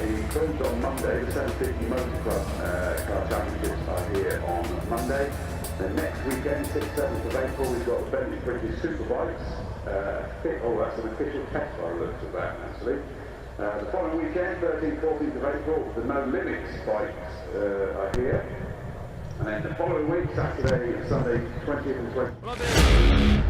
It closed on Monday. The 750 Motorkart Championships are here on Monday. The next weekend, 6th, 7th of April, we've got the British Superbikes. That's an official test by the looks of that, actually. The following weekend, 13th, 14th of April, the No Limits bikes are here. And then the following week, Saturday, Sunday, 20th and 20th.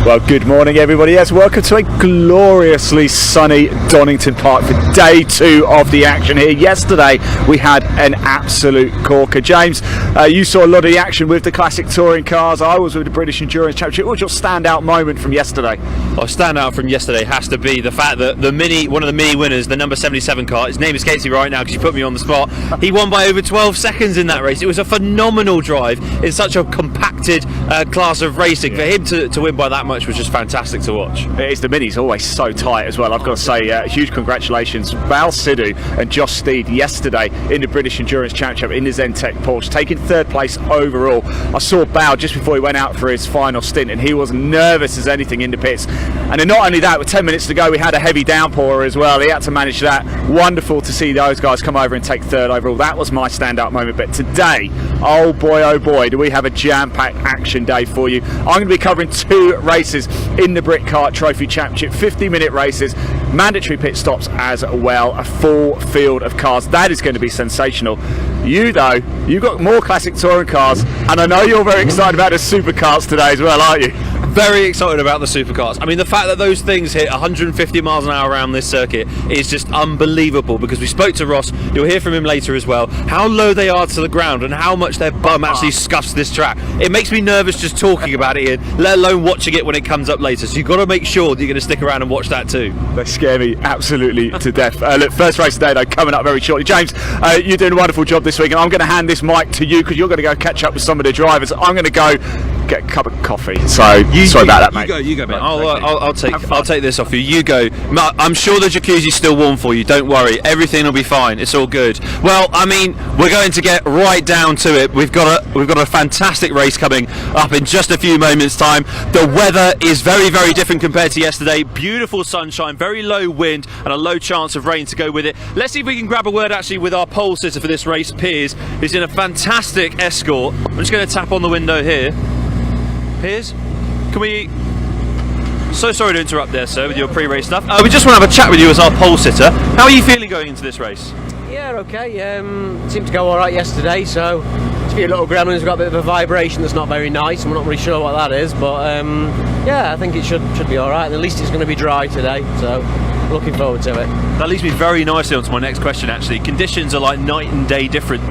Well, good morning everybody. Yes, welcome to a gloriously sunny Donington Park for day 2 of the action here. Yesterday we had an absolute corker. James, you saw a lot of the action with the classic touring cars. I was with the British Endurance Championship. What was your standout moment from yesterday? Well, standout from yesterday has to be the fact that one of the mini winners, the number 77 car, his name escapes me right now because you put me on the spot, he won by over 12 seconds in that race. It was a phenomenal drive in such a compacted class of racing. For him to win by that much was just fantastic to watch. It is. The mini's always so tight as well. I've got to say, huge congratulations Val Sidhu and Josh Steed yesterday in the British Endurance Championship in the Zentek Porsche, taking 3rd place overall. I saw Val just before he went out for his final stint and he was nervous as anything in the pits. And then not only that, with 10 minutes to go we had a heavy downpour as well. He had to manage that. Wonderful to see those guys come over and take 3rd overall. That was my standout moment. But today, oh boy, do we have a jam-packed action day for you. I'm going to be covering 2 races in the Britcar Trophy Championship, 50-minute races, mandatory pit stops as well, a full field of cars. That is going to be sensational. You though, you've got more classic touring cars, and I know you're very excited about the Superkarts today as well, aren't you? Very excited about the Superkarts. I mean, the fact that those things hit 150 miles an hour around this circuit is just unbelievable, because we spoke to Ross, you'll hear from him later as well, how low they are to the ground and how much their bum actually scuffs this track. It makes me nervous just talking about it here, let alone watching it when it comes up later. So you've got to make sure that you're going to stick around and watch that too. They scare me absolutely to death. Look, first race today though, coming up very shortly. James, you're doing a wonderful job this week, and I'm going to hand this mic to you because you're going to go catch up with some of the drivers. I'm going to go get a cup of coffee. So sorry about that, mate. You go, mate. I'll take this off you. You go. I'm sure the jacuzzi's still warm for you. Don't worry. Everything will be fine. It's all good. Well, I mean, we're going to get right down to it. We've got a fantastic race coming up in just a few moments' time. The weather is very, very different compared to yesterday. Beautiful sunshine, very low wind, and a low chance of rain to go with it. Let's see if we can grab a word actually with our pole sitter for this race, Piers, who's in a fantastic Escort. I'm just going to tap on the window here. Piers, can we... So sorry to interrupt there, sir, with your pre-race stuff. We just want to have a chat with you as our pole sitter. How are you feeling going into this race? Yeah, okay. Seemed to go all right yesterday, so a few little gremlins got a bit of a vibration that's not very nice, and we're not really sure what that is, but yeah, I think it should be all right, and at least it's going to be dry today, so looking forward to it. That leads me very nicely onto my next question actually. Conditions are like night and day different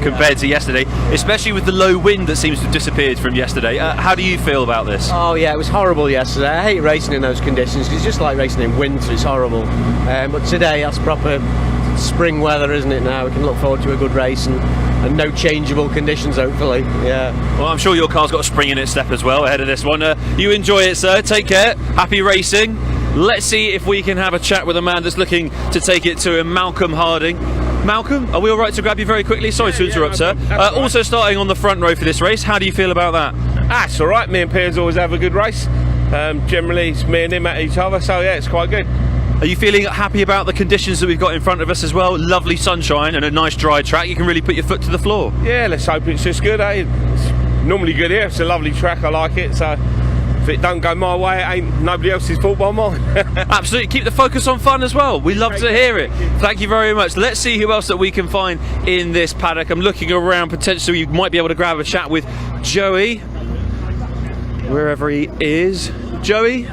compared to yesterday, especially with the low wind that seems to have disappeared from yesterday. How do you feel about this? Oh yeah, it was horrible yesterday. I hate racing in those conditions because it's just like racing in winter, it's horrible. But today that's proper spring weather, isn't it now? We can look forward to a good race and no changeable conditions, hopefully. Yeah. Well, I'm sure your car's got a spring in its step as well ahead of this one. You enjoy it, sir. Take care. Happy racing. Let's see if we can have a chat with a man that's looking to take it to him, Malcolm Harding. Malcolm, are we all right to grab you very quickly? Sorry to interrupt, sir. Also starting on the front row for this race, how do you feel about that? That's all right. Me and Piers always have a good race. Generally, it's me and him at each other, so yeah, it's quite good. Are you feeling happy about the conditions that we've got in front of us as well? Lovely sunshine and a nice dry track. You can really put your foot to the floor. Yeah, let's hope it's just good, eh? It's normally good here. It's a lovely track. I like it. So if it don't go my way, it ain't nobody else's fault but mine. Absolutely, keep the focus on fun as well. We love to hear it. Thank you very much. Let's see who else that we can find in this paddock. I'm looking around, potentially you might be able to grab a chat with Joey, wherever he is. Joey,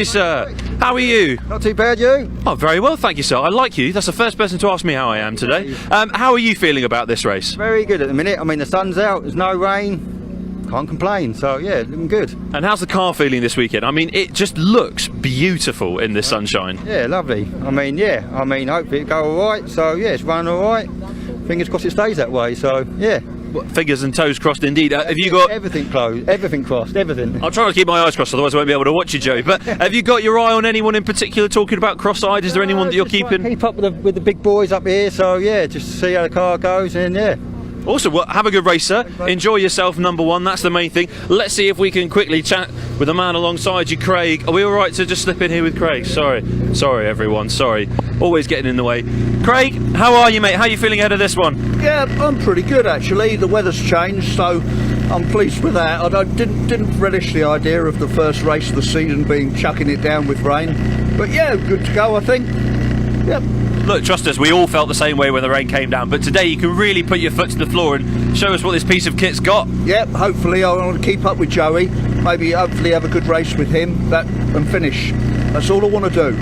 sir, how are you? Not too bad, you? Oh, very well, thank you, sir. I like you. That's the first person to ask me how I am today. How are you feeling about this race? Very good at the minute. I mean, the sun's out, there's no rain. Can't complain, so yeah, looking good. And how's the car feeling this weekend? I mean, it just looks beautiful in this sunshine. Yeah, lovely. I mean, hopefully it go all right. So yeah, it's running all right. Fingers crossed it stays that way. So yeah. Fingers and toes crossed indeed. Have you got everything closed? Everything crossed. Everything. I'll try to keep my eyes crossed, otherwise I won't be able to watch you, Joey. But have you got your eye on anyone in particular talking about cross-eyed? Is there anyone that you're keeping? Keep up with the big boys up here. So yeah, just to see how the car goes, and yeah. Awesome. Well, have a good race, sir. Enjoy yourself, number one. That's the main thing. Let's see if we can quickly chat with the man alongside you, Craig. Are we all right to just slip in here with Craig? Sorry, everyone. Sorry. Always getting in the way. Craig, how are you, mate? How are you feeling ahead of this one? Yeah, I'm pretty good actually. The weather's changed, so I'm pleased with that. I didn't relish the idea of the first race of the season being chucking it down with rain, but yeah, good to go, I think. Yep. Look, trust us, we all felt the same way when the rain came down, but today you can really put your foot to the floor and show us what this piece of kit's got. Yep, hopefully I want to keep up with Joey, hopefully have a good race with him and finish. That's all I want to do.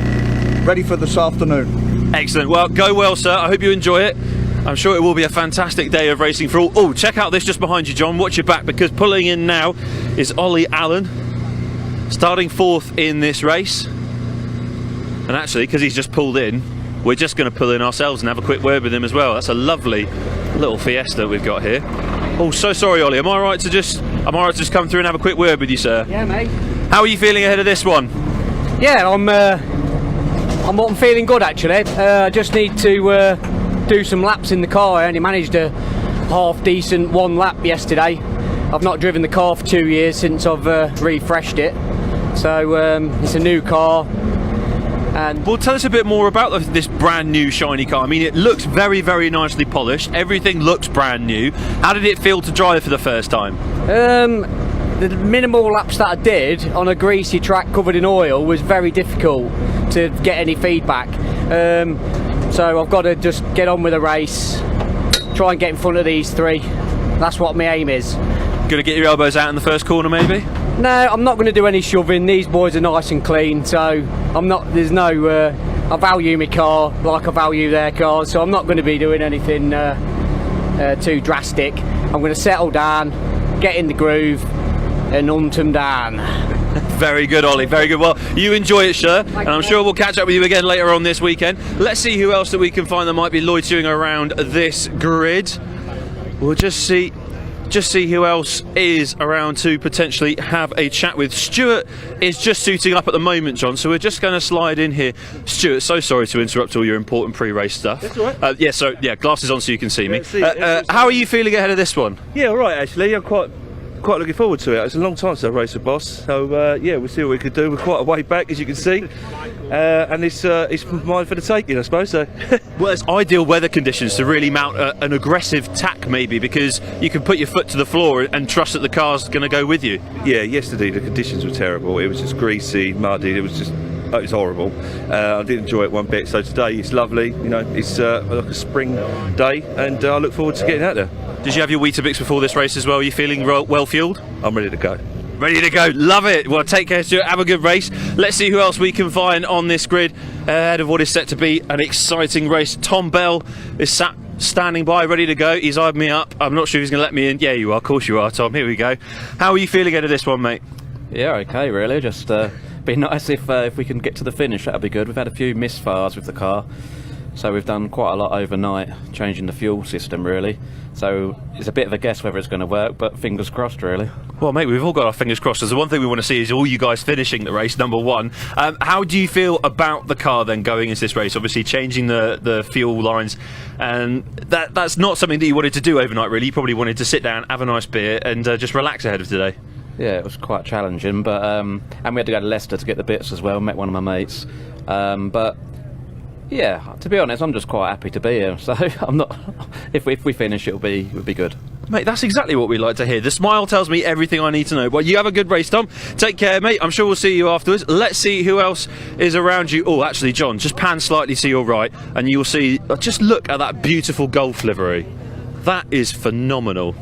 Ready for this afternoon. Excellent. Well, go well, sir. I hope you enjoy it. I'm sure it will be a fantastic day of racing for all. Oh, check out this just behind you, John. Watch your back, because pulling in now is Ollie Allen, starting fourth in this race. And actually, because he's just pulled in, we're just going to pull in ourselves and have a quick word with him as well. That's a lovely little Fiesta we've got here. Oh, so sorry, Ollie. Am I right to just come through and have a quick word with you, sir? Yeah, mate. How are you feeling ahead of this one? Yeah, I'm feeling good actually. I just need to do some laps in the car. I only managed a half decent one lap yesterday. I've not driven the car for 2 years since I've refreshed it. So it's a new car. And well, tell us a bit more about this brand new shiny car. I mean, it looks very, very nicely polished. Everything looks brand new. How did it feel to drive for the first time? The minimal laps that I did on a greasy track covered in oil was very difficult to get any feedback. So I've got to just get on with the race, try and get in front of these three. That's what my aim is. Gonna get your elbows out in the first corner, maybe? No, I'm not going to do any shoving. These boys are nice and clean, so I'm not. There's no. I value my car like I value their cars, so I'm not going to be doing anything too drastic. I'm going to settle down, get in the groove, and hunt them down. Very good, Ollie. Very good. Well, you enjoy it, sir, and I'm sure we'll catch up with you again later on this weekend. Let's see who else that we can find that might be loitering around this grid. We'll just see who else is around to potentially have a chat with. Stuart is just suiting up at the moment, John, so we're just going to slide in here. Stuart, so sorry to interrupt all your important pre-race stuff. That's all right. Yeah, glasses on so you can see me. How are you feeling ahead of this one? Yeah, all right, actually. I'm quite looking forward to it. It's a long time since I've raced a Boss, so yeah, we'll see what we could do. We're quite a way back, as you can see, and it's mine for the taking, I suppose. So. Well, it's ideal weather conditions to really mount an aggressive tack, maybe, because you can put your foot to the floor and trust that the car's going to go with you. Yeah, yesterday the conditions were terrible. It was just greasy, muddy. It was horrible. I didn't enjoy it one bit. So today it's lovely. You know, it's like a spring day, and I look forward to getting out there. Did you have your Weetabix before this race as well? Are you feeling well fueled? I'm ready to go. Ready to go, love it. Well, take care, Stuart. Have a good race. Let's see who else we can find on this grid ahead of what is set to be an exciting race. Tom Bell is standing by, ready to go. He's eyed me up. I'm not sure if he's going to let me in. Yeah, you are. Of course you are, Tom. Here we go. How are you feeling ahead of this one, mate? Yeah, okay, really. Just be nice if we can get to the finish. That'd be good. We've had a few misfires with the car, so we've done quite a lot overnight, changing the fuel system, really. So it's a bit of a guess whether it's going to work, but fingers crossed, really. Well, mate, we've all got our fingers crossed. The one thing we want to see is all you guys finishing the race, number one. How do you feel about the car then going into this race? Obviously changing the fuel lines, and that's not something that you wanted to do overnight, really. You probably wanted to sit down, have a nice beer, and just relax ahead of today. Yeah, it was quite challenging, but and we had to go to Leicester to get the bits as well. Met one of my mates, but yeah, to be honest, I'm just quite happy to be here. So I'm not. If we finish, it'll be good. Mate, that's exactly what we like to hear. The smile tells me everything I need to know. Well, you have a good race, Tom. Take care, mate. I'm sure we'll see you afterwards. Let's see who else is around you. Oh, actually, John, just pan slightly to your right, and you'll see. Just look at that beautiful Golf livery. That is phenomenal.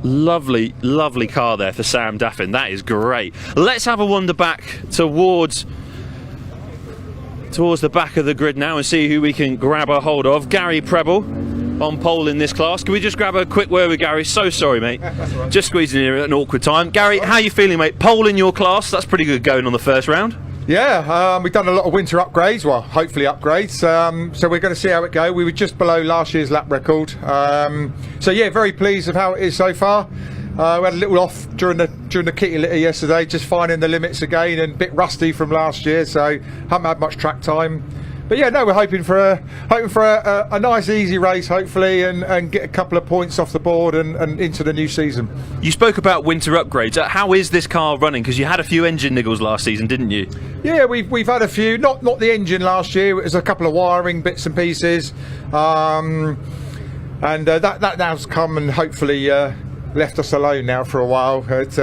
Lovely, lovely car there for Sam Daffin. That is great. Let's have a wander back towards the back of the grid now and see who we can grab a hold of. Gary Preble on pole in this class. Can we just grab a quick word with Gary? So sorry, mate. Right. Just squeezing in at an awkward time. Gary, how are you feeling, mate? Pole in your class. That's pretty good going on the first round. Yeah, we've done a lot of winter upgrades, well, hopefully upgrades, so we're going to see how it goes. We were just below last year's lap record, so yeah, very pleased with how it is so far. We had a little off during the kitty litter yesterday, just finding the limits again, and a bit rusty from last year, so haven't had much track time. But yeah, no, we're hoping for a nice, easy race, hopefully, and get a couple of points off the board and into the new season. You spoke about winter upgrades. How is this car running? Because you had a few engine niggles last season, didn't you? Yeah, we've had a few. Not the engine last year. It was a couple of wiring bits and pieces, and that now's come and hopefully left us alone now for a while. But,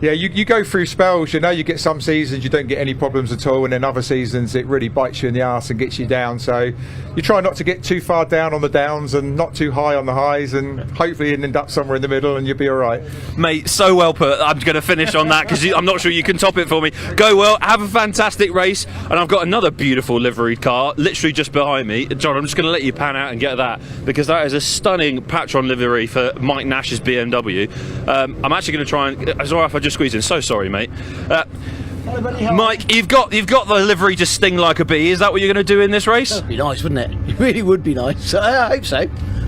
yeah, you go through spells, you know, you get some seasons you don't get any problems at all, and then other seasons it really bites you in the arse and gets you down. So you try not to get too far down on the downs and not too high on the highs, and hopefully you end up somewhere in the middle and you'll be all right. Mate, so well put. I'm going to finish on that because I'm not sure you can top it for me. Go well, have a fantastic race, and I've got another beautiful liveried car literally just behind me. John, I'm just going to let you pan out and get that, because that is a stunning Patron livery for Mike Nash's BMW. I'm actually going to try and... It's all right if I just squeeze in. So sorry, mate. Mike, you've got the livery to sting like a bee. Is that what you're going to do in this race? That'd be nice, wouldn't it? It really would be nice. I hope so.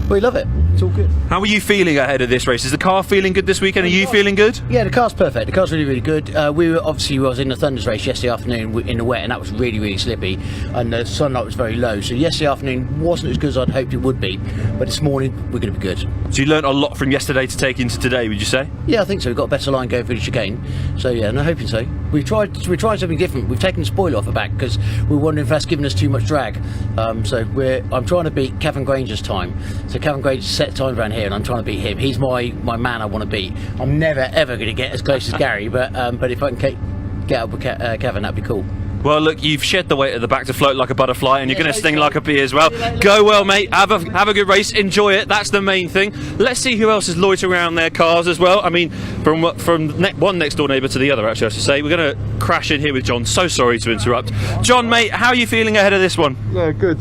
We love it. It's all good. How are you feeling ahead of this race? Is the car feeling good this weekend? Are you feeling good? Yeah, the car's perfect. The car's really, really good. We was in the Thunders race yesterday afternoon in the wet, and that was really, really slippy, and the sunlight was very low. So yesterday afternoon wasn't as good as I'd hoped it would be, but this morning we're going to be good. So you learnt a lot from yesterday to take into today, would you say? Yeah, I think so. We've got a better line going through the chicane. So yeah, and I'm hoping so. We tried something different. We've taken the spoiler off the back because we're wondering if that's given us too much drag. I'm trying to beat Kevin Granger's time. So Kevin Granger's set time around here, and I'm trying to beat him. He's my man I want to beat. I'm never ever going to get as close as Gary, but if I can get up with Kevin, that'd be cool. Well, look, you've shed the weight at the back to float like a butterfly, and you're going to sting like a bee as well. Go well, mate. Have a good race. Enjoy it. That's the main thing. Let's see who else is loitering around their cars as well. I mean, from one next door neighbour to the other, actually, I should say. We're going to crash in here with John. So sorry to interrupt. John, mate, how are you feeling ahead of this one? Yeah, good.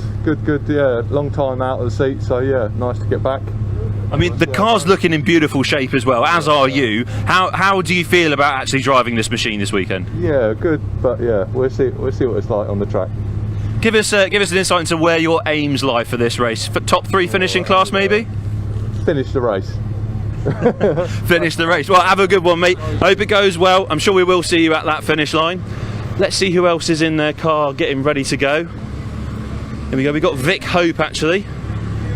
Yeah, long time out of the seat, so yeah, nice to get back. I mean, the car's looking in beautiful shape as well, as are you. How do you feel about actually driving this machine this weekend? Yeah, good, but yeah, we'll see what it's like on the track. Give us an insight into where your aims lie for this race. For top 3 finishing class, maybe? Finish the race. Finish the race. Well, have a good one, mate. Hope it goes well. I'm sure we will see you at that finish line. Let's see who else is in their car getting ready to go. Here we go. We've got Vic Hope, actually.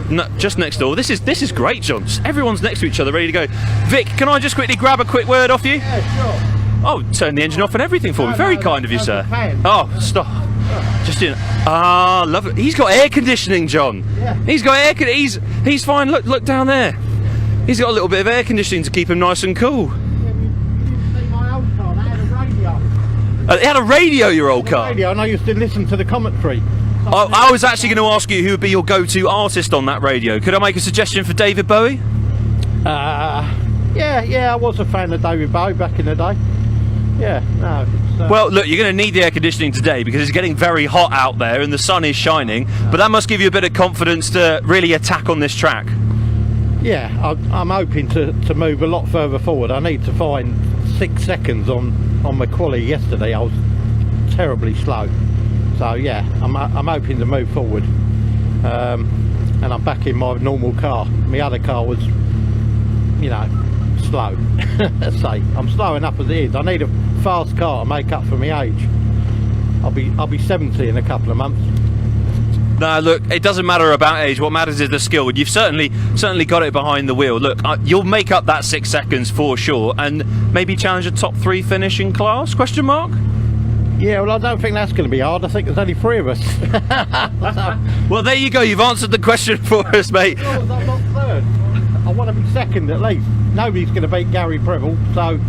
No, just next door. This is great, John. Everyone's next to each other, ready to go. Vic, can I just quickly grab a quick word off you? Yeah, sure. Oh, turn the engine off and everything for me. Very kind of you, sir. Oh, stop. Just in. Ah, lovely. He's got air conditioning, John. Yeah. He's got air conditioning. He's fine. Look down there. He's got a little bit of air conditioning to keep him nice and cool. It had a radio, your old car? Radio, and I used to listen to the commentary. I was actually going to ask you who would be your go-to artist on that radio. Could I make a suggestion for David Bowie? Yeah, I was a fan of David Bowie back in the day. Yeah, no. Well, look, you're going to need the air conditioning today because it's getting very hot out there and the sun is shining, but that must give you a bit of confidence to really attack on this track. Yeah, I'm hoping to move a lot further forward. I need to find 6 seconds on my quali yesterday. I was terribly slow. So yeah, I'm hoping to move forward, and I'm back in my normal car. My other car was, you know, slow. Let's say I'm slow enough as it is. I need a fast car to make up for my age. I'll be 70 in a couple of months. No, look, it doesn't matter about age. What matters is the skill. You've certainly got it behind the wheel. Look, you'll make up that 6 seconds for sure, and maybe challenge a top 3 finish in class? Question mark? Yeah, well, I don't think that's going to be hard. I think there's only 3 of us. Well, there you go. You've answered the question for us, mate. I'm not third. I want to be second at least. Nobody's going to beat Gary Preble, so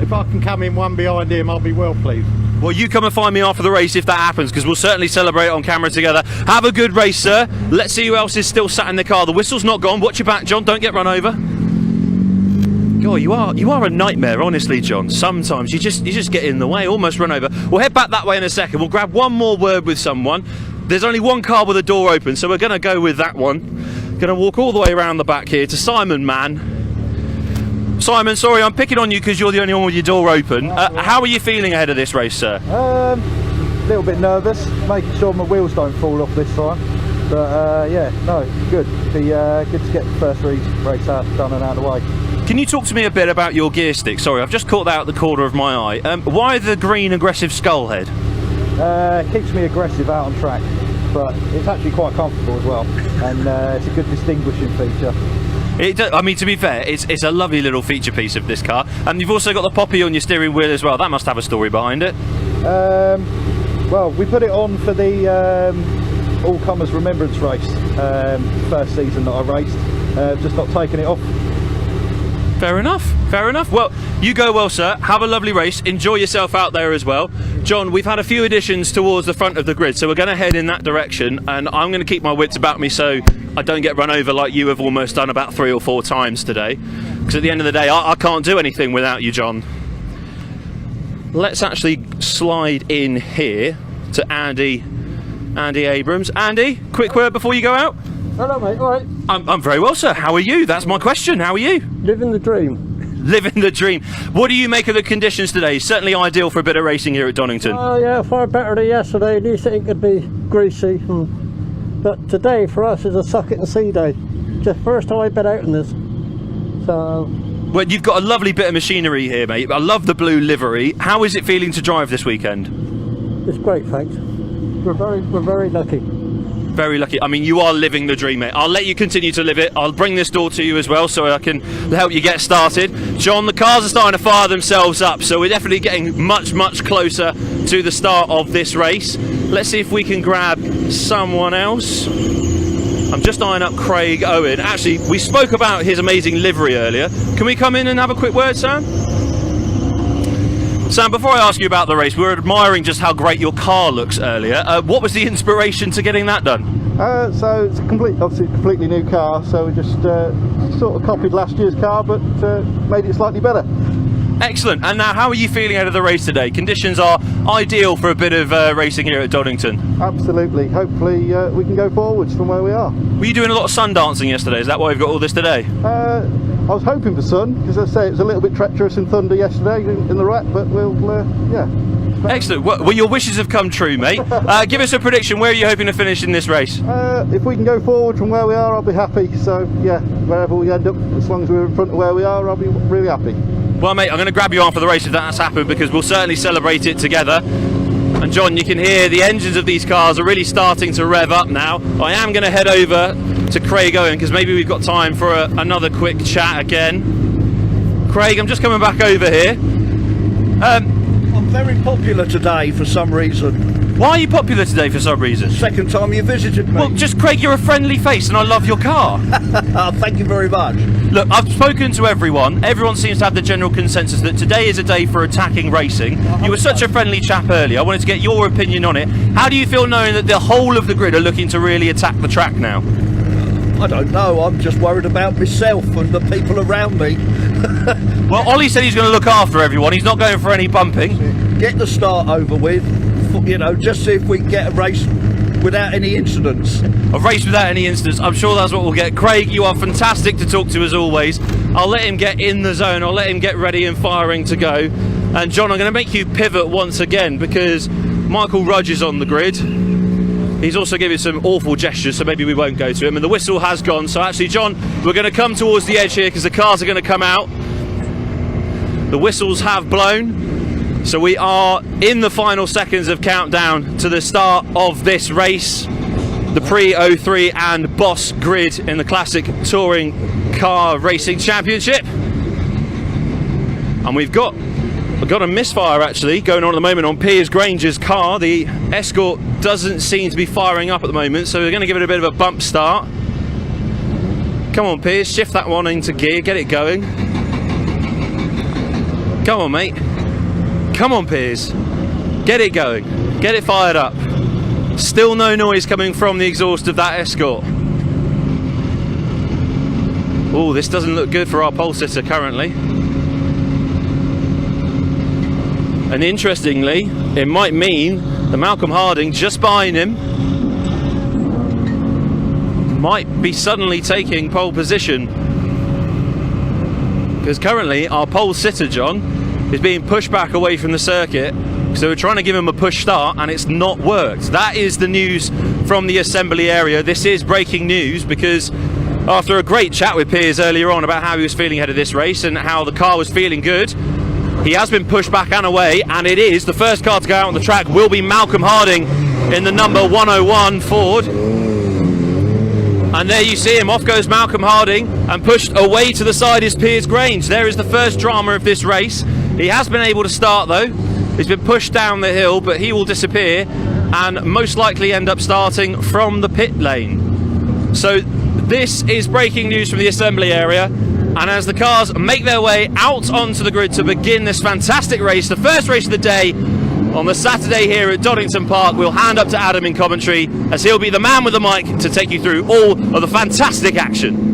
if I can come in one behind him, I'll be well pleased. Well, you come and find me after the race if that happens, because we'll certainly celebrate on camera together. Have a good race, sir. Let's see who else is still sat in the car. The whistle's not gone. Watch your back, John. Don't get run over. God, you are a nightmare, honestly, John. Sometimes you just get in the way, almost run over. We'll head back that way in a second. We'll grab one more word with someone. There's only one car with a door open, so we're going to go with that one. Going to walk all the way around the back here to Simon Mann. Simon, sorry, I'm picking on you because you're the only one with your door open. How are you feeling ahead of this race, sir? A little bit nervous, making sure my wheels don't fall off this time. But yeah, no, good. Be good to get the first race out, done and out of the way. Can you talk to me a bit about your gear stick? Sorry, I've just caught that out the corner of my eye. Why the green aggressive skull head? Keeps me aggressive out on track, but it's actually quite comfortable as well, and it's a good distinguishing feature. I mean, to be fair, it's a lovely little feature piece of this car, and you've also got the poppy on your steering wheel as well. That must have a story behind it. Well, we put it on for the All Comers Remembrance race, first season that I raced. Just not taking it off. Fair enough, fair enough. Well, you go well, sir. Have a lovely race. Enjoy yourself out there as well. John, we've had a few additions towards the front of the grid, so we're going to head in that direction, and I'm going to keep my wits about me so I don't get run over like you have almost done about 3 or 4 times today. Because at the end of the day, I can't do anything without you, John. Let's actually slide in here to Andy Abrams. Andy, quick word before you go out. Hello, mate. All right. I'm very well, sir. How are you? That's my question. How are you? Living the dream. Living the dream. What do you make of the conditions today? Certainly ideal for a bit of racing here at Donington. Oh, yeah, far better than yesterday. At least it could be greasy. But today, for us, is a suck it and see day. Just first time I've been out in this. So. Well, you've got a lovely bit of machinery here, mate. I love the blue livery. How is it feeling to drive this weekend? It's great, thanks. We're very lucky. Very lucky. I mean, you are living the dream, mate. I'll let you continue to live it. I'll bring this door to you as well so I can help you get started. John, the cars are starting to fire themselves up, so we're definitely getting much, much closer to the start of this race. Let's see if we can grab someone else. I'm just eyeing up Craig Owen. Actually, we spoke about his amazing livery earlier. Can we come in and have a quick word, Sam? Sam, before I ask you about the race, we were admiring just how great your car looks earlier. What was the inspiration to getting that done? So it's obviously a completely new car, so we just sort of copied last year's car, but made it slightly better. Excellent. And now, how are you feeling out of the race today? Conditions are ideal for a bit of racing here at Donington. Absolutely. Hopefully we can go forwards from where we are. Were you doing a lot of sun dancing yesterday? Is that why we've got all this today? I was hoping for sun, because as I say, it was a little bit treacherous in thunder yesterday in the wreck, but we'll, yeah. Excellent. Well, your wishes have come true, mate. Give us a prediction. Where are you hoping to finish in this race? If we can go forward from where we are, I'll be happy. So, yeah, wherever we end up, as long as we're in front of where we are, I'll be really happy. Well, mate, I'm going to grab you after the race if that's happened, because we'll certainly celebrate it together. And John, you can hear the engines of these cars are really starting to rev up now. I am going to head over to Craig Owen, because maybe we've got time for another quick chat again. Craig, I'm just coming back over here. I'm very popular today for some reason. Why are you popular today for some reason? Second time you visited me. Well, just Craig, you're a friendly face and I love your car. Thank you very much. Look, I've spoken to everyone. Everyone seems to have the general consensus that today is a day for attacking racing. You were such a friendly chap earlier. I wanted to get your opinion on it. How do you feel knowing that the whole of the grid are looking to really attack the track now? I don't know. I'm just worried about myself and the people around me. Well, Ollie said he's going to look after everyone. He's not going for any bumping. Get the start over with, you know, just see if we can get a race without any incidents. A race without any incidents. I'm sure that's what we'll get. Craig, you are fantastic to talk to as always. I'll let him get in the zone. I'll let him get ready and firing to go. And John, I'm going to make you pivot once again because Michael Rudge is on the grid. He's also giving some awful gestures, so maybe we won't go to him. And the whistle has gone. So actually, John, we're going to come towards the edge here because the cars are going to come out. The whistles have blown. So we are in the final seconds of countdown to the start of this race. The Pre-03 and Boss Grid in the Classic Touring Car Racing Championship. And we're going Got a misfire actually going on at the moment on Piers Granger's car. The Escort doesn't seem to be firing up at the moment, so we're going to give it a bit of a bump start. Come on Piers, shift that one into gear, get it going. Come on mate. Come on Piers. Get it going. Get it fired up. Still no noise coming from the exhaust of that Escort. Oh, this doesn't look good for our pole sitter currently. And interestingly, it might mean that Malcolm Harding, just behind him, might be suddenly taking pole position. Because currently our pole sitter, John, is being pushed back away from the circuit. So we're trying to give him a push start and it's not worked. That is the news from the assembly area. This is breaking news because after a great chat with Piers earlier on about how he was feeling ahead of this race and how the car was feeling good, he has been pushed back and away, and it is the first car to go out on the track will be Malcolm Harding in the number 101 Ford. And there you see him, off goes Malcolm Harding, and pushed away to the side is Piers Grange. There is the first drama of this race. He has been able to start though. He's been pushed down the hill, but he will disappear and most likely end up starting from the pit lane. So this is breaking news from the assembly area. And as the cars make their way out onto the grid to begin this fantastic race, the first race of the day on the Saturday here at Donington Park, we'll hand up to Adam in commentary as he'll be the man with the mic to take you through all of the fantastic action.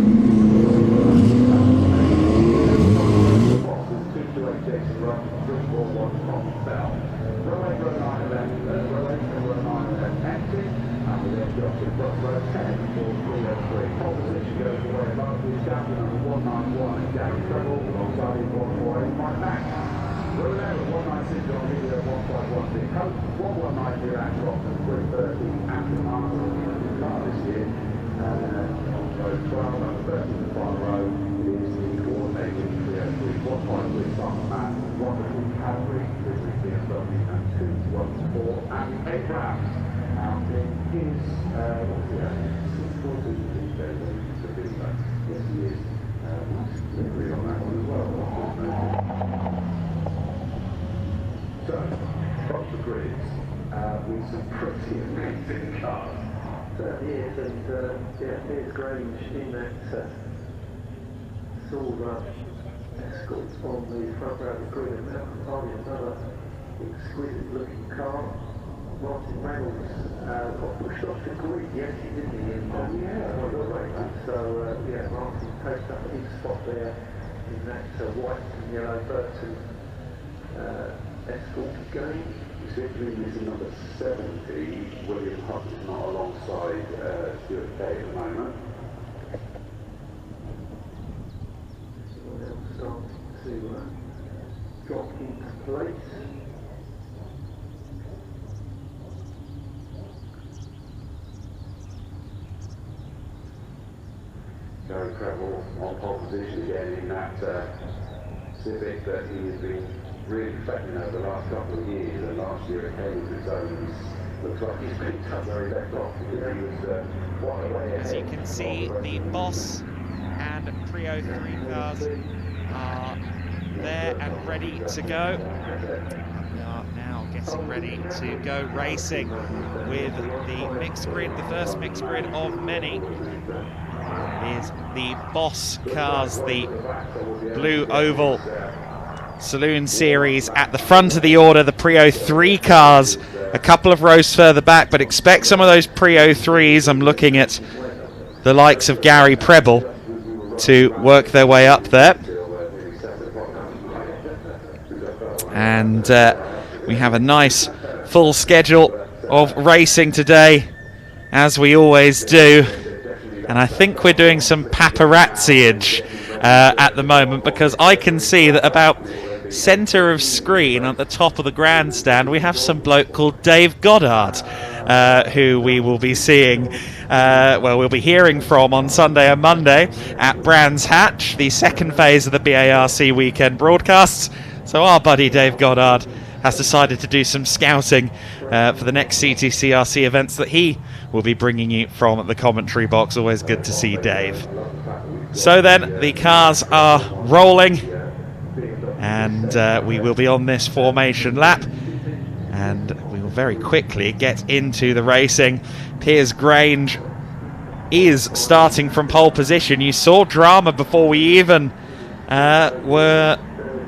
With some pretty amazing cars. Certainly is, and yeah, here's Grange in that silver Escort on the front row of the grid, and Malcolm Harding, another exquisite looking car. Martin Reynolds got pushed off the grid yesterday, didn't he? So yeah, Martin takes up his spot there in that white and yellow Burton Escort again. Simply missing number 70, William Hutt is not alongside Stuart Kay at the moment. Someone else starting to drop into place. Gary Preble on pole position again in that Civic that he has been really perfecting over the last couple of years, and last year it came with his own. Looks like he's picked up where he left off because he was quite a way ahead. As you can see, the Boss and Prio 3 cars are there and ready to go. We are now getting ready to go racing with the mixed grid, the first mixed grid of many. Is the Boss cars, the blue oval Saloon Series at the front of the order. The Prio 3 cars a couple of rows further back, but expect some of those Prio 3s. I'm looking at the likes of Gary Preble to work their way up there. And we have a nice full schedule of racing today, as we always do. And I think we're doing some paparazziage at the moment, because I can see that about centre of screen at the top of the grandstand we have some bloke called Dave Goddard, who we will be seeing, well, we'll be hearing from on Sunday and Monday at Brands Hatch, the second phase of the BARC weekend broadcasts. So our buddy Dave Goddard has decided to do some scouting for the next CTCRC events that he will be bringing you from the commentary box. Always good to see Dave. So then the cars are rolling. and we will be on this formation lap, and we will very quickly get into the racing. Piers Grange is starting from pole position. You saw drama before we even were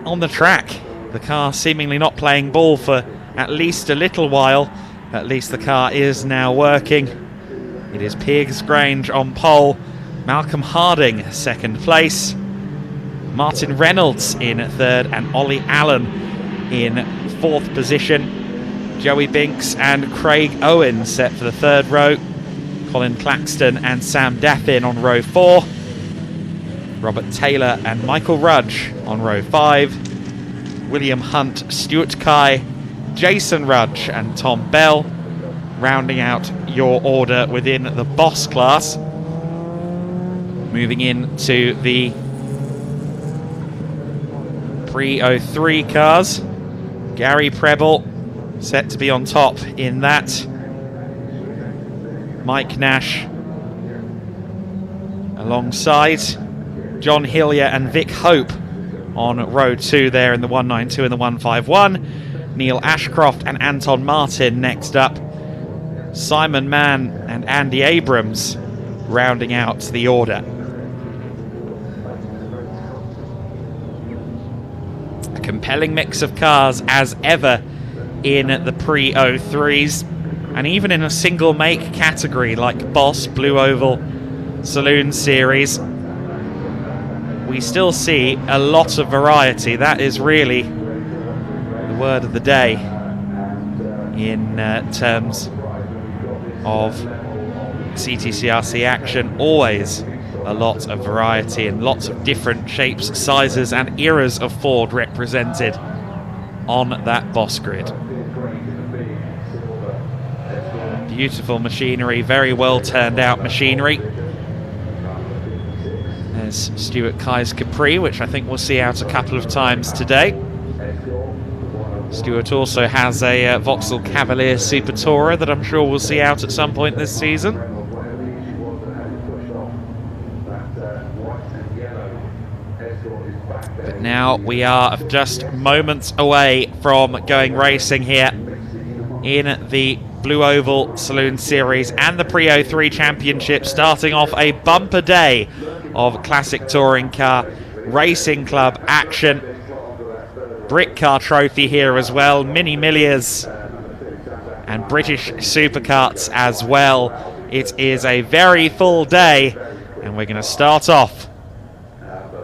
on the track. The car seemingly not playing ball for at least a little while. At least the car is now working. It is Piers Grange on pole, Malcolm Harding second place, Martin Reynolds in third, and Ollie Allen in fourth position. Joey Binks and Craig Owen set for the third row. Colin Claxton and Sam Daffin on row 4. Robert Taylor and Michael Rudge on row 5. William Hunt, Stuart Kai, Jason Rudge and Tom Bell rounding out your order within the Boss class. Moving into the pre-03 cars, Gary Preble set to be on top in that. Mike Nash alongside John Hillier and Vic Hope on row 2 there in the 192 and the 151. Neil Ashcroft and Anton Martin next up. Simon Mann and Andy Abrams rounding out the order. A compelling mix of cars as ever in the pre-03s, and even in a single make category like Boss, Blue Oval, Saloon Series, we still see a lot of variety. That is really the word of the day in terms of CTCRC action. Always a lot of variety and lots of different shapes, sizes and eras of Ford represented on that Boss grid. Beautiful machinery, very well turned out machinery. There's Stuart Kai's Capri, which I think we'll see out a couple of times today. Stuart also has a Vauxhall Cavalier Super Tourer that I'm sure we'll see out at some point this season. But now we are just moments away from going racing here in the Blue Oval Saloon Series and the Pre-03 Championship, starting off a bumper day of classic touring car racing club action. Britcar Trophy here as well, Mini Milliers and British Superkarts as well. It is a very full day, and we're going to start off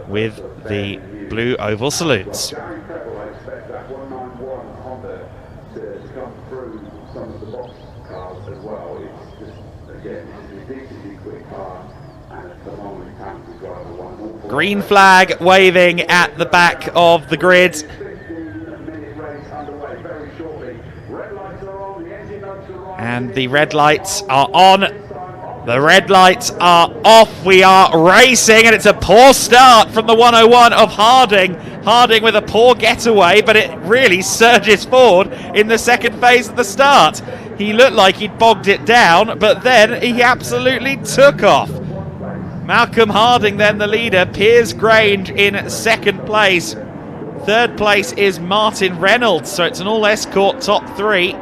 with the Blue Oval Saloons. Green flag waving at the back of the grid. And the red lights are on. The red lights are off. We are racing, and it's a poor start from the 101 of Harding. Harding with a poor getaway, but it really surges forward in the second phase of the start. He looked like he'd bogged it down, but then he absolutely took off. Malcolm Harding then the leader, Piers Grange in second place. Third place is Martin Reynolds, so it's an all-escort top 3.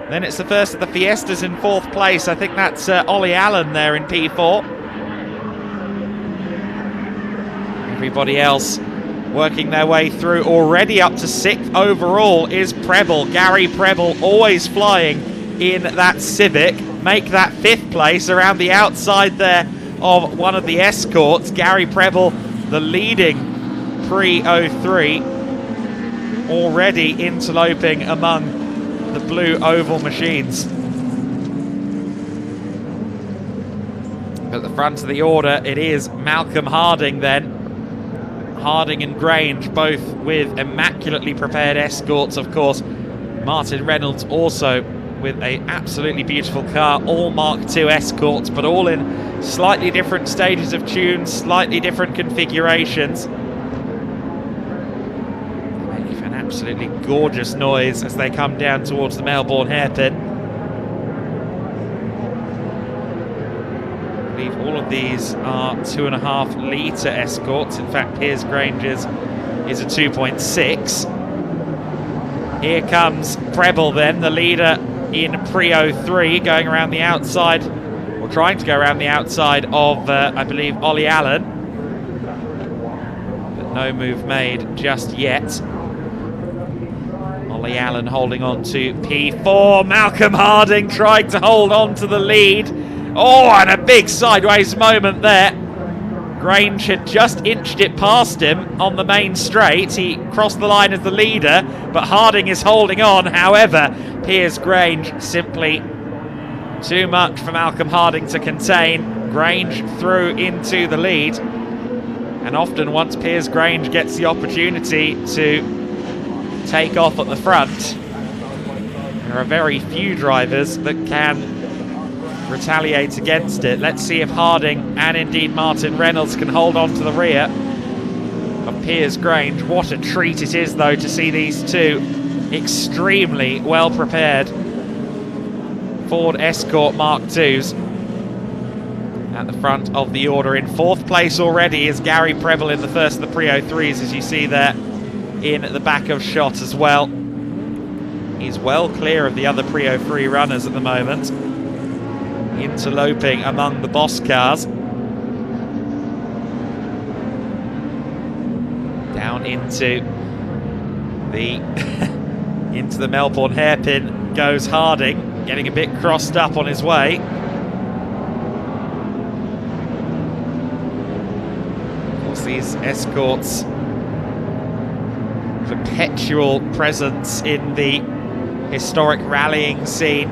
Then it's the first of the Fiestas in fourth place. I think that's Ollie Allen there in P4. Everybody else working their way through. Already up to 6th overall is Preble. Gary Preble always flying in that Civic. Make that 5th place around the outside there of one of the escorts. Gary Preble, the leading pre-03, already interloping among the Blue Oval machines. At the front of the order, it is Malcolm Harding then. Harding and Grange both with immaculately prepared escorts, of course. Martin Reynolds also with a absolutely beautiful car, all Mark II escorts, but all in slightly different stages of tune, slightly different configurations. Making an absolutely gorgeous noise as they come down towards the Melbourne hairpin. I believe all of these are 2.5 litre escorts. In fact, Piers Grange's is a 2.6. Here comes Preble then, the leader in pre-03, going around the outside, or trying to go around the outside of, I believe, Ollie Allen. But no move made just yet. Ollie Allen holding on to P4. Malcolm Harding trying to hold on to the lead. Oh, and a big sideways moment there. Grange had just inched it past him on the main straight. He crossed the line as the leader, but Harding is holding on. However, Piers Grange simply too much for Malcolm Harding to contain. Grange through into the lead. And often once Piers Grange gets the opportunity to take off at the front, there are very few drivers that can retaliate against it. Let's see if Harding and indeed Martin Reynolds can hold on to the rear of Piers Grange. What a treat it is though to see these two extremely well prepared Ford Escort Mark IIs at the front of the order. In fourth place already is Gary Preble in the first of the pre-03s, as you see there in the back of shot as well. He's well clear of the other pre-03 runners at the moment, interloping among the boss cars. Down into the into the Melbourne hairpin goes Harding, getting a bit crossed up on his way. Of course, these Escorts, perpetual presence in the historic rallying scene,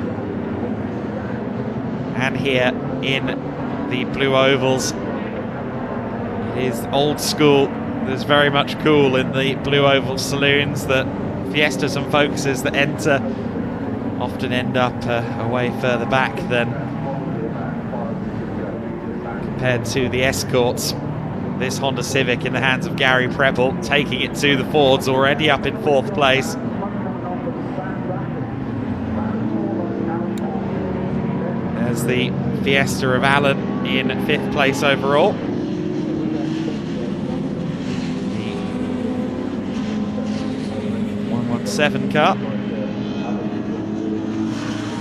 and here in the Blue Ovals. It is old school. There's very much cool in the Blue Oval saloons. The Fiestas and Focuses that enter often end up away further back than compared to the Escorts. This Honda Civic in the hands of Gary Preble, taking it to the Fords, already up in fourth place. There's the Fiesta of Allen in fifth place overall. The 117 car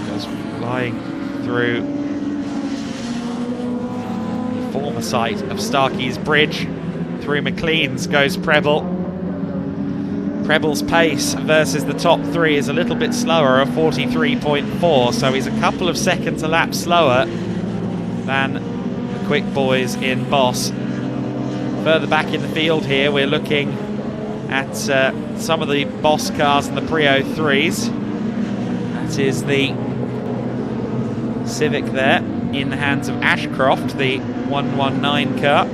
goes flying through the former site of Starkey's Bridge. Through McLean's goes Preble. Preble's pace versus the top three is a little bit slower, of 43.4, so he's a couple of seconds a lap slower than the quick boys in Boss. Further back in the field here, we're looking at some of the Boss cars and the pre-03s. That is the Civic there in the hands of Ashcroft, the 119 car.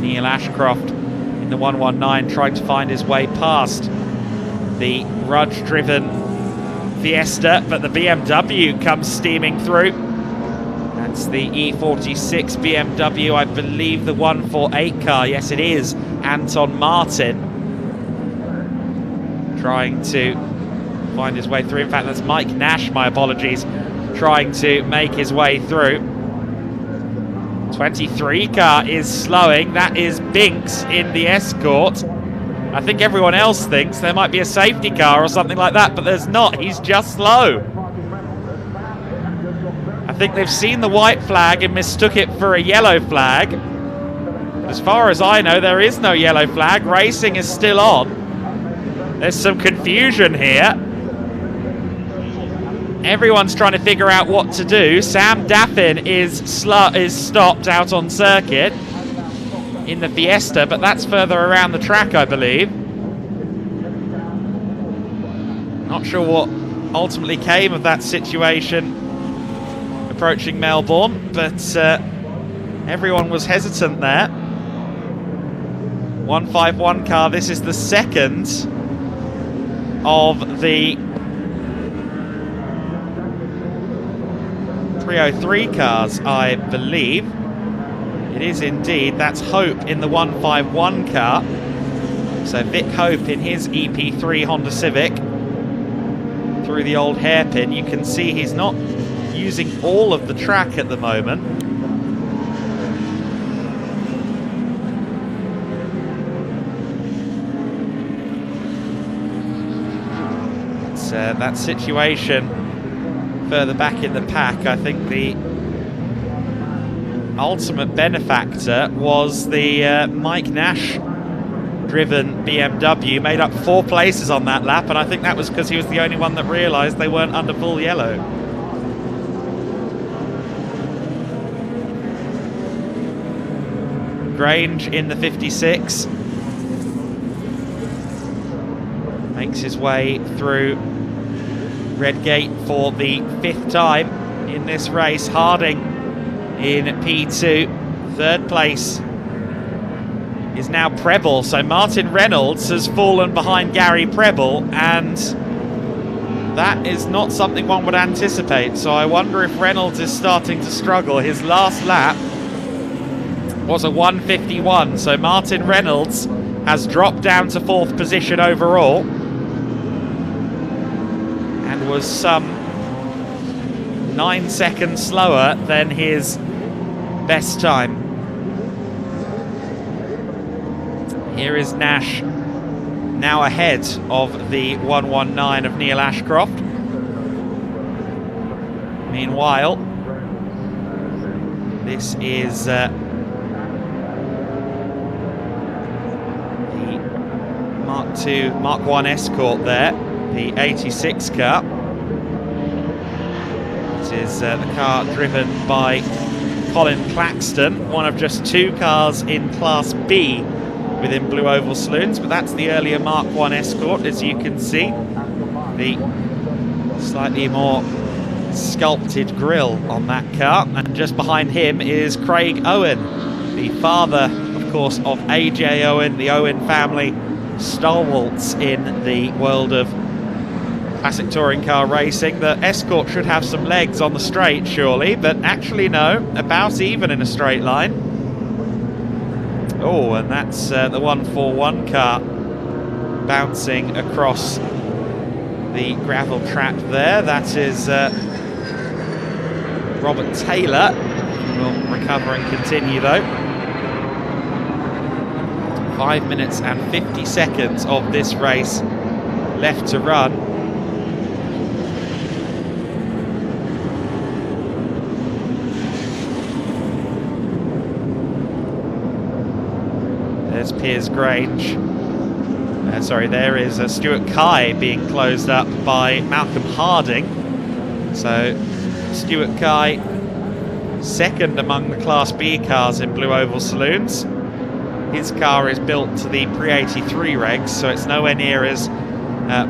Neil Ashcroft in the 119 trying to find his way past the Rudge-driven Fiesta, but the BMW comes steaming through. That's the E46 BMW, I believe the 148 car. Yes, it is Anton Martin trying to find his way through. In fact, that's Mike Nash, my apologies, trying to make his way through. 23 car is slowing. That is Binks in the Escort. I think everyone else thinks there might be a safety car or something like that, but there's not. He's just slow. I think they've seen the white flag and mistook it for a yellow flag. As far as I know, there is no yellow flag. Racing is still on. There's some confusion here. Everyone's trying to figure out what to do. Sam Daffin is stopped out on circuit in the Fiesta, but that's further around the track, I believe. Not sure what ultimately came of that situation approaching Melbourne, but everyone was hesitant there. 151 car, this is the second of the 303 cars, I believe. It is indeed. That's Hope in the 151 car. So Vic Hope in his EP3 Honda Civic through the old hairpin. You can see he's not using all of the track at the moment. that situation further back in the pack, I think the ultimate benefactor was the Mike Nash driven BMW. Made up 4 places on that lap, and I think that was because he was the only one that realised they weren't under full yellow. Grange in the 56 makes his way through Redgate for the 5th time in this race. Harding in P2. 3rd place is now Preble, so Martin Reynolds has fallen behind Gary Preble, and that is not something one would anticipate. So I wonder if Reynolds is starting to struggle. His last lap was a 1:51, so Martin Reynolds has dropped down to 4th position overall and was some 9 seconds slower than his best time. Here is Nash, now ahead of the 1:19 of Neil Ashcroft. Meanwhile, this is the Mark 1 Escort there, the 86 car. It is the car driven by Colin Claxton, one of just 2 cars in Class B within Blue Oval Saloons, but that's the earlier Mark 1 Escort, as you can see. The slightly more sculpted grille on that car, and just behind him is Craig Owen, the father, of course, of AJ Owen, the Owen family stalwarts in the world of classic touring car racing. The Escort should have some legs on the straight, surely, but actually no, about even in a straight line. Oh, and that's the 141 car bouncing across the gravel trap there. That is Robert Taylor. Will recover and continue though. 5 minutes and 50 seconds of this race left to run. There's Piers Grange. There is Stuart Kye being closed up by Malcolm Harding. So Stuart Kye, 2nd among the Class B cars in Blue Oval Saloons. His car is built to the pre-83 regs, so it's nowhere near as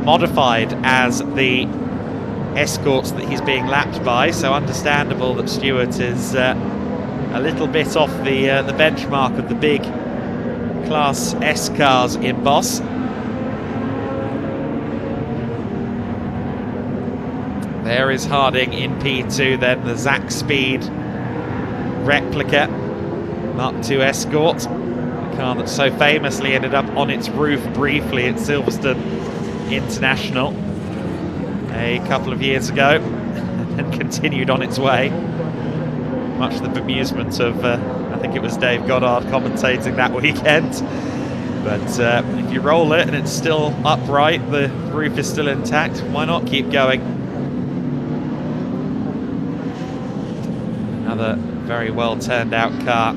modified as the Escorts that he's being lapped by. So understandable that Stuart is a little bit off the benchmark of the big Class S cars in Boss. There is Harding in P2, then the Zach Speed replica Mark II Escort, the car that so famously ended up on its roof briefly at Silverstone International a couple of years ago and continued on its way, much to the bemusement of I think it was Dave Goddard commentating that weekend. But if you roll it and it's still upright, the roof is still intact, why not keep going? Another very well turned out car,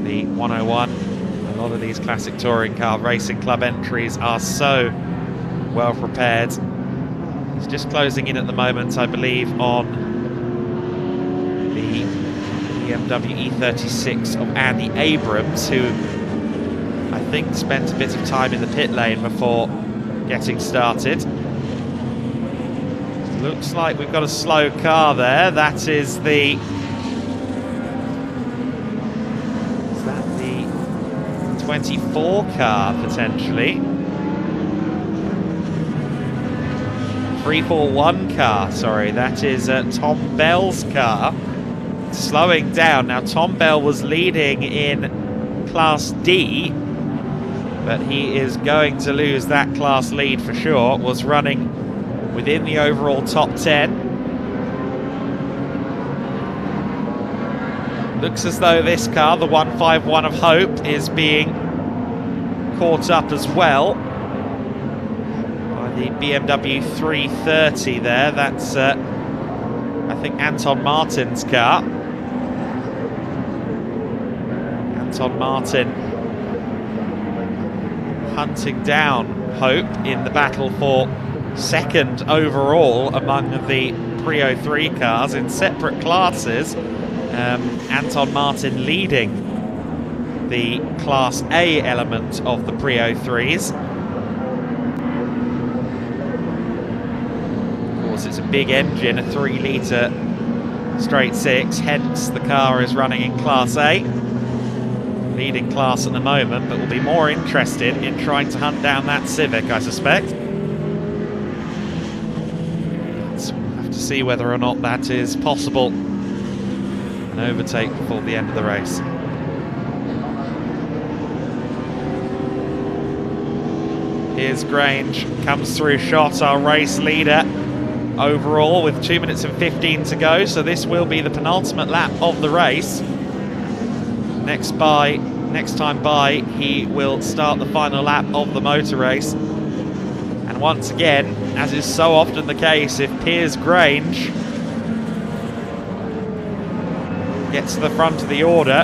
the 101. A lot of these classic touring car racing club entries are so well prepared. It's just closing in at the moment, I believe, on the BMW E36 of Andy Abrams, who I think spent a bit of time in the pit lane before getting started. Looks like we've got a slow car there. That is the... Is that the 24 car, potentially? 341 car, sorry. That is Tom Bell's car. Slowing down. Now, Tom Bell was leading in Class D, but he is going to lose that class lead for sure. Was running within the overall top 10. Looks as though this car, the 151 of Hope, is being caught up as well by the BMW 330 there. That's, I think, Anton Martin's car. Anton Martin hunting down Hope in the battle for second overall among the Prio 3 cars in separate classes. Anton Martin leading the Class A element of the Prio 3s. Of course, it's a big engine, a 3-litre straight 6, hence the car is running in Class A. Leading class at the moment, but will be more interested in trying to hunt down that Civic, I suspect. We'll have to see whether or not that is possible. An overtake before the end of the race. Here's Grange, comes through shot, our race leader overall with 2 minutes and 15 to go, so this will be the penultimate lap of the race. Next time by, he will start the final lap of the motor race. And once again, as is so often the case, if Piers Grange gets to the front of the order,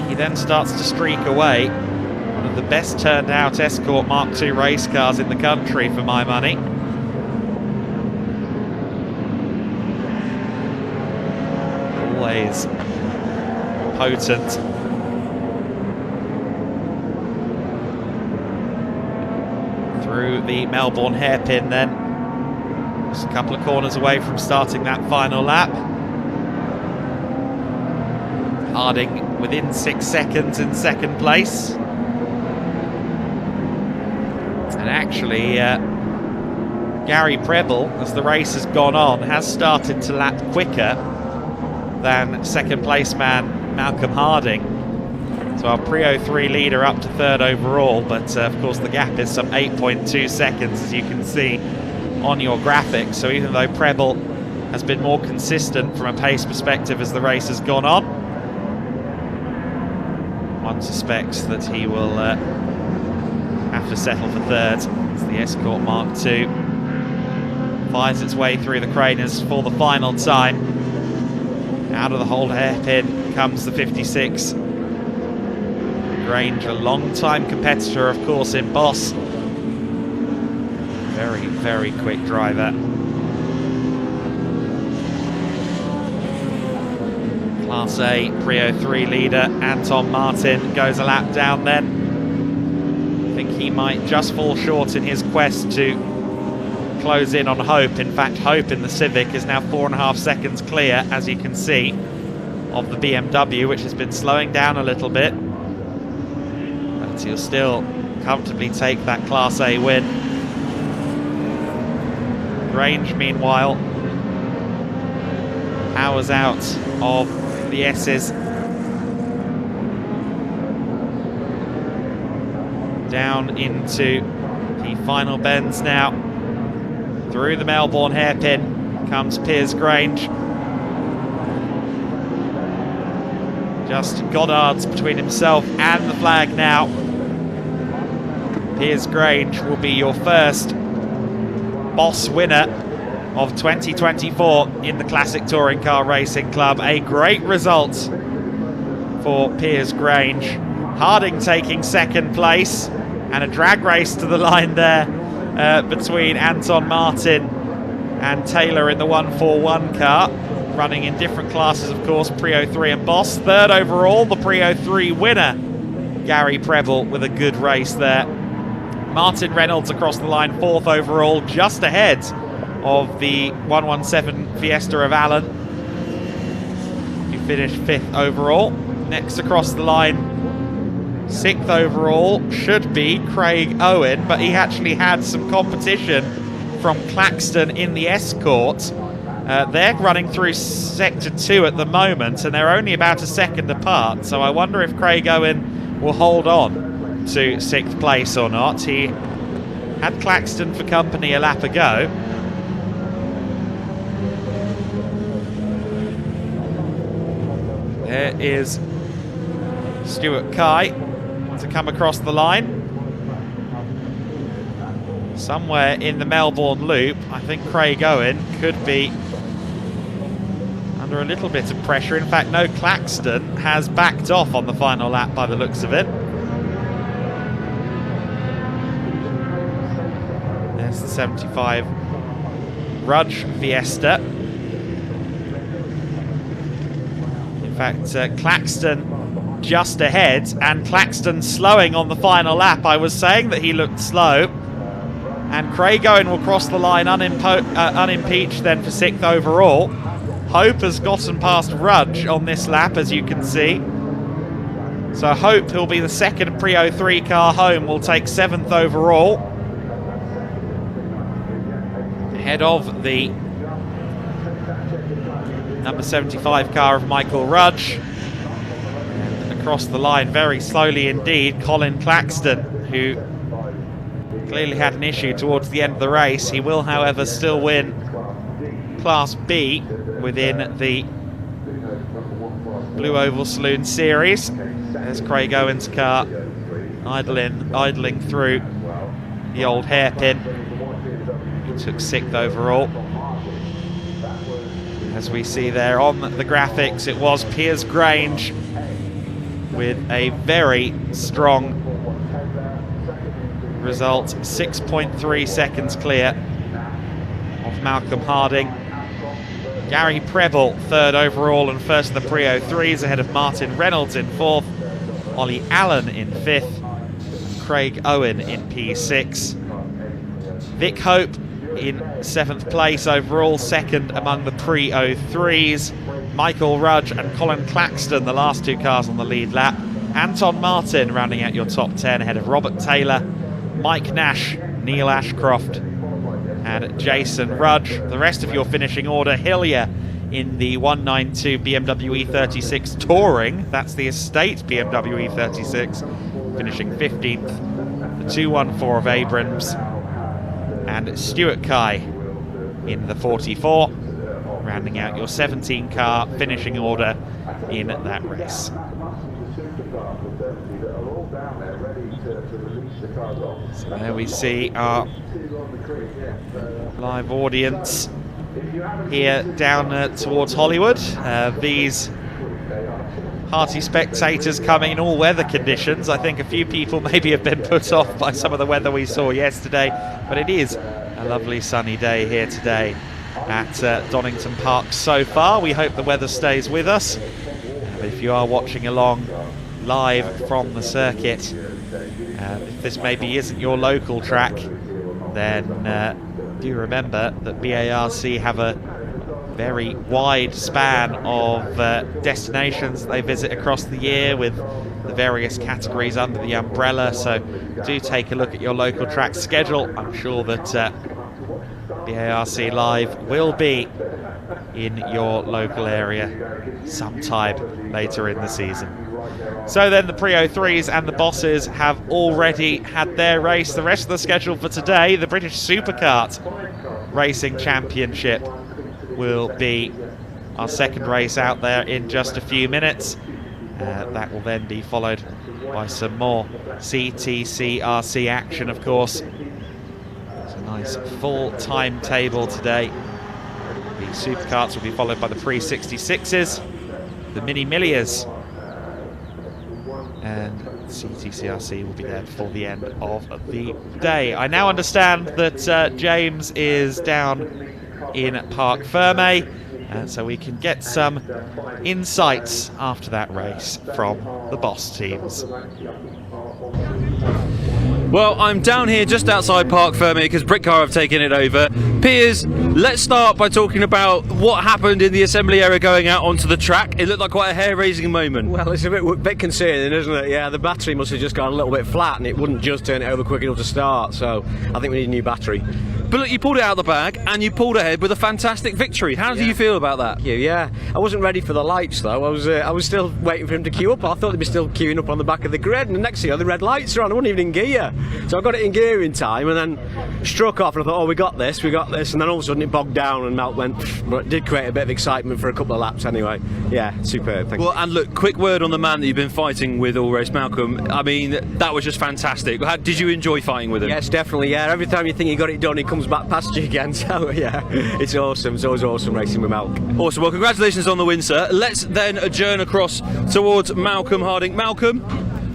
he then starts to streak away. One of the best turned out Escort Mark II race cars in the country, for my money. Always potent. Through the Melbourne hairpin then. Just a couple of corners away from starting that final lap. Harding within 6 seconds in second place. And actually, Gary Preble, as the race has gone on, has started to lap quicker than second place man Malcolm Harding. So our Prio 3 leader up to third overall, but of course the gap is some 8.2 seconds, as you can see on your graphic. So even though Preble has been more consistent from a pace perspective as the race has gone on, one suspects that he will have to settle for third as the Escort Mark II finds its way through the craners for the final time. Out of the hold hairpin comes the 56. Grange, a long-time competitor, of course, in Boss. Very, very quick driver. Class A Prio 3 leader Anton Martin goes a lap down then. I think he might just fall short in his quest to close in on Hope. In fact, Hope in the Civic is now 4.5 seconds clear, as you can see, of the BMW, which has been slowing down a little bit. But he'll still comfortably take that Class A win. Grange, meanwhile, powers out of the S's. Down into the final bends now. Through the Melbourne hairpin comes Piers Grange. Just Goddard's between himself and the flag now. Piers Grange will be your first Boss winner of 2024 in the Classic Touring Car Racing Club. A great result for Piers Grange. Harding taking second place, and a drag race to the line there between Anton Martin and Taylor in the 141 car, running in different classes, of course, Prio 3 and Boss. Third overall, the Prio 3 winner, Gary Preble, with a good race there. Martin Reynolds across the line, fourth overall, just ahead of the 117 Fiesta of Allen, who finished fifth overall. Next across the line, sixth overall, should be Craig Owen, but he actually had some competition from Claxton in the Escort. They're running through Sector 2 at the moment, and they're only about a second apart, so I wonder if Craig Owen will hold on to sixth place or not. He had Claxton for company a lap ago. There is Stuart Kye to come across the line. somewhere in the Melbourne Loop. I think Craig Owen could be under a little bit of pressure. In fact, no, Claxton has backed off on the final lap by the looks of it. There's the 75 Rudge Fiesta. In fact, Claxton just ahead, and Claxton slowing on the final lap. I was saying that he looked slow, and Craig Owen will cross the line unimpeached then for 6th overall. Hope has gotten past Rudge on this lap, as you can see. So Hope, who'll be the second Pre-03 car home, will take 7th overall. Ahead of the number 75 car of Michael Rudge. And across the line very slowly indeed, Colin Claxton, who clearly had an issue towards the end of the race. He will, however, still win Class B within the Blue Oval Saloon Series. There's Craig Owen's car idling through the old hairpin. He took 6th overall. As we see there on the graphics, it was Piers Grange with a very strong result, 6.3 seconds clear of Malcolm Harding. Gary Preble 3rd overall and 1st in the Pre-03s, ahead of Martin Reynolds in 4th, Ollie Allen in 5th, and Craig Owen in P6. Vic Hope in 7th place overall, 2nd among the Pre-03s. Michael Rudge and Colin Claxton, the last 2 cars on the lead lap. Anton Martin rounding out your top 10, ahead of Robert Taylor, Mike Nash, Neil Ashcroft and Jason Rudge. The rest of your finishing order: Hillier in the 192 BMW E36 Touring, that's the estate BMW E36, finishing 15th. The 214 of Abrams, and Stuart Kai in the 44, rounding out your 17 car finishing order in that race. So there we see our live audience here down towards Hollywood. These hearty spectators coming in all weather conditions. I think a few people maybe have been put off by some of the weather we saw yesterday, but it is a lovely sunny day here today at Donington Park so far. We hope the weather stays with us. But if you are watching along live from the circuit, if this maybe isn't your local track, then do remember that BARC have a very wide span of destinations that they visit across the year, with the various categories under the umbrella. So do take a look at your local track schedule. I'm sure that BARC Live will be in your local area sometime later in the season. So then the Pre-03s and the bosses have already had their race. The rest of the schedule for today: the British Superkart Racing Championship will be our second race out there in just a few minutes. That will then be followed by some more CTCRC action, of course. It's a nice full timetable today. The Superkarts will be followed by the Pre-66s, the Mini Milliers, and CTCRC will be there before the end of the day. I now understand that James is down in Parc Ferme, so we can get some insights after that race from the boss teams. Well, I'm down here just outside Parc Ferme because Britcar have taken it over. Piers, let's start by talking about what happened in the assembly area going out onto the track. It looked like quite a hair-raising moment. Well, it's a bit concerning, isn't it? Yeah, the battery must have just gone a little bit flat and it wouldn't just turn it over quick enough to start, so I think we need a new battery. But look, you pulled it out of the bag and you pulled ahead with a fantastic victory. How do you feel about that? Yeah, I wasn't ready for the lights though. I was still waiting for him to queue up. I thought they'd be still queuing up on the back of the grid, and the next thing, the red lights are on. I wasn't even in gear, so I got it in gear in time, and then struck off and I thought, oh, we got this, and then all of a sudden it bogged down and Melt went, but it did create a bit of excitement for a couple of laps anyway. Yeah, superb, thank you. Well, and look, quick word on the man that you've been fighting with all race, Malcolm. I mean, that was just fantastic. Did you enjoy fighting with him? Yes, definitely, yeah. Every time you think you got it done, he comes back past you again, so yeah, it's awesome. It's always awesome racing with Malc. Awesome, well, congratulations on the win, sir. Let's then adjourn across towards Malcolm Harding. Malcolm,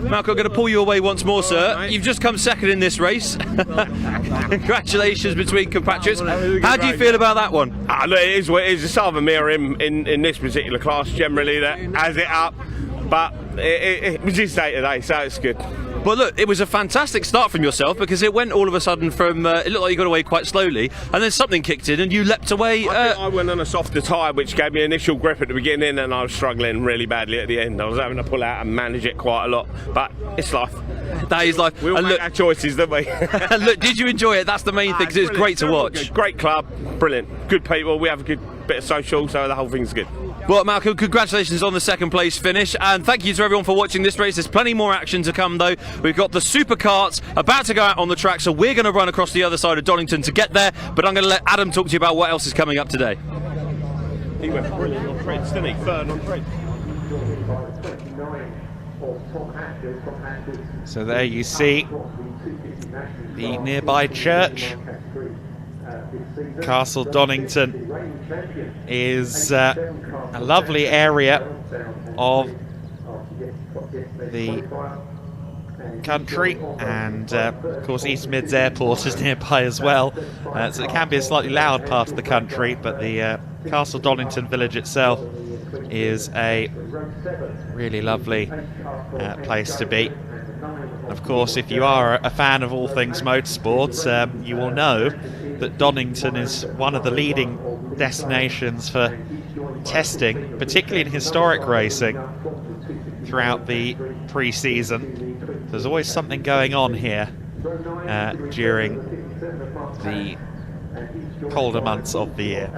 I'm going to pull you away once more, sir. Right. You've just come second in this race. Congratulations between compatriots. How do you feel about that one? Look, it is what it is. It's sort of a mirror in this particular class generally that has it up, but it was his day today, so it's good. But look, it was a fantastic start from yourself because it went all of a sudden from, it looked like you got away quite slowly, and then something kicked in and you leapt away. I think I went on a softer tyre, which gave me initial grip at the beginning, and I was struggling really badly at the end. I was having to pull out and manage it quite a lot, but it's life. That is life. We all make our choices, don't we? Look, did you enjoy it? That's the main thing, because it's great to watch. Great club, brilliant. Good people, we have a good bit of social, so the whole thing's good. Well, Malcolm, congratulations on the second place finish, and thank you to everyone for watching this race. There's plenty more action to come, though. We've got the Superkarts about to go out on the track, so we're going to run across the other side of Donington to get there, but I'm going to let Adam talk to you about what else is coming up today. He went brilliant on treads, didn't he? Third on treads. So there you see the nearby church. Castle Donington is a lovely area of the country, and of course East Mids Airport is nearby as well, so it can be a slightly loud part of the country, but the Castle Donington village itself is a really lovely place to be. Of course, if you are a fan of all things motorsports, you will know that Donington is one of the leading destinations for testing, particularly in historic racing, throughout the pre-season. There's always something going on here during the colder months of the year.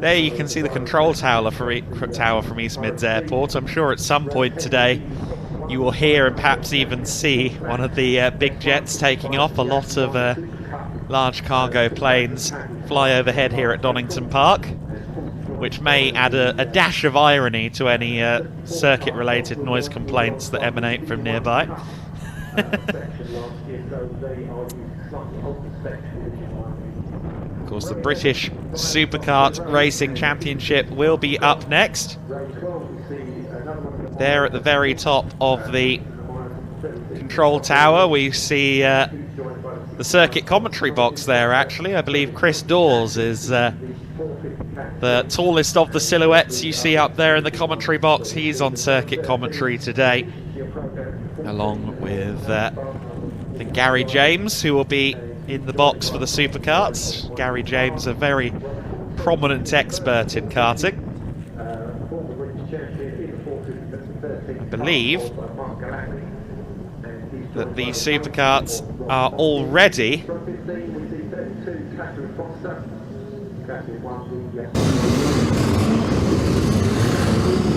There you can see the control tower from East Mids Airport. I'm sure at some point today you will hear and perhaps even see one of the big jets taking off. A lot of large cargo planes fly overhead here at Donington Park, which may add a dash of irony to any circuit-related noise complaints that emanate from nearby. Of course, the British Superkart Racing Championship will be up next. There at the very top of the control tower we see the circuit commentary box there, actually. I believe Chris Dawes is the tallest of the silhouettes you see up there in the commentary box. He's on circuit commentary today, along with I think Gary James, who will be in the box for the Superkarts. Gary James, a very prominent expert in karting. I believe that the Superkarts are already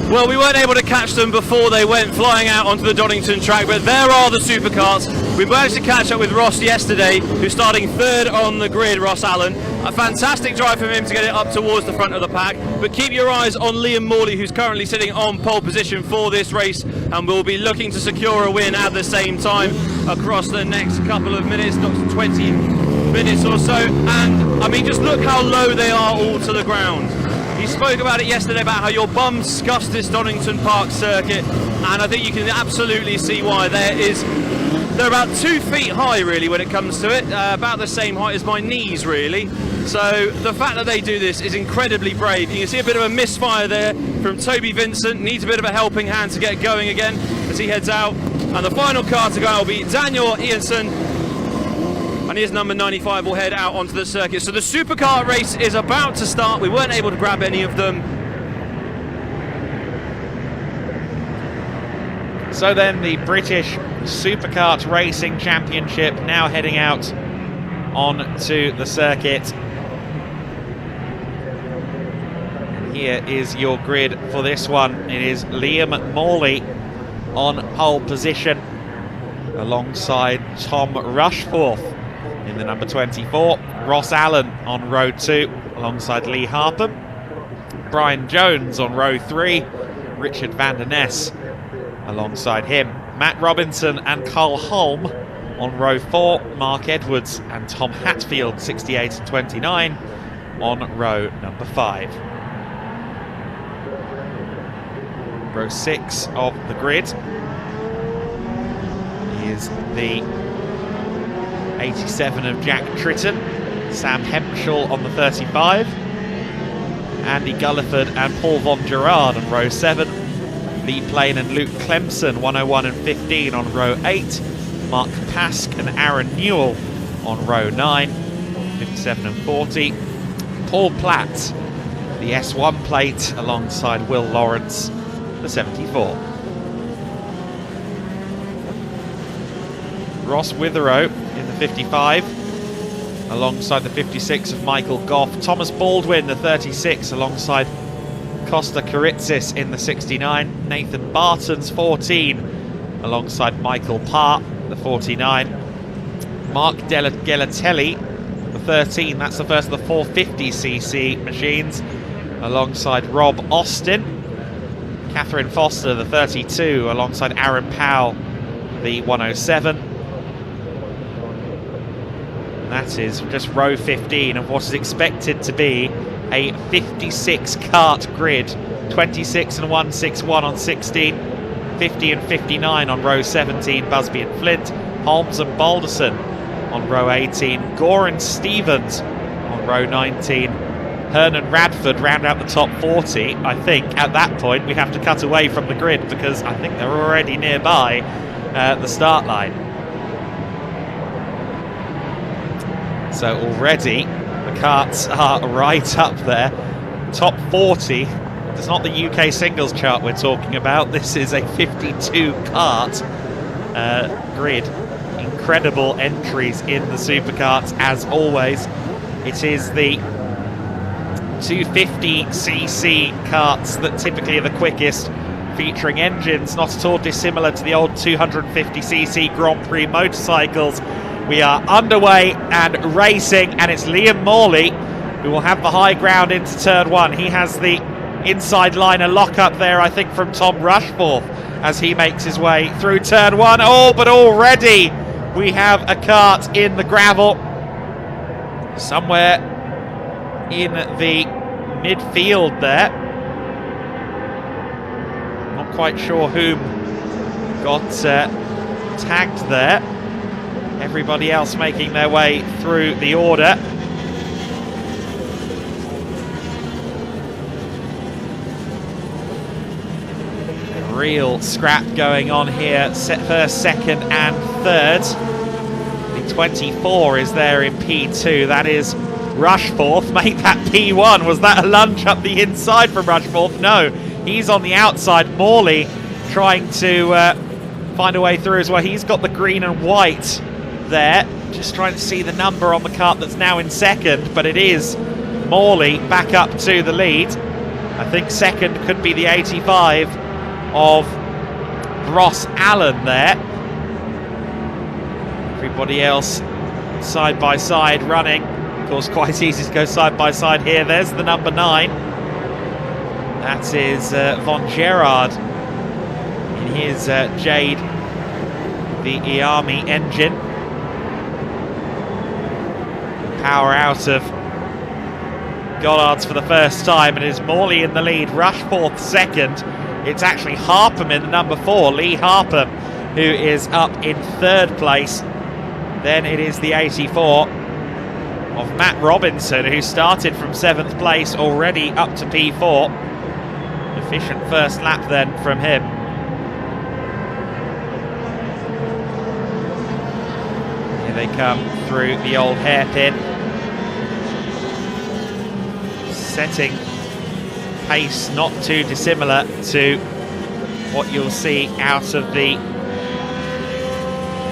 Well, we weren't able to catch them before they went flying out onto the Donington track, but there are the Superkarts. We managed to catch up with Ross yesterday, who's starting third on the grid, Ross Allen. A fantastic drive from him to get it up towards the front of the pack, but keep your eyes on Liam Morley, who's currently sitting on pole position for this race, and will be looking to secure a win at the same time across the next couple of minutes, not 20 minutes or so. And I mean, just look how low they are all to the ground. He spoke about it yesterday, about how your bum scuffs this Donington Park circuit, and I think you can absolutely see why. They're about 2 feet high, really, when it comes to it, about the same height as my knees, really. So the fact that they do this is incredibly brave. You can see a bit of a misfire there from Toby Vincent. Needs a bit of a helping hand to get going again as he heads out. And the final car to go will be Daniel Ianson. And his number 95 will head out onto the circuit. So the Superkart race is about to start. We weren't able to grab any of them. So then the British Superkart Racing Championship now heading out onto the circuit. And here is your grid for this one. It is Liam Morley on pole position alongside Tom Rushforth In the number 24, Ross Allen on row 2 alongside Lee Harpham. Brian Jones on row 3, Richard van der Ness alongside him. Matt Robinson and Carl Holm on row 4, Mark Edwards and Tom Hatfield, 68 and 29 on row number 5. Row 6 of the grid is the 87 of Jack Tritton, Sam Hempshall on the 35, Andy Gulliford and Paul Von Gerard on row 7, Lee Plain and Luke Clemson 101 and 15 on row 8, Mark Pask and Aaron Newell on row 9, 57 and 40, Paul Platt, the S1 plate alongside Will Lawrence, the 74. Ross Witherow in the 55 alongside the 56 of Michael Goff. Thomas Baldwin, the 36, alongside Costa Karitzis in the 69. Nathan Barton's 14 alongside Michael Parr, the 49. Mark Gelatelli, the 13, that's the first of the 450cc machines, alongside Rob Austin. Catherine Foster, the 32, alongside Aaron Powell, the 107. And that is just row 15 of what is expected to be a 56 kart grid. 26 and 161 on 16, 50 and 59 on row 17, Busby and Flint, Holmes and Balderson on row 18, Gore and Stevens on row 19, Hearn and Radford round out the top 40. I think at that point we have to cut away from the grid because I think they're already nearby the start line. So already the karts are right up there. Top 40. It's not the UK singles chart we're talking about. This is a 52 kart grid. Incredible entries in the superkarts as always. It is the 250cc karts that typically are the quickest, featuring engines not at all dissimilar to the old 250cc Grand Prix motorcycles. We are underway and racing, and it's Liam Morley who will have the high ground into turn 1. He has the inside liner lock up there, I think, from Tom Rushforth as he makes his way through turn 1. Oh, but already we have a kart in the gravel somewhere in the midfield there. Not quite sure whom got tagged there. Everybody else making their way through the order. A real scrap going on here, first, second and third. The 24 is there in P2, that is Rushforth. Make that P1. Was that a lunge up the inside from Rushforth? No, he's on the outside. Morley trying to find a way through as well. He's got the green and white there, just trying to see the number on the kart that's now in second, but it is Morley back up to the lead. I think second could be the 85 of Ross Allen there. Everybody else side by side running. Of course, quite easy to go side by side here. There's the number 9. That is Von Gerard in his Jade, the Iami engine. Power out of Gollards for the first time, and it is Morley in the lead. Rushforth second. It's actually Harpham in the number 4, Lee Harpham, who is up in third place. Then it is the 84 of Matt Robinson, who started from 7th place, already up to P4. Efficient first lap then from him. Here they come through the old hairpin, setting pace not too dissimilar to what you'll see out of the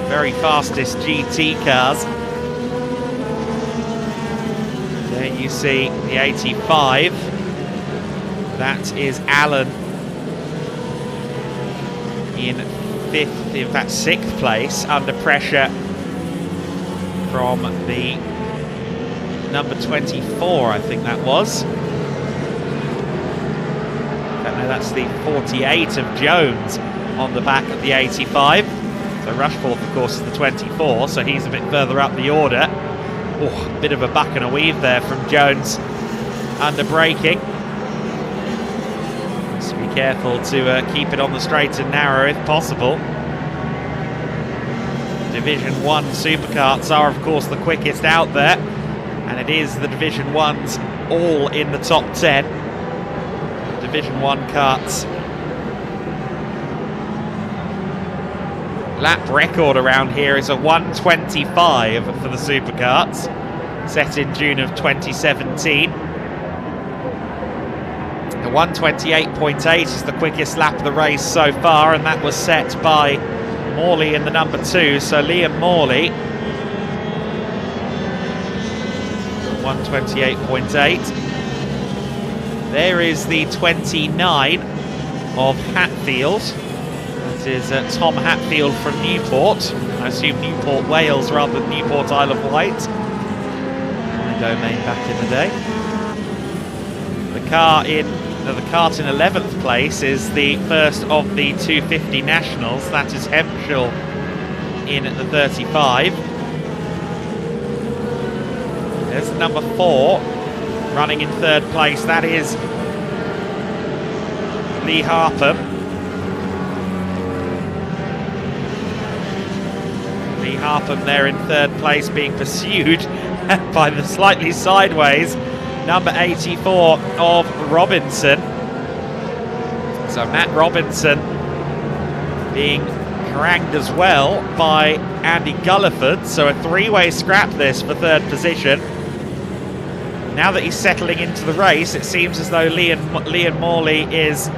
very fastest GT cars. There you see the 85. That is Allen in 5th, in fact 6th place, under pressure from the number 24, I think that was. No, that's the 48 of Jones on the back of the 85. So Rushforth, of course, is the 24, so he's a bit further up the order. Oh, a bit of a buck and a weave there from Jones under braking. Just be careful to keep it on the straight and narrow if possible. Division 1 superkarts are, of course, the quickest out there, and it is the Division 1s all in the top 10. Division 1 karts. Lap record around here is a 1:25 for the superkarts, set in June of 2017. A 1:28.8 is the quickest lap of the race so far, and that was set by Morley in the number 2, so Liam Morley. 1:28.8. There is the 29 of Hatfield. That is Tom Hatfield from Newport. I assume Newport, Wales, rather than Newport, Isle of Wight. My domain back in the day. The kart in 11th place is the first of the 250 nationals. That is Hemphill in the 35. There's the number 4 running in 3rd place. That is Lee Harpham. Lee Harpham there in 3rd place, being pursued by the slightly sideways number 84 of Robinson. So Matt Robinson being harangued as well by Andy Gulliford. So a 3-way scrap this for 3rd position. Now that he's settling into the race, it seems as though Liam Morley is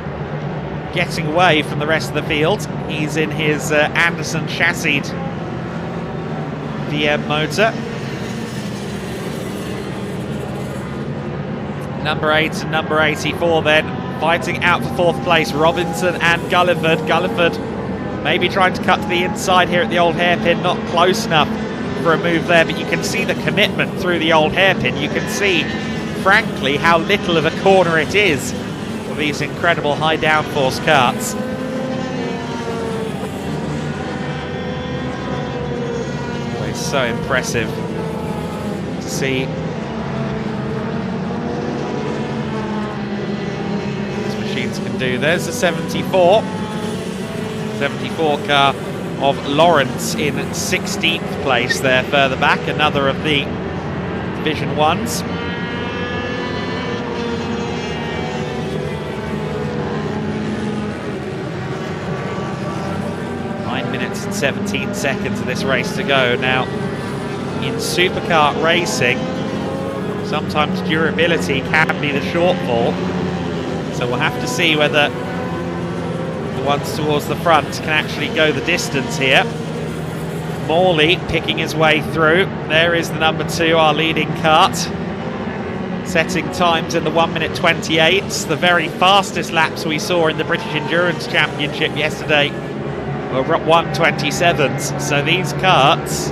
getting away from the rest of the field. He's in his Anderson chassied VM motor. Number 8 and number 84 then fighting out for 4th place. Robinson and Gulliford. Gulliford maybe trying to cut to the inside here at the old hairpin, not close enough for a move there, but you can see the commitment through the old hairpin. You can see, frankly, how little of a corner it is for these incredible high downforce karts. Always so impressive to see these machines can do. There's the 74 car of Lawrence in 16th place there further back, another of the Division 1s. Minutes and 17 seconds of this race to go. Now, in superkart racing, sometimes durability can be the shortfall, so we'll have to see whether the ones towards the front can actually go the distance here. Morley picking his way through. There is the number 2, our leading kart, setting times in the 1:28. The very fastest laps we saw in the British Endurance Championship yesterday were 1:27s, so these karts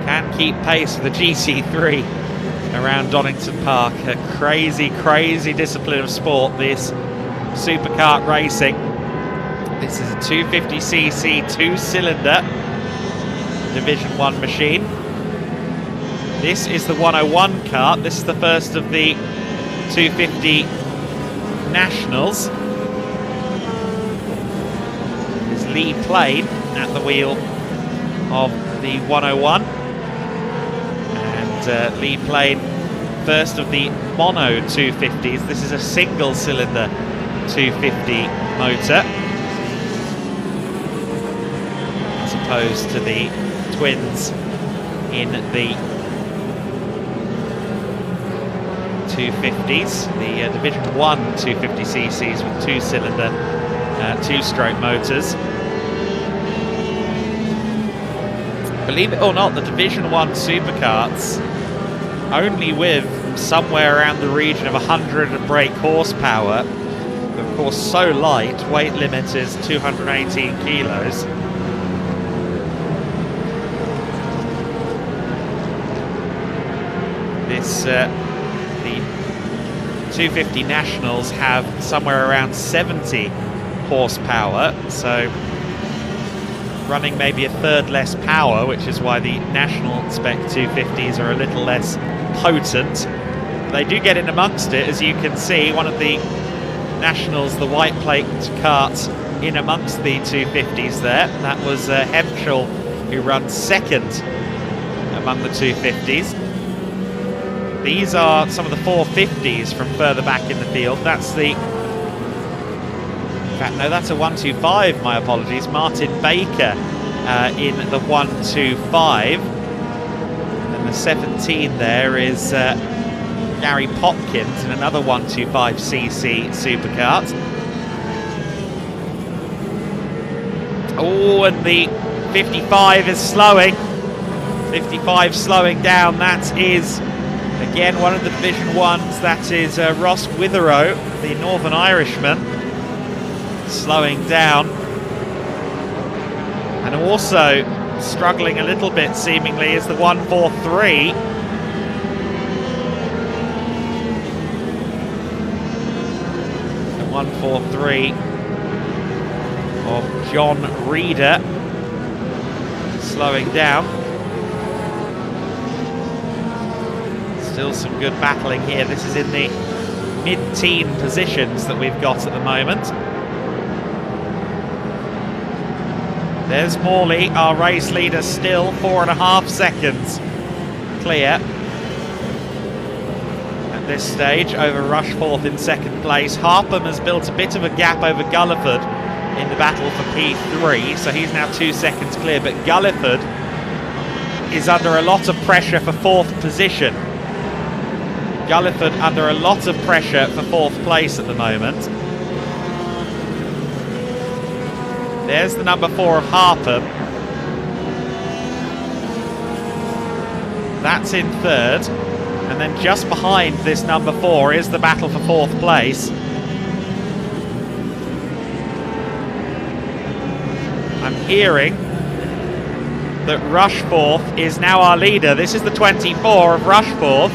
can keep pace with the GT3 around Donington Park. A crazy, crazy discipline of sport, this superkart racing. This is a 250cc 2-cylinder Division 1 machine. This is the 101 kart. This is the first of the 250 nationals. Lee Plain at the wheel of the 101, and Lee Plain, first of the mono 250s. This is a single cylinder 250 motor as opposed to the twins in the 250s, the Division 1 250cc's with 2-cylinder 2-stroke motors. Believe it or not, the Division 1 superkarts, only with somewhere around the region of 100 brake horsepower, of course so light, weight limit is 218 kilos. because the 250 Nationals have somewhere around 70 horsepower, so running maybe a third less power, which is why the National Spec 250s are a little less potent. They do get in amongst it, as you can see. One of the Nationals, the white plate kart, in amongst the 250s there. That was Hemschel, who runs second among the 250s. These are some of the 450s from further back in the field. That's the... In fact, no, that's a 125, my apologies. Martin Baker in the 125. And the 17 there is Gary Popkins in another 125cc superkart. Oh, and the 55 is slowing. 55 slowing down. That is, again, one of the Division 1s. That is Ross Witherow, the Northern Irishman, slowing down. And also struggling a little bit, seemingly, is the 143. The 143 of John Reeder, slowing down. Still some good battling here. This is in the mid-teen positions that we've got at the moment. There's Morley, our race leader, still 4.5 seconds clear at this stage over Rushforth in second place. Harpham has built a bit of a gap over Gulliford in the battle for P3, so he's now 2 seconds clear, but Gulliford is under a lot of pressure for 4th position. Gulliford under a lot of pressure for 4th place at the moment. There's the number 4 of Harpham. That's in 3rd. And then just behind this number 4 is the battle for 4th place. I'm hearing that Rushforth is now our leader. This is the 24 of Rushforth.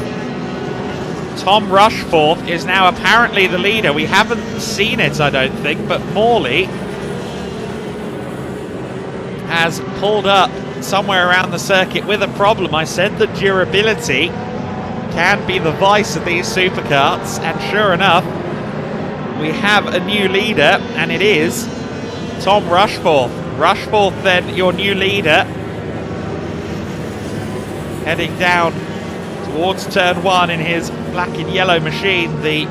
Tom Rushforth is now apparently the leader. We haven't seen it, I don't think, but Morley has pulled up somewhere around the circuit with a problem. I said that durability can be the vice of these superkarts, and sure enough, we have a new leader, and it is Tom Rushforth. Rushforth, then, your new leader, heading down towards turn 1 in his black and yellow machine, the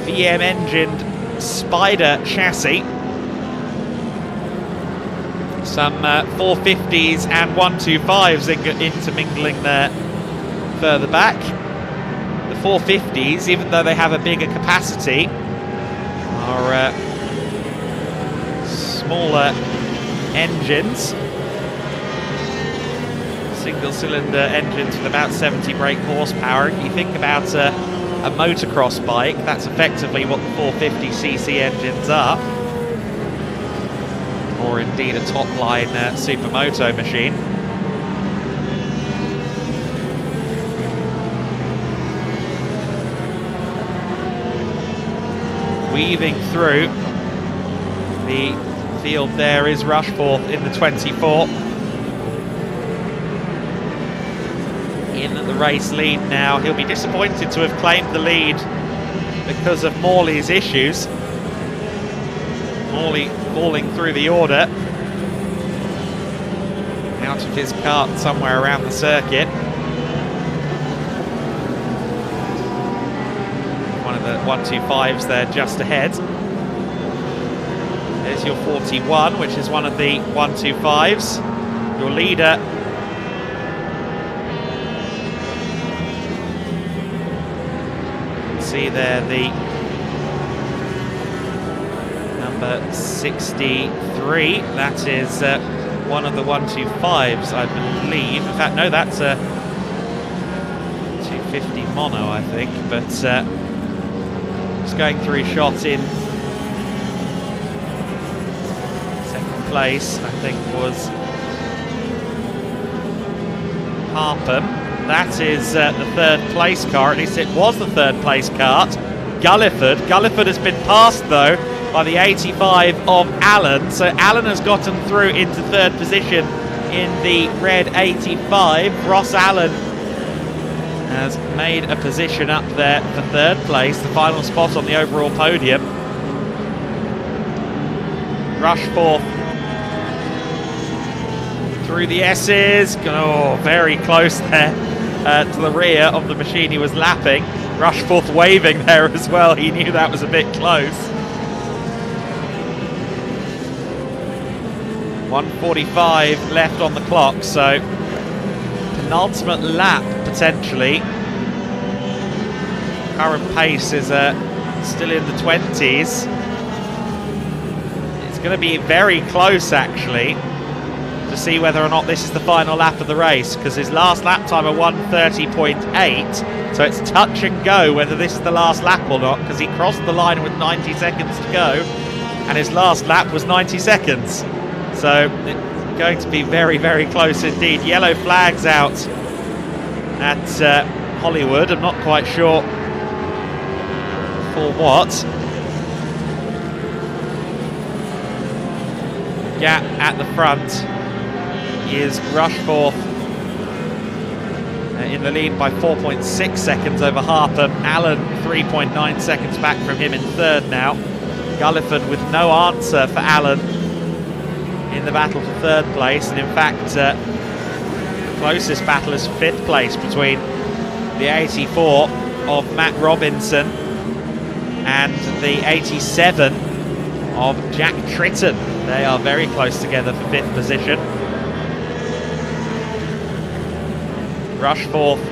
VM engined Spider chassis. Some 450s and 125s intermingling there further back. The 450s, even though they have a bigger capacity, are smaller engines. Single cylinder engines with about 70 brake horsepower. If you think about a motocross bike, that's effectively what the 450cc engines are. Or indeed a top-line supermoto machine. Weaving through the field there is Rushforth in the 24. In the race lead now. He'll be disappointed to have claimed the lead because of Morley's issues. Morley falling through the order, out of his kart somewhere around the circuit. One of the 125s there just ahead. There's your 41, which is one of the 125s. Your leader, see there the number 63. That is one of the 125s, I believe. In fact, no, that's a 250 mono, I think. But just going through shot in second place, I think, was Harpham. That is the third place car, at least it was the third place kart. Gulliford has been passed though by the 85 of Allen, so Allen has gotten through into third position in the red 85. Ross Allen has made a position up there for third place, the final spot on the overall podium. Rush fourth through the S's. Oh, very close there to the rear of the machine he was lapping. Rushforth waving there as well. He knew that was a bit close. 1:45 left on the clock, so penultimate lap potentially. Current pace is still in the 20s. It's going to be very close actually to see whether or not this is the final lap of the race, because his last lap time of 1:30.8, so it's touch and go whether this is the last lap or not, because he crossed the line with 90 seconds to go and his last lap was 90 seconds. So it's going to be very, very close indeed. Yellow flags out at Hollywood. I'm not quite sure for what. Gap at the front is Rushforth in the lead by 4.6 seconds over Harpham. Allen 3.9 seconds back from him in third now. Gulliford with no answer for Allen in the battle for third place, and in fact the closest battle is fifth place between the 84 of Matt Robinson and the 87 of Jack Tritton. They are very close together for fifth position. Rushforth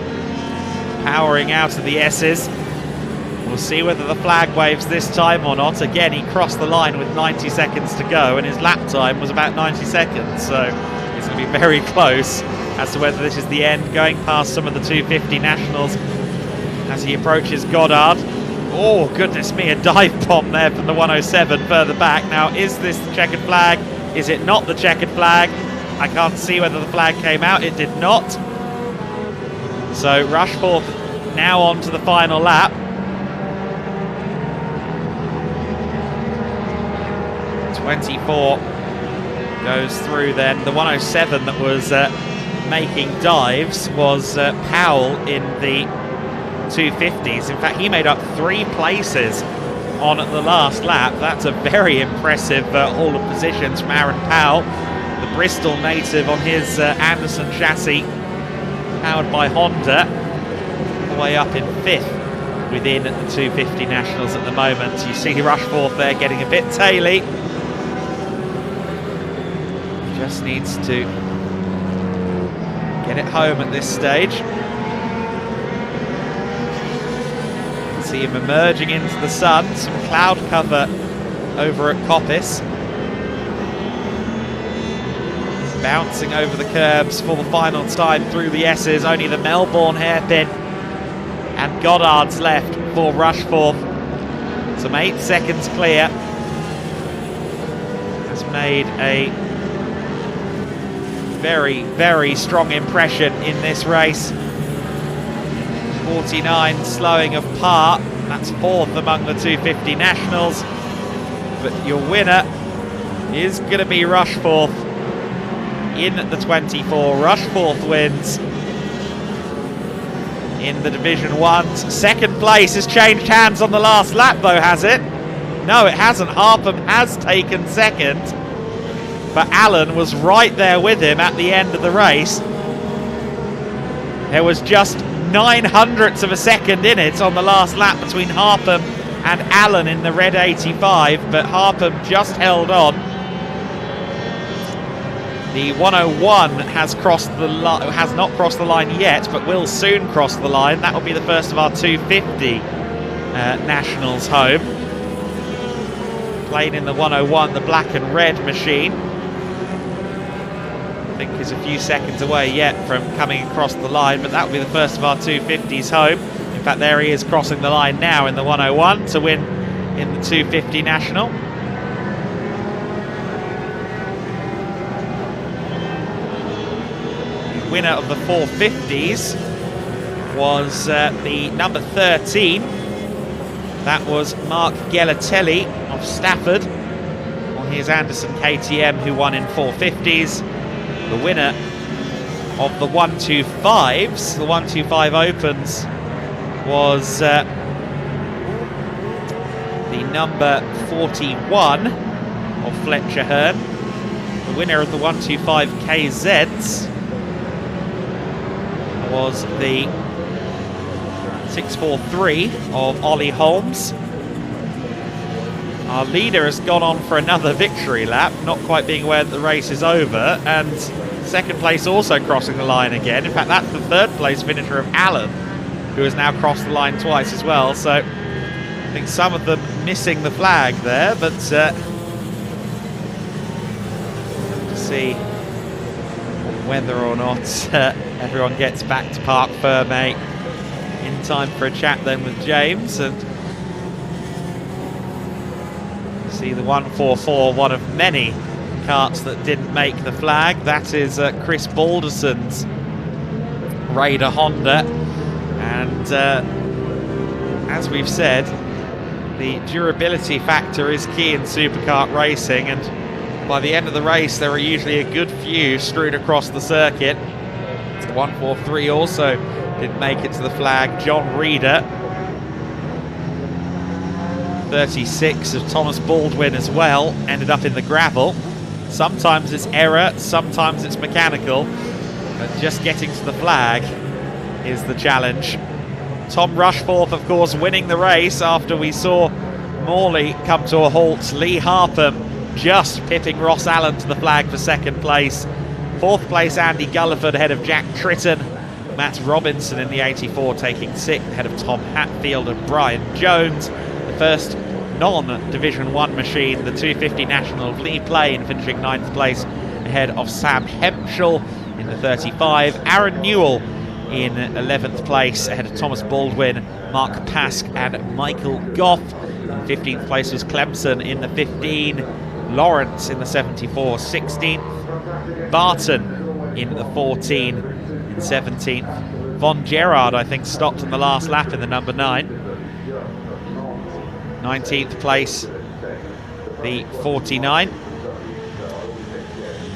powering out of the S's. We'll see whether the flag waves this time or not. Again, he crossed the line with 90 seconds to go and his lap time was about 90 seconds, so it's going to be very close as to whether this is the end. Going past some of the 250 nationals as he approaches Goddard. Oh goodness me, a dive bomb there from the 107 further back. Now, is this the checkered flag? Is it not the checkered flag? I can't see whether the flag came out. It did not. So Rushforth now on to the final lap. 24 goes through then. The 107 that was making dives was Powell in the 250s. In fact, he made up 3 places on the last lap. That's a very impressive haul of positions from Aaron Powell, the Bristol native on his Anderson chassis, powered by Honda, all the way up in 5th within the 250 nationals at the moment. You see Rushforth there getting a bit taily. Just needs to get it home at this stage. See him emerging into the sun, some cloud cover over at Coppice. Bouncing over the curbs for the final time through the S's. Only the Melbourne hairpin and Goddard's left for Rushforth. Some 8 seconds clear. Has made a very, very strong impression in this race. 49 slowing of par. That's 4th among the 250 nationals. But your winner is going to be Rushforth in the 24. Rushforth wins in the Division 1s. Second place has changed hands on the last lap though, has it? No, it hasn't. Harpham has taken second, but Allen was right there with him at the end of the race. There was just 0.09 of a second in it on the last lap between Harpham and Allen in the red 85, but Harpham just held on. The 101 has not crossed the line yet, but will soon cross the line. That will be the first of our 250 nationals home. Playing in the 101, the black and red machine. I think is a few seconds away yet from coming across the line, but that will be the first of our 250s home. In fact, there he is crossing the line now in the 101 to win in the 250 national. The winner of the 450s was the number 13. That was Mark Gelatelli of Stafford on his Anderson KTM, who won in 450s. The winner of the 125s, the 125 Opens, was the number 41 of Fletcher Hearn. The winner of the 125 KZs was the 643 of Ollie Holmes. Our leader has gone on for another victory lap, not quite being aware that the race is over, and second place also crossing the line again. In fact, that's the third place finisher of Allen, who has now crossed the line twice as well. So I think some of them missing the flag there, but to see whether or not everyone gets back to Parc Fermé in time for a chat then with James. And see the 144, one of many karts that didn't make the flag. That is Chris Balderson's Raider Honda. And as we've said, the durability factor is key in superkart racing, and by the end of the race there are usually a good few strewn across the circuit. 143 also didn't make it to the flag. John Reeder, 36 of Thomas Baldwin as well, ended up in the gravel. Sometimes it's error, sometimes it's mechanical, but just getting to the flag is the challenge. Tom Rushforth, of course, winning the race after we saw Morley come to a halt. Lee Harpham just pipping Ross Allen to the flag for second place. Fourth place, Andy Gulliford ahead of Jack Tritton. Matt Robinson in the 84 taking sixth ahead of Tom Hatfield and Brian Jones. The first non-Division 1 machine, the 250 National of Lee Plain, finishing ninth place ahead of Sam Hempshall in the 35. Aaron Newell in 11th place ahead of Thomas Baldwin, Mark Pask and Michael Goff. In 15th place was Clemson in the 15. Lawrence in the 74, 16th. Barton in the 14, in 17th. Von Gerard, I think, stopped in the last lap in the number 9. 19th place, the 49.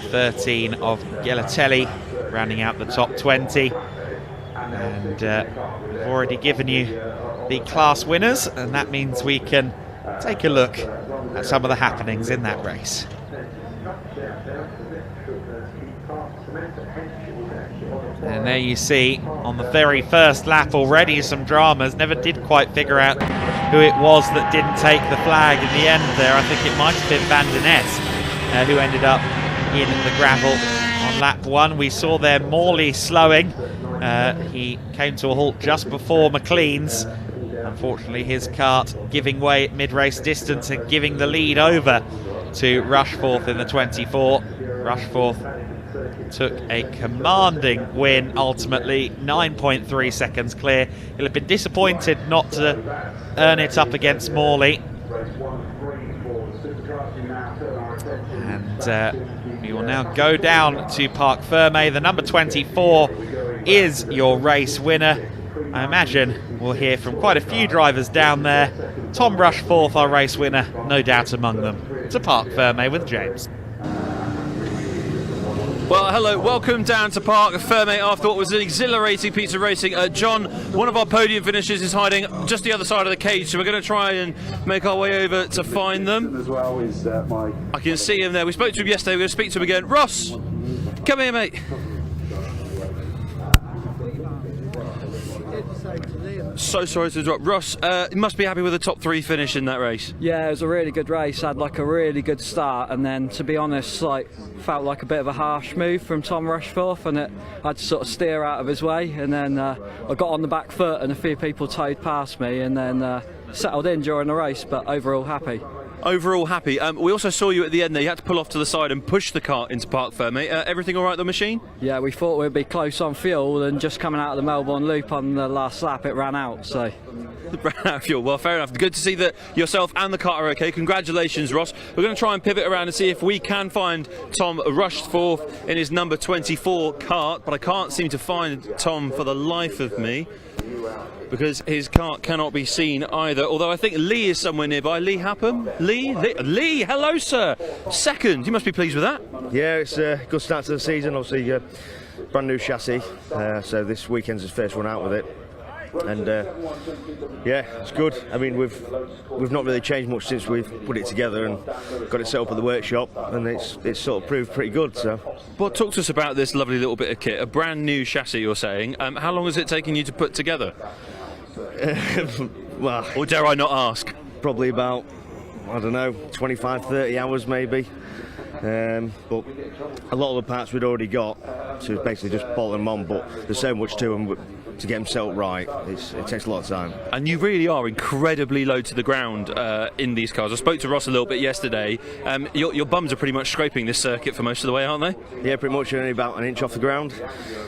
13 of Gelatelli, rounding out the top 20. And we've already given you the class winners, and that means we can take a look at some of the happenings in that race. And there you see on the very first lap already some dramas. Never did quite figure out who it was that didn't take the flag in the end there. I think it might have been Van den Ness who ended up in the gravel on lap 1. We saw there Morley slowing. He came to a halt just before McLean's. Unfortunately, his kart giving way at mid-race distance and giving the lead over to Rushforth in the 24. Rushforth took a commanding win, ultimately 9.3 seconds clear. He'll have been disappointed not to earn it up against Morley. And we will now go down to Parc Fermé. The number 24 is your race winner. I imagine we'll hear from quite a few drivers down there. Tom Rushforth, our race winner, no doubt among them. To Parc Fermé with James. Well, hello, welcome down to Parc Fermé after what was an exhilarating piece of racing. John, one of our podium finishers, is hiding just the other side of the cage, so we're going to try and make our way over to find them. As well is I can see him there. We spoke to him yesterday, we're going to speak to him again. Ross, come here, mate. So sorry to interrupt. Ross, you must be happy with the top 3 finish in that race. Yeah, it was a really good race. I had like a really good start, and then to be honest, felt like a bit of a harsh move from Tom Rushforth, and I had to sort of steer out of his way, and then I got on the back foot and a few people towed past me, and then settled in during the race, but overall happy. Overall happy. We also saw you at the end there. You had to pull off to the side and push the cart into Parc Fermé. Everything all right, the machine? Yeah, we thought we'd be close on fuel, and just coming out of the Melbourne Loop on the last lap, it ran out. So ran out of fuel. Well, fair enough. Good to see that yourself and the kart are okay. Congratulations, Ross. We're going to try and pivot around and see if we can find Tom Rushforth in his number 24 kart, but I can't seem to find Tom for the life of me. because his kart cannot be seen either. Although I think Lee is somewhere nearby. Lee Hapham? Lee, hello, sir. Second. You must be pleased with that. Yeah, it's a good start to the season. Obviously, brand new chassis, so this weekend's his first run out with it. And yeah, it's good. I mean, we've not really changed much since we've put it together and got it set up at the workshop, and it's sort of proved pretty good. So, well, talk to us about this lovely little bit of kit, a brand new chassis. You're saying, how long has it taken you to put together? Well, or dare I not ask? Probably about, I don't know, 25-30 hours maybe. But a lot of the parts we'd already got, so it's basically just bolt them on. But there's so much to them to get them set up right. It takes a lot of time. And you really are incredibly low to the ground in these cars. I spoke to Ross a little bit yesterday. Your bums are pretty much scraping this circuit for most of the way, aren't they? Yeah, pretty much. You're only about an inch off the ground,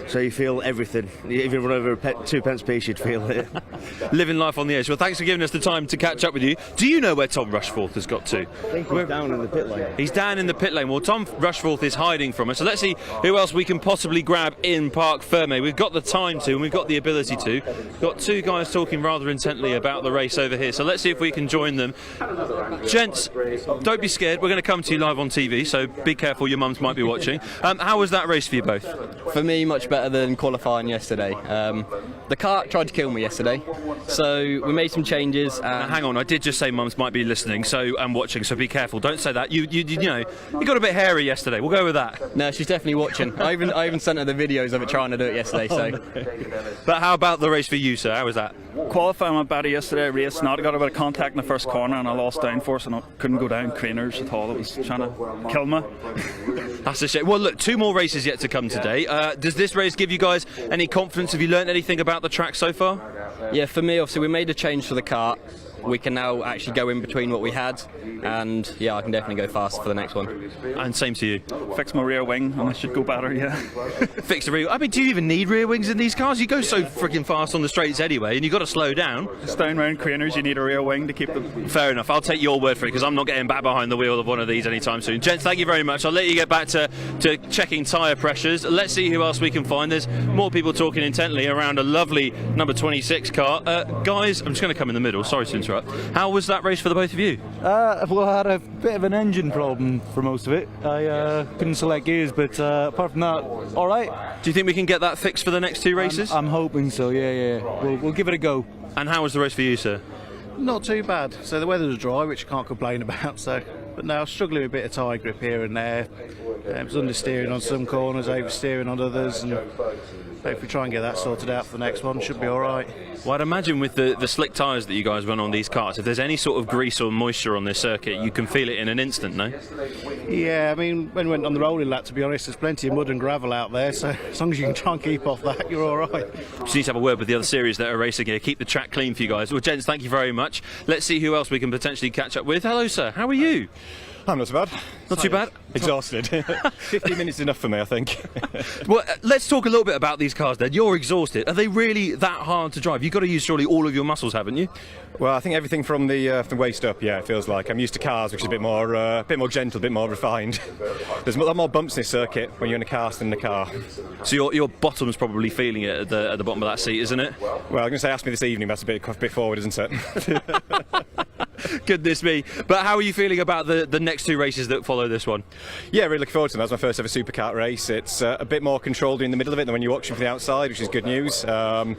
so you feel everything. If you run over a 2 pence piece, you'd feel it. Living life on the edge. Well, thanks for giving us the time to catch up with you. Do you know where Tom Rushforth has got to? I think he's down in the pit lane. He's down in the pit lane. Well, Tom Rushforth is hiding from us, so let's see who else we can possibly grab in Parc Fermé. We've got the time to, and we've got the ability to. Got two guys talking rather intently about the race over here, so let's see if we can join them. Gents, don't be scared. We're going to come to you live on TV, so be careful. Your mums might be watching. How was that race for you both? For me, much better than qualifying yesterday. The kart tried to kill me yesterday, so we made some changes. Now, hang on, I did just say mums might be listening and watching, so be careful. Don't say that. You know, you got a bit hairy yesterday. We'll go with that. No, she's definitely watching. I even sent her the videos of it trying to do it yesterday. So, But how about the race for you, sir? How was that? Qualifying went better yesterday. Race not got a bit of contact in the first corner, and I lost downforce and I couldn't go down craners at all. It was trying to kill me. That's a shame. Well, look, 2 more races yet to come today. Does this race give you guys any confidence? Have you learned anything about the track so far? Yeah, for me, obviously, we made a change for the kart. We can now actually go in between what we had, and yeah, I can definitely go faster for the next one. And same to you. Fix my rear wing, and I should go better, yeah. Fix the rear. I mean, do you even need rear wings in these cars? You go so freaking fast on the straights anyway, and you've got to slow down. Just down round craners, you need a rear wing to keep them. Fair enough. I'll take your word for it, because I'm not getting back behind the wheel of one of these anytime soon. Gents, thank you very much. I'll let you get back to checking tyre pressures. Let's see who else we can find. There's more people talking intently around a lovely number 26 car. Guys, I'm just going to come in the middle. Sorry to interrupt. How was that race for the both of you? Well, I had a bit of an engine problem for most of it. I couldn't select gears, but apart from that, all right. Do you think we can get that fixed for the next 2 races? I'm hoping so, yeah. We'll give it a go. And how was the race for you, sir? Not too bad. So the weather was dry, which I can't complain about. But now struggling with a bit of tyre grip here and there. It was understeering on some corners, oversteering on others, and hopefully try and get that sorted out for the next one. Should be all right. Well, I'd imagine with the slick tyres that you guys run on these karts, if there's any sort of grease or moisture on this circuit, you can feel it in an instant, no? Yeah, I mean, when we went on the rolling lap, to be honest, there's plenty of mud and gravel out there, so as long as you can try and keep off that, you're all right. Just need to have a word with the other series that are racing here. Keep the track clean for you guys. Well, gents, thank you very much. Let's see who else we can potentially catch up with. Hello, sir. How are you? I'm not so bad. Not too bad? Exhausted. 15 minutes is enough for me, I think. Well, let's talk a little bit about these cars then. You're exhausted. Are they really that hard to drive? You've got to use surely all of your muscles, haven't you? Well, I think everything from the waist up, yeah, it feels like. I'm used to cars, which is a bit more gentle, a bit more refined. There's a lot more bumps in this circuit when you're in a cast than in a car. So your bottom's probably feeling it at the bottom of that seat, isn't it? Well, I'm going to say ask me this evening, that's a bit forward, isn't it? Goodness me. But how are you feeling about the next 2 races that follow this one? Yeah, really looking forward to them. That was my first ever Superkart race. It's a bit more controlled in the middle of it than when you're watching from the outside, which is good news. So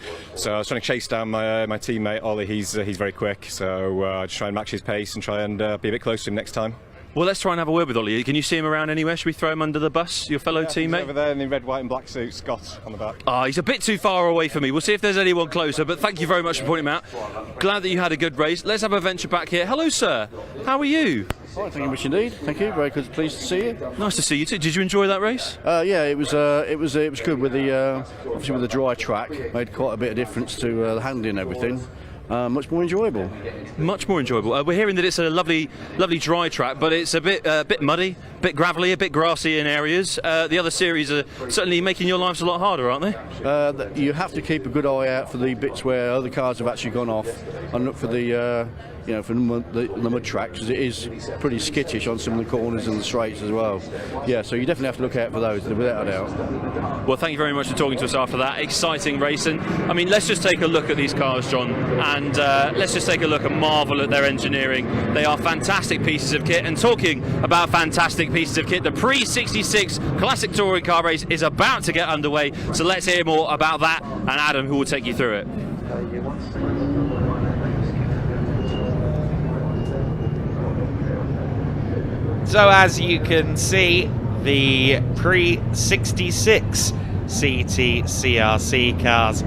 I was trying to chase down my teammate Ollie. He's very quick, so just try and match his pace and try and be a bit closer to him next time. Well, let's try and have a word with Ollie. Can you see him around anywhere? Should we throw him under the bus, your fellow teammate? He's over there in the red, white and black suit, Scott on the back. He's a bit too far away for me. We'll see if there's anyone closer, but thank you very much for pointing him out. Glad that you had a good race. Let's have a venture back here. Hello, sir. How are you? Right, thank you much indeed. Thank you. Very good. Pleased to see you. Nice to see you too. Did you enjoy that race? Yeah, it was good with the obviously with the dry track. Made quite a bit of difference to the handling and everything. Much more enjoyable. Much more enjoyable. We're hearing that it's a lovely dry track, but it's a bit muddy, a bit gravelly, a bit grassy in areas. The other series are certainly making your lives a lot harder, aren't they? You have to keep a good eye out for the bits where other cars have actually gone off, and look for the you know, from the mud tracks, as it is pretty skittish on some of the corners and the straights as well. Yeah, so you definitely have to look out for those, without a doubt. Well, thank you very much for talking to us after that. Exciting racing. I mean, let's just take a look at these cars, John, and let's just take a look and marvel at their engineering. They are fantastic pieces of kit. And talking about fantastic pieces of kit, the pre-66 Classic Touring Car Race is about to get underway. So let's hear more about that, and Adam, who will take you through it. So as you can see, the pre-66 CT CRC cars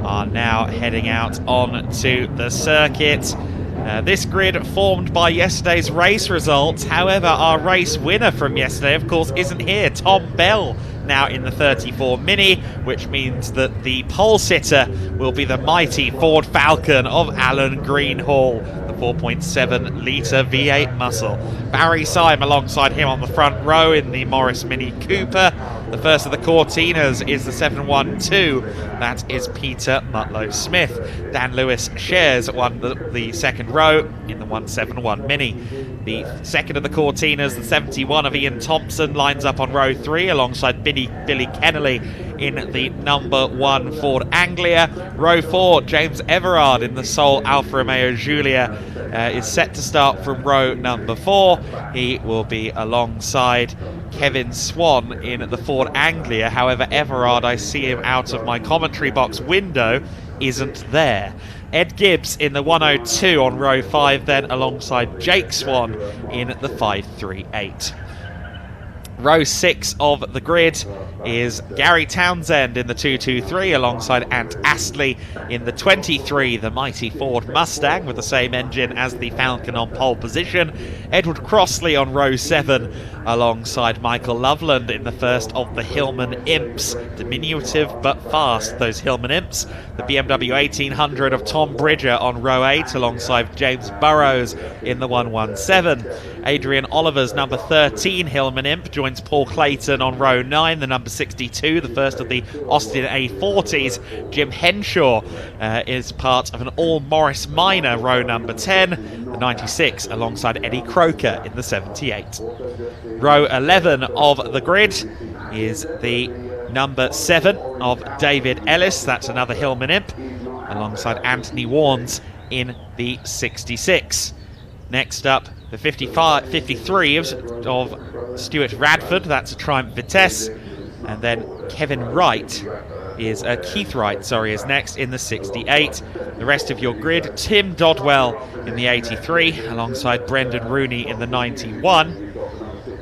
are now heading out onto the circuit. This grid formed by yesterday's race results. However, our race winner from yesterday, of course, isn't here. Tom Bell now in the 34 Mini, which means that the pole sitter will be the mighty Ford Falcon of Alan Greenhall, the 4.7 litre V8 muscle. Barry Syme alongside him on the front row in the Morris Mini Cooper. The first of the Cortinas is the 712. That is Peter Mutlow Smith. Dan Lewis shares the second row in the 171 Mini. The second of the Cortinas, the 71 of Ian Thompson, lines up on row 3 alongside Billy Kennelly in the number 1 Ford Anglia. Row 4, James Everard in the Sol Alfa Romeo Giulia is set to start from row number 4. He will be alongside Kevin Swan in the Ford Anglia. However, Everard, I see him out of my commentary box window, isn't there. Ed Gibbs in the 102 on row 5 then, alongside Jake Swan in the 538. Row 6 of the grid is Gary Townsend in the 223 alongside Ant Astley in the 23, the mighty Ford Mustang with the same engine as the Falcon on pole position. Edward Crossley on row 7 alongside Michael Loveland in the first of the Hillman Imps. Diminutive but fast, those Hillman Imps. The BMW 1800 of Tom Bridger on row 8 alongside James Burrows in the 117. Adrian Oliver's number 13 Hillman Imp joins Paul Clayton on row 9, the number 62, the first of the Austin A40s. Jim Henshaw is part of an all Morris Minor, row number 10, the 96 alongside Eddie Croker in the 78. Row 11 of the grid is the number 7 of David Ellis, that's another Hillman Imp, alongside Anthony Warnes in the 66. Next up, the 53 of Stuart Radford, that's a Triumph Vitesse, and then Keith Wright is next in the 68. The rest of your grid, Tim Dodwell in the 83 alongside Brendan Rooney in the 91.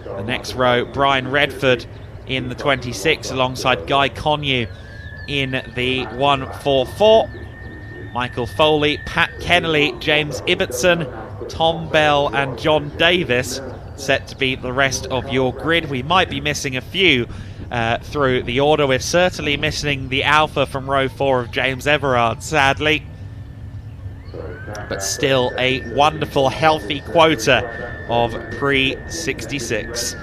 The next row, Brian Redford in the 26 alongside Guy Connew in the 144. Michael Foley, Pat Kennelly, James Ibbotson, Tom Bell and John Davis set to be the rest of your grid. We might be missing a few through the order. We're certainly missing the Alpha from row 4 of James Everard, sadly. But still a wonderful, healthy quota of pre-66.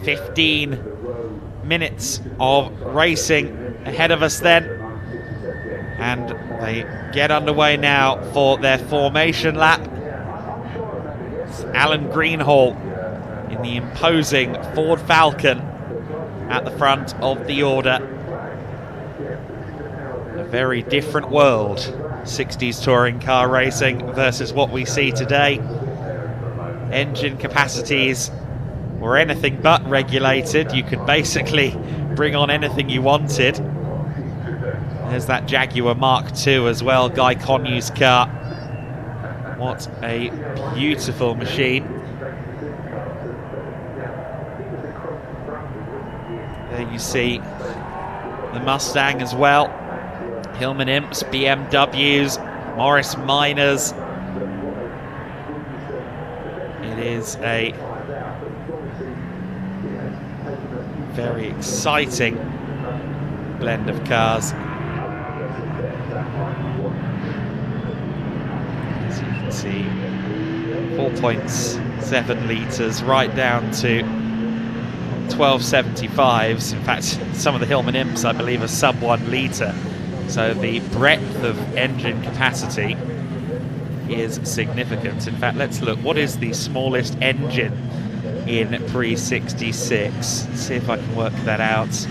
15 minutes of racing ahead of us then, and they get underway now for their formation lap. It's Alan Greenhall in the imposing Ford Falcon at the front of the order. A very different world, 60s touring car racing versus what we see today. Engine capacities were anything but regulated. You could basically bring on anything you wanted. There's that Jaguar Mark II as well, Guy Connew's car. What a beautiful machine. There you see the Mustang as well. Hillman Imps, BMWs, Morris Minors. It is a very exciting blend of cars. As you can see, 4.7 litres right down to 1275s. In fact, some of the Hillman Imps, I believe, are sub 1 litre. So the breadth of engine capacity is significant. In fact, let's look. What is the smallest engine in pre-66? Let's see if I can work that out.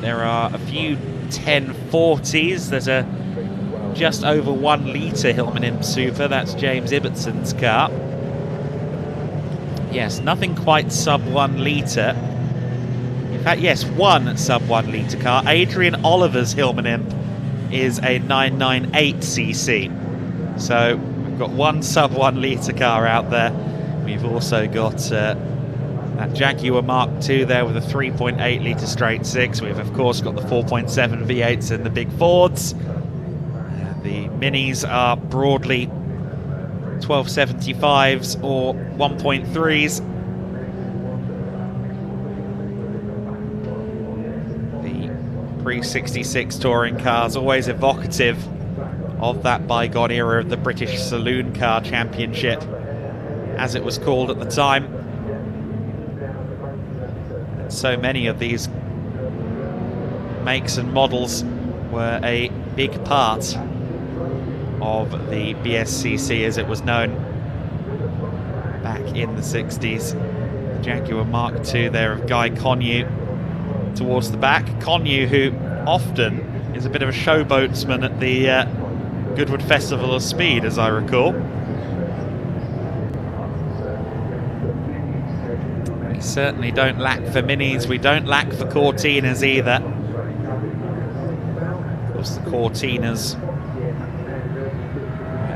There are a few 1040s. There's a just over 1 litre Hillman Imp Super. That's James Ibbetson's car. Yes, nothing quite sub 1 litre. In fact, yes, one sub 1 litre car. Adrian Oliver's Hillman Imp is a 998cc. So we've got one sub 1 litre car out there. We've also got that Jaguar Mark II there with a 3.8 litre straight 6. We've of course got the 4.7 V8s in the big Fords. The Minis are broadly 1275s or 1.3s. The pre-66 touring cars, always evocative of that bygone era of the British Saloon Car Championship, as it was called at the time. And so many of these makes and models were a big part of the BSCC as it was known back in the 60s. The Jaguar Mark II there of Guy Connew towards the back. Connew, who often is a bit of a showboatsman at the Goodwood Festival of Speed, as I recall. We certainly don't lack for Minis. We don't lack for Cortinas either. Of course, the Cortinas,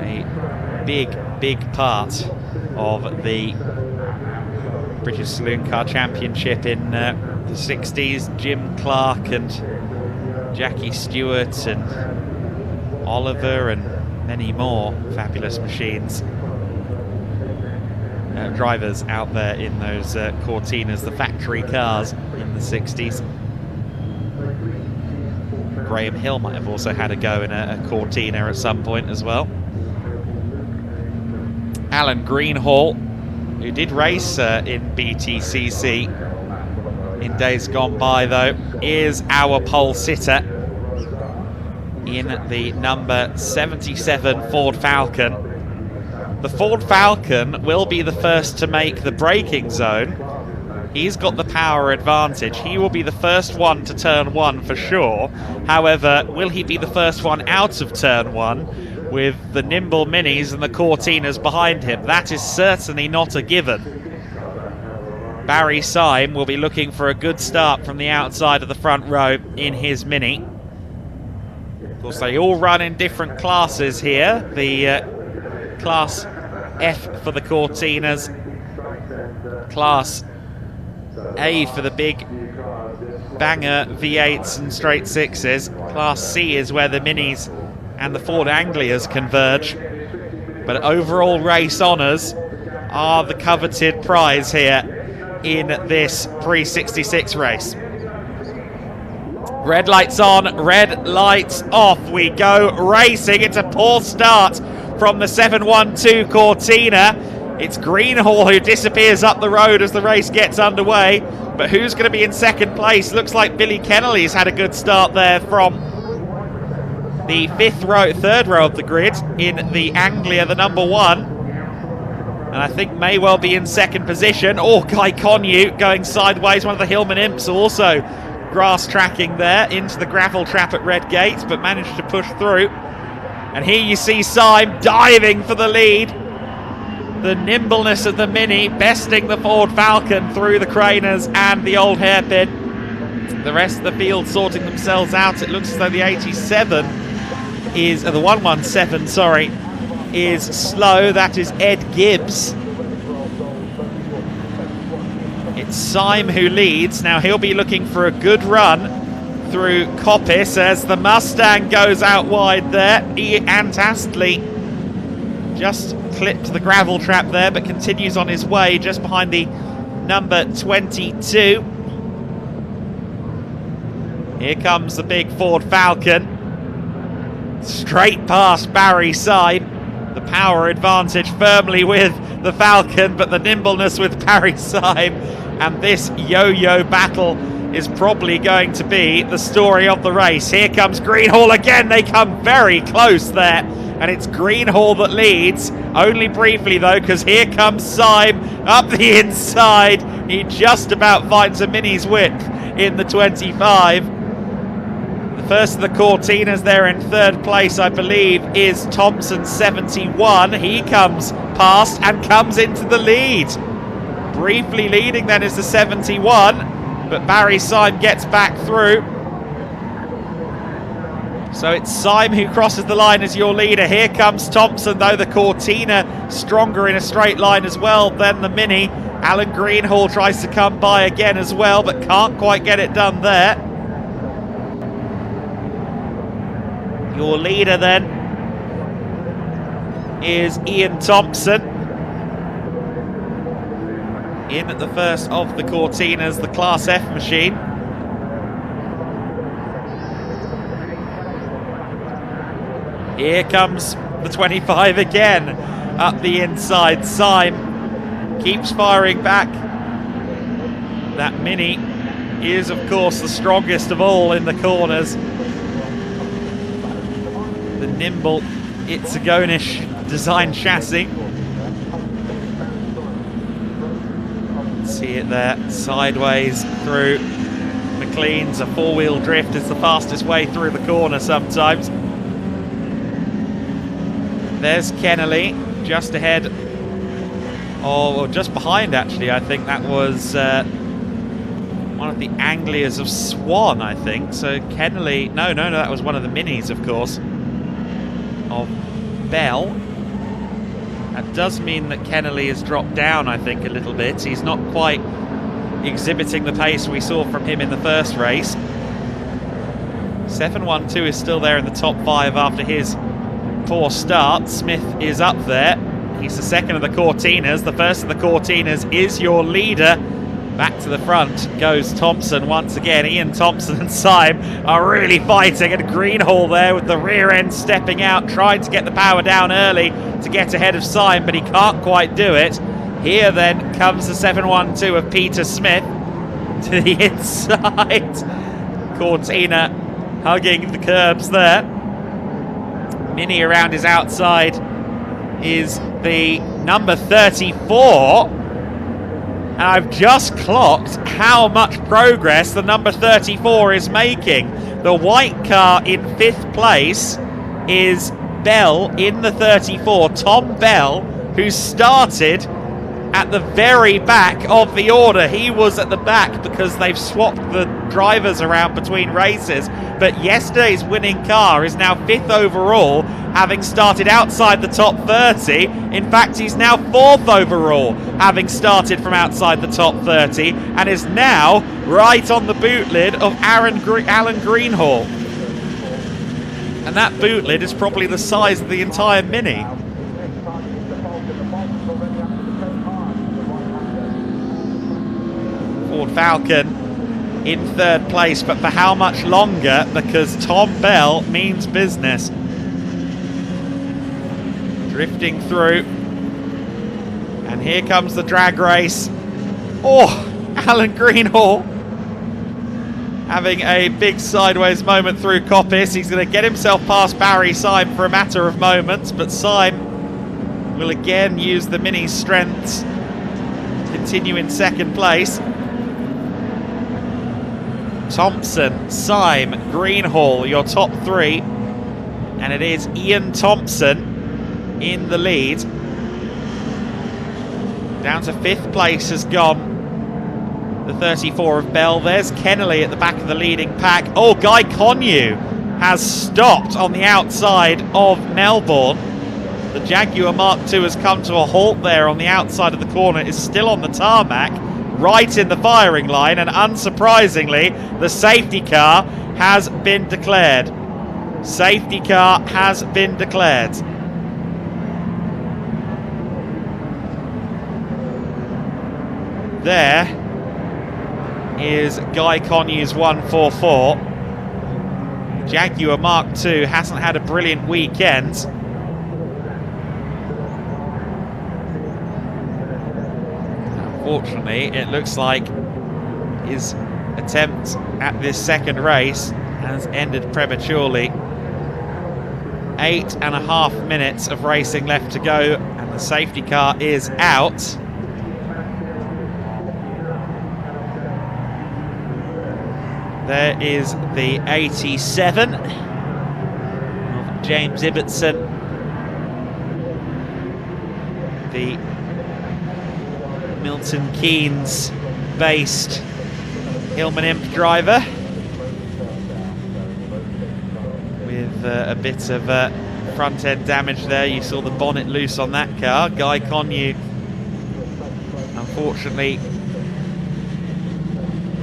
a big part of the British Saloon Car Championship in the 60s. Jim Clark and Jackie Stewart and Oliver and many more fabulous machines. Drivers out there in those Cortinas, the factory cars in the 60s. Graham Hill might have also had a go in a Cortina at some point as well. Alan Greenhall, who did race in BTCC in days gone by though, is our pole sitter in the number 77 Ford Falcon. The Ford Falcon will be the first to make the braking zone. He's got the power advantage. He will be the first one to turn 1 for sure. However, will he be the first one out of turn 1 with the nimble Minis and the Cortinas behind him? That is certainly not a given. Barry Syme will be looking for a good start from the outside of the front row in his Mini. Of course, they all run in different classes here. The Class F for the Cortinas, Class A for the big banger V8s and straight 6s. Class C is where the Minis and the Ford Anglias converge. But overall race honours are the coveted prize here in this pre-66 race. Red lights on, red lights off. We go racing. It's a poor start from the 712 Cortina. It's Greenhall who disappears up the road as the race gets underway. But who's going to be in second place? Looks like Billy Kennelly's had a good start there from the third row of the grid in the Anglia, the number 1. And I think may well be in second position. Oh, Guy Connew going sideways. One of the Hillman Imps also grass tracking there into the gravel trap at Red Gate, but managed to push through. And here you see Syme diving for the lead. The nimbleness of the Mini besting the Ford Falcon through the Craners and the old hairpin. The rest of the field sorting themselves out. It looks as though the 87 is, the 117, sorry, is slow. That is Ed Gibbs. It's Syme who leads. Now he'll be looking for a good run through Coppice as the Mustang goes out wide there. Ant Astley just clipped the gravel trap there, but continues on his way just behind the number 22. Here comes the big Ford Falcon. Straight past Barry Syme. The power advantage firmly with the Falcon, but the nimbleness with Barry Syme and this yo-yo battle is probably going to be the story of the race. Here comes Greenhall again. They come very close there, and it's Greenhall that leads, only briefly though, because here comes Syme up the inside. He just about finds a mini's width in the 25. The first of the Cortinas there in third place, I believe, is Thompson 71. He comes past and comes into the lead. Briefly leading then is the 71. But Barry Syme gets back through. So it's Syme who crosses the line as your leader. Here comes Thompson, though the Cortina stronger in a straight line as well than the Mini. Alan Greenhall tries to come by again as well, but can't quite get it done there. Your leader then is Ian Thompson. In at the first of the Cortinas, the Class F machine. Here comes the 25 again, up the inside. Syme keeps firing back. That Mini is, of course, the strongest of all in the corners. The nimble Itzagonish design chassis. See it there, sideways through McLean's. A four-wheel drift is the fastest way through the corner sometimes. There's Kennelly just ahead, or just behind actually. I think that was one of the Anglias of Swan, I think. So Kennelly, no, that was one of the Minis, of course, of Bell. That does mean that Kennelly has dropped down, I think, a little bit. He's not quite exhibiting the pace we saw from him in the first race. 712 is still there in the top 5 after his poor start. Smith is up there. He's the second of the Cortinas. The first of the Cortinas is your leader. Back to the front goes Thompson once again. Ian Thompson and Syme are really fighting, and Greenhall there with the rear end stepping out, trying to get the power down early to get ahead of Syme, but he can't quite do it. Here then comes the 712 of Peter Smith to the inside. Cortina hugging the curbs there. Mini around his outside is the number 34. And I've just clocked how much progress the number 34 is making. The white car in 5th place is Bell in the 34. Tom Bell, who started at the very back of the order. He was at the back because they've swapped the drivers around between races. But yesterday's winning car is now 5th overall, having started outside the top 30. In fact, he's now 4th overall, having started from outside the top 30, and is now right on the boot lid of Alan Greenhall. And that boot lid is probably the size of the entire Mini. Ford Falcon in 3rd place, but for how much longer? Because Tom Bell means business. Drifting through, and here comes the drag race. Oh, Alan Greenhall having a big sideways moment through Coppice. He's going to get himself past Barry Syme for a matter of moments, but Syme will again use the Mini's strengths, continue in 2nd place. Thompson, Syme, Greenhall, your top 3, and it is Ian Thompson in the lead. Down to 5th place has gone the 34 of Bell. There's Kennelly at the back of the leading pack. Oh, Guy Connew has stopped on the outside of Melbourne. The Jaguar Mark II has come to a halt there on the outside of the corner. It's still on the tarmac, right in the firing line, and unsurprisingly, the safety car has been declared. Safety car has been declared. There is Guy Connew's 144. Jaguar Mark II hasn't had a brilliant weekend. unfortunately, it looks like his attempt at this second race has ended prematurely. 8.5 minutes of racing left to go, and the safety car is out. There is the 87 of James Ibbotson, the Milton Keynes based Hillman Imp driver, with a bit of front end damage there. You saw the bonnet loose on that car. Guy Connew, unfortunately,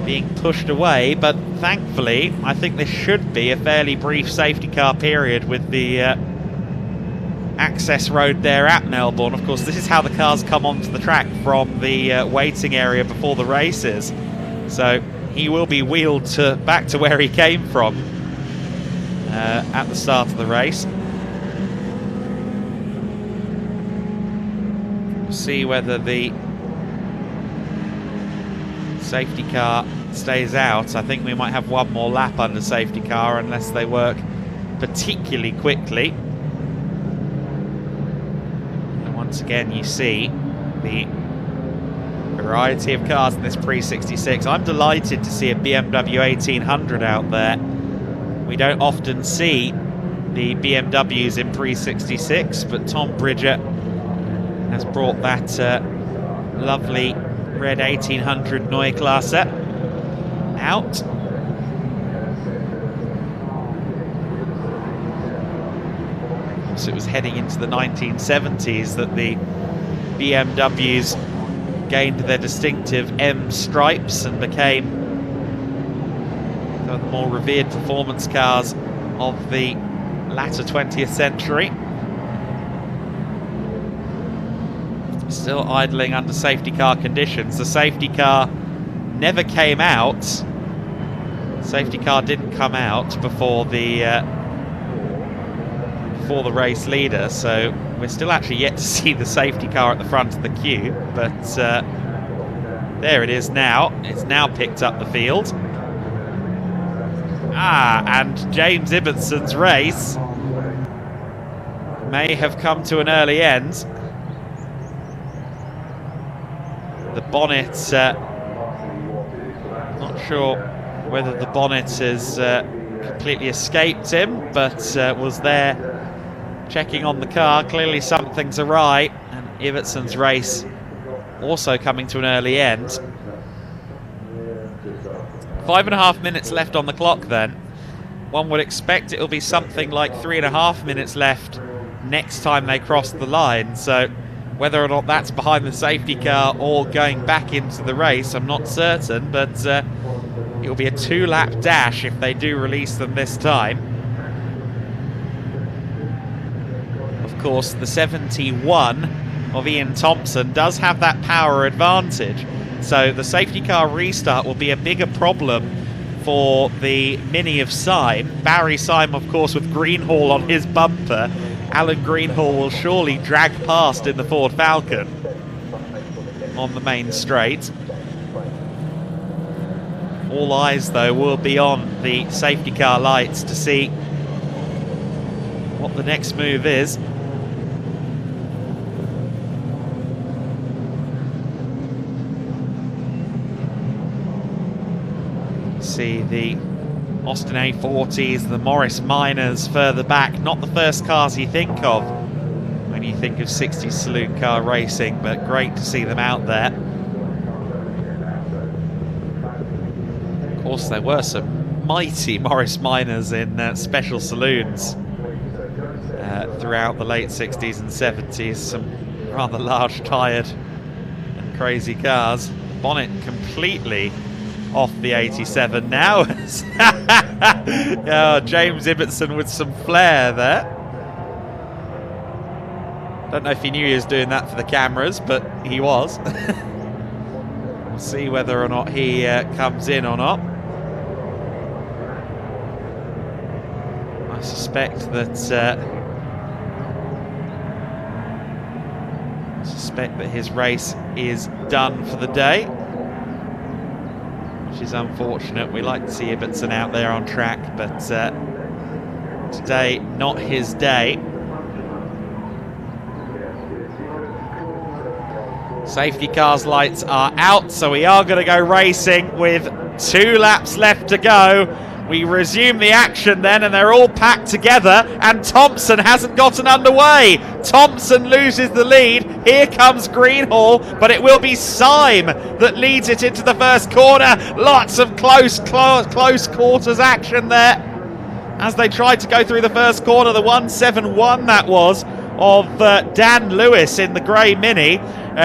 being pushed away, but thankfully I think this should be a fairly brief safety car period with the access road there at Melbourne. Of course, this is how the cars come onto the track from the waiting area before the races, so he will be wheeled back to where he came from at the start of the race. We'll see whether the safety car stays out. I think we might have one more lap under safety car unless they work particularly quickly. And once again, you see the variety of cars in this Pre-66. I'm delighted to see a BMW 1800 out there. We don't often see the BMWs in Pre-66, but Tom Bridger has brought that lovely red 1800 Neue-Klasse out. So it was heading into the 1970s that the BMWs gained their distinctive M stripes and became some of the more revered performance cars of the latter 20th century. Still idling under safety car conditions. The safety car never came out. Safety car didn't come out before the race leader, so we're still actually yet to see the safety car at the front of the queue, but there it is now. It's now picked up the field. And James Ibbotson's race may have come to an early end. The bonnet, not sure whether the bonnet has completely escaped him, but was there checking on the car. Clearly something's awry, and Ibbotson's race also coming to an early end. 5.5 minutes left on the clock then. One would expect it'll be something like 3.5 minutes left next time they cross the line, so whether or not that's behind the safety car or going back into the race, I'm not certain, but it'll be a 2-lap dash if they do release them this time. Of course, the 71 of Ian Thompson does have that power advantage, so the safety car restart will be a bigger problem for the Mini of Syme. Barry Syme, of course, with Greenhall on his bumper. Alan Greenhall will surely drag past in the Ford Falcon on the main straight. All eyes, though, will be on the safety car lights to see what the next move is. See the Austin A40s, the Morris Minors further back. Not the first cars you think of when you think of 60s saloon car racing, but great to see them out there. Of course, there were some mighty Morris Minors in special saloons throughout the late 60s and 70s. Some rather large, tired and crazy cars. Bonnet completely off the 87 now. Oh, James Ibbotson with some flair there. Don't know if he knew he was doing that for the cameras, but he was. We'll see whether or not he comes in or not. I suspect that suspect that his race is done for the day, which is unfortunate. We like to see Ibbotson out there on track, but today not his day. Safety car's lights are out, so we are going to go racing with 2 laps left to go. We resume the action then, and they're all packed together, and Thompson hasn't gotten underway. Thompson loses the lead. Here comes Greenhall, but it will be Syme that leads it into the first corner. Lots of close quarters action there as they tried to go through the first corner. The 171 that was of Dan Lewis in the grey Mini,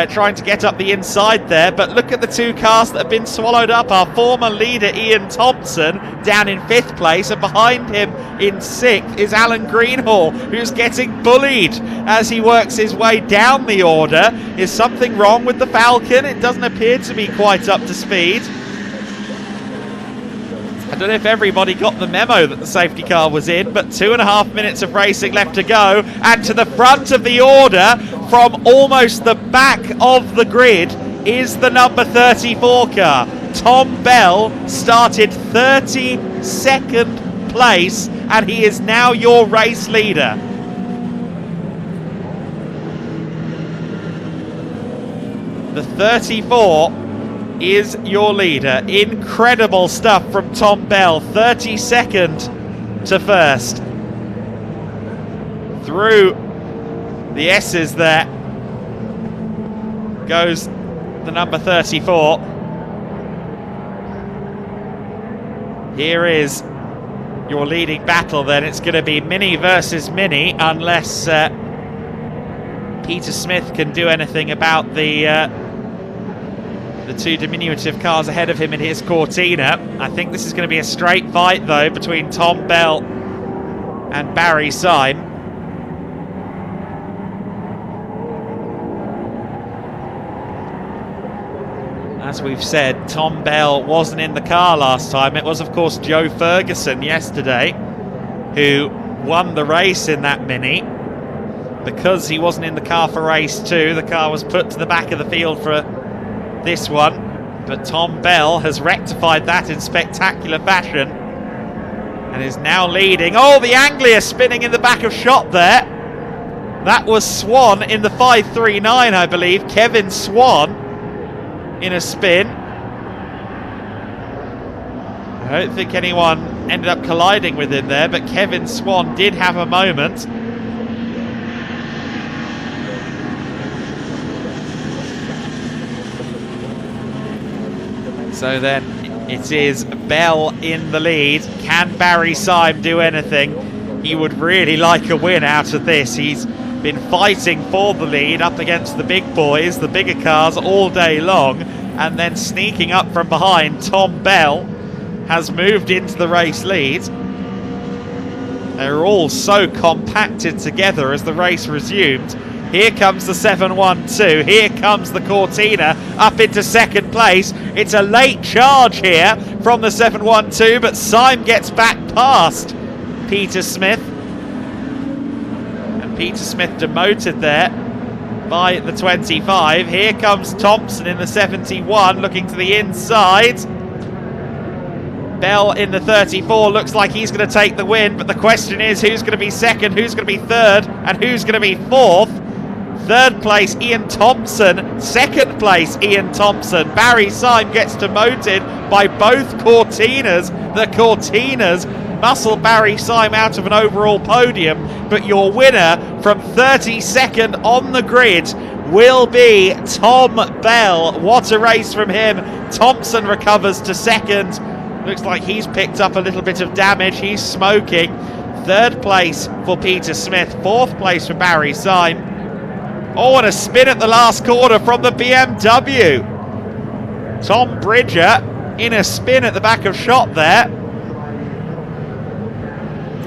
trying to get up the inside there, but look at the 2 cars that have been swallowed up. Our former leader Ian Thompson down in 5th place, and behind him in 6th is Alan Greenhall, who's getting bullied as he works his way down the order. Is something wrong with the Falcon? It doesn't appear to be quite up to speed. I don't know if everybody got the memo that the safety car was in, but 2.5 minutes of racing left to go, and to the front of the order from almost the back of the grid is the number 34 car. Tom Bell started 32nd place, and he is now your race leader. The 34 is your leader. Incredible stuff from Tom Bell. 32nd to 1st. Through the S's there goes the number 34. Here is your leading battle then. It's going to be Mini versus Mini, unless Peter Smith can do anything about the 2 diminutive cars ahead of him in his Cortina. I think this is going to be a straight fight though between Tom Bell and Barry Syme. As we've said, Tom Bell wasn't in the car last time. It was of course Joe Ferguson yesterday who won the race in that Mini. Because he wasn't in the car for race 2, the car was put to the back of the field for this one, but Tom Bell has rectified that in spectacular fashion and is now leading. Oh, the Anglia spinning in the back of shot there. That was Swan in the 539, I believe. Kevin Swan in a spin. I don't think anyone ended up colliding with him there, but Kevin Swan did have a moment. So then it is Bell in the lead. Can Barry Syme do anything? He would really like a win out of this. He's been fighting for the lead up against the big boys, the bigger cars all day long, and then sneaking up from behind. Tom Bell has moved into the race lead. They're all so compacted together as the race resumed. Here comes the 712. Here comes the Cortina up into 2nd place. It's a late charge here from the 712, but Syme gets back past Peter Smith. And Peter Smith demoted there by the 25. Here comes Thompson in the 71, looking to the inside. Bell in the 34 looks like he's going to take the win, but the question is who's going to be 2nd, who's going to be 3rd, and who's going to be 4th. 3rd place, Ian Thompson. 2nd place, Ian Thompson. Barry Syme gets demoted by both Cortinas. The Cortinas muscle Barry Syme out of an overall podium, but your winner from 32nd on the grid will be Tom Bell. What a race from him. Thompson recovers to 2nd. Looks like he's picked up a little bit of damage. He's smoking. 3rd place for Peter Smith. 4th place for Barry Syme. Oh, and a spin at the last corner from the BMW. Tom Bridger in a spin at the back of shot there.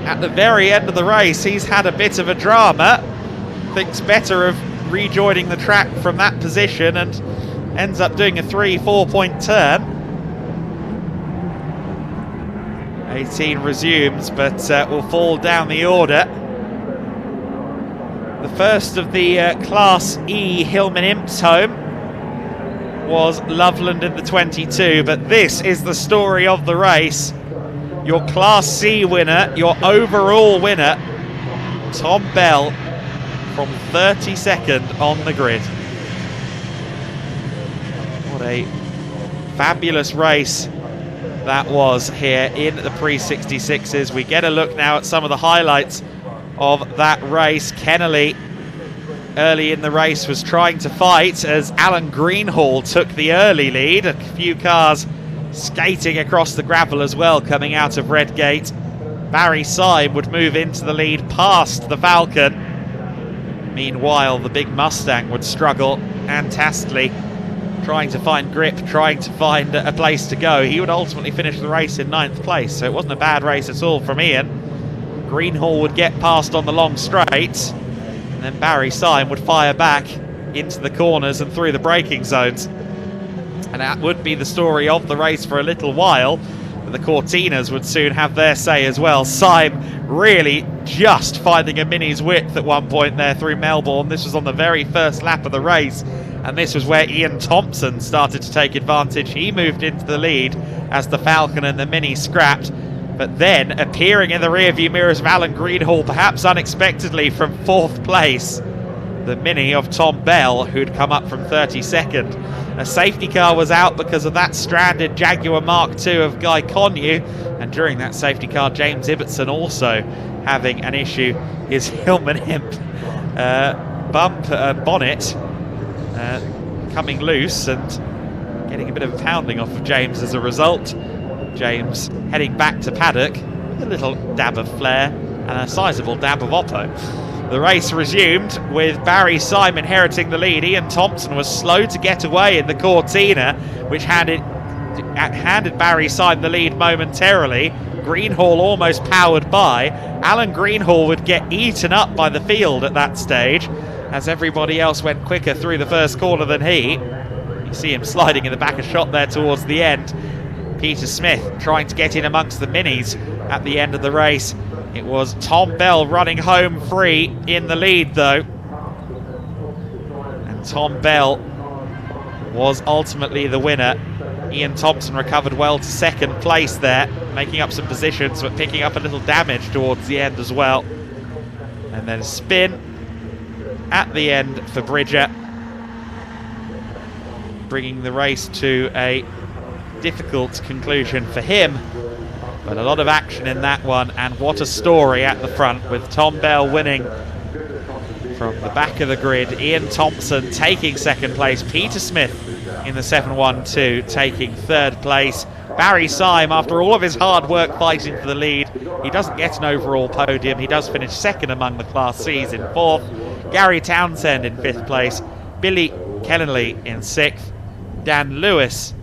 At the very end of the race, he's had a bit of a drama. Thinks better of rejoining the track from that position and ends up doing a 3-4 point turn. 18 resumes, but will fall down the order. The first of the Class E Hillman Imps home was Loveland in the 22, but this is the story of the race. Your Class C winner, your overall winner, Tom Bell, from 32nd on the grid. What a fabulous race that was here in the pre-66s. We get a look now at some of the highlights of that race. Kennelly early in the race was trying to fight as Alan Greenhall took the early lead. A few cars skating across the gravel as well coming out of Redgate. Barry Syme would move into the lead past the Falcon. Meanwhile, the big Mustang would struggle, and Tastley trying to find grip, trying to find a place to go. He would ultimately finish the race in 9th place, so it wasn't a bad race at all from Ian. Greenhall would get past on the long straights, and then Barry Syme would fire back into the corners and through the braking zones. And that would be the story of the race for a little while, but the Cortinas would soon have their say as well. Syme really just finding a mini's width at one point there through Melbourne. This was on the very first lap of the race, and this was where Ian Thompson started to take advantage. He moved into the lead as the Falcon and the Mini scrapped, but then appearing in the rearview mirrors of Alan Greenhall, perhaps unexpectedly from 4th place, the Mini of Tom Bell, who'd come up from 32nd. A safety car was out because of that stranded Jaguar Mark II of Guy Connew, and during that safety car, James Ibbotson also having an issue. His Hillman Imp bonnet coming loose and getting a bit of a pounding off of James as a result. James heading back to paddock with a little dab of flare and a sizable dab of Oppo. The race resumed with Barry Syme inheriting the lead. Ian Thompson was slow to get away in the Cortina, which handed Barry Syme the lead momentarily. Greenhall almost powered by. Alan Greenhall would get eaten up by the field at that stage as everybody else went quicker through the first corner than he. You see him sliding in the back of shot there towards the end. Peter Smith trying to get in amongst the minis at the end of the race. It was Tom Bell running home free in the lead though. And Tom Bell was ultimately the winner. Ian Thompson recovered well to 2nd place there, making up some positions but picking up a little damage towards the end as well. And then a spin at the end for Bridger, bringing the race to a difficult conclusion for him. But a lot of action in that one, and what a story at the front with Tom Bell winning from the back of the grid. Ian Thompson taking 2nd place. Peter Smith in the 712 taking 3rd place. Barry Syme, after all of his hard work fighting for the lead, he doesn't get an overall podium. He does finish 2nd among the Class Cs in 4th. Gary Townsend in 5th place. Billy Kennelly in 6th. Dan Lewis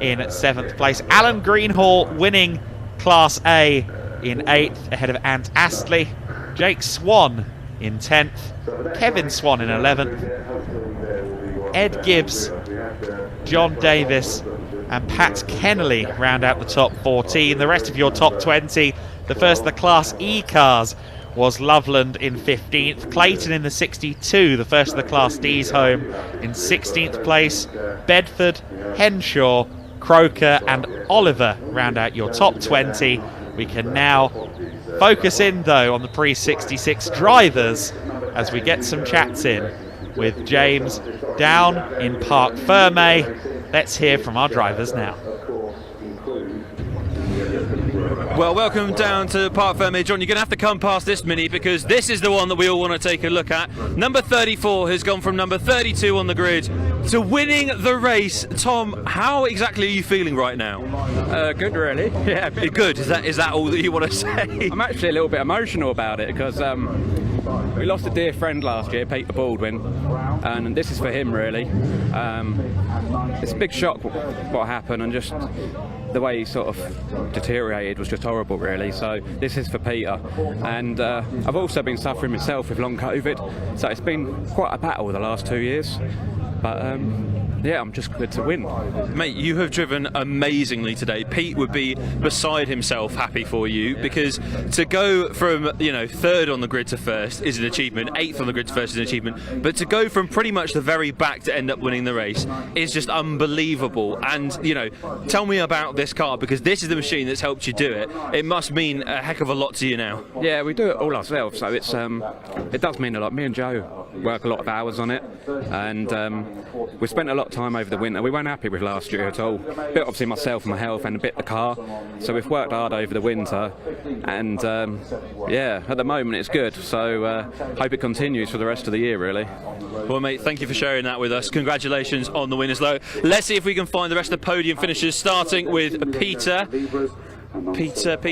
in 7th place. Alan Greenhall winning Class A in 8th ahead of Ant Astley. Jake Swan in 10th. Kevin Swan in 11th. Ed Gibbs, John Davis and Pat Kennelly round out the top 14. The rest of your top 20, the first of the Class E cars, was Loveland in 15th. Clayton in the 62, the first of the Class D's home, in 16th place. Bedford, Henshaw, Croker and Oliver round out your top 20. We can now focus in though on the pre-66 drivers as we get some chats in with James down in Parc Ferme. Let's hear from our drivers now. Well, welcome down to Parc Ferme. John, you're going to have to come past this Mini because this is the one that we all want to take a look at. Number 34 has gone from number 32 on the grid to winning the race. Tom, how exactly are you feeling right now? Good, really. Yeah, good. Is that all that you want to say? I'm actually a little bit emotional about it because we lost a dear friend last year, Peter Baldwin, and this is for him, really. It's a big shock what happened, and just the way he sort of deteriorated was just horrible, really. So this is for Peter, and I've also been suffering myself with long COVID, so it's been quite a battle the last 2 years. But yeah, I'm just good to win. Mate, you have driven amazingly today. Pete would be beside himself happy for you, because to go from, you know, 3rd on the grid to 1st is an achievement, 8th on the grid to 1st is an achievement, but to go from pretty much the very back to end up winning the race is just unbelievable. And, you know, tell me about this car, because this is the machine that's helped you do it. It must mean a heck of a lot to you now. Yeah, we do it all ourselves, so it's it does mean a lot. Me and Joe work a lot of hours on it, and we spent a lot of time over the winter. We weren't happy with last year at all. A bit obviously myself and my health, and a bit the car. So we've worked hard over the winter, and yeah, at the moment it's good. So hope it continues for the rest of the year, really. Well, mate, thank you for sharing that with us. Congratulations on the winners, though. Let's see if we can find the rest of the podium finishers, starting with Peter. Peter. You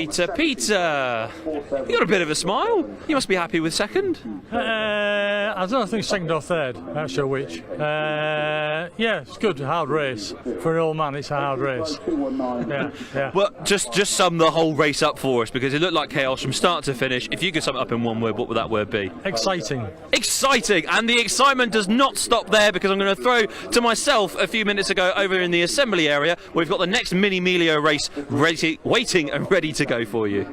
got a bit of a smile. You must be happy with 2nd. I don't think 2nd or 3rd, not sure which. Yeah, it's good, hard race. For an old man, it's a hard race. Yeah. Well, just sum the whole race up for us, because it looked like chaos from start to finish. If you could sum it up in one word, what would that word be? Exciting. Exciting! And the excitement does not stop there, because I'm going to throw to myself a few minutes ago over in the assembly area. We've got the next Mini Melio race waiting and ready to go for you.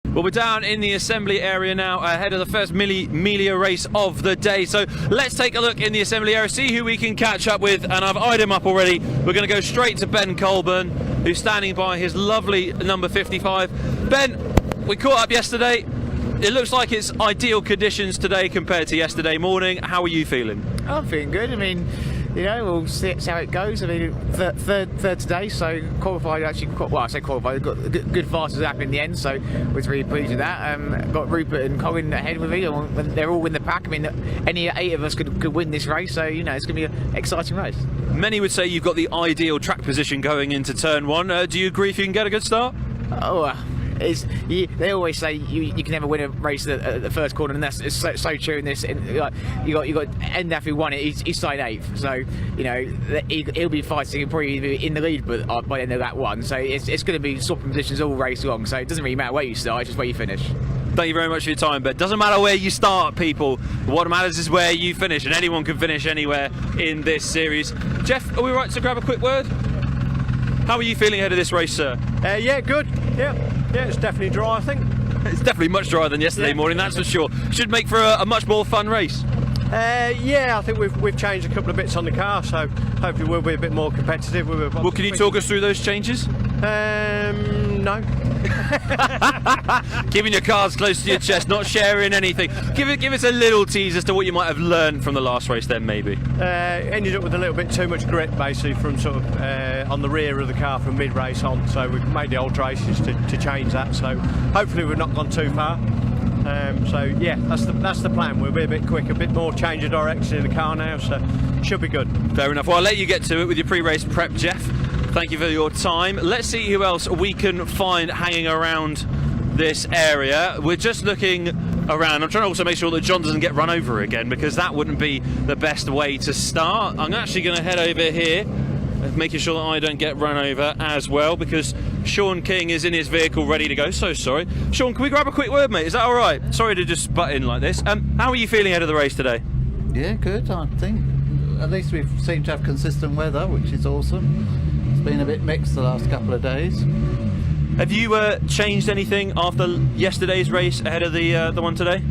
Well, we're down in the assembly area now, ahead of the first Melio race of the day. So let's take a look in the assembly area, see who we can catch up with, and I've eyed him up already. We're going to go straight to Ben Colburn, who's standing by his lovely number 55. Ben, we caught up yesterday. It looks like it's ideal conditions today compared to yesterday morning. How are you feeling? I'm feeling good. I mean, you know, we'll see how it goes. I mean, third today, so qualified actually. Well, I say qualified. Got good fastest lap in the end, so was really pleased with that. Got Rupert and Colin ahead with me. They're all in the pack. I mean, any 8 of us could win this race, so you know it's going to be an exciting race. Many would say you've got the ideal track position going into turn 1. Do you agree if you can get a good start? Oh. They always say you can never win a race at the first corner, and that's so true in this. You got Endaf who won it. He started 8th, so you know he'll be fighting probably in the lead, but by the end of that one, so it's going to be swapping positions all race long. So it doesn't really matter where you start; it's just where you finish. Thank you very much for your time, but it doesn't matter where you start, people. What matters is where you finish, and anyone can finish anywhere in this series. Jeff, are we right to grab a quick word? How are you feeling ahead of this race, sir? Yeah, good. Yeah, it's definitely dry, I think. It's definitely much drier than yesterday morning, that's for sure. Should make for a much more fun race. Yeah, I think we've changed a couple of bits on the car, so hopefully we'll be a bit more competitive. Well, can you talk us through those changes? No. Keeping your cards close to your chest, not sharing anything. Give us a little tease as to what you might have learned from the last race then, maybe. Ended up with a little bit too much grip, basically, from sort of on the rear of the car from mid-race on, so we've made the alterations to change that, so hopefully we've not gone too far. So yeah, that's the plan. We'll be a bit quick, a bit more change of direction in the car now, so should be good. Fair enough. Well, I'll let you get to it with your pre-race prep, Jeff. Thank you for your time. Let's see who else we can find hanging around this area. We're just looking around. I'm trying to also make sure that John doesn't get run over again, because that wouldn't be the best way to start. I'm actually going to head over here, making sure that I don't get run over as well, because Sean King is in his vehicle ready to go. So sorry. Sean, can we grab a quick word, mate? Is that all right? Sorry to just butt in like this. How are you feeling ahead of the race today? Yeah, good, I think. At least we seem to have consistent weather, which is awesome. It's been a bit mixed the last couple of days. Have you changed anything after yesterday's race ahead of the one today?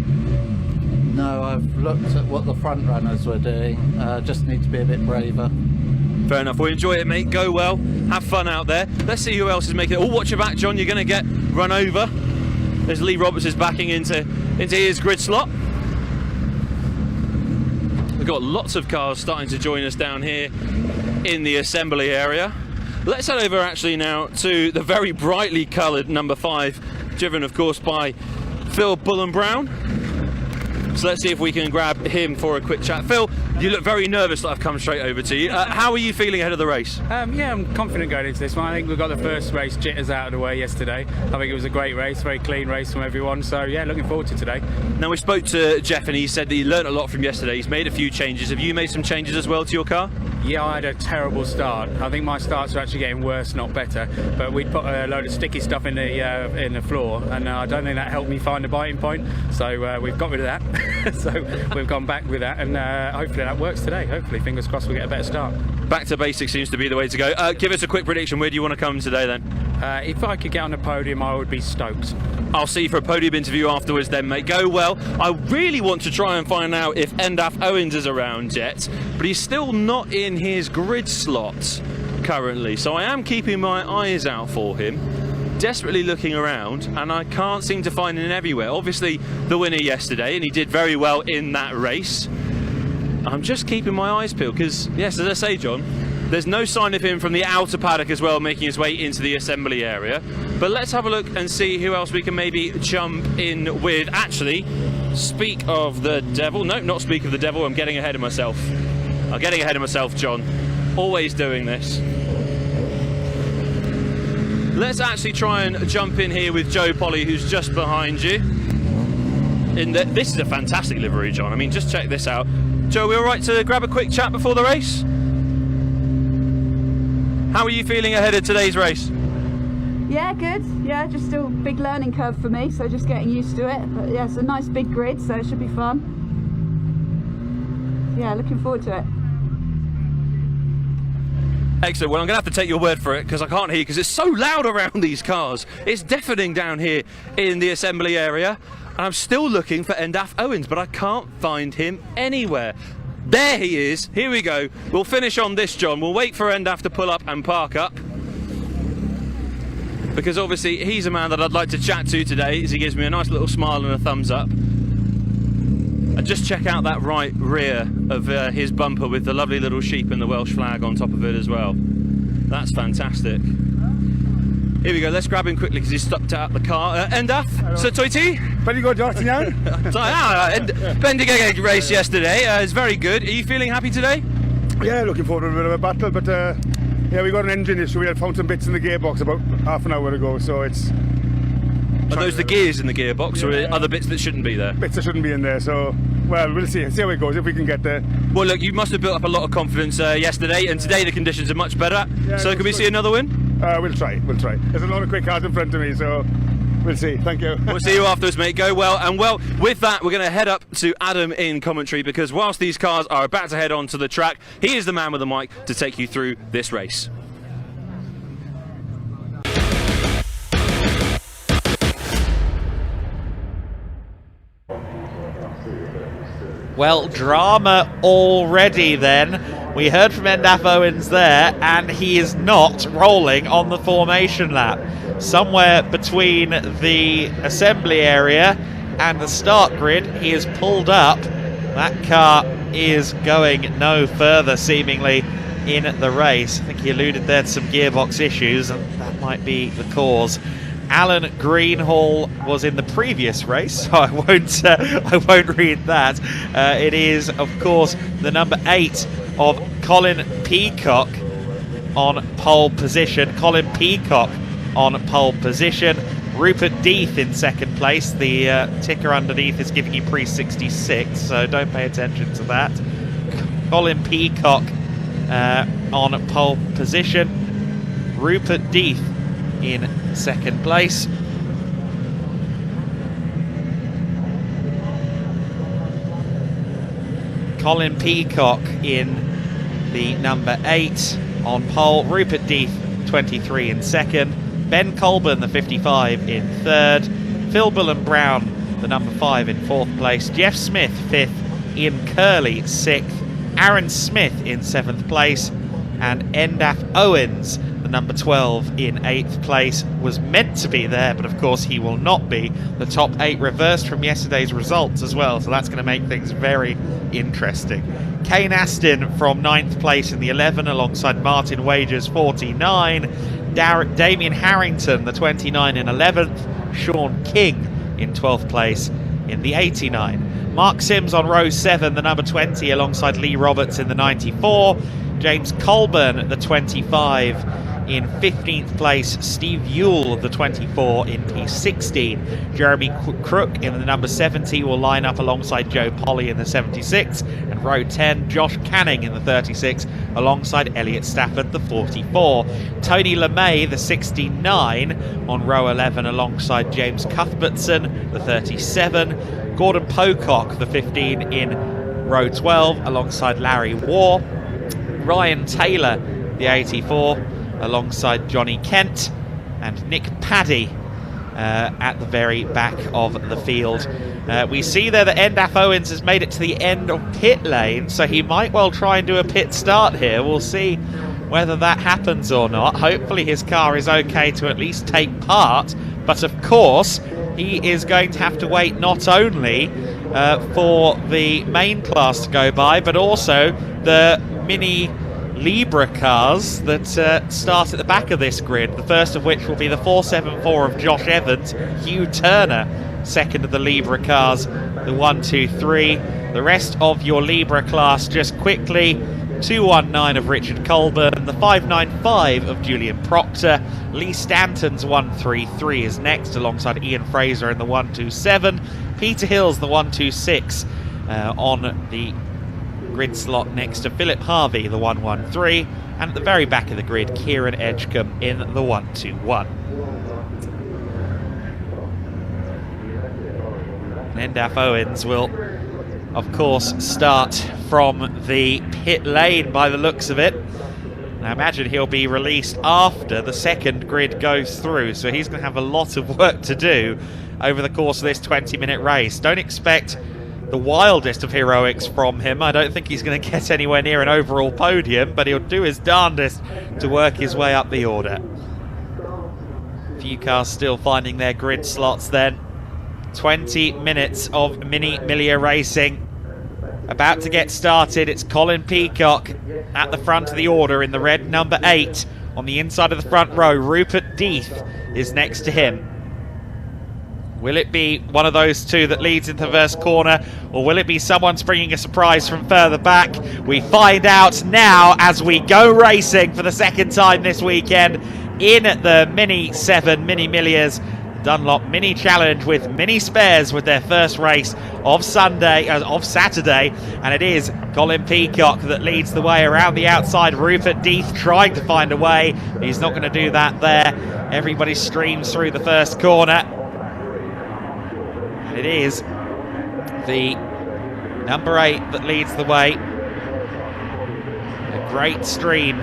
No, I've looked at what the front runners were doing. Just need to be a bit braver. Fair enough. Well, enjoy it, mate. Go well. Have fun out there. Let's see who else is making it. Oh, watch your back, John. You're going to get run over. There's Lee Roberts is backing into his grid slot. We've got lots of cars starting to join us down here in the assembly area. Let's head over actually now to the very brightly coloured number 5, driven of course by Phil Bullen-Brown. So let's see if we can grab him for a quick chat. Phil, you look very nervous that I've come straight over to you. How are you feeling ahead of the race? Yeah, I'm confident going into this one. I think we got the first race jitters out of the way yesterday. I think it was a great race, very clean race from everyone. So yeah, looking forward to today. Now we spoke to Jeff and he said that he learned a lot from yesterday. He's made a few changes. Have you made some changes as well to your car? Yeah, I had a terrible start. I think my starts are actually getting worse, not better. But we put a load of sticky stuff in the floor, and I don't think that helped me find a biting point. So we've got rid of that. So we've gone back with that, and hopefully that works today. Hopefully, fingers crossed, we'll get a better start. Back to basics seems to be the way to go. Give us a quick prediction. Where do you want to come today then? If I could get on the podium, I would be stoked. I'll see you for a podium interview afterwards then, mate. Go well. I really want to try and find out if Endaf Owens is around yet, but he's still not in his grid slot currently, so I am keeping my eyes out for him, desperately looking around, and I can't seem to find him everywhere. Obviously the winner yesterday, and he did very well in that race. I'm just keeping my eyes peeled because, yes, as I say, John, there's no sign of him from the outer paddock as well, making his way into the assembly area. But let's have a look and see who else we can maybe jump in with. Actually, speak of the devil. No, not speak of the devil. I'm getting ahead of myself. I'm getting ahead of myself, John. Always doing this. Let's actually try and jump in here with Joe Polly, who's just behind you. This is a fantastic livery, John. I mean, just check this out. Joe, we all right to grab a quick chat before the race? How are you feeling ahead of today's race? Yeah, good. Yeah, just still big learning curve for me, so just getting used to it. But yeah, it's a nice big grid, so it should be fun. Yeah, looking forward to it. Excellent. Well, I'm going to have to take your word for it because I can't hear you because it's so loud around these cars. It's deafening down here in the assembly area. And I'm still looking for Endaf Owens, but I can't find him anywhere. There he is. Here we go. We'll finish on this, John. We'll wait for Endaf to pull up and park up, because obviously he's a man that I'd like to chat to today, as he gives me a nice little smile and a thumbs up. And just check out that right rear of his bumper with the lovely little sheep and the Welsh flag on top of it as well. That's fantastic. Here we go, let's grab him quickly because he's stopped out the car. Endaf, so Toiti? Very good, Martin. Bendigeg race yesterday, it's very good. Are you feeling happy today? Yeah, looking forward to a bit of a battle, but yeah, we got an engine issue. We had found some bits in the gearbox about half an hour ago, so it's... Are those the gears in the gearbox, or are other bits that shouldn't be there? Bits that shouldn't be in there, so, well, we'll see how it goes, if we can get there. Well, look, you must have built up a lot of confidence yesterday, and today the conditions are much better. Yeah, so can we see another win? We'll try. There's a lot of quick cars in front of me, so we'll see. Thank you. We'll see you afterwards, mate. Go well. And well, with that, we're going to head up to Adam in commentary, because whilst these cars are about to head onto the track, he is the man with the mic to take you through this race. Well, drama already then. We heard from Endaf Owens there, and he is not rolling on the formation lap. Somewhere between the assembly area and the start grid, he is pulled up. That car is going no further, seemingly, in the race. I think he alluded there to some gearbox issues, and that might be the cause. Alan Greenhall was in the previous race, so I won't read that. It is, of course, the number 8 of Colin Peacock on pole position. Colin Peacock on pole position. Rupert Death in second place. The ticker underneath is giving you pre-66, so don't pay attention to that. Colin Peacock on pole position. Rupert Death in second place. Colin Peacock in the number 8 on pole. Rupert Death 23 in second. Ben Colburn the 55 in third. Phil Bullen-Brown the number 5 in fourth place. Jeff Smith 5th. Ian Curley 6th. Aaron Smith in 7th place. And Endaf Owens, the number 12 in 8th place, was meant to be there, but of course he will not be. The top 8 reversed from yesterday's results as well, so that's going to make things very interesting. Kane Aston from 9th place in the 11 alongside Martin Wagers 49. Damien Harrington the 29 in 11th. Sean King in 12th place in the 89. Mark Sims on row 7, the number 20 alongside Lee Roberts in the 94. James Colburn at the 25 In 15th place, Steve Yule of the 24 in P16. Jeremy Crook in the number 70 will line up alongside Joe Polly in the 76. And row 10, Josh Canning in the 36 alongside Elliot Stafford, the 44. Tony LeMay, the 69 on row 11 alongside James Cuthbertson, the 37. Gordon Pocock, the 15 in row 12 alongside Larry Waugh. Ryan Taylor, the 84 alongside Johnny Kent, and Nick Paddy at the very back of the field. We see there that Endaf Owens has made it to the end of pit lane, so he might well try and do a pit start here. We'll see whether that happens or not. Hopefully his car is okay to at least take part, but of course he is going to have to wait not only for the main class to go by, but also the mini Libra cars that start at the back of this grid, the first of which will be the 474 of Josh Evans, Hugh Turner second of the Libra cars, the 123. The rest of your Libra class just quickly: 219 of Richard Colburn, the 595 of Julian Proctor. Lee Stanton's 133 is next alongside Ian Fraser in the 127. Peter Hill's the 126 on the grid slot next to Philip Harvey, the 113, and at the very back of the grid, Kieran Edgecombe in the 121. Endaf Owens will, of course, start from the pit lane by the looks of it. I imagine he'll be released after the second grid goes through, so he's going to have a lot of work to do over the course of this 20-minute race. Don't expect the wildest of heroics from him. I don't think he's going to get anywhere near an overall podium, but he'll do his darndest to work his way up the order. A few cars still finding their grid slots then. 20 minutes of Mini Millia racing about to get started. It's Colin Peacock at the front of the order in the red number 8. On the inside of the front row, Rupert Death is next to him. Will it be one of those two that leads into the first corner, or will it be someone springing a surprise from further back? We find out now as we go racing for the second time this weekend in the Mini 7 Mini Millias Dunlop Mini Challenge with Mini Spares with their first race of Saturday, and it is Colin Peacock that leads the way around the outside. Rupert Death trying to find a way. He's not going to do that there. Everybody streams through the first corner. It is the number 8 that leads the way. A great stream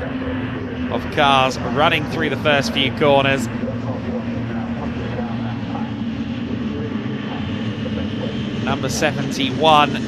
of cars running through the first few corners. Number 71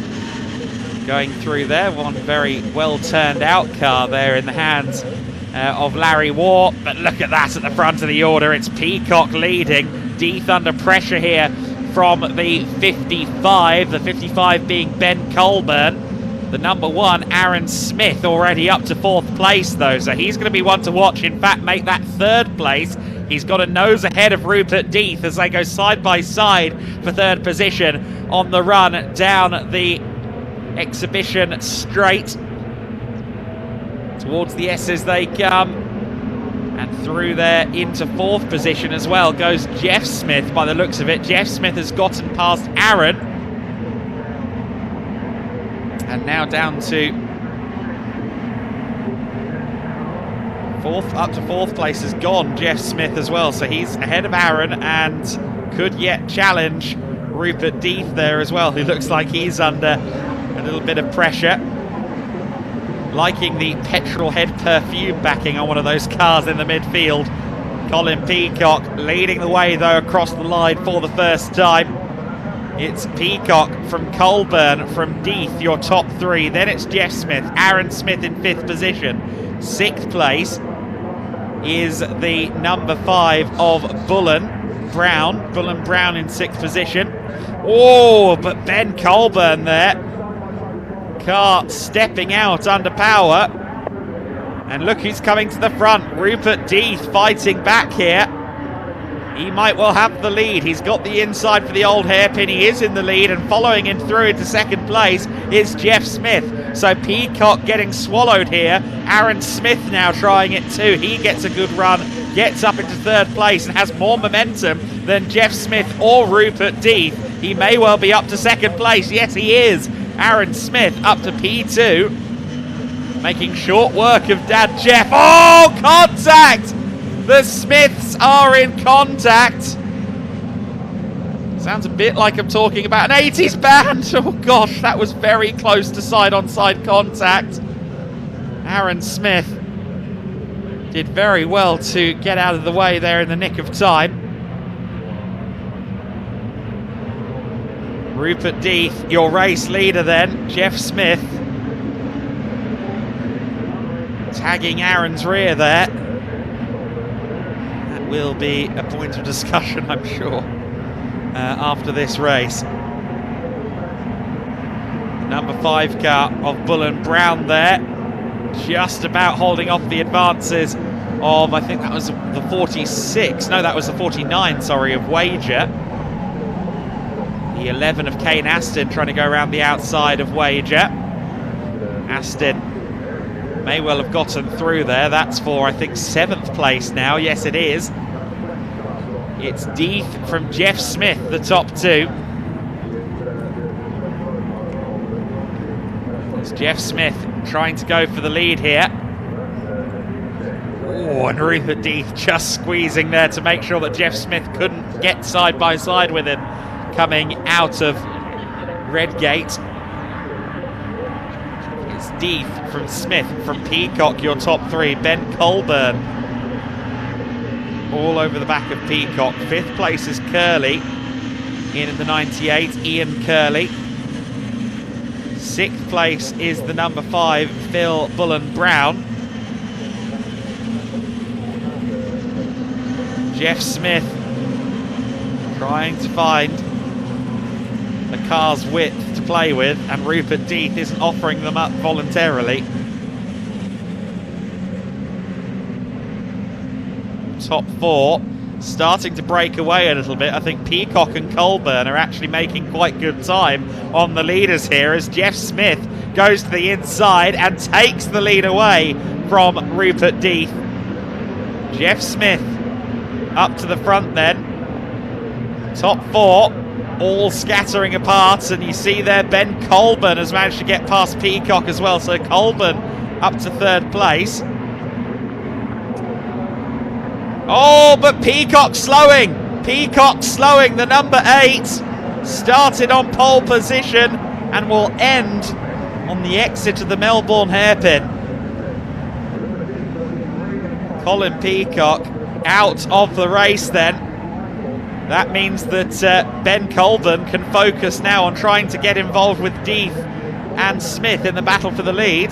going through there. One very well turned out car there in the hands of Larry Waugh. But look at that at the front of the order. It's Peacock leading. Death under pressure here from the 55, the 55 being Ben Colburn. The number 1, Aaron Smith, already up to 4th place though, so he's going to be one to watch. In fact, make that 3rd place. He's got a nose ahead of Rupert Death as they go side by side for 3rd position on the run down the exhibition straight. Towards the S's they come. And through there into 4th position as well goes Jeff Smith by the looks of it. Jeff Smith has gotten past Aaron. And now down to 4th, up to 4th place has gone Jeff Smith as well. So he's ahead of Aaron and could yet challenge Rupert Death there as well, who looks like he's under a little bit of pressure. Liking the petrol head perfume backing on one of those cars in the midfield. Colin Peacock leading the way though across the line for the first time. It's Peacock from Colburn, from Death, your top 3. Then it's Jeff Smith, Aaron Smith in 5th position. 6th place is the number 5 of Bullen Brown in 6th position. Oh, but Ben Colburn there. Car stepping out under power, and look who's coming to the front. Rupert Death fighting back here. He might well have the lead. He's got the inside for the old hairpin. He is in the lead, and following him through into second place is Jeff Smith. So Peacock getting swallowed here. Aaron Smith now trying it too. He gets a good run, gets up into third place and has more momentum than Jeff Smith or Rupert Death. He may well be up to second place. Yes, he is. Aaron Smith up to P2. Making short work of Dad Jeff. Oh, contact! The Smiths are in contact. Sounds a bit like I'm talking about an 80s band. Oh gosh, that was very close to side-on-side contact. Aaron Smith did very well to get out of the way there in the nick of time. Rupert Death, your race leader then. Jeff Smith tagging Aaron's rear there. That will be a point of discussion, I'm sure, after this race. The number 5 car of Bull and Brown there, just about holding off the advances of, I think that was the 46, no, that was the 49, sorry, of Wager. The 11 of Kane Aston trying to go around the outside of Wager. Aston may well have gotten through there. That's for, I think, 7th place now. Yes, it is. It's Death from Jeff Smith, the top 2. It's Jeff Smith trying to go for the lead here. Oh, and Rupert Death just squeezing there to make sure that Jeff Smith couldn't get side by side with him coming out of Redgate. It's Death from Smith, from Peacock, your top 3. Ben Colburn all over the back of Peacock. 5th place is Curley in the 98, Ian Curley. 6th place is the number 5, Phil Bullen Brown. Jeff Smith trying to find the car's width to play with, and Rupert Death isn't offering them up voluntarily. Top 4 starting to break away a little bit. I think Peacock and Colburn are actually making quite good time on the leaders here as Jeff Smith goes to the inside and takes the lead away from Rupert Death. Jeff Smith up to the front then. Top 4 all scattering apart, and you see there Ben Colburn has managed to get past Peacock as well, so Colburn up to 3rd place. Oh, but Peacock slowing. Peacock slowing. The number 8 started on pole position and will end on the exit of the Melbourne hairpin. Colin Peacock out of the race then. That means that Ben Colburn can focus now on trying to get involved with Death and Smith in the battle for the lead.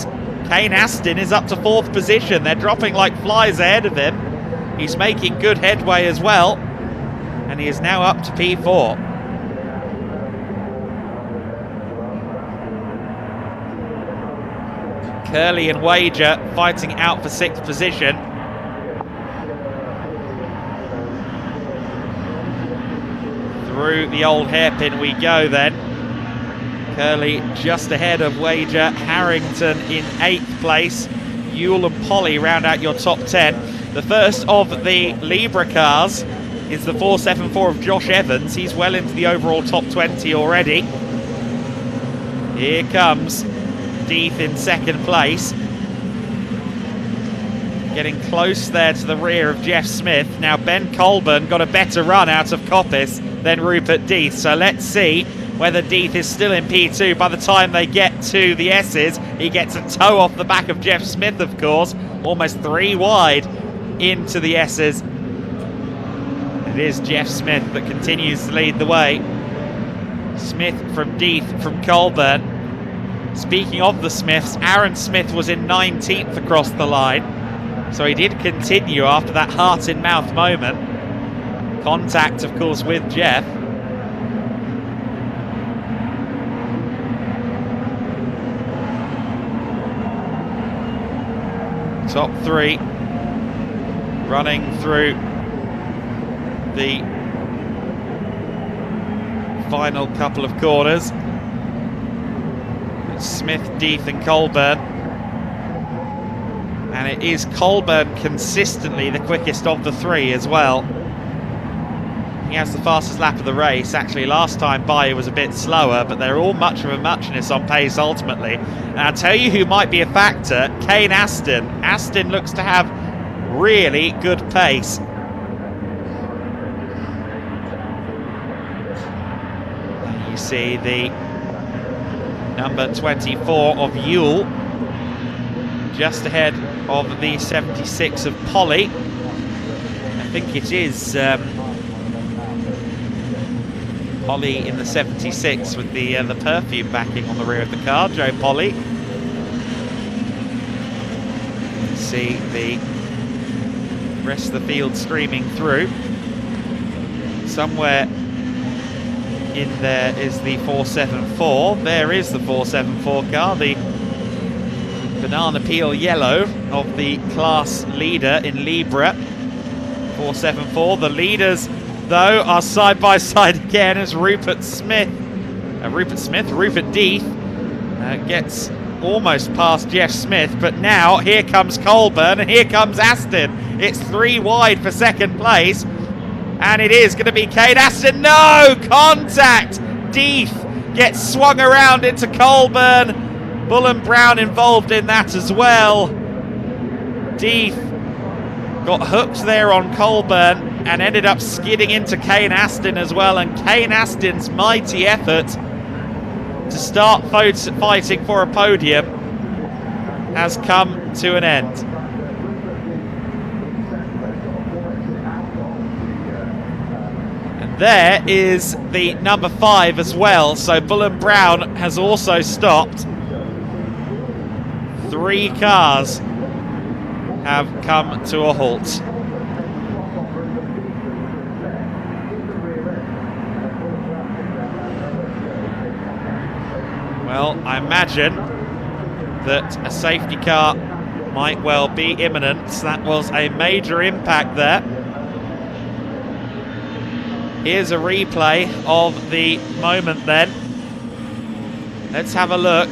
Kane Aston is up to 4th position. They're dropping like flies ahead of him. He's making good headway as well, and he is now up to P4. Curley and Wager fighting out for 6th position. Through the old hairpin we go then. Curley just ahead of Wager. Harrington in 8th place. Ewell and Polly round out your top 10. The first of the Libra cars is the 474 of Josh Evans. He's well into the overall top 20 already. Here comes Death in 2nd place. Getting close there to the rear of Jeff Smith. Now Ben Colburn got a better run out of Coppice than Rupert Death. So let's see whether Death is still in P2 by the time they get to the S's. He gets a toe off the back of Jeff Smith, of course. Almost 3 wide into the S's. It is Jeff Smith that continues to lead the way. Smith from Death from Colburn. Speaking of the Smiths, Aaron Smith was in 19th across the line, so he did continue after that heart-in-mouth moment. Contact, of course, with Jeff. Top 3 running through the final couple of corners. It's Smith, Death and Colburn. And it is Colburn consistently the quickest of the three as well. He has the fastest lap of the race. Actually, last time by he was a bit slower, but they're all much of a muchness on pace ultimately. And I'll tell you who might be a factor, Kane Aston. Aston looks to have really good pace. And you see the number 24 of Yule just ahead of the 76 of Polly. I think it is Polly in the 76 with the perfume backing on the rear of the car, Joe Polly. You see the rest of the field streaming through. Somewhere in there is the 474. There is the 474 car, the banana peel yellow of the class leader in Libra. 474. The leaders, though, are side by side again as Rupert Death gets almost past Jeff Smith, but now here comes Colburn and here comes Aston. It's 3 wide for second place, and it is going to be Kane Aston. No! Contact! Death gets swung around into Colburn. Bull and Brown involved in that as well. Death got hooked there on Colburn and ended up skidding into Kane Aston as well, and Kane Aston's mighty effort to start fighting for a podium has come to an end. And there is the number 5 as well, so Bull and Brown has also stopped. 3 cars have come to a halt. Well, I imagine that a safety car might well be imminent. That was a major impact there. Here's a replay of the moment then. Let's have a look.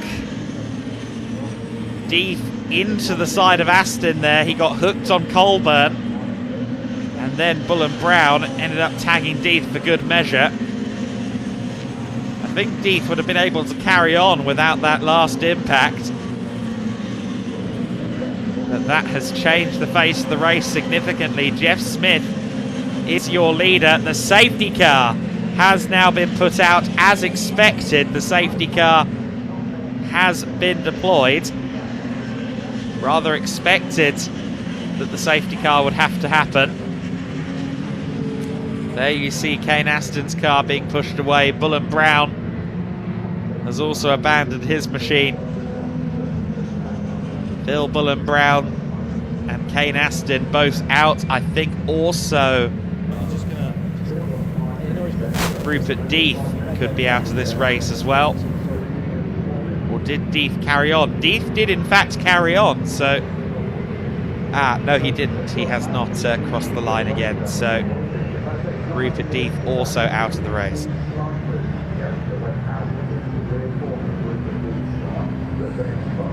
Death into the side of Aston there. He got hooked on Colburn. And then Bull and Brown ended up tagging Death for good measure. I think Death would have been able to carry on without that last impact. But that has changed the face of the race significantly. Jeff Smith is your leader. The safety car has now been put out as expected. The safety car has been deployed. Rather expected that the safety car would have to happen. There you see Kane Aston's car being pushed away. Bull and Brown has also abandoned his machine. Phil Bull and Brown and Kane Aston both out. I think also Rupert Death could be out of this race as well. Or did Death carry on? Death did in fact carry on, so... no he didn't. He has not crossed the line again, so Rupert Death also out of the race.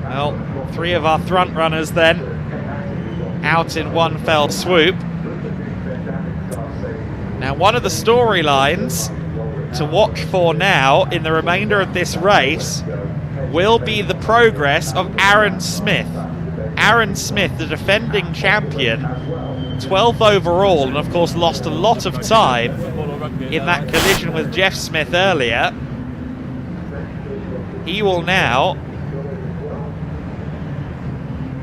Well, 3 of our front runners then out in one fell swoop. Now, one of the storylines to watch for now in the remainder of this race will be the progress of Aaron Smith. Aaron Smith, the defending champion, 12th overall, and of course lost a lot of time in that collision with Jeff Smith earlier. He will now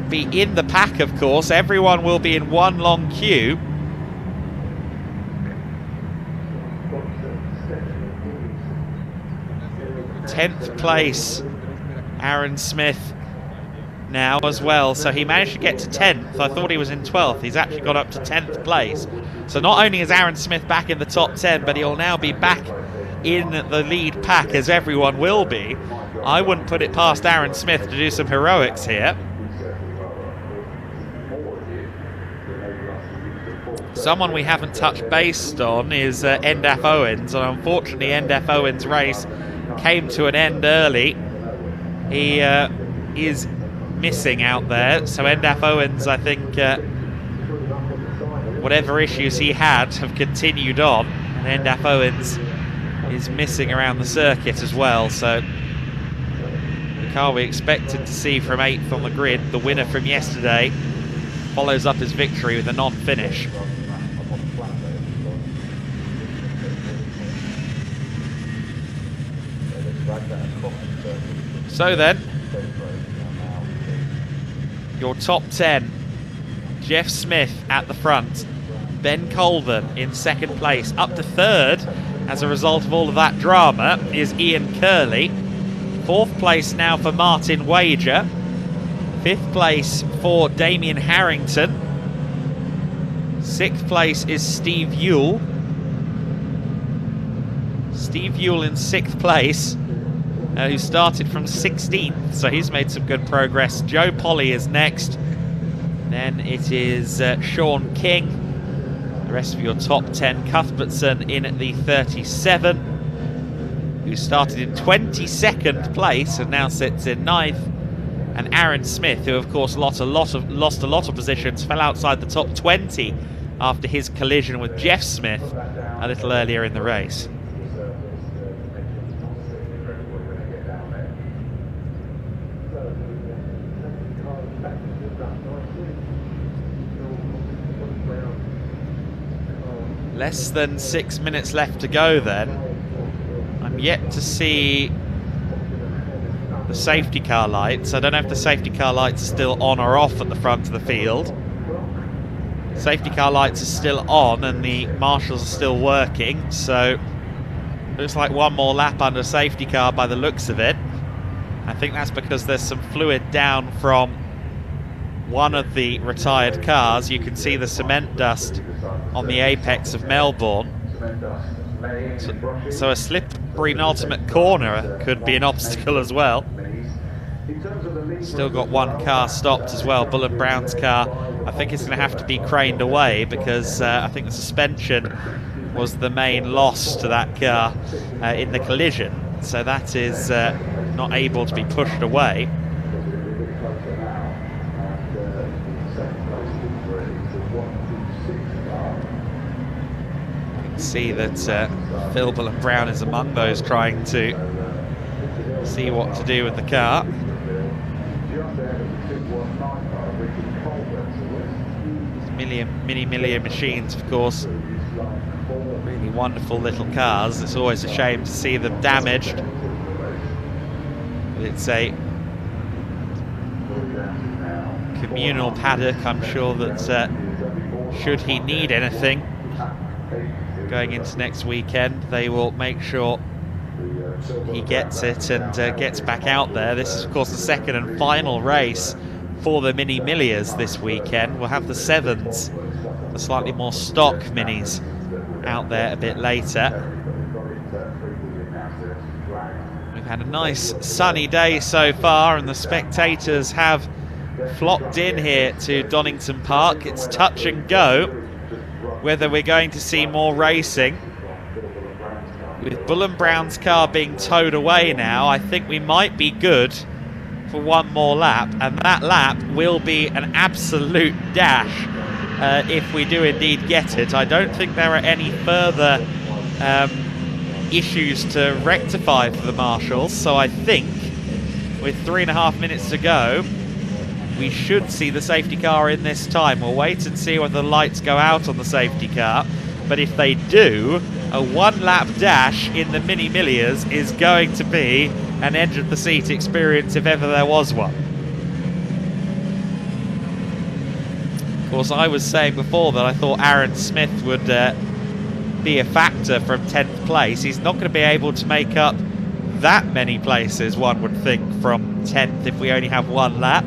be in the pack, of course. Everyone will be in one long queue. Tenth place, Aaron Smith now as well. So he managed to get to 10th. I thought he was in 12th. He's actually got up to 10th place. So not only is Aaron Smith back in the top 10, but he'll now be back in the lead pack, as everyone will be. I wouldn't put it past Aaron Smith to do some heroics here. Someone we haven't touched base on is Endaf Owens, and unfortunately Endaf Owens' race came to an end early. He is missing out there, so Endaf Owens, I think, whatever issues he had have continued on, and Endaf Owens is missing around the circuit as well, so the car we expected to see from 8th on the grid, the winner from yesterday, follows up his victory with a non-finish. So then, your top 10, Jeff Smith at the front, Ben Colburn in second place. Up to third, as a result of all of that drama, is Ian Curley. Fourth place now for Martin Wager. Fifth place for Damien Harrington. Sixth place is Steve Yule. Steve Yule in sixth place, who started from 16th, so he's made some good progress. Joe Polly is next. Then it is Sean King. The rest of your top 10, Cuthbertson in at the 37, who started in 22nd place and now sits in 9th. And Aaron Smith, who of course lost a lot of positions, fell outside the top 20 after his collision with Jeff Smith a little earlier in the race. Less than 6 minutes left to go then. I'm yet to see the safety car lights. I don't know if the safety car lights are still on or off at the front of the field. Safety car lights are still on and the marshals are still working, so looks like one more lap under safety car by the looks of it. I think that's because there's some fluid down from one of the retired cars. You can see the cement dust on the apex of Melbourne. So a slippery penultimate corner could be an obstacle as well. Still got one car stopped as well, Bullen Brown's car. I think it's going to have to be craned away because I think the suspension was the main loss to that car in the collision. So that is not able to be pushed away. See that Phil Bullen Brown is among those trying to see what to do with the car. Mini Million machines, of course, really wonderful little cars. It's always a shame to see them damaged. But it's a communal paddock. I'm sure that should he need anything going into next weekend, they will make sure he gets it and gets back out there. This is of course the second and final race for the Mini Milliers this weekend. We'll have the 7s, the slightly more stock minis, out there a bit later. We've had a nice sunny day so far and the spectators have flocked in here to Donington Park. It's touch and go whether we're going to see more racing. With Bullen Brown's car being towed away now, I think we might be good for one more lap, and that lap will be an absolute dash if we do indeed get it. I don't think there are any further issues to rectify for the marshals, so I think with 3.5 minutes to go, we should see the safety car in this time. We'll wait and see whether the lights go out on the safety car, but if they do, a one-lap dash in the Mini Milliers is going to be an edge-of-the-seat experience if ever there was one. Of course, I was saying before that I thought Aaron Smith would be a factor from 10th place. He's not going to be able to make up that many places, one would think, from 10th if we only have one lap.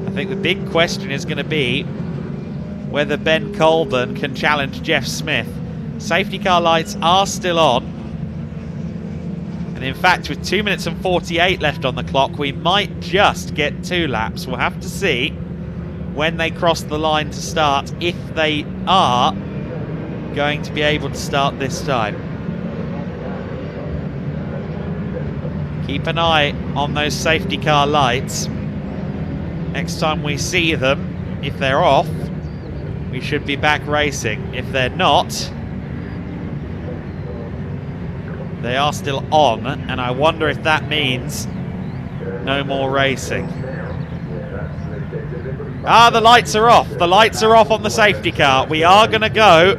I think the big question is going to be whether Ben Colburn can challenge Jeff Smith. Safety car lights are still on. And in fact, with 2 minutes and 48 left on the clock, we might just get 2 laps. We'll have to see when they cross the line to start, if they are going to be able to start this time. Keep an eye on those safety car lights. Next time we see them, if they're off, we should be back racing. If they're not, they are still on, and I wonder if that means no more racing. Ah, the lights are off. The lights are off on the safety car. We are going to go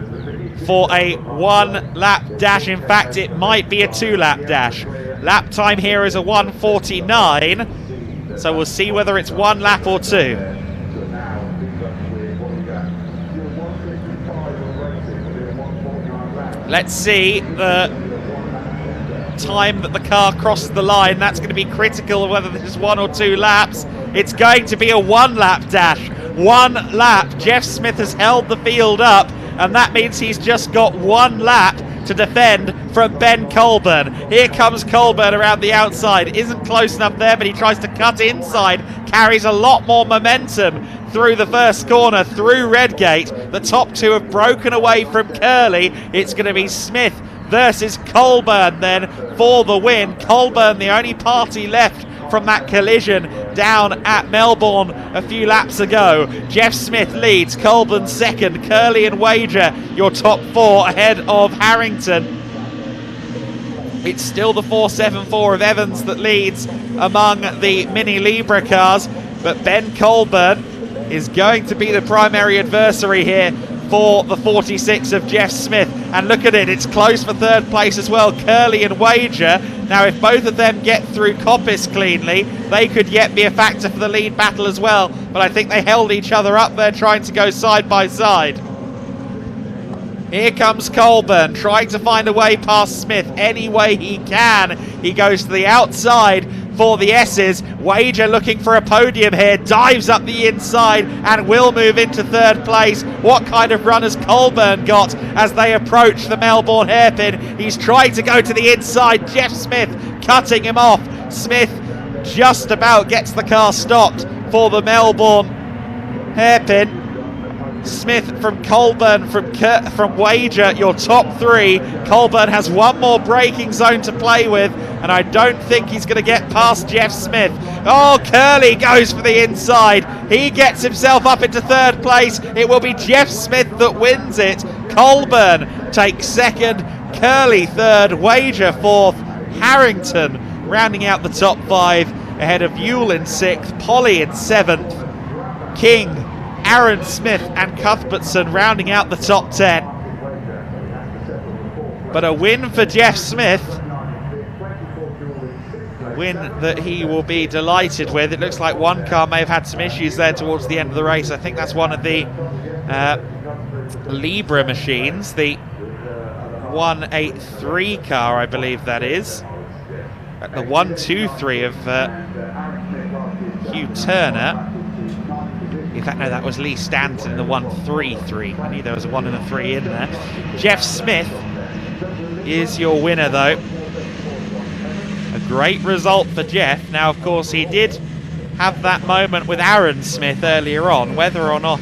for a 1-lap dash. In fact, it might be a 2-lap dash. Lap time here is a 1:49, so we'll see whether it's 1 lap or 2. Let's see the time that the car crosses the line. That's going to be critical of whether this is 1 or 2 laps. It's going to be a 1-lap dash. 1 lap. Jeff Smith has held the field up, and that means he's just got 1 lap to defend from Ben Colburn. Here comes Colburn around the outside. Isn't close enough there, but he tries to cut inside. Carries a lot more momentum through the first corner, through Redgate. The top 2 have broken away from Curley. It's going to be Smith versus Colburn then for the win. Colburn, the only party left from that collision down at Melbourne a few laps ago. Jeff Smith leads, Colburn second, Curley and Wager your top 4 ahead of Harrington. It's still the 474 of Evans that leads among the Mini Libra cars, but Ben Colburn is going to be the primary adversary here for the 46 of Jeff Smith. And look at it, it's close for 3rd place as well, Curley and Wager. Now if both of them get through Coppice cleanly, they could yet be a factor for the lead battle as well, but I think they held each other up there trying to go side by side. Here comes Colburn, trying to find a way past Smith any way he can. He goes to the outside for the S's. Wager looking for a podium here, dives up the inside and will move into 3rd place. What kind of run has Colburn got as they approach the Melbourne hairpin? He's trying to go to the inside. Jeff Smith cutting him off. Smith just about gets the car stopped for the Melbourne hairpin. Smith from Colburn, from Wager, your top 3. Colburn has 1 more braking zone to play with, and I don't think he's going to get past Jeff Smith. Oh, Curley goes for the inside. He gets himself up into 3rd place. It will be Jeff Smith that wins it. Colburn takes 2nd, Curley 3rd, Wager 4th, Harrington rounding out the top 5 ahead of Yule in 6th, Polly in 7th, King, Aaron Smith and Cuthbertson rounding out the top 10. But a win for Jeff Smith. A win that he will be delighted with. It looks like one car may have had some issues there towards the end of the race. I think that's one of the Libra machines, the 183 car, I believe that is. The 123 of Hugh Turner. In fact, no, that was Lee Stanton in the 133. I knew there was a 1 and a 3 in there. Jeff Smith is your winner, though. A great result for Jeff. Now, of course, he did have that moment with Aaron Smith earlier on. Whether or not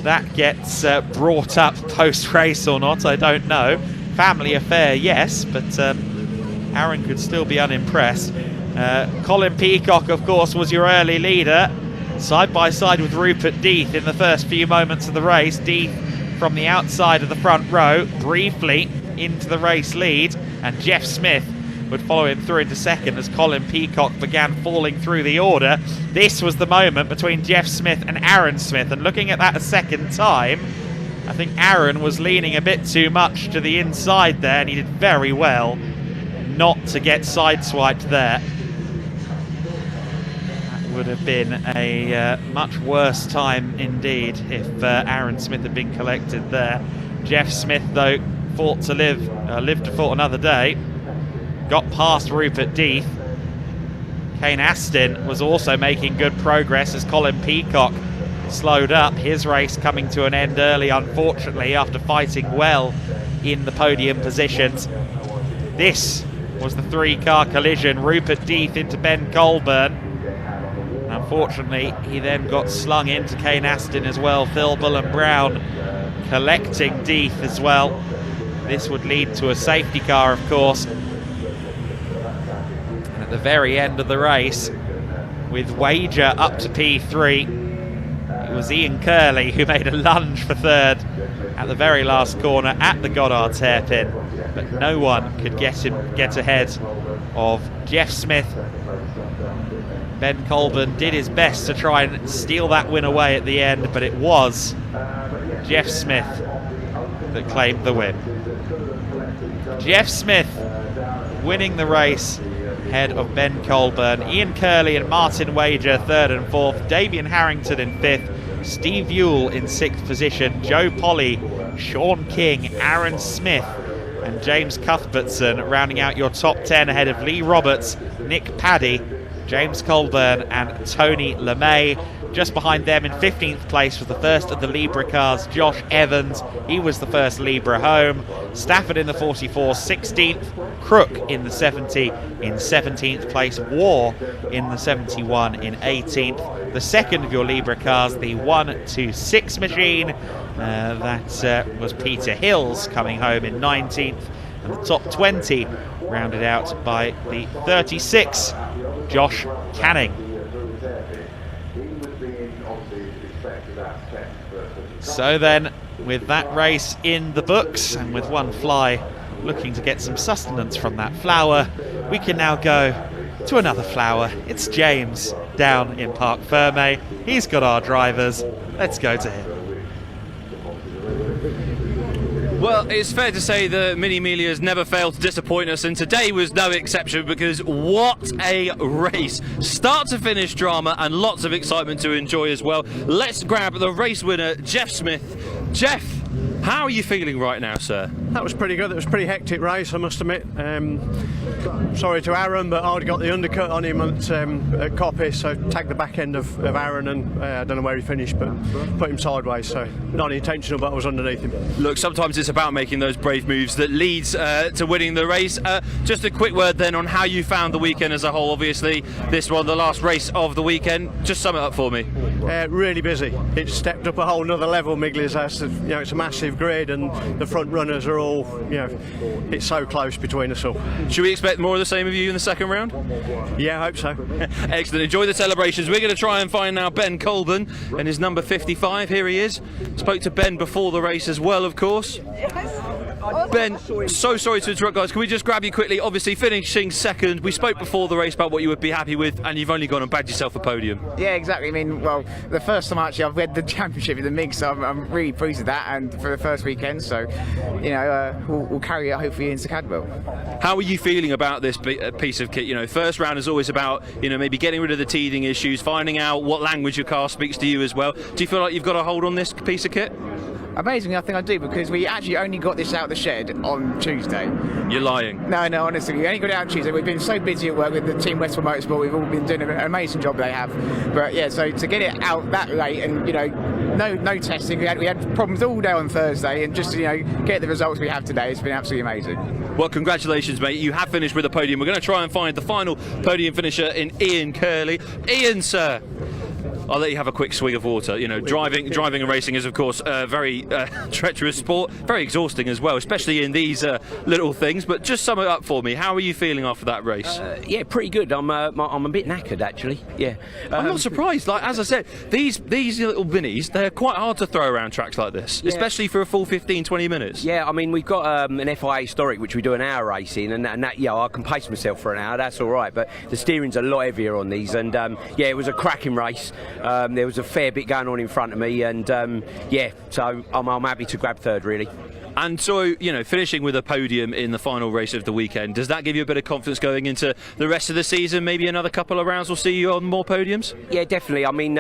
that gets brought up post-race or not, I don't know. Family affair, yes, but Aaron could still be unimpressed. Colin Peacock, of course, was your early leader. Side by side with Rupert Death in the first few moments of the race. Death from the outside of the front row, briefly into the race lead, and Jeff Smith would follow him through into 2nd as Colin Peacock began falling through the order. This was the moment between Jeff Smith and Aaron Smith, and looking at that a second time, I think Aaron was leaning a bit too much to the inside there, and he did very well not to get sideswiped there. Would have been a much worse time indeed if Aaron Smith had been collected there. Jeff Smith, though, fought to live to fought another day. Got past Rupert Death. Kane Aston was also making good progress as Colin Peacock slowed up. His race coming to an end early, unfortunately, after fighting well in the podium positions. This was the 3-car collision. Rupert Death into Ben Colburn. And unfortunately, he then got slung into Kane Aston as well. Phil Bullen-Brown collecting Deeth as well. This would lead to a safety car, of course. And at the very end of the race, with Wager up to P3, it was Ian Curley who made a lunge for third at the very last corner at the Goddard's hairpin, but no one could get ahead of Jeff Smith. Ben Colburn did his best to try and steal that win away at the end, but it was Jeff Smith that claimed the win. Jeff Smith winning the race ahead of Ben Colburn. Ian Curley and Martin Wager third and fourth, Damien Harrington in fifth, Steve Ewell in sixth position, Joe Polly, Sean King, Aaron Smith and James Cuthbertson rounding out your top 10 ahead of Lee Roberts, Nick Paddy, James Colburn and Tony LeMay. Just behind them in 15th place was the first of the Libra cars, Josh Evans. He was the first Libra home. Stafford in the 44, 16th. Crook in the 70 in 17th place. War in the 71 in 18th. The second of your Libra cars, the 126 machine. That was Peter Hills coming home in 19th. And the top 20 rounded out by the 36, Josh Canning. So then, with that race in the books and with one fly looking to get some sustenance from that flower, we can now go to another flower. It's James down in Parc Ferme. He's got our drivers. Let's go to him. Well, it's fair to say that Mini Amelia has never failed to disappoint us, and today was no exception, because what a race. Start to finish drama and lots of excitement to enjoy as well. Let's grab the race winner, Jeff Smith. Jeff, how are you feeling right now, sir? That was pretty good. It was a pretty hectic race, I must admit. Sorry to Aaron, but I'd got the undercut on him at Coppice, so tagged the back end of Aaron, and I don't know where he finished, but put him sideways, so not intentional, but I was underneath him. Look, sometimes it's about making those brave moves that leads to winning the race. Just a quick word then on how you found the weekend as a whole. Obviously, this one, the last race of the weekend. Just sum it up for me. Really busy. It stepped up a whole nother level, Miglia's. It's a massive grid, and the front runners are all, it's so close between us all. Should we expect more of the same of you in the second round? Yeah, I hope so. Excellent. Enjoy the celebrations. We're going to try and find now Ben Colburn and his number 55. Here he is. Spoke to Ben before the race as well, of course. Ben, so sorry to interrupt, guys. Can we just grab you quickly? Obviously, finishing second. We spoke before the race about what you would be happy with, and you've only gone and bagged yourself a podium. Yeah, exactly. I mean, well, the first time actually I've led the championship in the MIG, so I'm really pleased with that, and for the first weekend. So, we'll carry it hopefully into Cadwell. How are you feeling about this piece of kit? First round is always about, maybe getting rid of the teething issues, finding out what language your car speaks to you as well. Do you feel like you've got a hold on this piece of kit? Amazingly, I think I do, because we actually only got this out of the shed on Tuesday. You're lying. No, honestly, we only got it out on Tuesday. We've been so busy at work with the Team Westfield Motorsport. We've all been doing an amazing job they have. But yeah, so to get it out that late and, no testing. We had problems all day on Thursday, and just to, get the results we have today, it's been absolutely amazing. Well, congratulations, mate. You have finished with a podium. We're going to try and find the final podium finisher in Ian Curley. Ian, sir, I'll let you have a quick swig of water. Driving and racing is, of course, a very treacherous sport, very exhausting as well, especially in these little things. But just sum it up for me. How are you feeling after that race? Yeah, pretty good. I'm a bit knackered, actually. Yeah, I'm not surprised. Like, as I said, these little minis, they're quite hard to throw around tracks like this, especially for a full 15-20 minutes. Yeah, I mean, we've got an FIA historic which we do an hour race in, and that I can pace myself for an hour. That's all right. But the steering's a lot heavier on these, and it was a cracking race. There was a fair bit going on in front of me, and so I'm happy to grab third, really. And so, finishing with a podium in the final race of the weekend, does that give you a bit of confidence going into the rest of the season? Maybe another couple of rounds will see you on more podiums? Yeah, definitely. I mean,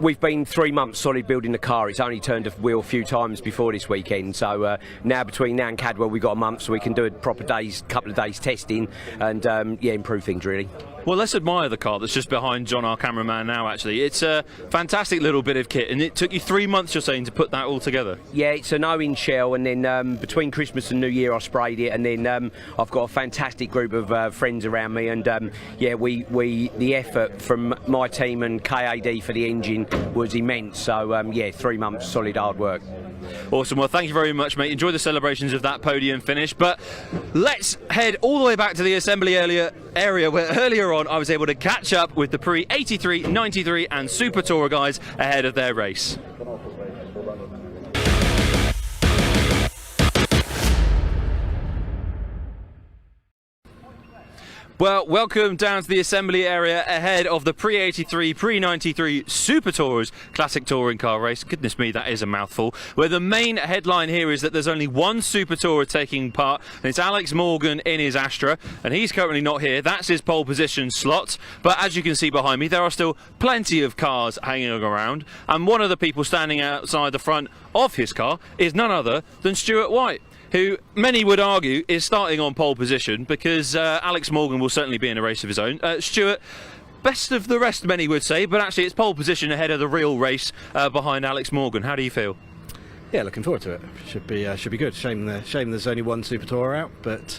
we've been 3 months solid building the car. It's only turned a wheel a few times before this weekend. So now between now and Cadwell, we've got a month, so we can do a proper couple of days testing and improve things really. Well, let's admire the car that's just behind John, our cameraman now, actually. It's a fantastic little bit of kit, and it took you 3 months, you're saying, to put that all together? Yeah, it's an Owen shell, and then between Christmas and New Year I sprayed it, and then I've got a fantastic group of friends around me, and the effort from my team and KAD for the engine was immense, so 3 months solid hard work. Awesome. Well, thank you very much, mate. Enjoy the celebrations of that podium finish. But let's head all the way back to the assembly area where earlier on I was able to catch up with the Pre 83, 93 and Super Tourer guys ahead of their race. Well, welcome down to the assembly area ahead of the Pre-83, Pre-93 Super Tourers Classic Touring Car Race. Goodness me, that is a mouthful. Where the main headline here is that there's only one Super Tourer taking part, and it's Alex Morgan in his Astra, and he's currently not here. That's his pole position slot. But as you can see behind me, there are still plenty of cars hanging around, and one of the people standing outside the front of his car is none other than Stuart White, who many would argue is starting on pole position because Alex Morgan will certainly be in a race of his own. Stuart, best of the rest, many would say, but actually it's pole position ahead of the real race behind Alex Morgan. How do you feel? Yeah, looking forward to it. Should be good. Shame there's only one Super Tourer out, but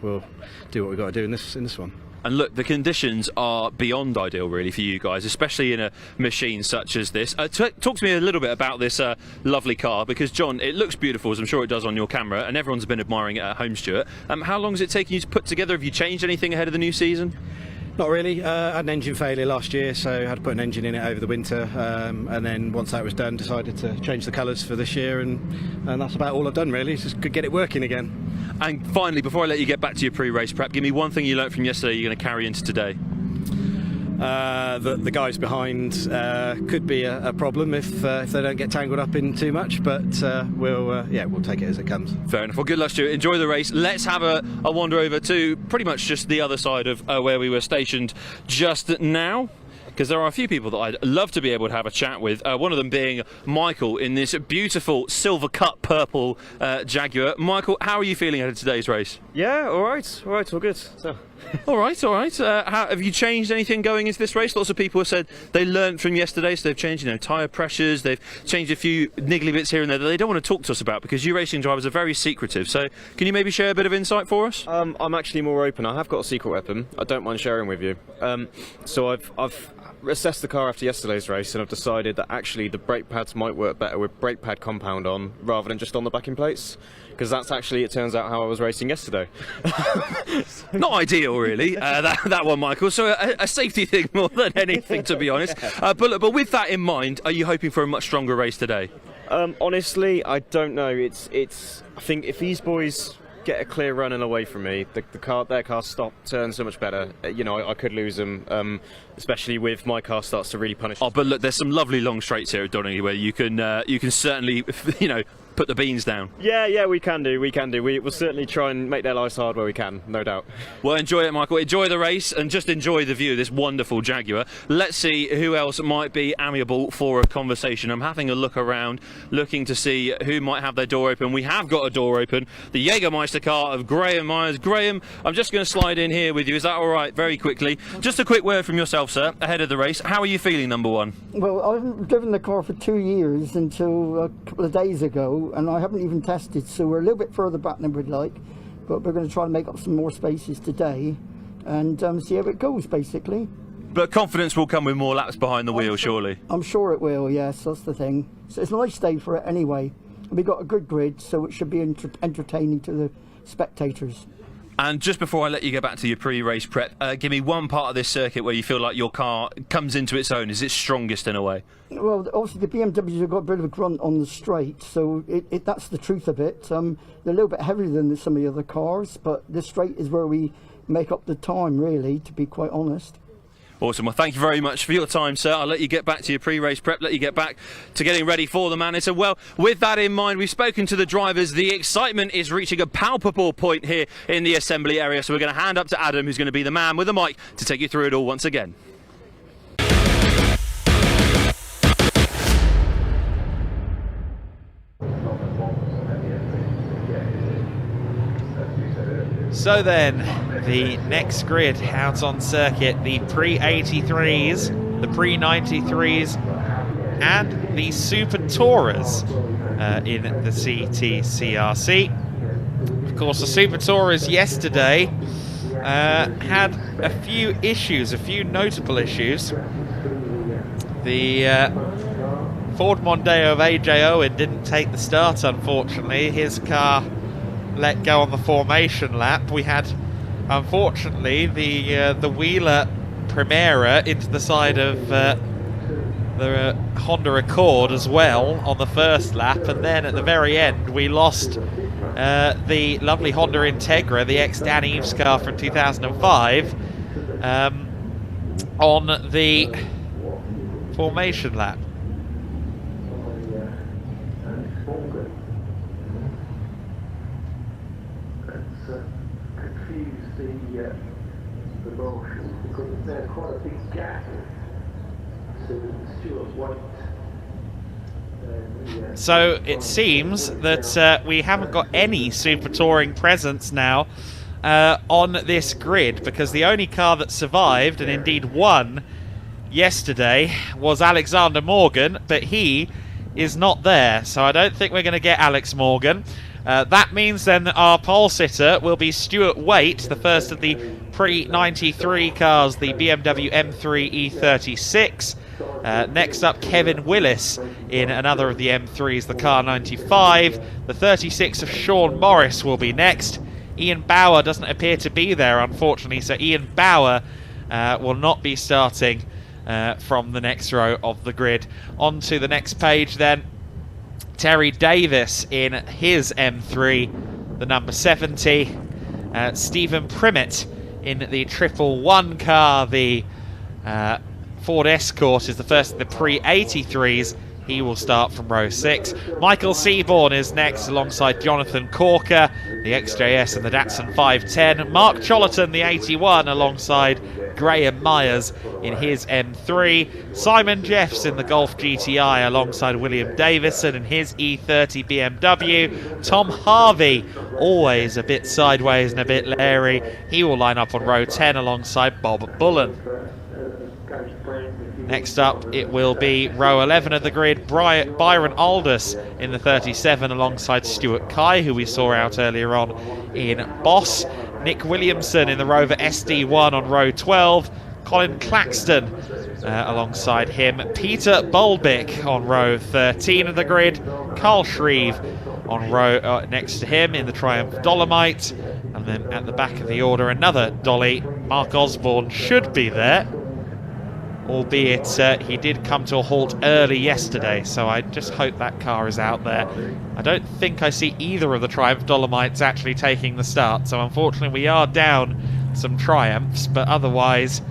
we'll do what we've got to do in this one. And look, the conditions are beyond ideal really for you guys, especially in a machine such as this. Talk to me a little bit about this lovely car, because John, it looks beautiful, as I'm sure it does on your camera, and everyone's been admiring it at home, Stuart. How long has it taken you to put together? Have you changed anything ahead of the new season? Not really. I had an engine failure last year, so I had to put an engine in it over the winter, and then once that was done, decided to change the colours for this year, and that's about all I've done really. Just could get it working again. And finally, before I let you get back to your pre-race prep, give me one thing you learnt from yesterday you're going to carry into today. The guys behind could be a problem if they don't get tangled up in too much, but we'll take it as it comes. Fair enough. Well, good luck, Stuart. Enjoy the race. Let's have a wander over to pretty much just the other side of where we were stationed just now, because there are a few people that I'd love to be able to have a chat with, one of them being Michael in this beautiful silver cut purple Jaguar. Michael, how are you feeling ahead of today's race? Yeah, all right, all good. So. all right. Have you changed anything going into this race? Lots of people have said they learnt from yesterday, so they've changed, tyre pressures, they've changed a few niggly bits here and there that they don't want to talk to us about, because you racing drivers are very secretive. So can you maybe share a bit of insight for us? I'm actually more open. I have got a secret weapon. I don't mind sharing with you. So I've assessed the car after yesterday's race, and I've decided that actually the brake pads might work better with brake pad compound on rather than just on the backing plates, because that's actually, it turns out, how I was racing yesterday. Not ideal really, that one, Michael, so a safety thing more than anything, to be honest. But with that in mind, are you hoping for a much stronger race today? Honestly, I don't know. I think if these boys get a clear running away from me, their car turns so much better. I could lose them, especially with my car starts to really punish. Oh, but look, there's some lovely long straights here at Donington where you can certainly, put the beans down. Yeah, we can do. We will certainly try and make their lives hard where we can, no doubt. Well, enjoy it, Michael. Enjoy the race and just enjoy the view of this wonderful Jaguar. Let's see who else might be amiable for a conversation. I'm having a look around, looking to see who might have their door open. We have got a door open. The Jägermeister car of Graham Myers. Graham, I'm just going to slide in here with you. Is that all right? Very quickly. Just a quick word from yourself, sir, ahead of the race. How are you feeling, number one? Well, I haven't driven the car for 2 years until a couple of days ago, and I haven't even tested, so we're a little bit further back than we'd like, but we're going to try and make up some more spaces today and see how it goes, basically. But confidence will come with more laps behind the wheel, surely? I'm sure it will, yes, that's the thing. So it's a nice day for it anyway. We've got a good grid, so it should be entertaining to the spectators. And just before I let you get back to your pre-race prep, give me one part of this circuit where you feel like your car comes into its own. Is it strongest in a way? Well, obviously the BMWs have got a bit of a grunt on the straight, so that's the truth of it. They're a little bit heavier than some of the other cars, but the straight is where we make up the time, really, to be quite honest. Awesome. Well, thank you very much for your time, sir. I'll let you get back to your pre-race prep, let you get back to getting ready for the Manager. Well, with that in mind, we've spoken to the drivers. The excitement is reaching a palpable point here in the assembly area, so we're going to hand up to Adam, who's going to be the man with the mic to take you through it all once again. So then, the next grid out on circuit, the pre-83s, the pre-93s, and the Super Tourers in the CTCRC. Of course, the Super Tourers yesterday had a few issues, a few notable issues. The Ford Mondeo of AJ Owen didn't take the start, unfortunately. His car let go on the formation lap. We had, unfortunately, the Wheeler Primera into the side of the Honda Accord as well on the first lap, and then at the very end we lost the lovely Honda Integra, the ex-Dan Eves car from 2005, on the formation lap. The motion because there's quite a big gap to Stuart White. So it seems that we haven't got any Super Touring presence now on this grid, because the only car that survived and indeed won yesterday was Alexander Morgan, but he is not there, so I don't think we're going to get Alex Morgan. That means then that our pole sitter will be Stuart Waite, the first of the pre-93 cars, the BMW M3 E36. Next up, Kevin Willis in another of the M3s, the car 95. The 36 of Sean Morris will be next. Ian Bauer doesn't appear to be there, unfortunately, so Ian Bauer will not be starting from the next row of the grid. On to the next page then. Terry Davis in his M3, the number 70. Stephen Primmett in the 111 car, the Ford Escort is the first of the pre-83s. He will start from row 6. Michael Seaborn is next alongside Jonathan Corker, the XJS and the Datsun 510. Mark Chollerton, the 81, alongside Graham Myers in his M3. Simon Jeffs in the Golf GTI alongside William Davison in his E30 BMW. Tom Harvey, always a bit sideways and a bit leery. He will line up on row 10 alongside Bob Bullen. Next up, it will be row 11 of the grid. Byron Aldous in the 37 alongside Stuart Kai, who we saw out earlier on in Boss. Nick Williamson in the Rover SD1 on row 12. Colin Claxton alongside him. Peter Bulbick on row 13 of the grid. Carl Shreve on row next to him in the Triumph Dolomite. And then at the back of the order, another Dolly. Mark Osborne should be there, albeit he did come to a halt early yesterday, so I just hope that car is out there. I don't think I see either of the Triumph Dolomites actually taking the start, so unfortunately we are down some Triumphs, but otherwise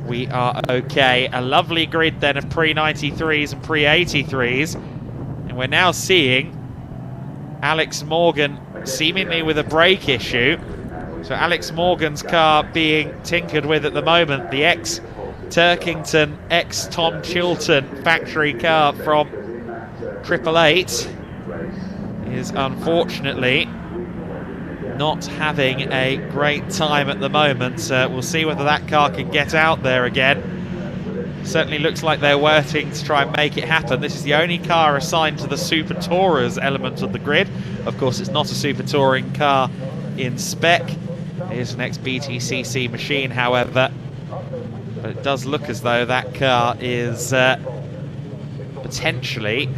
we are okay. A lovely grid then of pre-93s and pre-83s, and we're now seeing Alex Morgan seemingly with a brake issue. So Alex Morgan's car being tinkered with at the moment, the ex-Turkington, ex-Tom Chilton factory car from 888 is unfortunately not having a great time at the moment. We'll see whether that car can get out there again. Certainly looks like they're working to try and make it happen. This is the only car assigned to the Super Tourers element of the grid. Of course, it's not a Super Touring car in spec. It is an ex-BTCC machine, however. But it does look as though that car is potentially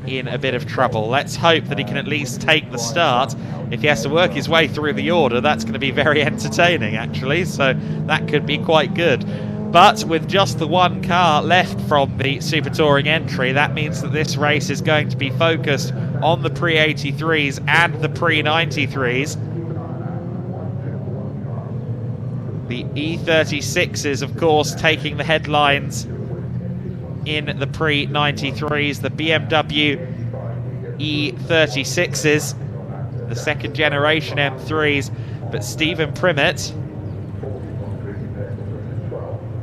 in a bit of trouble. Let's hope that he can at least take the start. If he has to work his way through the order, that's going to be very entertaining, actually. So that could be quite good. But with just the one car left from the Super Touring entry, that means that this race is going to be focused on the pre-83s and the pre-93s. The E36s, of course, taking the headlines in the pre-93s. The BMW E36s, the second generation M3s. But Stephen Primmett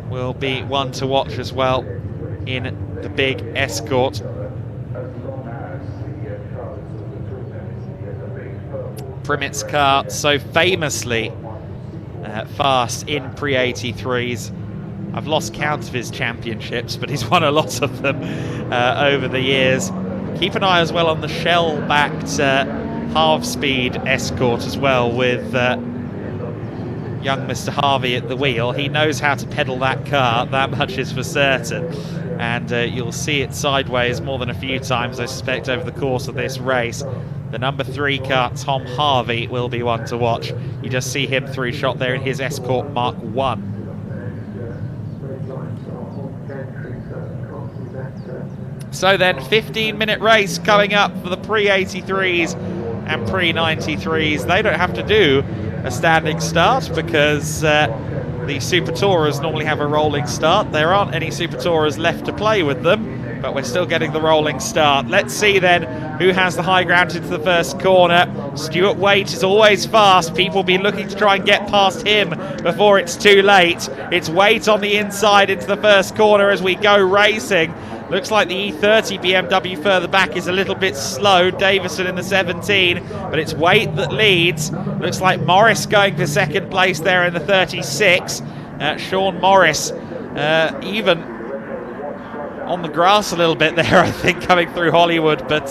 will be one to watch as well in the big Escort. Primit's car so famously fast in pre-83s. I've lost count of his championships, but he's won a lot of them over the years. Keep an eye as well on the shell-backed half-speed Escort as well, with young Mr. Harvey at the wheel. He knows how to pedal that car, that much is for certain. And you'll see it sideways more than a few times, I suspect, over the course of this race. The number 3 car, Tom Harvey, will be one to watch. You just see him through shot there in his Escort Mark 1. So then, 15-minute race coming up for the pre-83s and pre-93s. They don't have to do a standing start because the Super Tourers normally have a rolling start. There aren't any Super Tourers left to play with them, but we're still getting the rolling start. Let's see then who has the high ground into the first corner. Stuart Waite is always fast. People will be looking to try and get past him before it's too late. It's Waite on the inside into the first corner as we go racing. Looks like the E30 BMW further back is a little bit slow. Davison in the 17, but it's Waite that leads. Looks like Morris going for second place there in the 36. Sean Morris even on the grass a little bit there, I think, coming through Hollywood, but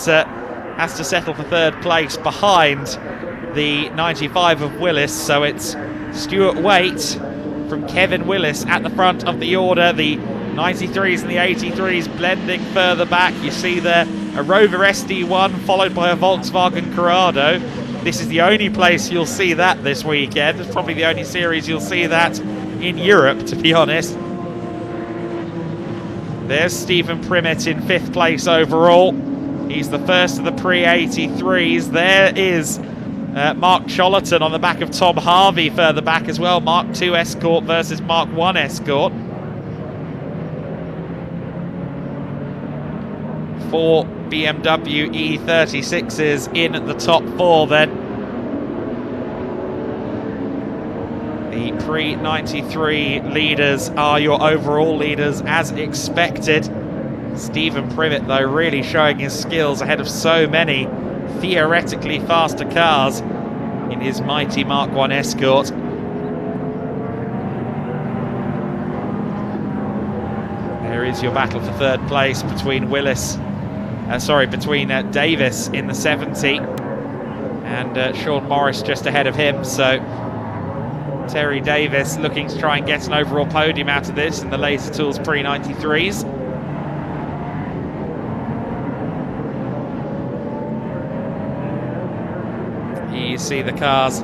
has to settle for third place behind the 95 of Willis. So it's Stuart Waite from Kevin Willis at the front of the order. The 93s and the 83s blending further back. You see there a Rover SD1 followed by a Volkswagen Corrado. This is the only place you'll see that this weekend. It's probably the only series you'll see that in Europe, to be honest. There's Stephen Primmett in 5th place overall. He's the first of the pre-83s. There is Mark Chollerton on the back of Tom Harvey further back as well. Mark 2 Escort versus Mark 1 Escort. 4 BMW E36s in the top 4 then. The pre-93 leaders are your overall leaders as expected. Stephen Primmett, though, really showing his skills ahead of so many theoretically faster cars in his mighty Mark 1 Escort. There is your battle for third place between between Davis in the 70 and Sean Morris just ahead of him. So Terry Davis looking to try and get an overall podium out of this in the Laser Tools pre-93s. You see the cars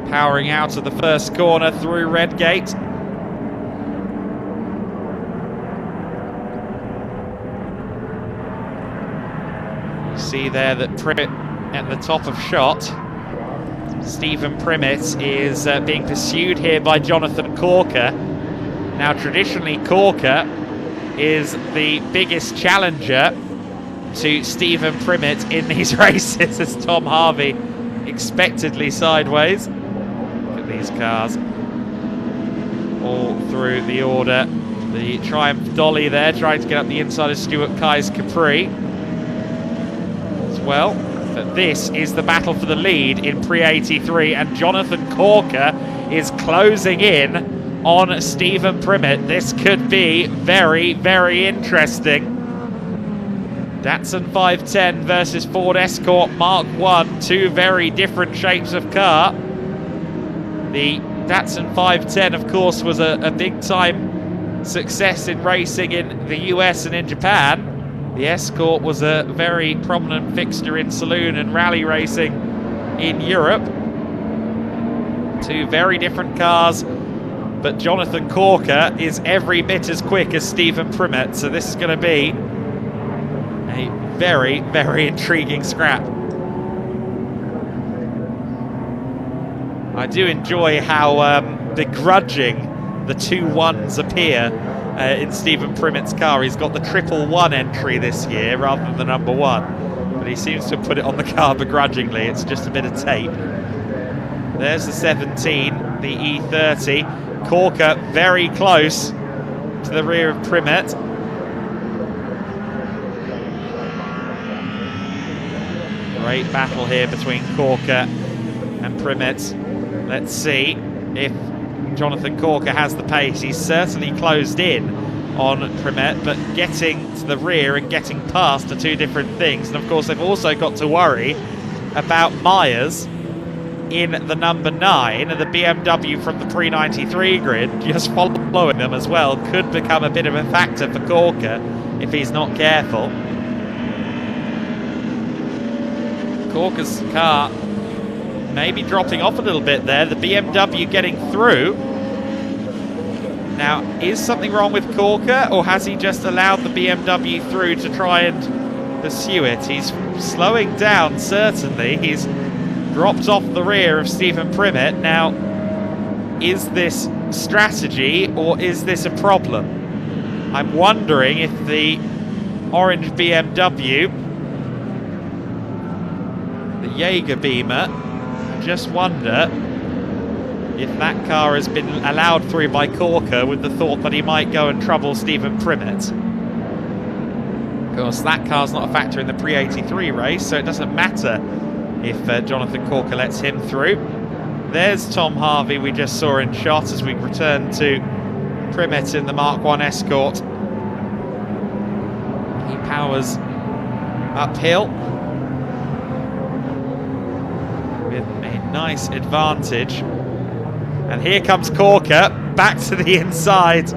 powering out of the first corner through Redgate. You see there that Primmett at the top of shot. Stephen Primmett is being pursued here by Jonathan Corker. Now, traditionally, Corker is the biggest challenger to Stephen Primmett in these races, as Tom Harvey expectedly sideways. Look at these cars all through the order. The Triumph Dolly there trying to get up the inside of Stuart Kai's Capri as well. But this is the battle for the lead in pre-83, and Jonathan Corker is closing in on Stephen Primmett. This could be very, very interesting. Datsun 510 versus Ford Escort Mark 1, two very different shapes of car. The Datsun 510, of course, was a big-time success in racing in the US and in Japan. The Escort was a very prominent fixture in saloon and rally racing in Europe. Two very different cars, but Jonathan Corker is every bit as quick as Stephen Primmett, so this is going to be a very, very intriguing scrap. I do enjoy how begrudging the 2 1s appear in Stephen Primmett's car. He's got the 111 entry this year rather than the number 1, but he seems to have put it on the car begrudgingly. It's just a bit of tape. There's the 17, the E30. Corker very close to the rear of Great battle here between Corker and Primet. Let's see if Jonathan Corker has the pace. He's certainly closed in on Primet, but getting to the rear and getting past are two different things. And of course they've also got to worry about Myers in the number 9, and the BMW from the pre-93 grid just following them as well could become a bit of a factor for Corker if he's not careful. Corker's car maybe dropping off a little bit there. The BMW getting through. Now, is something wrong with Corker, or has he just allowed the BMW through to try and pursue it? He's slowing down, certainly. He's dropped off the rear of Stephen Primet. Now, is this strategy or is this a problem? I'm wondering if the orange BMW, the Jaeger Beamer, I just wonder if that car has been allowed through by Corker with the thought that he might go and trouble Stephen Primet. Of course, that car's not a factor in the pre-83 race, so it doesn't matter if Jonathan Corker lets him through. There's Tom Harvey we just saw in shot as we return to Primet in the Mark 1 Escort. He powers uphill with a nice advantage. And here comes Corker back to the inside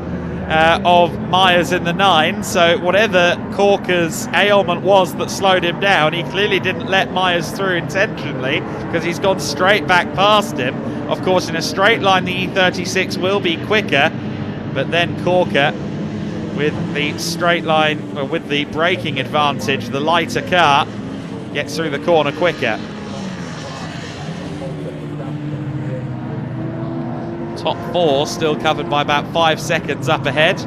of Myers in the 9. So whatever Corker's ailment was that slowed him down, he clearly didn't let Myers through intentionally, because he's gone straight back past him. Of course, in a straight line, the E36 will be quicker, but then Corker, with the straight line, or with the braking advantage, the lighter car, gets through the corner quicker. Top 4 still covered by about 5 seconds up ahead.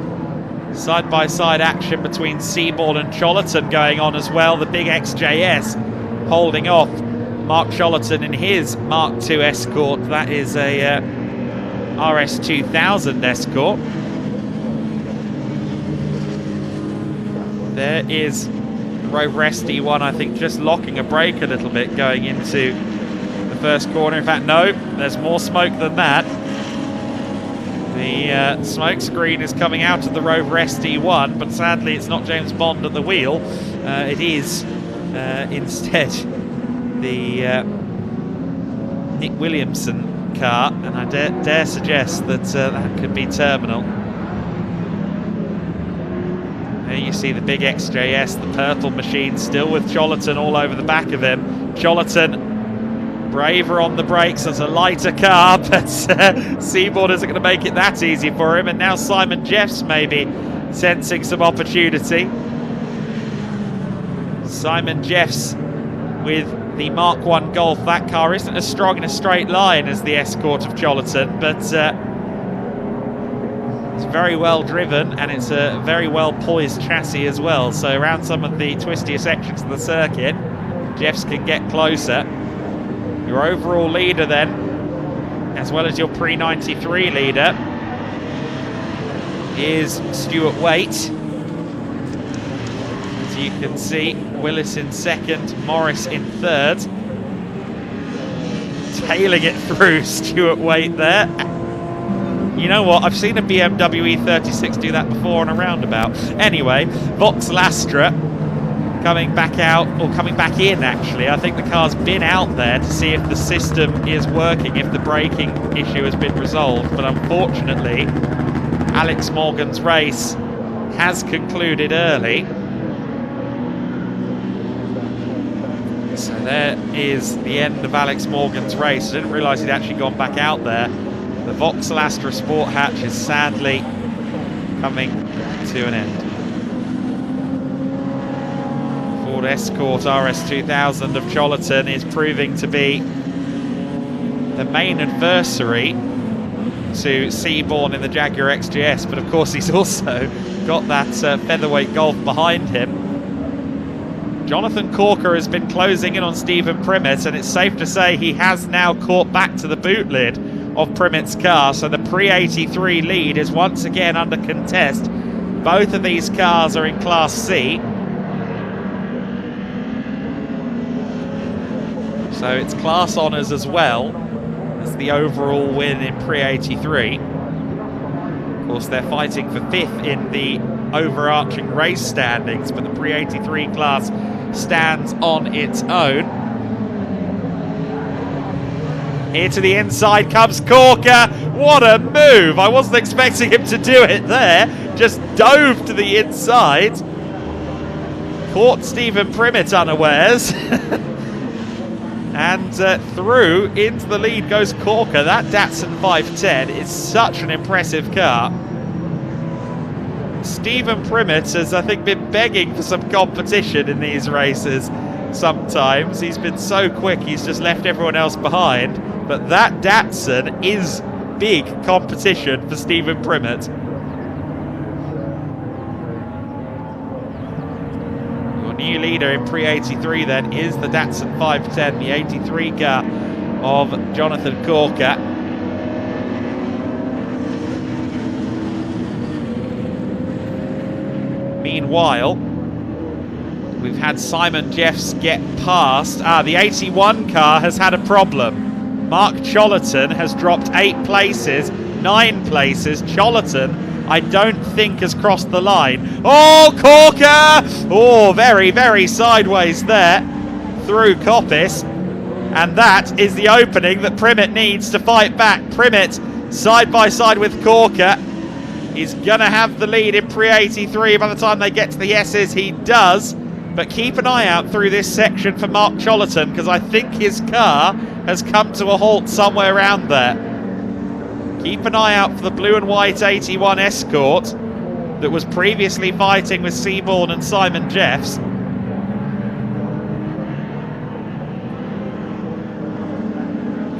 Side-by-side action between Seaborn and Cholerton going on as well. The big XJS holding off Mark Cholerton in his Mark II Escort. That is a RS2000 Escort. There is Rover SD1, I think, just locking a brake a little bit going into the first corner. In fact, no, there's more smoke than that. The smoke screen is coming out of the Rover SD1, but sadly it's not James Bond at the wheel. It is instead the Nick Williamson car, and I dare suggest that that could be Terminal. There you see the big XJS, the purple machine, still with Cholerton all over the back of him. Cholerton braver on the brakes as a lighter car, but Seaboard isn't going to make it that easy for him. And now Simon Jeffs maybe sensing some opportunity. Simon Jeffs with the Mark 1 Golf. That car isn't as strong in a straight line as the Escort of Cholerton, but it's very well driven, and it's a very well poised chassis as well. So around some of the twistier sections of the circuit, Jeffs can get closer. Your overall leader then, as well as your pre-93 leader, is Stuart Waite. As you can see, Willis in second, Morris in third. Tailing it through Stuart Waite there. You know what, I've seen a BMW E36 do that before on a roundabout. Anyway, Vauxhall Astra coming back out, or coming back in actually. I think the car's been out there to see if the system is working, if the braking issue has been resolved, but unfortunately Alex Morgan's race has concluded early. So there is the end of Alex Morgan's race. I didn't realise he'd actually gone back out there. The Vauxhall Astra Sport Hatch is sadly coming to an end. Ford Escort RS2000 of Cholerton is proving to be the main adversary to Seaborn in the Jaguar XJS, but of course he's also got that featherweight Golf behind him. Jonathan Corker has been closing in on Stephen Primet, and it's safe to say he has now caught back to the boot lid of Primet's car, so the pre-83 lead is once again under contest. Both of these cars are in Class C. So it's class honours as well as the overall win in Pre-83. Of course, they're fighting for 5th in the overarching race standings, but the Pre-83 class stands on its own. Here to the inside comes Corker. What a move! I wasn't expecting him to do it there. Just dove to the inside. Caught Stephen Primmett unawares. And through into the lead goes Corker. That Datsun 510 is such an impressive car. Stephen Primmett has, I think, been begging for some competition in these races sometimes. He's been so quick, he's just left everyone else behind. But that Datsun is big competition for Stephen Primmett. Your new leader in Pre-83 then is the Datsun 510, the 83 car of Jonathan Corker. Meanwhile, we've had Simon Jeffs get past. The 81 car has had a problem. Mark Chollerton has dropped 8 places, 9 places. Chollerton, I don't think, has crossed the line. Oh, Corker! Oh, very, very sideways there through Coppice. And that is the opening that Primmett needs to fight back. Primmett, side by side with Corker, is going to have the lead in Pre-83 by the time they get to the S's. He does. But keep an eye out through this section for Mark Chollerton, because I think his car has come to a halt somewhere around there. Keep an eye out for the blue and white 81 Escort that was previously fighting with Seaborn and Simon Jeffs.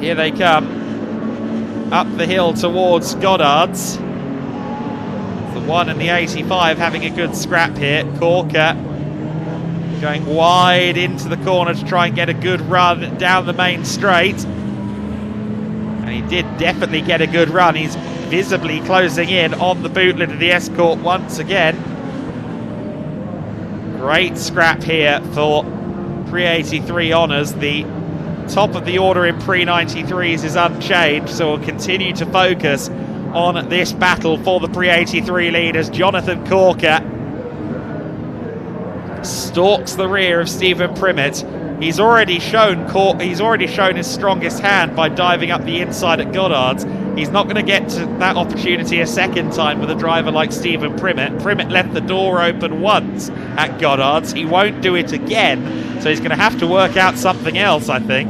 Here they come, up the hill towards Goddard's. The 1 and the 85 having a good scrap here. Corker going wide into the corner to try and get a good run down the main straight. And he did definitely get a good run. He's visibly closing in on the bootlet of the Escort once again. Great scrap here for Pre-83 honours. The top of the order in Pre-93s is unchanged, so we'll continue to focus on this battle for the Pre-83 lead as Jonathan Corker stalks the rear of Stephen Primmett. He's already shown his strongest hand by diving up the inside at Goddard's. He's not going to get to that opportunity a second time with a driver like Stephen Primmett. Primmett left the door open once at Goddard's. He won't do it again, so he's going to have to work out something else, I think.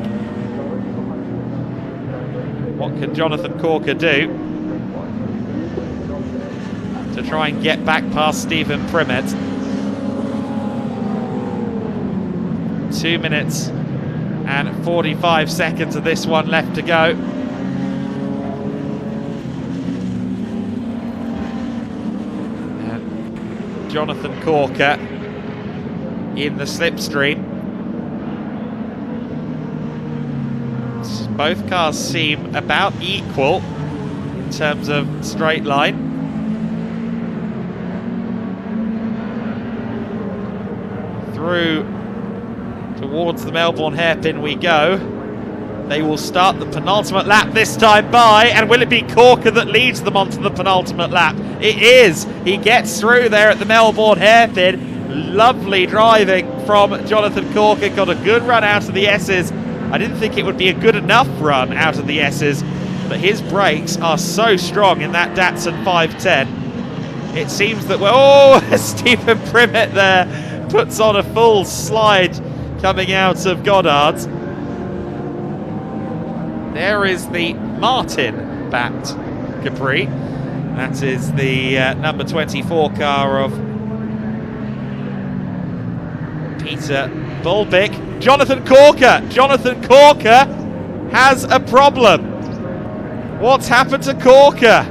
What can Jonathan Corker do to try and get back past Stephen Primmett? 2 minutes and 45 seconds of this one left to go. And Jonathan Corker in the slipstream. Both cars seem about equal in terms of straight line. Through towards the Melbourne hairpin we go. They will start the penultimate lap this time by, and will it be Corker that leads them onto the penultimate lap? It is. He gets through there at the Melbourne hairpin. Lovely driving from Jonathan Corker. Got a good run out of the S's. I didn't think it would be a good enough run out of the S's, but his brakes are so strong in that Datsun 510. It seems that Stephen Primmett there puts on a full slide coming out of Goddard's. There is the Martin-backed Capri. That is the number 24 car of Peter Bulbick. Jonathan Corker! Jonathan Corker has a problem. What's happened to Corker?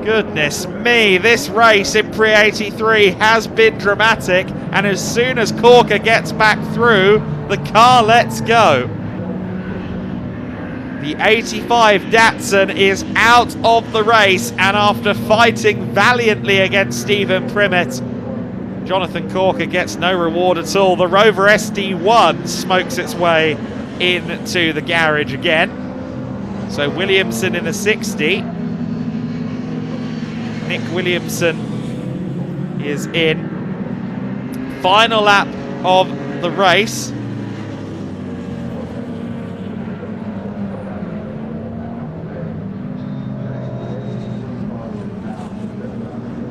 Goodness me, this race in Pre-83 has been dramatic, and as soon as Corker gets back through, the car lets go. The 85 Datsun is out of the race, and after fighting valiantly against Stephen Primmett, Jonathan Corker gets no reward at all. The Rover SD1 smokes its way into the garage again. So Williamson in a 60. Nick Williamson is in. Final lap of the race.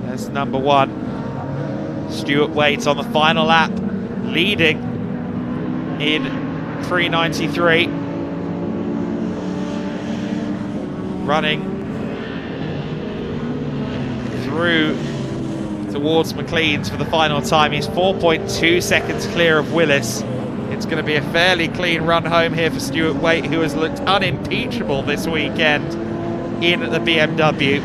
There's number 1. Stuart Waite on the final lap, leading in pre-93. Running through towards McLean's for the final time. He's 4.2 seconds clear of Willis. It's going to be a fairly clean run home here for Stuart Waite, who has looked unimpeachable this weekend in the BMW.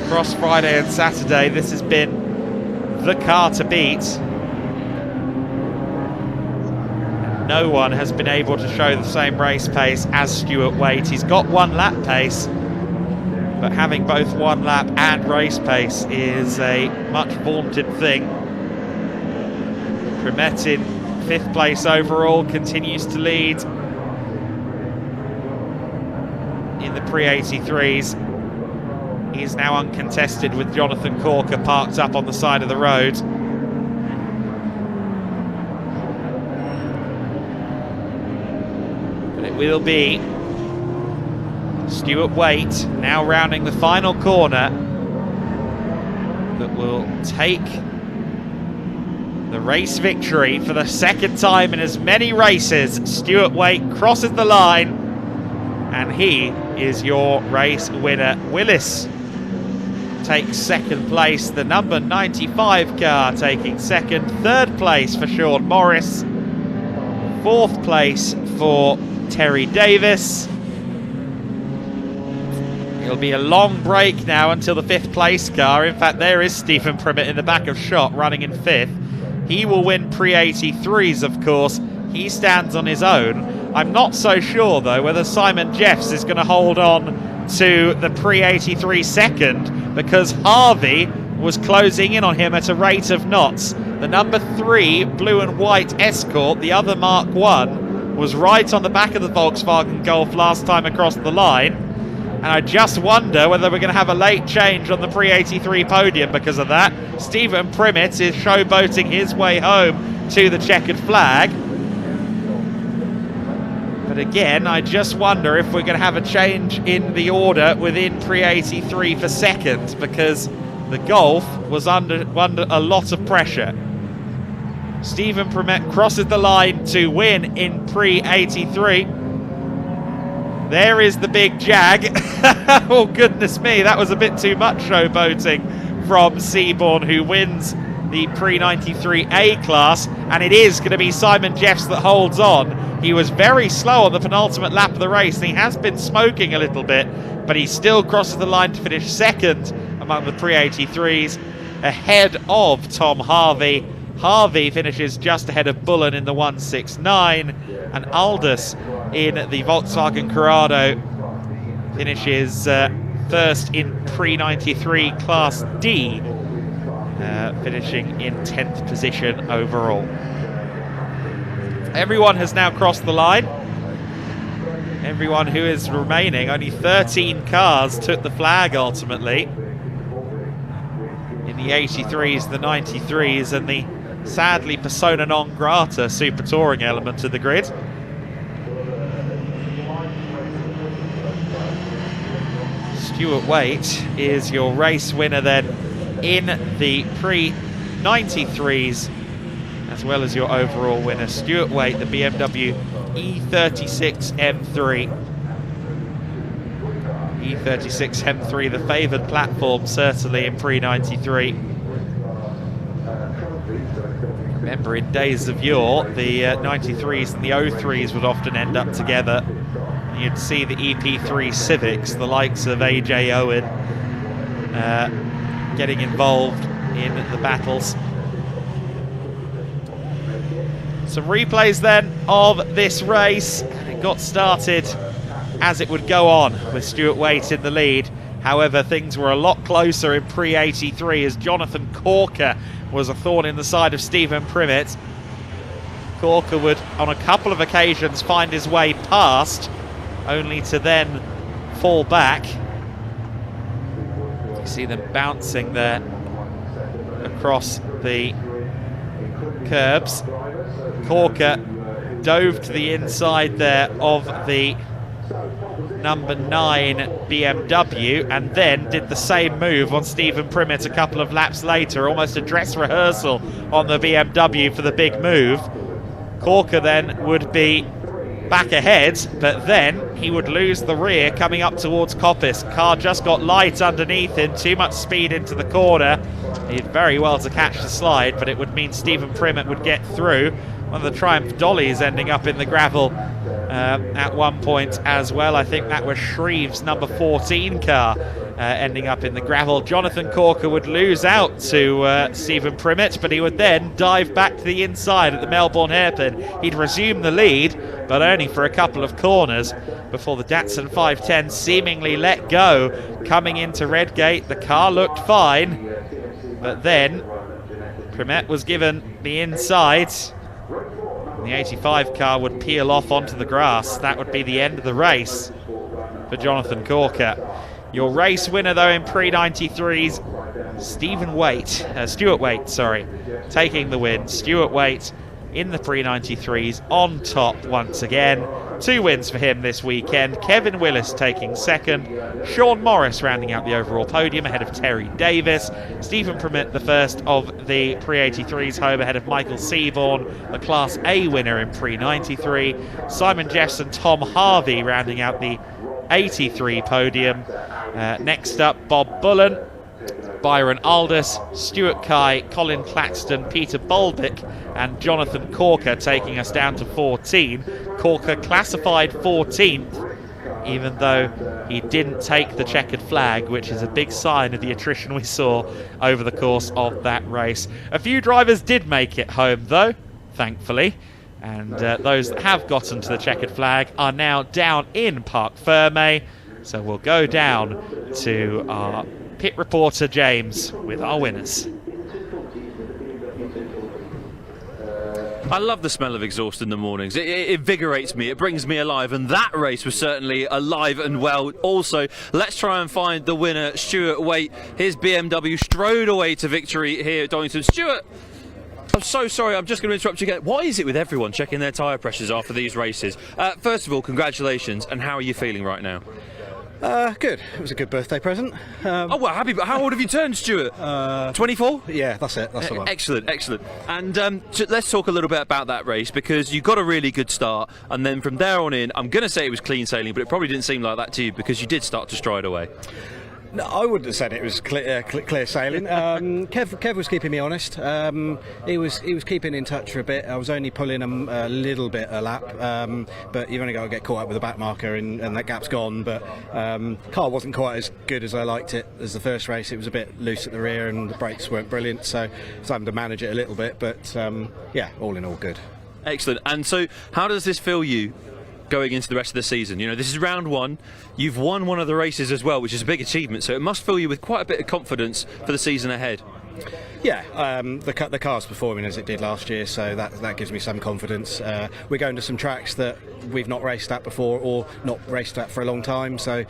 Across Friday and Saturday, this has been the car to beat. And no one has been able to show the same race pace as Stuart Waite. He's got 1 lap pace, but having both 1 lap and race pace is a much vaunted thing. Primet in 5th place overall, continues to lead in the pre-83s. He's now uncontested with Jonathan Corker parked up on the side of the road. But it will be Stuart Waite now rounding the final corner that will take the race victory for the 2nd time in as many races. Stuart Waite crosses the line and he is your race winner. Willis takes 2nd place, the number 95 car taking 2nd. 3rd place for Sean Morris. 4th place for Terry Davis. It'll be a long break now until the 5th place car. In fact, there is Stephen Primet in the back of shot running in 5th. He will win pre-83s, of course. He stands on his own. I'm not so sure, though, whether Simon Jeffs is going to hold on to the pre-83 2nd, because Harvey was closing in on him at a rate of knots. The number 3 blue and white Escort, the other Mark 1, was right on the back of the Volkswagen Golf last time across the line. And I just wonder whether we're going to have a late change on the pre-83 podium because of that. Stephen Primet is showboating his way home to the checkered flag. But again, I just wonder if we're going to have a change in the order within pre-83 for 2nd, because the Golf was under a lot of pressure. Stephen Primet crosses the line to win in pre-83. There is the big Jag. Oh, goodness me, that was a bit too much showboating from Seaborn, who wins the pre-93A class, and it is going to be Simon Jeffs that holds on. He was very slow on the penultimate lap of the race, and he has been smoking a little bit, but he still crosses the line to finish 2nd among the pre-83s, ahead of Tom Harvey. Harvey finishes just ahead of Bullen in the 169, and Aldous in the Volkswagen Corrado finishes 1st in pre-93 Class D, finishing in 10th position overall. Everyone has now crossed the line. Everyone who is remaining, only 13 cars took the flag ultimately. In the 83s, the 93s, and the sadly persona non grata Super Touring element of the grid. Stuart Waite is your race winner then in the pre-93s, as well as your overall winner. Stuart Waite, the BMW E36 M3. E36 M3, the favoured platform certainly in pre-93. Remember, in days of yore, the 93s and the 03s would often end up together. You'd see the EP3 Civics, the likes of AJ Owen, getting involved in the battles. Some replays then of this race. It got started as it would go on, with Stuart Waite in the lead, However, things were a lot closer in pre-83 as Jonathan Corker was a thorn in the side of Stephen Primmett. Corker would, on a couple of occasions, find his way past, only to then fall back. You see them bouncing there across the curbs. Corker dove to the inside there of the number 9 BMW and then did the same move on Stephen Primmett a couple of laps later, almost a dress rehearsal on the BMW for the big move. Corker then would be back ahead, but then he would lose the rear coming up towards Coppice. Car just got light underneath him, too much speed into the corner. He did very well to catch the slide, but it would mean Stephen Primmett would get through. One of the Triumph Dollies ending up in the gravel at one point as well. I think that was Shreve's number 14 car ending up in the gravel. Jonathan Corker would lose out to Stephen Primmett, but he would then dive back to the inside at the Melbourne hairpin. He'd resume the lead, but only for a couple of corners before the Datsun 510 seemingly let go. Coming into Redgate, the car looked fine, but then Primmett was given the inside. The 85 car would peel off onto the grass. That would be the end of the race for Jonathan Corker. Your race winner, though, in pre-93's Stuart Waite, taking the win. Stuart Waite in the pre-93s on top once again. 2 wins for him this weekend. Kevin Willis taking second. Sean Morris rounding out the overall podium ahead of Terry Davis. Stephen Primmett, the first of the pre-83s home ahead of Michael Seaborn, the Class A winner in pre-93. Simon Jeffs and Tom Harvey rounding out the 83 podium. Next up, Bob Bullen, Byron Aldous, Stuart Kye, Colin Claxton, Peter Bolbick and Jonathan Corker taking us down to 14. Corker classified 14th, even though he didn't take the checkered flag, which is a big sign of the attrition we saw over the course of that race. A few drivers did make it home though, thankfully, and those that have gotten to the checkered flag are now down in Parc Ferme. So we'll go down to our pit reporter James with our winners. I love the smell of exhaust in the mornings. It invigorates me, it brings me alive, and that race was certainly alive and well. Also, let's try and find the winner, Stuart Waite. His BMW strode away to victory here at Donington. Stuart, I'm so sorry, I'm just going to interrupt you again. Why is it with everyone checking their tyre pressures after these races? First of all, congratulations, and how are you feeling right now? Good. It was a good birthday present. Oh, well, happy. But how old have you turned, Stuart? 24? Yeah, that's it. That's the one. Excellent, excellent. And let's talk a little bit about that race, because you got a really good start, and then from there on in, I'm going to say it was clean sailing, but it probably didn't seem like that to you because you did start to stride away. No, I wouldn't have said it was clear sailing. Kev was keeping me honest. He was keeping in touch for a bit. I was only pulling him a little bit a lap, but you've only got to get caught up with the back marker and that gap's gone. But car wasn't quite as good as I liked it as the first race. It was a bit loose at the rear and the brakes weren't brilliant, so I was having to manage it a little bit. But yeah, all in all, good. Excellent. And so, how does this feel you going into the rest of the season? You know, this is round one. You've won one of the races as well, which is a big achievement, so it must fill you with quite a bit of confidence for the season ahead. Yeah, the car's performing as it did last year, so that gives me some confidence. We're going to some tracks that we've not raced at before or not raced at for a long time, so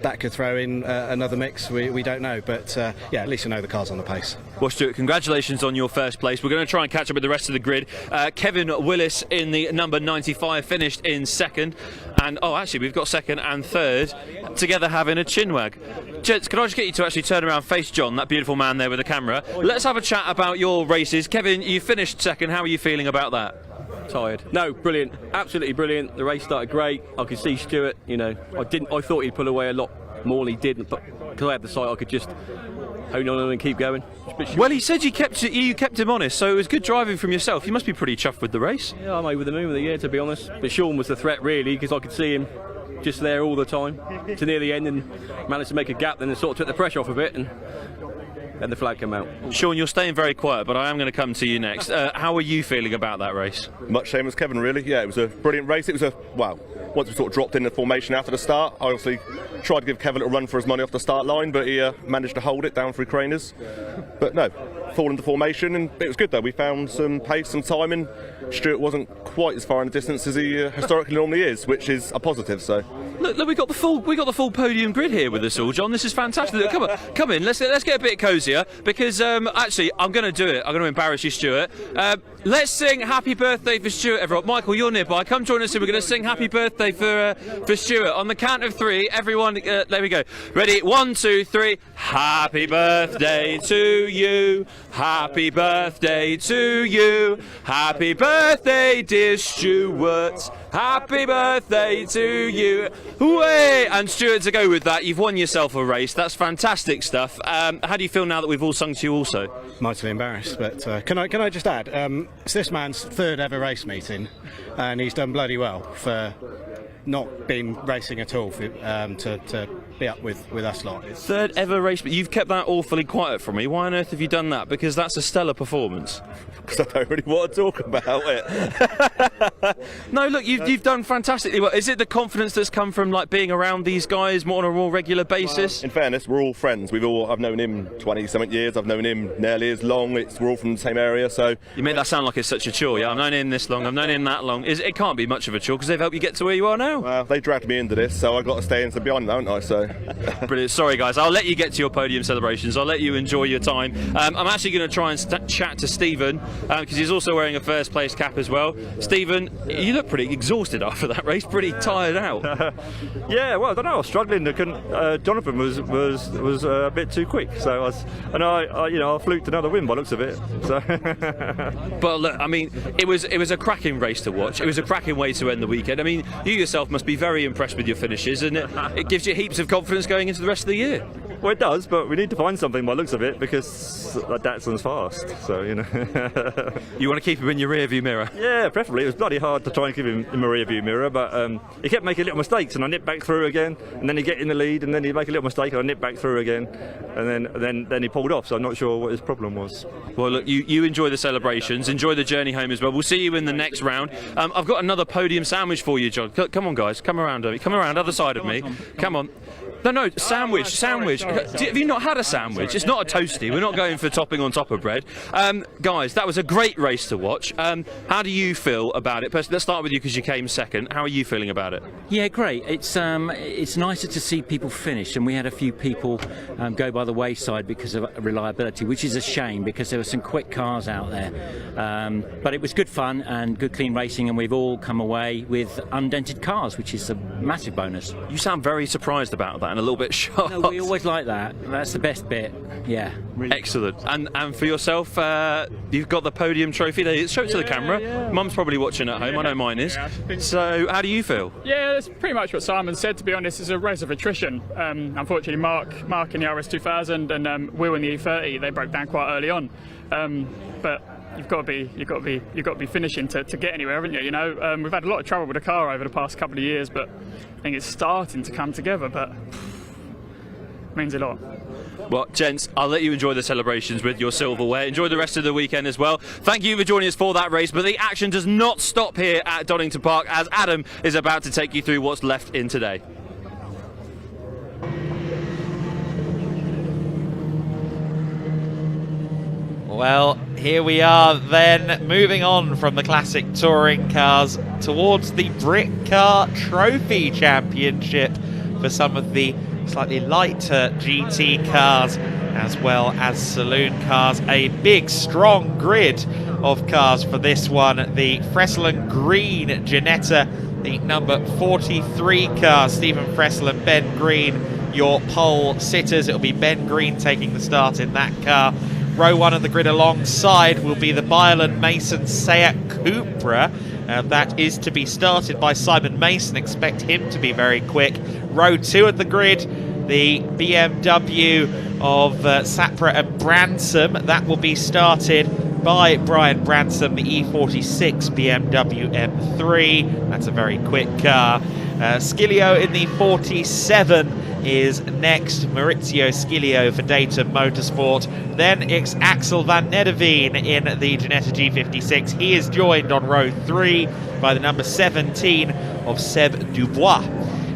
that could throw in another mix. We don't know, but yeah, at least we know the car's on the pace. Well, Stuart, congratulations on your first place. We're going to try and catch up with the rest of the grid. Kevin Willis in the number 95 finished in second, and actually we've got second and third together having a chinwag. Gents, can I just get you to actually turn around, face John, that beautiful man there with the camera. Let's have a chat about your races. Kevin, you finished second. How are you feeling about that? Tired. No, brilliant. Absolutely brilliant. The race started great. I could see Stuart, you know, I thought he'd pull away a lot more than he didn't, but because I had the sight, I could just hone on and keep going. Well, he said you kept him honest, so it was good driving from yourself. You must be pretty chuffed with the race. Yeah, I'm over the moon with it, yeah, to be honest. But Sean was the threat, really, because I could see him just there all the time to near the end and managed to make a gap, then it sort of took the pressure off a bit and then the flag came out. Sean, you're staying very quiet, but I am going to come to you next. How are you feeling about that race? Much same as Kevin, really. Yeah, it was a brilliant race. It was once we sort of dropped in the formation after the start, I obviously tried to give Kev a little run for his money off the start line, but he managed to hold it down through Craners. But no, fall into formation, and it was good though. We found some pace, some timing. Stuart wasn't quite as far in the distance as he historically normally is, which is a positive. So Look, we got the full podium grid here with us all, John. This is fantastic. Look, come in. Let's get a bit cozier because actually I'm going to do it. I'm going to embarrass you, Stuart. Let's sing Happy Birthday for Stuart, everyone. Michael, you're nearby. Come join us here. We're going to sing Happy Birthday for Stuart. On the count of 3, everyone, there we go. Ready? 1, 2, 3. Happy birthday to you. Happy birthday to you. Happy birthday, dear Stuart. Happy birthday to you. Way! And Stuart, to go with that, you've won yourself a race. That's fantastic stuff. How do you feel now that we've all sung to you also? Mightily embarrassed, but can I just add, it's this man's 3rd ever race meeting, and he's done bloody well for not been racing at all to be up with us lot. 3rd ever race, but you've kept that awfully quiet from me. Why on earth have you done that? Because that's a stellar performance. Because I don't really want to talk about it. No, look, you've done fantastically well. Is it the confidence that's come from like being around these guys more on a more regular basis? In fairness, we're all friends. I've known him 20-something years. I've known him nearly as long. We're all from the same area, so. You make that sound like it's such a chore. Yeah, I've known him this long. I've known him that long. It can't be much of a chore because they've helped you get to where you are now. Well, they dragged me into this, so I've got to stay and behind them, haven't I? So. Brilliant. Sorry, guys. I'll let you get to your podium celebrations. I'll let you enjoy your time. I'm actually going to try and chat to Stephen because he's also wearing a first place cap as well. Stephen, you look pretty exhausted after that race. Pretty tired out. Yeah. Well, I don't know. I was struggling. Jonathan was a bit too quick, so I fluked another win by the looks of it. So. But look, I mean, it was a cracking race to watch. It was a cracking way to end the weekend. I mean, you yourself must be very impressed with your finishes, and it gives you heaps of confidence going into the rest of the year. Well, it does, but we need to find something by the looks of it because Datsun's fast. So You want to keep him in your rear view mirror? Yeah, preferably. It was bloody hard to try and keep him in my rear view mirror, but he kept making little mistakes, and I nipped back through again, and then he'd get in the lead, and then he'd make a little mistake, and I nipped back through again, and then he pulled off. So I'm not sure what his problem was. Well, look, you enjoy the celebrations, enjoy the journey home as well. We'll see you in the next round. I've got another podium sandwich for you, John. Come on, guys, come around other side of me. Come on. No, sandwich. Have you not had a sandwich? It's not a toasty. We're not going for topping on top of bread. Guys, that was a great race to watch. How do you feel about it? Let's start with you because you came second. How are you feeling about it? Yeah, great. It's nicer to see people finish, and we had a few people go by the wayside because of reliability, which is a shame because there were some quick cars out there. But it was good fun and good clean racing, and we've all come away with undented cars, which is a massive bonus. You sound very surprised about that and a little bit shocked. No, we always like that. That's the best bit. Yeah. Really. Excellent. And for yourself, you've got the podium trophy. Show it to the camera. Yeah. Mum's probably watching at home. I know mine is. So how do you feel? Yeah, that's pretty much what Simon said. To be honest, it's a race of attrition. Unfortunately, Mark in the RS2000 and Will in the E30, they broke down quite early on. But you've got to be finishing to get anywhere, haven't you? You know, we've had a lot of trouble with the car over the past couple of years, but I think it's starting to come together. But it means a lot. Well, gents, I'll let you enjoy the celebrations with your silverware. Enjoy the rest of the weekend as well. Thank you for joining us for that race, but the action does not stop here at Donington Park as Adam is about to take you through what's left in today. Well, here we are then, moving on from the classic touring cars towards the Britcar Trophy Championship for some of the slightly lighter GT cars as well as saloon cars. A big, strong grid of cars for this one. The Fresland Green Ginetta, the number 43 car. Stephen Fressel and Ben Green, your pole sitters. It'll be Ben Green taking the start in that car. Row 1 of the grid alongside will be the Byron Mason Seat Cupra. That is to be started by Simon Mason. Expect him to be very quick. Row 2 of the grid, the BMW of Sapra and Bransom. That will be started by Brian Bransom, the E46 BMW M3. That's a very quick car. Skilio in the 47 is next. Maurizio Scilio for Data Motorsport. Then it's Axel van Nederveen in the Ginetta G56. He is joined on row 3 by the number 17 of Seb Dubois.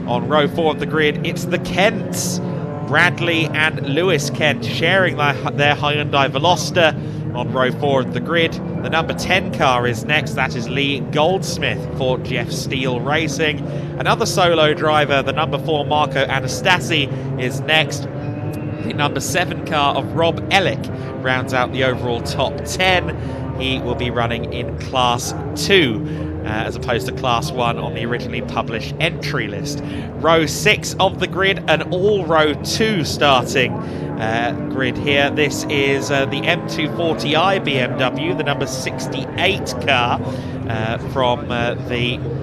On row 4 of the grid, it's the Kents. Bradley and Lewis Kent sharing their Hyundai Veloster. On row 4 of the grid, the number 10 car is next. That is Lee Goldsmith for Jeff Steele Racing. Another solo driver, the number 4 Marco Anastasi, is next. The number 7 car of Rob Ellick rounds out the overall top 10. He will be running in Class 2. As opposed to Class 1 on the originally published entry list. Row 6 of the grid, and all row 2 starting grid here. This is the M240i BMW, the number 68 car from the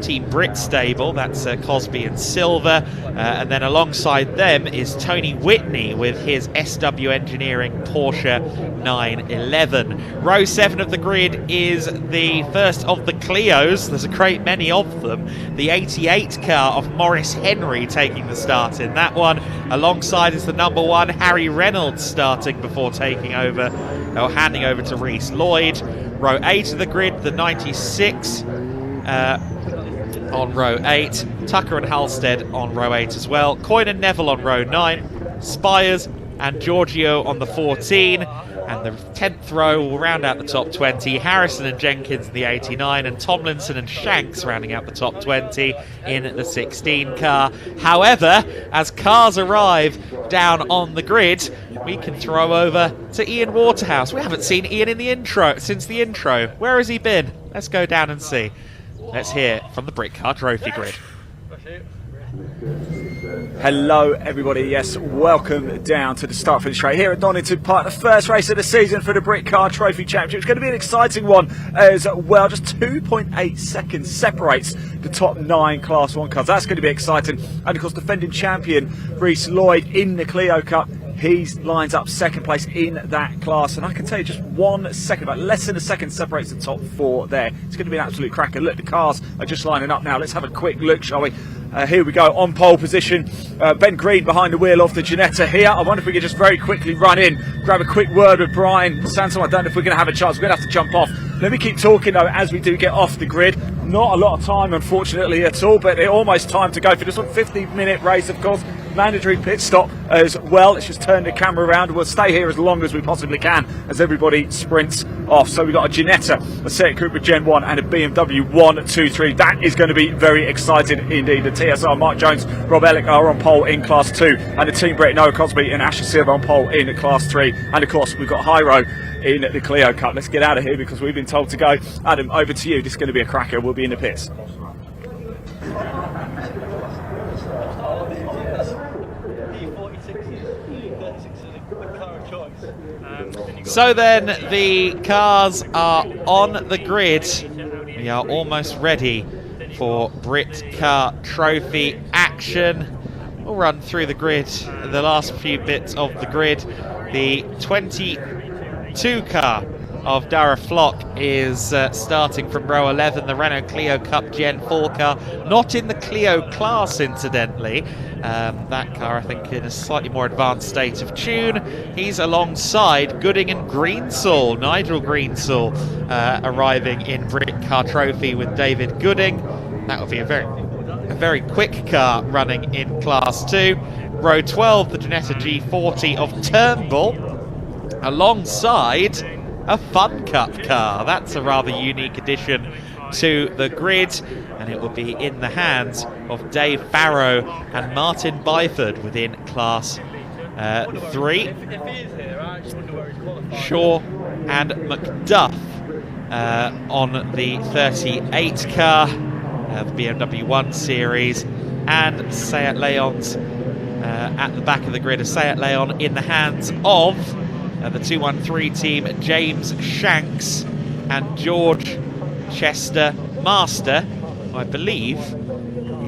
Team Brit stable. That's Cosby and Silver. And then alongside them is Tony Whitney with his SW Engineering Porsche 911. Row 7 of the grid is the first of the Clios. There's a great many of them. The 88 car of Maurice Henry taking the start in that one. Alongside is the number 1 Harry Reynolds starting before taking over, or handing over to Reese Lloyd. Row 8 of the grid, the 96 on row 8, Tucker and Halstead on row 8 as well, Coyne and Neville on row 9, Spires and Giorgio on the 14, and the 10th row will round out the top 20, Harrison and Jenkins in the 89, and Tomlinson and Shanks rounding out the top 20 in the 16 car. However, as cars arrive down on the grid, we can throw over to Ian Waterhouse. We haven't seen Ian in the intro since the intro. Where has he been? Let's go down and see. Let's hear from the Britcar Trophy grid. Hello everybody, yes, welcome down to the start finish straight here at Donington Park, the first race of the season for the Britcar Trophy Championship. It's going to be an exciting one as well. Just 2.8 seconds separates the top 9 Class 1 cars. That's going to be exciting. And of course, defending champion Reese Lloyd in the Clio Cup, he lines up second place in that class, and I can tell you just 1 second, about less than a second separates the top 4 there. It's going to be an absolute cracker. Look, the cars are just lining up now. Let's have a quick look, shall we? Here we go, on pole position. Ben Green behind the wheel of the Ginetta here. I wonder if we could just very quickly run in, grab a quick word with Brian Sansom. I don't know if we're going to have a chance. We're going to have to jump off. Let me keep talking though as we do get off the grid. Not a lot of time, unfortunately, at all, but almost time to go for this one. 15-minute race, of course. Mandatory pit stop as well. Let's just turn the camera around. We'll stay here as long as we possibly can as everybody sprints off. So we've got a Ginetta, a Seat Cooper Gen 1 and a BMW 123. That is going to be very exciting indeed. The TSR, Mark Jones, Rob Ellick are on pole in Class 2, and the Team Brett, Noah Cosby and Asher Silva on pole in Class 3. And of course we've got Hyro in the Clio Cup. Let's get out of here because we've been told to go. Adam, over to you. This is going to be a cracker. We'll be in the pits. So then the cars are on the grid. We are almost ready for Britcar Trophy action. We'll run through the grid, the last few bits of the grid. The 22 car of Dara Flock is starting from row 11, the Renault Clio Cup Gen 4 car, not in the Clio class incidentally. That car I think in a slightly more advanced state of tune. He's alongside Gooding and Greensall, Nigel Greensall arriving in Britcar Trophy with David Gooding. That will be a very quick car running in Class 2. Row 12, the Ginetta G40 of Turnbull, alongside a Fun Cup car. That's a rather unique addition to the grid, and it will be in the hands of Dave Farrow and Martin Byford within Class 3. Shaw and McDuff on the 38 car, the BMW 1 Series, and Seat Leon's at the back of the grid, a Seat Leon in the hands of the 213 team, James Shanks and George Chester Master, I believe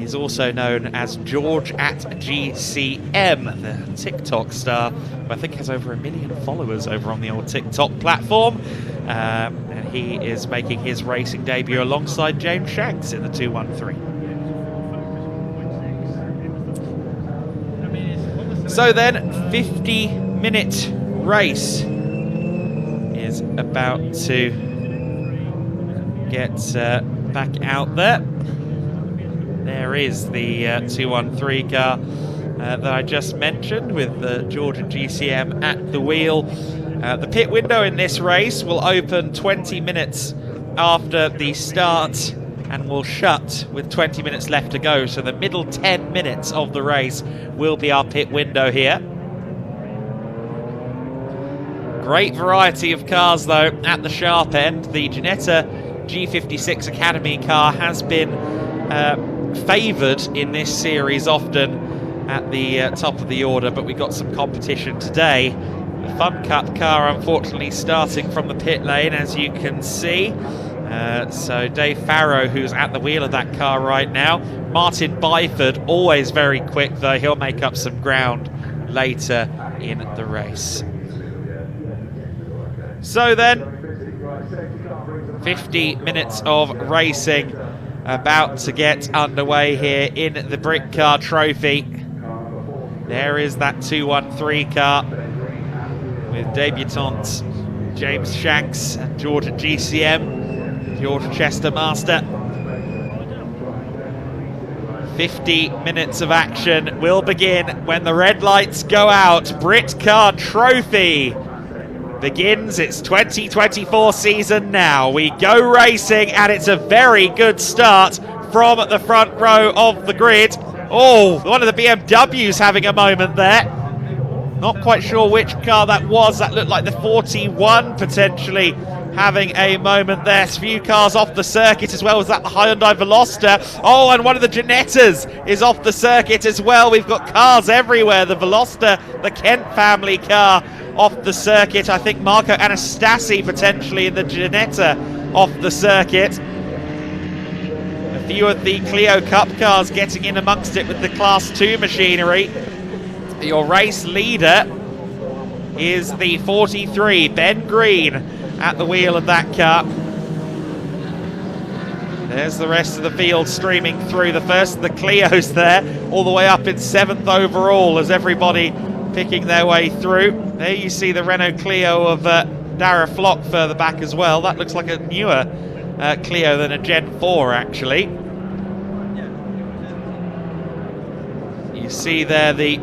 is also known as George at GCM, the TikTok star, who I think has over 1 million followers over on the old TikTok platform. And he is making his racing debut alongside James Shanks in the 213. So then, 50-minute race is about to get back out there. There is the 213 car that I just mentioned with the Georgia GCM at the wheel. The pit window in this race will open 20 minutes after the start and will shut with 20 minutes left to go. So the middle 10 minutes of the race will be our pit window here. Great variety of cars though at the sharp end. The Ginetta G56 Academy car has been favoured in this series often at the top of the order, but we got some competition today. The Fun Cup car unfortunately starting from the pit lane, as you can see. So Dave Farrow, who's at the wheel of that car right now. Martin Byford, always very quick though. He'll make up some ground later in the race. So then, 50 minutes of racing about to get underway here in the Britcar Trophy. There is that 213 car with debutants James Shanks and Georgia GCM, Georgia Chester Master. 50 minutes of action will begin when the red lights go out. Britcar Trophy begins its 2024 season now. We go racing, and it's a very good start from the front row of the grid. Oh, one of the BMWs having a moment there. Not quite sure which car that was. That looked like the 41 potentially having a moment there. A few cars off the circuit as well. Was that the Hyundai Veloster? Oh, and one of the Ginettas is off the circuit as well. We've got cars everywhere. The Veloster, the Kent family car off the circuit. I think Marco Anastasi potentially in the Ginetta off the circuit. A few of the Clio Cup cars getting in amongst it with the Class 2 machinery. Your race leader is the 43, Ben Green, at the wheel of that car. There's the rest of the field streaming through. The first of the Clios there, all the way up in 7th overall as everybody picking their way through. There you see the Renault Clio of Dara Flock further back as well. That looks like a newer Clio than a Gen 4 actually. You see there the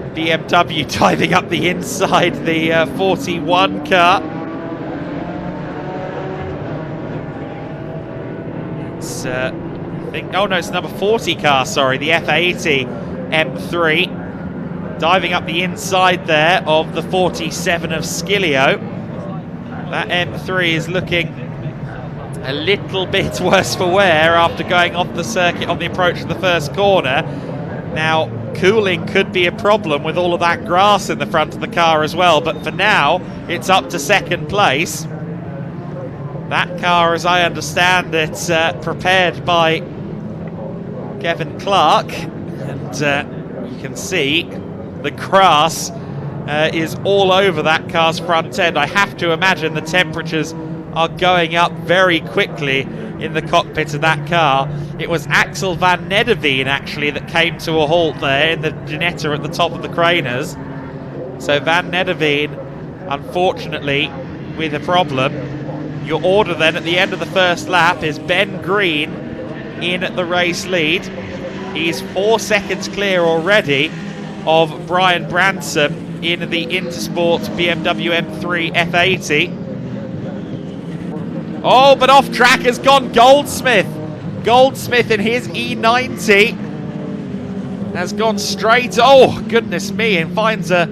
BMW diving up the inside, the 41 car. It's, I think, oh no, it's number 40 car, sorry, the F80 M3. Diving up the inside there of the 47 of Skilio. That M3 is looking a little bit worse for wear after going off the circuit on the approach to the first corner. Now, cooling could be a problem with all of that grass in the front of the car as well, but for now, it's up to second place. That car, as I understand it, prepared by Kevin Clark, and you can see the grass is all over that car's front end. I have to imagine the temperatures are going up very quickly in the cockpit of that car. It was Axel van Nederveen actually that came to a halt there in the Ginetta at the top of the Craners. So Van Nederveen, unfortunately, with a problem. Your order then at the end of the first lap is Ben Green in the race lead. He's 4 seconds clear already of Brian Bransom in the Intersport BMW M3 F80. Oh, but off track has gone Goldsmith. Goldsmith in his E90 has gone straight, oh goodness me, and finds a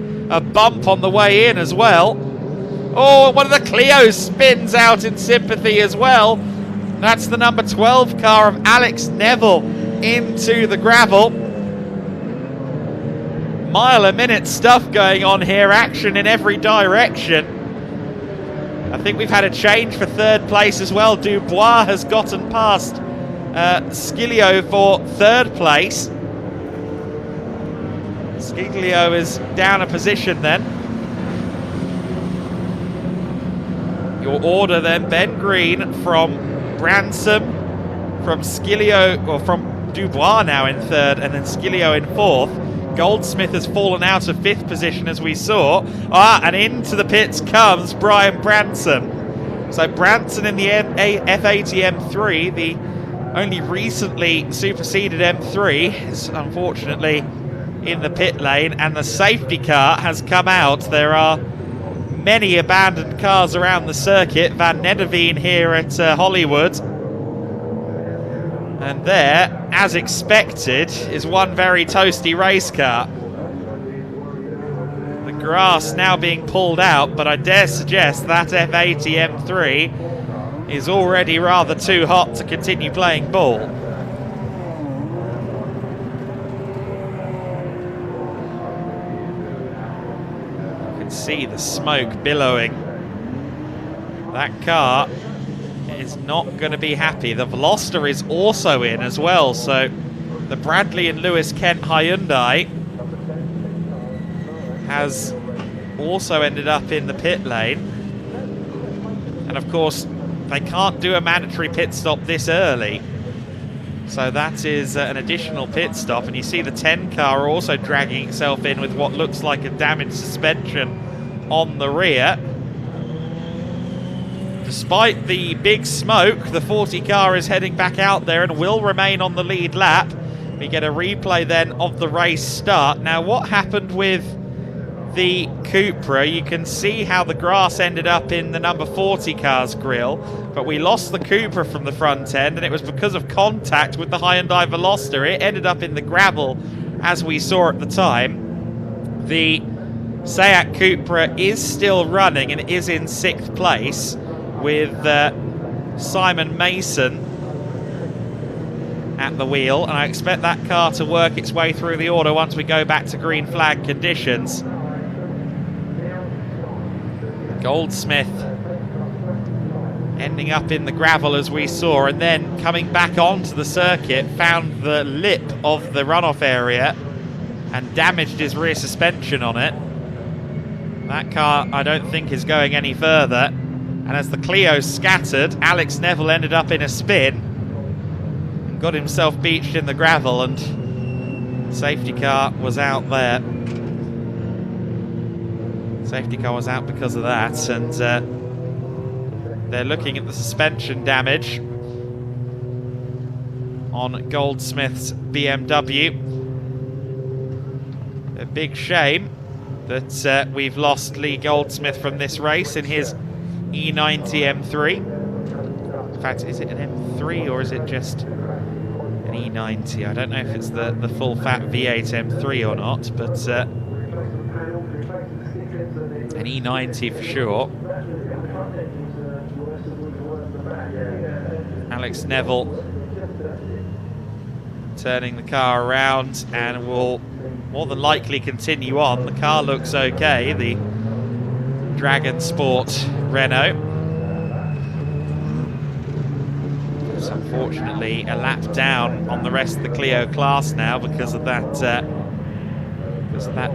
bump on the way in as well. Oh, one of the Clios spins out in sympathy as well. That's the number 12 car of Alex Neville into the gravel. Mile-a-minute stuff going on here, action in every direction. I think we've had a change for third place as well. Dubois has gotten past Skilio for third place. Skilio is down a position then. Your order then, Ben Green from Bransom, from Skilio, or from Dubois now in third, and then Skilio in fourth. Goldsmith has fallen out of 5th position, as we saw. And into the pits comes Brian Branson. So Branson in the F80 M3, the only recently superseded M3, is unfortunately in the pit lane, and the safety car has come out. There are many abandoned cars around the circuit. Van Nedderveen here at Hollywood. And there, as expected, is one very toasty race car. The grass now being pulled out, but I dare suggest that F80 M3 is already rather too hot to continue playing ball. You can see the smoke billowing. That car is not going to be happy. The Veloster is also in as well, so the Bradley and Lewis Kent Hyundai has also ended up in the pit lane. And of course, they can't do a mandatory pit stop this early, so that is an additional pit stop. And you see the 10 car also dragging itself in with what looks like a damaged suspension on the rear. Despite the big smoke, the 40 car is heading back out there and will remain on the lead lap. We get a replay then of the race start. Now, what happened with the Cupra? You can see how the grass ended up in the number 40 car's grille, but we lost the Cupra from the front end, and it was because of contact with the Hyundai Veloster. It ended up in the gravel, as we saw at the time. The Seat Cupra is still running and is in 6th place, with Simon Mason at the wheel, and I expect that car to work its way through the order once we go back to green flag conditions. Goldsmith ending up in the gravel, as we saw, and then coming back onto the circuit, found the lip of the runoff area and damaged his rear suspension on it. That car, I don't think, is going any further. And as the Clio scattered, Alex Neville ended up in a spin and got himself beached in the gravel, and safety car was out there. Safety car was out because of that, and they're looking at the suspension damage on Goldsmith's BMW. A big shame that we've lost Lee Goldsmith from this race in his E90 M3. In fact, is it an M3 or is it just an E90? I don't know if it's the full fat V8 M3 or not, but an E90 for sure. Alex Neville turning the car around and will more than likely continue on. The car looks okay, the Dragon Sport Renault. It's unfortunately a lap down on the rest of the Clio class now because of that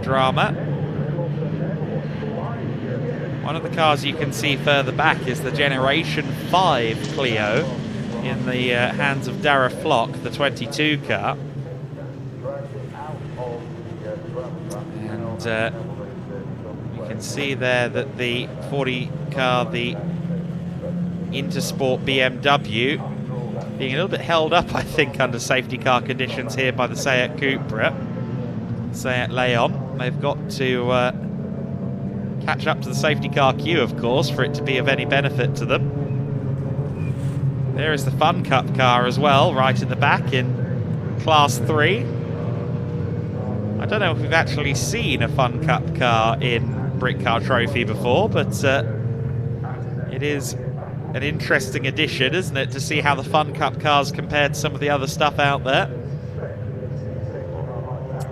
drama. One of the cars you can see further back is the Generation 5 Clio in the hands of Dara Flock, the 22 car. And you can see there that the 40 car, the Intersport BMW, being a little bit held up, I think, under safety car conditions here by the Seat Cupra, Seat Leon. They've got to catch up to the safety car queue, of course, for it to be of any benefit to them. There is the Fun Cup car as well, right in the back in Class 3. I don't know if we've actually seen a Fun Cup car in Britcar Trophy before, but it is an interesting addition, isn't it, to see how the Fun Cup cars compare to some of the other stuff out there.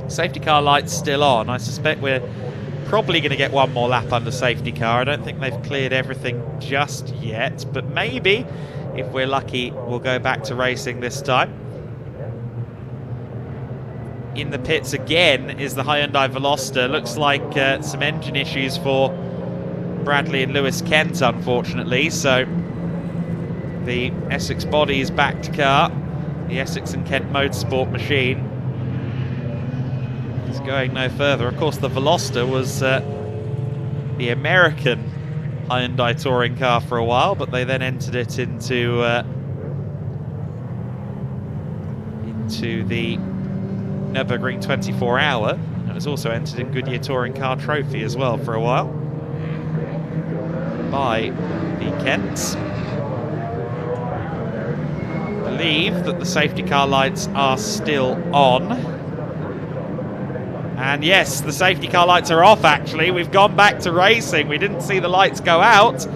Safety car light's still on. I suspect we're probably going to get one more lap under safety car. I don't think they've cleared everything just yet, but maybe, if we're lucky, we'll go back to racing this time. In the pits again is the Hyundai Veloster. Looks like some engine issues for Bradley and Lewis Kent, unfortunately. So the Essex body is back to car. The Essex and Kent Motorsport machine is going no further. Of course, the Veloster was the American Hyundai touring car for a while, but they then entered it into the Nürburgring 24 Hour. And it was also entered in Goodyear Touring Car Trophy as well for a while by the Kents. I believe that the safety car lights are still on. And yes, the safety car lights are off actually. We've gone back to racing. We didn't see the lights go out,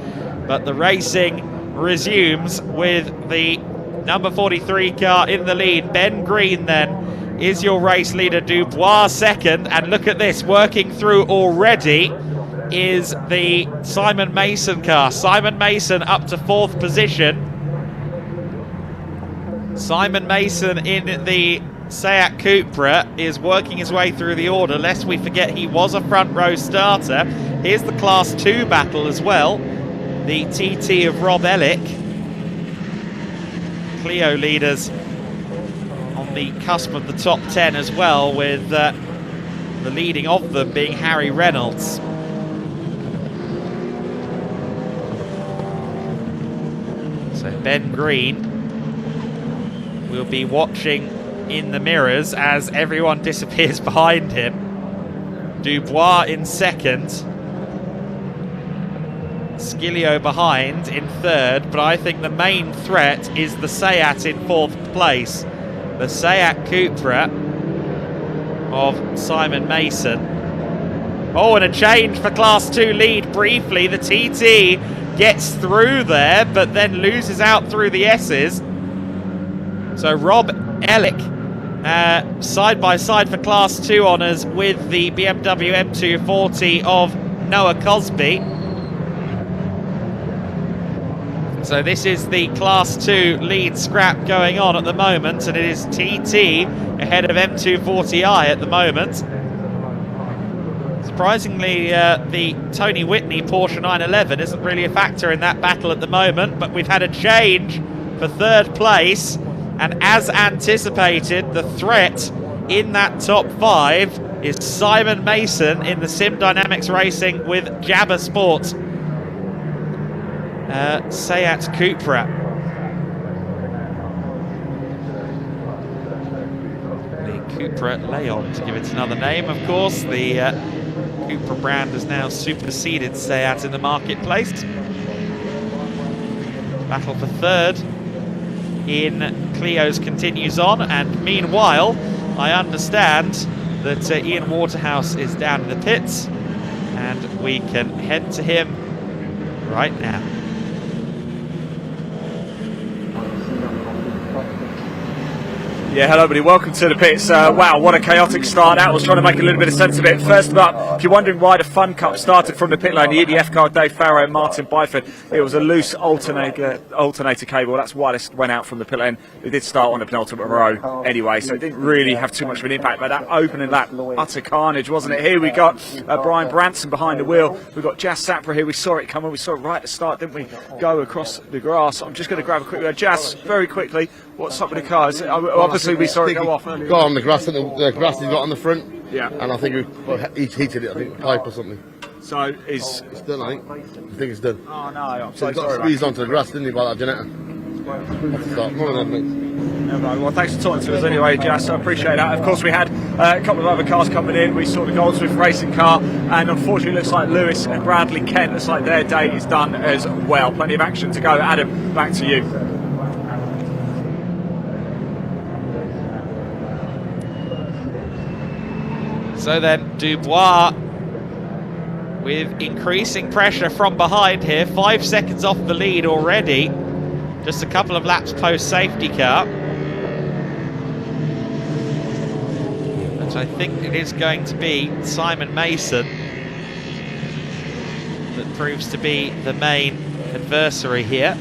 but the racing resumes with the number 43 car in the lead. Ben Green then is your race leader, Dubois second. And look at this, working through already is the Simon Mason car. Simon Mason up to 4th position. Simon Mason in the Seat Cupra is working his way through the order, lest we forget he was a front row starter. Here's the Class 2 battle as well. The TT of Rob Ellick. Clio leaders on the cusp of the top 10 as well, with the leading of them being Harry Reynolds. So Ben Green will be watching in the mirrors as everyone disappears behind him. Dubois in second. Skilio behind in third, but I think the main threat is the Seat in 4th place. The Seat Cupra of Simon Mason. Oh, and a change for Class 2 lead briefly. The TT gets through there, but then loses out through the S's. So Rob Ellick side by side for Class 2 honours with the BMW M240 of Noah Cosby. So this is the Class 2 lead scrap going on at the moment, and it is TT ahead of M240i at the moment. Surprisingly, the Tony Whitney Porsche 911 isn't really a factor in that battle at the moment, but we've had a change for 3rd place, and as anticipated, the threat in that top 5 is Simon Mason in the Sim Dynamics Racing with Jabba Sports. Seat Cupra. The Cupra Leon, to give it another name, of course. The Cupra brand has now superseded Seat in the marketplace. Battle for 3rd in Clio's continues on, and meanwhile, I understand that Ian Waterhouse is down in the pits, and we can head to him right now. Yeah, hello everybody, welcome to the pits. Wow, what a chaotic start. That was trying to make a little bit of sense of it. First up, if you're wondering why the Fun Cup started from the pit lane, the EDF car, Dave Farrow and Martin Byford, it was a loose alternator cable. That's why this went out from the pit lane. It did start on the penultimate row anyway, so it didn't really have too much of an impact. But that opening lap, utter carnage, wasn't it? Here we got Brian Branson behind the wheel. We've got Jazz Sapra here. We saw it coming. We saw it right at the start, didn't we? Go across the grass. I'm just going to grab a quick Jazz, very quickly. What's up with the cars? Obviously, we saw it go off earlier. Got on the grass, and the grass he's got on the front. Yeah. And I think he heated it, I think, pipe or something. So it's done, I think it's done. Oh no, I'm so he got squeezed onto the grass, didn't he, by that generator? Well, thanks for talking to us anyway, Jess. I appreciate that. Of course, we had a couple of other cars coming in. We saw the Goldsmith racing car, and unfortunately, it looks like Lewis and Bradley Kent, looks like their day is done as well. Plenty of action to go. Adam, back to you. So then Dubois with increasing pressure from behind here, 5 seconds off the lead already, just a couple of laps post safety car. But I think it is going to be Simon Mason that proves to be the main adversary here.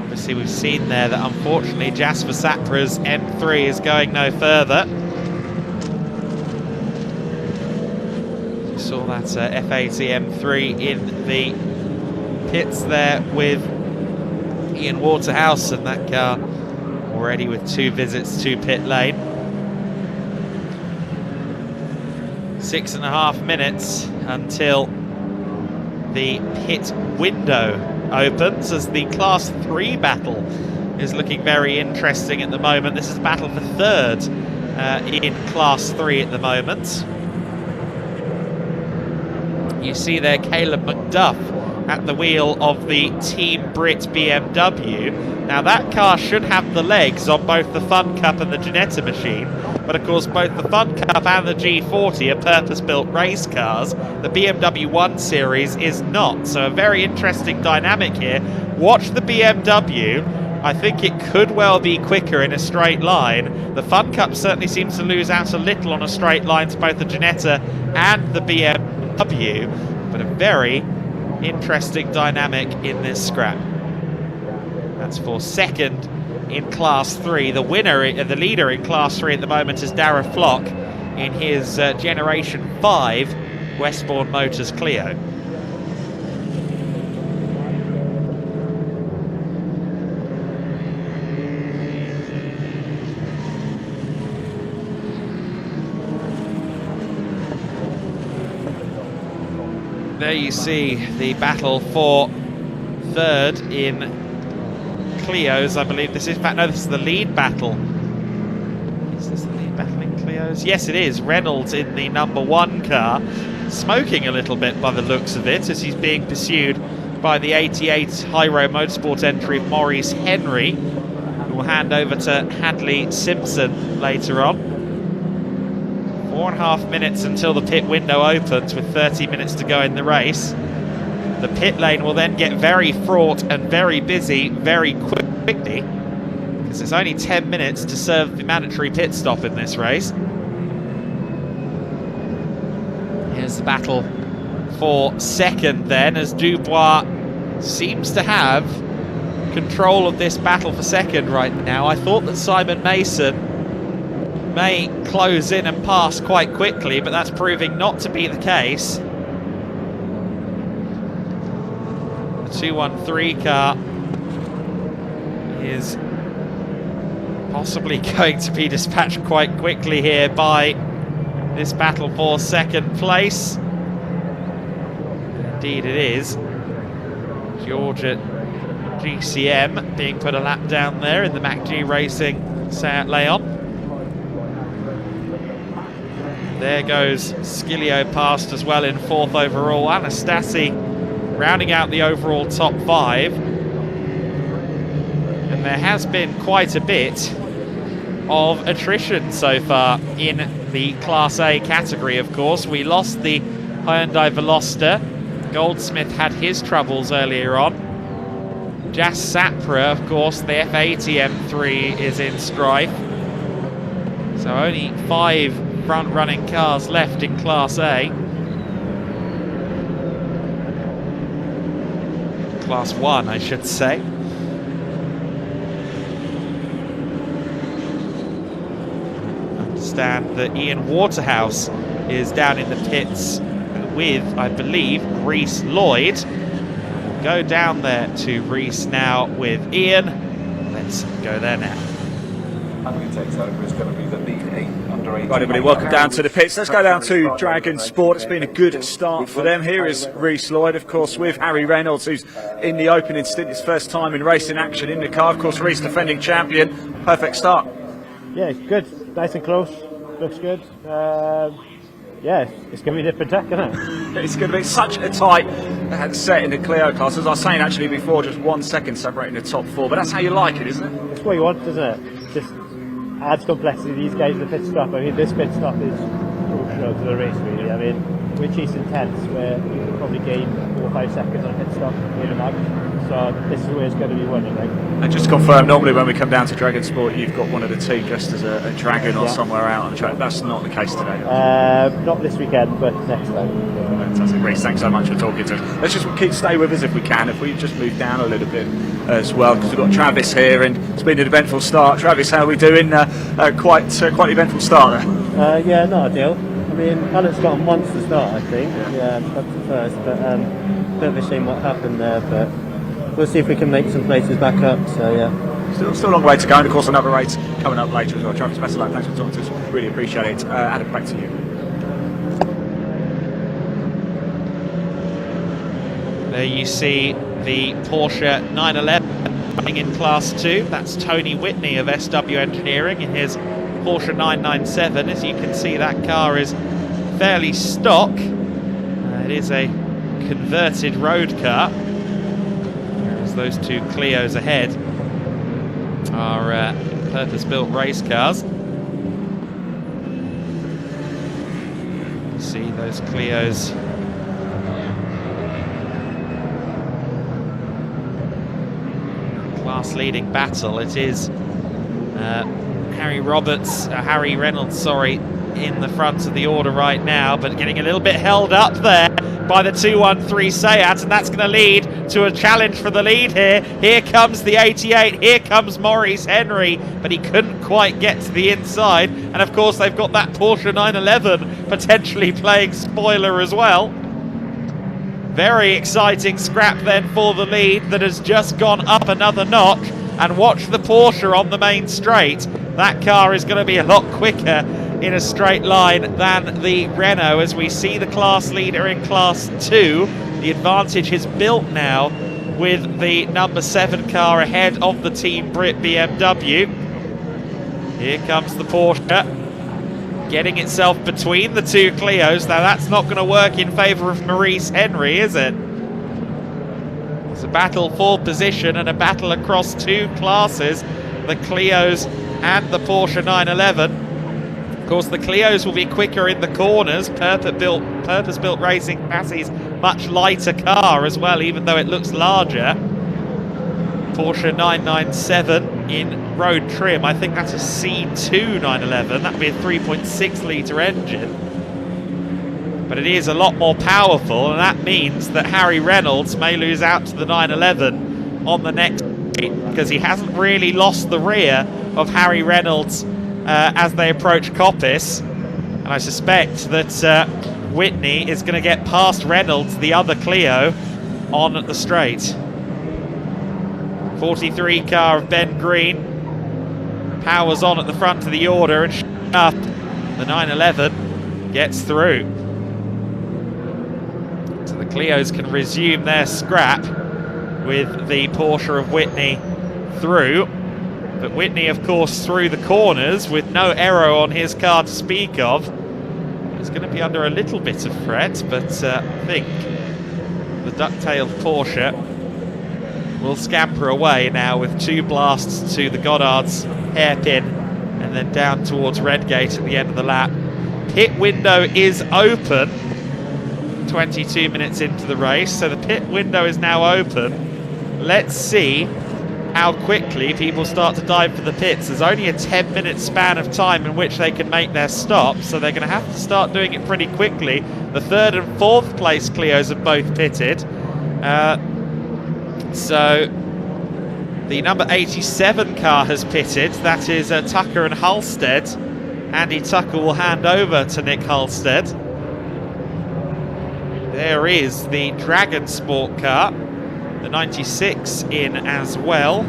Obviously we've seen there that unfortunately Jasper Sapra's M3 is going no further. We saw that F80 M3 in the pits there with Ian Waterhouse, and that car already with 2 visits to pit lane. 6.5 minutes until the pit window opens, as the Class 3 battle is looking very interesting at the moment. This is a battle for 3rd in Class 3 at the moment. You see there Caleb McDuff at the wheel of the Team Brit BMW. Now that car should have the legs on both the Fun Cup and the Ginetta machine, but of course both the Fun Cup and the G40 are purpose-built race cars. The BMW 1 Series is not, so a very interesting dynamic here. Watch the BMW. I think it could well be quicker in a straight line. The Fun Cup certainly seems to lose out a little on a straight line to both the Ginetta and the BMW, but a very interesting dynamic in this scrap. That's for 2nd in Class 3. The leader in Class 3 at the moment is Darragh Flock in his Generation 5 Westbourne Motors Clio. There you see the battle for 3rd in Clios, I believe this is. In fact, no, this is the lead battle. Is this the lead battle in Clios? Yes, it is. Reynolds in the number 1 car, smoking a little bit by the looks of it, as he's being pursued by the 88 Hyro Motorsport entry Maurice Henry, who will hand over to Hadley Simpson later on. 4.5 minutes until the pit window opens, with 30 minutes to go in the race. The pit lane will then get very fraught and very busy very quickly, because it's only 10 minutes to serve the mandatory pit stop in this race. Here's the battle for 2nd then, as Dubois seems to have control of this battle for 2nd right now. I thought that Simon Mason may close in and pass quite quickly, but that's proving not to be the case. The 213 car is possibly going to be dispatched quite quickly here by this battle for 2nd place. Indeed it is. Georgia GCM being put a lap down there in the MacG Racing Seat Leon. There goes Skilio past as well in 4th overall. Anastasi rounding out the overall top 5. And there has been quite a bit of attrition so far in the Class A category, of course. We lost the Hyundai Veloster. Goldsmith had his troubles earlier on. Jas Sapra, of course, the F80 M3 is in strife. So only 5 front-running cars left in Class A. Class 1, I should say. Understand that Ian Waterhouse is down in the pits with, I believe, Reese Lloyd. We'll go down there to Reese now with Ian. Let's go there now. I'm going to take over. It's going to be the lead 8 under 8. Right, everybody, welcome down to the pits. Let's go down to Dragon Sport. It's been a good start for them. Here is Reese Lloyd, of course, with Harry Reynolds, who's in the opening stint, his first time in racing action in the car. Of course, Reese, defending champion. Perfect start. Yeah, good. Nice and close. Looks good. Yeah, it's going to be a different track, isn't it? It's going to be such a tight set in the Clio class. As I was saying actually before, just 1 second separating the top 4. But that's how you like it, isn't it? It's what you want, isn't it? Just adds complexity. These guys, the pit stop. I mean, this pit stop is crucial to the race, really. I mean, we're chasing 10s where you can probably gain 4 or 5 seconds on a pit stop in a mag. So this is where it's going to be winning, right? And just to confirm, normally when we come down to Dragon Sport, you've got one of the team dressed as a dragon or somewhere out on the track. That's not the case today. Not this weekend, but next time. Fantastic, Reece. Thanks so much for talking to us. Let's just stay with us if we can. If we just move down a little bit as well, because we've got Travis here, and it's been an eventful start. Travis, how are we doing? Quite eventful start there. Yeah, not ideal. I mean, Alan's got a monster start, I think. Yeah, that's the first, but bit of a shame what happened there, but we'll see if we can make some places back up. So yeah. Still a long way to go, and of course another race coming up later as well. Travis, best of luck. Thanks for talking to us. Really appreciate it. Adam, back to you. There you see the Porsche 911 running in Class 2. That's Tony Whitney of SW Engineering in his Porsche 997. As you can see, that car is fairly stock. It is a converted road car, whereas those two Clios ahead are purpose-built race cars. See those Clios class-leading battle. It is Harry Reynolds, sorry, in the front of the order right now, but getting a little bit held up there by the 213 Seat, and that's going to lead to a challenge for the lead here. Here comes the 88, here comes Maurice Henry, but he couldn't quite get to the inside, and of course they've got that Porsche 911 potentially playing spoiler as well. Very exciting scrap then for the lead that has just gone up another notch, and watch the Porsche on the main straight. That car is going to be a lot quicker in a straight line than the Renault, as we see the class leader in Class 2. The advantage is built now with the number 7 car ahead of the Team Brit BMW. Here comes the Porsche, getting itself between the two Clios. Now that's not going to work in favour of Maurice Henry, is it? It's a battle for position and a battle across two classes, the Clios and the Porsche 911. Of course, the Clios will be quicker in the corners. Purpose-built racing chassis, much lighter car as well, even though it looks larger. Porsche 997 in road trim. I think that's a C2 911. That would be a 3.6 litre engine. But it is a lot more powerful, and that means that Harry Reynolds may lose out to the 911 on the next straight, because he hasn't really lost the rear of Harry Reynolds as they approach Coppice, and I suspect that Whitney is going to get past Reynolds, the other Clio, on the straight. 43 car of Ben Green powers on at the front of the order, and up the 911 gets through. So the Clios can resume their scrap with the Porsche of Whitney through. But Whitney, of course, through the corners with no aero on his car to speak of. He's going to be under a little bit of threat, but I think the duck-tailed Porsche will scamper away now with two blasts to the Goddard's hairpin and then down towards Redgate at the end of the lap. Pit window is open 22 minutes into the race, so the pit window is now open. Let's see how quickly people start to dive for the pits. There's only a 10-minute span of time in which they can make their stop, so they're going to have to start doing it pretty quickly. The 3rd and 4th place Clios have both pitted. So the number 87 car has pitted. That is Tucker and Halstead. Andy Tucker will hand over to Nick Halstead. There is the Dragon Sport car, the 96 in as well.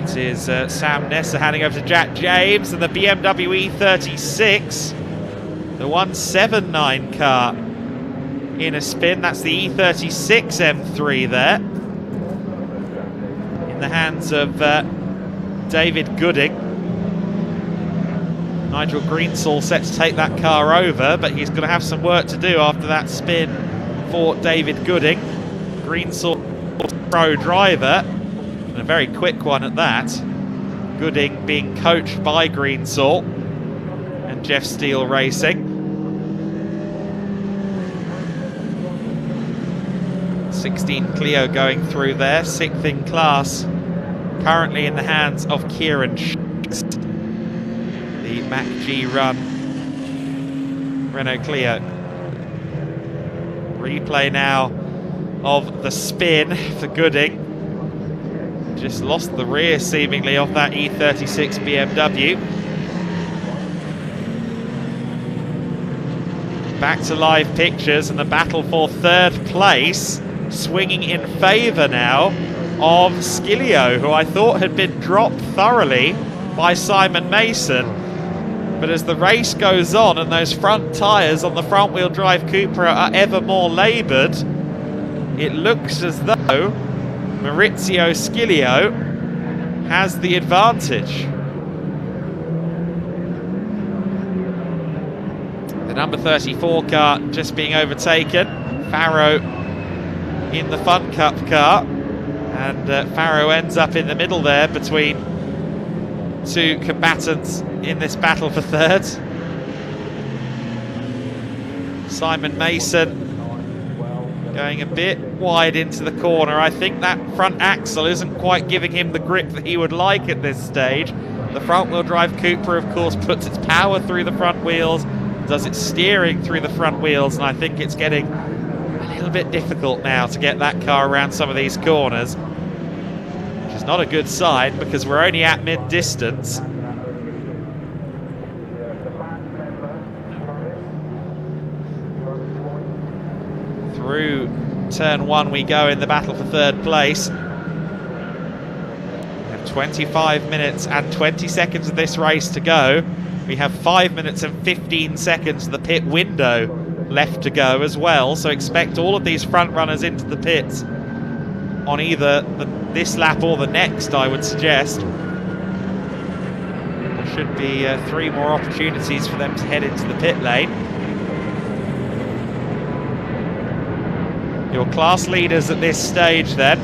It is Sam Nesser handing over to Jack James, and the BMW E36, the 179 car in a spin. That's the E36 M3 there, in the hands of David Gooding. Nigel Greensall set to take that car over, but he's going to have some work to do after that spin for David Gooding. Greensall, pro driver, and a very quick one at that. Gooding being coached by Greensall and Jeff Steele Racing. 16 Clio going through there, 6th in class, currently in the hands of Kieran Schicks, the Mac G run Renault Clio. Replay now of the spin for Gooding. Just lost the rear seemingly off that E36 BMW. Back to live pictures, and the battle for 3rd place swinging in favour now of Skilio, who I thought had been dropped thoroughly by Simon Mason. But as the race goes on and those front tyres on the front wheel drive Cupra are ever more laboured, it looks as though Maurizio Skilio has the advantage. The number 34 car just being overtaken. Farrow in the Fun Cup car, and Farrow ends up in the middle there between two combatants in this battle for third. Simon Mason going a bit wide into the corner. I think that front axle isn't quite giving him the grip that he would like at this stage. The front wheel drive Cupra, of course, puts its power through the front wheels, does its steering through the front wheels, and I think it's getting a little bit difficult now to get that car around some of these corners, which is not a good sign because we're only at mid-distance. Through turn one we go in the battle for third place. We have 25 minutes and 20 seconds of this race to go. We have 5 minutes and 15 seconds of the pit window left to go as well, so expect all of these front runners into the pits on either this lap or the next, I would suggest. There should be 3 more opportunities for them to head into the pit lane. Your class leaders at this stage then,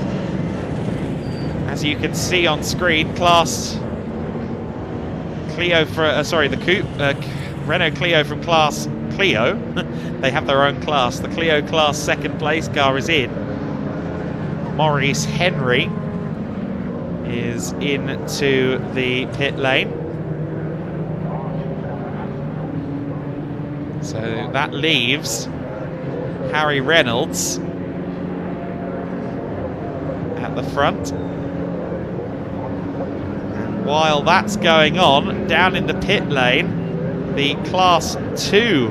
as you can see on screen, class Clio for the Renault Clio from class Clio. They have their own class. The Clio class second place car is in. Maurice Henry is into the pit lane. So that leaves Harry Reynolds at the front. And while that's going on, down in the pit lane, the Class 2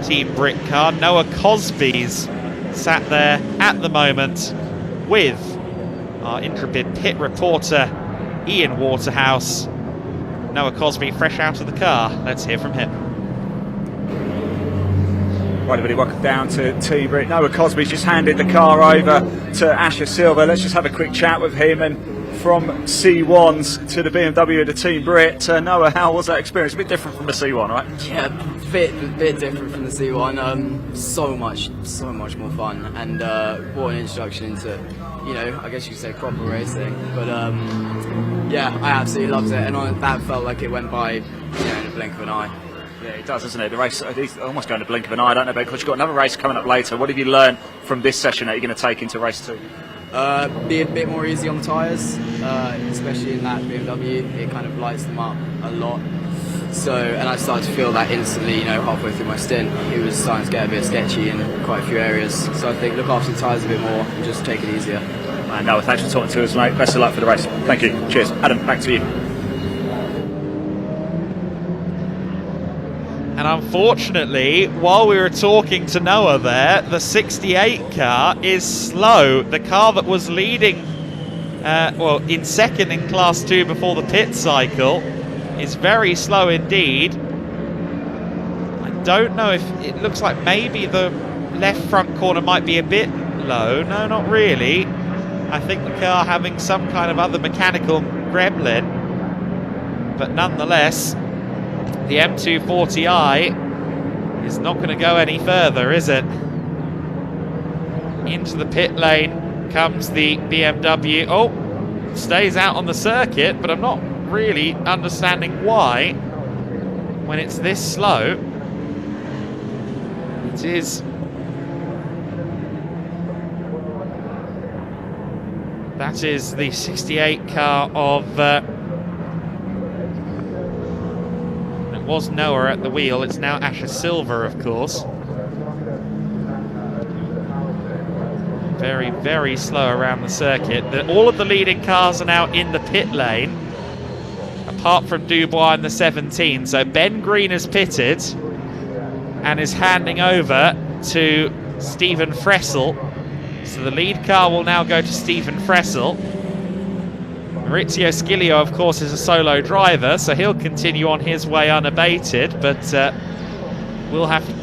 Team Britcar, Noah Cosby's sat there at the moment with our intrepid pit reporter Ian Waterhouse. Noah Cosby fresh out of the car. Let's hear from him. Right, everybody, welcome down to Team Brit. Noah Cosby's just handed the car over to Asher Silver. Let's just have a quick chat with him. And from C1s to the BMW to Team Brit, Noah, how was that experience? A bit different from the C1, right? Yeah, a bit different from the C1. So much more fun, and what an introduction into, you know, I guess you could say proper racing. But yeah, I absolutely loved it, and that felt like it went by, you know, in a blink of an eye. Yeah, it does, doesn't it? The race, it's almost going to blink of an eye. I don't know, because you've got another race coming up later. What have you learned from this session that you're going to take into race 2? Be a bit more easy on the tyres, especially in that BMW. It kind of lights them up a lot. So, and I started to feel that instantly, you know, halfway through my stint. It was starting to get a bit sketchy in quite a few areas. So I think look after the tyres a bit more and just take it easier. Noah, thanks for talking to us, mate. Best of luck for the race. Thank you. Cheers. Adam, back to you. And unfortunately, while we were talking to Noah there, the 68 car is slow. The car that was leading, in second in Class 2 before the pit cycle, is very slow indeed. I don't know if it looks like maybe the left front corner might be a bit low. No, not really. I think the car having some kind of other mechanical gremlin. But nonetheless, the M240i is not going to go any further, is it? Into the pit lane comes the BMW. Oh, stays out on the circuit, but I'm not really understanding why when it's this slow. It is. That is the 68 car of was Noah at the wheel. It's now Asher Silver, of course. Very, very slow around the circuit. All of the leading cars are now in the pit lane, apart from Dubois in the 17. So Ben Green has pitted and is handing over to Stephen Fressel So the lead car will now go to Stephen Fressel. Maurizio Sciglio, of course, is a solo driver, so he'll continue on his way unabated, but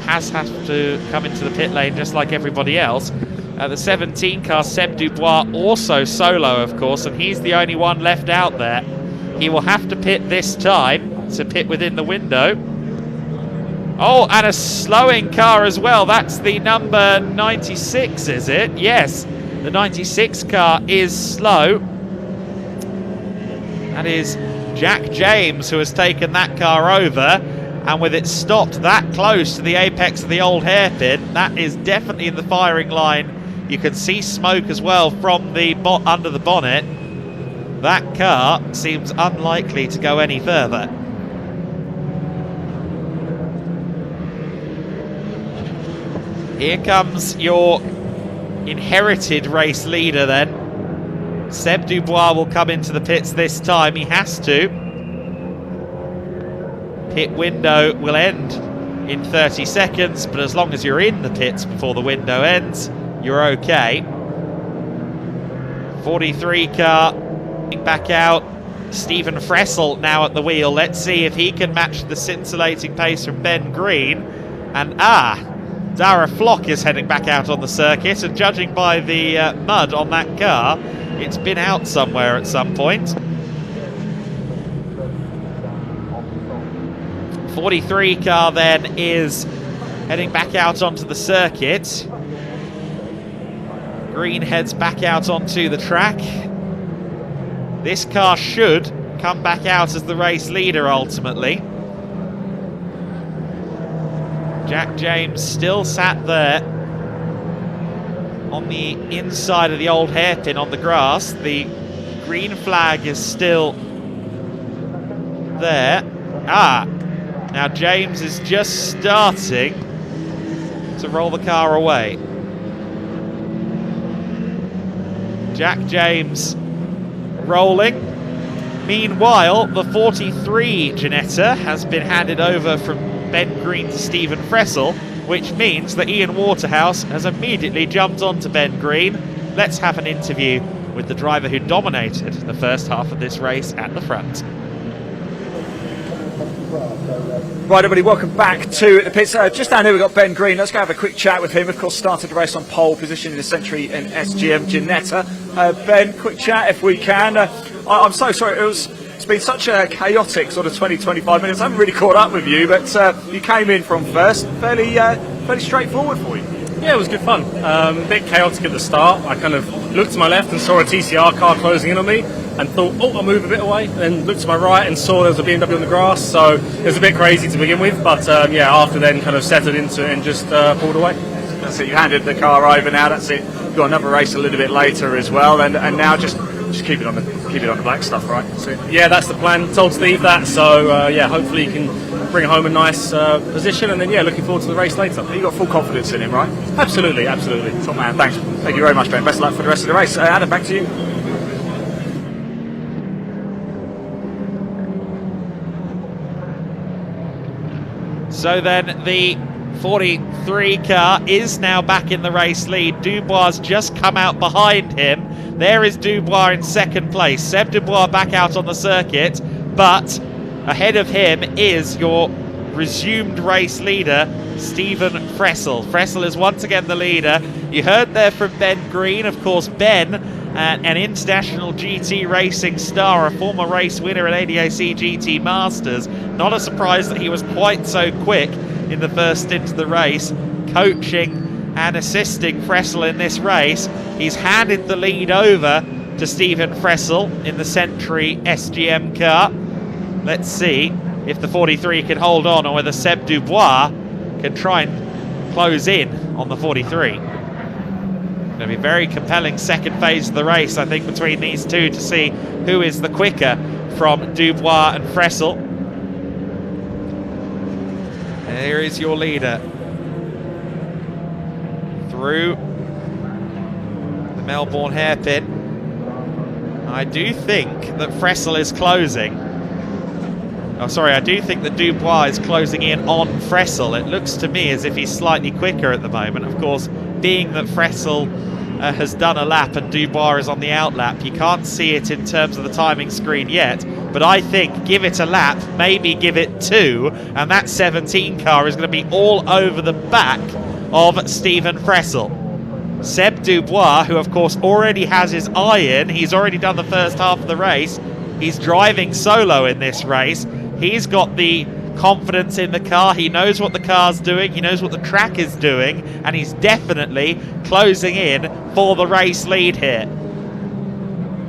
has to come into the pit lane just like everybody else. The 17 car, Seb Dubois, also solo, of course, and he's the only one left out there. He will have to pit this time to pit within the window. Oh, and a slowing car as well. That's the number 96, is it? Yes, the 96 car is slow. That is Jack James, who has taken that car over, and with it stopped that close to the apex of the old hairpin, that is definitely in the firing line. You can see smoke as well from the under the bonnet. That car seems unlikely to go any further. Here comes your inherited race leader then. Seb Dubois will come into the pits this time. He has to. Pit window will end in 30 seconds, but as long as you're in the pits before the window ends, you're okay. 43 car back out. Stephen Fressel now at the wheel. Let's see if he can match the scintillating pace from Ben Green. And Dara Flock is heading back out on the circuit, and judging by the mud on that car, it's been out somewhere at some point. 43 car then is heading back out onto the circuit. Green heads back out onto the track. This car should come back out as the race leader ultimately. Jack James still sat there on the inside of the old hairpin on the grass. The green flag is still there. Now James is just starting to roll the car away. Jack James rolling. Meanwhile, the 43 Ginetta has been handed over from Ben Green to Stephen Fressel, which means that Ian Waterhouse has immediately jumped onto Ben Green. Let's have an interview with the driver who dominated the first half of this race at the front. Right, everybody, welcome back to the pits. Just down here we've got Ben Green. Let's go have a quick chat with him. Of course, started the race on pole position in the Century and SGM Ginetta. Ben, quick chat if we can. I'm so sorry, it's been such a chaotic sort of 20-25 minutes. I haven't really caught up with you, but you came in from first, fairly straightforward for you. Yeah, it was good fun. A bit chaotic at the start. I kind of looked to my left and saw a TCR car closing in on me and thought, I'll move a bit away. Then looked to my right and saw there was a BMW on the grass, so it was a bit crazy to begin with, but after then kind of settled into it and just pulled away. That's it, you handed the car over now, that's it. You've got another race a little bit later as well, and now just keep it on the black stuff, right? That's it. Yeah, that's the plan. Told Steve that, so hopefully he can bring home a nice position, and then looking forward to the race later. You've got full confidence in him, right? Absolutely. Top man, thanks. Thank you very much, Ben. Best of luck for the rest of the race. Adam, back to you. So then the 43 car is now back in the race lead. Dubois has just come out behind him. There is Dubois in second place. Seb Dubois back out on the circuit, but ahead of him is your resumed race leader, Stephen Fressel. Fressel is once again the leader. You heard there from Ben Green. Of course, Ben, an international GT racing star, a former race winner at ADAC GT Masters. Not a surprise that he was quite so quick in the first stint of the race, coaching and assisting Fressel in this race. He's handed the lead over to Stephen Fressel in the Century SGM car. Let's see if the 43 can hold on, or whether Seb Dubois can try and close in on the 43. Going to be a very compelling second phase of the race, I think, between these two to see who is the quicker from Dubois and Fressel. There is your leader through the Melbourne hairpin. I do think that Fressel is closing. I do think that Dubois is closing in on Fressel. It looks to me as if he's slightly quicker at the moment. Of course, being that Fressel has done a lap and Dubois is on the outlap. You can't see it in terms of the timing screen yet, but I think give it a lap, maybe give it 2, and that 17 car is going to be all over the back of Stephen Fressel. Seb Dubois, who of course already has his eye in, he's already done the first half of the race, he's driving solo in this race, he's got the confidence in the car, he knows what the car's doing, he knows what the track is doing, and he's definitely closing in for the race lead here.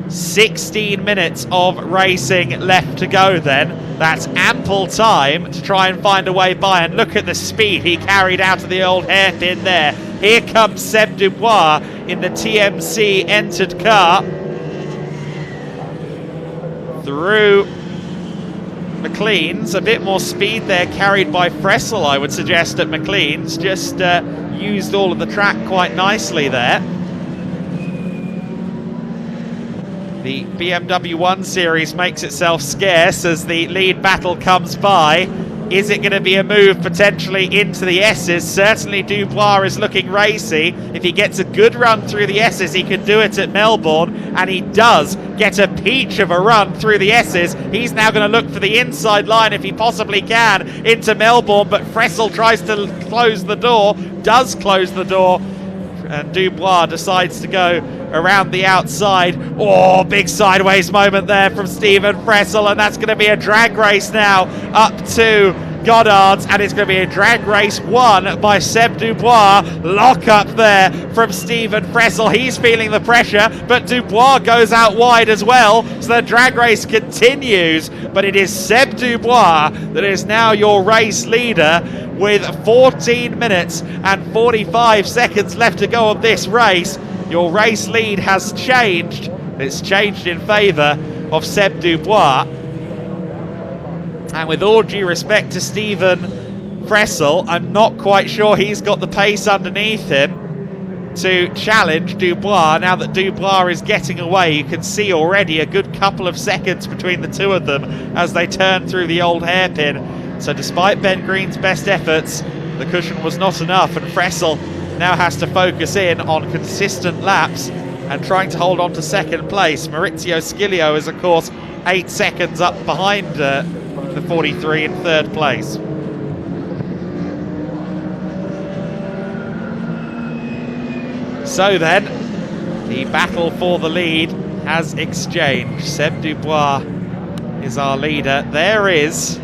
16 minutes of racing left to go then. That's ample time to try and find a way by, and look at the speed he carried out of the old hairpin there. Here comes Seb Dubois in the TMC entered car. Through McLean's, a bit more speed there carried by Fressel, I would suggest, at McLean's. Just used all of the track quite nicely there. The BMW 1 Series makes itself scarce as the lead battle comes by. Is it going to be a move potentially into the S's? Certainly Dubois is looking racy. If he gets a good run through the S's, he could do it at Melbourne, and he does get a peach of a run through the S's. He's now going to look for the inside line if he possibly can into Melbourne, but Fressel tries to close the door, does close the door, and Dubois decides to go around the outside. Oh, big sideways moment there from Stephen Fressel, and that's going to be a drag race now up to Goddard's, and it's going to be a drag race won by Seb Dubois. Lock up there from Stephen Fressel. He's feeling the pressure, but Dubois goes out wide as well, so the drag race continues, but it is Seb Dubois that is now your race leader with 14 minutes and 45 seconds left to go of this race. Your race lead has changed. It's changed in favour of Seb Dubois. And with all due respect to Stephen Fressel, I'm not quite sure he's got the pace underneath him to challenge Dubois. Now that Dubois is getting away, you can see already a good couple of seconds between the two of them as they turn through the old hairpin. So despite Ben Green's best efforts, the cushion was not enough, and Fressel now has to focus in on consistent laps and trying to hold on to second place. Maurizio Scilio is of course 8 seconds up behind the 43 in third place. So then, the battle for the lead has exchanged. Seb Dubois is our leader. There is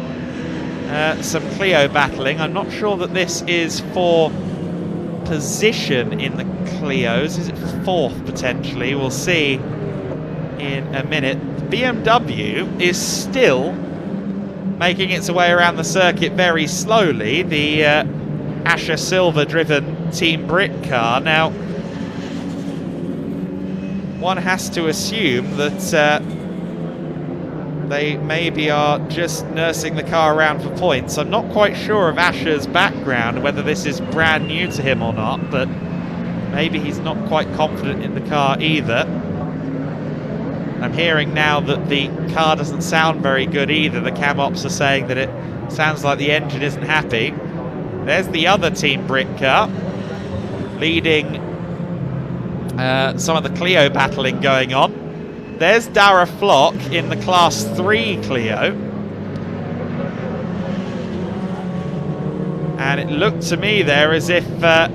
some Clio battling. I'm not sure that this is for position in the Clios. Is it fourth potentially? We'll see in a minute. The BMW is still making its way around the circuit very slowly. The Asher Silver driven Team Britcar. Now, one has to assume that they maybe are just nursing the car around for points. I'm not quite sure of Asher's background, whether this is brand new to him or not, but maybe he's not quite confident in the car either. I'm hearing now that the car doesn't sound very good either. The cam ops are saying that it sounds like the engine isn't happy. There's the other Team Britcar leading some of the Clio battling going on. There's Dara Flock in the Class 3 Clio. And it looked to me there as if the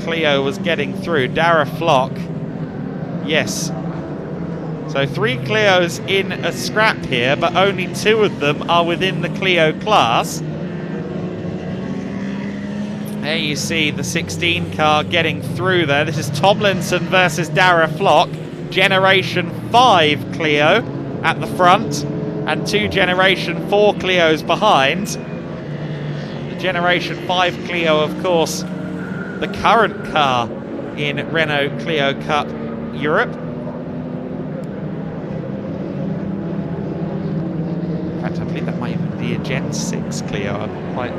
Clio was getting through. Dara Flock, yes. So 3 Clios in a scrap here, but only 2 of them are within the Clio class. There you see the 16 car getting through there. This is Tomlinson versus Dara Flock. Generation 5 Clio at the front and 2 Generation 4 Clios behind. The Generation 5 Clio, of course, the current car in Renault Clio Cup Europe. In fact, I believe that might even be a Gen 6 Clio, I'm not quite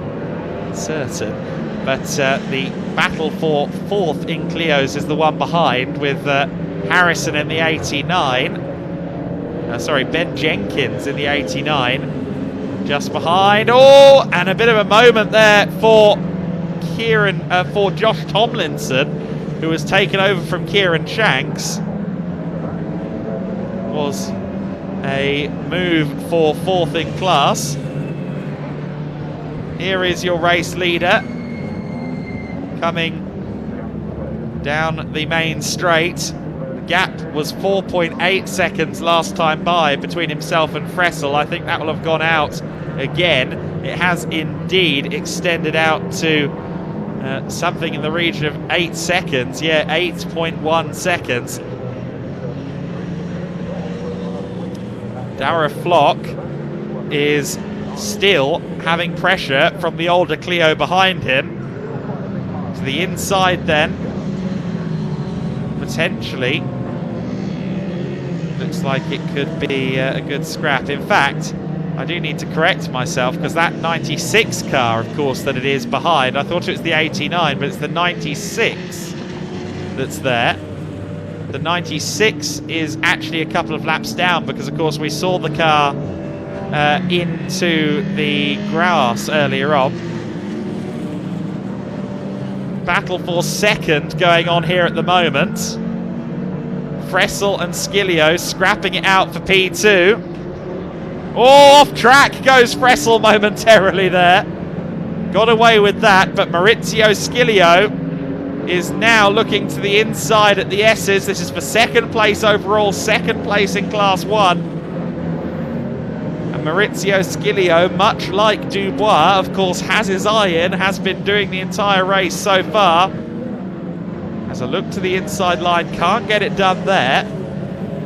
certain. But the battle for 4th in Clios is the one behind, with Harrison in the 89. Ben Jenkins in the 89. Just behind. Oh, and a bit of a moment there for for Josh Tomlinson, who has taken over from Kieran Shanks. Was a move for 4th in class. Here is your race leader coming down the main straight. The gap was 4.8 seconds last time by between himself and Fressel. I think that will have gone out again. It has indeed extended out to something in the region of 8 seconds. Yeah, 8.1 seconds. Dara Flock is still having pressure from the older Clio behind him. To the inside then, potentially. Looks like it could be a good scrap. In fact, I do need to correct myself, because that 96 car, of course, that it is behind, I thought it was the 89, but it's the 96 that's there. The 96 is actually a couple of laps down, because of course we saw the car into the grass earlier on. Battle for second going on here at the moment. Fressel and Skilio scrapping it out for P2. Oh, off track goes Fressel momentarily there. Got away with that, but Maurizio Skilio is now looking to the inside at the S's. This is for second place overall, second place in Class 1. And Maurizio Skilio, much like Dubois, of course, has his eye in, has been doing the entire race so far. Has a look to the inside line, can't get it done there.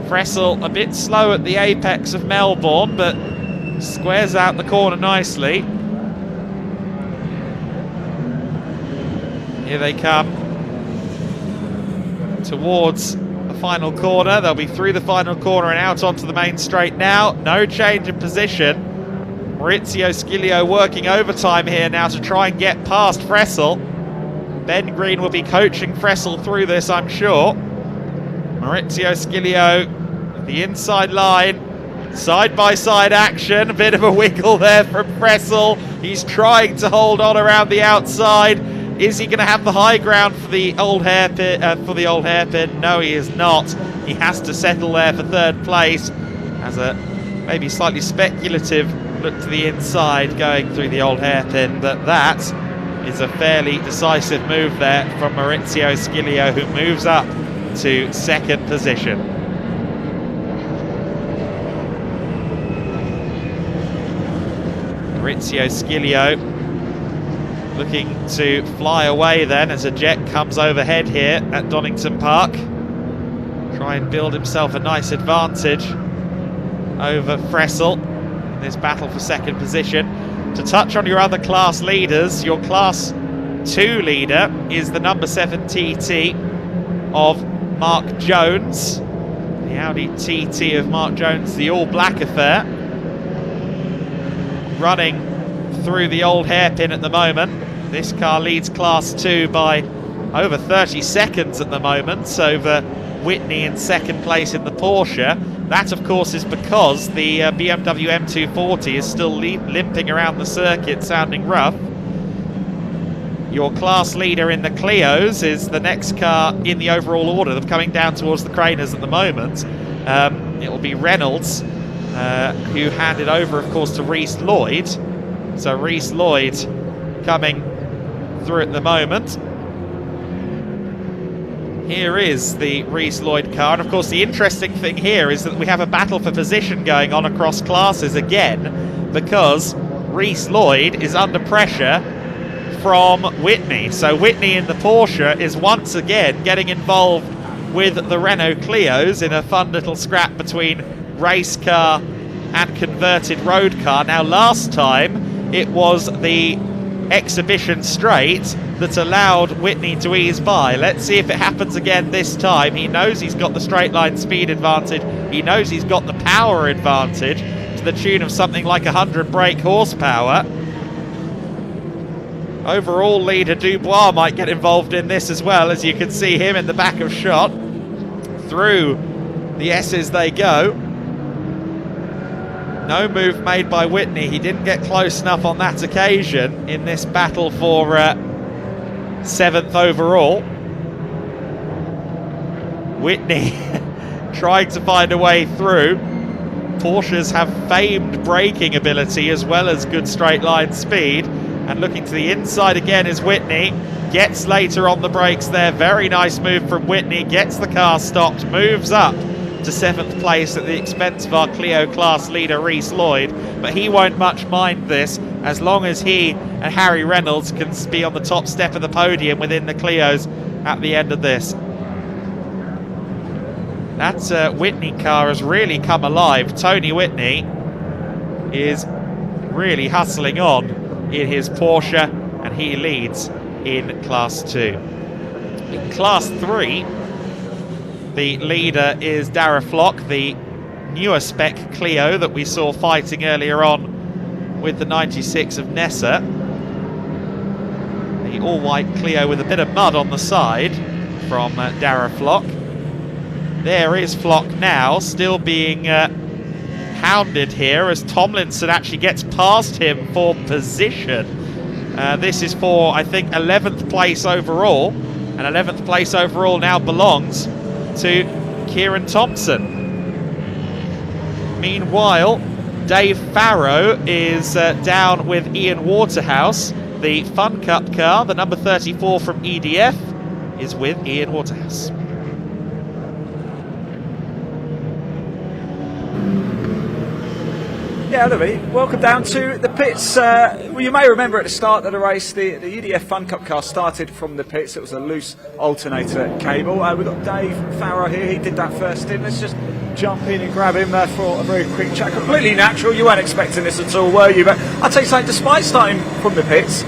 Fressel a bit slow at the apex of Melbourne, but squares out the corner nicely. Here they come towards the final corner. They'll be through the final corner and out onto the main straight now. No change in position. Maurizio Skilio working overtime here now to try and get past Fressel. Ben Green will be coaching Fressel through this, I'm sure. Maurizio Skilio, the inside line, side-by-side action, a bit of a wiggle there from Fressel. He's trying to hold on around the outside. Is he going to have the high ground for the old hairpin? No, he is not. He has to settle there for third place as a maybe slightly speculative look to the inside going through the old hairpin, but that is a fairly decisive move there from Maurizio Skilio, who moves up to second position. Maurizio Skilio looking to fly away then as a jet comes overhead here at Donington Park. Try and build himself a nice advantage over Fressel in this battle for second position. To touch on your other class leaders, your Class 2 leader is the number 7 TT of Mark Jones. The Audi TT of Mark Jones, the all-black affair. Running through the old hairpin at the moment. This car leads Class 2 by over 30 seconds at the moment over Whitney in second place in the Porsche. That, of course, is because the BMW M240 is still limping around the circuit, sounding rough. Your class leader in the Clios is the next car in the overall order. They're coming down towards the Craners at the moment. It will be Reynolds, who handed over, of course, to Reese Lloyd. So Reese Lloyd coming through at the moment. Here is the Reese Lloyd car, and of course the interesting thing here is that we have a battle for position going on across classes again, because Reese Lloyd is under pressure from Whitney. So Whitney in the Porsche is once again getting involved with the Renault Clios in a fun little scrap between race car and converted road car. Now last time it was the exhibition straight that allowed Whitney to ease by. Let's see if it happens again this time. He knows he's got the straight line speed advantage. He knows he's got the power advantage to the tune of something like 100 brake horsepower. Overall leader Dubois might get involved in this as well, as you can see him in the back of shot. Through the S's they go. No move made by Whitney. He didn't get close enough on that occasion in this battle for 7th overall. Whitney trying to find a way through. Porsches have famed braking ability as well as good straight line speed. And looking to the inside again is Whitney. Gets later on the brakes there. Very nice move from Whitney. Gets the car stopped. Moves up to 7th place at the expense of our Clio class leader Reece Lloyd. But he won't much mind this as long as he and Harry Reynolds can be on the top step of the podium within the Clios at the end of this. That Whitney car has really come alive. Tony Whitney is really hustling on in his Porsche, and he leads in Class 2. In Class 3, the leader is Dara Flock, the newer spec Clio that we saw fighting earlier on with the 96 of Nessa. The all-white Clio with a bit of mud on the side from Dara Flock. There is Flock now, still being hounded here as Tomlinson actually gets past him for position. This is for, I think, 11th place overall. And 11th place overall now belongs to Kieran Thompson. Meanwhile, Dave Farrow is down with Ian Waterhouse. The Fun Cup car, the number 34 from EDF, is with Ian Waterhouse. Yeah, Olivia, welcome down to the pits. Well, you may remember at the start of the race, the EDF Fun Cup car started from the pits. It was a loose alternator cable. We've got Dave Farrow here. He did that first stint. Let's just jump in and grab him for a very quick chat. Completely natural. You weren't expecting this at all, were you? But I'll tell you something, despite starting from the pits,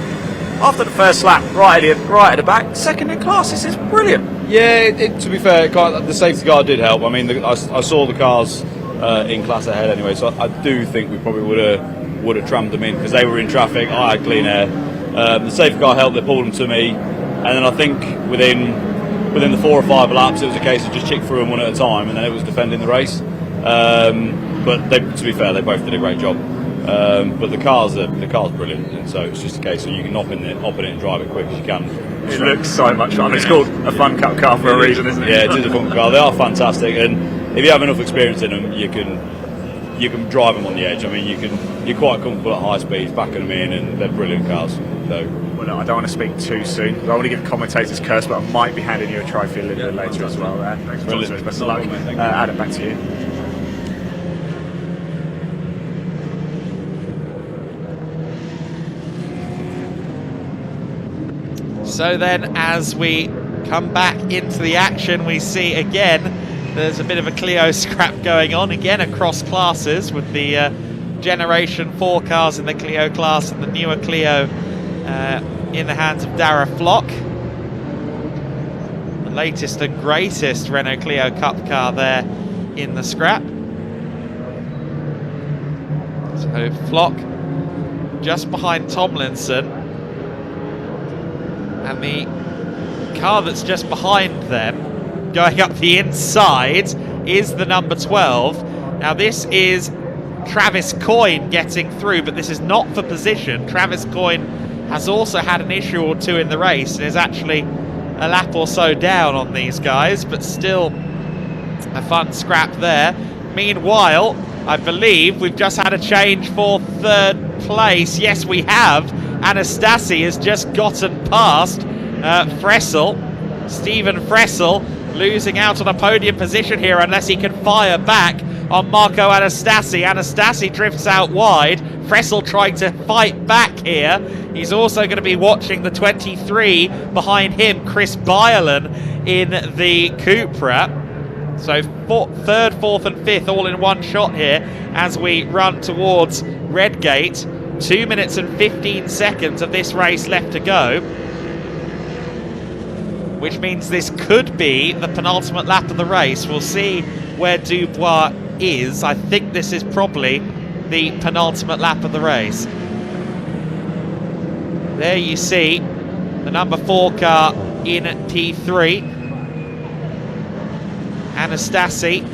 after the first lap, right at the back, second in class, this is brilliant. Yeah, to be fair, the safety car did help. I mean, I saw the cars in class ahead anyway, so I do think we probably would have trammed them in because they were in traffic. I had clean air. The safety car helped. They pulled them to me, and then I think within the 4 or 5 laps, it was a case of just chick through them one at a time, and then it was defending the race. But to be fair, they both did a great job. But the car's brilliant, and so it's just a case of you can hop in it and drive it quick as you can. It looks so much fun. I mean, it's called a Fun Cup car for a reason, isn't it? Yeah, it is a fun car. They are fantastic, and if you have enough experience in them, you can drive them on the edge. I mean, you're quite comfortable at high speeds, backing them in, and they're brilliant cars. So. Well, no, I don't want to speak too soon. I want to give commentators curse, but I might be handing you a trophy a little bit later as well. Thanks for joining us. Best of luck. Adam, back to you. So then, as we come back into the action, we see again there's a bit of a Clio scrap going on again across classes with the Generation 4 cars in the Clio class and the newer Clio in the hands of Dara Flock. The latest and greatest Renault Clio Cup car there in the scrap. So Flock just behind Tomlinson, and the car that's just behind them going up the inside is the number 12. Now this is Travis Coyne getting through, but this is not for position. Travis Coyne has also had an issue or two in the race and is actually a lap or so down on these guys, but still a fun scrap there. Meanwhile, I believe we've just had a change for 3rd place. Yes, we have. Anastasi has just gotten past Fressel. Stephen Fressel losing out on a podium position here unless he can fire back on Marco Anastasi. Anastasi drifts out wide. Fressel trying to fight back here. He's also going to be watching the 23 behind him, Chris Byerlin, in the Cupra. So 3rd, 4th and 5th all in one shot here as we run towards Redgate. 2 minutes and 15 seconds of this race left to go, which means this could be the penultimate lap of the race. We'll see where Dubois is. I think this is probably the penultimate lap of the race. There you see the number 4 car in P3. Anastasi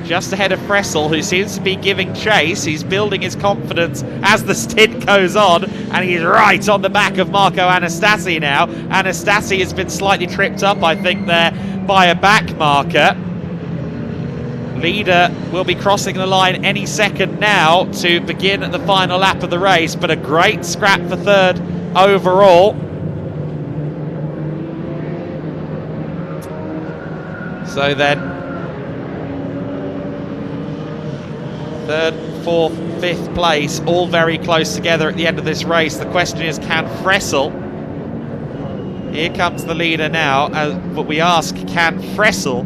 just ahead of Fressel, who seems to be giving chase. He's building his confidence as the stint goes on, and he's right on the back of Marco Anastasi now. Anastasi has been slightly tripped up, I think, there by a back marker. Leader will be crossing the line any second now to begin the final lap of the race, but a great scrap for third overall. So then, third, fourth, fifth place, all very close together at the end of this race. The question is, can Fressel, here comes the leader now, but we ask, can Fressel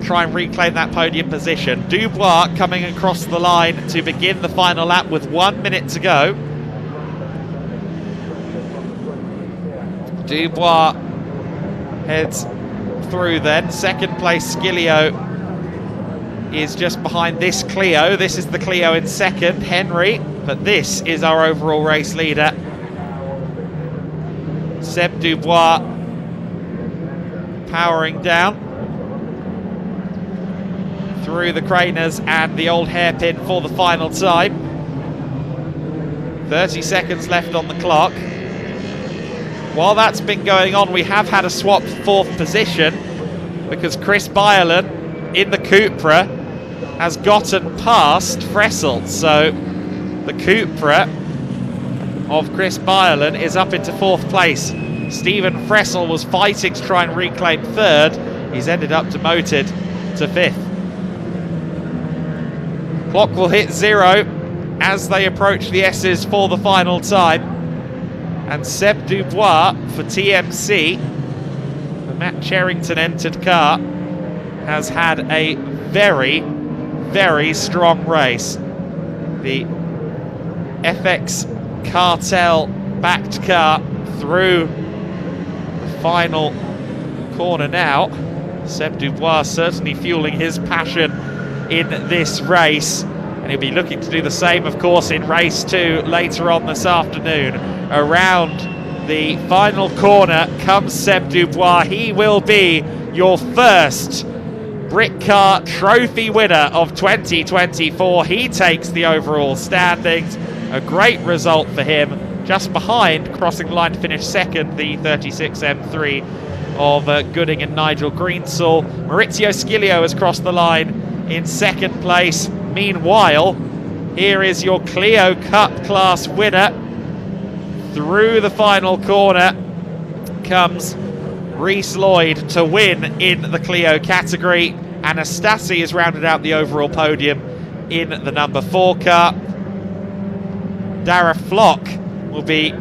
try and reclaim that podium position? Dubois coming across the line to begin the final lap with 1 minute to go. Dubois heads through then. Second place Skilio is just behind this Clio. This is the Clio in second, Henry, but this is our overall race leader. Seb Dubois powering down through the Craners and the old hairpin for the final time. 30 seconds left on the clock. While that's been going on, we have had a swap for fourth position because Chris Byerland in the Cupra has gotten past Fressel. So the Cupra of Chris Byerland is up into fourth place. Stephen Fressel was fighting to try and reclaim third. He's ended up demoted to fifth. Clock will hit 0 as they approach the S's for the final time. And Seb Dubois for TMC, the Matt Cherrington entered car, has had a very, very strong race. The FX Cartel backed car through the final corner now. Seb Dubois certainly fueling his passion in this race, and he'll be looking to do the same, of course, in race 2 later on this afternoon. Around the final corner comes Seb Dubois. He will be your first Britcar Trophy winner of 2024. He takes the overall standings. A great result for him. Just behind, crossing the line to finish second, the 36 M3 of Gooding and Nigel Greensall. Maurizio Skilio has crossed the line in second place. Meanwhile, here is your Clio Cup class winner. Through the final corner comes Reece Lloyd to win in the Clio category. Anastasi has rounded out the overall podium in the number 4 car. Dara Flock will be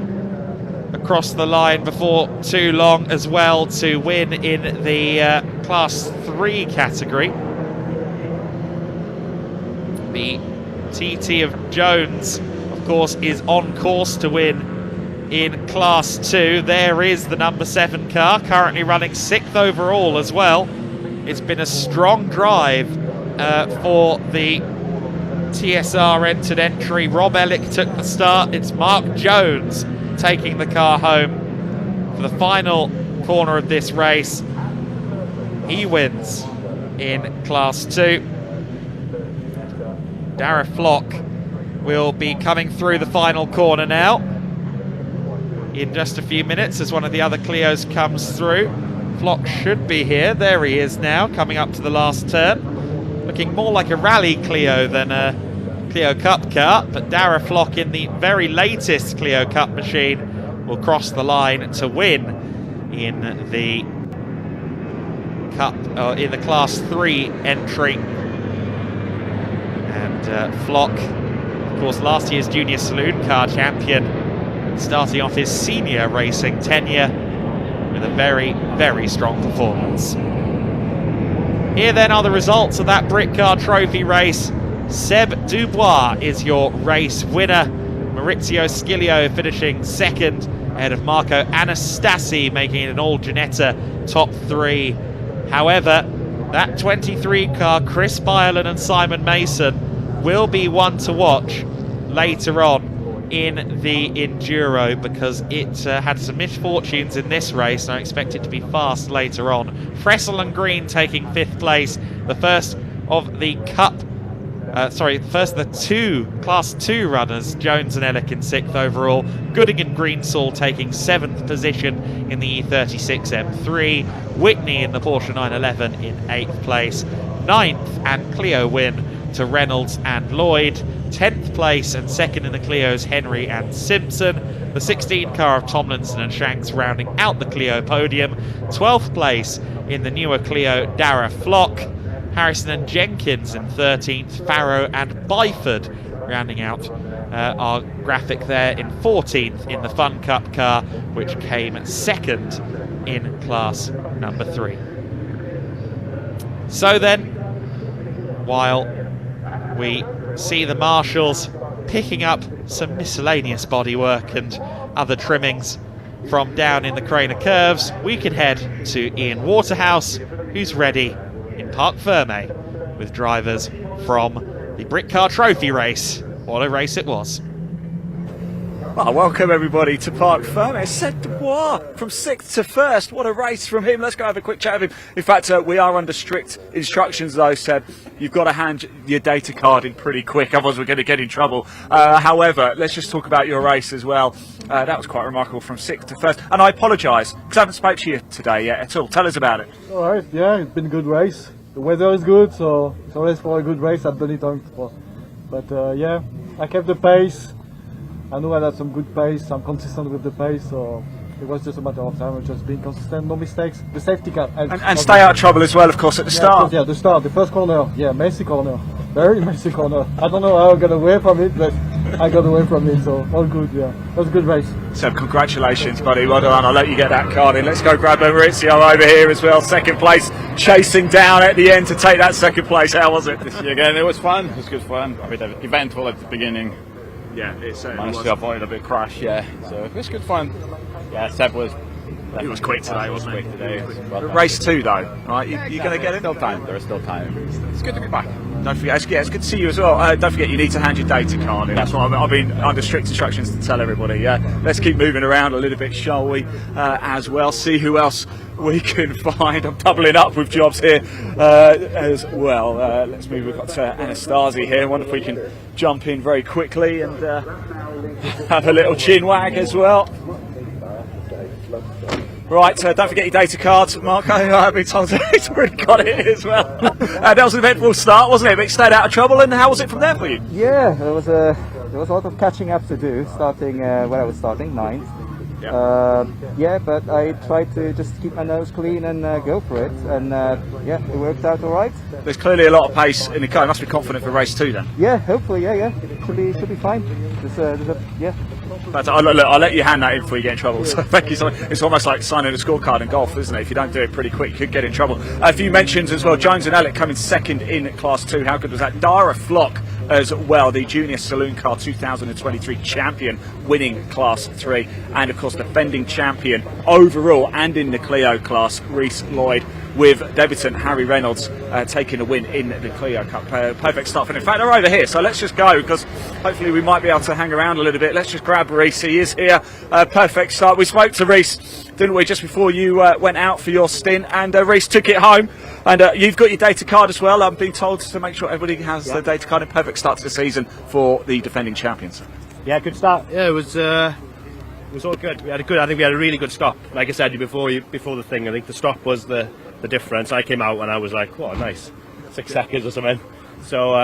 across the line before too long as well to win in the class 3 category. The TT of Jones, of course, is on course to win in class 2. There is the number 7 car, currently running 6th overall as well. It's been a strong drive for the TSR entered entry. Rob Ellick took the start. It's Mark Jones taking the car home for the final corner of this race. He wins in class 2. Dara Flock will be coming through the final corner now in just a few minutes as one of the other Clios comes through. Flock should be here. There he is now, coming up to the last turn. Looking more like a rally Clio than a Clio Cup car, but Dara Flock in the very latest Clio Cup machine will cross the line to win in the Cup, in the Class 3 entry. And Flock, of course, last year's Junior Saloon Car champion, starting off his senior racing tenure with a very, very strong performance. Here then are the results of that Britcar Trophy race. Seb Dubois is your race winner. Maurizio Skilio finishing second, ahead of Marco Anastasi, making it an all Ginetta top 3. However, that 23 car, Chris Byerland and Simon Mason, will be one to watch later on in the Enduro, because it had some misfortunes in this race, and I expect it to be fast later on. Fressel and Green taking 5th place, the first of the Cup First the two Class 2 runners, Jones and Ellick in 6th overall, Gooding and Greensall taking 7th position in the E36 M3, Whitney in the Porsche 911 in 8th place, 9th and Clio win to Reynolds and Lloyd, 10th place and 2nd in the Clios Henry and Simpson, the 16 car of Tomlinson and Shanks rounding out the Clio podium, 12th place in the newer Clio Dara Flock, Harrison and Jenkins in 13th, Farrow and Byford rounding out our graphic there in 14th in the Fun Cup car, which came 2nd in class number 3. So then, while we see the marshals picking up some miscellaneous bodywork and other trimmings from down in the Craner Curves, we can head to Ian Waterhouse, who's ready in Parc Ferme with drivers from the Britcar Trophy race. What a race it was. Well, welcome everybody to Parc Ferme. Seth Dubois from 6th to 1st. What a race from him. Let's go have a quick chat with him. In fact, we are under strict instructions though, Seb. You've got to hand your data card in pretty quick, otherwise we're going to get in trouble. However, let's just talk about your race as well. That was quite remarkable from 6th to 1st. And I apologise, because I haven't spoke to you today yet at all. Tell us about it. Alright, yeah, it's been a good race. The weather is good, so it's always for a good race at Donington Park. But yeah, I kept the pace. I know I had some good pace, I'm consistent with the pace, so it was just a matter of time of just being consistent, no mistakes. The safety car. And stay out of trouble as well, of course, at the start. Yeah, the start, the first corner, yeah, messy corner. Very messy corner. I don't know how I got away from it, but I got away from it, so all good, yeah. It was a good race. Seb, congratulations, buddy. Well done. I'll let you get that card in. Let's go grab Maurizio over here as well. 2nd place, chasing down at the end to take that 2nd place. How was it? Again, it was fun. It was good fun. A bit eventful at the beginning. Yeah, it certainly managed was. to avoid a bit crash, yeah. So it was good fun. Yeah, Seb was. He was quick today, wasn't he? Quick today. Well race 2 though, right? You're going to get it? Still time. There is still time. It's good to be back. Don't forget, it's good to see you as well. Don't forget, you need to hand your data card in. That's what I've been under strict instructions to tell everybody. Yeah, let's keep moving around a little bit, shall we? As well, see who else we can find. I'm doubling up with jobs here as well. Let's move. We've got Anastasi here. I wonder if we can jump in very quickly and have a little chin wag as well. Right, don't forget your data cards, Marco. I've been told he's already got it as well. That was an eventful start, wasn't it? But you stayed out of trouble, and how was it from there for you? Yeah, there was a lot of catching up to do, starting where I was starting, 9th. Yeah, but I tried to just keep my nose clean and go for it, and yeah, it worked out all right. There's clearly a lot of pace in the car. You must be confident for race 2 then. Yeah, hopefully, yeah, should be fine. Yeah. But I'll let you hand that in before you get in trouble. So thank you so much. It's almost like signing a scorecard in golf, isn't it? If you don't do it pretty quick, you could get in trouble. A few mentions as well. Jones and Elliott coming 2nd in Class 2. How good was that? Dara Flock as well, the Junior Saloon Car 2023 champion, winning Class 3. And of course, defending champion overall and in the Clio class, Reese Lloyd, with debutant Harry Reynolds taking a win in the Clio Cup. Perfect start for him. In fact, they're over here, so let's just go, because hopefully we might be able to hang around a little bit. Let's just grab Reese. He is here. Perfect start. We spoke to Reese, didn't we, just before you went out for your stint, and Reese took it home. And you've got your data card as well. I'm being told to make sure everybody has their data card. A perfect start to the season for the defending champions. Yeah, good start. Yeah, it was all good. I think we had a really good stop. Like I said before the thing, I think the stop was the difference. I came out and I was like, "What, nice, 6 seconds or something." So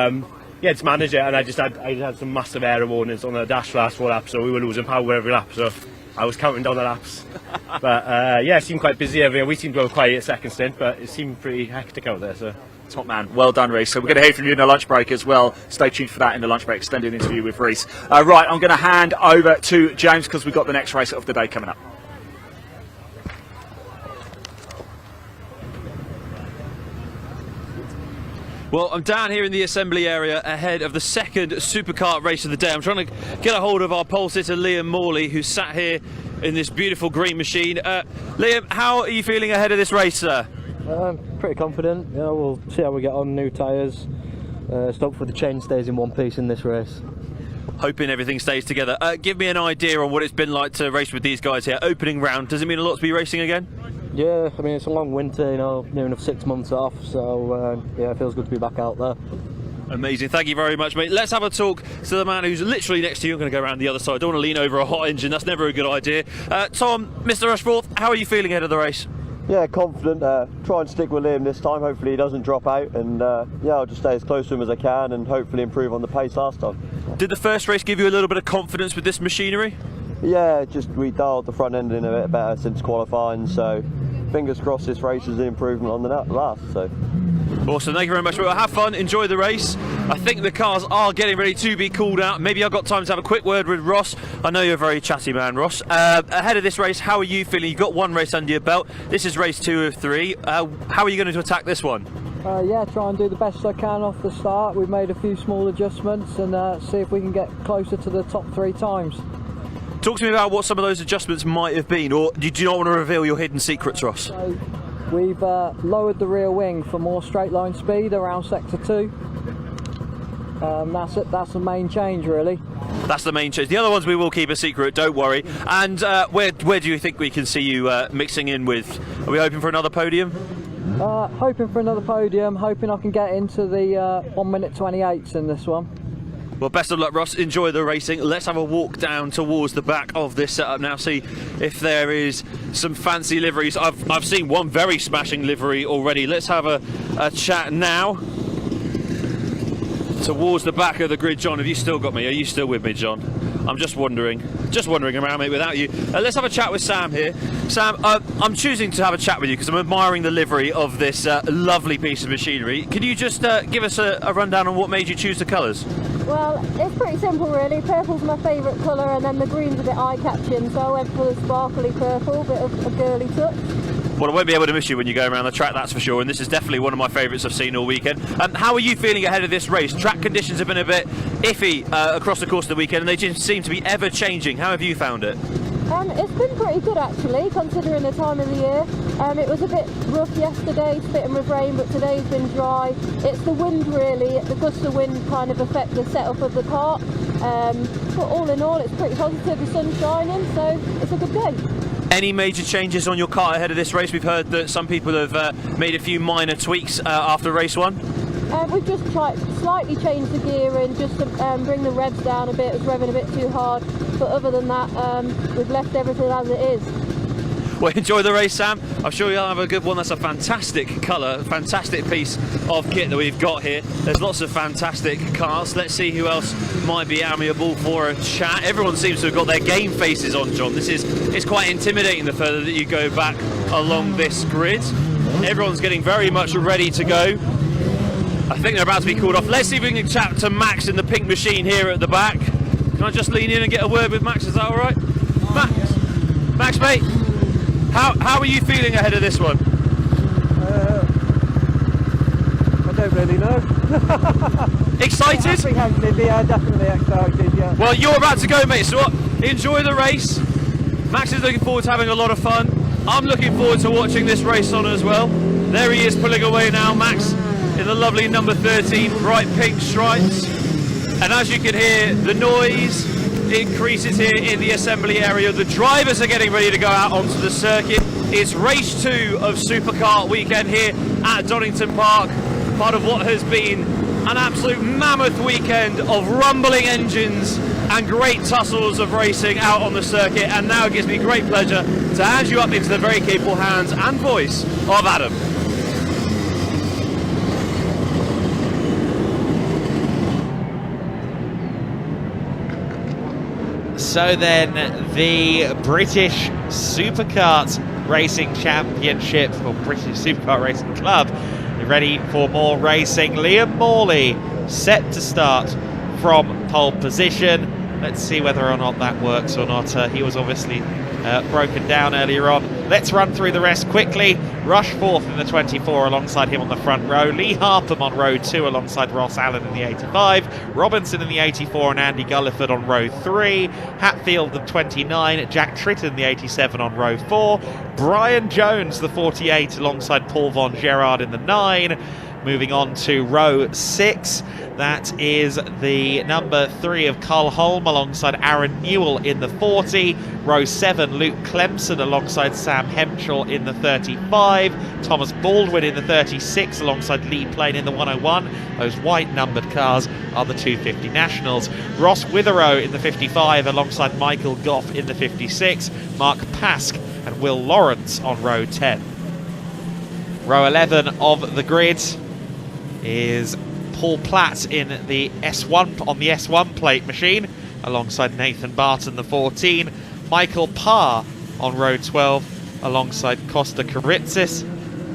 yeah, just managed it, and I had some massive error warnings on the dash for the last 4 laps, so we were losing power every lap. So I was counting down the laps. But yeah, it seemed quite busy everywhere. We seemed to go quiet at second stint, but it seemed pretty hectic out there. So. Top man, well done, Reese. So we're going to hear from you in the lunch break as well. Stay tuned for that in the lunch break, extended interview with Reese. Right, I'm going to hand over to James because we've got the next race of the day coming up. Well, I'm down here in the assembly area ahead of the 2nd Superkart race of the day. I'm trying to get a hold of our pole sitter Liam Morley, who's sat here in this beautiful green machine. Liam, how are you feeling ahead of this race, sir? Pretty confident. Yeah, we'll see how we get on. New tyres. Stop for the chain stays in one piece in this race. Hoping everything stays together. Give me an idea on what it's been like to race with these guys here. Opening round, does it mean a lot to be racing again? Yeah, I mean it's a long winter, you know, near enough 6 months off, so yeah, it feels good to be back out there. Amazing, thank you very much, mate. Let's have a talk to the man who's literally next to you. I'm going to go around the other side. I don't want to lean over a hot engine, that's never a good idea. Tom, Mr. Rushforth, how are you feeling ahead of the race? Yeah, confident. Try and stick with Liam this time. Hopefully he doesn't drop out, and yeah, I'll just stay as close to him as I can and hopefully improve on the pace last time. Did the first race give you a little bit of confidence with this machinery? Yeah, just we dialed the front end in a bit better since qualifying, so fingers crossed this race is an improvement on the last. So. Awesome, thank you very much. Well, have fun, enjoy the race. I think the cars are getting ready to be called out. Maybe I've got time to have a quick word with Ross. I know you're a very chatty man, Ross. Ahead of this race, how are you feeling? You've got one race under your belt. This is race 2 of 3. How are you going to attack this one? Yeah, try and do the best I can off the start. We've made a few small adjustments and see if we can get closer to the top 3 times. Talk to me about what some of those adjustments might have been, or do you not want to reveal your hidden secrets, Ross? So we've lowered the rear wing for more straight line speed around sector 2. That's it. That's the main change, really. That's the main change. The other ones we will keep a secret, don't worry. And where do you think we can see you mixing in with? Are we hoping for another podium? Hoping for another podium, hoping I can get into the 1 minute 28s in this one. Well, best of luck, Ross. Enjoy the racing. Let's have a walk down towards the back of this setup now, see if there is some fancy liveries. I've seen one very smashing livery already. Let's have a chat now. Towards the back of the grid. John, have you still got me? Are you still with me, John? I'm just wandering around, mate, without you. Let's have a chat with Sam here. Sam, I'm choosing to have a chat with you because I'm admiring the livery of this lovely piece of machinery. Can you just give us a rundown on what made you choose the colours? Well, it's pretty simple really. Purple's my favourite colour and then the green's a bit eye-catching, so I went for the sparkly purple, bit of a girly touch. Well, I won't be able to miss you when you go around the track, that's for sure, and this is definitely one of my favourites I've seen all weekend. How are you feeling ahead of this race? Track conditions have been a bit iffy across the course of the weekend, and they just seem to be ever changing. How have you found it? It's been pretty good actually, considering the time of the year. It was a bit rough yesterday, spitting with rain, but today's been dry. It's the wind really, the gusts of wind kind of affect the setup of the kart. But all in all, it's pretty positive, the sun's shining, so it's a good day. Any major changes on your kart ahead of this race? We've heard that some people have made a few minor tweaks after race 1. We've just slightly changed the gearing just to bring the revs down a bit. It was revving a bit too hard, but other than that, we've left everything as it is. Well, enjoy the race, Sam. I'm sure you'll have a good one. That's a fantastic colour, fantastic piece of kit that we've got here. There's lots of fantastic cars. Let's see who else might be amiable for a chat. Everyone seems to have got their game faces on, John. It's quite intimidating the further that you go back along this grid. Everyone's getting very much ready to go. I think they're about to be called off. Let's see if we can chat to Max in the pink machine here at the back. Can I just lean in and get a word with Max? Is that all right? Max, mate. How are you feeling ahead of this one? I don't really know. Excited? Yeah, definitely excited, yeah. Well, you're about to go, mate, so enjoy the race. Max is looking forward to having a lot of fun. I'm looking forward to watching this race on as well. There he is pulling away now, Max, in the lovely number 13 bright pink stripes. And as you can hear, the noise increases here in the assembly area. The drivers are getting ready to go out onto the circuit. It's race 2 of Superkart weekend here at Donington Park, part of what has been an absolute mammoth weekend of rumbling engines and great tussles of racing out on the circuit. And now it gives me great pleasure to hand you up into the very capable hands and voice of Adam. So then, the British Superkart Racing Championship, or British Superkart Racing Club, ready for more racing. Liam Morley set to start from pole position. Let's see whether or not that works or not. He was obviously broken down earlier on. Let's run through the rest quickly. Rushforth in the 24 alongside him on the front row. Lee Harpham on row 2 alongside Ross Allen in the 85. Robinson in the 84 and Andy Gulliford on row 3. Hatfield the 29. Jack Tritton the 87 on row 4. Brian Jones the 48 alongside Paul Von Gerard in the 9. Moving on to row 6, that is the number 3 of Carl Holm alongside Aaron Newell in the 40. Row 7, Luke Clemson alongside Sam Hemchel in the 35. Thomas Baldwin in the 36 alongside Lee Plain in the 101. Those white numbered cars are the 250 Nationals. Ross Witherow in the 55 alongside Michael Goff in the 56. Mark Pask and Will Lawrence on row 10. Row 11 of the grid is Paul Platt in the S1 on the S1 plate machine alongside Nathan Barton the 14. Michael Parr on row 12 alongside Costa Karitzis.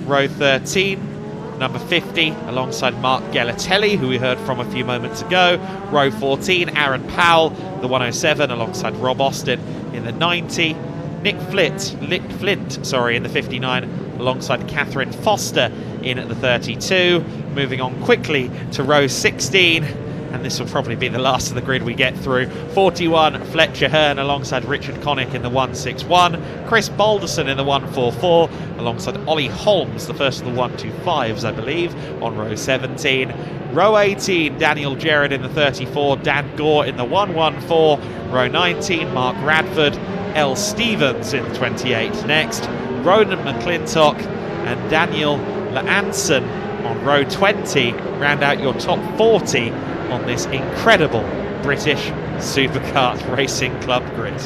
Row 13, number 50 alongside Mark Gelatelli, who we heard from a few moments ago. Row 14, Aaron Powell, the 107 alongside Rob Austin in the 90. Nick Flint, in the 59 alongside Catherine Foster in at the 32. Moving on quickly to row 16, and this will probably be the last of the grid we get through. 41, Fletcher Hearn alongside Richard Connick in the 161. Chris Balderson in the 144 alongside Ollie Holmes, the first of the 125s, I believe, on row 17. Row 18, Daniel Gerrard in the 34, Dan Gore in the 114. Row 19, Mark Radford, L. Stevens in the 28 next. Ronan McClintock and Daniel Laanson on row 20 round out your top 40 on this incredible British Superkart Racing Club grid.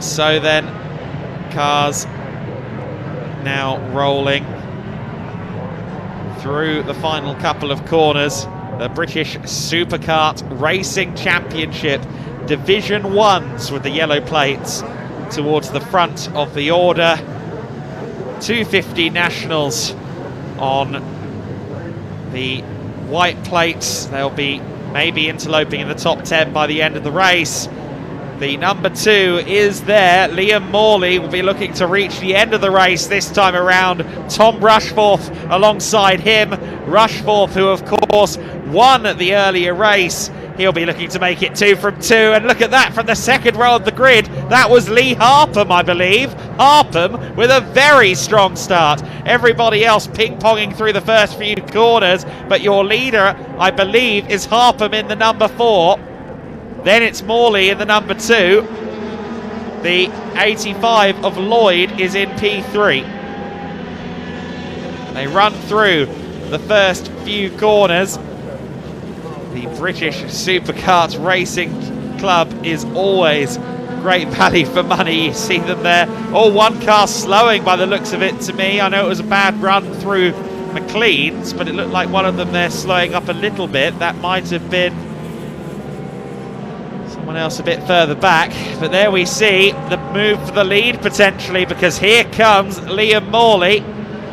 So then, cars now rolling through the final couple of corners. The British Superkart Racing Championship Division 1s with the yellow plates towards the front of the order. 250 Nationals on the white plates. They'll be maybe interloping in the top 10 by the end of the race. The number 2 is there. Liam Morley will be looking to reach the end of the race this time around. Tom Rushforth alongside him. Rushforth, who of course won the earlier race. He'll be looking to make it 2 from 2. And look at that from the second row of the grid. That was Lee Harpham, I believe. Harpham with a very strong start. Everybody else ping-ponging through the first few corners. But your leader, I believe, is Harpham in the number 4. Then it's Morley in the number 2. The 85 of Lloyd is in P3. They run through the first few corners. The British Superkart Racing Club is always great value for money. You see them there. Oh, one car slowing by the looks of it to me. I know it was a bad run through McLean's, but it looked like one of them there slowing up a little bit. That might have been someone else a bit further back. But there we see the move for the lead potentially, because here comes Liam Morley.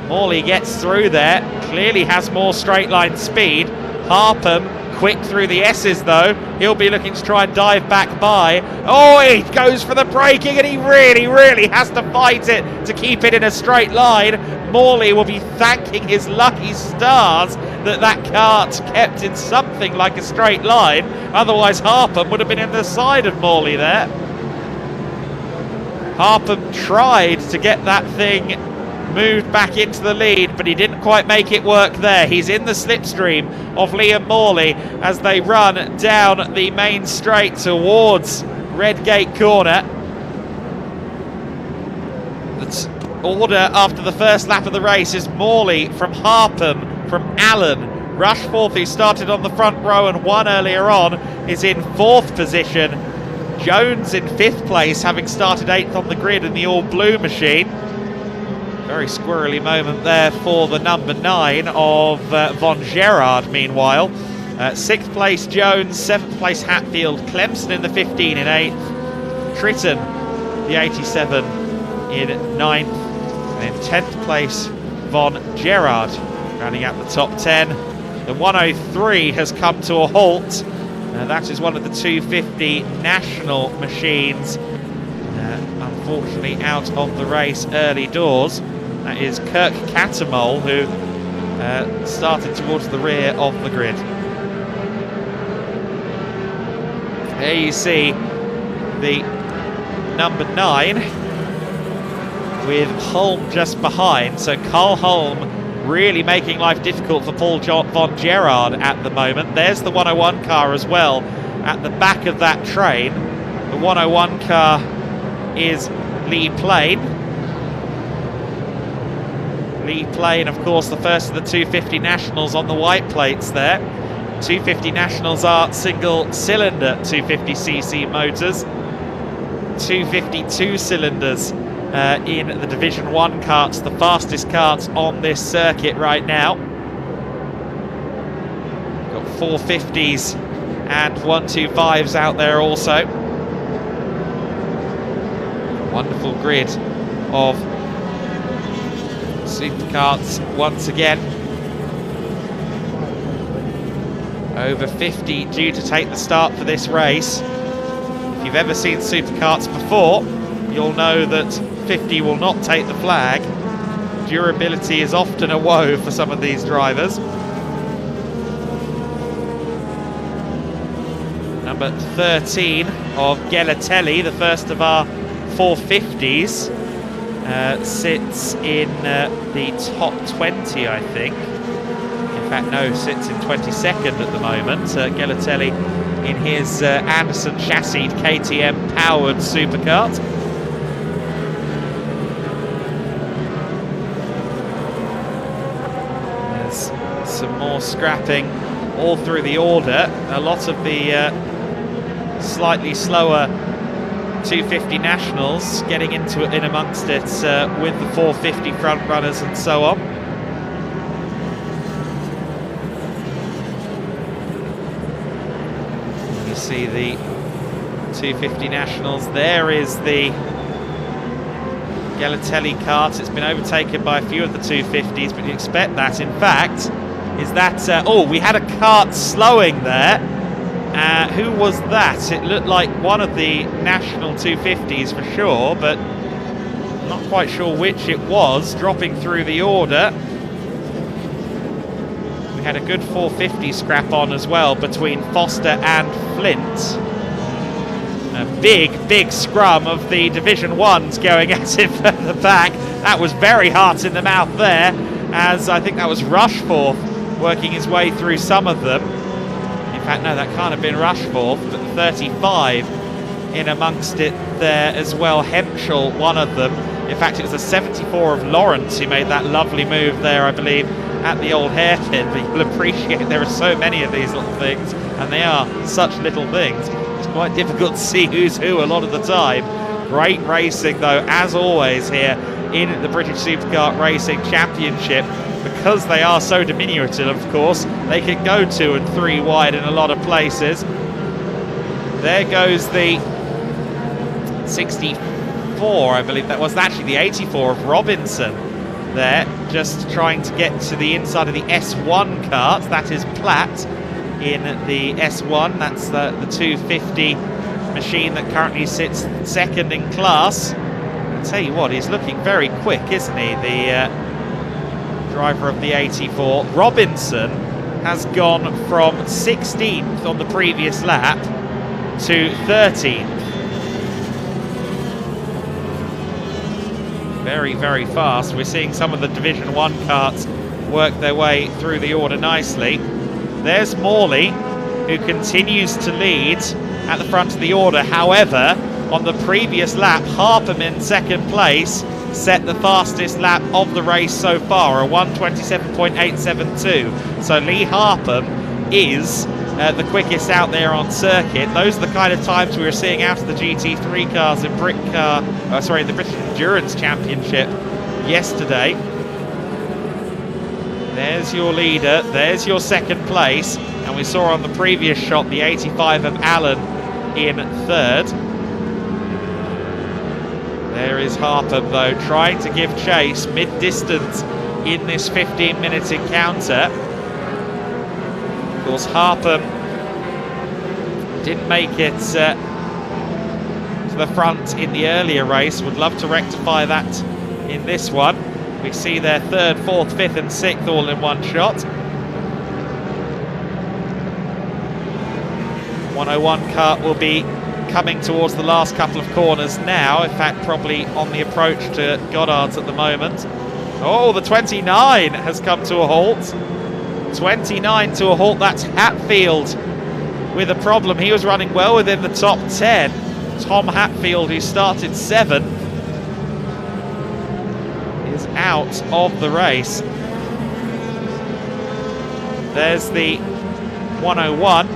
Morley gets through there. Clearly has more straight line speed. Harpham quick through the S's though. He'll be looking to try and dive back by. Oh, he goes for the braking, and he really has to fight it to keep it in a straight line. Morley will be thanking his lucky stars that that kart's kept in something like a straight line. Otherwise Harpham would have been in the side of Morley there. Harpham tried to get that thing moved back into the lead, but he didn't quite make it work there. He's in the slipstream of Liam Morley as they run down the main straight towards Redgate Corner. The order after the first lap of the race is Morley from Harpham, from Allen. Rushforth, who started on the front row and won earlier on, is in 4th position. Jones in 5th place, having started 8th on the grid in the all-blue machine. Very squirrely moment there for the number 9 of Von Gerard, meanwhile. 6th place Jones, 7th place Hatfield, Clemson in the 15 in 8th, Tritton, the 87 in 9th, and in 10th place Von Gerard, rounding out the top 10. The 103 has come to a halt. That is one of the 250 national machines, unfortunately out of the race early doors. That is Kirk Catamol, who started towards the rear of the grid. There you see the number 9 with Holm just behind. So Carl Holm really making life difficult for Paul von Gerard at the moment. There's the 101 car as well at the back of that train. The 101 car is Lee Plain. Lee Plain, of course, the first of the 250 Nationals on the white plates there. 250 Nationals are single-cylinder 250cc motors. 252 cylinders in the Division 1 karts, the fastest karts on this circuit right now. Got 450s and 125s out there also. Wonderful grid of superkarts once again. Over 50 due to take the start for this race. If you've ever seen superkarts before, you'll know that 50 will not take the flag. Durability is often a woe for some of these drivers. Number 13 of Gelatelli, the first of our 450s, sits in the top 20, I think. In fact, no, sits in 22nd at the moment. Gelatelli in his Anderson chassis KTM powered superkart. There's some more scrapping all through the order. A lot of the slightly slower 250 Nationals getting in amongst it with the 450 front runners and so on. You see the 250 Nationals. There is the Gelatelli kart. It's been overtaken by a few of the 250s, but you expect that. In fact, is that oh, we had a kart slowing there. Who was that? It looked like one of the national 250s for sure, but not quite sure which it was, dropping through the order. We had a good 450 scrap on as well between Foster and Flint. A big scrum of the Division 1s going at it from the back. That was very hard in the mouth there, as I think that was Rushforth working his way through some of them. In fact, no, that can't have been Rushforth, but 35 in amongst it there as well. Hemschel, one of them. In fact, it was a 74 of Lawrence who made that lovely move there, I believe, at the old hairpin. But you'll appreciate there are so many of these little things, and they are such little things. It's quite difficult to see who's who a lot of the time. Great racing, though, as always, here in the British Superkart Racing Championship. Because they are so diminutive, of course, they can go 2 and 3 wide in a lot of places. There goes the 64, I believe that was actually the 84 of Robinson there, just trying to get to the inside of the S1 kart. That is Platt in the S1. That's the 250 machine that currently sits second in class. I'll tell you what, he's looking very quick, isn't he? The driver of the 84. Robinson has gone from 16th on the previous lap to 13th. Very fast. We're seeing some of the Division 1 karts work their way through the order nicely. There's Morley, who continues to lead at the front of the order. However, on the previous lap, Harpham in second place set the fastest lap of the race so far, a 1:27.872. So Lee Harpham is the quickest out there on circuit. Those are the kind of times we were seeing out of the GT3 cars in the British Endurance Championship yesterday. There's your leader, there's your second place, and we saw on the previous shot the 85 of Allen in third. There is Harpham, though, trying to give chase mid-distance in this 15-minute encounter. Of course, Harpham didn't make it to the front in the earlier race. Would love to rectify that in this one. We see their third, fourth, fifth and sixth all in one shot. 101 kart will be coming towards the last couple of corners now. In fact, probably on the approach to Goddard's at the moment. Oh, the 29 has come to a halt. 29 to a halt. That's Hatfield with a problem. He was running well within the top 10. Tom Hatfield, who started 7th, is out of the race. There's the 101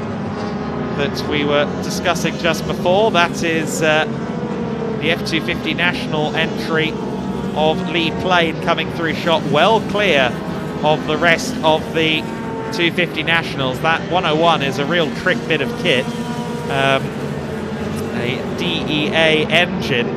that we were discussing just before. That is the F250 national entry of Lee Plain coming through shot well clear of the rest of the 250 nationals. That 101 is a real trick bit of kit. A DEA engine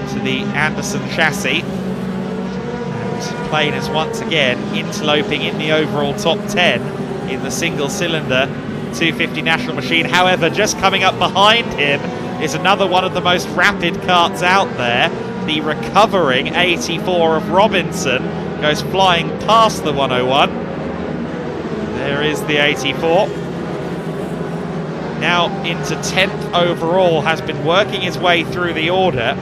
to the Anderson chassis. And Plain is once again interloping in the overall top 10 in the single cylinder 250 national machine. However, just coming up behind him is another one of the most rapid karts out there. The recovering 84 of Robinson goes flying past the 101. There is the 84. Now into 10th overall, has been working his way through the order.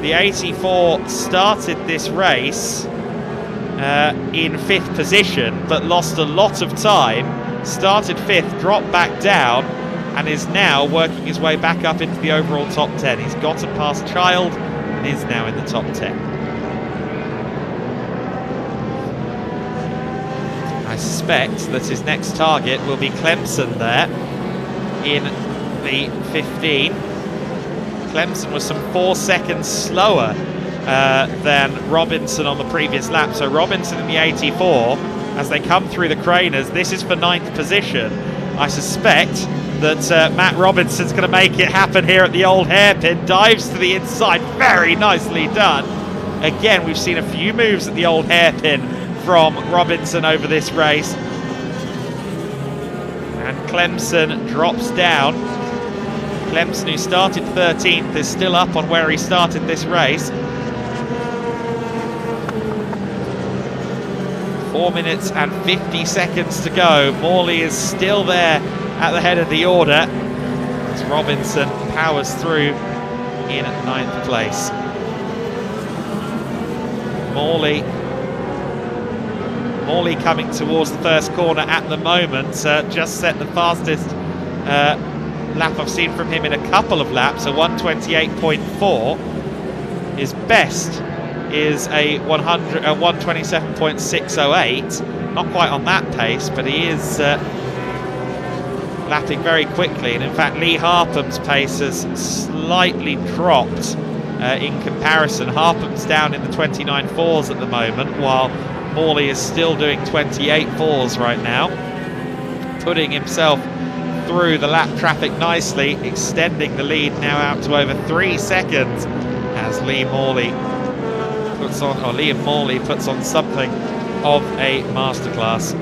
The 84 started this race in 5th position, but lost a lot of time. Started 5th, dropped back down, and is now working his way back up into the overall top 10. He's gotten past Child and is now in the top 10. I suspect that his next target will be Clemson there in the 15. Clemson was some 4 seconds slower than Robinson on the previous lap. So Robinson in the 84, as they come through the Craners, this is for 9th position. I suspect that Matt Robinson's going to make it happen here at the old hairpin. Dives to the inside, very nicely done. Again, we've seen a few moves at the old hairpin from Robinson over this race. And Clemson drops down. Clemson, who started 13th, is still up on where he started this race. 4 minutes and 50 seconds to go. Morley is still there at the head of the order as Robinson powers through in 9th place. Morley coming towards the first corner at the moment. Just set the fastest lap I've seen from him in a couple of laps, a 128.4. His best is a 127.608. Not quite on that pace, but he is lapping very quickly. And in fact, Lee Harpham's pace has slightly dropped in comparison. Harpham's down in the 29.4s at the moment, while Morley is still doing 28.4s right now, putting himself through the lap traffic nicely, extending the lead now out to over 3 seconds as Liam Morley puts on something of a masterclass.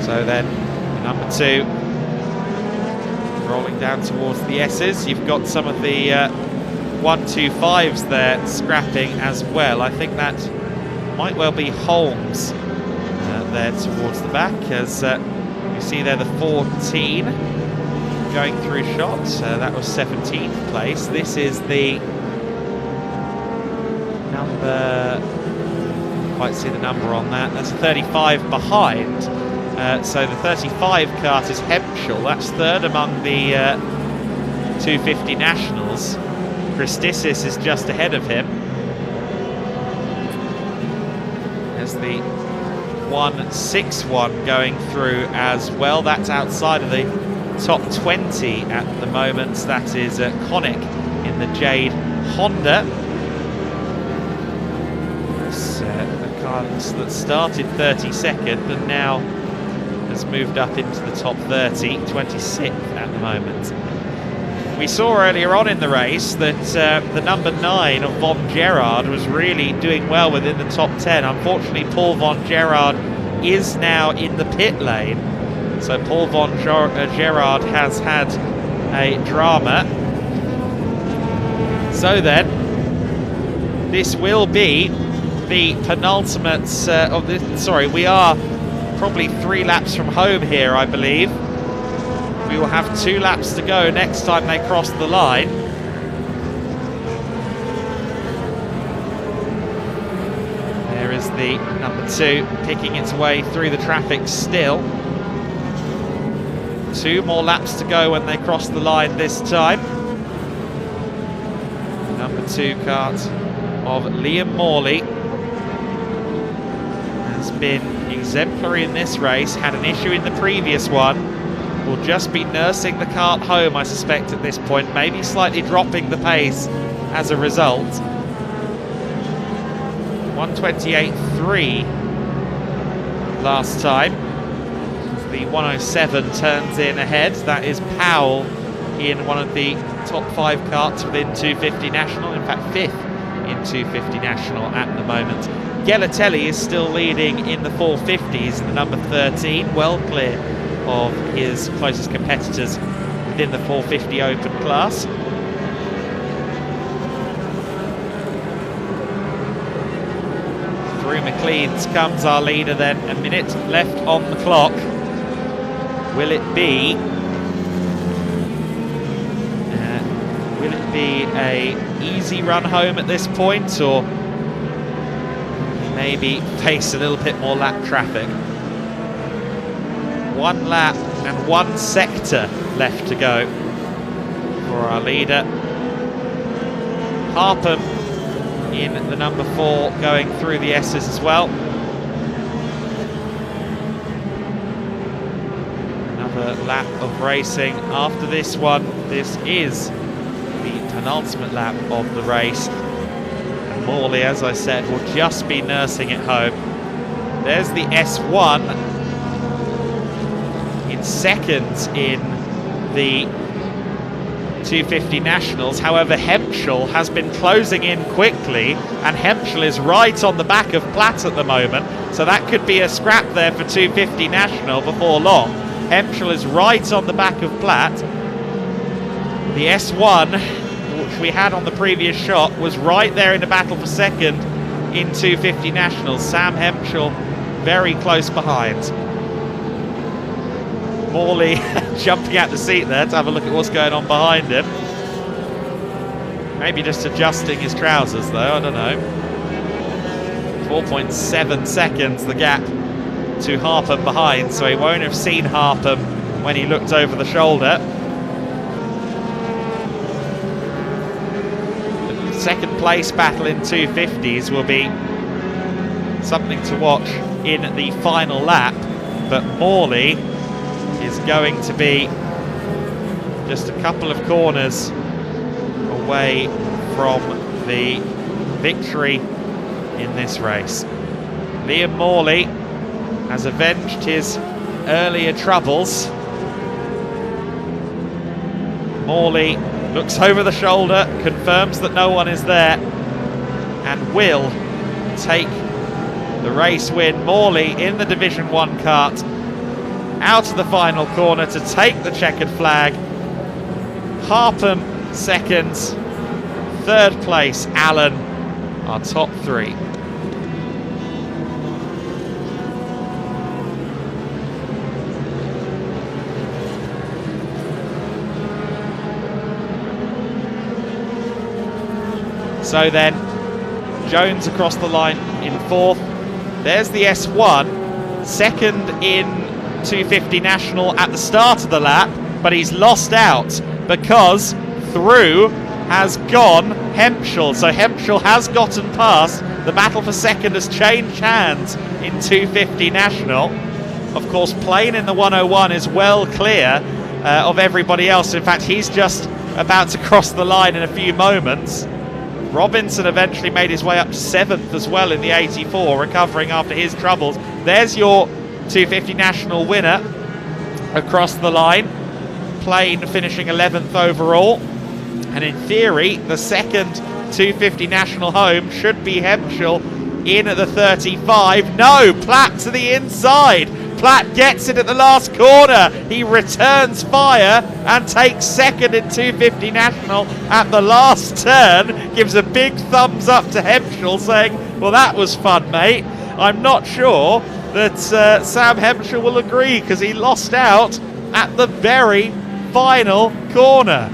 So then number 2 rolling down towards the S's. You've got some of the 125s there scrapping as well. I think that might well be Holmes there towards the back, as you see there the 14 going through shots. That was 17th place. This is the number, can't quite see the number on that. That's 35 behind. So the 35 kart is Hempshall. That's 3rd among the 250 nationals. Christisis is just ahead of him. There's the 161 going through as well. That's outside of the top 20 at the moment. That is Connick in the Jade Honda. It's a car that started 32nd and now has moved up into the top 30, 26th at the moment. We saw earlier on in the race that the number 9 of Von Gerard was really doing well within the top 10. Unfortunately, Paul Von Gerard is now in the pit lane. So Paul Von Gerard has had a drama. So then, this will be the penultimate of this. Sorry, we are probably 3 laps from home here, I believe. We will have 2 laps to go next time they cross the line. There is the number 2 picking its way through the traffic still. 2 more laps to go when they cross the line this time. Number 2 kart of Liam Morley has been exemplary in this race, had an issue in the previous one, will just be nursing the kart home, I suspect, at this point, maybe slightly dropping the pace as a result. 128.3 last time. The 107 turns in ahead. That is Powell in one of the top 5 karts within 250 National, in fact 5th in 250 National at the moment. Gelatelli is still leading in the 450s, the number 13, well clear of his closest competitors within the 450 open class. Through McLean's comes our leader then, a minute left on the clock. Will it be a easy run home at this point, or maybe face a little bit more lap traffic? 1 lap and 1 sector left to go for our leader. Harpham in the number 4 going through the S's as well. Another lap of racing after this one. This is the penultimate lap of the race. And Morley, as I said, will just be nursing it home. There's the S1 in second in the 250 Nationals. However, Hempshall has been closing in quickly, and Hempshall is right on the back of Platt at the moment, so that could be a scrap there for 250 National before long. Hempshall is right on the back of Platt. The S1, which we had on the previous shot, was right there in the battle for second in 250 Nationals. Sam Hempshall very close behind. Morley jumping out the seat there to have a look at what's going on behind him. Maybe just adjusting his trousers though, I don't know. 4.7 seconds the gap to Harpham behind, so he won't have seen Harpham when he looked over the shoulder. The second place battle in 250s will be something to watch in the final lap, but Morley is going to be just a couple of corners away from the victory in this race. Liam Morley has avenged his earlier troubles. Morley looks over the shoulder, confirms that no one is there, and will take the race win. Morley in the Division 1 kart, out of the final corner to take the checkered flag. Harpham second, third place Allen, our top 3. So then, Jones across the line in 4th. There's the S1, second in 250 National at the start of the lap, but he's lost out because through has gone Hempshall. So Hempshall has gotten past. The battle for second has changed hands in 250 National. Of course, Plain in the 101 is well clear of everybody else. In fact, he's just about to cross the line in a few moments. Robinson eventually made his way up to 7th as well in the 84, recovering after his troubles. There's your 250 National winner across the line. Plain finishing 11th overall. And in theory, the second 250 National home should be Hempshall in at the 35. No, Platt to the inside. Platt gets it at the last corner. He returns fire and takes second in 250 National at the last turn. Gives a big thumbs up to Hempshall, saying, well, that was fun, mate. I'm not sure that Sam Hemshire will agree, because he lost out at the very final corner.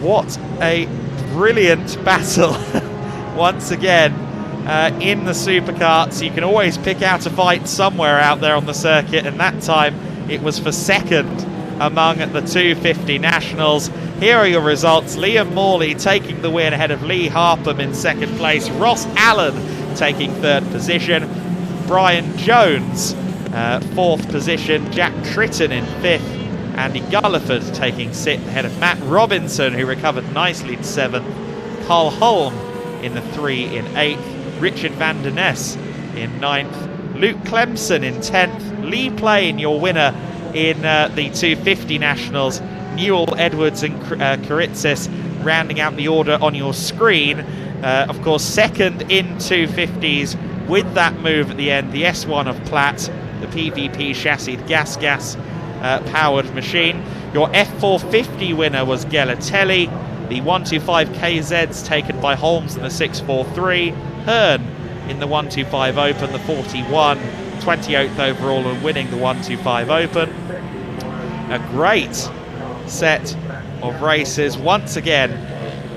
What a brilliant battle once again in the supercarts. You can always pick out a fight somewhere out there on the circuit, and that time it was for second among the 250 nationals. Here are your results. Liam Morley taking the win ahead of Lee Harpham in second place. Ross Allen taking third position. Brian Jones fourth position. Jack Tritton in fifth. Andy Gulliford taking sixth ahead of Matt Robinson, who recovered nicely to seventh. Carl Holm in the 3 in eighth. Richard van der Ness in ninth. Luke Clemson in 10th. Lee Plain, your winner in the 250 nationals. Newell, Edwards and Karitzis rounding out the order on your screen. Of course, second in 250s with that move at the end, the S1 of Platt, the PVP chassis, gas powered machine. Your F450 winner was Gelatelli. The 125 KZs taken by Holmes in the 643. Hearn in the 125 Open, the 41, 28th overall and winning the 125 Open. A great set of races once again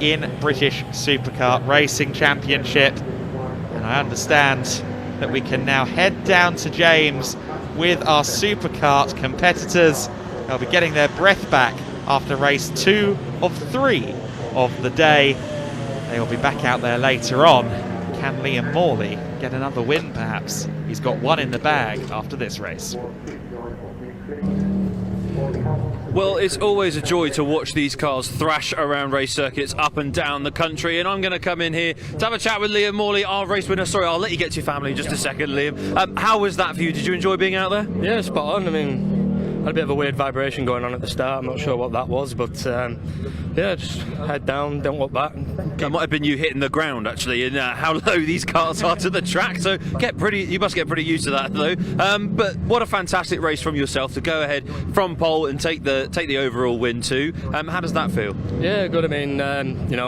in British Superkart Racing Championship. And I understand that we can now head down to James with our Superkart competitors. They'll be getting their breath back after race 2 of 3 of the day. They will be back out there later on. Can Liam Morley get another win perhaps? He's got one in the bag after this race. Well, it's always a joy to watch these cars thrash around race circuits up and down the country, and I'm going to come in here to have a chat with Liam Morley, our race winner. Sorry, I'll let you get to your family in just a second, Liam. How was that for you? Did you enjoy being out there? Yeah, spot on. I mean, had a bit of a weird vibration going on at the start. I'm not sure what that was, but yeah, just head down, don't look back. That might have been you hitting the ground actually, and how low these cars are to the track. So you must get pretty used to that though. But what a fantastic race from yourself to go ahead from pole and take the overall win too. How does that feel? Yeah, good. I mean,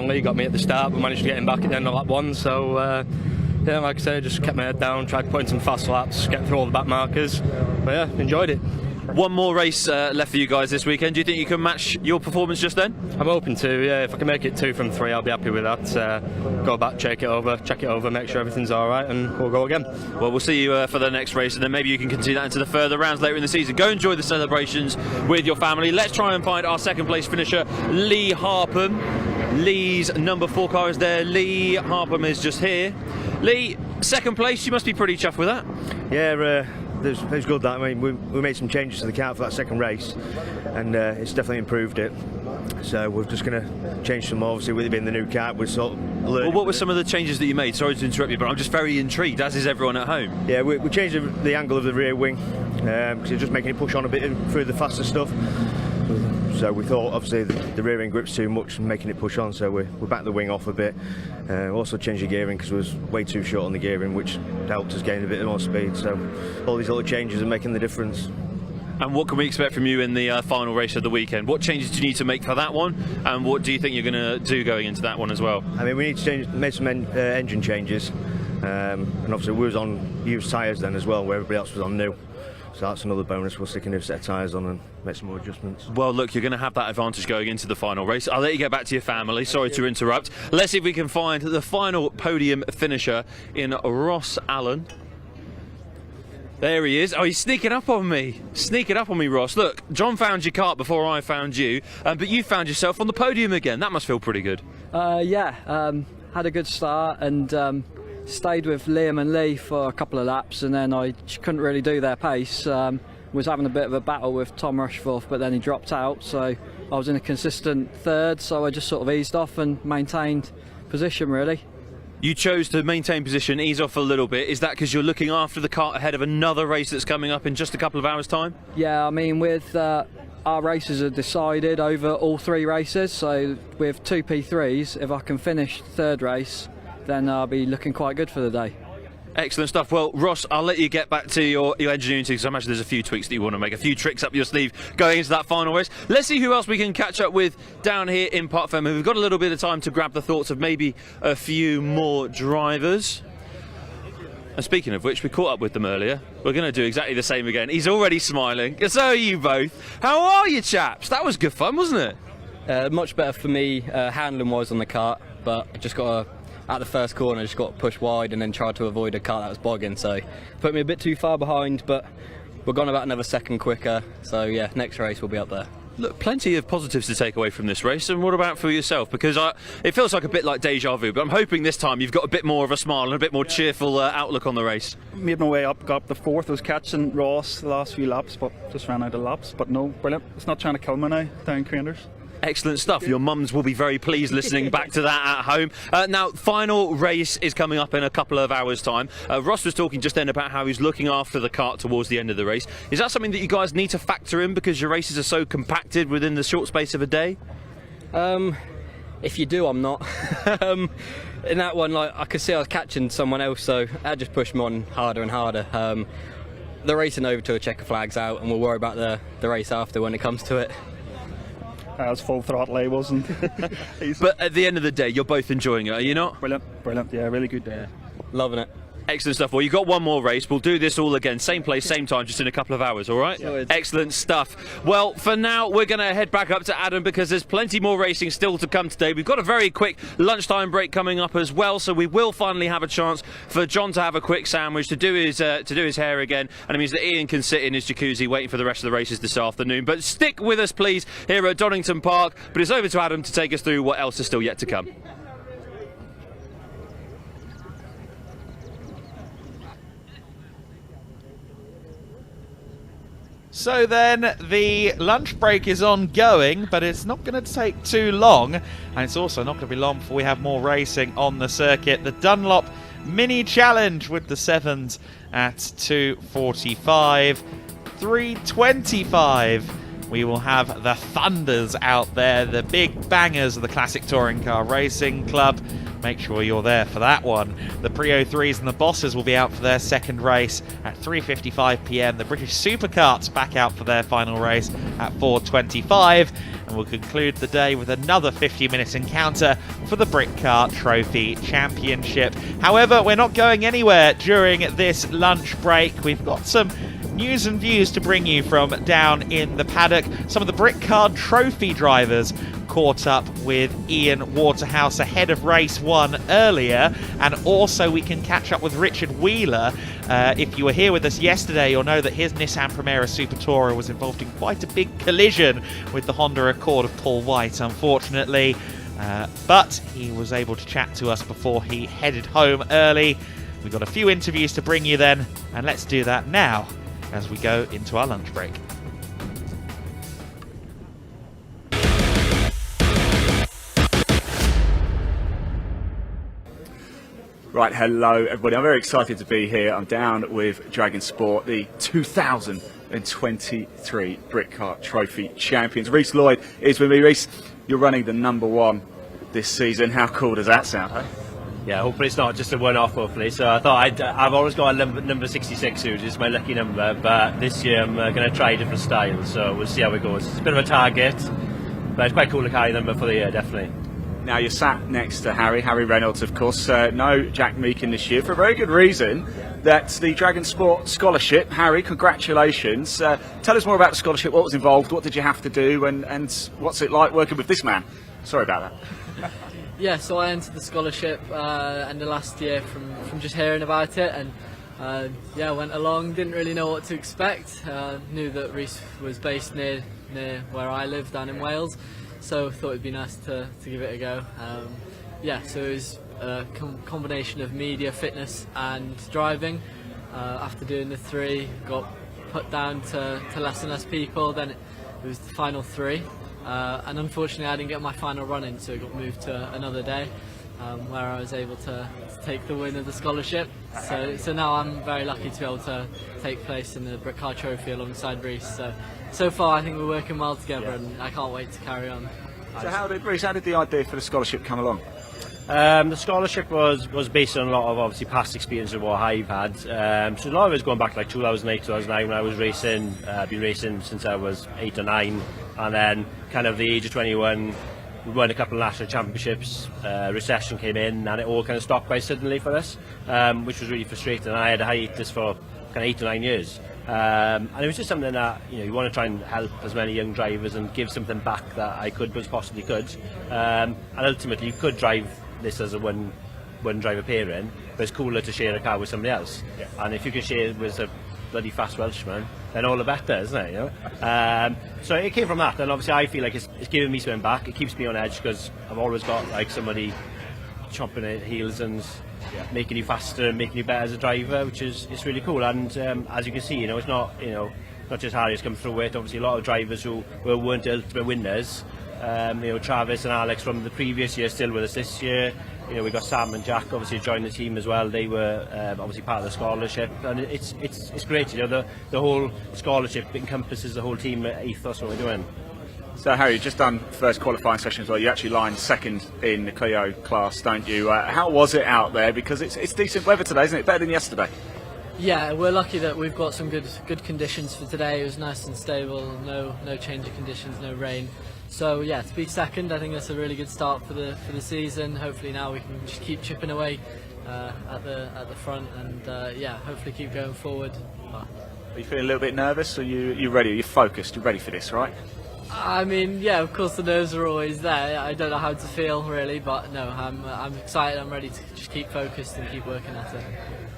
Lee got me at the start, but managed to get him back at the end of lap 1. So yeah, like I said, just kept my head down, tried to put in some fast laps, get through all the back markers. But yeah, enjoyed it. One more race left for you guys this weekend. Do you think you can match your performance just then? I'm hoping to, yeah. If I can make it 2 from 3, I'll be happy with that. Go back, check it over, make sure everything's all right, and we'll go again. Well, we'll see you for the next race, and then maybe you can continue that into the further rounds later in the season. Go enjoy the celebrations with your family. Let's try and find our second place finisher, Lee Harpham. Lee's number 4 car is there. Lee Harpham is just here. Lee, second place, you must be pretty chuffed with that. Yeah, it was good that. I mean, we made some changes to the car for that second race, and it's definitely improved it. So we're just going to change some more. Obviously, with it being the new car, we're sort of learning. Well, what were some of the changes that you made? Sorry to interrupt you, but I'm just very intrigued, as is everyone at home. Yeah, we changed the angle of the rear wing, because it's just making it push on a bit through the faster stuff. So we thought, obviously, the rear end grip's too much, making it push on, so we backed the wing off a bit. Also changed the gearing because it was way too short on the gearing, which helped us gain a bit more speed. So all these little changes are making the difference. And what can we expect from you in the final race of the weekend? What changes do you need to make for that one, and what do you think you're going to do going into that one as well? I mean, we need to make some engine changes, and obviously we was on used tyres then as well, where everybody else was on new. So that's another bonus. We'll stick a new set of tyres on and make some more adjustments. Well, look, you're going to have that advantage going into the final race. I'll let you get back to your family. Sorry to interrupt. Let's see if we can find the final podium finisher in Ross Allen. There he is. Oh, he's sneaking up on me. Sneaking up on me, Ross. Look, John found your kart before I found you, but you found yourself on the podium again. That must feel pretty good. Yeah, had a good start and stayed with Liam and Lee for a couple of laps, and then I couldn't really do their pace. Was having a bit of a battle with Tom Rushforth, but then he dropped out, so I was in a consistent third, so I just sort of eased off and maintained position really. You chose to maintain position, ease off a little bit. Is that because you're looking after the kart ahead of another race that's coming up in just a couple of hours' time? Yeah, I mean, with our races are decided over all 3 races, so with 2 P3s, if I can finish third race, then I'll be looking quite good for the day. Excellent stuff. Well, Ross, I'll let you get back to your engineering because I imagine there's a few tweaks that you want to make, a few tricks up your sleeve going into that final race. Let's see who else we can catch up with down here in Parc Fermé. We've got a little bit of time to grab the thoughts of maybe a few more drivers. And speaking of which, we caught up with them earlier. We're going to do exactly the same again. He's already smiling. So are you both. How are you, chaps? That was good fun, wasn't it? Much better for me handling-wise on the kart, but I just got to... At the first corner, I just got pushed wide and then tried to avoid a car that was bogging, so put me a bit too far behind, but we're gone about another second quicker, so yeah, next race we'll be up there. Look, plenty of positives to take away from this race, and what about for yourself? Because it feels like a bit like deja vu, but I'm hoping this time you've got a bit more of a smile and a bit more cheerful outlook on the race. Made my way up, got up the fourth. I was catching Ross the last few laps, but just ran out of laps. But no, brilliant. It's not trying to kill me now, down Crainders. Excellent stuff. Your mums will be very pleased listening back to that at home. Now, final race is coming up in a couple of hours' time. Ross was talking just then about how he's looking after the kart towards the end of the race. Is that something that you guys need to factor in because your races are so compacted within the short space of a day? If you do, I'm not. In that one, like I could see I was catching someone else, so that just pushed me on harder and harder. The racing over to a checker flag's out, and we'll worry about the race after when it comes to it. I was full throttle, I wasn't. But at the end of the day, you're both enjoying it, are you not? Brilliant, brilliant. Yeah, really good day. Loving it. Excellent stuff. Well, you've got one more race. We'll do this all again, same place, same time, just in a couple of hours, all right? Yeah. Excellent stuff. Well, for now, we're going to head back up to Adam because there's plenty more racing still to come today. We've got a very quick lunchtime break coming up as well, so we will finally have a chance for John to have a quick sandwich, to do his hair again, and it means that Ian can sit in his jacuzzi waiting for the rest of the races this afternoon. But stick with us, please, here at Donington Park. But it's over to Adam to take us through what else is still yet to come. So then, the lunch break is ongoing, but it's not going to take too long, and it's also not going to be long before we have more racing on the circuit. The Dunlop Mini Challenge with the 7s at 2:45, 3:25. We will have the Thunders out there, the big bangers of the Classic Touring Car Racing Club. Make sure you're there for that one. The Prio 3s and the Bosses will be out for their second race at 3:55 PM. The British Superkarts back out for their final race at 4:25. And we'll conclude the day with another 50-minute encounter for the Britcar Trophy Championship. However, we're not going anywhere during this lunch break. We've got some news and views to bring you from down in the paddock. Some of the Britcar Trophy drivers caught up with Ian Waterhouse ahead of race 1 earlier, and also we can catch up with Richard Wheeler. If you were here with us yesterday, you'll know that his Nissan Primera Super Tourer was involved in quite a big collision with the Honda Accord of Paul White, unfortunately, but he was able to chat to us before he headed home early. We've got a few interviews to bring you then, and let's do that now as we go into our lunch break. Right, hello everybody. I'm very excited to be here. I'm down with Dragon Sport, the 2023 Britcar Trophy Champions. Reece Lloyd is with me. Reece, you're running the #1 this season. How cool does that sound, huh? Yeah, hopefully it's not just a one-off, hopefully. So I thought I've always got a number 66, which is my lucky number, but this year I'm going to try a different style, so we'll see how it goes. It's a bit of a target, but it's quite cool to carry number for the year, definitely. Now you're sat next to Harry Reynolds, of course. No Jack Meakin this year for a very good reason. That's the Dragon Sport Scholarship. Harry, congratulations. Tell us more about the scholarship. What was involved? What did you have to do? And what's it like working with this man? Sorry about that. Yeah, so I entered the scholarship end of last year from just hearing about it, and yeah, went along. Didn't really know what to expect. Knew that Reece was based near where I live down in Wales. So thought it'd be nice to give it a go. Yeah, so it was a combination of media, fitness and driving. After doing the 3, got put down to less and less people, then it was the final 3. And unfortunately I didn't get my final run in, so it got moved to another day, where I was able to take the win of the scholarship. So now I'm very lucky to be able to take place in the Britcar Trophy alongside Reece. So far I think we're working well together, and I can't wait to carry on. So Reece, how did the idea for the scholarship come along? The scholarship was based on a lot of obviously past experience of what I've had. So a lot of it was going back like 2008, 2009 when I was racing. I've been racing since I was 8 or 9, and then kind of the age of 21, we won a couple of national championships. Recession came in, and it all kind of stopped quite suddenly for us, which was really frustrating. I had a hiatus for kind of 8 or 9 years. And it was just something that you want to try and help as many young drivers and give something back that I could, possibly could. And ultimately, you could drive this as a one driver pairing, but it's cooler to share a car with somebody else. Yeah. And if you can share with a bloody fast Welshman, then all the better, isn't it? So it came from that, and obviously I feel like it's giving me something back. It keeps me on edge because I've always got like somebody chopping at heels and making you faster, making you better as a driver, which is it's really cool. And as you can see, it's not not just Harry's come through it. Obviously, a lot of drivers who weren't ultimate winners. Travis and Alex from the previous year still with us this year. We got Sam and Jack obviously joined the team as well. They were obviously part of the scholarship, and it's great. The whole scholarship encompasses the whole team ethos what we're doing. So Harry, you've just done first qualifying session as well. You actually lined second in the Clio class, don't you? How was it out there? Because it's decent weather today, isn't it? Better than yesterday. Yeah, we're lucky that we've got some good conditions for today. It was nice and stable, no change of conditions, no rain. So yeah, to be second, I think that's a really good start for the season. Hopefully now we can just keep chipping away at the front, and hopefully keep going forward. Are you feeling a little bit nervous? Or you ready? Are you focused? You're ready for this, right? I mean, yeah, of course the nerves are always there. I don't know how to feel really, but no, I'm excited. I'm ready to just keep focused and keep working at it.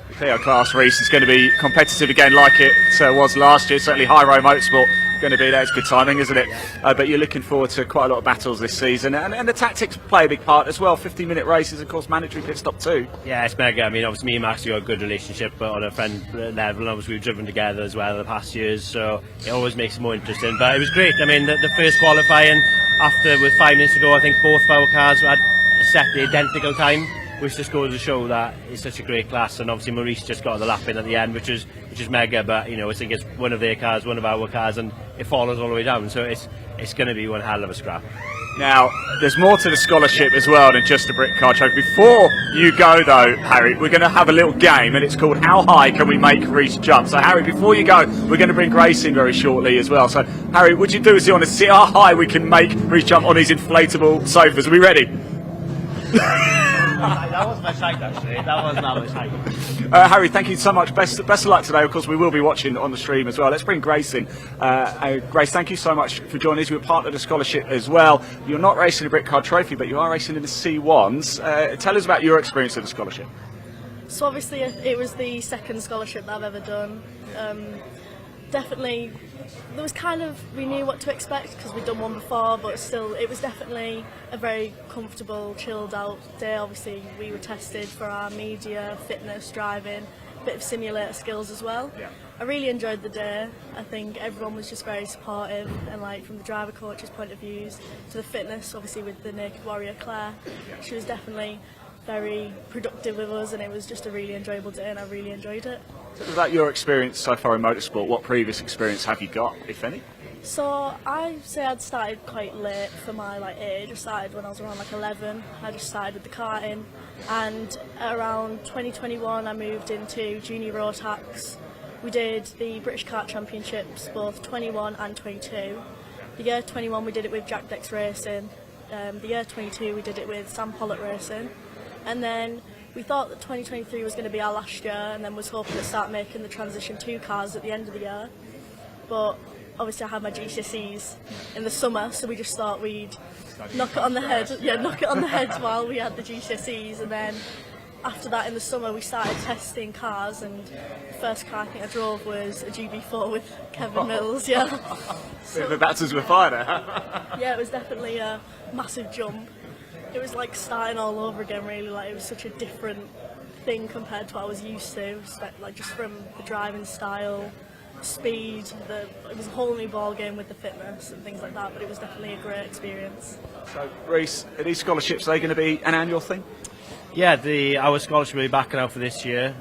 The Clio class race is going to be competitive again, like it was last year. Certainly, High Road Motorsport going to be there. It's good timing, isn't it? But you're looking forward to quite a lot of battles this season, and the tactics play a big part as well. 15-minute races, of course, mandatory pit stop too. Yeah, it's mega. I mean, obviously me and Max have got a good relationship, but on a friend level, and obviously we've driven together as well in the past years, so it always makes it more interesting. But it was great. I mean, the first qualifying, with 5 minutes to go, I think both of our cars had a set the identical time, which just goes to show that it's such a great class. And obviously Maurice just got the lap in at the end, which is mega. But I think it's one of their cars, one of our cars, and it follows all the way down. So it's going to be one hell of a scrap. Now, there's more to the scholarship as well than just the Britcar Trophy. Before you go though, Harry, we're going to have a little game, and it's called How High Can We Make Reece Jump? So Harry, before you go, we're going to bring Grace in very shortly as well. So Harry, would you do us the honour to see how high we can make Reece jump on these inflatable sofas? Are we ready? That was my height, actually. That was not my height. Harry, thank you so much. Best of luck today. Of course, we will be watching on the stream as well. Let's bring Grace in. Grace, thank you so much for joining us. You're part of the scholarship as well. You're not racing the Britcar Trophy, but you are racing in the C1s. Tell us about your experience of the scholarship. So obviously it was the second scholarship that I've ever done. Definitely, there was we knew what to expect because we'd done one before, but still it was definitely a very comfortable, chilled out day. Obviously we were tested for our media, fitness, driving, a bit of simulator skills as well. Yeah. I really enjoyed the day. I think everyone was just very supportive, and from the driver coach's point of views to the fitness, obviously with the Naked Warrior Claire, she was definitely very productive with us, and it was just a really enjoyable day, and I really enjoyed it. Tell us about your experience so far in motorsport. What previous experience have you got, if any? So I say I'd started quite late for my age. I started when I was around 11. I just started with the karting, and around 2021 I moved into junior Rotax. We did the British Kart Championships, both 21 and 22. The year 21 we did it with Jack Dex Racing. The year 22 we did it with Sam Pollock Racing. And then we thought that 2023 was going to be our last year, and then was hoping to start making the transition to cars at the end of the year. But obviously I had my GCSEs in the summer, so we just thought we'd knock it on the head while we had the GCSEs, and then after that in the summer we started testing cars, and the first car I think I drove was a GB4 with Kevin Mills. So the baptism of fire there. Yeah, it was definitely a massive jump. It was like starting all over again, really. It was such a different thing compared to what I was used to, just from the driving style, speed. It was a whole new ball game with the fitness and things like that, but it was definitely a great experience. So, Reece, are these scholarships, are they going to be an annual thing? Yeah, our scholarship will be back now for this year,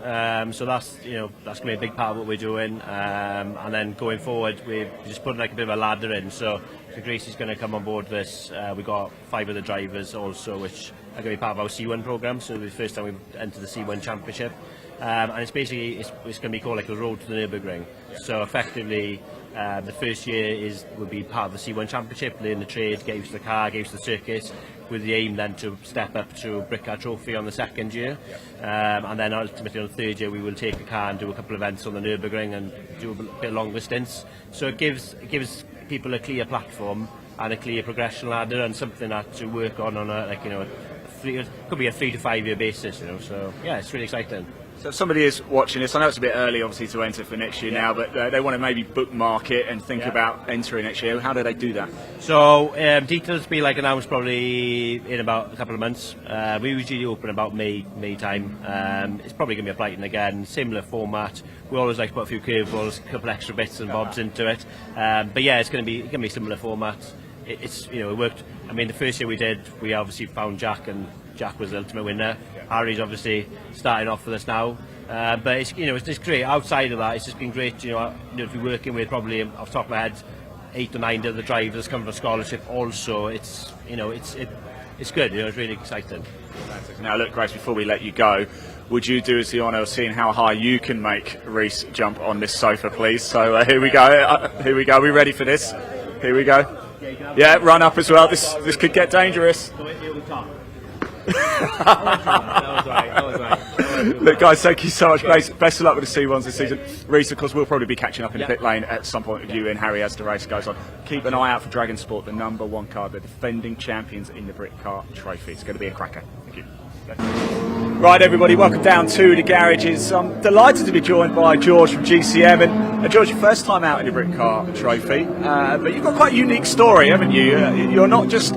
so that's going to be a big part of what we're doing, and then going forward we're just putting a bit of a ladder in. So Grace is going to come on board this. We've got 5 other drivers also, which are going to be part of our C1 programme, so the first time we enter the C1 Championship. And it's basically, it's going to be called like a road to the Nürburgring. So effectively, the first year will be part of the C1 Championship, learn the trade, get used to the car, get used to the circuit, with the aim then to step up to Britcar Trophy on the second year. And then ultimately on the third year we will take the car and do a couple of events on the Nürburgring and do a bit longer stints. So it gives people a clear platform and a clear progression ladder and something to work on a it could be a 3 to 5 year basis, so yeah, it's really exciting. So if somebody is watching this, I know it's a bit early obviously to enter for next year now, but they want to maybe bookmark it and think about entering next year. How do they do that? So details will be announced probably in about a couple of months. We usually open about May time. It's probably going to be a Brighton again, similar format. We always like to put a few curveballs, a couple extra bits and bobs into it. But yeah, it's going to be a similar format. It worked. I mean, the first year we obviously found Jack, and Jack was the ultimate winner. Harry's obviously starting off with us now, but it's great. Outside of that, it's just been great. To be working with probably off the top of my head 8 or 9 other drivers coming from scholarship. Also, it's good. It's really exciting. Now, look, Grace, before we let you go, would you do us the honour of seeing how high you can make Reece jump on this sofa, please? So here we go. Here we go. Are we ready for this? Here we go. Yeah, run up as well. This could get dangerous. Look, guys, thank you so much. Best of luck with the C1s this season. Reece, of course, we'll probably be catching up in the pit lane at some point with you and Harry as the race goes on. Keep an eye out for Dragon Sport, the #1 car, the defending champions in the Britcar Trophy. It's going to be a cracker. Thank you. Right, everybody, welcome down to the garages. I'm delighted to be joined by George from GCM. And George, your first time out in the Britcar Trophy, but you've got quite a unique story, haven't you? You're not just,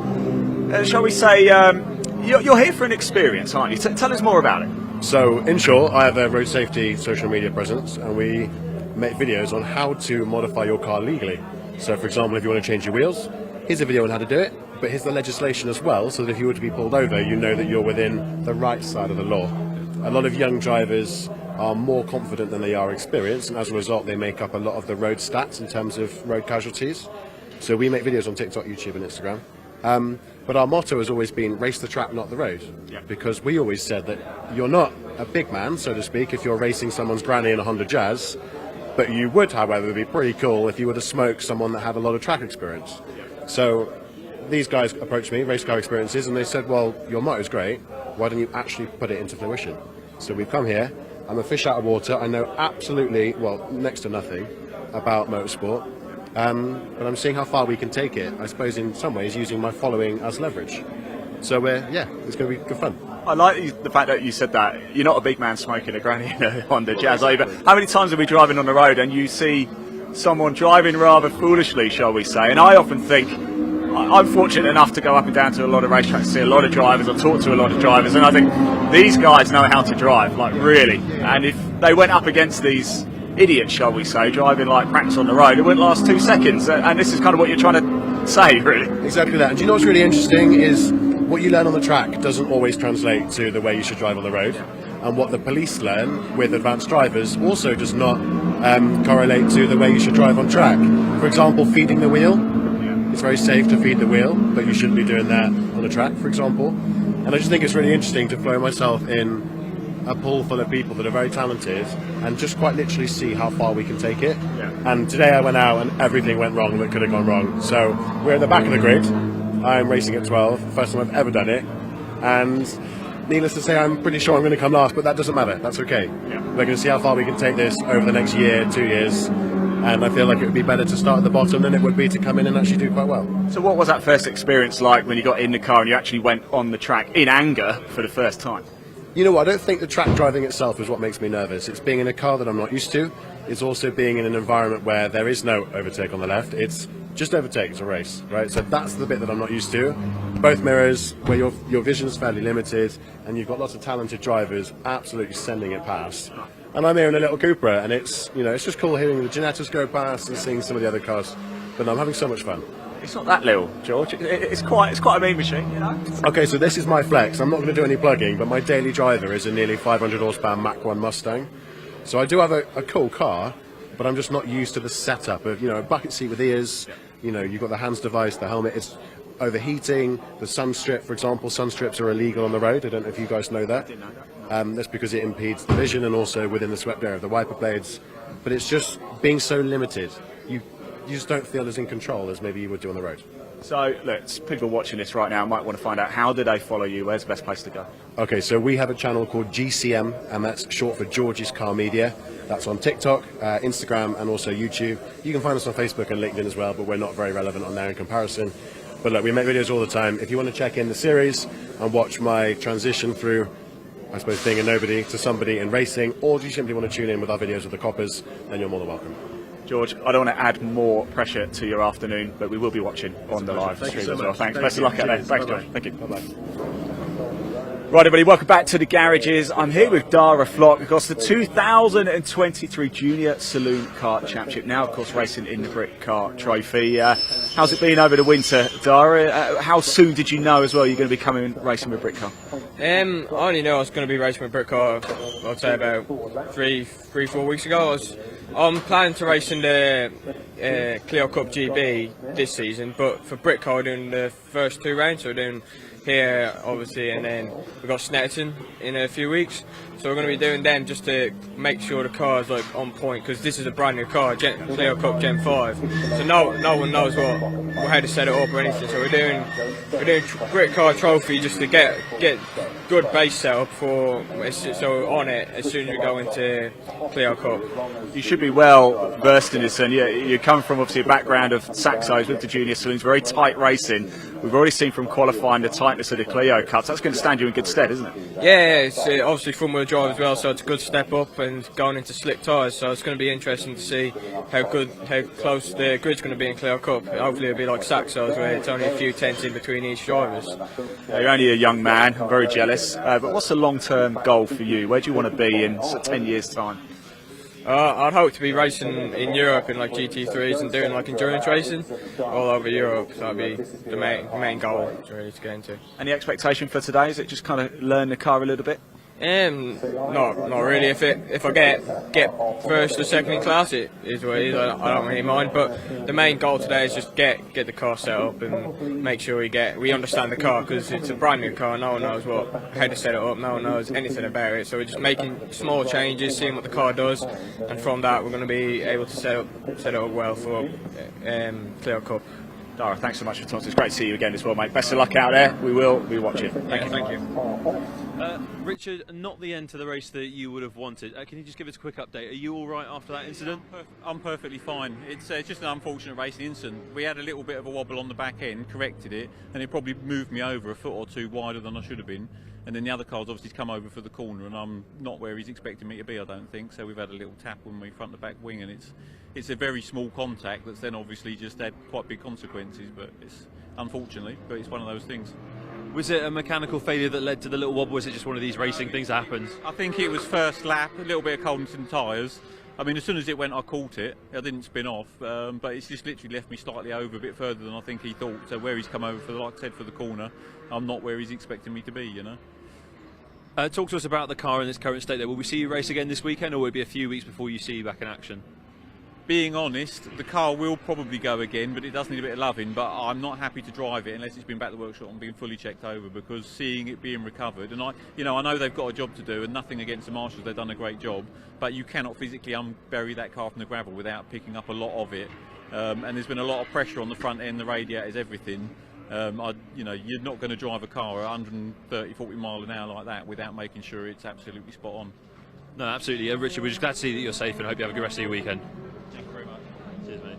shall we say, you're here for an experience, aren't you? Tell us more about it. So, in short, I have a road safety social media presence, and we make videos on how to modify your car legally. So, for example, if you want to change your wheels, here's a video on how to do it, but here's the legislation as well, so that if you were to be pulled over, you know that you're within the right side of the law. A lot of young drivers are more confident than they are experienced, and as a result, they make up a lot of the road stats in terms of road casualties. So we make videos on TikTok, YouTube, and Instagram. But our motto has always been race the track, not the road. Because we always said that you're not a big man, so to speak, if you're racing someone's granny in a Honda Jazz, but you would, however, be pretty cool if you were to smoke someone that had a lot of track experience. So these guys approached me, race car experiences, and they said, well, your motto's great, why don't you actually put it into fruition? So we've come here, I'm a fish out of water, I know absolutely, well, next to nothing about motorsport. But I'm seeing how far we can take it, I suppose in some ways using my following as leverage. So yeah, it's going to be good fun. I like the fact that you said that. You're not a big man smoking a granny in a Honda Jazz either. How many times are we driving on the road and you see someone driving rather foolishly, shall we say? And I often think, I'm fortunate enough to go up and down to a lot of racetracks, see a lot of drivers, I talk to a lot of drivers, and I think these guys know how to drive, like really. And if they went up against these idiots, shall we say, driving like pranks on the road, it wouldn't last 2 seconds. And this is kind of what you're trying to say, really. Exactly that. And do you know what's really interesting is what you learn on the track doesn't always translate to the way you should drive on the road. And what the police learn with advanced drivers also does not correlate to the way you should drive on track. For example, feeding the wheel. It's very safe to feed the wheel, but you shouldn't be doing that on a track, for example. And I just think it's really interesting to throw myself in a pool full of people that are very talented and just quite literally see how far we can take it. And today I went out and everything went wrong that could have gone wrong. So we're at the back of the grid. I'm racing at 12, first time I've ever done it. And needless to say, I'm pretty sure I'm going to come last, but that doesn't matter. That's okay. We're going to see how far we can take this over the next year, 2 years. And I feel like it would be better to start at the bottom than it would be to come in and actually do quite well. So what was that first experience like when you got in the car and you actually went on the track in anger for the first time? You know what, I don't think the track driving itself is what makes me nervous. It's being in a car that I'm not used to. It's also being in an environment where there is no overtake on the left. It's just overtake, it's a race, right? So that's the bit that I'm not used to. Both mirrors, where your vision's fairly limited, and you've got lots of talented drivers absolutely sending it past. And I'm here in a little Cupra, and it's just cool hearing the Ginettas go past and seeing some of the other cars. But I'm having so much fun. It's not that little, George. It's quite a mean machine, you know. Okay, so this is my flex. I'm not going to do any plugging, but my daily driver is a nearly 500 horsepower Mach 1 Mustang. So I do have a cool car, but I'm just not used to the setup of a bucket seat with ears. You've got the hands device, the helmet. overheating, the sun strip, for example. Sun strips are illegal on the road. I don't know if you guys know that. That's because it impedes the vision and also within the swept area of the wiper blades. But it's just being so limited. You just don't feel as in control as maybe you would do on the road. So, look, people watching this right now might want to find out, how do they follow you? Where's the best place to go? Okay, so we have a channel called GCM, and that's short for George's Car Media. That's on TikTok, Instagram, and also YouTube. You can find us on Facebook and LinkedIn as well, but we're not very relevant on there in comparison. But look, we make videos all the time. If you want to check in the series and watch my transition through, I suppose, being a nobody to somebody in racing, or do you simply want to tune in with our videos of the coppers, then you're more than welcome. George, I don't want to add more pressure to your afternoon, but we will be watching on the live stream as well. Thanks. Best of luck out there. Thanks, George. Thank you. Bye-bye. Right, everybody, welcome back to the garages. I'm here with Dara Flock, of course, the 2023 Junior Saloon Kart Championship. Now, of course, racing in the Britcar Trophy. How's it been over the winter, Dara? How soon did you know as well you're going to be coming racing with Britcar? I only knew I was going to be racing with Britcar, I'd say about 3-4 weeks ago. I'm planning to race in the Clio Cup GB this season, but for Britcar we're doing the first 2 rounds, so we're doing here obviously, and then we've got Snetterton in a few weeks, so we're going to be doing them just to make sure the car is like on point, because this is a brand new car, Clio Cup Gen 5, so no one knows how to set it up or anything, so we're doing Britcar Trophy just to get good base setup for, so on it as soon as we go into Clio Cup. You should be well versed in this, and you come from obviously a background of Saxos with the junior saloons, very tight racing. We've already seen from qualifying the tightness of the Clio cuts. That's going to stand you in good stead, isn't it? Yeah, it's obviously front wheel drive as well, so it's a good step up and going into slick tyres, so it's going to be interesting to see how close the grid's going to be in Clio Cup. Hopefully it'll be like Saxos where it's only a few tenths in between each drivers. You're only a young man, I'm very jealous, but what's the long-term goal for you? Where do you want to be in 10 years' time? I'd hope to be racing in Europe in like GT3s and doing like endurance racing all over Europe. So that'd be the main goal really to get into. Any expectation for today? Is it just kind of learn the car a little bit? Not really. If I get first or second in class, it is what it is. I don't really mind. But the main goal today is just get the car set up and make sure we understand the car, because it's a brand new car. No one knows how to set it up. No one knows anything about it. So we're just making small changes, seeing what the car does, and from that we're going to be able to set it up well for Clio Cup. Dara, thanks so much for talking. It's great to see you again as well, mate. Best of luck out there. We will be watching. Thank you. Richard, not the end to the race that you would have wanted. Can you just give us a quick update? Are you all right after that incident? I'm perfectly fine. It's just an unfortunate racing incident. We had a little bit of a wobble on the back end, corrected it, and it probably moved me over a foot or two wider than I should have been. And then the other car's obviously come over for the corner, and I'm not where he's expecting me to be, I don't think. So we've had a little tap on my front to back wing, and it's a very small contact that's then obviously just had quite big consequences. But it's unfortunately, but it's one of those things. Was it a mechanical failure that led to the little wobble? Was it just one of these racing things that happens? I think it was first lap, a little bit of coldness in the tyres. I mean, as soon as it went, I caught it. I didn't spin off, but it's just literally left me slightly over, a bit further than I think he thought. So where he's come over for, like I said, for the corner, I'm not where he's expecting me to be, you know. Talk to us about the car in its current state there. Will we see you race again this weekend, or will it be a few weeks before you see you back in action? Being honest, the car will probably go again, but it does need a bit of loving. But I'm not happy to drive it unless it's been back to the workshop and been fully checked over, because seeing it being recovered, and I know they've got a job to do, and nothing against the marshals, they've done a great job, but you cannot physically unbury that car from the gravel without picking up a lot of it. And there's been a lot of pressure on the front end, the radiators, everything. You're not going to drive a car at 130, 40 mile an hour like that without making sure it's absolutely spot on. No, absolutely. Richard, we're just glad to see that you're safe, and hope you have a good rest of your weekend. Thank you very much. Cheers, mate.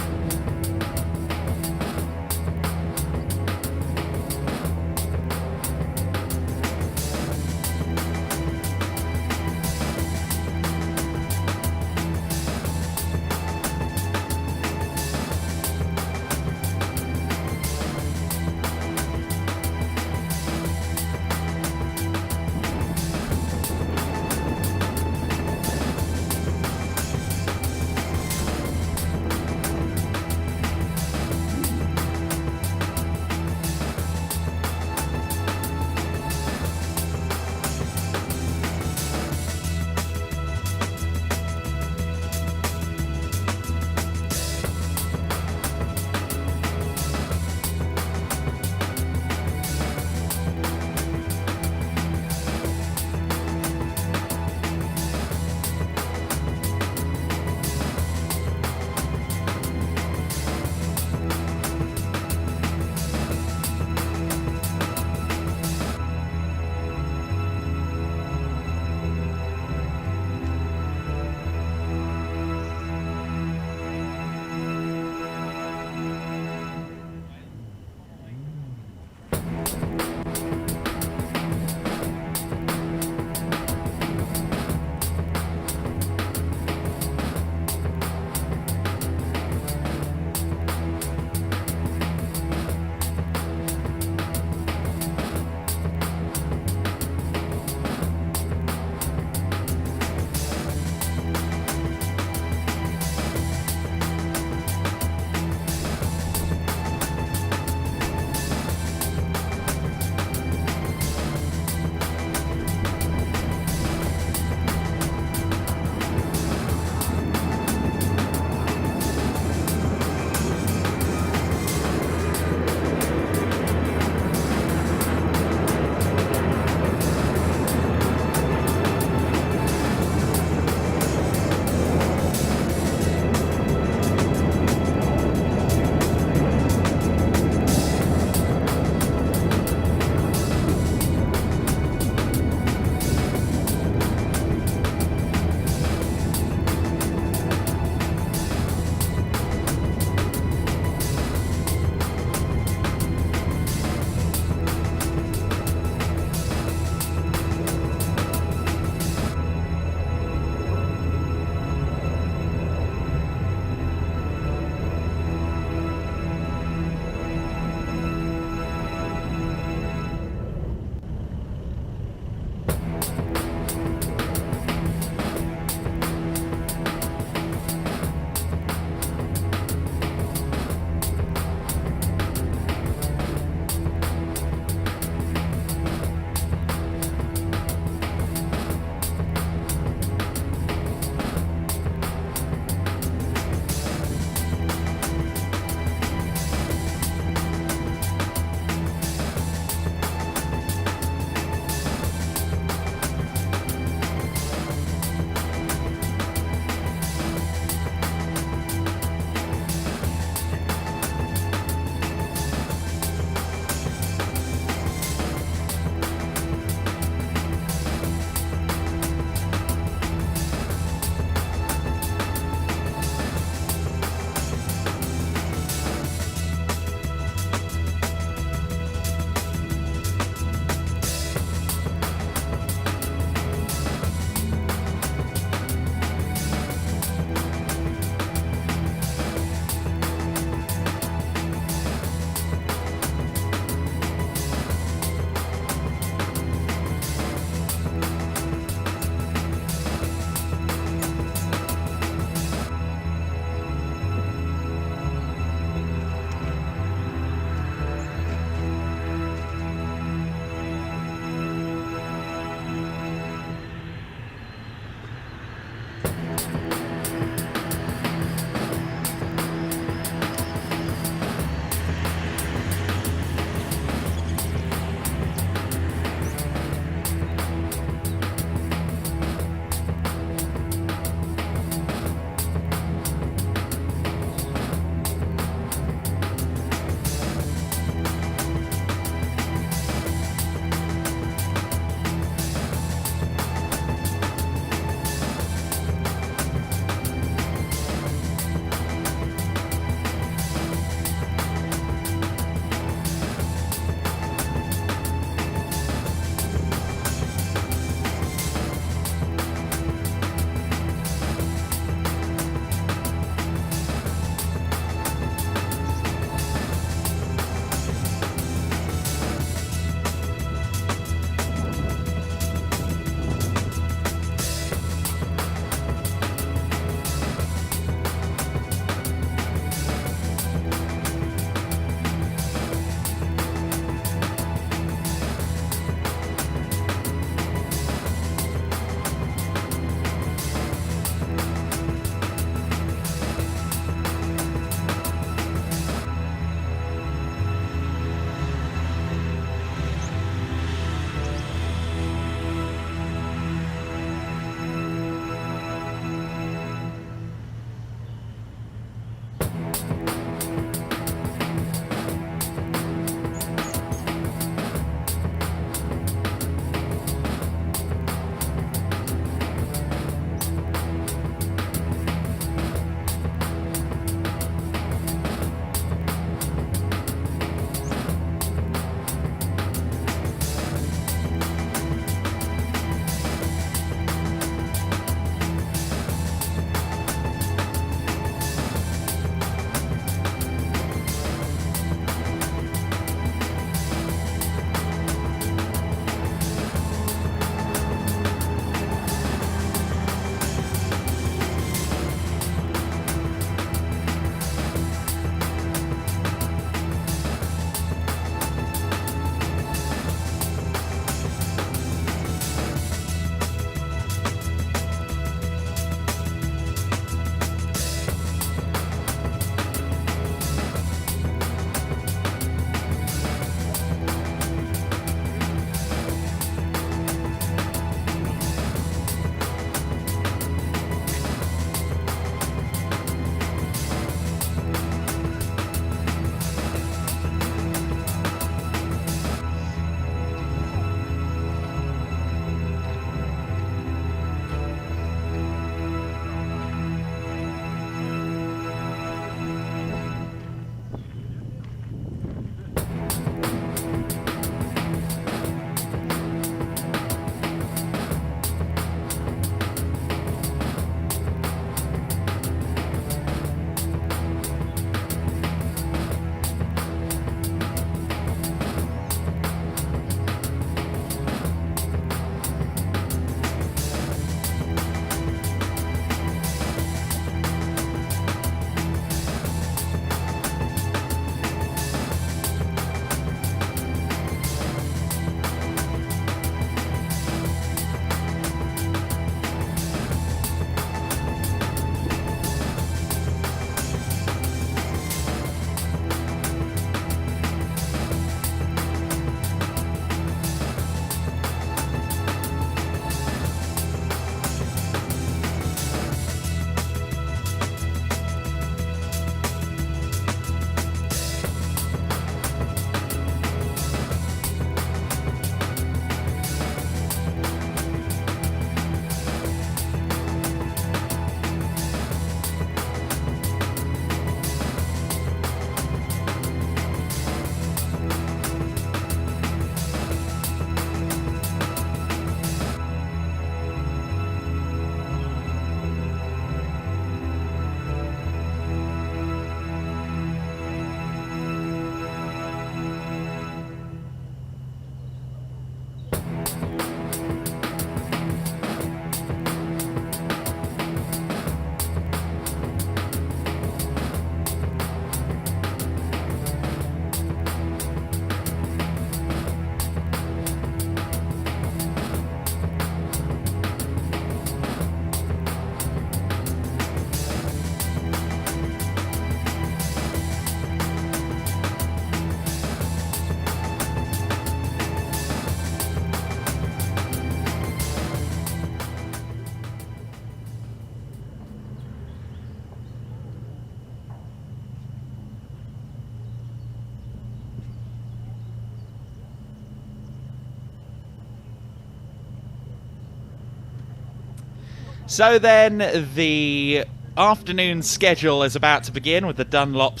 So then the afternoon schedule is about to begin with the Dunlop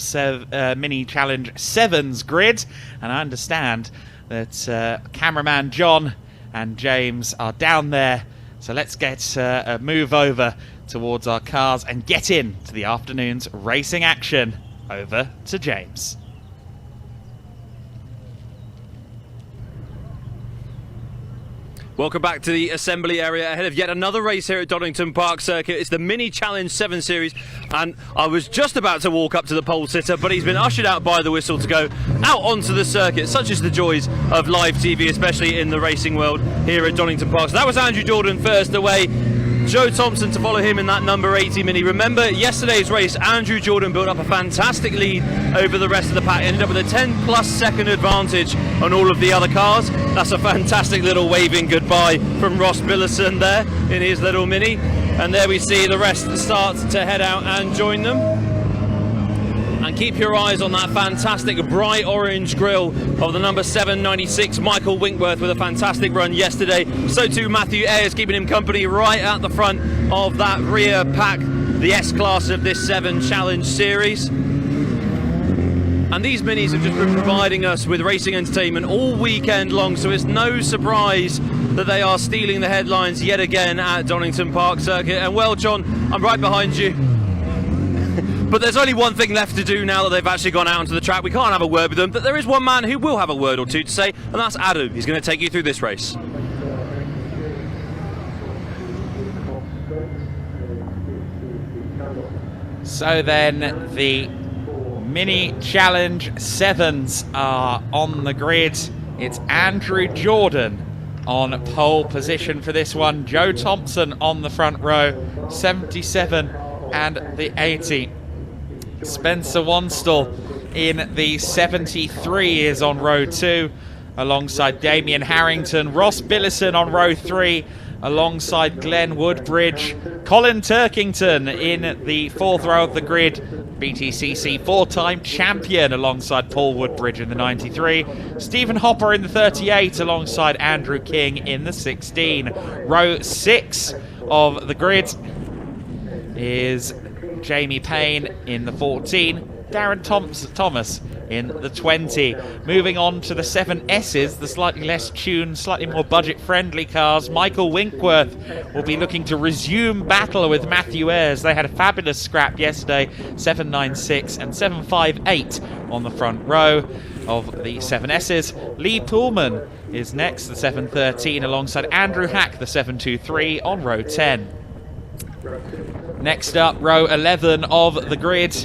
Mini Challenge Sevens grid, and I understand that cameraman John and James are down there, so let's get a move over towards our cars and get into the afternoon's racing action. Over to James. Welcome back to the assembly area ahead of yet another race here at Donington Park Circuit. It's the Mini Challenge 7 Series, and I was just about to walk up to the pole sitter, but he's been ushered out by the whistle to go out onto the circuit. Such is the joys of live TV, especially in the racing world here at Donington Park. So that was Andrew Jordan first away. Joe Thompson to follow him in that number 80 Mini. Remember yesterday's race, Andrew Jordan built up a fantastic lead over the rest of the pack, ended up with a 10+ second advantage on all of the other cars. That's a fantastic little waving goodbye from Ross Billison there in his little Mini. And there we see the rest start to head out and join them. And keep your eyes on that fantastic bright orange grille of the number 796 Michael Winkworth with a fantastic run yesterday. So too Matthew Ayres, keeping him company right at the front of that rear pack, the S-Class of this 7 Challenge Series. And these minis have just been providing us with racing entertainment all weekend long, so it's no surprise that they are stealing the headlines yet again at Donington Park Circuit. And well, John, I'm right behind you. But there's only one thing left to do now that they've actually gone out onto the track. We can't have a word with them, but there is one man who will have a word or two to say, and that's Adam. He's going to take you through this race. So then the Mini Challenge 7s are on the grid. It's Andrew Jordan on pole position for this one. Joe Thompson on the front row, 77 and the 80. Spencer Wanstall in the 73 is on row 2 alongside Damien Harrington. Ross Billison on row 3 alongside Glenn Woodbridge. Colin Turkington in the 4th row of the grid. BTCC 4-time champion alongside Paul Woodbridge in the 93. Stephen Hopper in the 38 alongside Andrew King in the 16. Row 6 of the grid is Jamie Payne in the 14. Darren Thomas in the 20. Moving on to the 7S's, the slightly less tuned, slightly more budget-friendly cars. Michael Winkworth will be looking to resume battle with Matthew Ayres. They had a fabulous scrap yesterday, 796 and 758 on the front row of the 7S's. Lee Pullman is next, the 713, alongside Andrew Hack, the 723, on row 10. Next up, row 11 of the grid.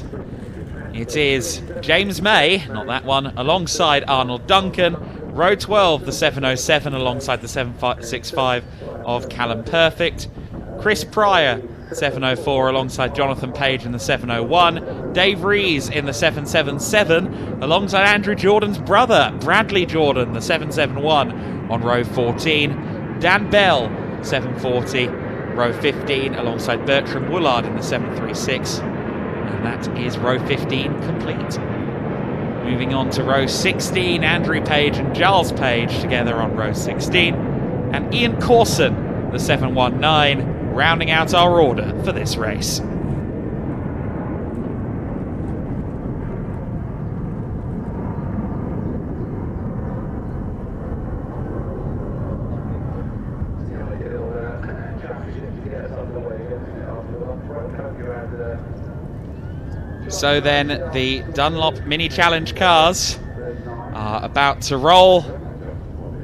It is James May, not that one, alongside Arnold Duncan. Row 12, the 707, alongside the 765 of Callum Perfect. Chris Pryor, 704, alongside Jonathan Page in the 701. Dave Rees in the 777, alongside Andrew Jordan's brother, Bradley Jordan, the 771, on row 14. Dan Bell, 740, row 15, alongside Bertram Woolard in the 736. And that is row 15 complete. Moving on to row 16, Andrew Page and Giles Page together on row 16. And Ian Corson, the 719, rounding out our order for this race. So then the Dunlop Mini Challenge cars are about to roll,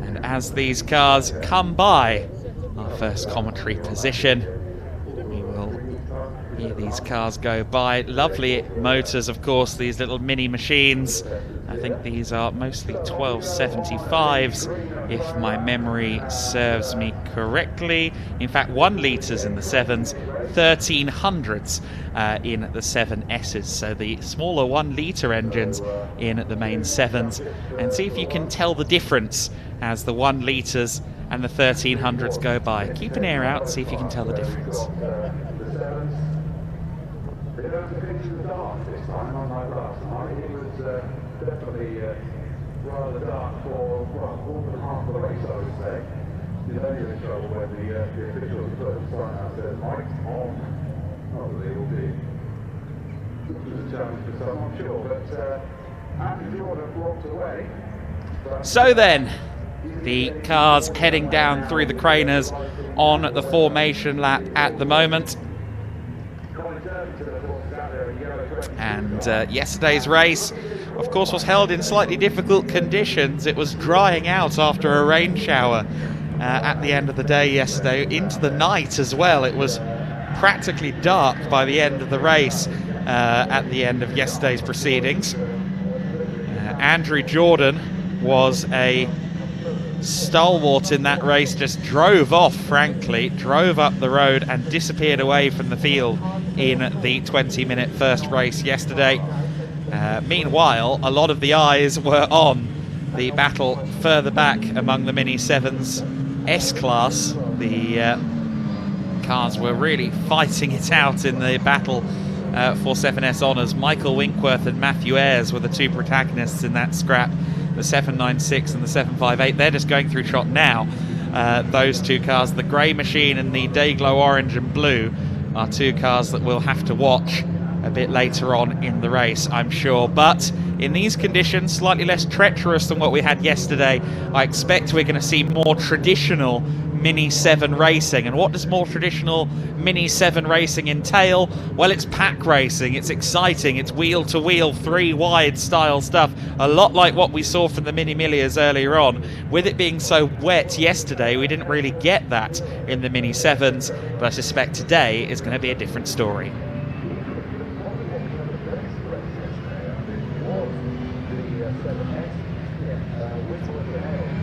and as these cars come by our first commentary position, we will hear these cars go by. Lovely motors, of course, these little mini machines. I think these are mostly 1275s, if my memory serves me correctly. In fact, 1 litres in the 7s, 1300s in the 7S's. So the smaller 1 litre engines in the main 7s. And see if you can tell the difference as the 1 litres and the 1300s go by. Keep an ear out, see if you can tell the difference. Definitely rather dark for more than half of the race, I would say. You know you're in trouble when the officials put the sign out there, mics on. Oh, they will be. Which is a challenge for some, I'm sure. But Andy Jordan walked away. So then, the cars heading down through the Craners on the formation lap at the moment. And yesterday's race, of course, was held in slightly difficult conditions. It was drying out after a rain shower at the end of the day yesterday, into the night as well. It was practically dark by the end of the race at the end of yesterday's proceedings. Andrew Jordan was a stalwart in that race, just drove off, frankly, drove up the road and disappeared away from the field in the 20-minute first race yesterday. Meanwhile, a lot of the eyes were on the battle further back among the Mini 7's S-Class. The cars were really fighting it out in the battle for 7S Honours. Michael Winkworth and Matthew Ayres were the two protagonists in that scrap. The 796 and the 758. They're just going through trot now. Those two cars, the Grey Machine and the Dayglow Orange and Blue, are two cars that we'll have to watch a bit later on in the race, I'm sure. But in these conditions, slightly less treacherous than what we had yesterday, I expect we're going to see more traditional Mini 7 racing. And what does more traditional Mini 7 racing entail? Well, it's pack racing, it's exciting, it's wheel-to-wheel, 3-wide style stuff, a lot like what we saw from the Mini Millias earlier on. With it being so wet yesterday, we didn't really get that in the Mini 7s, but I suspect today is going to be a different story.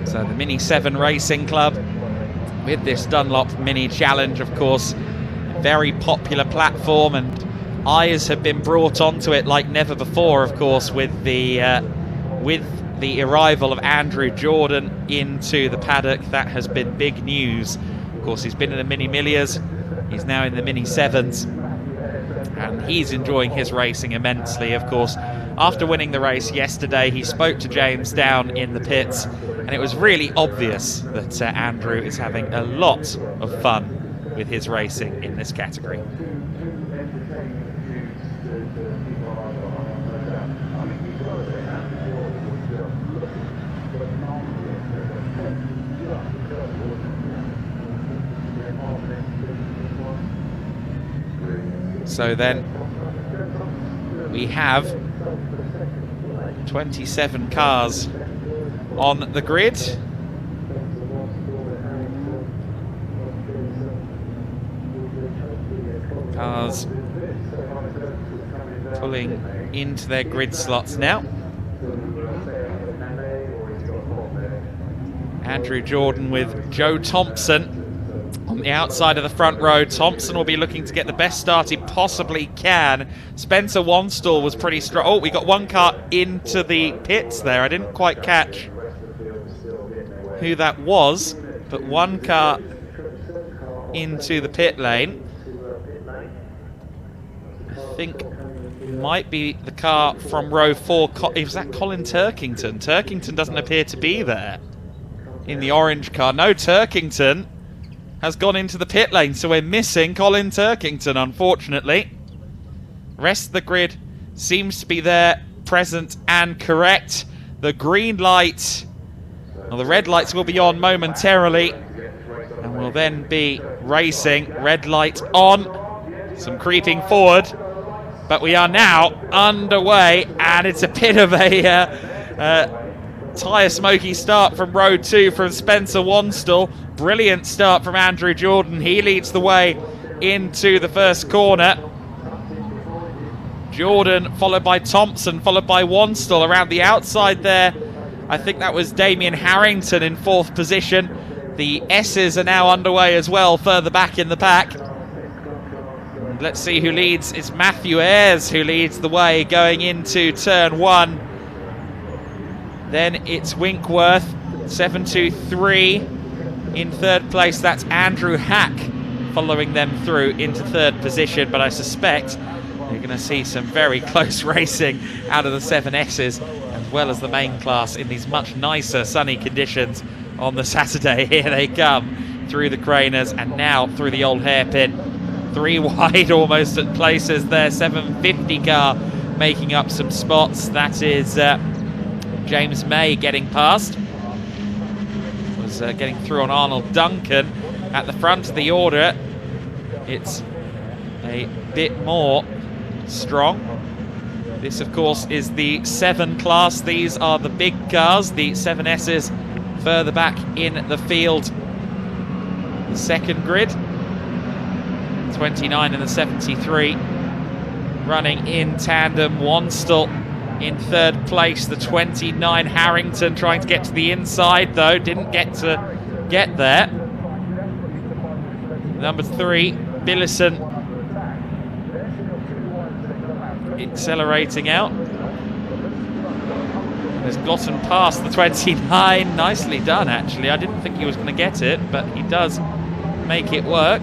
So the Mini 7 Racing Club, with this Dunlop Mini Challenge, of course, very popular platform, and eyes have been brought onto it like never before, of course, with the arrival of Andrew Jordan into the paddock. That has been big news. Of course, he's been in the Mini Millias, he's now in the Mini 7s, and he's enjoying his racing immensely. Of course, after winning the race yesterday, he spoke to James down in the pits, and it was really obvious that Andrew is having a lot of fun with his racing in this category. So then we have 27 cars on the grid. Cars pulling into their grid slots now. Andrew Jordan with Joe Thompson on the outside of the front row. Thompson will be looking to get the best start he possibly can. Spencer Wanstall was pretty strong. Oh, we got one car into the pits there. I didn't quite catch who that was, but one car into the pit lane. I think it might be the car from row 4. Was that Colin Turkington? Turkington doesn't appear to be there in the orange car. No, Turkington has gone into the pit lane, so we're missing Colin Turkington, unfortunately. Rest of the grid seems to be there, present and correct. The green light, well, the red lights will be on momentarily, and we'll then be racing. Red light on, some creeping forward, but we are now underway, and it's a bit of a tyre smoky start from row 2 from Spencer Wanstall. Brilliant start from Andrew Jordan. He leads the way into the first corner. Jordan followed by Thompson, followed by Wanstall around the outside there. I think that was Damien Harrington in 4th position. The S's are now underway as well, further back in the pack. And let's see who leads. It's Matthew Ayres who leads the way going into turn 1. Then it's Winkworth, 723 in 3rd place. That's Andrew Hack following them through into 3rd position, but I suspect you're going to see some very close racing out of the 7S's as well as the main class in these much nicer sunny conditions on the Saturday. Here they come through the Craners and now through the old hairpin. 3 wide almost at places there. 750 car making up some spots. That is James May getting past. Was getting through on Arnold Duncan at the front of the order. It's a bit more strong. This, of course, is the 7 class. These are the big cars. The 7S's further back in the field. The second grid. 29 and the 73 running in tandem. Wanstall in 3rd place. The 29 Harrington trying to get to the inside, though didn't get there. Number 3 Billison accelerating out. Has gotten past the 29. Nicely done, actually. I didn't think he was going to get it, but he does make it work.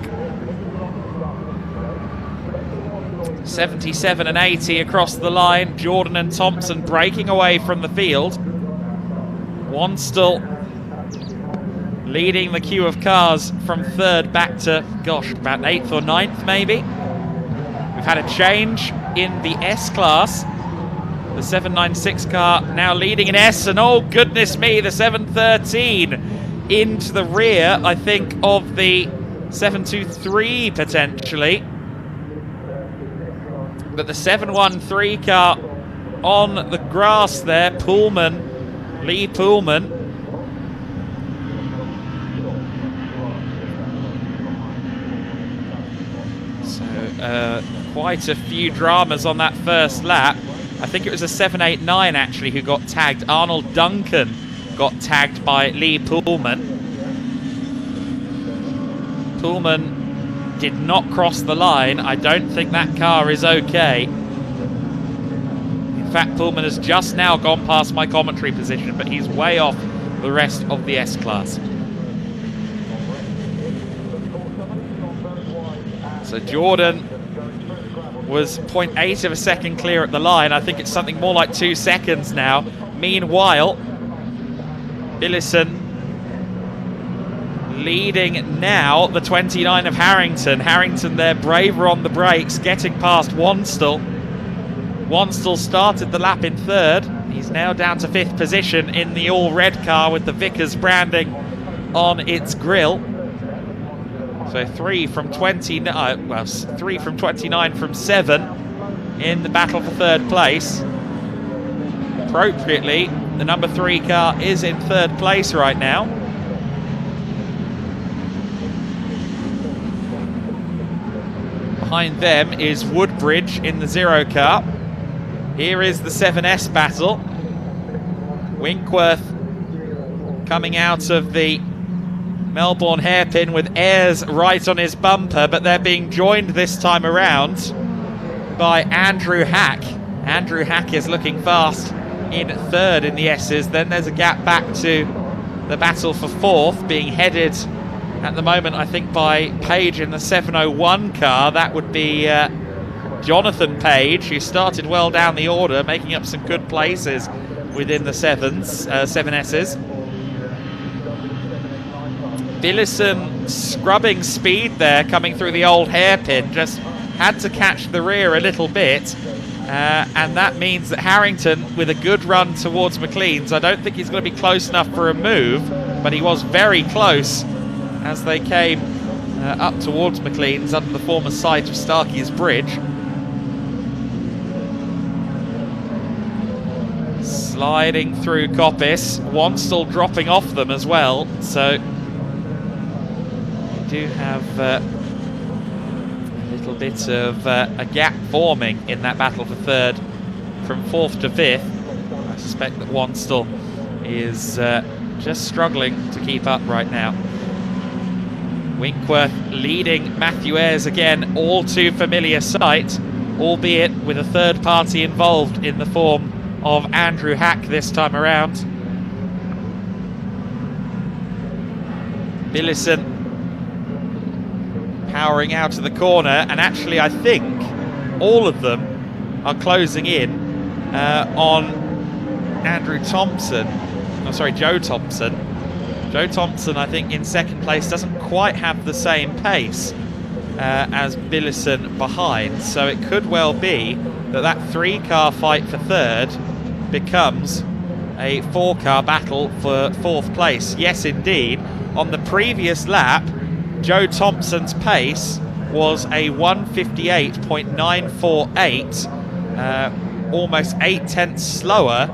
77 and 80 across the line. Jordan and Thompson breaking away from the field. Wanstall leading the queue of cars from third back to, gosh, about 8th or 9th maybe. We've had a change in the S class. The 796 car now leading in S, and oh goodness me, the 713 into the rear, I think, of the 723 potentially. But the 713 car on the grass there, Pullman, Lee Pullman. So quite a few dramas on that first lap. I think it was a 789 actually who got tagged. Arnold Duncan got tagged by Lee Pullman. Pullman did not cross the line. I don't think that car is okay. In fact, Pullman has just now gone past my commentary position, but he's way off the rest of the S-Class. So Jordan was 0.8 of a second clear at the line. I think it's something more like 2 seconds now. Meanwhile, Billison leading now the 29 of Harrington. Harrington there braver on the brakes, getting past Wanstall. Wanstall started the lap in third. He's now down to 5th position in the all-red car with the Vickers branding on its grille. So 3 from 29, well, 3 from 29 from 7 in the battle for third place. Appropriately, the number 3 car is in third place right now. Behind them is Woodbridge in the 0 car. Here is the 7S battle. Winkworth coming out of the Melbourne hairpin with Ayres right on his bumper, but they're being joined this time around by Andrew Hack. Andrew Hack is looking fast in third in the S's. Then there's a gap back to the battle for fourth, being headed at the moment, I think, by Page in the 701 car. That would be Jonathan Page, who started well down the order, making up some good places within the 7S's. Billison scrubbing speed there, coming through the old hairpin, just had to catch the rear a little bit, and that means that Harrington, with a good run towards McLean's, I don't think he's going to be close enough for a move, but he was very close as they came up towards McLean's under the former site of Starkey's Bridge. Sliding through Coppice, Wanstall dropping off them as well, so do have a little bit of a gap forming in that battle for third from 4th to 5th. I suspect that Wanstall is just struggling to keep up right now. Winkworth leading Matthew Ayres again, all too familiar sight, albeit with a third party involved in the form of Andrew Hack this time around. Billison powering out of the corner, and actually I think all of them are closing in on Andrew Thompson. Oh, sorry, Joe Thompson. Joe Thompson, I think, in second place doesn't quite have the same pace as Billison behind, so it could well be that that 3-car fight for third becomes a 4-car battle for 4th place. Yes, indeed. On the previous lap, Joe Thompson's pace was a 1:58.948, almost 8/10 slower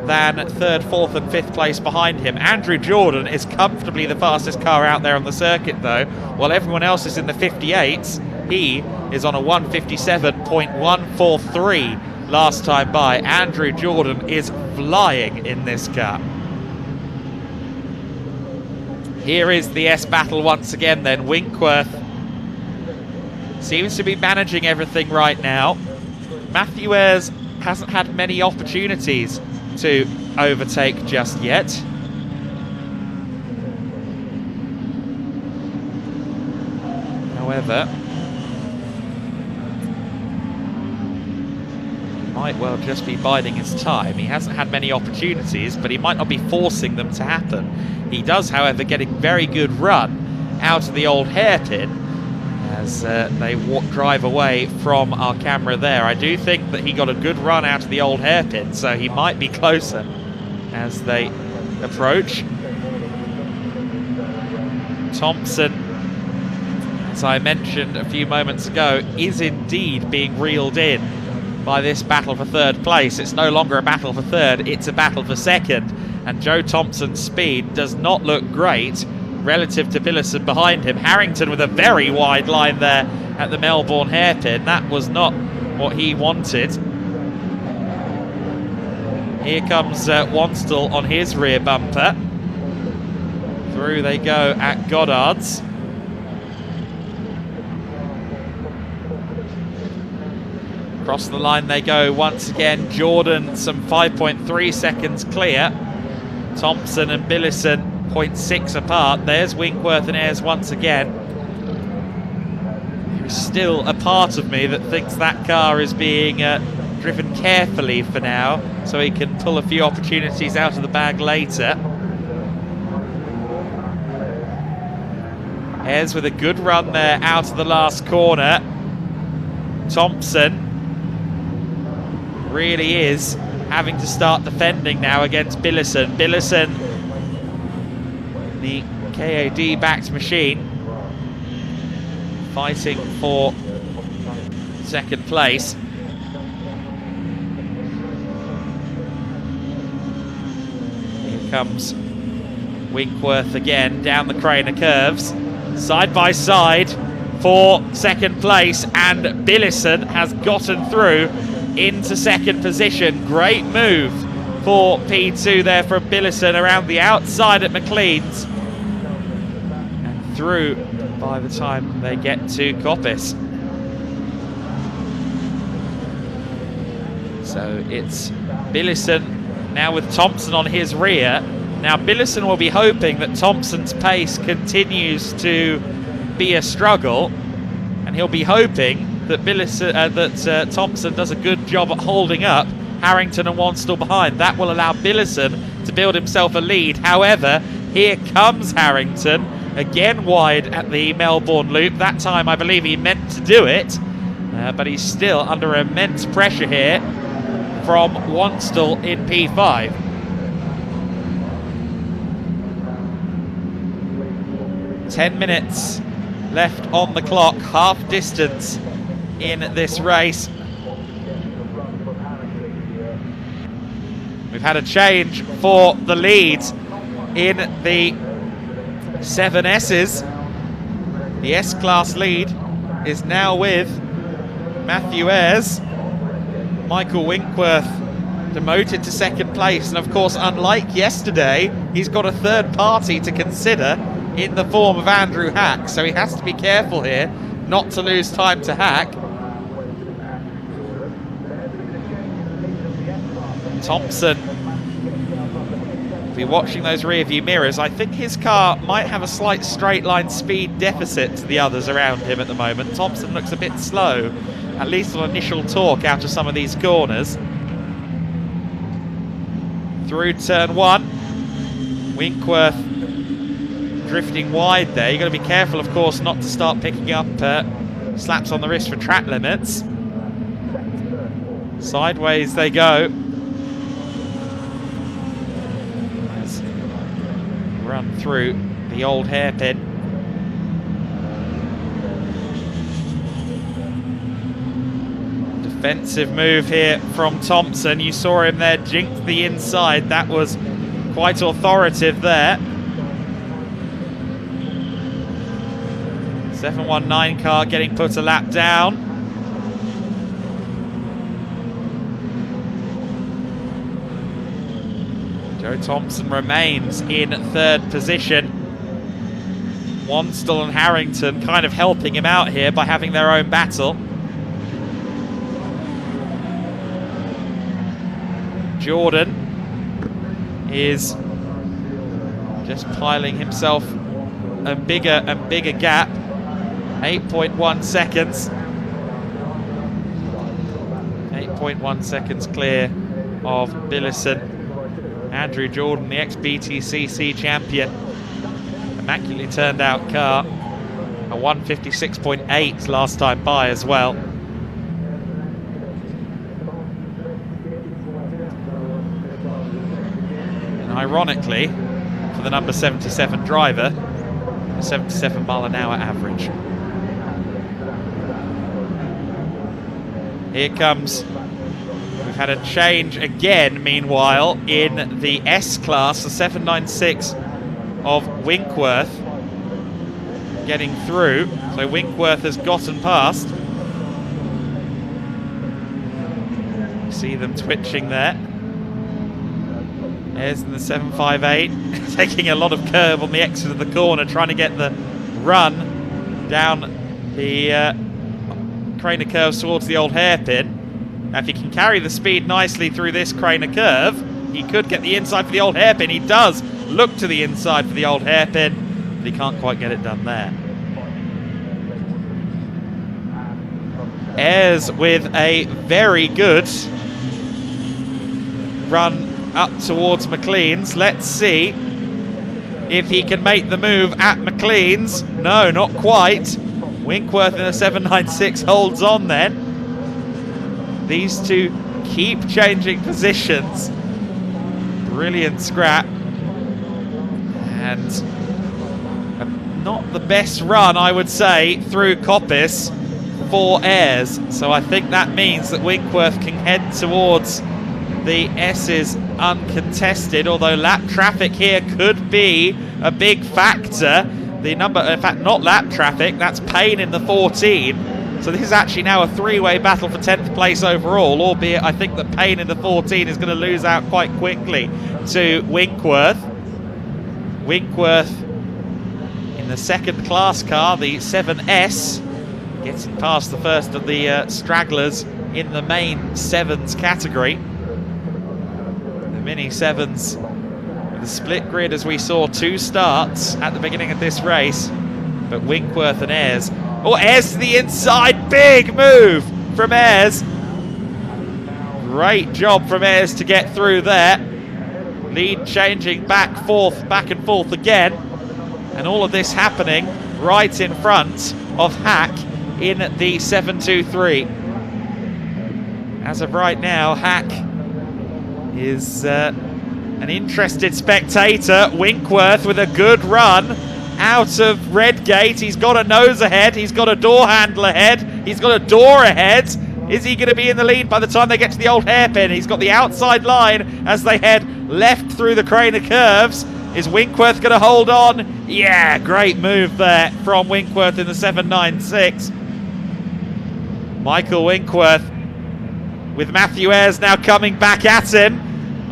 than 3rd, 4th and 5th place behind him. Andrew Jordan is comfortably the fastest car out there on the circuit though. While everyone else is in the 58s, he is on a 1:57.143 last time by. Andrew Jordan is flying in this car. Here is the S battle once again then. Winkworth seems to be managing everything right now. Matthew Ayres hasn't had many opportunities to overtake just yet. might well just be biding his time. He hasn't had many opportunities, but he might not be forcing them to happen. He does, however, get a very good run out of the old hairpin as they drive away from our camera there. I do think that he got a good run out of the old hairpin, so he might be closer as they approach. Thompson, as I mentioned a few moments ago, is indeed being reeled in by this battle for third place. It's no longer a battle for third, it's a battle for second. And Joe Thompson's speed does not look great relative to Billison behind him. Harrington with a very wide line there at the Melbourne hairpin. That was not what he wanted. Here comes Wanstall on his rear bumper. Through they go at Goddard's. Across the line they go once again. Jordan some 5.3 seconds clear. Thompson and Billison 0.6 apart. There's Winkworth and Ayres once again. There's still a part of me that thinks that car is being driven carefully for now, so he can pull a few opportunities out of the bag later. Ayres with a good run there out of the last corner. Thompson really is having to start defending now against Billison. Billison, the KAD-backed machine, fighting for second place. Here comes Winkworth again down the crane of curves. Side by side for second place, and Billison has gotten through into second position. Great move for P2 there from Billison around the outside at McLean's and through by the time they get to Coppice. So it's Billison now with Thompson on his rear. Now Billison will be hoping that Thompson's pace continues to be a struggle, and he'll be hoping that Thompson does a good job at holding up Harrington and Wanstall behind. That will allow Billison to build himself a lead. However, here comes Harrington, again wide at the Melbourne loop. That time I believe he meant to do it, but he's still under immense pressure here from Wanstall in P5. "10 minutes left on the clock, half distance in this race." We've had a change for the lead in the 7S's. The S-Class lead is now with Matthew Ayres. Michael Winkworth demoted to second place, and of course, unlike yesterday, he's got a third party to consider in the form of Andrew Hack, so he has to be careful here not to lose time to Hack. Thompson will be watching those rear view mirrors. I think his car might have a slight straight line speed deficit to the others around him at the moment. Thompson looks a bit slow, at least on initial torque out of some of these corners. Through turn one, Winkworth drifting wide there. You've got to be careful, of course, not to start picking up slaps on the wrist for track limits. Sideways they go. Let's run through the old hairpin. Defensive move here from Thompson. You saw him there jinx the inside. That was quite authoritative there. 719 car getting put a lap down. Joe Thompson remains in third position. Wanstall and Harrington kind of helping him out here by having their own battle. Jordan is just piling himself a bigger and bigger gap. 8.1 seconds. 8.1 seconds clear of Billison. Andrew Jordan, the ex-BTCC champion. Immaculately turned out car. A 156.8 last time by as well. And ironically, for the number 77 driver, a 77 mile an hour average. Here comes, we've had a change again, meanwhile, in the S-Class, the 796 of Winkworth getting through. So Winkworth has gotten past. You see them twitching there. There's in the 758, taking a lot of curve on the exit of the corner, trying to get the run down the Craner curves towards the old hairpin. Now, if he can carry the speed nicely through this Craner curve, he could get the inside for the old hairpin. He does look to the inside for the old hairpin, but he can't quite get it done there. Ayres with a very good run up towards McLean's. Let's see if he can make the move at McLean's. No, not quite. Winkworth in a 796 holds on then. These two keep changing positions. Brilliant scrap. And not the best run, I would say, through Coppice for Ayres. So I think that means that Winkworth can head towards the S's uncontested, although lap traffic here could be a big factor. The number, in fact, not lap traffic, that's Payne in the 14. So this is actually now a three-way battle for 10th place overall, albeit I think that Payne in the 14 is going to lose out quite quickly to Winkworth. Winkworth in the second class car, the 7S, getting past the first of the stragglers in the main sevens category. The mini sevens with a split grid, as we saw, two starts at the beginning of this race, but Winkworth and Ayres. Oh, Ayres to the inside, big move from Ayres. Great job from Ayres to get through there. Lead changing back and forth again, and all of this happening right in front of Hack in the 723. As of right now, Hack is an interested spectator. Winkworth with a good run out of Redgate. He's got a nose ahead, he's got a door handle ahead, he's got a door ahead. Is he going to be in the lead by the time they get to the old hairpin? He's got the outside line as they head left through the Craner curves. Is Winkworth going to hold on? Yeah, great move there from Winkworth in the 796. Michael Winkworth with Matthew Ayres now coming back at him.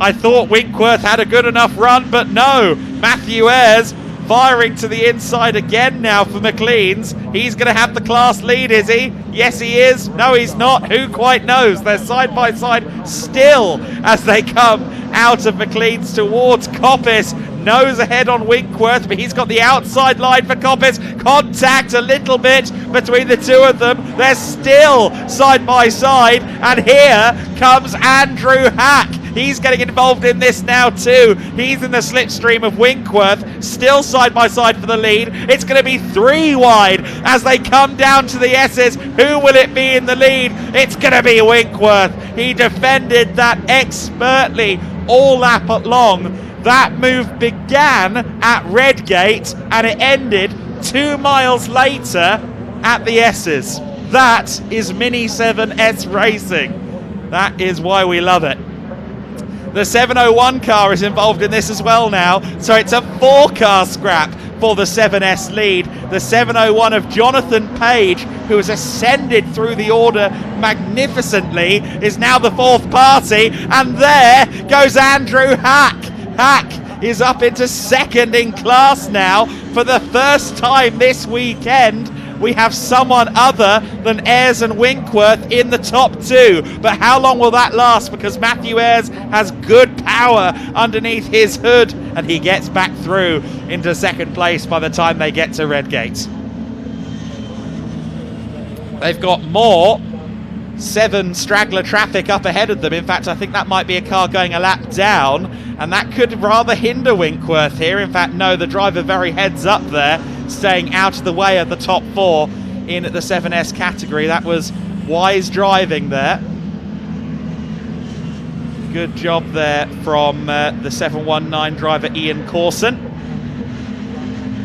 I thought Winkworth had a good enough run, but no. Matthew Ayres firing to the inside again now for McLean's. He's going to have the class lead, is he? Yes, he is. No, he's not. Who quite knows? They're side by side still as they come out of McLean's towards Coppice. Nose ahead on Winkworth, but he's got the outside line for Coppice. Contact a little bit between the two of them. They're still side by side, and here comes Andrew Hack. He's getting involved in this now too. He's in the slipstream of Winkworth, still side by side for the lead. It's going to be three wide as they come down to the S's. Who will it be in the lead? It's going to be Winkworth. He defended that expertly all lap long. That move began at Redgate and it ended 2 miles later at the S's. That is Mini 7S racing. That is why we love it. The 701 car is involved in this as well now, so it's a 4-car scrap for the 7S lead. The 701 of Jonathan Page, who has ascended through the order magnificently, is now the 4th party, and there goes Andrew Hack. Hack is up into 2nd in class now. For the first time this weekend, we have someone other than Ayres and Winkworth in the top 2. But how long will that last? Because Matthew Ayres has good power underneath his hood, and he gets back through into 2nd place by the time they get to Redgate. They've got more 7 straggler traffic up ahead of them. In fact, I think that might be a car going a lap down, and that could rather hinder Winkworth here. In fact, no, the driver very heads up there, staying out of the way of the top 4 in the 7S category. That was wise driving there. Good job there from the 719 driver Ian Corson.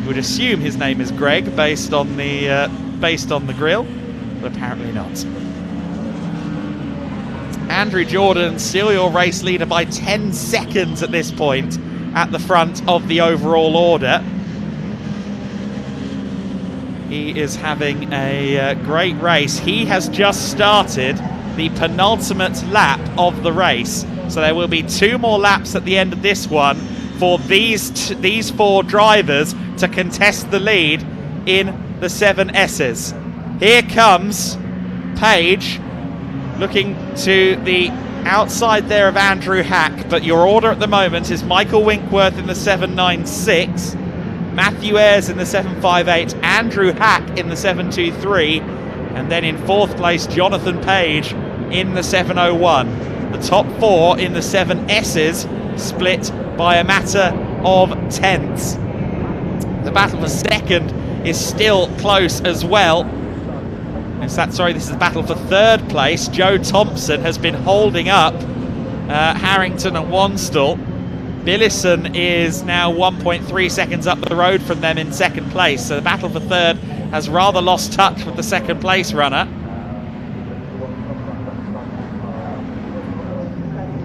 You would assume his name is Greg based on the grill, but apparently not. Andrew Jordan, still your race leader by 10 seconds at this point, at the front of the overall order. He is having a great race. He has just started the penultimate lap of the race, so there will be 2 more laps at the end of this one for these 4 drivers to contest the lead in the 7S's. Here comes Page, looking to the outside there of Andrew Hack, but your order at the moment is Michael Winkworth in the 796, Matthew Ayres in the 758, Andrew Hack in the 723, and then in 4th place Jonathan Page in the 701. The top 4 in the 7S's split by a matter of tenths. The battle for second is still close as well. This is the battle for 3rd place. Joe Thompson has been holding up Harrington and Wanstall. Billison is now 1.3 seconds up the road from them in 2nd place. So the battle for 3rd has rather lost touch with the 2nd place runner.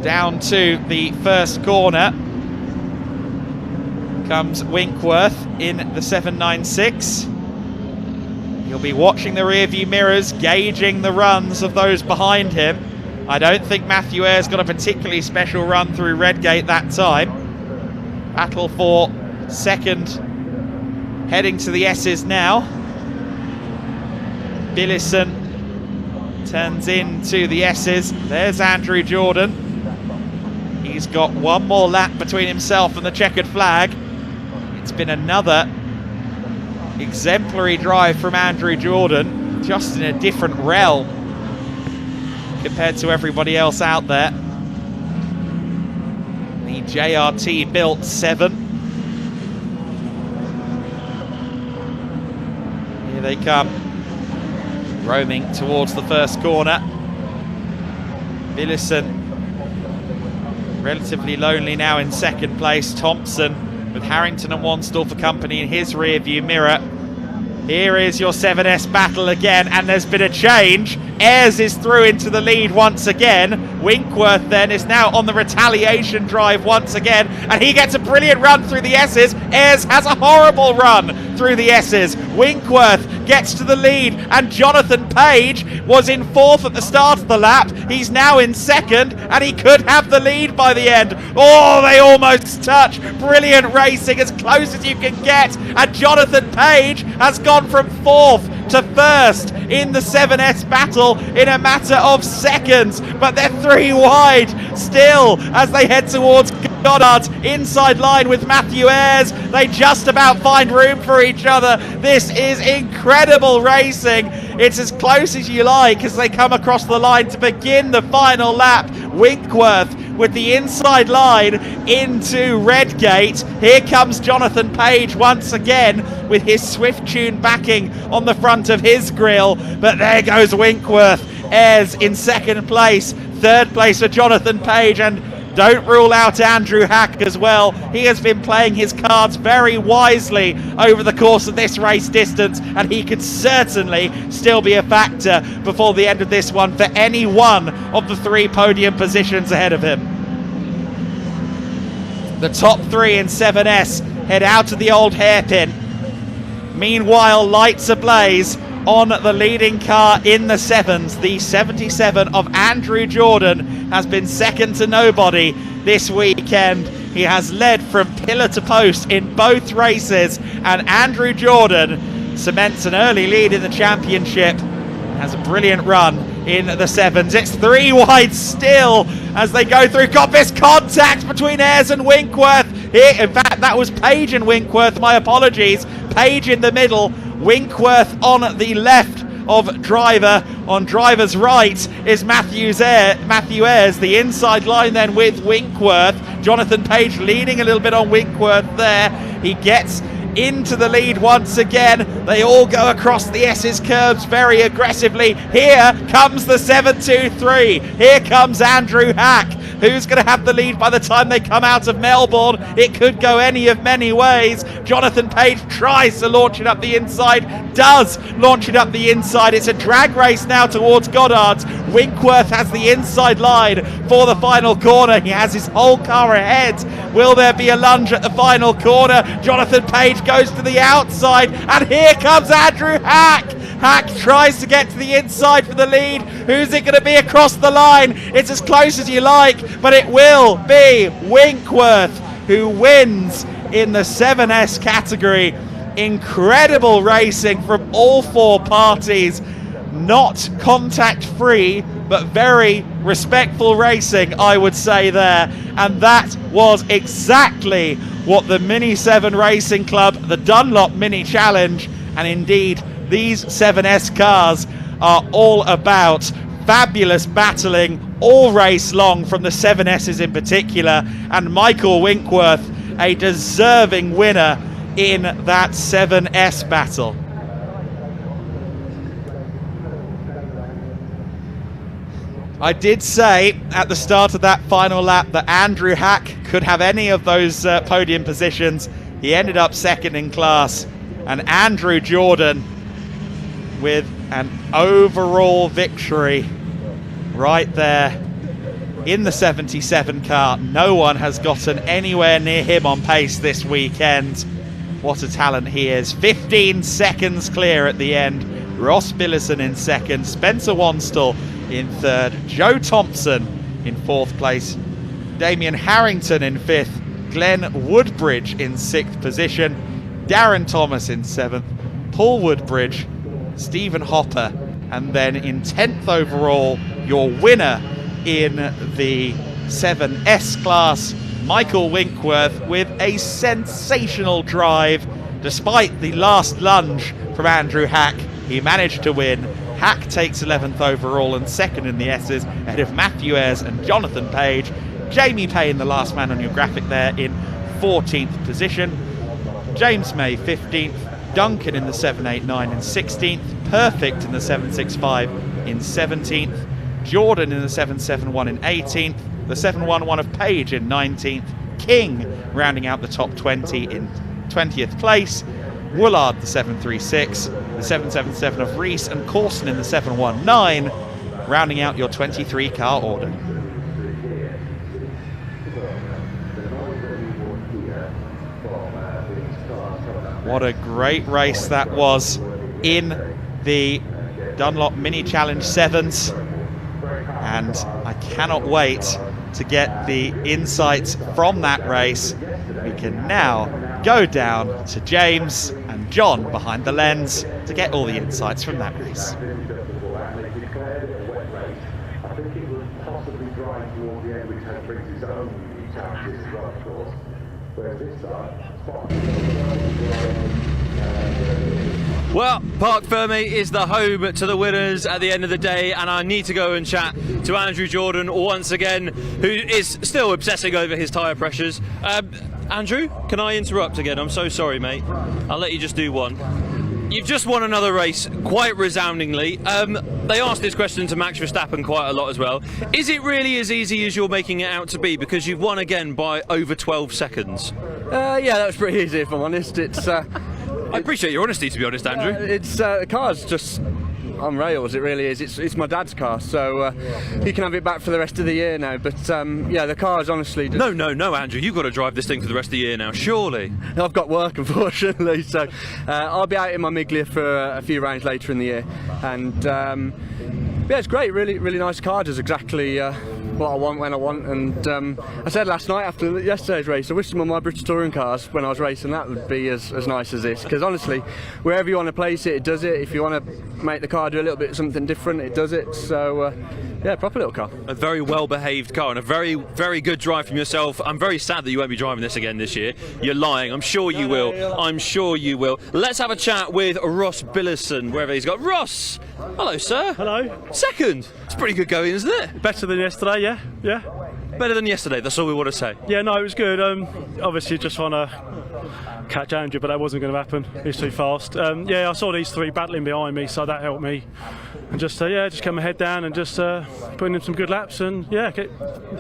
Down to the first corner comes Winkworth in the 796. He'll be watching the rear view mirrors, gauging the runs of those behind him. I don't think Matthew Ayres got a particularly special run through Redgate that time. Battle for 2nd, heading to the S's now. Billison turns into the S's. There's Andrew Jordan. He's got 1 more lap between himself and the checkered flag. It's been another exemplary drive from Andrew Jordan, just in a different realm compared to everybody else out there. The JRT built 7. Here they come, roaming towards the first corner. Billison relatively lonely now in 2nd place. Thompson with Harrington and Wanstall for company in his rear view mirror. Here is your 7S battle again, and there's been a change. Ayres is through into the lead once again. Winkworth then is now on the retaliation drive once again, and he gets a brilliant run through the S's. Ayres has a horrible run through the S's. Winkworth gets to the lead, and Jonathan Page was in 4th at the start of the lap. He's now in 2nd, and he could have the lead by the end. Oh, they almost touch. Brilliant racing, as close as you can get, and Jonathan Page has gone from 4th to 1st in the 7S battle in a matter of seconds, but they're 3 wide still as they head towards Goddard. Inside line with Matthew Ayres. They just about find room for each other. This is incredible racing. It's as close as you like as they come across the line to begin the final lap. Winkworth with the inside line into Redgate. Here comes Jonathan Page once again with his Swift Tune backing on the front of his grille. But there goes Winkworth. Ayres in 2nd place. 3rd place for Jonathan Page, and don't rule out Andrew Hack as well. He has been playing his cards very wisely over the course of this race distance, and he could certainly still be a factor before the end of this one for any one of the 3 podium positions ahead of him. The top 3 in 7S head out to the old hairpin. Meanwhile, lights ablaze on the leading car in the 7s. The 77 of Andrew Jordan has been second to nobody this weekend. He has led from pillar to post in both races, and Andrew Jordan cements an early lead in the championship. Has a brilliant run in the 7s. It's 3 wide still as they go through. Got this contact between Ayres and Winkworth. Here, in fact, that was Page and Winkworth. My apologies. Page in the middle, Winkworth on the left of driver. On driver's right is Matthew Ayres. The inside line then with Winkworth. Jonathan Page leading a little bit on Winkworth there. He gets into the lead once again. They all go across the S's curbs very aggressively. Here comes the 7-2-3. Here comes Andrew Hack. Who's going to have the lead by the time they come out of Melbourne? It could go any of many ways. Jonathan Page tries to launch it up the inside, does launch it up the inside. It's a drag race now towards Goddard's. Winkworth has the inside line for the final corner. He has his whole car ahead. Will there be a lunge at the final corner? Jonathan Page goes to the outside, and here comes Andrew Hack. Hack tries to get to the inside for the lead. Who's it going to be across the line? It's as close as you like, but it will be Winkworth who wins in the 7S category. Incredible racing from all four parties. Not contact free, but very respectful racing, I would say there. And that was exactly what the Mini 7 Racing Club, the Dunlop Mini Challenge, and indeed these 7S cars are all about. Fabulous battling all race long from the 7Ss in particular, and Michael Winkworth a deserving winner in that 7S battle. I did say at the start of that final lap that Andrew Hack could have any of those podium positions. He ended up second in class, and Andrew Jordan with an overall victory right there in the 77 car. No one has gotten anywhere near him on pace this weekend. What a talent he is. 15 seconds clear at the end. Ross Billison in second, Spencer Wanstall in third, Joe Thompson in fourth place, Damien Harrington in fifth, Glenn Woodbridge in sixth position, Darren Thomas in seventh, Paul Woodbridge, Stephen Hopper, and then in 10th overall, your winner in the 7S class, Michael Winkworth, with a sensational drive. Despite the last lunge from Andrew Hack, he managed to win. Hack takes 11th overall and second in the S's, ahead of Matthew Ayres and Jonathan Page. Jamie Payne, the last man on your graphic there, in 14th position. James May 15th, Duncan in the 789 in 16th, Perfect in the 765 in 17th, Jordan in the 771 in 18th, the 711 of Page in 19th, King rounding out the top 20 in 20th place, Woolard the 736, the 777 of Reese, and Corson in the 719, rounding out your 23 car order. What a great race that was in the Dunlop Mini Challenge 7s, and I cannot wait to get the insights from that race. We can now go down to James and John behind the lens to get all the insights from that race. I think it was possibly drying towards the end, which had brings its own challenges as well, of course. Whereas this side, well, Parc Fermé is the home to the winners at the end of the day, and I need to go and chat to Andrew Jordan once again, who is still obsessing over his tyre pressures. Andrew, can I interrupt again? I'm so sorry, mate. I'll let you just do one. You've just won another race quite resoundingly. They asked this question to Max Verstappen quite a lot as well. Is it really as easy as you're making it out to be? Because you've won again by over 12 seconds. Yeah, that was pretty easy, if I'm honest. I appreciate your honesty, to be honest, Andrew. The car's just on rails, it really is. It's my dad's car, so he can have it back for the rest of the year now. But yeah, the car is honestly just... No, Andrew, you've got to drive this thing for the rest of the year now, surely. I've got work, unfortunately, so I'll be out in my Miglia for a few rounds later in the year. And yeah, it's great, really nice car, does exactly what I want when I want. And I said last night after yesterday's race, I wish some of my British touring cars when I was racing that would be as nice as this, because honestly, wherever you want to place it, it does it. If you want to make the car do a little bit something different, it does it. So Yeah, proper little car. A very well-behaved car and a very, very good drive from yourself. I'm very sad that you won't be driving this again this year. You're lying. I'm sure you will. I'm sure you will. Let's have a chat with Ross Billison, wherever he's got. Ross! Hello, sir. Hello. Second. It's pretty good going, isn't it? Better than yesterday, yeah. Yeah. Better than yesterday, that's all we want to say. Yeah, no, it was good. Obviously, just trying to catch Andrew, but that wasn't going to happen. He was too fast. Yeah, I saw these three battling behind me, so that helped me. And just kept my head down and just putting in some good laps, and yeah, get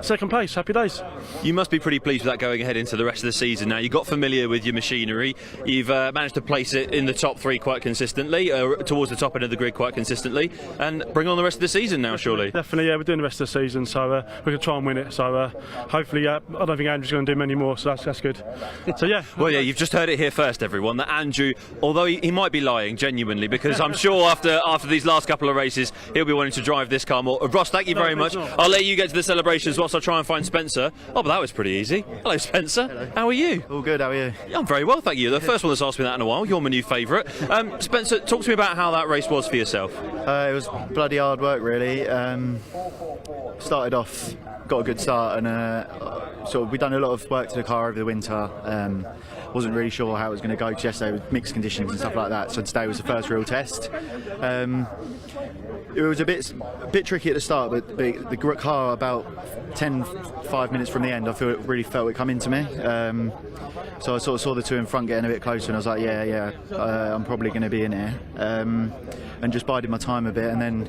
second place. Happy days. You must be pretty pleased with that going ahead into the rest of the season now. You got familiar with your machinery. You've managed to place it in the top three quite consistently, towards the top end of the grid quite consistently, and bring on the rest of the season now, surely. Definitely, yeah, we're doing the rest of the season, so we're going to try and win it. So hopefully, I don't think Andrew's going to do many more, so that's good. So yeah. Well, yeah, you've just heard it here first, everyone, that Andrew, although he might be lying genuinely, because I'm sure after these last couple of races he'll be wanting to drive this car more. Ross, thank you very much. I'll let you get to the celebrations whilst I try and find Spencer. Oh, but that was pretty easy. Hello, Spencer. Hello. How are you? All good, how are you? Yeah, I'm very well, thank you. The first one that's asked me that in a while. You're my new favourite. Spencer, talk to me about how that race was for yourself. It was bloody hard work, really. Started off, got a good start, and we've done a lot of work to the car over the winter. Wasn't really sure how it was going to go because yesterday with mixed conditions and stuff like that, so today was the first real test. It was a bit tricky at the start, but the car about 5 minutes from the end, I really felt it come into me. So I sort of saw the two in front getting a bit closer, and I was like, yeah, I'm probably going to be in here. And just bided my time a bit, and then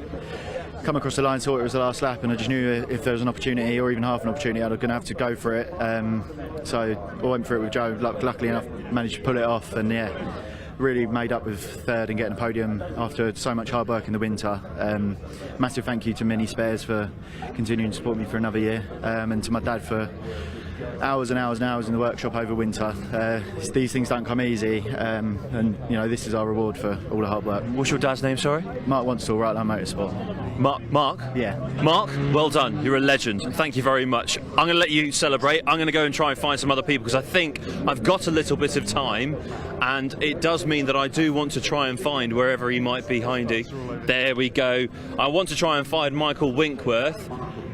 come across the line, saw it was the last lap, and I just knew if there was an opportunity or even half an opportunity, I was going to have to go for it. So I went for it with Joe. Luckily enough, managed to pull it off, and yeah, really made up with third and getting a podium after so much hard work in the winter. Massive thank you to Mini Spares for continuing to support me for another year, and to my dad for hours and hours and hours in the workshop over winter. These things don't come easy, and you know, this is our reward for all the hard work. What's your dad's name, sorry? Mark Wanstall, Right Line Motorsport. Mark? Yeah. Mark, well done. You're a legend. Thank you very much. I'm going to let you celebrate. I'm going to go and try and find some other people because I think I've got a little bit of time, and it does mean that I do want to try and find wherever he might be, Hindy. There we go. I want to try and find Michael Winkworth.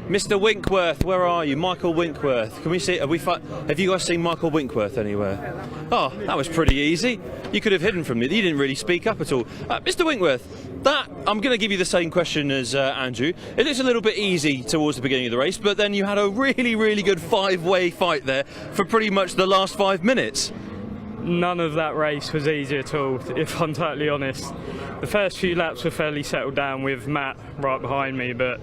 Mr. Winkworth, where are you? Michael Winkworth. Can we see? Have you guys seen Michael Winkworth anywhere? Oh, that was pretty easy. You could have hidden from me. You didn't really speak up at all. Mr. Winkworth, I'm going to give you the same question as Andrew. It looks a little bit easy towards the beginning of the race, but then you had a really, really good five-way fight there for pretty much the last 5 minutes. None of that race was easy at all, if I'm totally honest. The first few laps were fairly settled down with Matt right behind me, but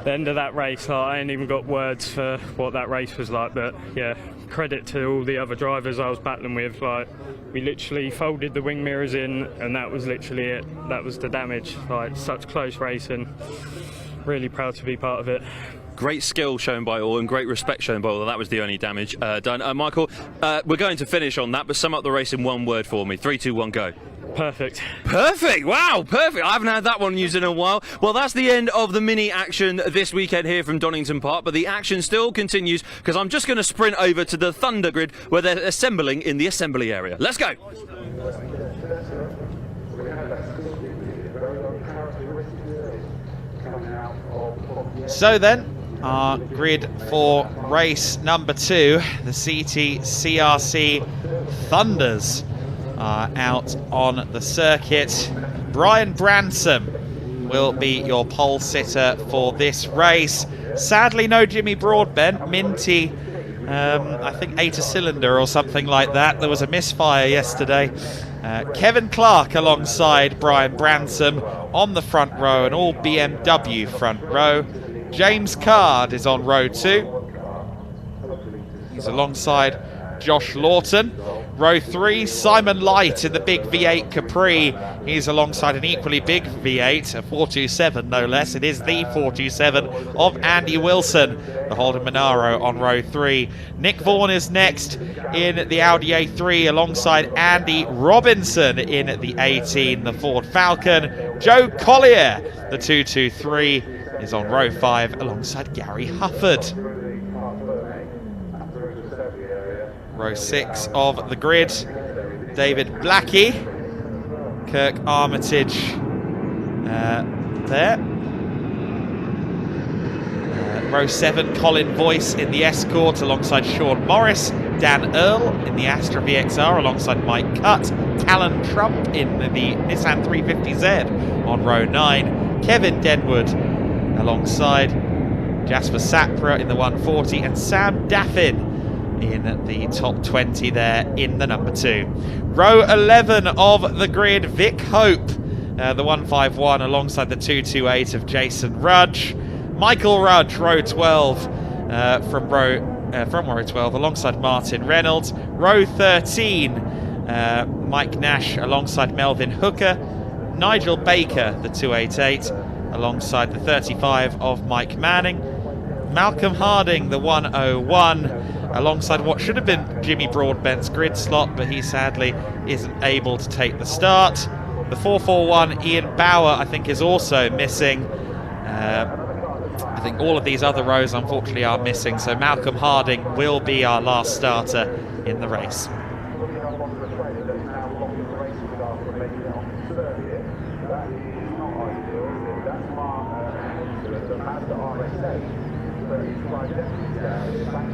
the end of that race, I ain't even got words for what that race was like. But yeah, credit to all the other drivers I was battling with. We literally folded the wing mirrors in, and that was literally it. That was the damage. Such close racing. Really proud to be part of it. Great skill shown by all and great respect shown by all. That was the only damage done. Michael, we're going to finish on that, but sum up the race in one word for me. 3, 2, 1, go. Perfect. Perfect! Wow, perfect! I haven't had that one used in a while. Well, that's the end of the mini action this weekend here from Donington Park, but the action still continues because I'm just going to sprint over to the Thunder Grid where they're assembling in the assembly area. Let's go! So then, our grid for race number 2, the CT CRC Thunders are out on the circuit. Brian Bransom will be your pole sitter for this race. Sadly, no Jimmy Broadbent. Minty, I think, ate a cylinder or something like that. There was a misfire yesterday. Kevin Clark alongside Brian Bransom on the front row, and all BMW front row. James Card is on row 2. He's alongside Josh Lawton. Row 3, Simon Light in the big V8 Capri. He's alongside an equally big V8, a 427 no less. It is the 427 of Andy Wilson. The Holden Monaro on row 3. Nick Vaughan is next in the Audi A3 alongside Andy Robinson in the 18, the Ford Falcon. Joe Collier, the 223, is on row 5 alongside Gary Hufford. Row 6 of the grid, David Blackie, Kirk Armitage there. Row 7, Colin Boyce in the Escort alongside Sean Morris. Dan Earl in the Astra VXR alongside Mike Cutt. Callan Trump in the Nissan 350Z on row 9. Kevin Denwood alongside Jasper Sapra in the 140. And Sam Daffin in the top 20 there in the number 2. Row 11 of the grid, Vic Hope, the 151 alongside the 228 of Jason Rudge. Michael Rudge, row 12 from row 12 alongside Martin Reynolds. Row 13, Mike Nash alongside Melvin Hooker. Nigel Baker, the 288, alongside the 35 of Mike Manning. Malcolm Harding, the 101, alongside what should have been Jimmy Broadbent's grid slot, but he sadly isn't able to take the start. The 441, Ian Bauer, I think is also missing. I think all of these other rows unfortunately are missing, so Malcolm Harding will be our last starter in the race.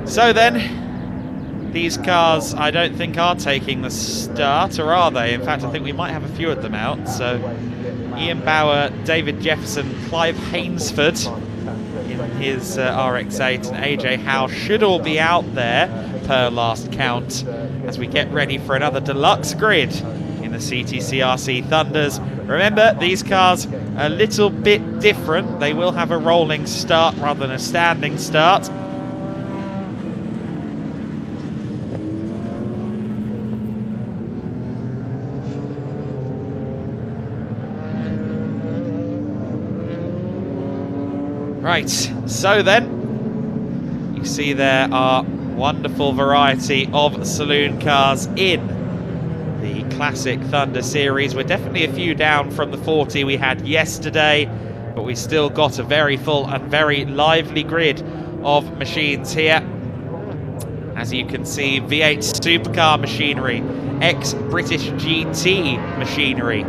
So then, these cars I don't think are taking the start, or are they? In fact, I think we might have a few of them out. So Ian Bauer, David Jefferson, Clive Hainsford in his RX-8 and AJ Howe should all be out there per last count as we get ready for another deluxe grid in the CTCRC Thunders. Remember, these cars are a little bit different. They will have a rolling start rather than a standing start. Right, so then, you see there are wonderful variety of saloon cars in the Classic Thunder Series. We're definitely a few down from the 40 we had yesterday, but we still got a very full and very lively grid of machines here. As you can see, V8 Supercar machinery, ex-British GT machinery,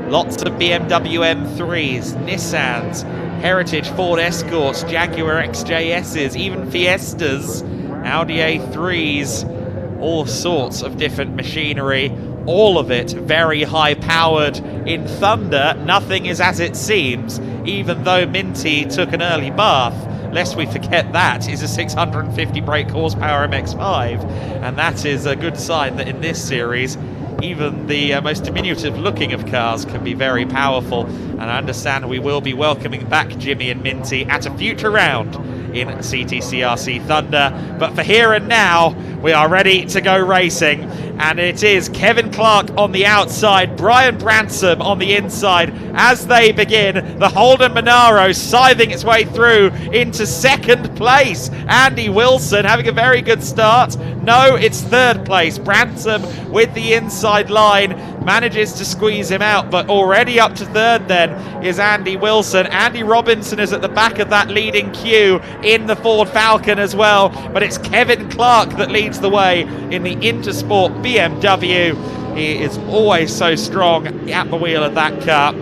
lots of BMW M3s, Nissans, Heritage Ford Escorts, Jaguar XJSs, even Fiestas, Audi A3s, all sorts of different machinery, all of it very high powered. In Thunder, nothing is as it seems, even though Minty took an early bath. Lest we forget that is a 650 brake horsepower MX-5, and that is a good sign that in this series even the most diminutive looking of cars can be very powerful. And I understand we will be welcoming back Jimmy and Minty at a future round in CTCRC Thunder. But for here and now, we are ready to go racing. And it is Kevin Clark on the outside, Brian Bransom on the inside as they begin. The Holden Monaro scything its way through into second place. Andy Wilson having a very good start. No, it's third place. Bransom with the inside line manages to squeeze him out, but already up to third then is Andy Wilson. Andy Robinson is at the back of that leading queue in the Ford Falcon as well, but it's Kevin Clark that leads the way in the Intersport BMW. He is always so strong at the wheel of that car.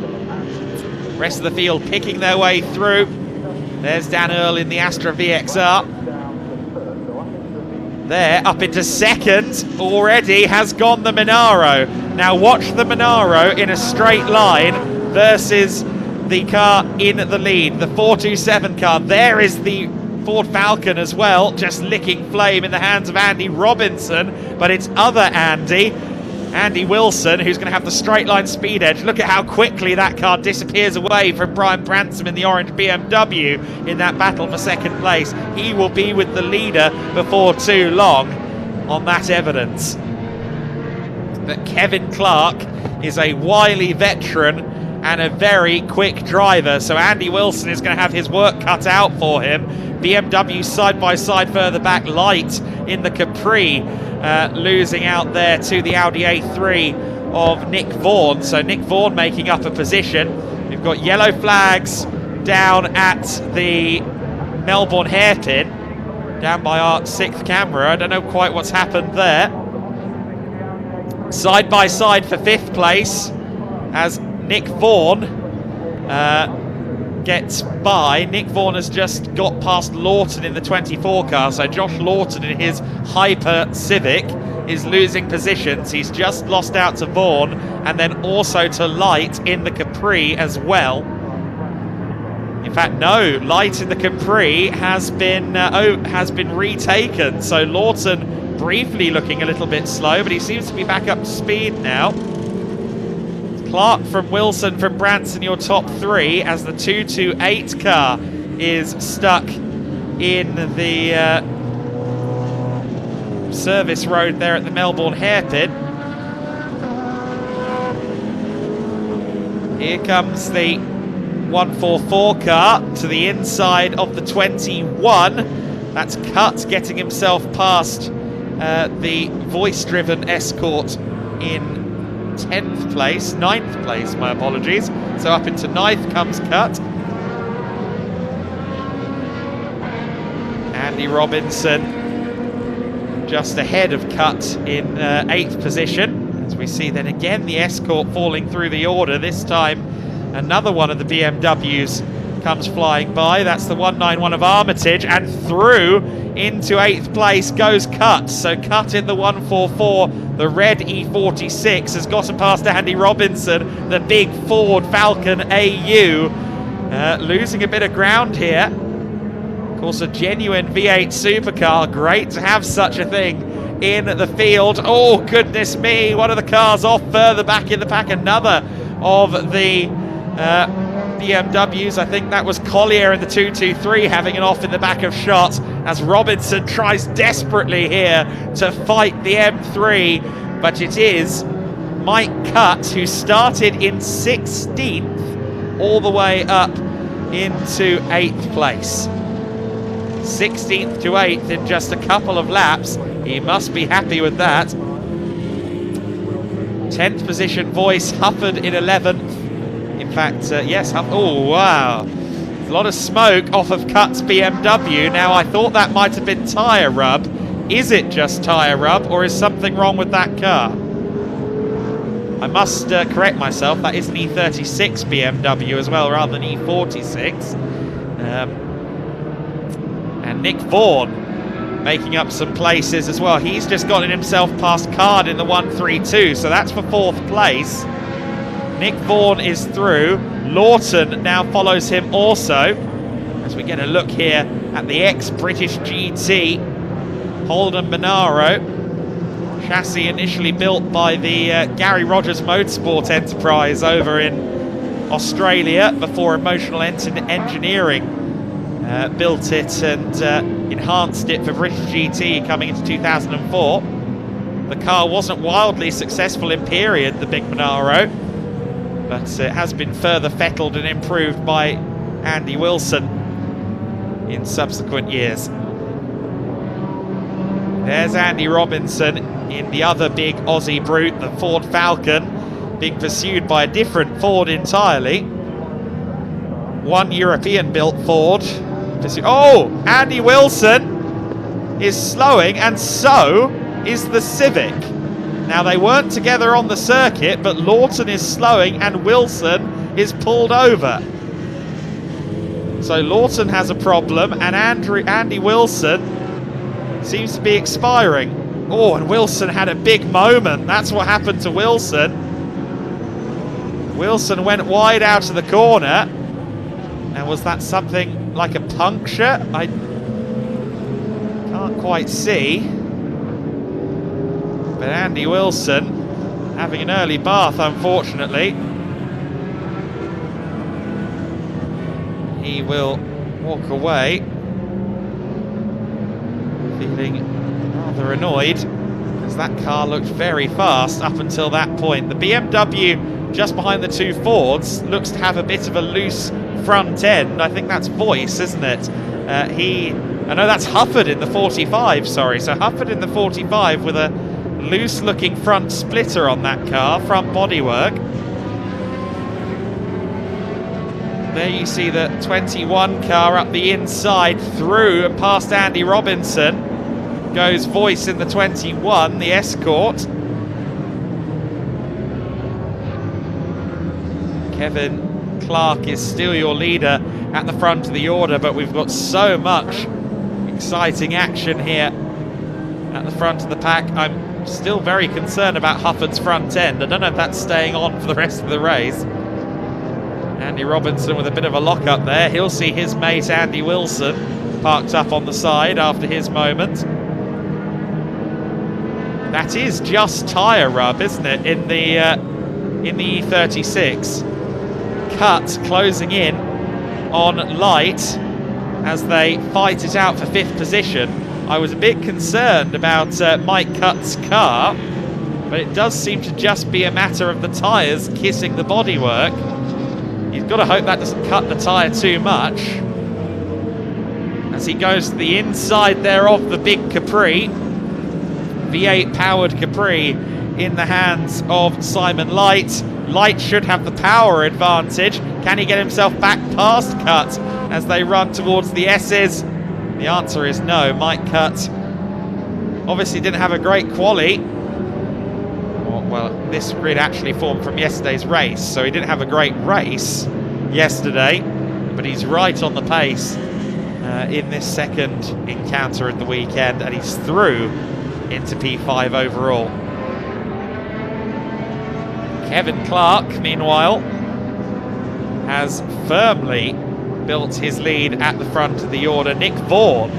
Rest of the field picking their way through. There's Dan Earl in the Astra VXR. There, up into second, already has gone the Monaro. Now watch the Monaro in a straight line versus the car in the lead, the 427 car. There is the Ford Falcon as well, just licking flame in the hands of Andy Robinson, but it's other Andy Wilson, who's going to have the straight line speed edge. Look at how quickly that car disappears away from Brian Bransom in the orange BMW in that battle for second place. He will be with the leader before too long on that evidence. But Kevin Clark is a wily veteran and a very quick driver, so Andy Wilson is going to have his work cut out for him. BMW side by side further back, light in the Capri, losing out there to the Audi A3 of Nick Vaughan. So Nick Vaughan making up a position. We've got yellow flags down at the Melbourne hairpin, down by our 6th camera. I don't know quite what's happened there. Side by side for 5th place as Nick Vaughan gets by. Nick Vaughan has just got past Lawton in the 24 car, so Josh Lawton in his Hyper Civic is losing positions. He's just lost out to Vaughan and then also to Light in the Capri as well. In fact, no, Light in the Capri has been retaken, so Lawton briefly looking a little bit slow, but he seems to be back up to speed now. Clark from Wilson from Branson, your top three, as the 228 car is stuck in the service road there at the Melbourne hairpin. Here comes the 144 car to the inside of the 21. That's Cut getting himself past the voice-driven Escort in 10th place, 9th place, my apologies. So up into 9th comes Cut. Andy Robinson just ahead of Cut in 8th position. As we see then again the Escort falling through the order. This time another one of the BMWs comes flying by. That's the 191 of Armitage, and through into 8th place goes Cut. So Cut in the 144, the red E46, has gotten past Andy Robinson, the big Ford Falcon AU, losing a bit of ground here. Of course, a genuine V8 supercar. Great to have such a thing in the field. Oh, goodness me, one of the cars off further back in the pack. Another of the BMWs, I think that was Collier in the 223 having an off in the back of shot, as Robinson tries desperately here to fight the M3, but it is Mike Cut, who started in 16th all the way up into 8th place. 16th to 8th in just a couple of laps. He must be happy with that. 10th position Voice, Hufford in 11th. In fact, yes, oh wow. A lot of smoke off of Cut's BMW. Now, I thought that might have been tyre rub. Is it just tyre rub, or is something wrong with that car? I must correct myself. That is an E36 BMW as well, rather than E46. And Nick Vaughan making up some places as well. He's just gotten himself past Card in the 132, so that's for 4th place. Nick Vaughan is through. Lawton now follows him also, as we get a look here at the ex-British GT Holden Monaro. Chassis initially built by the Gary Rogers Motorsport enterprise over in Australia before Emotional Engineering built it and enhanced it for British GT coming into 2004. The car wasn't wildly successful in period, the big Monaro, but it has been further fettled and improved by Andy Wilson in subsequent years. There's Andy Robinson in the other big Aussie brute, the Ford Falcon, being pursued by a different Ford entirely. One European-built Ford. Oh, Andy Wilson is slowing, and so is the Civic. Now, they weren't together on the circuit, but Lawton is slowing and Wilson is pulled over. So Lawton has a problem, and Andy Wilson seems to be expiring. Oh, and Wilson had a big moment. That's what happened to Wilson. Wilson went wide out of the corner. And was that something like a puncture? I can't quite see. But Andy Wilson having an early bath, unfortunately. He will walk away, feeling rather annoyed, because that car looked very fast up until that point. The BMW just behind the two Fords looks to have a bit of a loose front end. I think that's Voice, isn't it? I know that's Hufford in the 45, sorry. So Hufford in the 45 with a loose looking front splitter on that car, front bodywork. There you see the 21 car up the inside, through and past Andy Robinson. Goes Voice in the 21, the Escort. Kevin Clark is still your leader at the front of the order, but we've got so much exciting action here at the front of the pack. I'm still very concerned about Hufford's front end. I don't know if that's staying on for the rest of the race. Andy Robinson with a bit of a lock-up there. He'll see his mate Andy Wilson parked up on the side after his moment. That is just tyre rub, isn't it, in the E36. Cut closing in on Light as they fight it out for 5th position. I was a bit concerned about Mike Cutt's car, but it does seem to just be a matter of the tyres kissing the bodywork. You've got to hope that doesn't cut the tyre too much. As he goes to the inside there of the big Capri. V8 powered Capri in the hands of Simon Light. Light should have the power advantage. Can he get himself back past Cut as they run towards the S's? The answer is no. Mike Cutt obviously didn't have a great quali. Well, this grid actually formed from yesterday's race, so he didn't have a great race yesterday, but he's right on the pace in this second encounter at the weekend, and he's through into P5 overall. Kevin Clark, meanwhile, has firmly built his lead at the front of the order. Nick Vaughan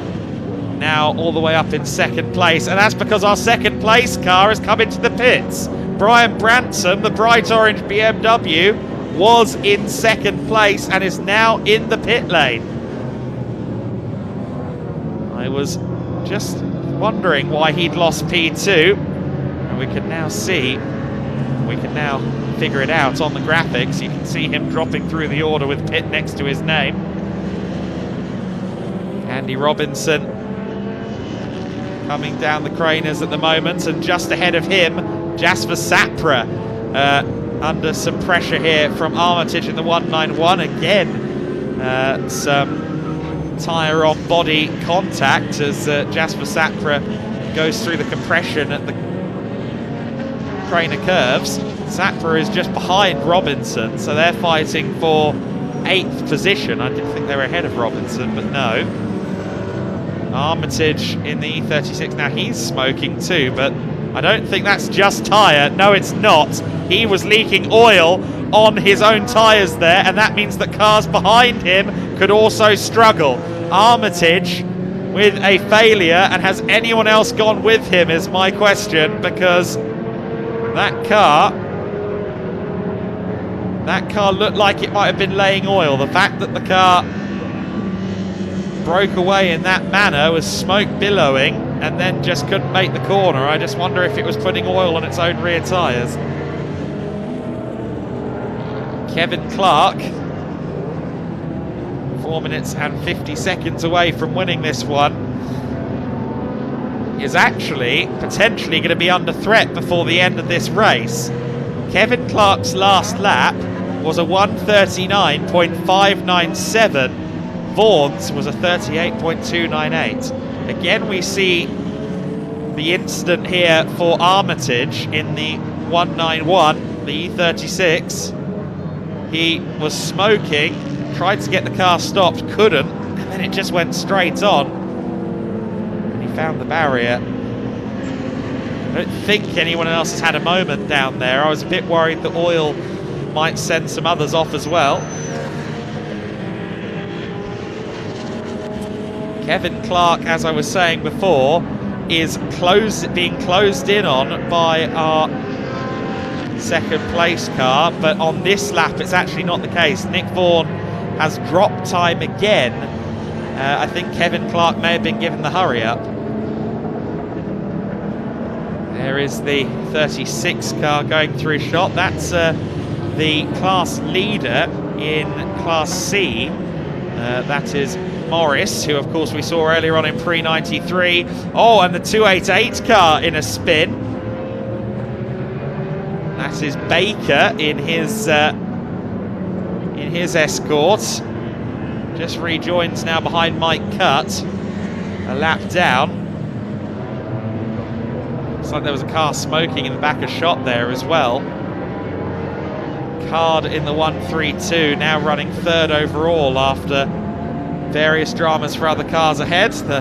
now all the way up in second place, and that's because our second place car has come into the pits. Brian Branson, the bright orange BMW, was in second place and is now in the pit lane. I was just wondering why he'd lost P2, and we can now figure it out on the graphics. You can see him dropping through the order with pit next to his name. Andy Robinson coming down the craners at the moment, and just ahead of him Jasper Sapra under some pressure here from Armitage in the 191. Again some tyre on body contact as Jasper Sapra goes through the compression at the Craner curves. Sapra is just behind Robinson, so they're fighting for 8th position. I didn't think they were ahead of Robinson, but no. Armitage in the E36, now he's smoking too, but I don't think that's just tyre. No, it's not. He was leaking oil on his own tyres there, and that means that cars behind him could also struggle. Armitage with a failure, and has anyone else gone with him is my question, because that car looked like it might have been laying oil. The fact that the car broke away in that manner, was smoke billowing, and then just couldn't make the corner. I just wonder if it was putting oil on its own rear tyres. Kevin Clark, 4 minutes and 50 seconds away from winning this one, is actually potentially going to be under threat before the end of this race. Kevin Clark's last lap was a 1:39.597. Vaughan's was a 38.298. Again, we see the incident here for Armitage in the 191, the E36. He was smoking, tried to get the car stopped, couldn't, and then it just went straight on. And he found the barrier. I don't think anyone else has had a moment down there. I was a bit worried the oil might send some others off as well. Kevin Clark, as I was saying before, is being closed in on by our second place car, but on this lap it's actually not the case. Nick Vaughan has dropped time again. I think Kevin Clark may have been given the hurry up. There is the 36 car going through shot. That's the class leader in Class C. That is Morris, who of course we saw earlier on in pre-93. Oh, and the 288 car in a spin. That is Baker in his Escort. Just rejoins now behind Mike Cutt, a lap down. Looks like there was a car smoking in the back of shot there as well. hard in the 132, now running third overall after various dramas for other cars ahead. The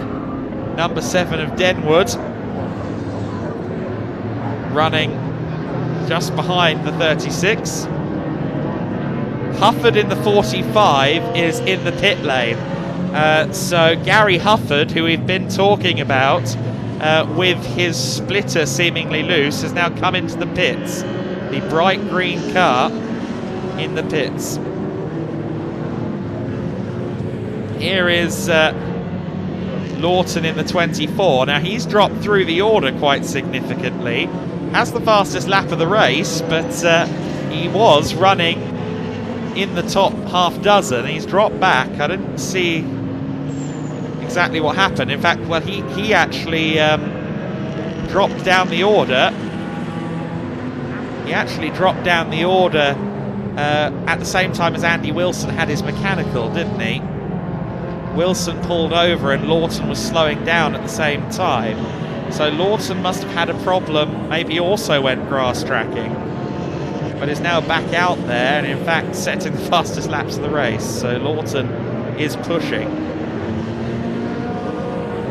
number 7 of Denwood running just behind the 36. Hufford in the 45 is in the pit lane. So Gary Hufford, who we've been talking about with his splitter seemingly loose, has now come into the pits. The bright green car in the pits. Here is Lawton in the 24. Now he's dropped through the order quite significantly. Has the fastest lap of the race, but he was running in the top half dozen. He's dropped back. I didn't see exactly what happened. In fact, well, he actually dropped down the order. He actually dropped down the order at the same time as Andy Wilson had his mechanical, didn't he? Wilson pulled over and Lawton was slowing down at the same time. So Lawton must have had a problem, maybe also went grass tracking, but is now back out there and in fact setting the fastest laps of the race. So Lawton is pushing.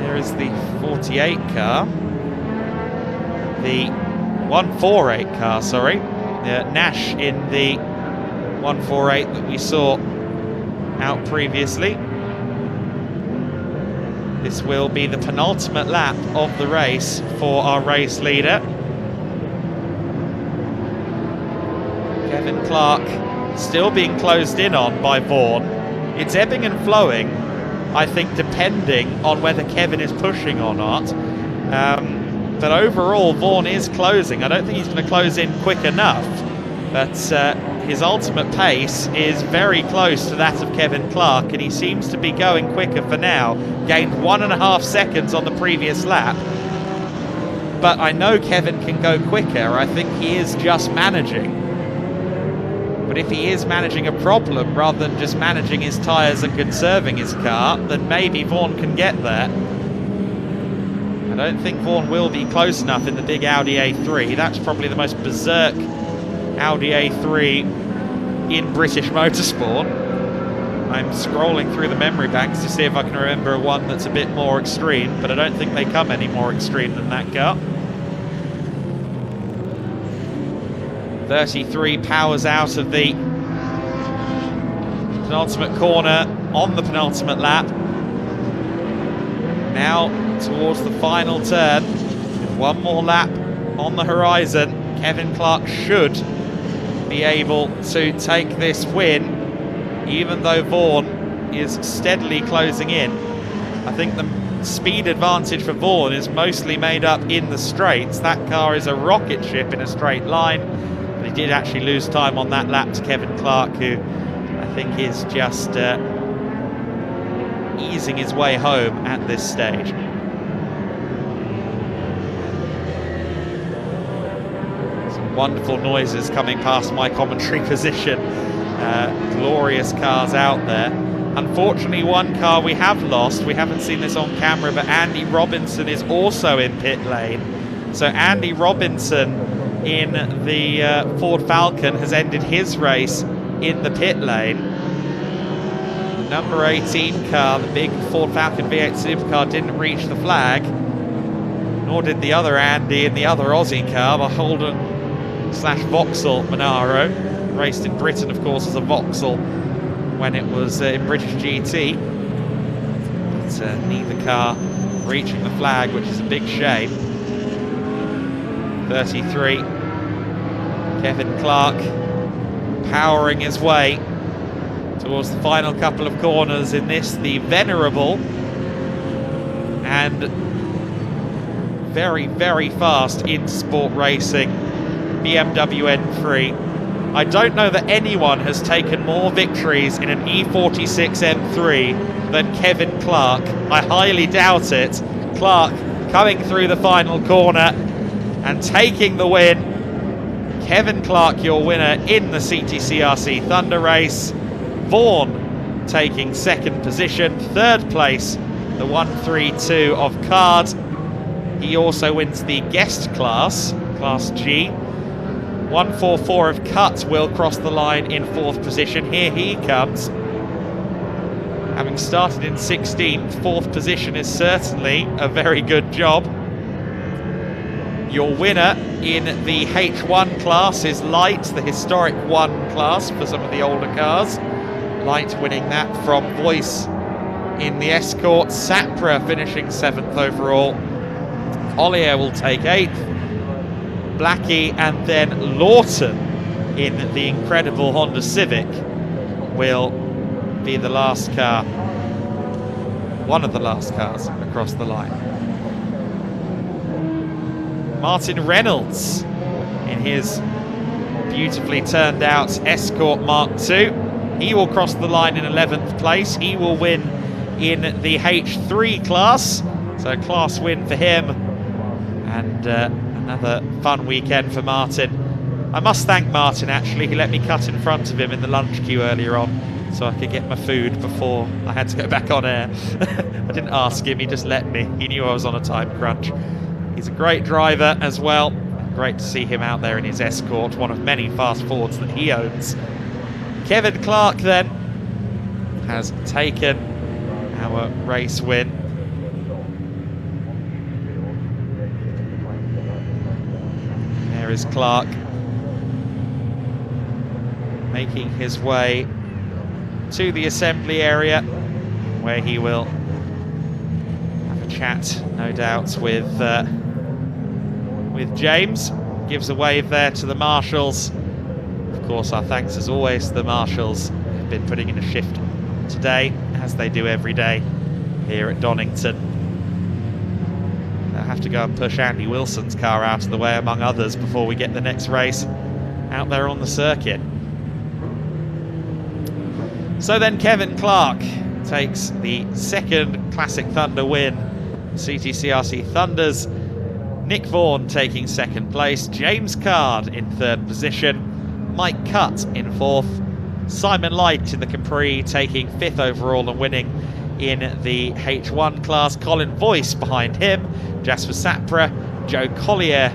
There is the 48 car. The 148 car, sorry. Nash in the 148 that we saw out previously. This will be the penultimate lap of the race for our race leader. Kevin Clark still being closed in on by Vaughan. It's ebbing and flowing, I think, depending on whether Kevin is pushing or not. But overall, Vaughan is closing. I don't think he's going to close in quick enough, but his ultimate pace is very close to that of Kevin Clark, and he seems to be going quicker for now. Gained 1.5 seconds on the previous lap, but I know Kevin can go quicker. I think he is just managing. But if he is managing a problem rather than just managing his tyres and conserving his car, then maybe Vaughan can get there. I don't think Vaughan will be close enough in the big Audi A3. That's probably the most berserk Audi A3 in British motorsport. I'm scrolling through the memory banks to see if I can remember one that's a bit more extreme, but I don't think they come any more extreme than that car. 33 powers out of the penultimate corner on the penultimate lap. Now towards the final turn, with one more lap on the horizon, Kevin Clark should be able to take this win, even though Vaughan is steadily closing in. I think the speed advantage for Vaughan is mostly made up in the straights. That car is a rocket ship in a straight line, but he did actually lose time on that lap to Kevin Clark, who I think is just easing his way home at this stage. Wonderful noises coming past my commentary position. Glorious cars out there. Unfortunately, one car we have lost. We haven't seen this on camera, but Andy Robinson is also in pit lane. So Andy Robinson in the Ford Falcon has ended his race in the pit lane. The number 18 car, the big Ford Falcon V8 Superkart, didn't reach the flag, nor did the other Andy in the other Aussie car, the Holden /Vauxhall Monaro, raced in Britain, of course, as a Vauxhall when it was in British GT. But neither car reaching the flag, which is a big shame. 33, Kevin Clark powering his way towards the final couple of corners in this, the venerable and very, very fast in sport racing BMW M3. I don't know that anyone has taken more victories in an E46 M3 than Kevin Clark. I highly doubt it. Clark coming through the final corner and taking the win. Kevin Clark, your winner in the CTCRC Thunder race. Vaughan taking second position. Third place, the 132 of Card. He also wins the guest class, Class G. 144 of Cut will cross the line in 4th position. Here he comes. Having started in 16th, 4th position is certainly a very good job. Your winner in the H1 class is Light, the historic 1 class for some of the older cars. Light winning that from Voice in the Escort. Sapra finishing 7th overall. Collier will take 8th. Blackie and then Lawton in the incredible Honda Civic will be the last car, one of the last cars across the line. Martin Reynolds in his beautifully turned out Escort Mark II. He will cross the line in 11th place. He will win in the H3 class, so class win for him, and another fun weekend for Martin. I must thank Martin actually, he let me cut in front of him in the lunch queue earlier on so I could get my food before I had to go back on air. I didn't ask him, he just let me. He knew I was on a time crunch. He's a great driver as well. Great to see him out there in his Escort, one of many fast forwards that he owns. Kevin Clark then has taken our race win. There is Clark making his way to the assembly area where he will have a chat, no doubt, with James. Gives a wave there to the marshals. Of course, our thanks as always to the marshals who've been putting in a shift today, as they do every day here at Donington. They'll have to go and push Andy Wilson's car out of the way, among others, before we get the next race out there on the circuit. So then Kevin Clark takes the 2nd Classic Thunder win. CTCRC Thunders. Nick Vaughan taking 2nd place. James Card in 3rd position. Mike Cutt in 4th. Simon Light in the Capri taking 5th overall and winning in the H1 class. Colin Voice behind him. Jasper Sapra, Joe Collier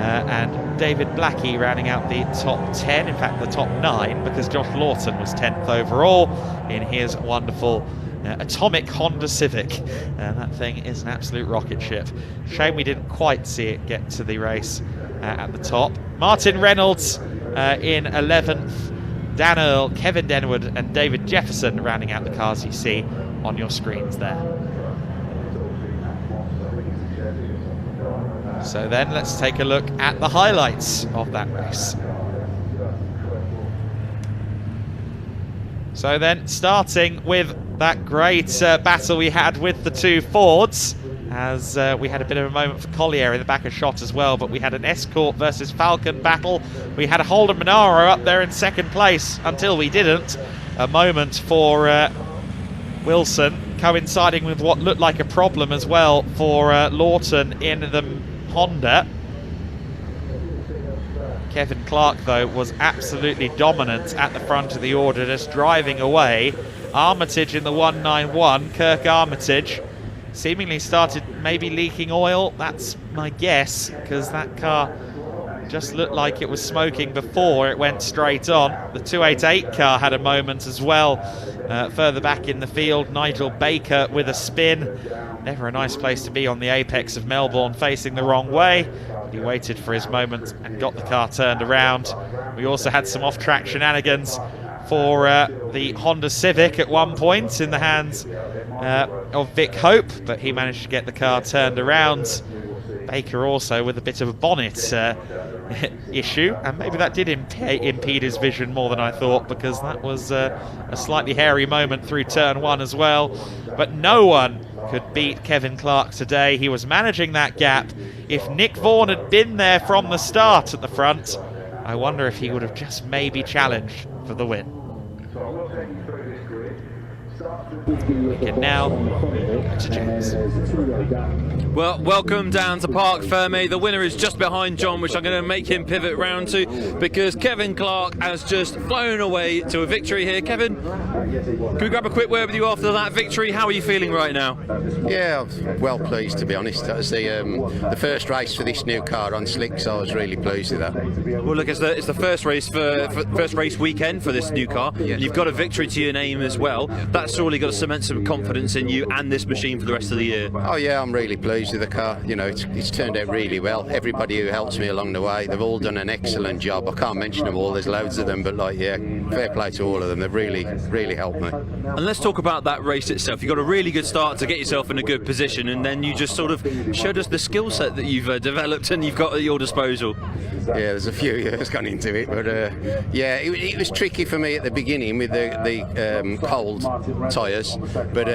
and David Blackie rounding out the top 10, in fact the top 9, because Josh Lawton was 10th overall in his wonderful atomic Honda Civic. That thing is an absolute rocket ship. Shame we didn't quite see it get to the race at the top. Martin Reynolds in 11th. Dan Earl, Kevin Denwood and David Jefferson rounding out the cars you see on your screens there. So then let's take a look at the highlights of that race. So then, starting with that great battle we had with the 2 Fords, as we had a bit of a moment for Collier in the back of shot as well, but we had an Escort versus Falcon battle. We had a Holden Monaro up there in 2nd place until we didn't. A moment for Wilson, coinciding with what looked like a problem as well for Lawton in the Honda. Kevin Clark, though, was absolutely dominant at the front of the order, just driving away. Armitage in the 191, Kirk Armitage, seemingly started maybe leaking oil. That's my guess, because that car just looked like it was smoking before it went straight on. The 288 car had a moment as well. Further back in the field, Nigel Baker with a spin. Never a nice place to be on the apex of Melbourne, facing the wrong way. He waited for his moment and got the car turned around. We also had some off-track shenanigans for the Honda Civic at one point in the hands of Vic Hope, but he managed to get the car turned around. Baker also with a bit of a bonnet issue, and maybe that did impede his vision more than I thought, because that was a slightly hairy moment through turn 1 as well. But no one could beat Kevin Clark today. He was managing that gap. If Nick Vaughan had been there from the start at the front, I wonder if he would have just maybe challenged for the win. So I will take you through this grid. We can now go to James. Well, welcome down to Parc Fermé. The winner is just behind John, which I'm going to make him pivot round to, because Kevin Clark has just flown away to a victory here. Kevin, can we grab a quick word with you after that victory? How are you feeling right now? Yeah, well pleased, to be honest. That was the first race for this new car on slick, so I was really pleased with that. Well, look, it's the first race for first race weekend for this new car. Yeah. You've got a victory to your name as well. That's surely got to cement some confidence in you and this machine for the rest of the year. Oh yeah, I'm really pleased with the car. You know, it's turned out really well. Everybody who helps me along the way, they've all done an excellent job. I can't mention them all, there's loads of them, but like, yeah, fair play to all of them. They've really helped me. And let's talk about that race itself. You got a really good start to get yourself in a good position, and then you just sort of showed us the skill set that you've developed and you've got at your disposal. Yeah, there's a few years gone into it, but yeah, it was tricky for me at the beginning with the cold tyres, but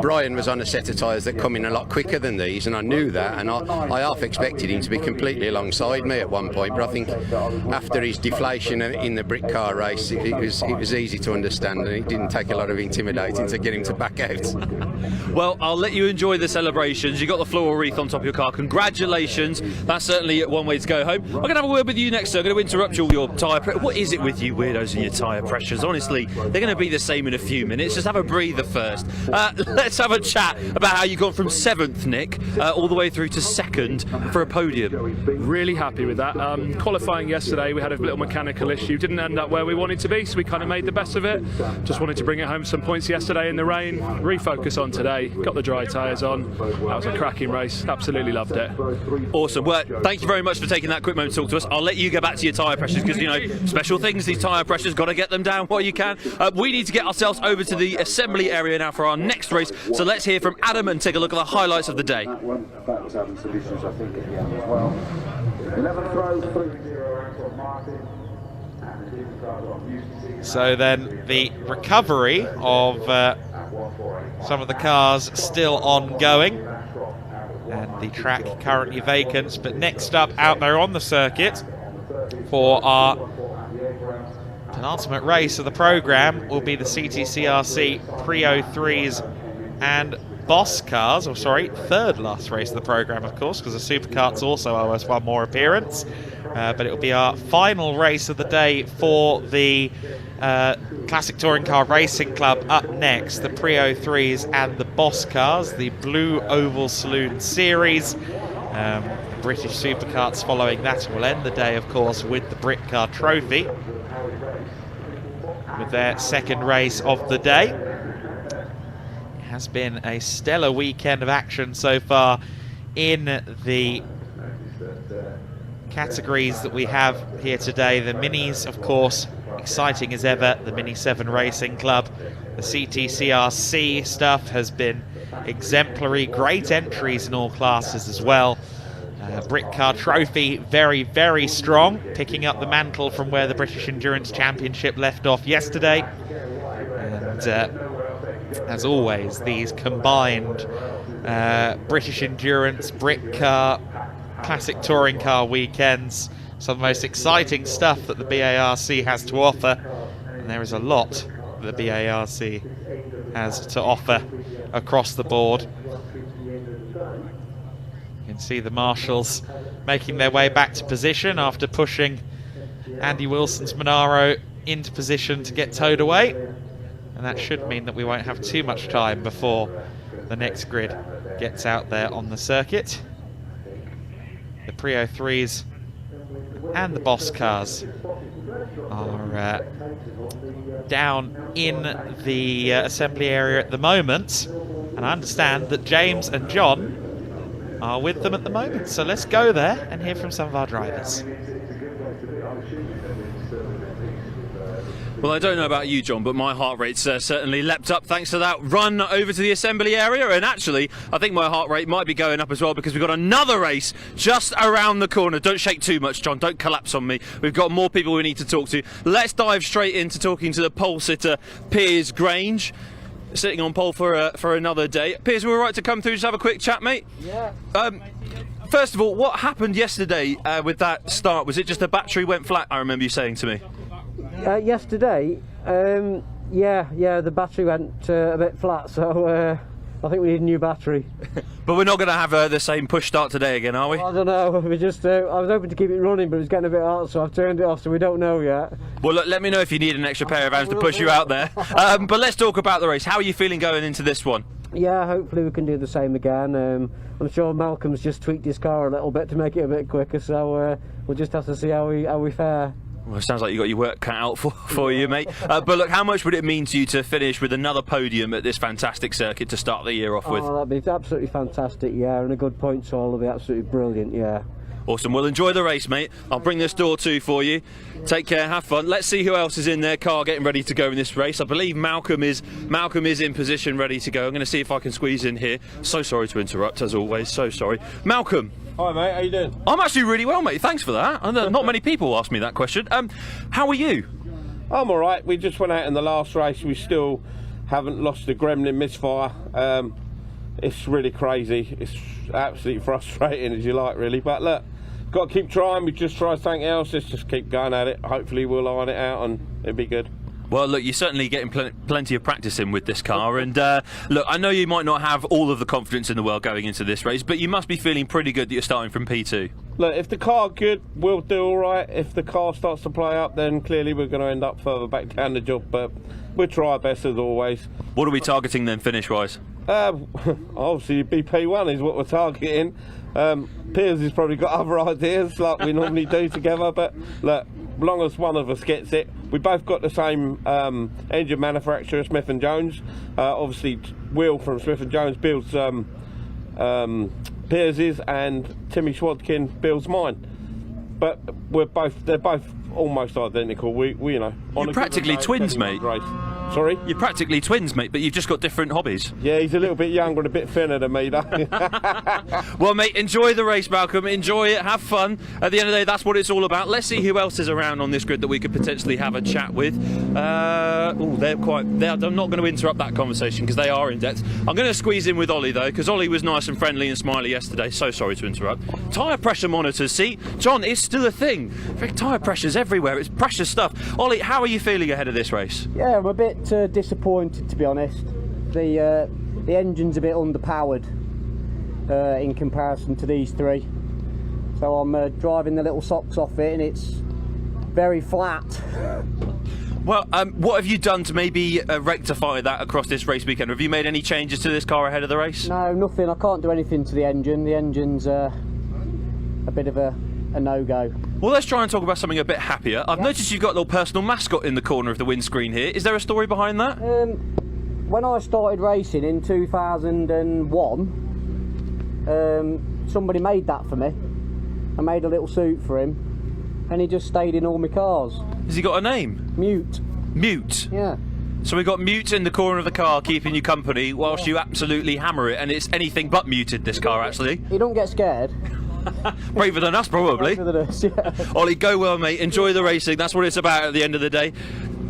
Brian was on a set of tyres that come in a lot quicker than these, and I knew that, and I half expected him to be completely alongside me at one point, but I think after his deflation in the Britcar race, it was easy to understand, and it didn't take a lot of intimidating to get him to back out. Well, I'll let you enjoy the celebrations. You got the floral wreath on top of your car. Congratulations. That's certainly one way to go home. I'm going to have a word with you next, sir. I'm going to interrupt all your tyre pressure. What is it with you weirdos and your tyre pressures? Honestly, they're going to be the same in a few minutes. Just have a breather first. Let's have a chat about how you've gone from 7th, Nick, all the way through to 2nd for a podium. Really happy with that. Qualifying yesterday, we had a little mechanical issue. Didn't end up where we wanted to be, so we kind of made the best of it. Just wanted to bring it home some points yesterday in the rain. Refocus on today. Got the dry tyres on. That was a cracking race. Absolutely loved it. Awesome. Well, thank you very much for taking that quick moment to talk to us. I'll let you go back to your tyre pressures, because, you know, special things, these tyre pressures, got to get them down while you can. We need to get ourselves over to the assembly area now for our next race, so let's hear from Adam and take a look at the highlights of the day. That was having some issues, I think, at the end as well. 11 throws, 3-0 Anton Martin. So then the recovery of some of the cars still ongoing, and the track currently vacant. But next up out there on the circuit for our penultimate race of the programme will be the CTCRC Pre-03s and Boss cars, or sorry, third last race of the programme, of course, because the Superkarts also owe us one more appearance. But it will be our final race of the day for the Classic Touring Car Racing Club up next, the Pre-03s and the Boss cars, the Blue Oval Saloon Series. British Superkarts following that, and will end the day, of course, with the Britcar Trophy, with their second race of the day. Has been a stellar weekend of action so far in the categories that we have here today. The Minis, of course, exciting as ever. The Mini 7 Racing Club. The CTCRC stuff has been exemplary. Great entries in all classes as well. Britcar Trophy, very, very strong, picking up the mantle from where the British Endurance Championship left off yesterday. And as always, these combined British Endurance, Britcar, Classic Touring Car weekends, some of the most exciting stuff that the BARC has to offer. And there is a lot that the BARC has to offer across the board. You can see the marshals making their way back to position after pushing Andy Wilson's Monaro into position to get towed away. And that should mean that we won't have too much time before the next grid gets out there on the circuit. The Pre-03s and the Boss cars are down in the assembly area at the moment. And I understand that James and John are with them at the moment. So let's go there and hear from some of our drivers. Well, I don't know about you, John, but my heart rate's certainly leapt up thanks to that run over to the assembly area. And actually, I think my heart rate might be going up as well, because we've got another race just around the corner. Don't shake too much, John. Don't collapse on me. We've got more people we need to talk to. Let's dive straight into talking to the pole sitter, Piers Grange, sitting on pole for another day. Piers, we're all right to come through, just have a quick chat, mate? Yeah. First of all, what happened yesterday with that start? Was it just the battery went flat, I remember you saying to me? Yesterday, Yeah, the battery went a bit flat, so I think we need a new battery. But we're not going to have the same push start today again, are we? I don't know, we just, I was hoping to keep it running, but it was getting a bit hot, so I've turned it off, so we don't know yet. Well, look, let me know if you need an extra pair of hands to push you out there. But let's talk about the race. How are you feeling going into this one? Yeah, hopefully we can do the same again. I'm sure Malcolm's just tweaked his car a little bit to make it a bit quicker, so we'll just have to see how we fare. Well, it sounds like you got your work cut out for you, mate. But look, how much would it mean to you to finish with another podium at this fantastic circuit to start the year off with? Oh, that'd be absolutely fantastic, yeah, and a good points haul will be absolutely brilliant, yeah. Awesome. Well, enjoy the race, mate. I'll bring this door to for you. Take care, have fun. Let's see who else is in their car getting ready to go in this race. I believe Malcolm is in position, ready to go. I'm going to see if I can squeeze in here. So sorry to interrupt, as always. So sorry. Malcolm. Hi, mate. How you doing? I'm actually really well, mate. Thanks for that. Not many people ask me that question. How are you? I'm all right. We just went out in the last race. We still haven't lost the gremlin misfire. It's really crazy. It's absolutely frustrating, as you like, really. But look, got to keep trying. We just tried something else. Let's just keep going at it. Hopefully we'll iron it out and it'll be good. Well, look, you're certainly getting plenty of practice in with this car, and look, I know you might not have all of the confidence in the world going into this race, but you must be feeling pretty good that you're starting from P2. Look, if the car's good, we'll do all right. If the car starts to play up, then clearly we're going to end up further back down the job, but we'll try our best as always. What are we targeting then, finish-wise? Obviously, BP1 is what we're targeting. Piers has probably got other ideas like we normally do together, but look, as long as one of us gets it. We both got the same engine manufacturer, Smith & Jones. Obviously, Will from Smith & Jones builds Piers's, and Timmy Schwadkin builds mine. But they're both almost identical. We you know. You're practically twins, mate. Race. Sorry? You're practically twins, mate, but you've just got different hobbies. Yeah, he's a little bit younger and a bit thinner than me, though. Well, mate, enjoy the race, Malcolm. Enjoy it, have fun. At the end of the day, that's what it's all about. Let's see who else is around on this grid that we could potentially have a chat with. I'm not going to interrupt that conversation because they are in depth. I'm going to squeeze in with Ollie, though, because Ollie was nice and friendly and smiley yesterday. So sorry to interrupt. Tyre pressure monitors, see? John, it's still a thing. Tyre pressure's everywhere. It's precious stuff. Ollie, how are you feeling ahead of this race? Yeah, I'm a bit disappointed, to be honest. The engine's a bit underpowered in comparison to these three, so I'm driving the little socks off it and it's very flat. Well, what have you done to maybe rectify that across this race weekend? Have you made any changes to this car ahead of the race? No, nothing. I can't do anything to the engine. The engine's a bit of a no-go. Well, let's try and talk about something a bit happier. I've noticed you've got a little personal mascot in the corner of the windscreen here. Is there a story behind that? When I started racing in 2001, somebody made that for me. I made a little suit for him, and he just stayed in all my cars. Has he got a name? Mute. Mute? Yeah. So we've got Mute in the corner of the car keeping you company whilst you absolutely hammer it, and it's anything but muted, this car, actually. You don't get scared. Braver than us, probably. Braver than us, yeah. Ollie, go well, mate. Enjoy the racing. That's what it's about at the end of the day.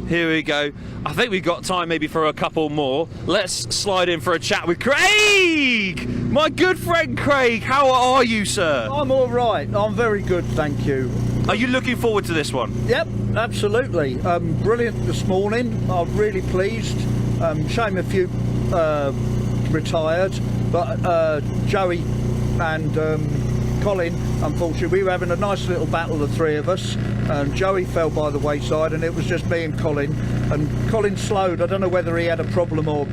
Here we go. I think we've got time maybe for a couple more. Let's slide in for a chat with Craig! My good friend Craig, how are you, sir? I'm all right. I'm very good, thank you. Are you looking forward to this one? Yep, absolutely. Brilliant this morning. I'm really pleased. Shame a few retired, but Joey and Colin, unfortunately, we were having a nice little battle, the three of us, and Joey fell by the wayside, and it was just me and Colin. And Colin slowed. I don't know whether he had a problem or,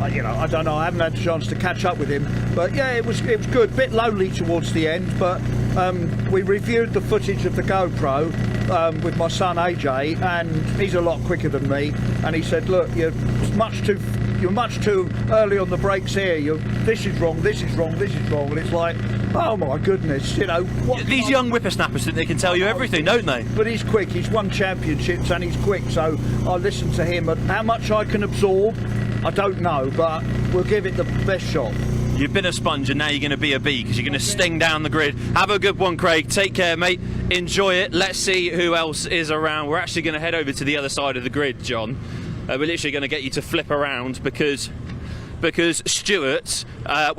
you know, I don't know. I haven't had a chance to catch up with him, but yeah, it was good. Bit lonely towards the end, but we reviewed the footage of the GoPro with my son AJ, and he's a lot quicker than me. And he said, "Look, you're much too early on the brakes here. This is wrong. This is wrong. This is wrong." And it's like, oh my goodness, you know. These young whippersnappers think they can tell you everything, don't they? But he's quick. He's won championships and he's quick. So I listen to him. And how much I can absorb, I don't know, but we'll give it the best shot. You've been a sponge and now you're going to be a bee because you're going to sting down the grid. Have a good one, Craig. Take care, mate. Enjoy it. Let's see who else is around. We're actually going to head over to the other side of the grid, John. We're literally going to get you to flip around because Stuart,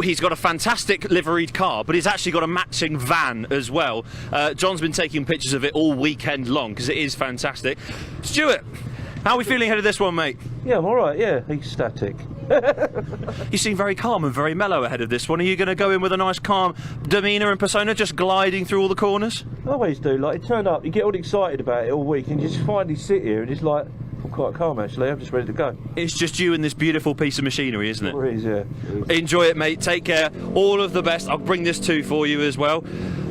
he's got a fantastic liveried car, but he's actually got a matching van as well. John's been taking pictures of it all weekend long because it is fantastic. Stuart, How are we feeling ahead of this one, mate? Yeah, I'm alright, yeah, ecstatic. You seem very calm and very mellow ahead of this one. Are you going to go in with a nice calm demeanour and persona, just gliding through all the corners? I always do, like, you turn up, you get all excited about it all week, and you just finally sit here and it's like, I'm quite calm actually, I'm just ready to go. It's just you and this beautiful piece of machinery, isn't it? It is, yeah. Enjoy it, mate. Take care. All of the best. I'll bring this too for you as well.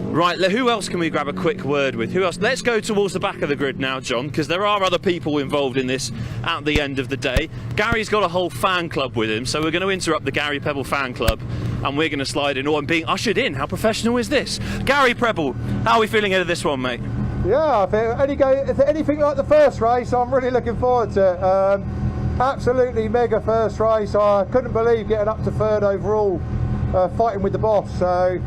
Right, who else can we grab a quick word with? Who else? Let's go towards the back of the grid now, John, because there are other people involved in this at the end of the day. Gary's got a whole fan club with him, so we're going to interrupt the Gary Prebble fan club and we're going to slide in. Oh, I'm being ushered in. How professional is this? Gary Prebble, how are we feeling ahead of this one, mate? Yeah, I think if anything like the first race, I'm really looking forward to it. Absolutely mega first race. I couldn't believe getting up to third overall, fighting with the boss. So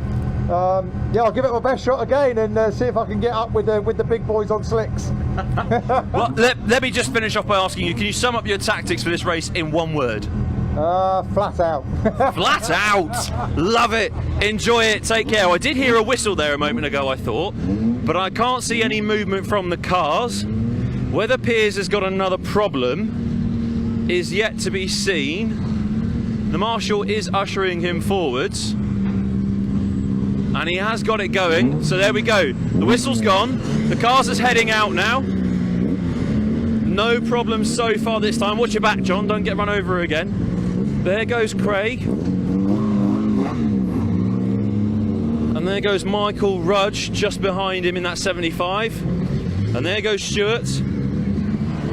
yeah, I'll give it my best shot again and see if I can get up with the big boys on slicks. Well, let me just finish off by asking you, can you sum up your tactics for this race in one word? Flat out. Flat out! Love it! Enjoy it, take care. I did hear a whistle there a moment ago, I thought, but I can't see any movement from the cars. Whether Piers has got another problem is yet to be seen. The marshal is ushering him forwards, and he has got it going, so there we go. The whistle's gone, the car's is heading out now. No problem so far this time. Watch your back, John, don't get run over again. There goes Craig. And there goes Michael Rudge just behind him in that 75. And there goes Stuart.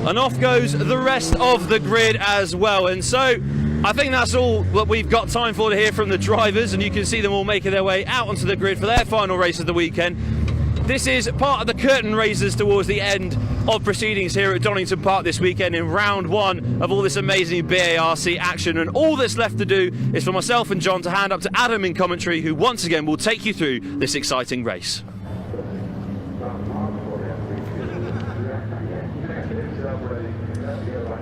And off goes the rest of the grid as well. And so I think that's all that we've got time for to hear from the drivers, and you can see them all making their way out onto the grid for their final race of the weekend. This is part of the curtain raisers towards the end of proceedings here at Donington Park this weekend in round one of all this amazing BARC action, and all that's left to do is for myself and John to hand up to Adam in commentary, who once again will take you through this exciting race.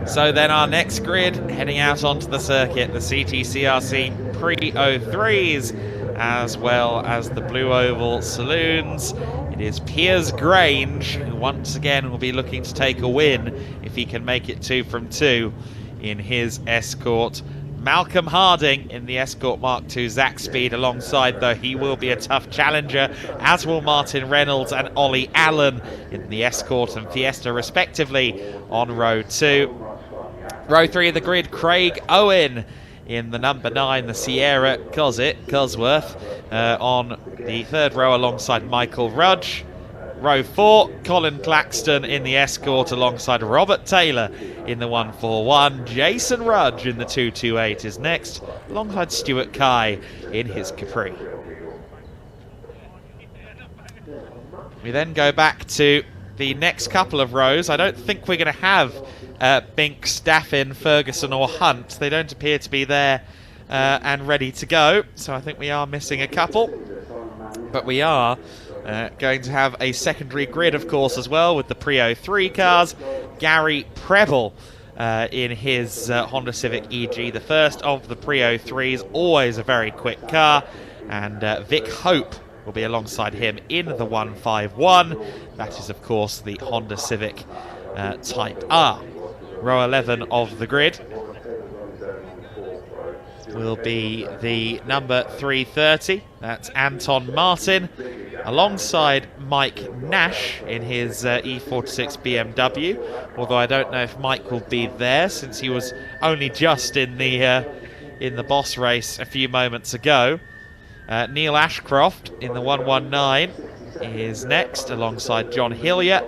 So then our next grid, heading out onto the circuit, the CTCRC Pre-03s, as well as the Blue Oval Saloons. It is Piers Grange, who once again will be looking to take a win if he can make it 2 from 2 in his Escort. Malcolm Harding in the Escort Mark II Zach Speed alongside, though he will be a tough challenger, as will Martin Reynolds and Ollie Allen in the Escort and Fiesta respectively on row 2. Row 3 of the grid, Craig Owen in the number 9, the Sierra Cosworth, on the third row alongside Michael Rudge. Row 4, Colin Claxton in the Escort alongside Robert Taylor in the 141. Jason Rudge in the 228 is next, alongside Stuart Kai in his Capri. We then go back to the next couple of rows. I don't think we're going to have Binks, Staffin, Ferguson or Hunt. They don't appear to be there and ready to go, so I think we are missing a couple. But we are going to have a secondary grid, of course, as well, with the Pre-03 cars. Gary Prebble in his Honda Civic EG, the first of the Pre-03s, always a very quick car. And Vic Hope will be alongside him in the 151. That is, of course, the Honda Civic Type R. Row 11 of the grid will be the number 330. That's Anton Martin, alongside Mike Nash in his E46 BMW. Although I don't know if Mike will be there, since he was only just in the boss race a few moments ago. Neil Ashcroft in the 119 is next, alongside John Hillier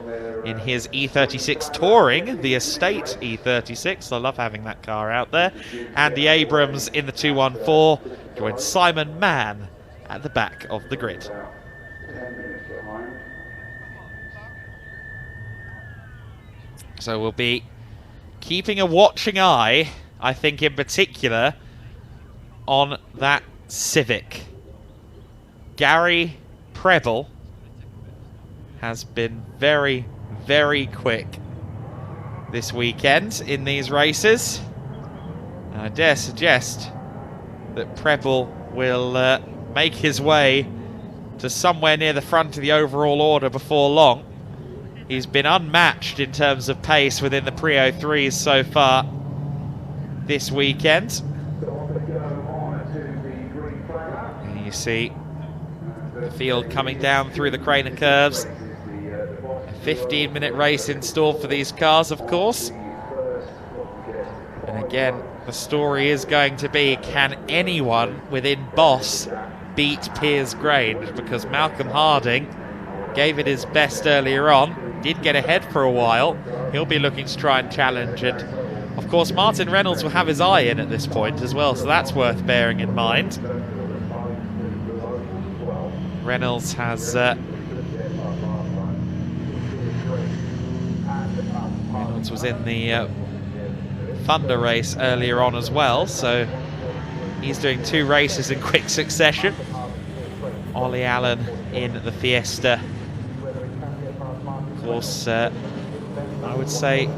in his E36 Touring, the estate E36. I love having that car out there. Andy Abrams in the 214 joins Simon Mann at the back of the grid. So we'll be keeping a watching eye, I think in particular, on that Civic. Gary Prebble has been very, very quick this weekend in these races. And I dare suggest that Prebble will make his way to somewhere near the front of the overall order before long. He's been unmatched in terms of pace within the pre-03s so far this weekend. And you see the field coming down through the Craner curves. A 15-minute race in store for these cars, of course. And again, the story is going to be, can anyone within Boss beat Piers Grange? Because Malcolm Harding gave it his best earlier on, did get ahead for a while. He'll be looking to try and challenge, and of course Martin Reynolds will have his eye in at this point as well, so that's worth bearing in mind. Reynolds has Reynolds was in the Thunder race earlier on as well, so he's doing 2 races in quick succession. Ollie Allen in the Fiesta. Of course, I would say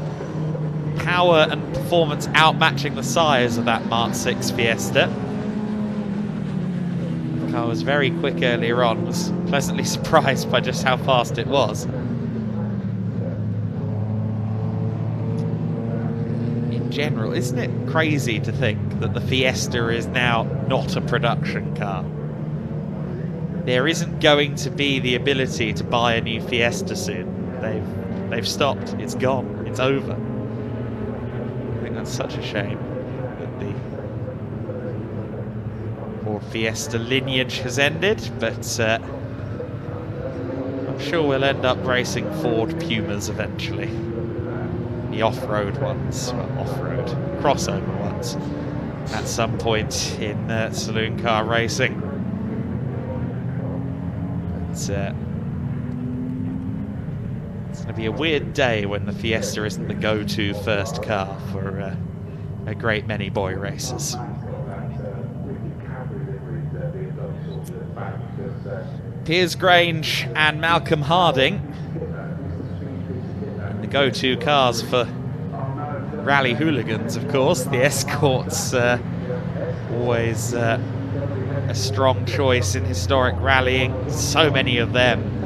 power and performance outmatching the size of that Mark 6 Fiesta. The car was very quick earlier on, was pleasantly surprised by just how fast it was. In general, isn't it crazy to think that the Fiesta is now not a production car? There isn't going to be the ability to buy a new Fiesta soon. They've stopped. It's gone. It's over. I think that's such a shame that the Ford Fiesta lineage has ended, but I'm sure we'll end up racing Ford Pumas eventually. The off-road ones, well, off-road, crossover ones, at some point in saloon car racing. But, it's going to be a weird day when the Fiesta isn't the go-to first car for a great many boy racers. Piers Grange and Malcolm Harding, the go-to cars for rally hooligans, of course. The Escort's always a strong choice in historic rallying. So many of them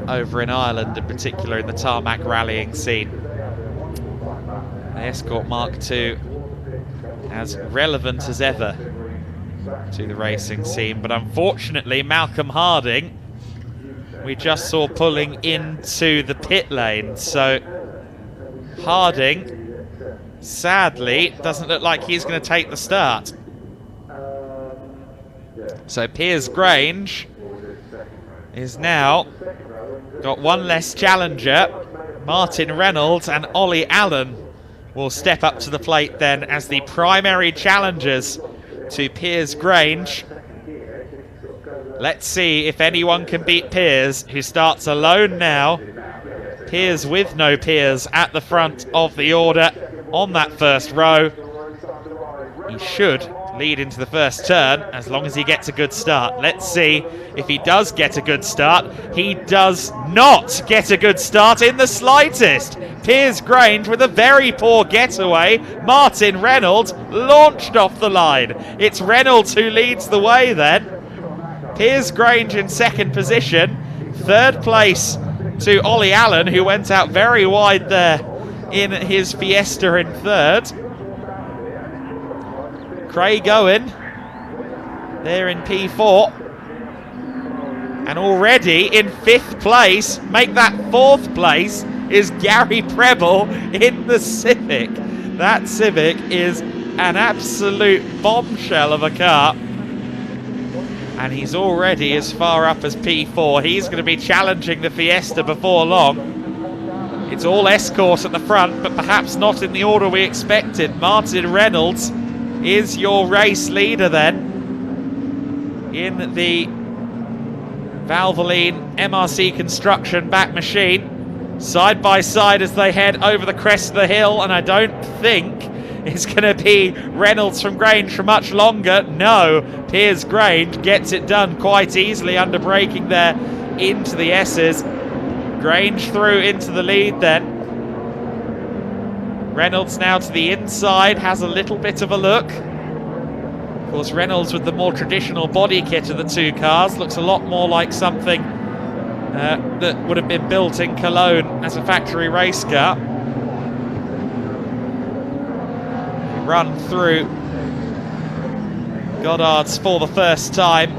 over in Ireland, in particular in the tarmac rallying scene. The Escort Mark II as relevant as ever to the racing scene, but unfortunately Malcolm Harding we just saw pulling into the pit lane, so Harding sadly doesn't look like he's going to take the start. So Piers Grange is now got one less challenger. Martin Reynolds and Ollie Allen will step up to the plate then as the primary challengers to Piers Grange. Let's see if anyone can beat Piers, who starts alone now. Piers with no Piers at the front of the order on that first row. He should lead into the first turn as long as he gets a good start. Let's see if he does get a good start. He does not get a good start in the slightest. Piers Grange with a very poor getaway. Martin Reynolds launched off the line. It's Reynolds who leads the way then. Piers Grange in second position. Third place to Ollie Allen, who went out very wide there in his Fiesta in third. Craig Owen there in P4, and already in 5th place, make that 4th place, is Gary Preble in the Civic. That Civic is an absolute bombshell of a car, and he's already as far up as P4. He's going to be challenging the Fiesta before long. It's all Escort at the front, but perhaps not in the order we expected. Martin Reynolds is your race leader then in the Valvoline MRC Construction back machine, side by side as they head over the crest of the hill, and I don't think it's going to be Reynolds from Grange for much longer. No, Piers Grange gets it done quite easily under braking there into the S's. Grange through into the lead then. Reynolds now to the inside, has a little bit of a look. Of course, Reynolds with the more traditional body kit of the two cars looks a lot more like something that would have been built in Cologne as a factory race car. We run through Goddard's for the first time,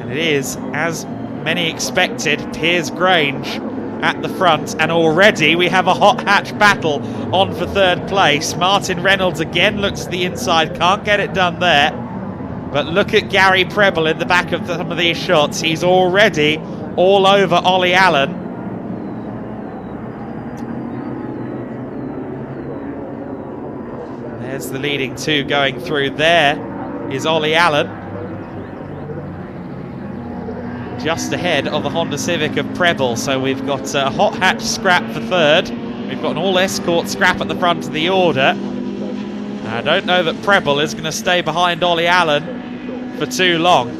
and it is, as many expected, Piers Grange at the front, and already we have a hot hatch battle on for third place. Martin Reynolds again looks to the inside, can't get it done there, but look at Gary Preble in the back of some of these shots. He's already all over Ollie Allen. There's the leading two going through. There is Ollie Allen, just ahead of the Honda Civic of Preble. So we've got a hot hatch scrap for third. We've got an all escort scrap at the front of the order. I don't know that Preble is going to stay behind Ollie Allen for too long.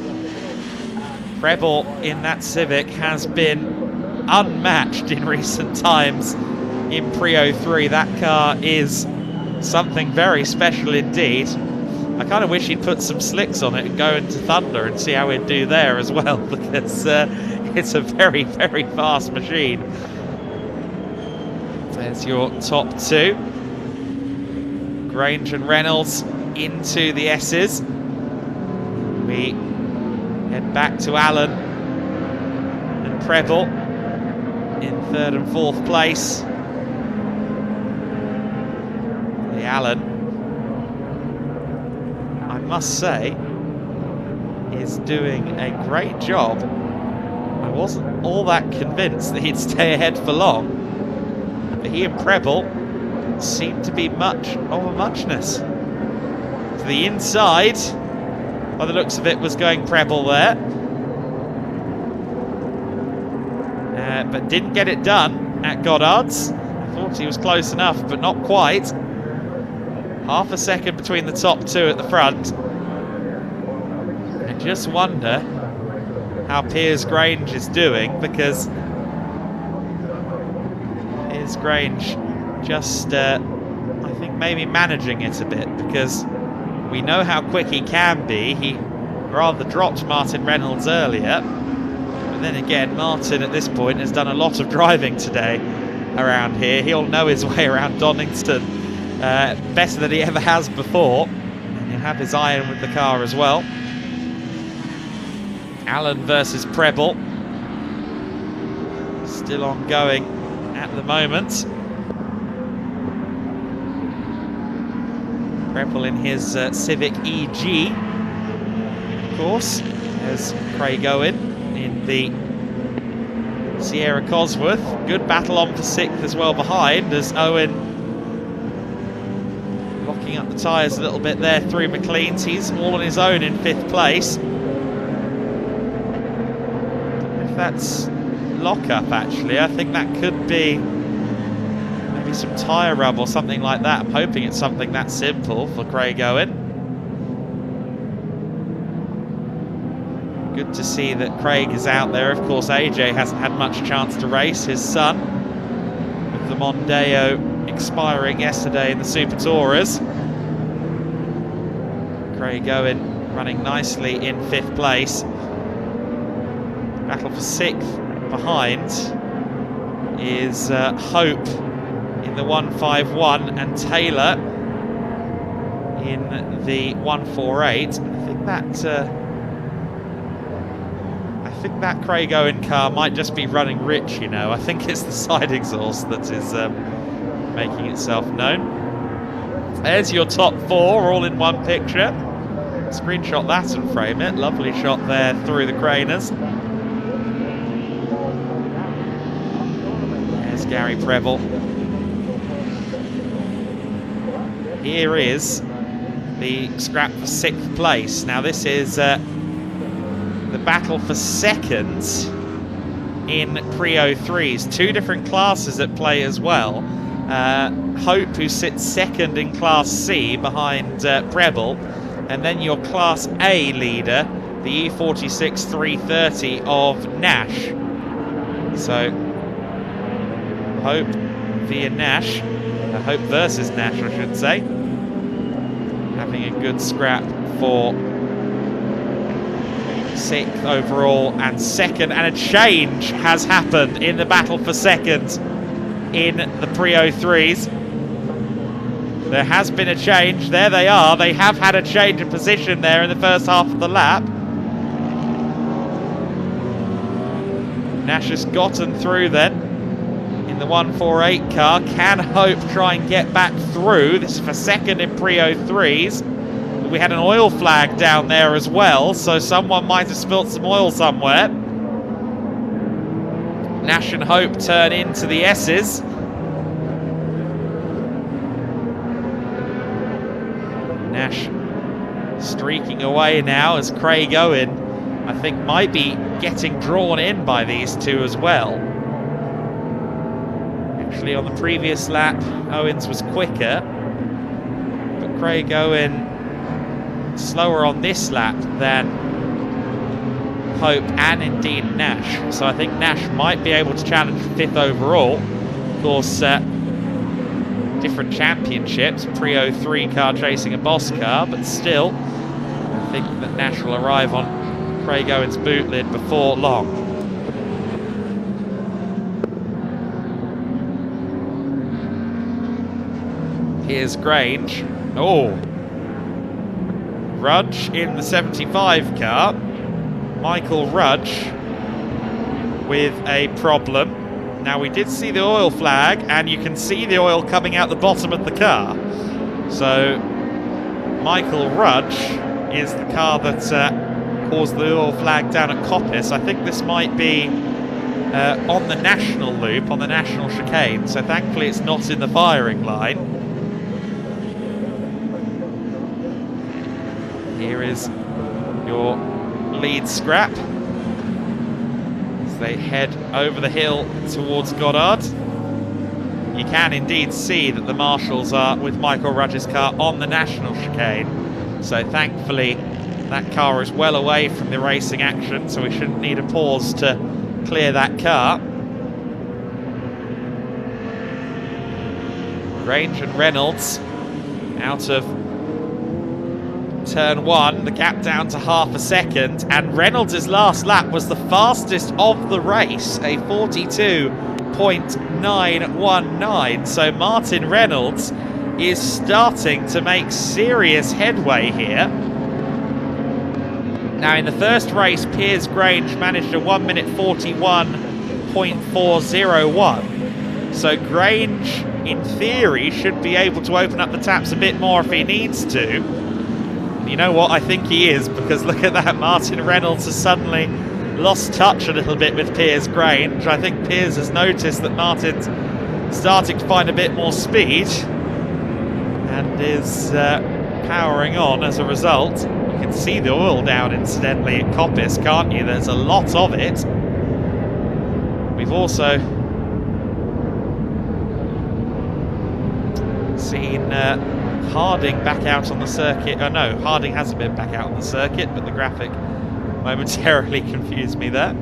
Preble in that Civic has been unmatched in recent times in Pre 03. That car is something very special indeed. I kind of wish he'd put some slicks on it and go into Thunder and see how he'd do there as well, because it's a very, very fast machine. There's your top two. Grange and Reynolds into the S's. We head back to Allen and Preble in third and fourth place. The Allen, I must say, is doing a great job. I wasn't all that convinced that he'd stay ahead for long, but he and Preble seem to be much of a muchness. To the inside, by the looks of it, was going Preble there, but didn't get it done at Goddard's. I thought he was close enough, but not quite. Half a second between the top two at the front. I just wonder how Piers Grange is doing, because Piers Grange just, I think, maybe managing it a bit, because we know how quick he can be. He rather dropped Martin Reynolds earlier, but then again, Martin at this point has done a lot of driving today around here. He'll know his way around Donington better than he ever has before, and he'll have his iron with the car as well. Allen versus Preble, still ongoing at the moment. Preble in his Civic EG, of course. There's Craig Owen in the Sierra Cosworth. Good battle on for sixth as well behind, as Owen locking up the tyres a little bit there through McLean's. He's all on his own in fifth place. Don't know if that's lock-up, actually. I think that could be maybe some tyre rub or something like that. I'm hoping it's something that simple for Craig Owen. Good to see that Craig is out there. Of course, AJ hasn't had much chance to race, his son, with the Mondeo expiring yesterday in the Super Tourers. Craig Owen running nicely in fifth place. Battle for sixth behind is Hope in the 151 and Taylor in the 148. I think that Craig Owen car might just be running rich, you know. I think it's the side exhaust that is making itself known. There's your top four all in one picture. Screenshot that and frame it. Lovely shot there through the Craners. There's Gary Preble. Here is the scrap for sixth place. Now this is the battle for second in Pre-03s. Two different classes at play as well. Hope, who sits second in Class C behind Preble, and then your Class A leader, the E46 330 of Nash. So Hope via Nash, Hope versus Nash, I should say, having a good scrap for 6th overall and second, and a change has happened in the battle for second in the pre-03s. There has been a change. There they are. They have had a change of position there in the first half of the lap. Nash has gotten through then in the 148 car. Can Hope try and get back through? This is for second in pre-03s. We had an oil flag down there as well, so someone might have spilt some oil somewhere. Nash and Hope turn into the S's. Nash streaking away now as Craig Owen, I think, might be getting drawn in by these two as well. Actually, on the previous lap, Owens was quicker, but Craig Owen slower on this lap than Hope and indeed Nash. So I think Nash might be able to challenge 5th overall. Of course, different championships, pre-03 car chasing a boss car, but still, I think that Nash will arrive on Craig Owen's boot lid before long. Here's Grange. Oh, Rudge in the 75 car. Michael Rudge with a problem. Now, we did see the oil flag, and you can see the oil coming out the bottom of the car. So Michael Rudge is the car that caused the oil flag down at Coppice. I think this might be on the national loop, on the national chicane, so thankfully it's not in the firing line. Here is your lead scrap as they head over the hill towards Goddard. You can indeed see that the marshals are with Michael Rudge's car on the national chicane, so thankfully that car is well away from the racing action, so we shouldn't need a pause to clear that car. Grange and Reynolds out of turn 1, the gap down to half a second, and Reynolds' last lap was the fastest of the race, a 42.919. So Martin Reynolds is starting to make serious headway here. Now, in the first race, Piers Grange managed a 1 minute 41.401. So Grange, in theory, should be able to open up the taps a bit more if he needs to. You know what? I think he is, because look at that. Martin Reynolds has suddenly lost touch a little bit with Piers Grange. I think Piers has noticed that Martin's starting to find a bit more speed and is powering on as a result. You can see the oil down, incidentally, at Coppice, can't you? There's a lot of it. We've also seen Harding back out on the circuit. Oh no, Harding hasn't been back out on the circuit, but the graphic momentarily confused me there.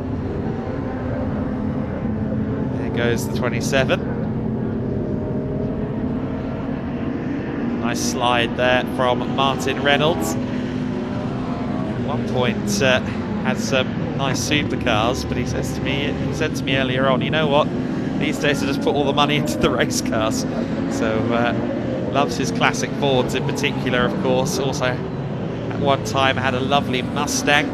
There goes the 27. Nice slide there from Martin Reynolds. At one point had some nice supercars, but he said to me earlier on, you know what? These days I just put all the money into the race cars. So loves his classic Fords in particular, of course. Also, at one time, had a lovely Mustang.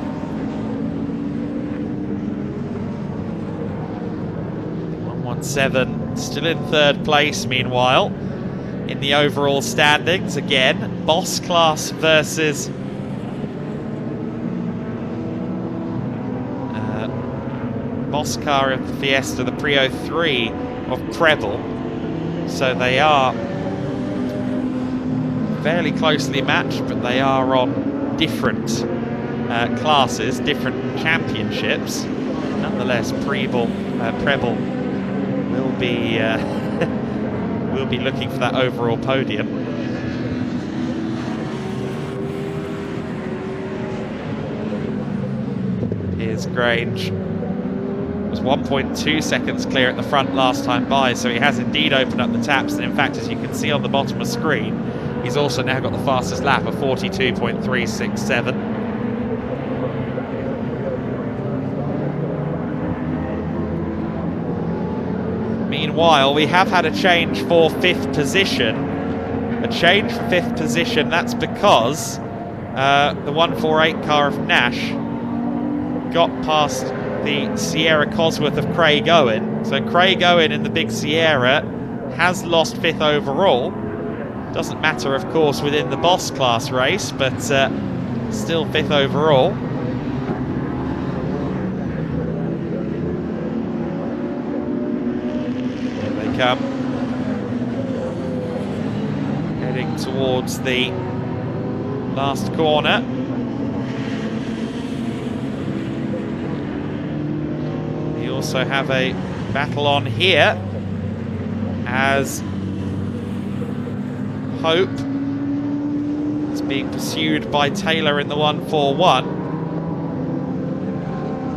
117, still in 3rd place, meanwhile, in the overall standings. Again, Boss Class versus Boss car of the Fiesta, the Prio 3 of Preble. So they are fairly closely matched, but they are on different classes, different championships. Nonetheless, Preble will be will be looking for that overall podium. Here's Grange. Was 1.2 seconds clear at the front last time by, so he has indeed opened up the taps, and in fact, as you can see on the bottom of the screen, he's also now got the fastest lap of 42.367. while, we have had a change for 5th position. A change for 5th position, that's because the 148 car of Nash got past the Sierra Cosworth of Craig Owen. So Craig Owen in the big Sierra has lost 5th overall. Doesn't matter, of course, within the Boss class race, but still 5th overall. Here they come. Heading towards the last corner. We also have a battle on here as Hope is being pursued by Taylor in the 141.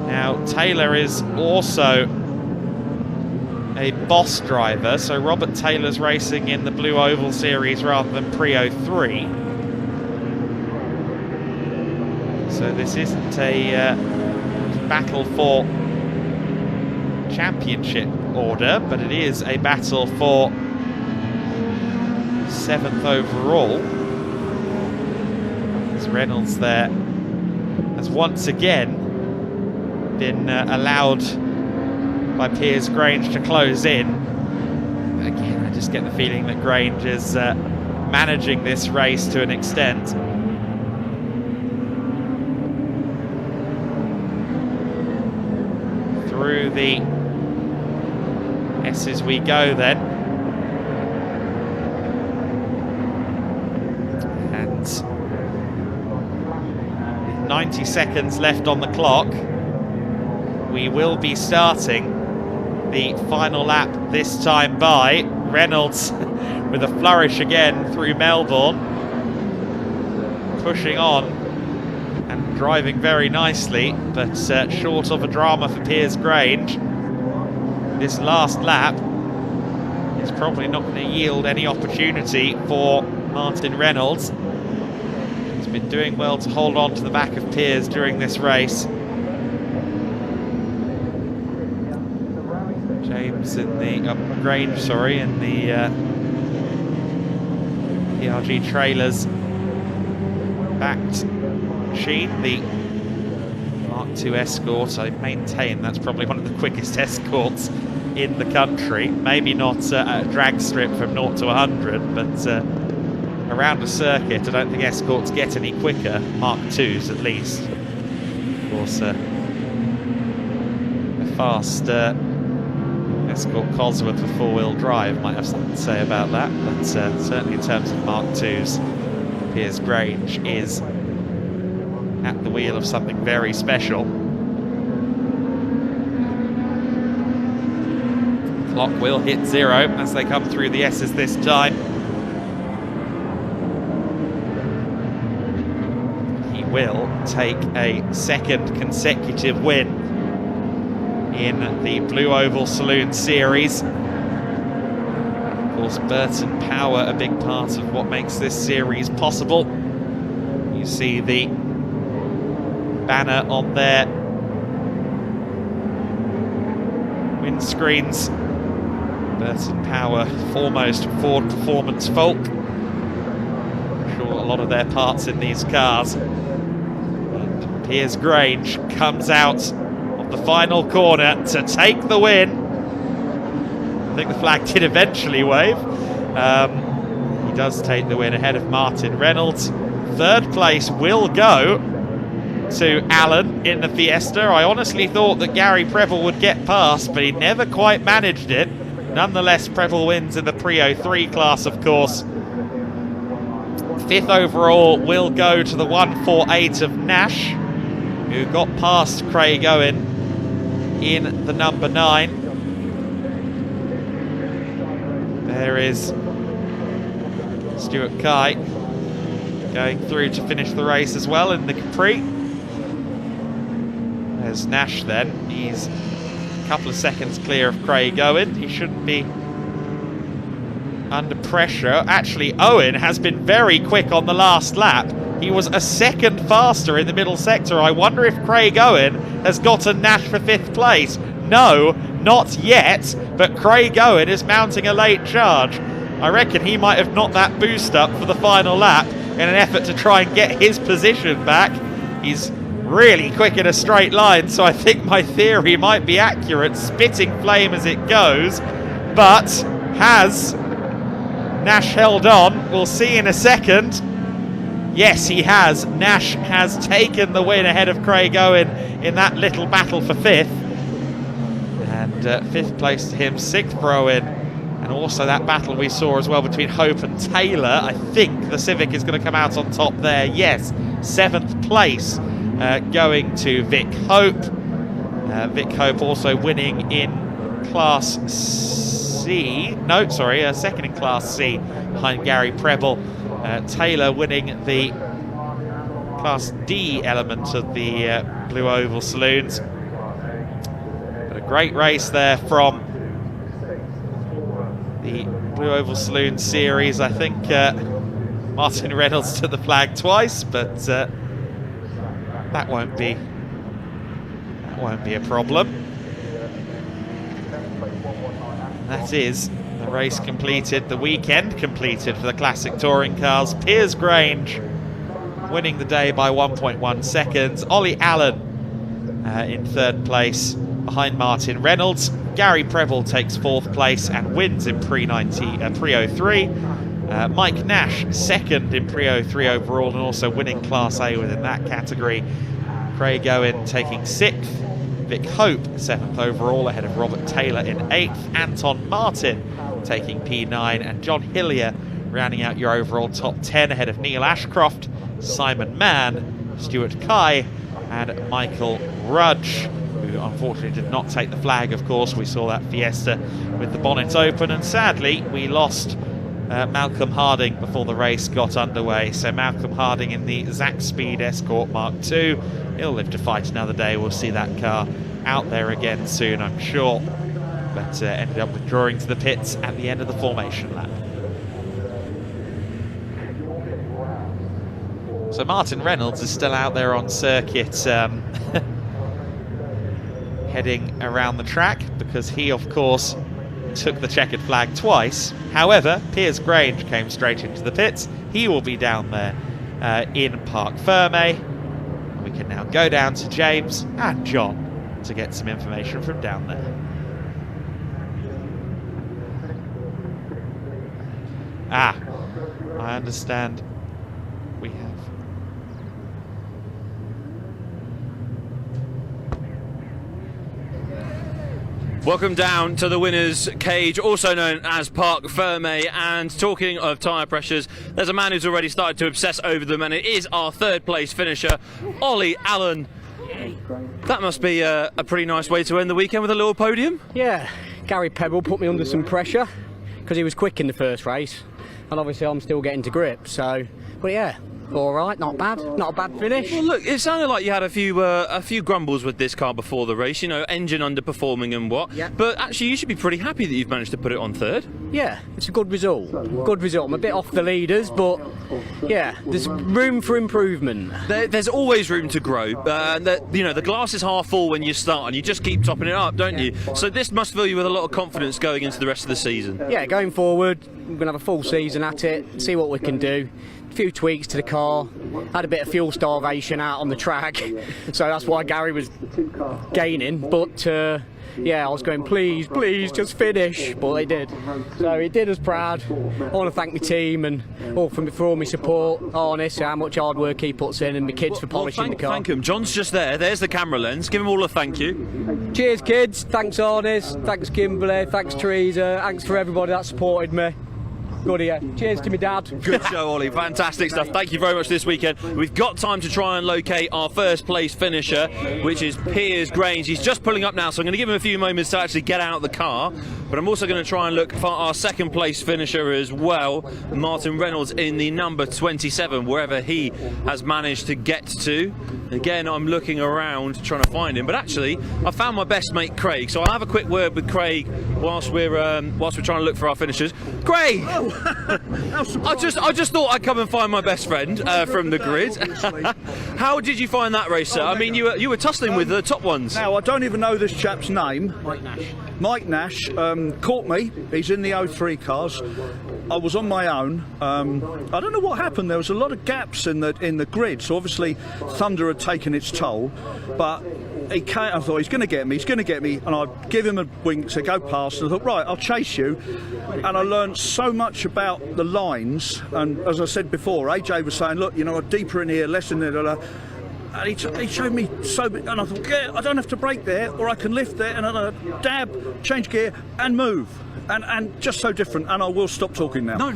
Now Taylor is also a Boss driver, so Robert Taylor's racing in the Blue Oval Series rather than Prio 3. So this isn't a battle for championship order, but it is a battle for 7th overall. As Reynolds there has once again been allowed by Piers Grange to close in. Again, I just get the feeling that Grange is managing this race to an extent. Through the S's we go then. And with 90 seconds left on the clock, we will be starting the final lap, this time by Reynolds with a flourish again through Melbourne, pushing on and driving very nicely, but short of a drama for Piers Grange. This last lap is probably not going to yield any opportunity for Martin Reynolds. He's been doing well to hold on to the back of Piers during this race. James in the Grange, sorry, in the PRG trailers backed machine, the Mark II Escort. I maintain that's probably one of the quickest escorts in the country. Maybe not a drag strip from 0 to 100, but around a circuit I don't think Escorts get any quicker, Mark IIs at least. Of course, a fast Escort Cosworth with 4-wheel drive might have something to say about that, but certainly in terms of Mark IIs, Piers Grange is at the wheel of something very special. Clock will hit 0 as they come through the S's this time. He will take a 2nd consecutive win in the Blue Oval Saloon Series. Of course, Burton Power, a big part of what makes this series possible. You see the banner on their windscreens. Burton Power, foremost Ford Performance folk. I'm sure a lot of their parts in these cars. And Piers Grange comes out of the final corner to take the win. I think the flag did eventually wave. He does take the win ahead of Martin Reynolds. 3rd place will go to Alan in the Fiesta. I honestly thought that Gary Preble would get past, but he never quite managed it. Nonetheless, Preble wins in the Prio 3 class, of course. 5th overall will go to the 148 of Nash, who got past Craig Owen in the number 9. There is Stuart Kye going through to finish the race as well in the Capri. There's Nash then. He's a couple of seconds clear of Craig Owen. He shouldn't be under pressure. Actually, Owen has been very quick on the last lap. He was a second faster in the middle sector. I wonder if Craig Owen has gotten Nash for 5th place. No, not yet, but Craig Owen is mounting a late charge. I reckon he might have knocked that boost up for the final lap in an effort to try and get his position back. He's really quick in a straight line, so I think my theory might be accurate, spitting flame as it goes. But has Nash held on? We'll see in a second. Yes, he has. Nash has taken the win ahead of Craig Owen in that little battle for fifth. And fifth place to him, sixth for Owen. And also that battle we saw as well between Hope and Taylor. I think the Civic is going to come out on top there. Yes, seventh place going to Vic Hope. Vic Hope also winning in Class C. No, sorry, second in Class C behind Gary Preble. Taylor winning the Class D element of the Blue Oval Saloons. But a great race there from the Blue Oval Saloon Series. I think Martin Reynolds took the flag twice, but that won't be a problem. That is the race completed, the weekend completed for the Classic Touring Cars. Piers Grange winning the day by 1.1 seconds. Ollie Allen in third place behind Martin Reynolds. Gary Preble takes fourth place and wins in pre-03. Mike Nash second in pre-03 overall and also winning Class A within that category. Craig Owen taking sixth. Vic Hope seventh overall ahead of Robert Taylor in eighth. Anton Martin taking P9 and John Hillier rounding out your overall top 10 ahead of Neil Ashcroft, Simon Mann, Stuart Kai and Michael Rudge, who unfortunately did not take the flag. Of course, we saw that Fiesta with the bonnet open, and sadly we lost Malcolm Harding before the race got underway. So Malcolm Harding in the Zack Speed Escort Mark II, he'll live to fight another day. We'll see that car out there again soon, I'm sure, but ended up withdrawing to the pits at the end of the formation lap. So Martin Reynolds is still out there on circuit heading around the track, because he of course took the checkered flag twice. However, Piers Grange came straight into the pits. He will be down there in Parc Ferme. We can now go down to James and John to get some information from down there. I understand we have Welcome down to the winner's cage, also known as Parc Ferme. And talking of tyre pressures, there's a man who's already started to obsess over them, and it is our third place finisher, Ollie Allen. That must be a pretty nice way to end the weekend, with a little podium. Yeah, Gary Preble put me under some pressure because he was quick in the first race, and obviously I'm still getting to grip. So, but yeah, all right, not bad, not a bad finish. Well, look, it sounded like you had a few grumbles with this car before the race. You know, engine underperforming and what. Yeah. But actually, you should be pretty happy that you've managed to put it on third. Yeah, it's a good result. Good result. I'm a bit off the leaders, but yeah, there's room for improvement. There's always room to grow. You know, the glass is half full when you start, and you just keep topping it up, don't you? So this must fill you with a lot of confidence going into the rest of the season. Yeah, going forward, we're going to have a full season at it, see what we can do. A few tweaks to the car, had a bit of fuel starvation out on the track, so that's why Gary was gaining. But yeah, I was going, please, just finish, but they did. So it did us proud. I want to thank my team and all for all my support. Honest, how much hard work he puts in, and my kids for polishing the car. Thank him. John's just there. There's the camera lens. Give him all a thank you. Cheers, kids. Thanks, Honest. Thanks, Kimberly. Thanks, Teresa. Thanks for everybody that supported me. Good here. Cheers to my dad. Good show, Ollie. Fantastic stuff. Thank you very much this weekend. We've got time to try and locate our first place finisher, which is Piers Grange. He's just pulling up now, so I'm going to give him a few moments to actually get out of the car. but I'm also going to try and look for our second place finisher as well, Martin Reynolds in the number 27, wherever he has managed to get to. Again, I'm looking around trying to find him, but actually I found my best mate Craig, so I'll have a quick word with Craig whilst we're trying to look for our finishers. Craig, I just thought I'd come and find my best friend from the grid. How did you find that race, sir? I mean, you were tussling with the top ones. Now, I don't even know this chap's name. Mike Nash caught me. He's in the 03 cars. I was on my own. I don't know what happened. There was a lot of gaps in the grid, so obviously Thunder had taken its toll. But he came, I thought, he's going to get me, and I'd give him a wink to go past, and I thought, right, I'll chase you. And I learned so much about the lines, and as I said before, AJ was saying, look, you know, deeper in here, less in there, and he showed me so much, and I thought, yeah, I don't have to brake there, or I can lift there, and I dab, change gear, and move. And just so different, and I will stop talking now. No,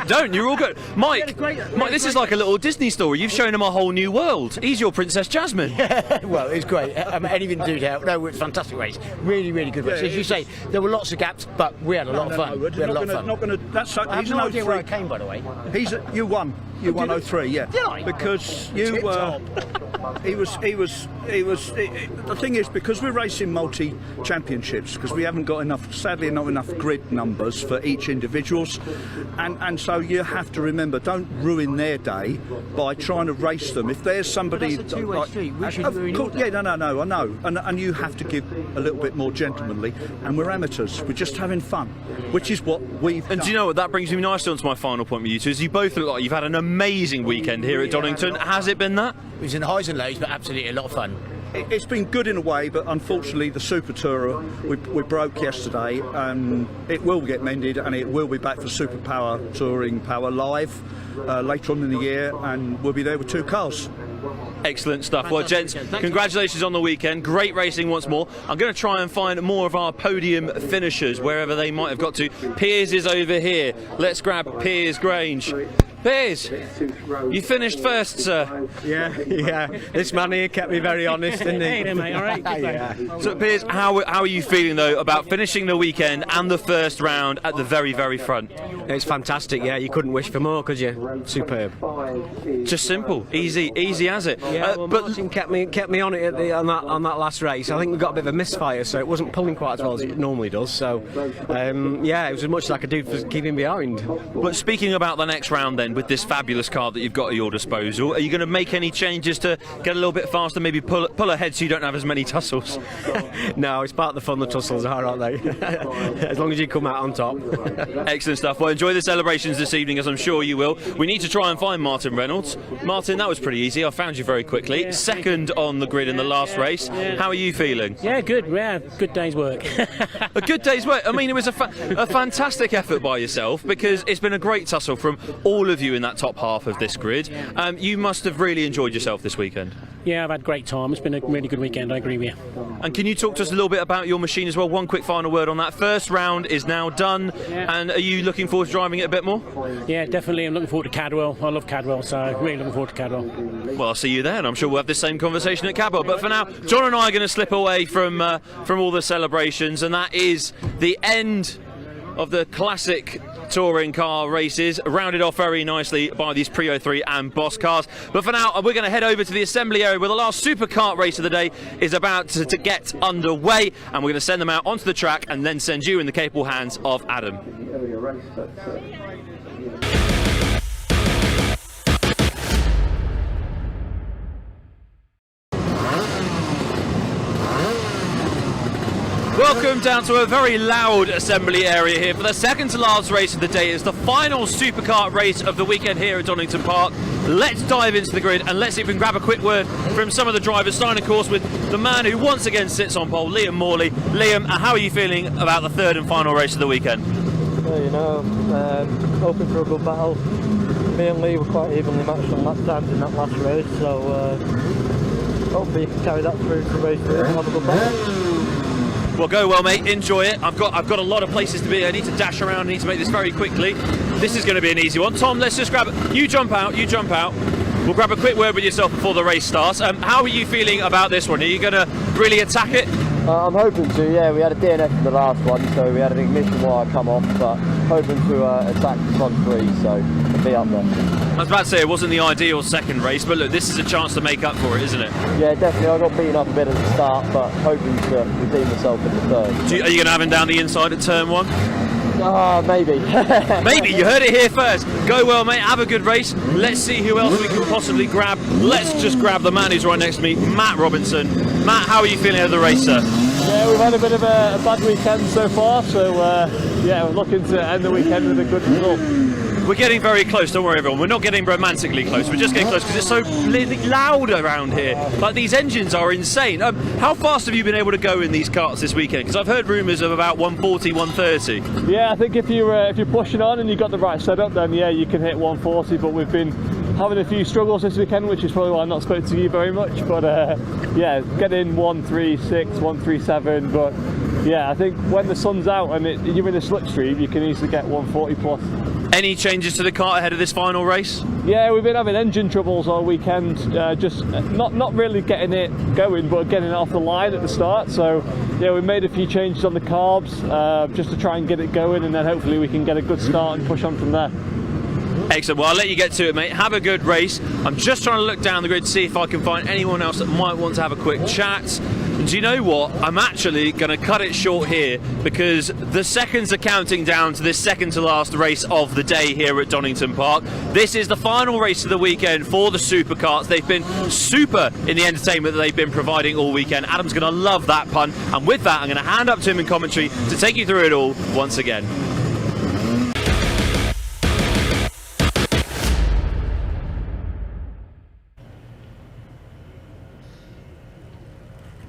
don't. You're all good. Mike, this is like a little Disney story. You've shown him a whole new world. He's your Princess Jasmine. Well, it's great. Anything to do to help. No, it's a fantastic race. Really, really good race. As you say, there were lots of gaps, but we had a lot of fun. We had a lot of fun. Not going to. That's. I have no idea where I came, by the way. You won. You won 03, yeah. Did I? Because you were. He was. The thing is, because we're racing multi-championships, because we haven't got enough, sadly, not enough grid numbers for each individuals, and so you have to remember, don't ruin their day by trying to race them. If there's somebody, but that's a two-way street. We should ruin your day. Yeah, no, I know, and you have to give a little bit more gentlemanly. And we're amateurs. We're just having fun, which is what we've done. And do you know what? That brings me nicely onto my final point with you two. Is you both look like you've had an amazing weekend here at Donington. Has it been that? It was in the highs and lows, but absolutely a lot of fun. It's been good in a way, but unfortunately the Super Tourer we broke yesterday, and it will get mended, and it will be back for Super Power Touring Power Live later on in the year, and we'll be there with 2 cars. Excellent stuff. Well, gents, congratulations on the weekend. Great racing once more. I'm going to try and find more of our podium finishers wherever they might have got to. Piers is over here. Let's grab Piers Grange. Piers, you finished first, sir. Yeah. This man here kept me very honest, didn't he? Hey, mate, all right? Yeah. So, Piers, how are you feeling, though, about finishing the weekend and the first round at the very, very front? It's fantastic, yeah. You couldn't wish for more, could you? Superb. Just simple. Easy as it. Yeah, well, but Martin kept me on it on that last race. I think we got a bit of a misfire, so it wasn't pulling quite as well as it normally does. So, yeah, it was as much as I could do for keeping behind. But speaking about the next round, then, with this fabulous car that you've got at your disposal, are you going to make any changes to get a little bit faster, maybe pull ahead so you don't have as many tussles? No, it's part of the fun, the tussles are, aren't they? As long as you come out on top. Excellent stuff. Well, enjoy the celebrations this evening, as I'm sure you will. We need to try and find Martin Reynolds. Martin, that was pretty easy. I found you very quickly. Yeah. Second on the grid in the last race. Yeah. How are you feeling? Yeah, good. Yeah, good day's work. A good day's work. I mean, it was a fantastic effort by yourself, because it's been a great tussle from all of you in that top half of this grid. You must have really enjoyed yourself this weekend. Yeah, I've had a great time. It's been a really good weekend, I agree with you. And can you talk to us a little bit about your machine as well? One quick final word on that. First round is now done, and are you looking forward to driving it a bit more? Yeah, definitely. I'm looking forward to Cadwell. I love Cadwell, so really looking forward to Cadwell. Well, I'll see you there, and I'm sure we'll have this same conversation at Cadwell. But for now, John and I are going to slip away from all the celebrations, and that is the end of the classic touring car races, rounded off very nicely by these Prio 3 and Boss cars. But for now, we're going to head over to the assembly area where the last Superkart race of the day is about to get underway, and we're going to send them out onto the track and then send you in the capable hands of Adam. Welcome down to a very loud assembly area here for the second to last race of the day. It's the final Superkart race of the weekend here at Donington Park. Let's dive into the grid and let's see if we can grab a quick word from some of the drivers, starting of course with the man who once again sits on pole, Liam Morley. Liam, how are you feeling about the third and final race of the weekend? Well, you know, hoping for a good battle. Me and Lee were quite evenly matched on lap times in that last race, so hopefully you can carry that through to race 3 and have a good battle. Well, go well, mate. Enjoy it. I've got a lot of places to be. I need to dash around. I need to make this very quickly. This is going to be an easy one. Tom, let's just grab it. You jump out. We'll grab a quick word with yourself before the race starts. How are you feeling about this one? Are you going to really attack it? I'm hoping to, yeah. We had a DNF in the last one, so we had an ignition wire come off, but hoping to attack the front three, so to be up there. I was about to say it wasn't the ideal second race, but look, this is a chance to make up for it, isn't it? Yeah, definitely. I got beaten up a bit at the start, but hoping to redeem myself in the third. Are you going to have him down the inside at turn 1? Maybe. Maybe, you heard it here first. Go well, mate, have a good race. Let's see who else we can possibly grab. Let's just grab the man who's right next to me, Matt Robinson. Matt, how are you feeling ahead of the race, sir? Yeah, we've had a bit of a bad weekend so far, so yeah, we're looking to end the weekend with a good result. We're getting very close, don't worry everyone. We're not getting romantically close, we're just getting close because it's so loud around here. Like, these engines are insane. How fast have you been able to go in these karts this weekend? Because I've heard rumours of about 140, 130. Yeah, I think if you're pushing on and you've got the right setup, then yeah, you can hit 140, but we've been having a few struggles this weekend, which is probably why I'm not spoken to you very much, but yeah, getting 136, 137, but yeah, I think when the sun's out and you're in a slipstream, you can easily get 140 plus. Any changes to the kart ahead of this final race? Yeah, we've been having engine troubles all weekend, just not really getting it going, but getting it off the line at the start. So yeah, we made a few changes on the carbs just to try and get it going, and then hopefully we can get a good start and push on from there. Excellent. Well, I'll let you get to it, mate. Have a good race. I'm just trying to look down the grid to see if I can find anyone else that might want to have a quick chat. And do you know what? I'm actually going to cut it short here because the seconds are counting down to this second to last race of the day here at Donington Park. This is the final race of the weekend for the Superkarts. They've been super in the entertainment that they've been providing all weekend. Adam's going to love that pun. And with that, I'm going to hand up to him in commentary to take you through it all once again.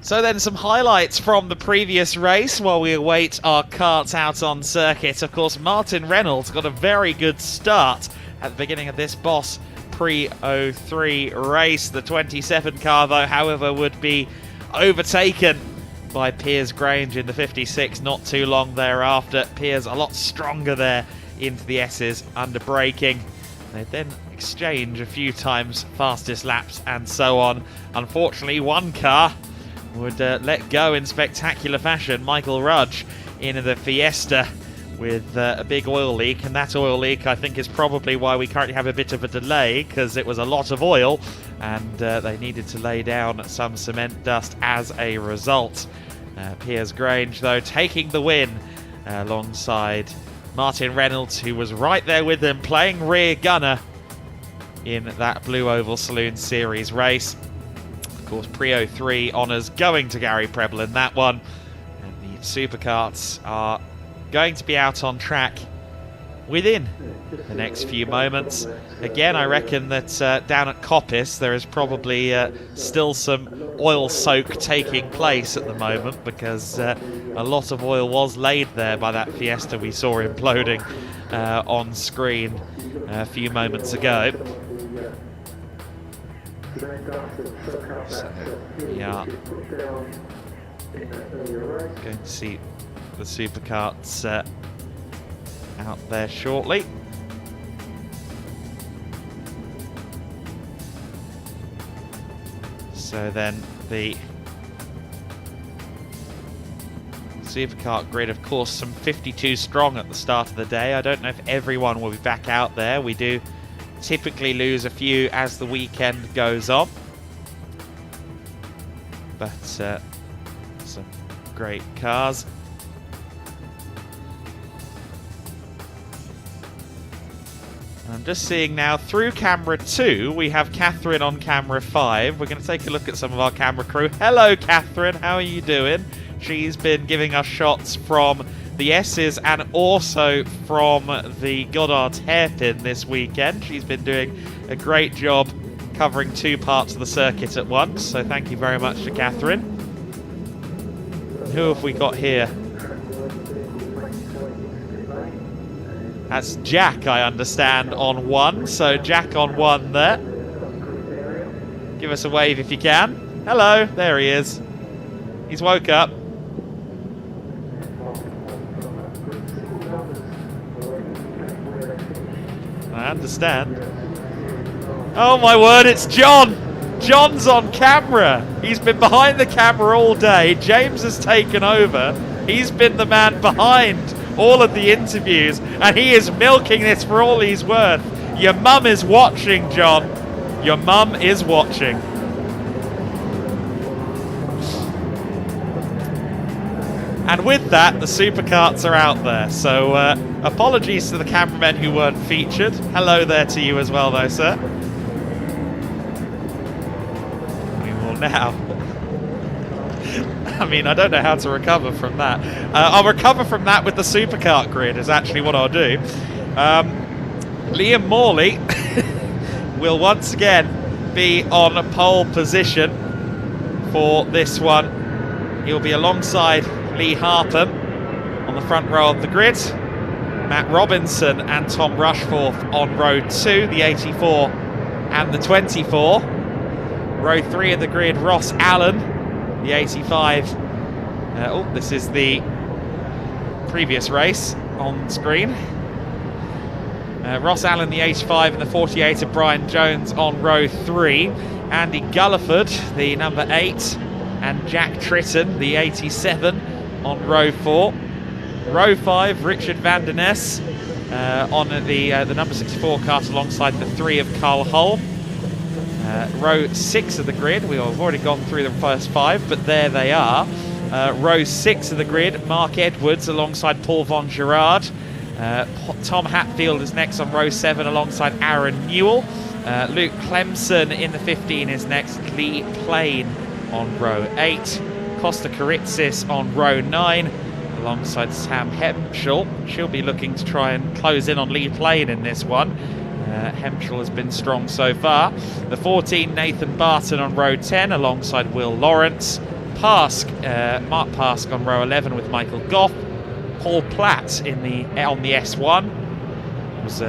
So then some highlights from the previous race while we await our karts out on circuit. Of course, Martin Reynolds got a very good start at the beginning of this Boss Pre-03 race. The 27 car, though, however, would be overtaken by Piers Grange in the 56 not too long thereafter. Piers a lot stronger there into the S's under braking. They then exchange a few times fastest laps and so on. Unfortunately, one car would let go in spectacular fashion. Michael Rudge in the Fiesta with a big oil leak, and that oil leak I think is probably why we currently have a bit of a delay, because it was a lot of oil and they needed to lay down some cement dust as a result. Piers Grange though taking the win alongside Martin Reynolds, who was right there with them playing rear gunner in that Blue Oval Saloon Series race. Of course, Pre-03 honours going to Gary Preble in that one. And the Superkarts are going to be out on track within the next few moments. Again, I reckon that down at Coppice there is probably still some oil soak taking place at the moment, because a lot of oil was laid there by that Fiesta we saw imploding on screen a few moments ago. So we are going to see the Superkarts out there shortly. So then the Superkart grid, of course, some 52 strong at the start of the day. I don't know if everyone will be back out there. We do typically lose a few as the weekend goes on, but some great cars. I'm just seeing now through camera 2 we have Catherine on camera 5. We're going to take a look at some of our camera crew. Hello Catherine, how are you doing? She's been giving us shots from the S's and also from the Goddard's hairpin this weekend. She's been doing a great job covering two parts of the circuit at once, so thank you very much to Catherine. Who have we got here? That's Jack, I understand, on 1. So Jack on 1 there. Give us a wave if you can. Hello, there he is. He's woke up. I understand. Oh my word, it's John! John's on camera. He's been behind the camera all day. James has taken over. He's been the man behind all of the interviews, and he is milking this for all he's worth. Your mum is watching, John. Your mum is watching. And with that, the superkarts are out there. So apologies to the cameramen who weren't featured. Hello there to you as well, though, sir. We will now... I mean, I don't know how to recover from that. I'll recover from that with the superkart grid is actually what I'll do. Liam Morley will once again be on pole position for this one. He'll be alongside Lee Harpham on the front row of the grid. Matt Robinson and Tom Rushforth on row 2, the 84 and the 24. Row 3 of the grid, Ross Allen, the 85. This is the previous race on screen. Ross Allen, the 85, and the 48 of Brian Jones on row 3. Andy Gulliford, the number 8, and Jack Tritton, the 87, on row 4. Row 5, Richard van der Ness on the number 64 kart alongside the 3 of Carl Hull. Row 6 of the grid, we've already gone through the first 5, but there they are. Row 6 of the grid, Mark Edwards alongside Paul von Gerard. Tom Hatfield is next on row 7 alongside Aaron Newell. Luke Clemson in the 15 is next. Lee Plain on row 8. Costa Karitsis on row 9 alongside Sam Hemschel. She'll be looking to try and close in on Lee Plain in this one. Hemschel has been strong so far. The 14, Nathan Barton on row 10 alongside Will Lawrence. Mark Pask on row 11 with Michael Goff. Paul Platt on the S1 was in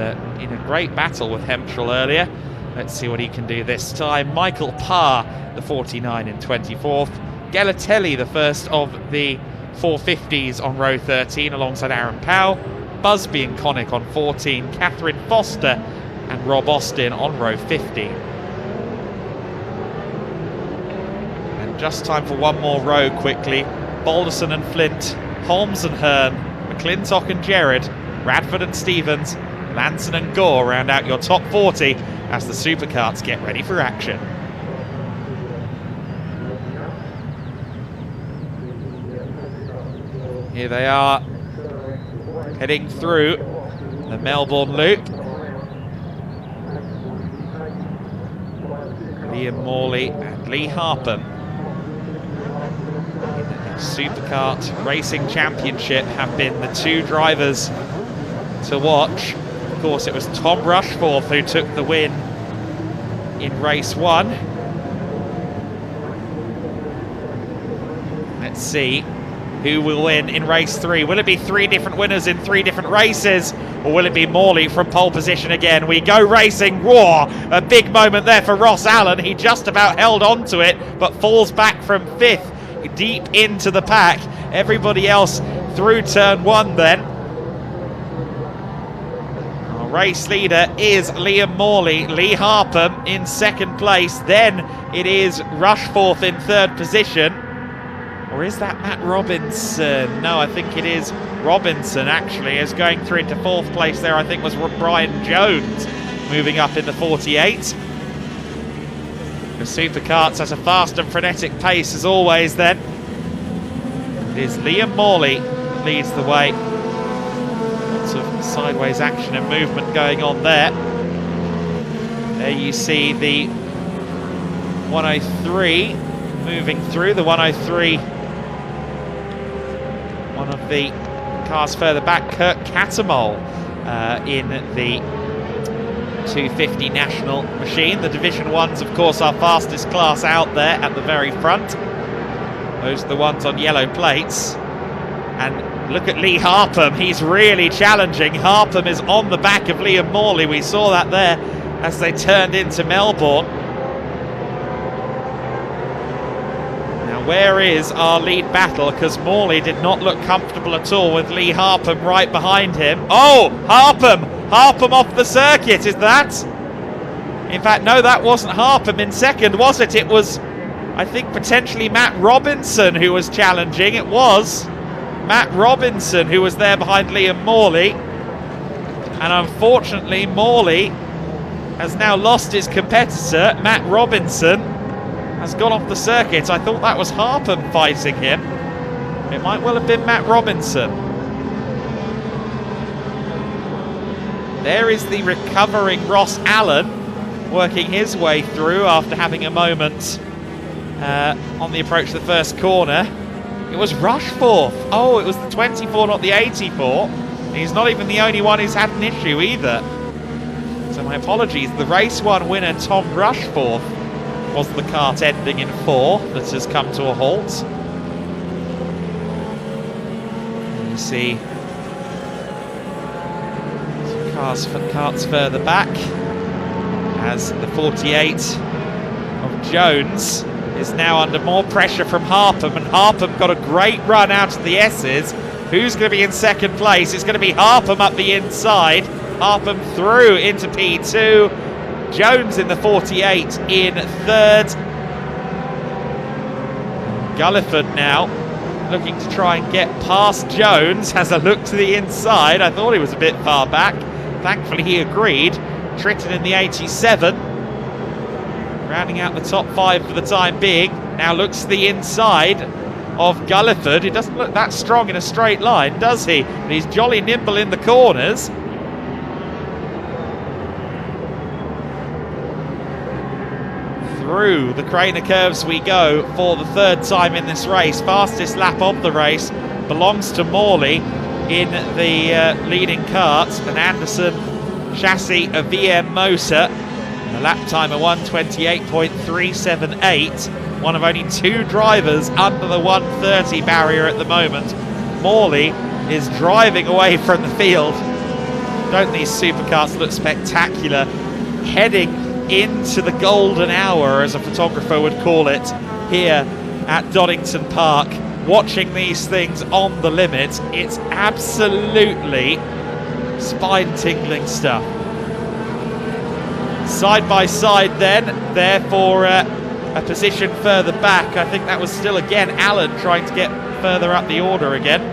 a great battle with Hemschel earlier. Let's see what he can do this time. Michael Parr, the 49 in 24th. Gelatelli, the first of the 450s on row 13 alongside Aaron Powell. Busby and Connick on 14. Catherine Foster and Rob Austin on row 15. And just time for one more row quickly. Balderson and Flint, Holmes and Hearn, McClintock and Gerard, Radford and Stevens, Lanson and Gore round out your top 40 as the superkarts get ready for action. Here they are, heading through the Melbourne Loop. Liam Morley and Lee Harpham in the Superkart Racing Championship have been the two drivers to watch. Of course, it was Tom Rushforth who took the win in race 1. Let's see who will win in race 3. Will it be 3 different winners in 3 different races, or will it be Morley from pole position again? We go racing. Whoa, a big moment there for Ross Allen. He just about held on to it, but falls back from 5th, deep into the pack. Everybody else through turn 1 then. Our race leader is Liam Morley. Lee Harpham in 2nd place. Then it is Rushforth in 3rd position. Or is that Matt Robinson? No, I think it is Robinson, actually, is going through into 4th place there. I think was Brian Jones moving up in the 48. The Superkarts at a fast and frenetic pace as always then. It is Liam Morley leads the way. Lots of sideways action and movement going on there. There you see the 103 moving through. The 103, one of the cars further back, Kurt Catamol in the 250 national machine. The Division 1s, of course, our fastest class out there at the very front. Those are the ones on yellow plates. And look at Lee Harpham, he's really challenging. Harpham is on the back of Liam Morley. We saw that there as they turned into Melbourne. Now, where is our lead battle? Because Morley did not look comfortable at all with Lee Harpham right behind him. Oh, Harpham off the circuit, is that? In fact, no, that wasn't Harpham in second, was it? It was, I think, potentially Matt Robinson who was challenging. It was Matt Robinson who was there behind Liam Morley. And unfortunately, Morley has now lost his competitor. Matt Robinson has gone off the circuit. I thought that was Harpham fighting him. It might well have been Matt Robinson. There is the recovering Ross Allen working his way through after having a moment on the approach to the first corner. It was Rushforth. Oh, it was the 24, not the 84. He's not even the only one who's had an issue either. So my apologies. The race 1 winner, Tom Rushforth, was the kart ending in 4 that has come to a halt. You see carts further back as the 48 of Jones is now under more pressure from Harpham, and Harpham got a great run out of the S's. Who's going to be in second place? It's going to be Harpham up the inside. Harpham through into P2. Jones in the 48 in third. Gulliford now looking to try and get past Jones. Has a look to the inside. I thought he was a bit far back. Thankfully he agreed. Tritton in the 87. Rounding out the top 5 for the time being. Now looks to the inside of Gulliford. He doesn't look that strong in a straight line, does he? But he's jolly nimble in the corners. Through the Craner curves we go for the 3rd time in this race. Fastest lap of the race belongs to Morley in the leading kart. An Anderson chassis, a VM motor. The lap time of 1:28.378. One of only 2 drivers under the 1:30 barrier at the moment. Morley is driving away from the field. Don't these supercars look spectacular? Heading into the golden hour, as a photographer would call it, here at Donington Park. Watching these things on the limit, it's absolutely spine-tingling stuff. Side by side then, therefore a position further back. I think that was still again Allen trying to get further up the order again.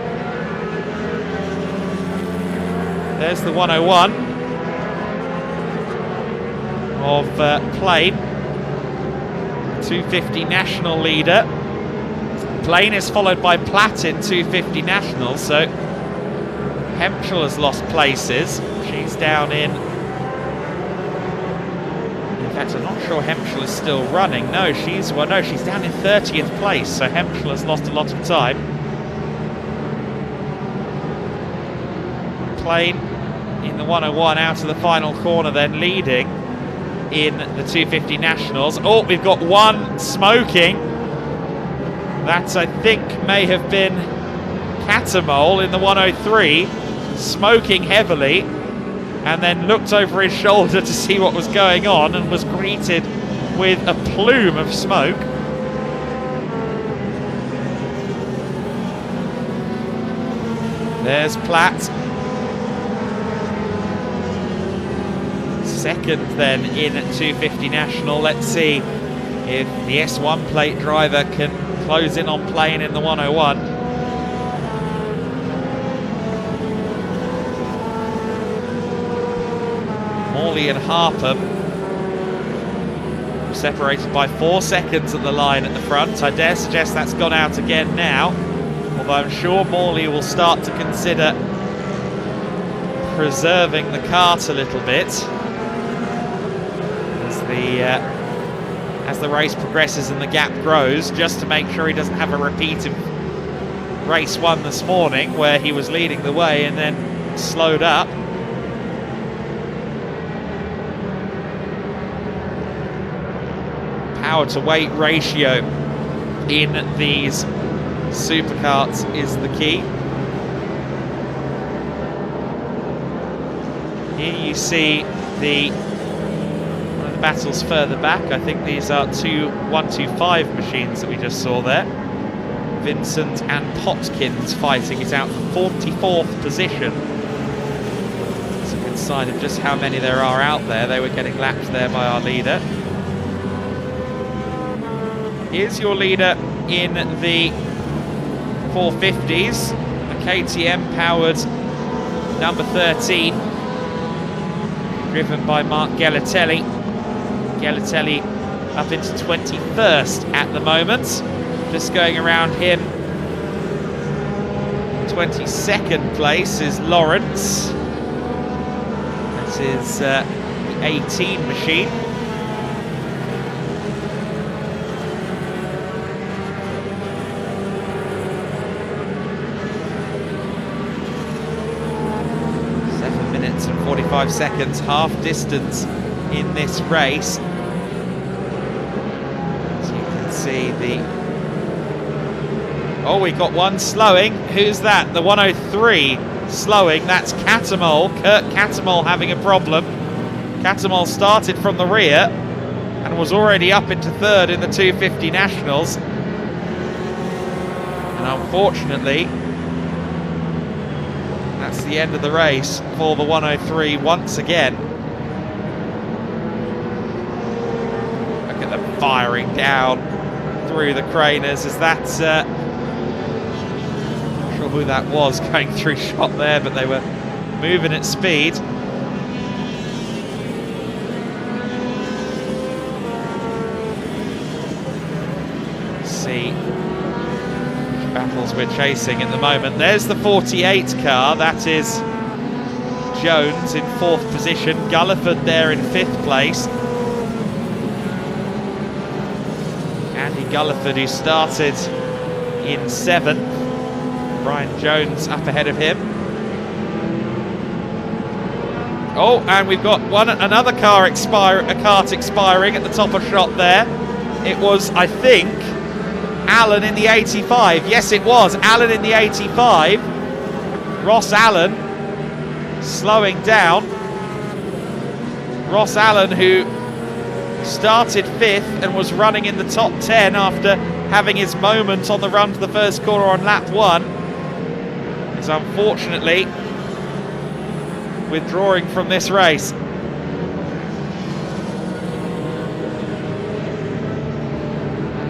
There's the 101 of Plain, 250 national leader. Plain is followed by Platt in 250 nationals, so Hempshire has lost places. She's down in fact, I'm not sure Hempshire is still running. No, she's down in 30th place, so Hempshire has lost a lot of time. Plain in the 101 out of the final corner, then leading in the 250 nationals. Oh, we've got one smoking. That, I think, may have been Catamole in the 103, smoking heavily, and then looked over his shoulder to see what was going on and was greeted with a plume of smoke. There's Platt. Second then in 250 national. Let's see if the S1 plate driver can close in on Plain in the 101. Morley and Harpham separated by 4 seconds at the line at the front. I dare suggest that's gone out again now, although I'm sure Morley will start to consider preserving the kart a little bit as the race progresses and the gap grows, just to make sure he doesn't have a repeat of race 1 this morning where he was leading the way and then slowed up. Power to weight ratio in these supercarts is the key. Here you see one of the battles further back. I think these are 125 machines that we just saw there. Vincent and Potkins fighting it out for 44th position. As you can sign of just how many there are out there. They were getting lapped there by our leader. Here's your leader in the 450s, a KTM powered number 13, driven by Mark Gelatelli. Gelatelli up into 21st at the moment. Just going around him, 22nd place is Lawrence. That is the 18 machine. And 45 seconds, half distance in this race. As you can see, we got one slowing. Who's that? The 103 slowing. That's Catamol. Kurt Catamol having a problem. Catamol started from the rear and was already up into third in the 250 Nationals. And unfortunately, that's the end of the race for the 103 once again. Look at them firing down through the craners as that's... not sure who that was going through shot there, but they were moving at speed. Let's see battles we're chasing at the moment. There's the 48 car, that is Jones in 4th position, Gulliford there in 5th place. Andy Gulliford, who started in 7th, Brian Jones up ahead of him. Oh, and we've got another car kart expiring at the top of shot there. It was, I think, Allen in the 85. Yes, it was Allen in the 85. Ross Allen slowing down. Ross Allen, who started 5th and was running in the top 10 after having his moment on the run to the first corner on lap 1, is unfortunately withdrawing from this race.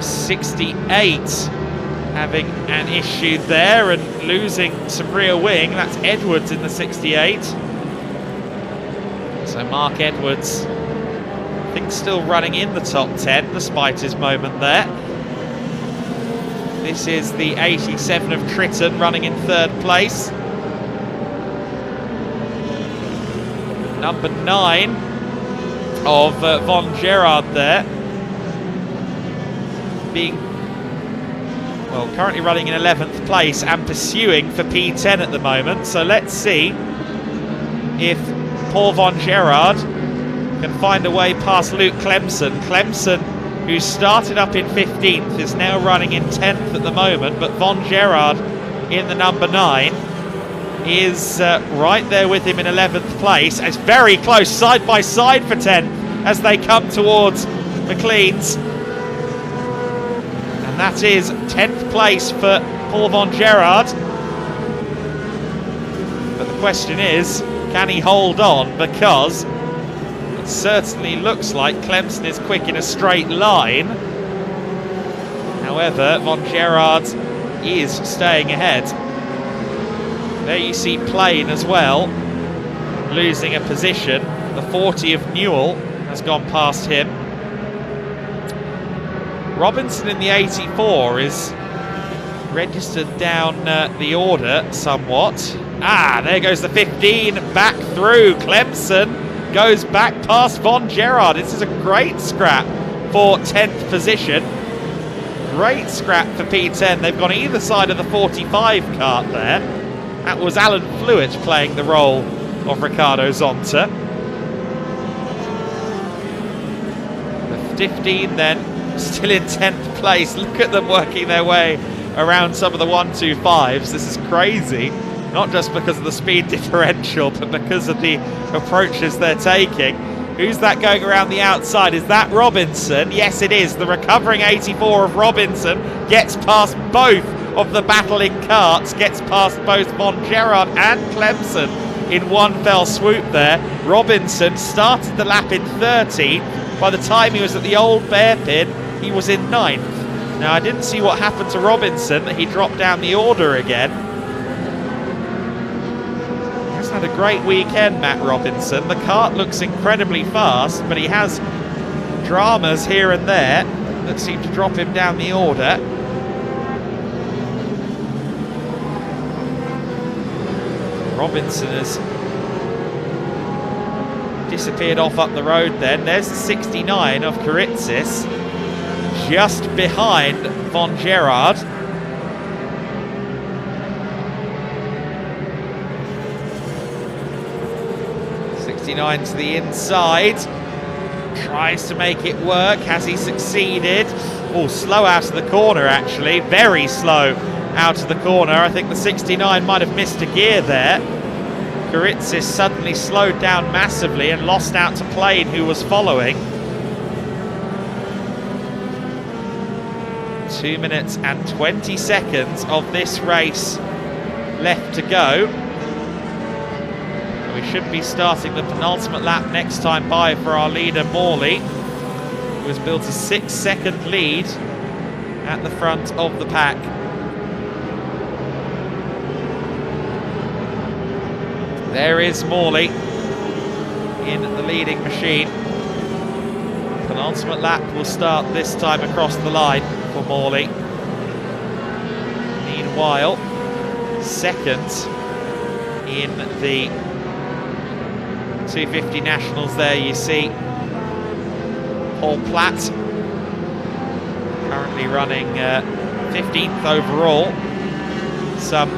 '68 having an issue there and losing some rear wing. That's Edwards in the 68. So Mark Edwards, I think, still running in the top 10 despite his moment there. This is the 87 of Tritton running in 3rd place. Number 9 of Von Gerard there, being, well, currently running in 11th place and pursuing for P10 at the moment. So let's see if Paul Von Gerard can find a way past Luke Clemson. Clemson, who started up in 15th, is now running in 10th at the moment, but Von Gerard in the number 9 is right there with him in 11th place. It's very close, side by side for 10 as they come towards McLean's. And that is 10th place for Paul Von Gerard. But the question is, can he hold on? Because it certainly looks like Clemson is quick in a straight line. However, Von Gerard is staying ahead. There you see Plain as well, losing a position. The 40 of Newell has gone past him. Robinson in the 84 is registered down the order somewhat. Ah, there goes the 15 back through. Clemson goes back past Von Gerard. This is a great scrap for 10th position. Great scrap for P10. They've gone either side of the 45 kart there. That was Alan Flewitt playing the role of Ricardo Zonta. The 15 then, still in 10th place. Look at them working their way around some of the 125s. This is crazy. Not just because of the speed differential, but because of the approaches they're taking. Who's that going around the outside? Is that Robinson? Yes, it is. The recovering 84 of Robinson gets past both of the battling karts, gets past both Von Gerard and Clemson in one fell swoop there. Robinson started the lap in 13th. By the time he was at the old Bearpin, he was in 9th. Now, I didn't see what happened to Robinson, that he dropped down the order again. He's had a great weekend, Matt Robinson. The kart looks incredibly fast, but he has dramas here and there that seem to drop him down the order. Robinson has disappeared off up the road then. There's the 69 of Karitzis, just behind Von Gerard. To the inside, tries to make it work. Has he succeeded? Oh, slow out of the corner, actually, very slow out of the corner. I think the 69 might have missed a gear there. Karitzis suddenly slowed down massively and lost out to Plain, who was following. 2 minutes and 20 seconds of this race left to go. We should be starting the penultimate lap next time by for our leader Morley, who has built a 6-second lead at the front of the pack. There is Morley in the leading machine. Penultimate lap will start this time across the line for Morley. Meanwhile, second in the 250 Nationals there, you see Paul Platt, currently running 15th overall, some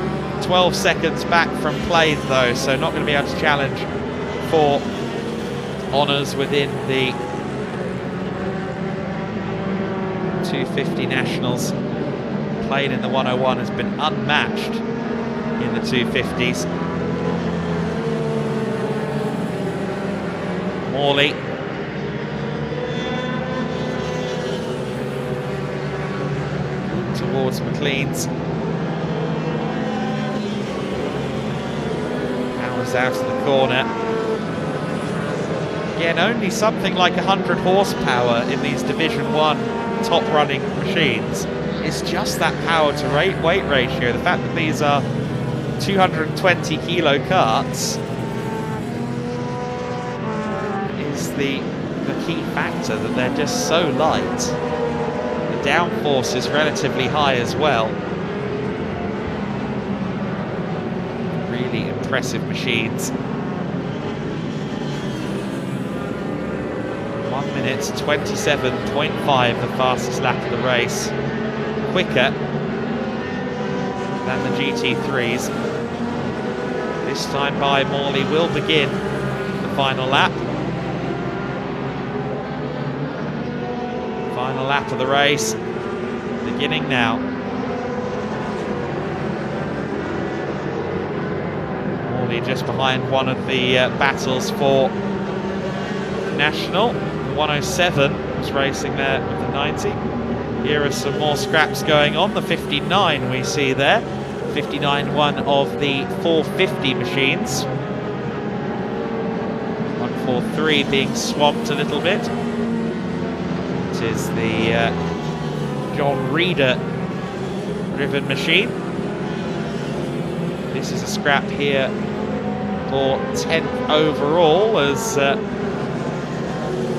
12 seconds back from Plain though, so not going to be able to challenge for honours within the 250 Nationals. Plain in the 101 has been unmatched in the 250s. Morley towards McLean's. Powers out of the corner. Again, only something like 100 horsepower in these Division 1 top running machines. It's just that power to weight ratio. The fact that these are 220 kilo karts is the key factor, that they're just so light. The downforce is relatively high as well. Really impressive machines. 1 minute 27.5, the fastest lap of the race. Quicker than the GT3s. This time by Morley will begin the final lap. Final lap of the race, beginning now. Morley just behind one of the battles for National. 107 was racing there with the 90. Here are some more scraps going on. The 59 we see there. 59 one of the 450 machines. 143 being swamped a little bit. It is the John Reeder driven machine. This is a scrap here for 10th overall as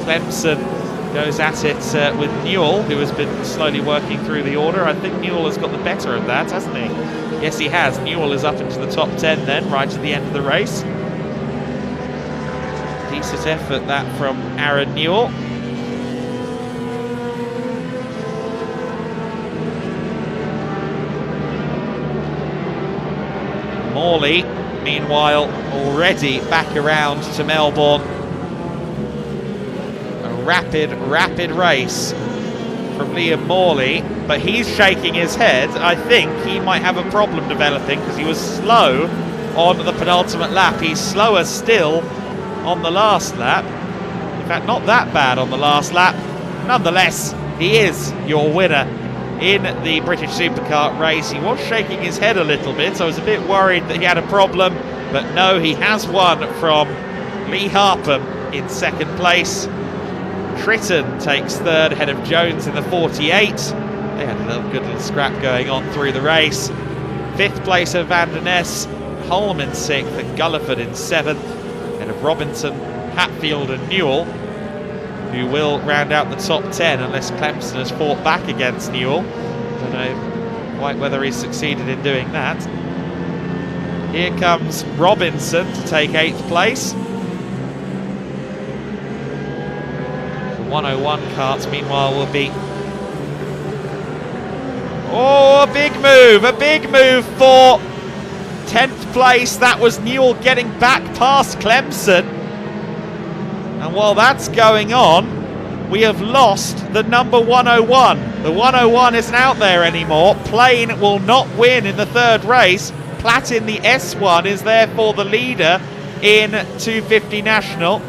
Clemson goes at it with Newell, who has been slowly working through the order. I think Newell has got the better of that, hasn't he? Yes, he has. Newell is up into the top 10 then, right at the end of the race. Decent effort that from Aaron Newell. Morley, meanwhile, already back around to Melbourne. Rapid race from Liam Morley, but he's shaking his head. I think he might have a problem developing because he was slow on the penultimate lap. He's slower still on the last lap. In fact, not that bad on the last lap. Nonetheless, he is your winner in the British Superkart race. He was shaking his head a little bit, so I was a bit worried that he had a problem But no, he has won from Lee Harpham in second place. Tritton takes third ahead of Jones in the 48. They had a good little scrap going on through the race. Fifth place of Van der Ness, Holm in sixth, and Gulliford in seventh ahead of Robinson, Hatfield and Newell, who will round out the top 10 unless Clemson has fought back against Newell. Don't know quite whether he's succeeded in doing that. Here comes Robinson to take 8th place. The 101 carts meanwhile will be... Oh, a big move for 10th place. That was Newell getting back past Clemson. And while that's going on, we have lost the number 101. The 101 isn't out there anymore. Plain will not win in the third race. Platt in the S1 is therefore the leader in 250 National.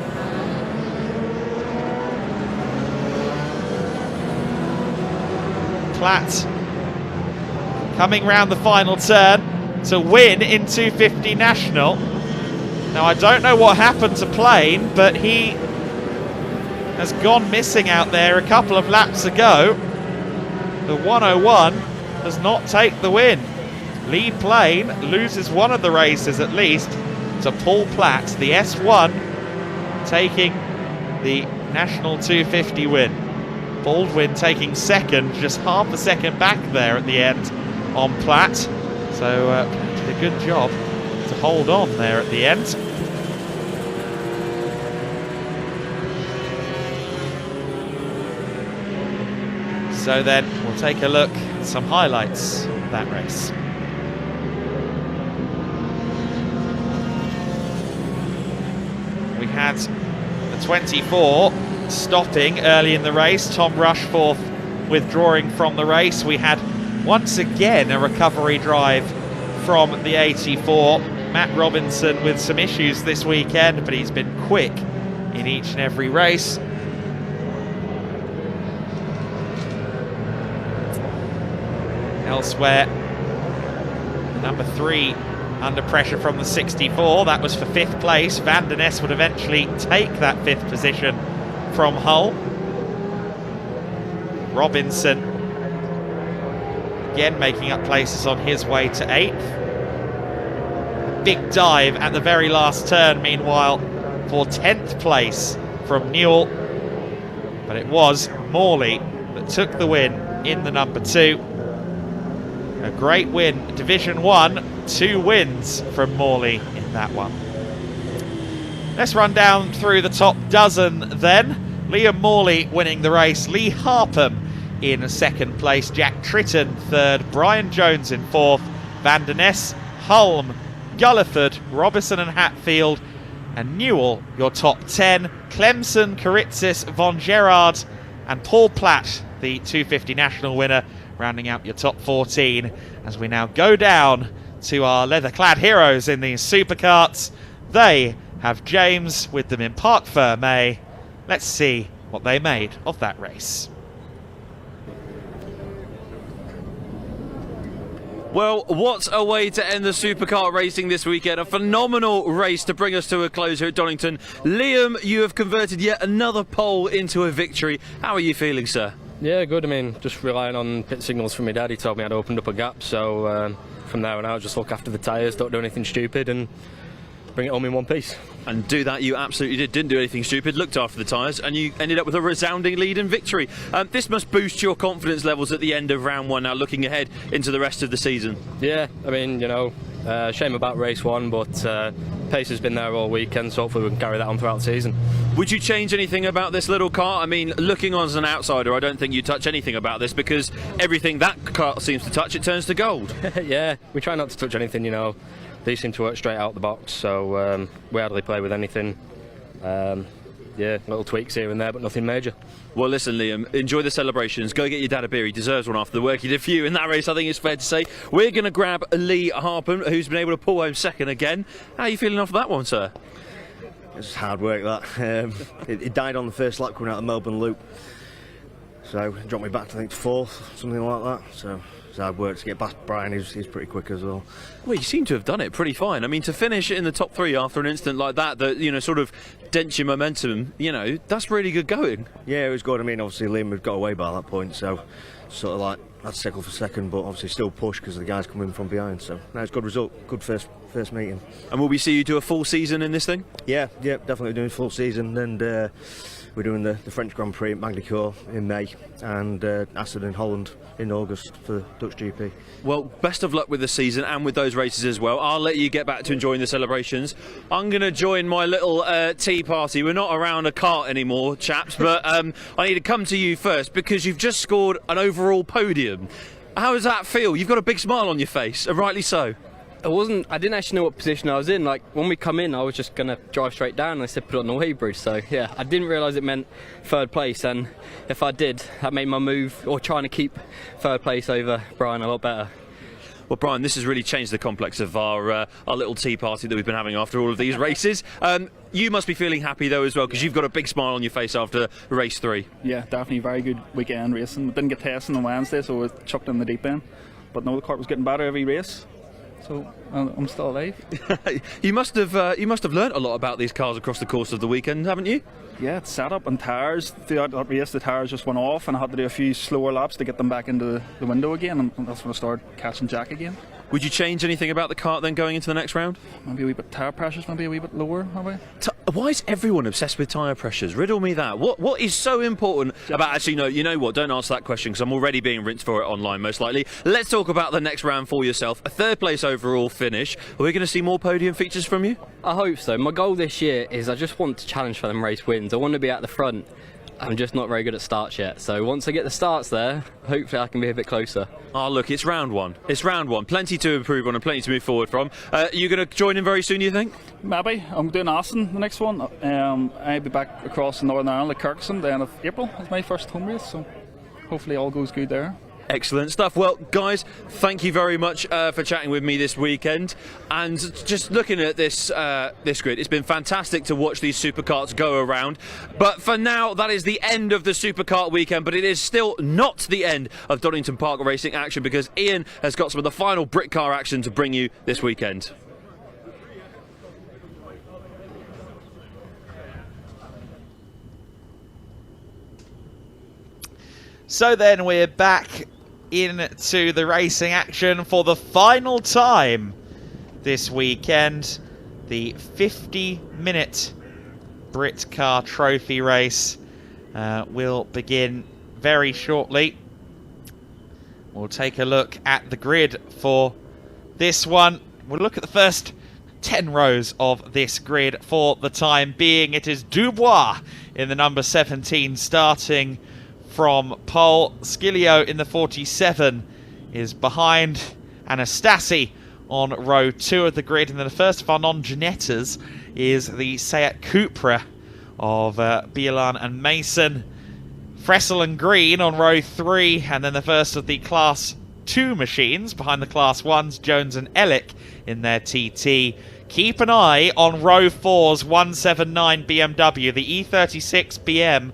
Platt coming round the final turn to win in 250 National. Now I don't know what happened to Plain, but he has gone missing out there a couple of laps ago. The 101 does not take the win. Lee Plain loses one of the races at least to Paul Platt, the S1 taking the National 250 win. Baldwin taking second, just half a second back there at the end on Platt. So Platt did a good job to hold on there at the end. So then we'll take a look at some highlights of that race. We had the 24 stopping early in the race, Tom Rushforth withdrawing from the race. We had once again a recovery drive from the 84. Matt Robinson with some issues this weekend, but he's been quick in each and every race. Elsewhere, number 3 under pressure from the 64. That was for 5th place. Van der Ness would eventually take that 5th position from Hull. Robinson again making up places on his way to 8th. A big dive at the very last turn meanwhile for 10th place from Newell, but it was Morley that took the win in the number 2. A great win, Division 1, 2 wins from Morley in that one. Let's run down through the top dozen then. Liam Morley winning the race, Lee Harpham in 2nd place, Jack Tritton 3rd, Brian Jones in 4th, Van der Ness, Hulme, Gulliford, Robinson and Hatfield, and Newell your top 10. Clemson, Karitzis, Von Gerard and Paul Platt, the 250 National winner, rounding out your top 14 as we now go down to our leather-clad heroes in these supercarts. They have James with them in Parc Fermé. Let's see what they made of that race. Well, what a way to end the supercar racing this weekend. A phenomenal race to bring us to a close here at Donington. Liam, you have converted yet another pole into a victory. How are you feeling, sir? Yeah, good. I mean, just relying on pit signals from my dad. He told me I'd opened up a gap, so from there on out, just look after the tyres, don't do anything stupid, and bring it home in one piece. And do that you absolutely did. Didn't do anything stupid, looked after the tyres, and you ended up with a resounding lead and victory. This must boost your confidence levels at the end of round 1 now, looking ahead into the rest of the season. Yeah, I mean, you know, shame about race 1, but pace has been there all weekend, so hopefully we can carry that on throughout the season. Would you change anything about this little car? I mean, looking on as an outsider, I don't think you touch anything about this, because everything that car seems to touch, it turns to gold. Yeah, we try not to touch anything, you know. These seem to work straight out the box, so we hardly play with anything. Yeah, little tweaks here and there, but nothing major. Well, listen, Liam, enjoy the celebrations. Go get your dad a beer. He deserves one after the work he did for you in that race, I think it's fair to say. We're going to grab Lee Harpham, who's been able to pull home 2nd again. How are you feeling after that one, sir? It was hard work, that. It died on the first lap coming out of the Melbourne Loop. so it dropped me back to, I think, to 4th, something like that. So it's hard work to get past Brian. He's pretty quick as well. Well, you seem to have done it pretty fine. I mean, to finish in the top 3 after an incident like that, sort of dents your momentum, that's really good going. Yeah, it was good. I mean, obviously Liam had got away by that point, so sort of like had to settle for second, but obviously still push because the guys coming from behind. So no, it's a good result, good first meeting. And will we see you do a full season in this thing? Yeah, definitely doing a full season, and we're doing the French Grand Prix at Magny-Cours in May, and Assen in Holland in August for the Dutch GP. Well, best of luck with the season and with those races as well. I'll let you get back to enjoying the celebrations. I'm going to join my little tea party. We're not around a cart anymore, chaps, but I need to come to you first because you've just scored an overall podium. How does that feel? You've got a big smile on your face, and rightly so. I didn't actually know what position I was in. Like, when we come in, I was just going to drive straight down, and they said put it on the weighbridge. So yeah, I didn't realise it meant 3rd place, and if I did, that made my move, or trying to keep 3rd place over Brian, a lot better. Well, Brian, this has really changed the complex of our little tea party that we've been having after all of these races. You must be feeling happy though as well, because you've got a big smile on your face after race 3. Yeah, definitely very good weekend racing. Didn't get testing on Wednesday, so I was chucked in the deep end. But no, the kart was getting better every race. So I'm still alive. You must have learnt a lot about these cars across the course of the weekend, haven't you? Yeah, it's setup and tyres. Throughout that race, the tyres just went off, and I had to do a few slower laps to get them back into the window again, and that's when I started catching Jack again. Would you change anything about the kart then going into the next round? Maybe a wee bit tyre pressures, maybe a wee bit lower, maybe. Why is everyone obsessed with tyre pressures? Riddle me that. What is so important about... Actually, no, you know what? Don't answer that question because I'm already being rinsed for it online, most likely. Let's talk about the next round for yourself. A 3rd place overall finish. Are we going to see more podium features from you? I hope so. My goal this year is I just want to challenge for them race wins. I want to be at the front. I'm just not very good at starts yet, so once I get the starts there, hopefully I can be a bit closer. Oh look, it's round 1. It's round 1. Plenty to improve on and plenty to move forward from. You going to join in very soon, you think? Maybe. I'm doing Assen the next one. I'll be back across in Northern Ireland at Kirkson the end of April. It's my first home race, so hopefully all goes good there. Excellent stuff. Well, guys, thank you very much for chatting with me this weekend. And just looking at this grid, it's been fantastic to watch these superkarts go around. But for now, that is the end of the superkart weekend. But it is still not the end of Donington Park racing action, because Ian has got some of the final Britcar action to bring you this weekend. So then we're back into the racing action for the final time this weekend. The 50-minute Britcar Trophy race will begin very shortly. We'll take a look at the grid for this one. We'll look at the first 10 rows of this grid for the time being. It is Dubois in the number 17 starting from pole. Skilio in the 47 is behind. Anastasi on row 2 of the grid. And then the first of our non-Ginettas is the Seat Cupra of Bielan and Mason. Fressel and Green on row 3. And then the first of the Class 2 machines behind the Class 1s, Jones and Ellick in their TT. Keep an eye on row 4's 179 BMW, the E36 BM.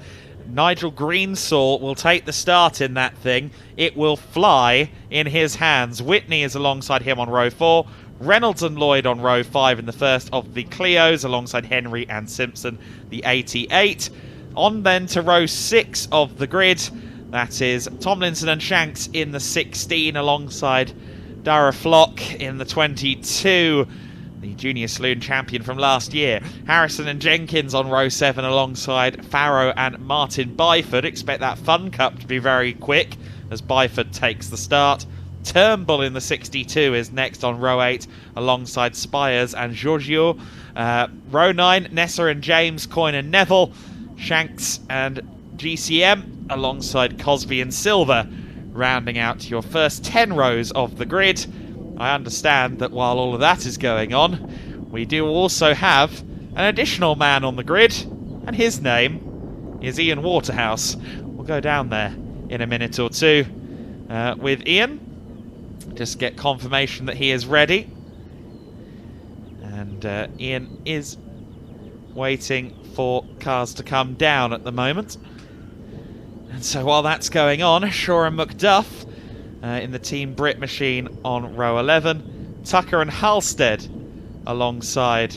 Nigel Greensall will take the start in that thing. It will fly in his hands. Whitney is alongside him on row 4. Reynolds and Lloyd on row 5 in the first of the Clios alongside Henry and Simpson, the 88. On then to row 6 of the grid. That is Tomlinson and Shanks in the 16 alongside Dara Flock in the 22. The junior saloon champion from last year. Harrison and Jenkins on row 7 alongside Farrow and Martin Byford. Expect that Fun Cup to be very quick as Byford takes the start. Turnbull in the 62 is next on row 8 alongside Spires and Giorgio. Row 9, Nessa and James, Coyne and Neville. Shanks and GCM alongside Cosby and Silver. Rounding out your first 10 rows of the grid. I understand that while all of that is going on, we do also have an additional man on the grid, and his name is Ian Waterhouse. We'll go down there in a minute or two with Ian. Just get confirmation that he is ready. And Ian is waiting for cars to come down at the moment. And so while that's going on, Shaw and McDuff in the Team Brit machine on row 11. Tucker and Halstead alongside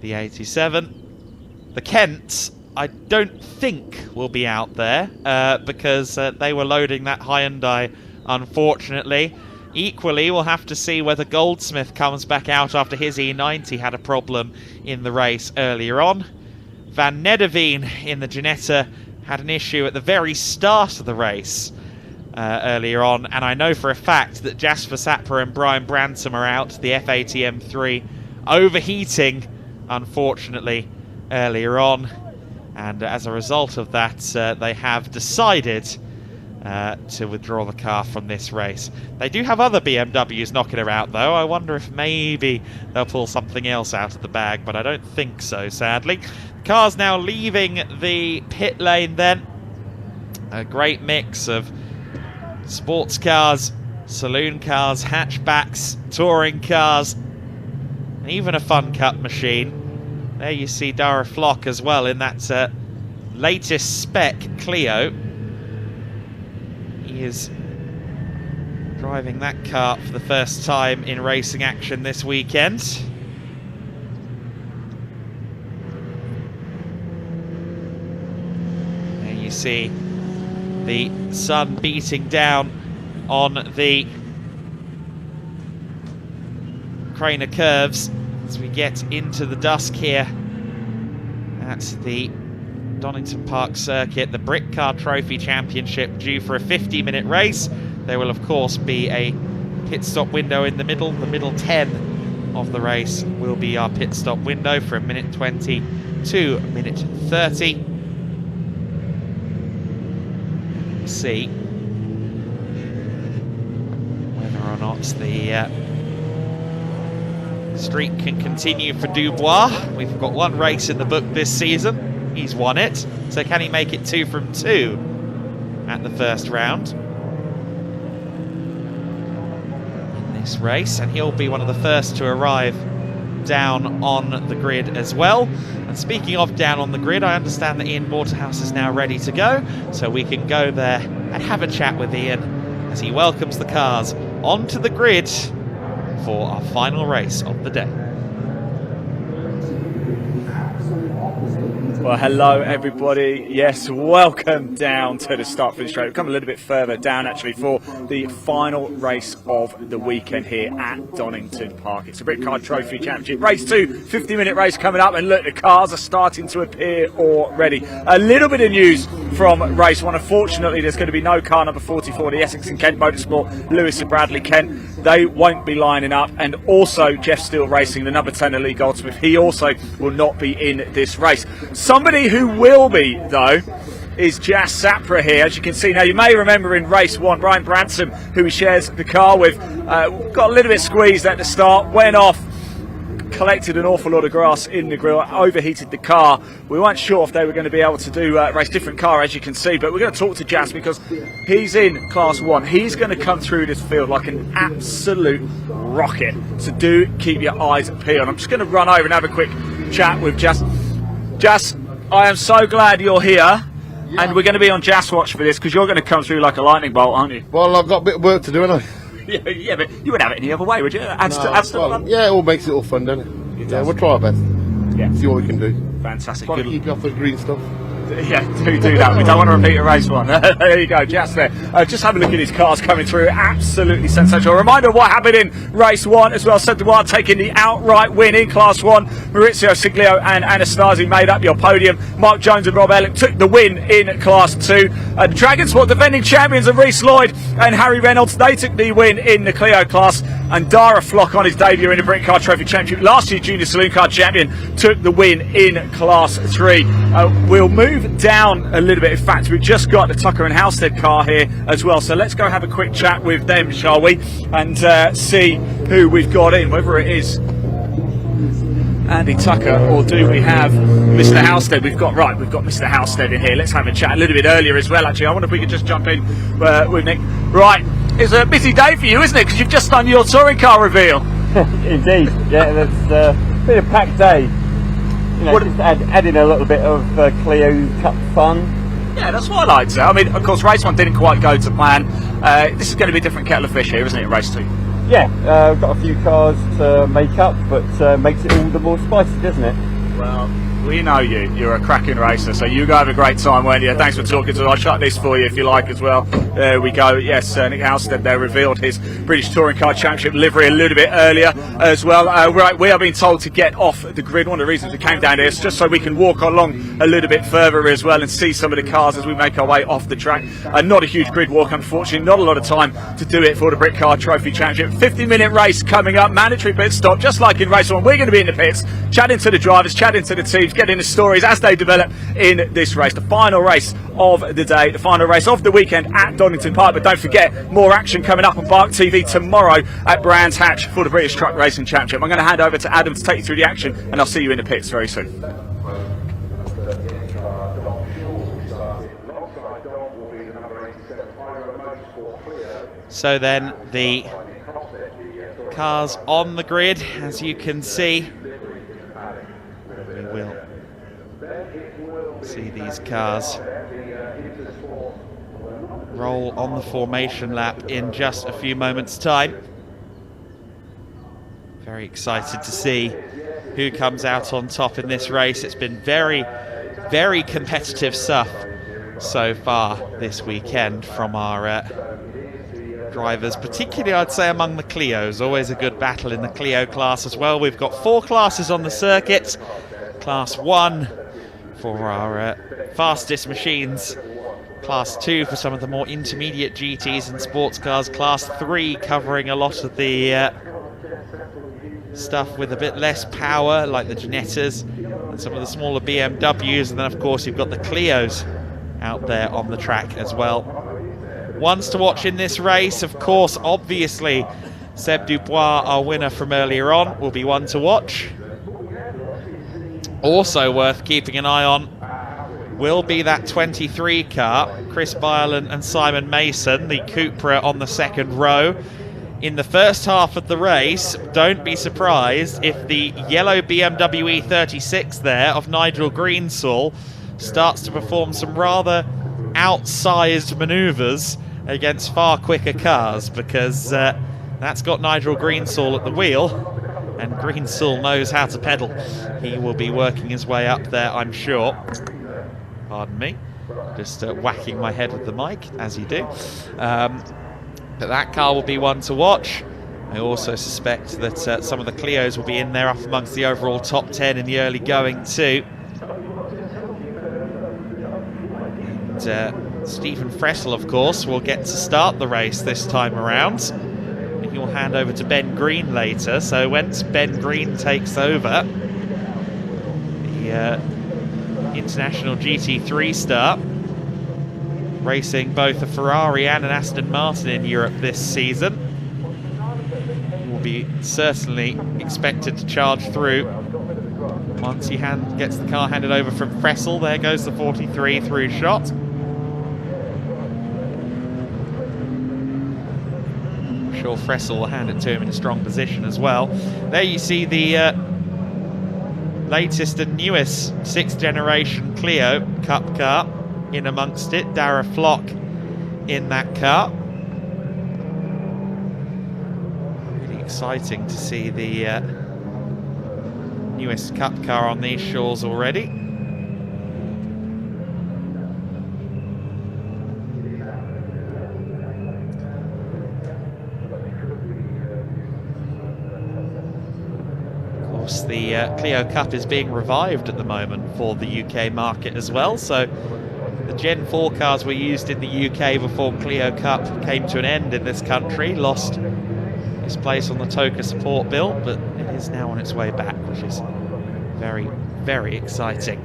the 87. The Kents, I don't think will be out there because they were loading that Hyundai, unfortunately. Equally, we'll have to see whether Goldsmith comes back out after his E90 had a problem in the race earlier on. Van Nederveen in the Ginetta had an issue at the very start of the race earlier on, and I know for a fact that Jasper Sapper and Brian Bransom are out, the F80M3, overheating, unfortunately, earlier on. And as a result of that, they have decided to withdraw the car from this race. They do have other BMWs knocking her out, though. I wonder if maybe they'll pull something else out of the bag, but I don't think so, sadly. The car's now leaving the pit lane then. A great mix of sports cars, saloon cars, hatchbacks, touring cars, and even a Fun Cup machine. There you see Dara Flock as well in that latest spec Clio. He is driving that car for the first time in racing action this weekend. There you see the sun beating down on the Craner curves as we get into the dusk here at the Donington Park circuit. The Britcar Trophy Championship due for a 50-minute race. There will of course be a pit stop window in the middle. The middle 10 of the race will be our pit stop window from minute 20 to minute 30. We'll see whether or not the streak can continue for Dubois. We've got one race in the book this season. He's won it. So can he make it 2 from 2 at the first round in this race? And he'll be one of the first to arrive down on the grid as well. And speaking of down on the grid, I understand that Ian Waterhouse is now ready to go. So we can go there and have a chat with Ian as he welcomes the cars onto the grid for our final race of the day. Well, hello everybody. Yes, welcome down to the start finish straight. We've come a little bit further down actually for the final race of the weekend here at Donington Park. It's a Britcar Trophy Championship. Race 2, 50-minute race coming up, and look, the cars are starting to appear already. A little bit of news from race 1. Unfortunately, there's going to be no car number 44, the Essex and Kent Motorsport, Lewis and Bradley Kent. They won't be lining up, and also Jeff Steele Racing, the number 10 Lee Goldsmith, he also will not be in this race. Somebody who will be, though, is Jas Sapra here. As you can see now, you may remember in race 1, Brian Bransom, who he shares the car with, got a little bit squeezed at the start, went off, collected an awful lot of grass in the grill, overheated the car. We weren't sure if they were going to be able to do race different car, as you can see, but we're going to talk to Jas because he's in class 1. He's going to come through this field like an absolute rocket. So do keep your eyes peeled. I'm just going to run over and have a quick chat with Jas. Jas, I am so glad you're here, and we're going to be on Jas Watch for this because you're going to come through like a lightning bolt, aren't you? Well, I've got a bit of work to do, haven't I? Yeah, but you wouldn't have it any other way, would you? Yeah, it all makes it all fun, doesn't it? Yeah, we'll try our best. Yeah. See what we can do. Fantastic. Try to keep you off the green stuff. Yeah, do that. We don't want to repeat a race 1. There you go, Jas there. Just have a look at his cars coming through. Absolutely sensational. A reminder of what happened in race 1 as well. Seb Dubois taking the outright win in class 1. Maurizio Siglio and Anastasi made up your podium. Mark Jones and Rob Ellick took the win in class 2. Dragon Sport defending champions of Reece Lloyd and Harry Reynolds, they took the win in the Clio class. And Dara Flock on his debut in the Britcar Trophy Championship, last year's Junior Saloon Car champion, took the win in class 3. We'll move down a little bit. In fact, we've just got the Tucker and Halstead car here as well, so let's go have a quick chat with them, shall we, and see who we've got in, whether it is Andy Tucker or do we have Mr. Halstead. We've got Mr. Halstead in here. Let's have a chat a little bit earlier as well, actually. I wonder if we could just jump in with Nick. Right, it's a busy day for you, isn't it, because you've just done your touring car reveal. Indeed, yeah, it's been a packed day. You know, just adding a little bit of Clio Cup fun, Yeah, that's what I liked. I mean, of course, race 1 didn't quite go to plan. This is going to be a different kettle of fish here, isn't it, in race 2? Yeah, we've got a few cars to make up, but makes it all the more spicy, doesn't it? Well, we know you. You're a cracking racer, so you go have a great time, won't you? Thanks for talking to us. I'll shut this for you if you like as well. There we go. Yes, Nick Halstead there revealed his British Touring Car Championship livery a little bit earlier as well. We are being told to get off the grid. One of the reasons we came down here is just so we can walk along a little bit further as well and see some of the cars as we make our way off the track. Not a huge grid walk, unfortunately. Not a lot of time to do it for the Britcar Trophy Championship. 50-minute race coming up. Mandatory pit stop, just like in race 1. We're going to be in the pits, chatting to the drivers, chatting to the teams, getting the stories as they develop in this race. The final race of the day, the final race of the weekend at Donington Park. But don't forget, more action coming up on BARC TV tomorrow at Brands Hatch for the British Truck Racing Championship. I'm going to hand over to Adam to take you through the action, and I'll see you in the pits very soon. So then the cars on the grid, as you can see. We will see these cars roll on the formation lap in just a few moments' time. Very excited to see who comes out on top in this race. It's been very, very competitive stuff so far this weekend from our drivers, particularly I'd say among the Clios. Always a good battle in the Clio class as well. We've got 4 classes on the circuit. Class 1 for our fastest machines, Class 2 for some of the more intermediate GTs and sports cars, Class 3 covering a lot of the stuff with a bit less power like the Ginettas and some of the smaller BMWs, and then of course you've got the Clios out there on the track as well. Ones to watch in this race, of course, obviously Seb Dubois, our winner from earlier on, will be one to watch. Also worth keeping an eye on will be that 23 car, Chris Byerland and Simon Mason, the Cupra on the second row. In the first half of the race, don't be surprised if the yellow BMW E36 there of Nigel Greensall starts to perform some rather outsized manoeuvres against far quicker cars, because that's got Nigel Greensall at the wheel. And Greensall knows how to pedal. He will be working his way up there, I'm sure. Pardon me. Just whacking my head with the mic, as you do. But that car will be one to watch. I also suspect that some of the Clios will be in there up amongst the overall top 10 in the early going too. And Stephen Fressel, of course, will get to start the race this time around. He will hand over to Ben Green later, so once Ben Green takes over, the International GT3 star, racing both a Ferrari and an Aston Martin in Europe this season, will be certainly expected to charge through. Once he gets the car handed over from Fressel, there goes the 43 through shot. Sure, Fressel will hand it to him in a strong position as well. There you see the latest and newest 6th generation Clio Cup car in amongst it. Dara Flock in that car. Really exciting to see the newest Cup car on these shores already. The Clio Cup is being revived at the moment for the UK market as well, so the Gen 4 cars were used in the UK before Clio Cup came to an end in this country, lost its place on the TOCA support bill, but it is now on its way back, which is very, very exciting.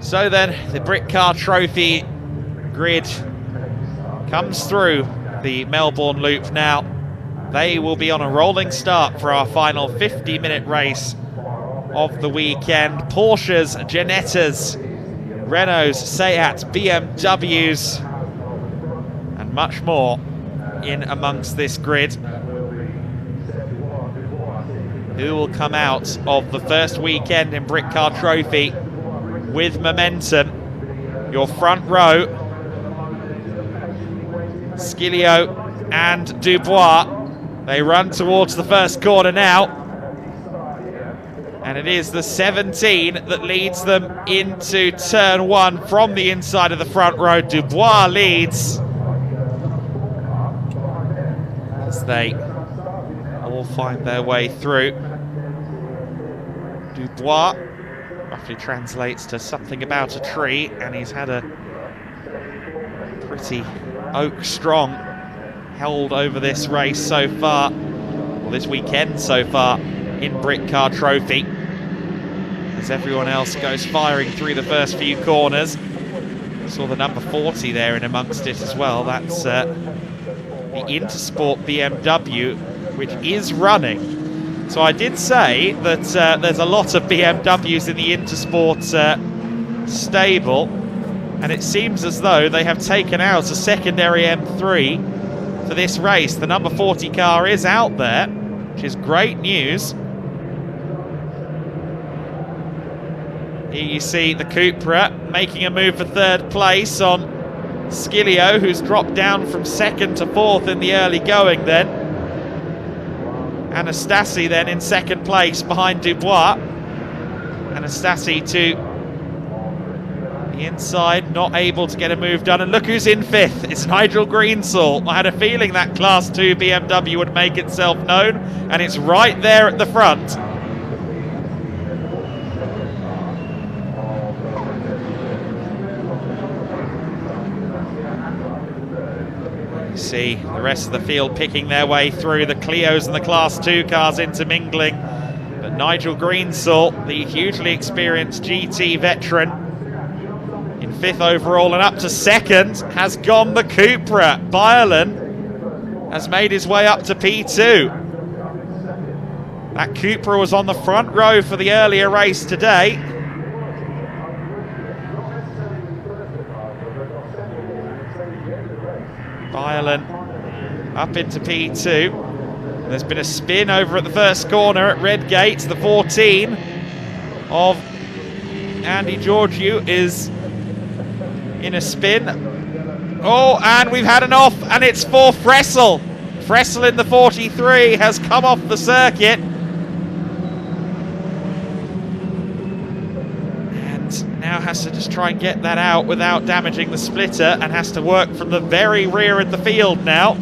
So then, the Britcar Trophy grid comes through the Melbourne Loop now. They will be on a rolling start for our final 50-minute race of the weekend. Porsches, Ginettas, Renaults, Seats, BMWs, and much more in amongst this grid. who will come out of the first weekend in Britcar Trophy with momentum. Your front row, Skilio and Dubois, they run towards the first corner now. And it is the 17 that leads them into turn 1 from the inside of the front row. Dubois leads as they all find their way through. Dubois roughly translates to something about a tree, and he's had a pretty oak strong held over this race so far, or this weekend so far, in Britcar Trophy, as everyone else goes firing through the first few corners. Saw the number 40 there in amongst it as well. That's the Intersport BMW, which is running. So I did say that there's a lot of BMWs in the Intersport stable, and it seems as though they have taken out a secondary M3 for this race. The number 40 car is out there, which is great news. Here you see the Cupra making a move for third place on Skilio, who's dropped down from second to fourth in the early going then. Anastasi then in second place behind Dubois. Anastasi to the inside, not able to get a move done. And look who's in fifth. It's Nigel Greensall. I had a feeling that Class 2 BMW would make itself known, and it's right there at the front. See the rest of the field picking their way through, the Clios and the Class 2 cars intermingling. But Nigel Greensall, the hugely experienced GT veteran, in fifth overall, and up to second has gone the Cupra. Byerlin has made his way up to P2. That Cupra was on the front row for the earlier race today. Byerlin up into P2. There's been a spin over at the first corner at Redgate. The 14 of Andy Georgiou is in a spin. Oh, and we've had an off, and it's for Fressel. Fressel in the 43 has come off the circuit. Now has to just try and get that out without damaging the splitter, and has to work from the very rear of the field now.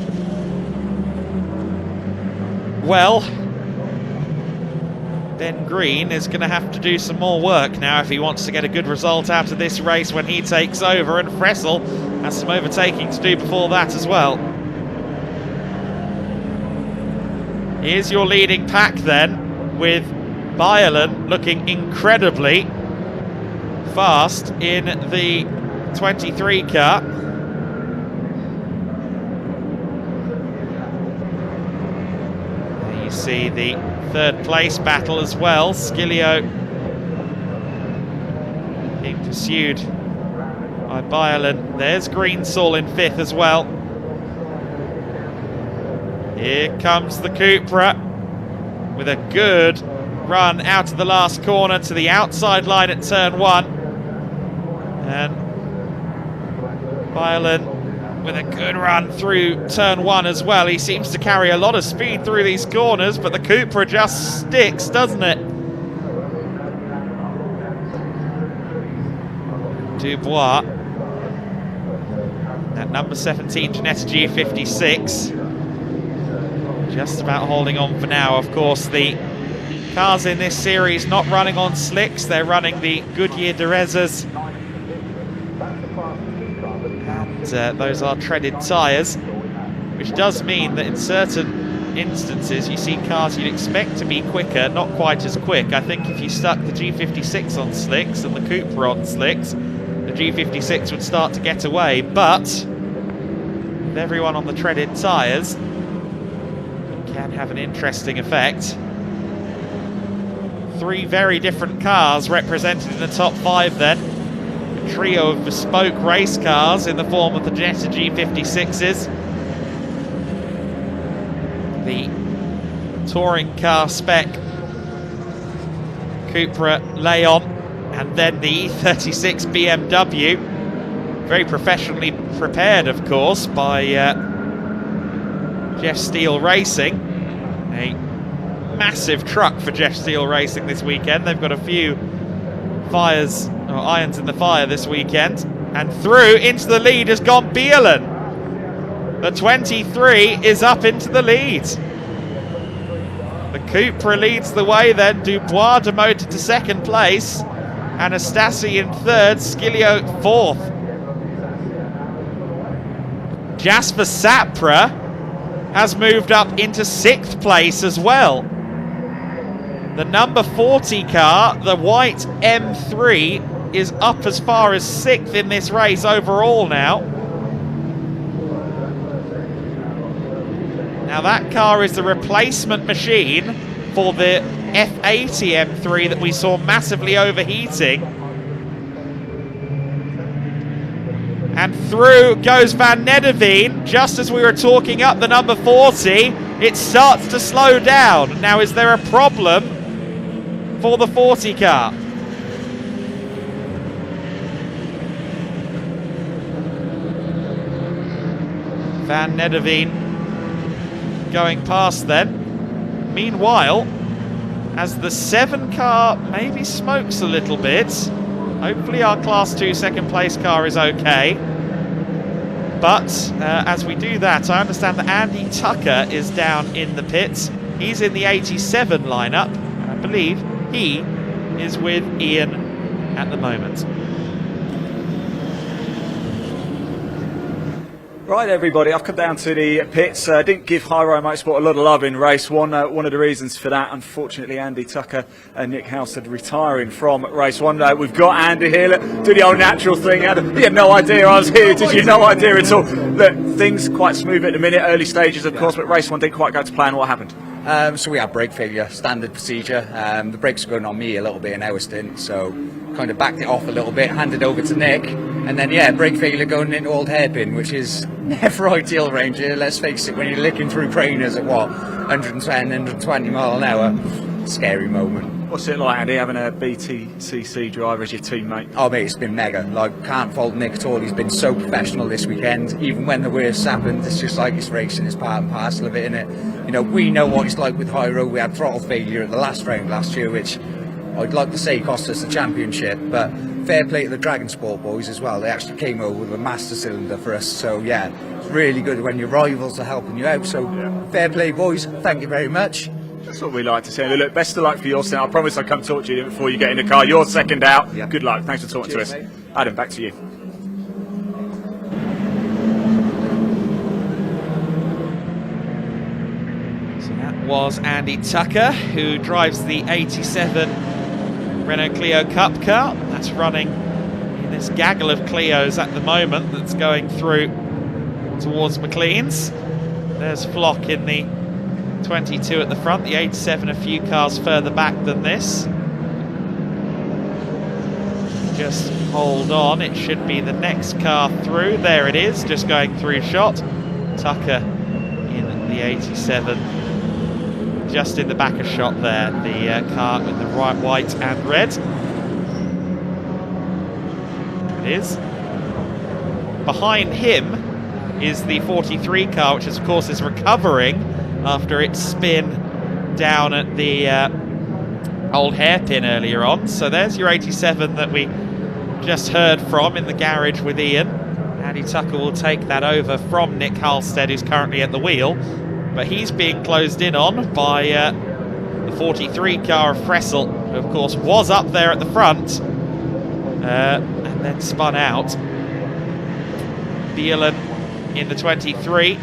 Well, Ben Green is going to have to do some more work now if he wants to get a good result out of this race when he takes over, and Fressel has some overtaking to do before that as well. Here's your leading pack then, with Byerlin looking incredibly fast in the 23 car. There you see the third place battle as well. Skilio being pursued by Byerlin. There's Greensall in fifth as well. Here comes the Cupra with a good run out of the last corner to the outside line at turn 1. And Byerlin with a good run through turn 1 as well. He seems to carry a lot of speed through these corners, but the Cupra just sticks, doesn't it? Dubois, at number 17, Ginetta G56, just about holding on for now. Of course, the cars in this series not running on slicks, they're running the Goodyear Derezas, and those are treaded tyres, which does mean that in certain instances you see cars you'd expect to be quicker, not quite as quick. I think if you stuck the G56 on slicks and the Cupra on slicks, the G56 would start to get away, but with everyone on the treaded tyres, it can have an interesting effect. 3 very different cars represented in the top 5 then. A trio of bespoke race cars in the form of the Ginetta G56s. The touring car spec Cupra Leon, and then the E36 BMW. Very professionally prepared, of course, by Jeff Steele Racing. A massive truck for Jeff Steele Racing this weekend. They've got a few irons in the fire this weekend. And through into the lead has gone Bielan. The 23 is up into the lead. The Cupra leads the way then. Dubois demoted to second place. Anastasi in third. Skilio fourth. Jasper Sapra has moved up into sixth place as well. The number 40 car, the white M3, is up as far as sixth in this race overall now. Now that car is the replacement machine for the F80 M3 that we saw massively overheating. And through goes Van Nedderveen, just as we were talking up the number 40. It starts to slow down. Now, is there a problem for the 40 car? Van Nedderveen going past then. Meanwhile, as the 7 car maybe smokes a little bit, hopefully our Class 2 second place car is okay. But as we do that, I understand that Andy Tucker is down in the pits. He's in the 87 lineup. I believe he is with Ian at the moment. Right, everybody, I've come down to the pits. Didn't give Hyro Motorsport a lot of love in race one. One of the reasons for that, unfortunately, Andy Tucker and Nick Halstead retiring from race one. We've got Andy here. Look, do the old natural thing. Adam, he had no idea I was here. Did you? No idea at all. Look, things quite smooth at the minute. Early stages, of course, but race one didn't quite go to plan. What happened? So we had brake failure, standard procedure. The brakes were going on me a little bit in our stint, so kind of backed it off a little bit, handed over to Nick, and then brake failure going into old hairpin, which is never ideal range here. Let's face it, when you're licking through Prainers at 110, 120 mile an hour, scary moment. What's it like, Andy, having a BTCC driver as your teammate? Oh mate, it's been mega. Like, can't fault Nick at all. He's been so professional this weekend. Even when the worst happened, it's just like it's racing is part and parcel of it, innit? You know, we know what it's like with Hyro. We had throttle failure at the last round last year, which I'd like to say cost us the championship, but fair play to the Dragon Sport boys as well. They actually came over with a master cylinder for us, so yeah, it's really good when your rivals are helping you out. So fair play, boys. Thank you very much. That's what we like to say. Look, best of luck for your stint. I promise I'll come talk to you before you get in the car. You're second out. Yeah. Good luck. Thanks for talking to us. Mate. Adam, back to you. So that was Andy Tucker, who drives the 87 Renault Clio Cup car. That's running in this gaggle of Clios at the moment that's going through towards McLean's. There's Flock in the 22 at the front, the 87 a few cars further back than this. Just hold on, it should be the next car through. There it is, just going through shot. Tucker in the 87, just in the back of shot there, the car with the white and red. There it is. Behind him is the 43 car, which of course is recovering after its spin down at the old hairpin earlier on. So there's your 87 that we just heard from in the garage with Ian. Andy Tucker will take that over from Nick Halstead, who's currently at the wheel, but he's being closed in on by the 43 car of Fressel, who of course was up there at the front and then spun out. Bielan in the 23,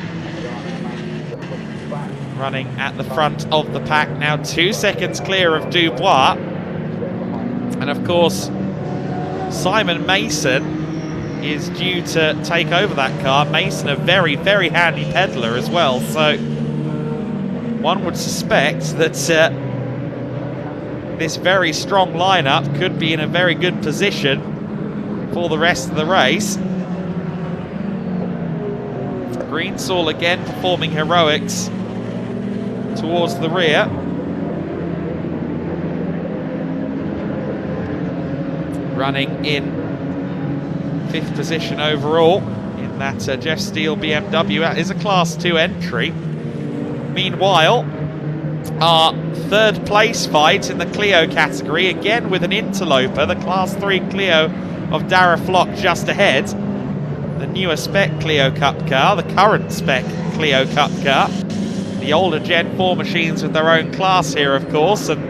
running at the front of the pack, now 2 seconds clear of Dubois. And of course, Simon Mason is due to take over that car. Mason, a very, very handy peddler as well, so one would suspect that this very strong lineup could be in a very good position for the rest of the race. Greensall again performing heroics towards the rear. running in 5th position overall in that Jeff Steele BMW. That is a Class 2 entry. Meanwhile, our 3rd place fight in the Clio category, again with an interloper, the Class 3 Clio of Dara Flock just ahead. The newer spec Clio Cup car, the current spec Clio Cup car. The older Gen 4 machines with their own class here, of course, and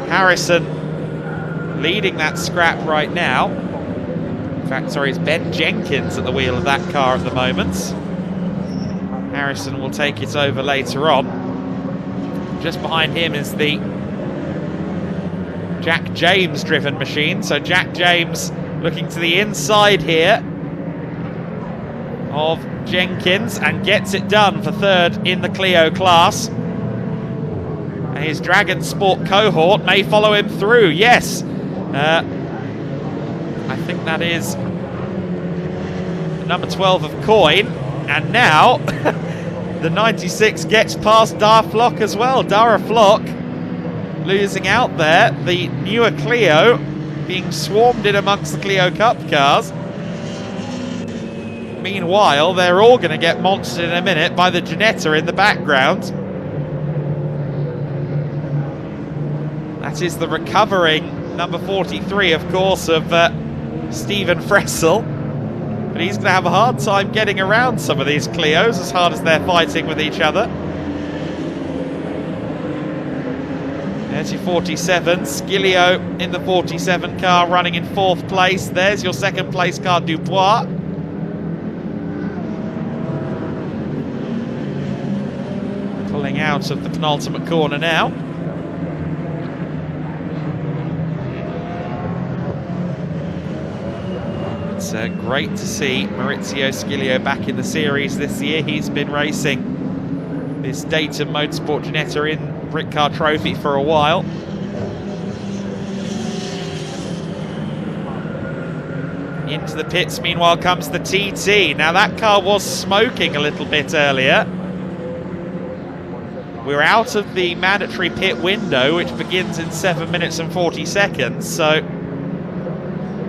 Harrison leading that scrap right now. In fact, sorry, it's Ben Jenkins at the wheel of that car at the moment. Harrison will take it over later on. Just behind him is the Jack James driven machine. So Jack James looking to the inside here of Jenkins and gets it done for 3rd in the Clio class. And his Dragon Sport cohort may follow him through. Yes, I think that is number 12 of Coin. And now the 96 gets past Dara Flock as well. Dara Flock losing out there. The newer Clio being swarmed in amongst the Clio Cup cars. Meanwhile, they're all going to get monstered in a minute by the Ginetta in the background. That is the recovering number 43, of course, of Stephen Fressel. But he's going to have a hard time getting around some of these Clios as hard as they're fighting with each other. There's your 47, Skilio in the 47 car running in 4th place. There's your 2nd place car, Dubois. Pulling out of the penultimate corner now. It's great to see Maurizio Skilio back in the series this year. He's been racing this Dayton Motorsport Ginetta in Britcar Trophy for a while. Into the pits, meanwhile, comes the TT. Now, that car was smoking a little bit earlier. We're out of the mandatory pit window, which begins in 7 minutes and 40 seconds, so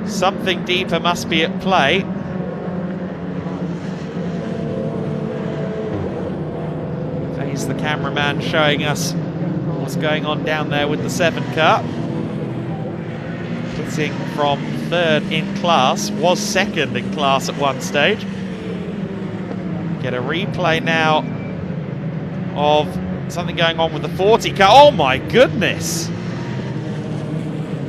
something deeper must be at play. There's the cameraman showing us what's going on down there with the 7 car. Pitting from 3rd in class, was 2nd in class at one stage. Get a replay now of something going on with the 40 car. Oh my goodness!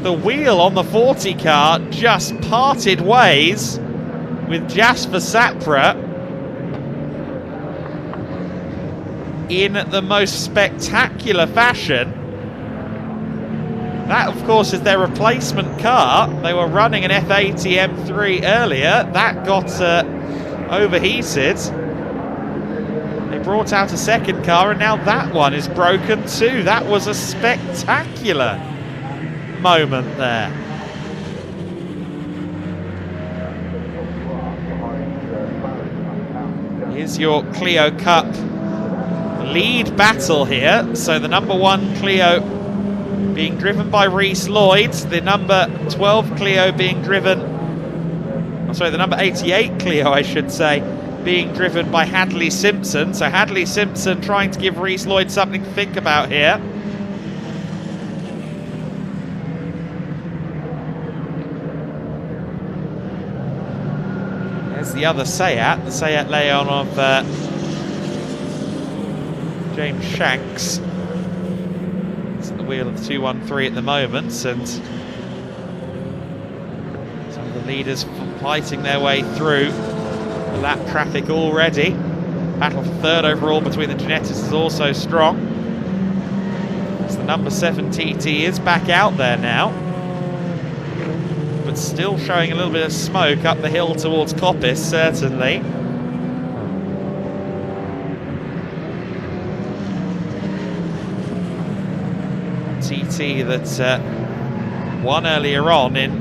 The wheel on the 40 car just parted ways with Jasper Sapra in the most spectacular fashion. That, of course, is their replacement car. They were running an F80 M3 earlier. That got overheated. They brought out a 2nd car, and now that one is broken too. That was a spectacular moment there. Here's your Clio Cup lead battle here. So the number 1 Clio being driven by Reese Lloyd, the number 12 Clio being driven, the number 88 Clio, I should say, being driven by Hadley Simpson. So Hadley Simpson trying to give Reese Lloyd something to think about here. There's the other Seat, the Seat Leon of James Shanks. It's at the wheel of the 213 at the moment, and some of the leaders fighting their way through the lap traffic already. Battle for 3rd overall between the Ginettas is also strong. As the number 7 TT is back out there now, but still showing a little bit of smoke up the hill towards Coppice, certainly. TT that won earlier on in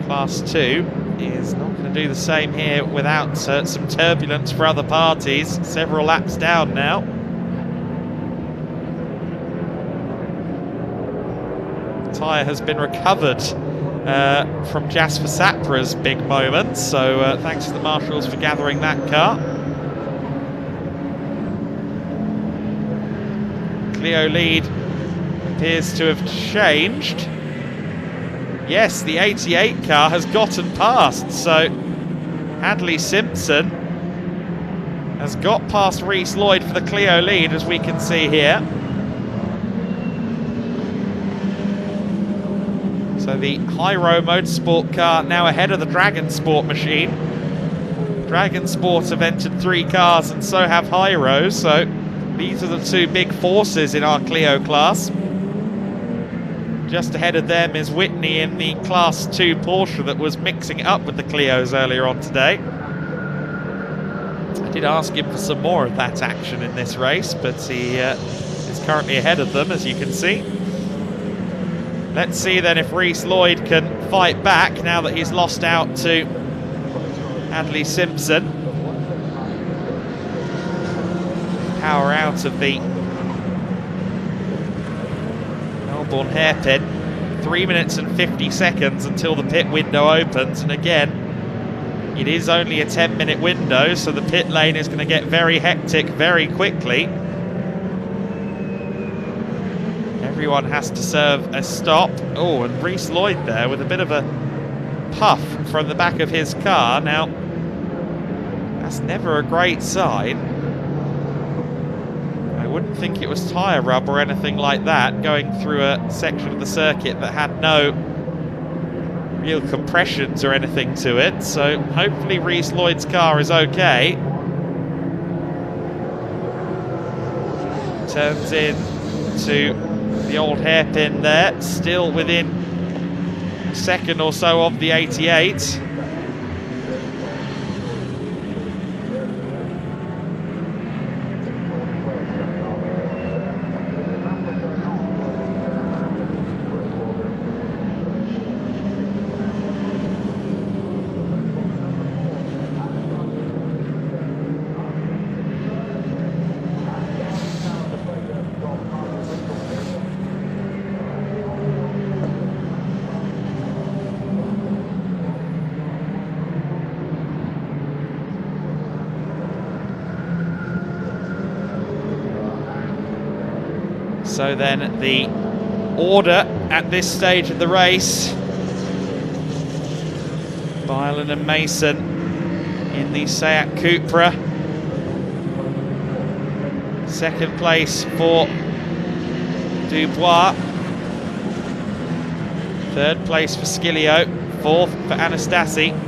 Class 2 is not going to do the same here without some turbulence for other parties. Several laps down now. tyre has been recovered from Jasper Sapra's big moment, so thanks to the marshals for gathering that car. Clio lead appears to have changed. Yes, the 88 car has gotten past, so Hadley Simpson has got past Reece Lloyd for the Clio lead, as we can see here. So the Hyro Motorsport car now ahead of the Dragon Sport machine. Dragon Sport have entered 3 cars, and so have Hyro, so these are the 2 big forces in our Clio class. Just ahead of them is Whitney in the Class 2 Porsche that was mixing it up with the Clios earlier on today. I did ask him for some more of that action in this race, but he is currently ahead of them, as you can see. Let's see then if Reece Lloyd can fight back now that he's lost out to Hadley Simpson. Power out of the Melbourne hairpin. 3 minutes and 50 seconds until the pit window opens, and again, it is only a 10-minute window, so the pit lane is going to get very hectic very quickly. Everyone has to serve a stop. Oh, and Reece Lloyd there with a bit of a puff from the back of his car. Now, that's never a great sign. I wouldn't think it was tyre rub or anything like that going through a section of the circuit that had no real compressions or anything to it. So hopefully Reece Lloyd's car is okay. Turns in to the old hairpin there, still within a second or so of the 88. So then the order at this stage of the race: Bylan and Mason in the Seat Cupra. Second place for Dubois. Third place for Skilio. Fourth for Anastasi.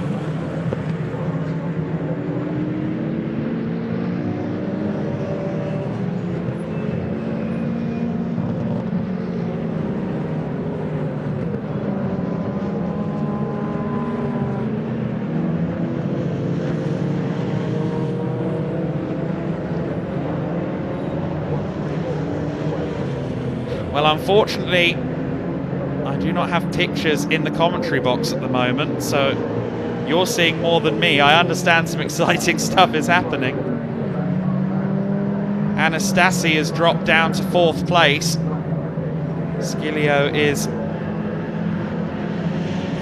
Well, unfortunately, I do not have pictures in the commentary box at the moment, so you're seeing more than me. I understand some exciting stuff is happening. Anastasi has dropped down to 4th place. Skilio is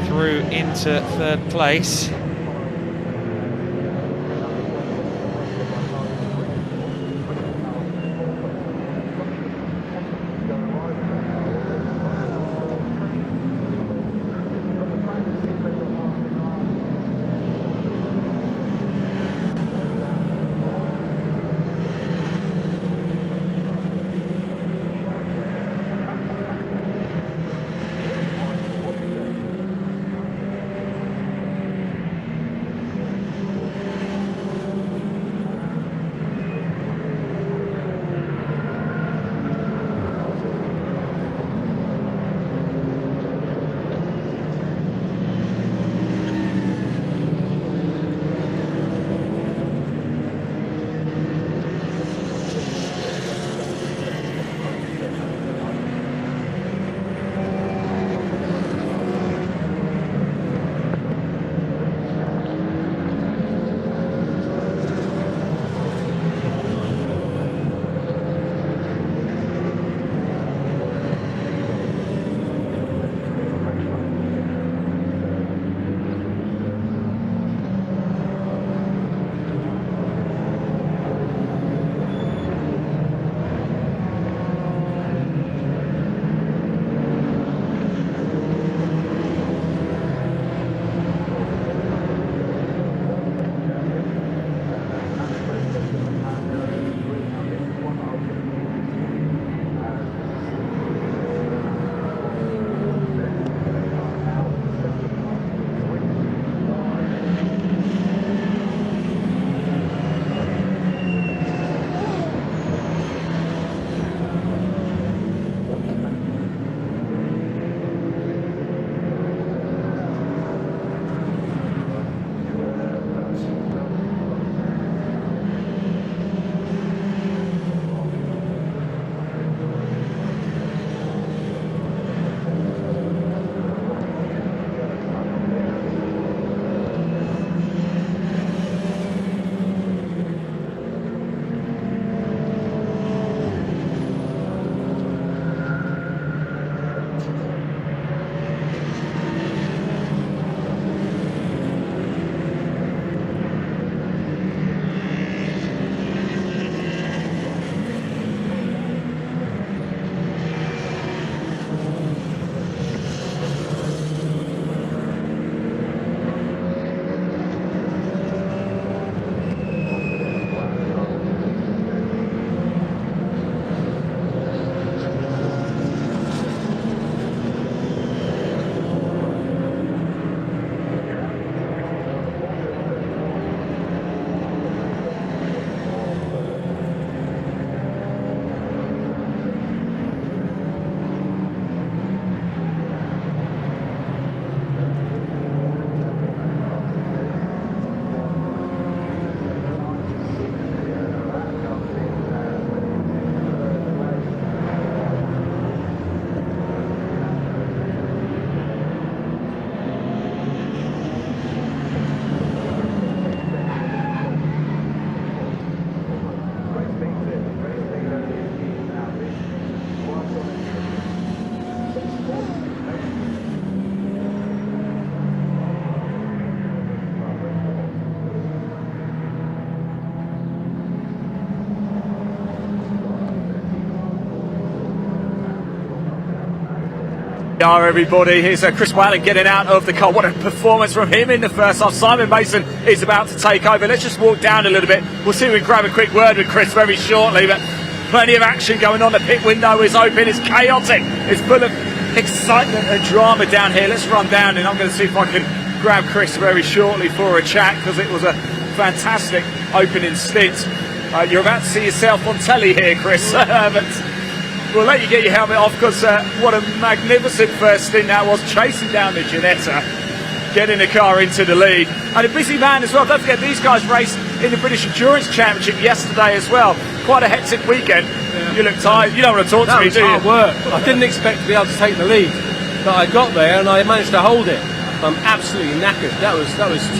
through into 3rd place. Are everybody, here's Chris Whalen getting out of the car. What a performance from him in the first half. Simon Mason is about to take over. Let's just walk down a little bit. We'll see if we can grab a quick word with Chris very shortly, but plenty of action going on. The pit window is open, it's chaotic, it's full of excitement and drama down here. Let's run down and I'm going to see if I can grab Chris very shortly for a chat, because it was a fantastic opening stint. You're about to see yourself on telly here, Chris, but we'll let you get your helmet off, because what a magnificent first stint that was, chasing down the Ginetta, getting the car into the lead. And a busy man as well. Don't forget, these guys raced in the British Endurance Championship yesterday as well. Quite a hectic weekend. Yeah. You look tired. You don't want to talk to me, do you? That was hard work. I didn't expect to be able to take the lead, but I got there and I managed to hold it. I'm absolutely knackered. That was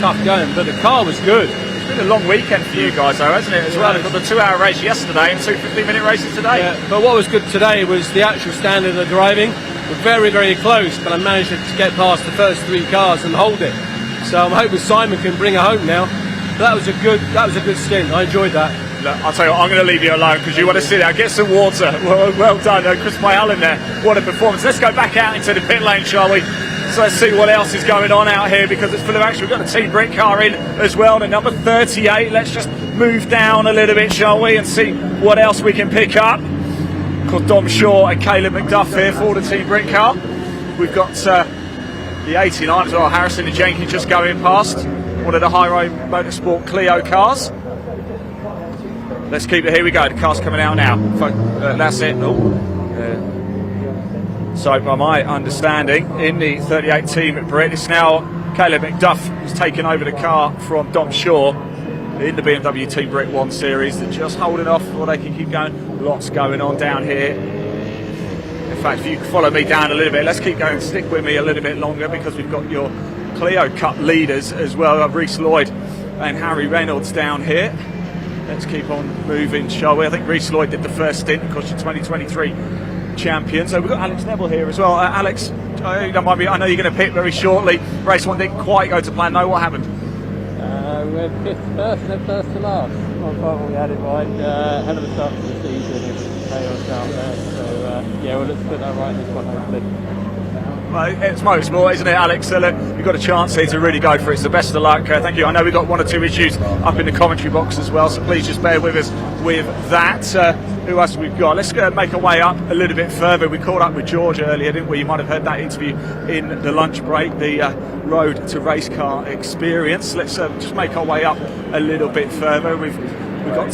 tough going, but the car was good. It's been a long weekend for you guys, though, hasn't it, as well? We've got the 2-hour race yesterday and 2 15-minute races today. Yeah, but what was good today was the actual standard of driving. We're very, very close, but I managed to get past the first 3 cars and hold it. So I'm hoping Simon can bring her home now. But that was a good stint. I enjoyed that. Look, I'll tell you what, I'm going to leave you alone because you want to sit down, get some water. Well done, Chris Whalen there. What a performance. Let's go back out into the pit lane, shall we? So let's see what else is going on out here, because it's full of action. We've got the Team Britcar in as well, the number 38. Let's just move down a little bit, shall we, and see what else we can pick up. Of course, Dom Shaw and Caleb McDuff here for the Team Britcar. We've got the 89 as well, Harrison and Jenkins just going past. One of the High Road Motorsport Clio cars. Let's keep it, here we go, the car's coming out now. That's it. So by my understanding, in the 38 team Brit, it's now Caleb McDuff who's taken over the car from Dom Shaw in the BMW Team Brit 1 Series. They're just holding off before they can keep going. Lots going on down here. In fact, if you can follow me down a little bit, let's keep going, stick with me a little bit longer, because we've got your Clio Cup leaders as well, Reece Lloyd and Harry Reynolds down here. Let's keep on moving, shall we? I think Reece Lloyd did the first stint, of course, your 2023 champion. So we've got Alex Neville here as well. Alex, I know you're going to pit very shortly. Race 1 didn't quite go to plan. No, what happened? We're fifth first and first to last. I thought we had it right. Hell of a start to the season. It was chaos out there. So yeah, well, let's put that right this one, hopefully. Well, it's motorsport, isn't it, Alex? So look, you've got a chance here to really go for it. So best of luck. Thank you. I know we've got 1 or 2 issues up in the commentary box as well, so please just bear with us with that. Who else have we got? Let's make our way up a little bit further. We caught up with George earlier, didn't we? You might have heard that interview in the lunch break, the Road to Race Car Experience. Let's just make our way up a little bit further. We've got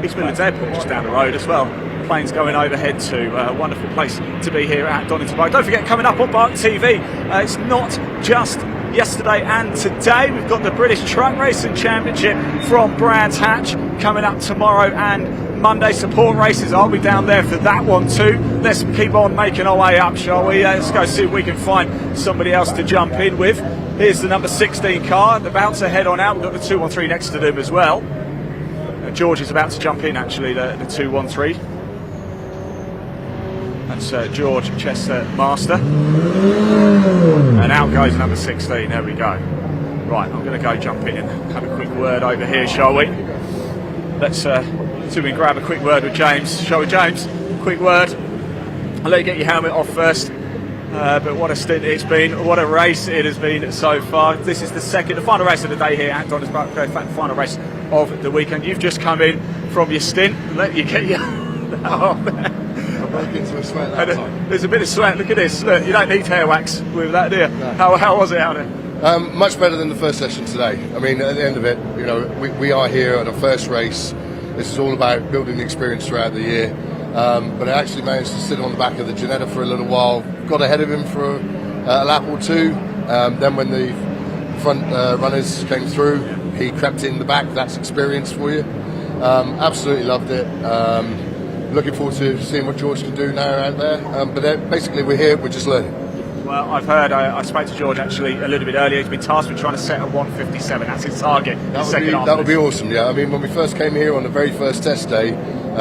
East Midlands Airport just down the road as well. Planes going overhead to a wonderful place to be here at Donington Park. Don't forget, coming up on BARC TV, it's not just yesterday and today. We've got the British Truck Racing Championship from Brands Hatch coming up tomorrow and Monday. Support races, I'll be down there for that one too. Let's keep on making our way up, shall we? Let's go see if we can find somebody else to jump in with. Here's the number 16 car, about to head on out. We've got the 213 next to them as well. George is about to jump in, actually, the 213. That's George Chester Master. And out goes number 16, there we go. Right, I'm going to go jump in and have a quick word over here, shall we? Let's see if we can grab a quick word with James. Shall we, James? Quick word. I'll let you get your helmet off first. But what a stint it's been, what a race it has been so far. This is the final race of the day here at Donington Park, in fact, the final race of the weekend. You've just come in from your stint. Let you get your... Into a sweat that time. There's a bit of sweat, look at this. Look, you don't need hair wax with that, do you? No. How was it out there? Much better than the first session today. I mean, at the end of it, you know, we are here at our first race. This is all about building the experience throughout the year. But I actually managed to sit on the back of the Ginetta for a little while, got ahead of him for a lap or two. Then when the front runners came through, he crept in the back. That's experience for you. Absolutely loved it. Looking forward to seeing what George can do now out there. But basically we're here, we're just learning. Well, I've heard, I spoke to George actually a little bit earlier. He's been tasked with trying to set a 157. That's his target. That would be awesome, yeah. I mean, when we first came here on the very first test day,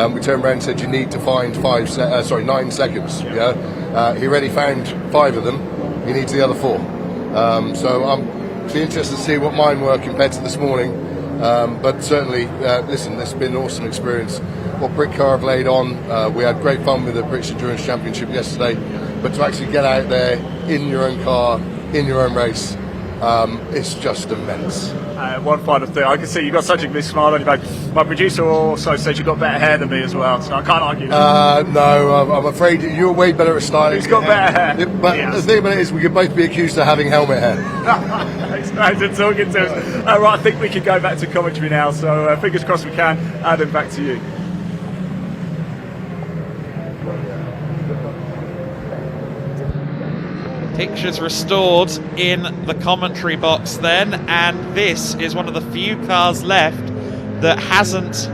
we turned around and said you need to find 9 seconds. Yeah. He already found 5 of them. He needs the other 4. So I'm interested to see what mine were compared to this morning. But certainly, listen, this has been an awesome experience. What Britcar have laid on, we had great fun with the British Endurance Championship yesterday, but to actually get out there in your own car, in your own race, it's just immense. One final thing, I can see you've got such a big smile on your face. My producer also said you've got better hair than me as well, so I can't argue that. No, I'm afraid you're way better at styling. He's got better hair. But the thing about it is, we could both be accused of having helmet hair. It's nice to talking to us. Right, I think we can go back to commentary now, so fingers crossed we can. Adam, back to you. Pictures restored in the commentary box then, and this is one of the few cars left that hasn't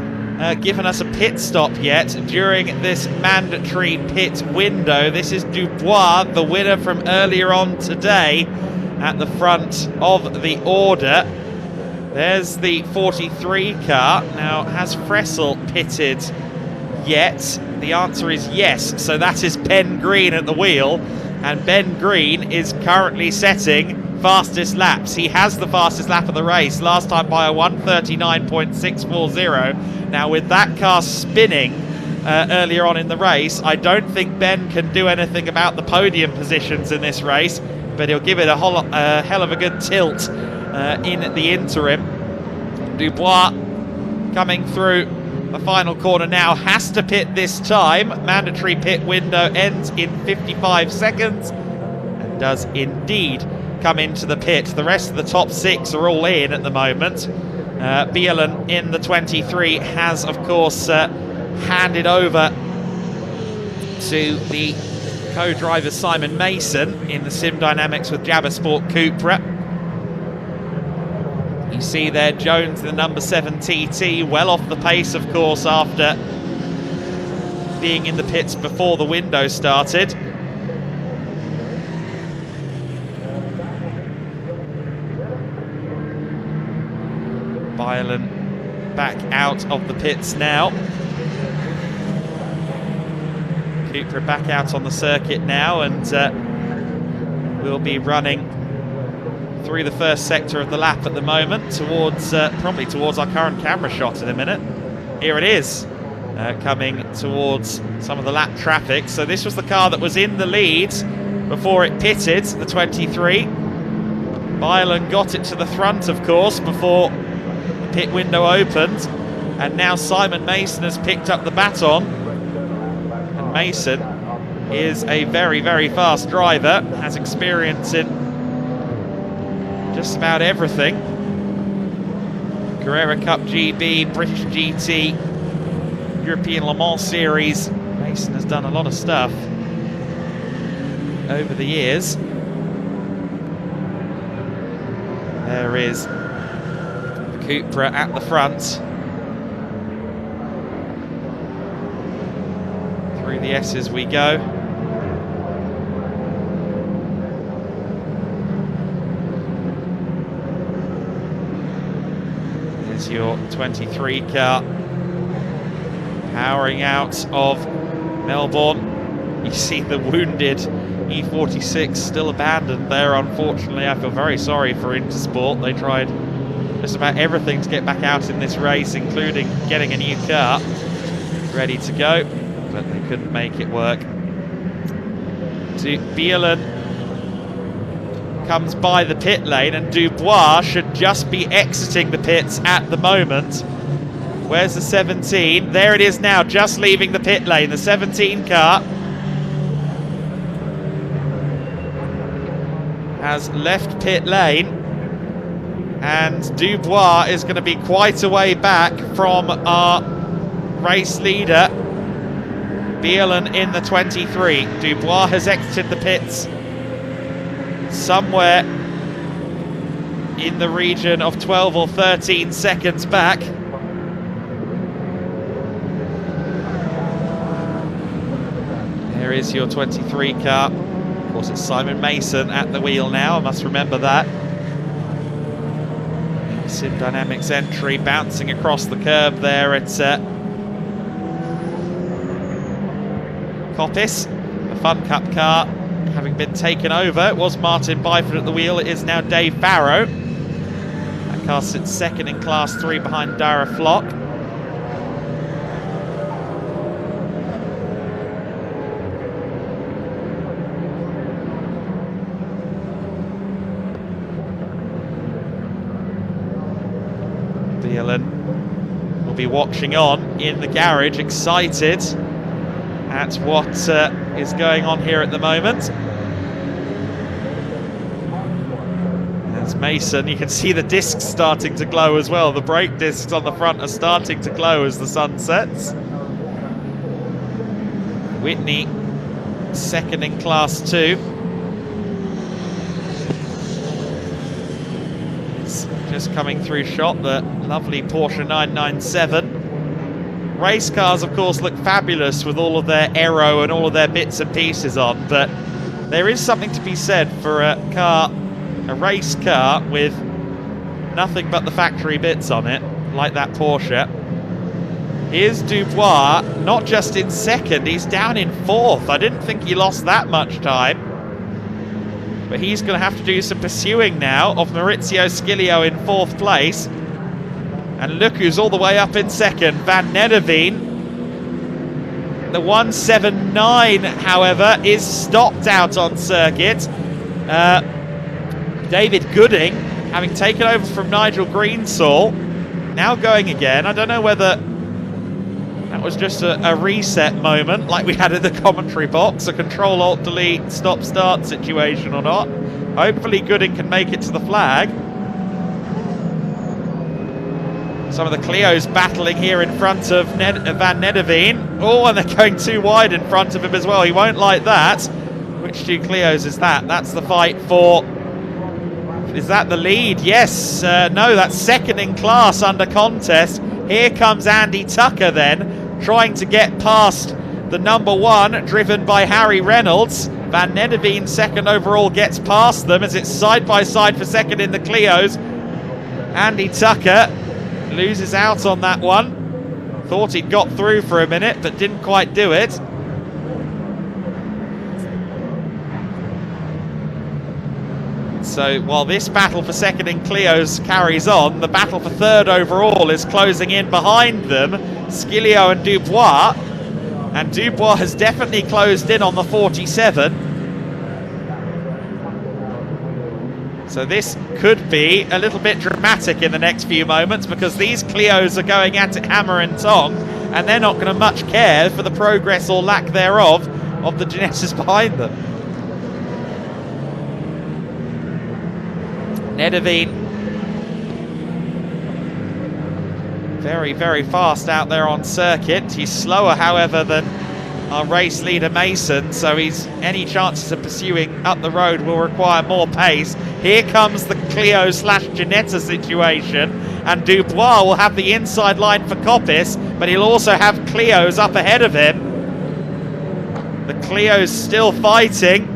given us a pit stop yet during this mandatory pit window. This is Dubois, the winner from earlier on today, at the front of the order. There's the 43 car. Now, has Fressel pitted yet? The answer is yes, so that is Ben Green at the wheel. And Ben Green is currently setting fastest laps. He has the fastest lap of the race, last time by a 1:39.640. Now with that car spinning earlier on in the race, I don't think Ben can do anything about the podium positions in this race, but he'll give it a hell of a good tilt in the interim. Dubois coming through the final corner now, has to pit this time. Mandatory pit window ends in 55 seconds and does indeed come into the pit. The rest of the top 6 are all in at the moment. Bielan in the 23 has, of course, handed over to the co-driver Simon Mason in the Sim Dynamics with Jabba Sport Cupra. You see there Jones in the number 7 TT, well off the pace, of course, after being in the pits before the window started. Bielan back out of the pits now. Cupra back out on the circuit now, and we'll be running through the first sector of the lap at the moment, towards probably towards our current camera shot in a minute. Here it is, coming towards some of the lap traffic. So this was the car that was in the lead before it pitted, the 23. Bielan got it to the front, of course, before the pit window opened, and now Simon Mason has picked up the baton. And Mason is a very, very fast driver, has experience in just about everything. Carrera Cup GB, British GT, European Le Mans Series. Mason has done a lot of stuff over the years. There is the Cupra at the front. Through the S's we go. Your 23 car powering out of Melbourne. You see the wounded E46 still abandoned there, unfortunately. I feel very sorry for Intersport. They tried just about everything to get back out in this race, including getting a new car ready to go, but they couldn't make it work. Bielan comes by the pit lane, and Dubois should just be exiting the pits at the moment. Where's the 17? There it is now, just leaving the pit lane. The 17 car has left pit lane, and Dubois is going to be quite a way back from our race leader, Bielan in the 23. Dubois has exited the pits somewhere in the region of 12 or 13 seconds back. There is your 23 car. Of course, it's Simon Mason at the wheel now, I must remember that. Sim Dynamics entry bouncing across the curb there at Coppice. The Fun Cup car having been taken over. It was Martin Byford at the wheel. It is now Dave Farrow. That car sits second in Class 3 behind Dara Flock. Phelan will be watching on in the garage, excited at what is going on here at the moment. As Mason, you can see the discs starting to glow as well. The brake discs on the front are starting to glow as the sun sets. Whitney, second in Class 2. It's just coming through shot, the lovely Porsche 997. Race cars, of course, look fabulous with all of their aero and all of their bits and pieces on, but there is something to be said for a race car with nothing but the factory bits on it, like that Porsche. Here's Dubois, not just in second, he's down in fourth. I didn't think he lost that much time. But he's going to have to do some pursuing now of Maurizio Sciglio in fourth place. And look who's all the way up in second, Van Nedderveen. The 179, however, is stopped out on circuit. David Gooding, having taken over from Nigel Greensall, now going again. I don't know whether that was just a reset moment like we had in the commentary box, a Control-Alt-Delete stop-start situation or not. Hopefully Gooding can make it to the flag. Some of the Clios battling here in front of Van Nedderveen. Oh, and they're going too wide in front of him as well. He won't like that. Which two Clios is that? That's the fight for... Is that the lead? Yes. No, that's second in class under contest. Here comes Andy Tucker then, trying to get past the number one, driven by Harry Reynolds. Van Nedderveen, second overall, gets past them as it's side by side for second in the Clios. Andy Tucker loses out on that one. Thought he'd got through for a minute, but didn't quite do it. So while this battle for second in Clios carries on, the battle for third overall is closing in behind them, Sciglio and Dubois. And Dubois has definitely closed in on the 47. So this could be a little bit dramatic in the next few moments, because these Clios are going at it hammer and tong, and they're not going to much care for the progress or lack thereof of the Ginettas behind them. Nedderveen, very, very fast out there on circuit. He's slower, however, than our race leader Mason, so any chances of pursuing up the road will require more pace. Here comes the Clio / Ginetta situation, and Dubois will have the inside line for Coppice, but he'll also have Clios up ahead of him. The Clio's still fighting.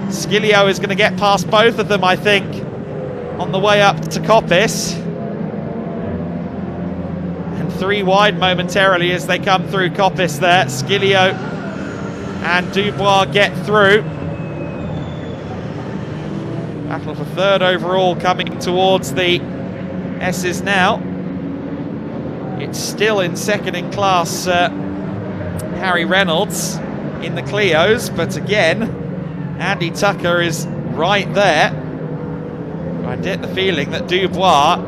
Sciglio is going to get past both of them, I think, on the way up to Coppice. And three wide momentarily as they come through Coppice there. Sciglio and Dubois get through. Battle for third overall coming towards the S's now. It's still in second in class Harry Reynolds in the Clios, but again Andy Tucker is right there. I get the feeling that Dubois,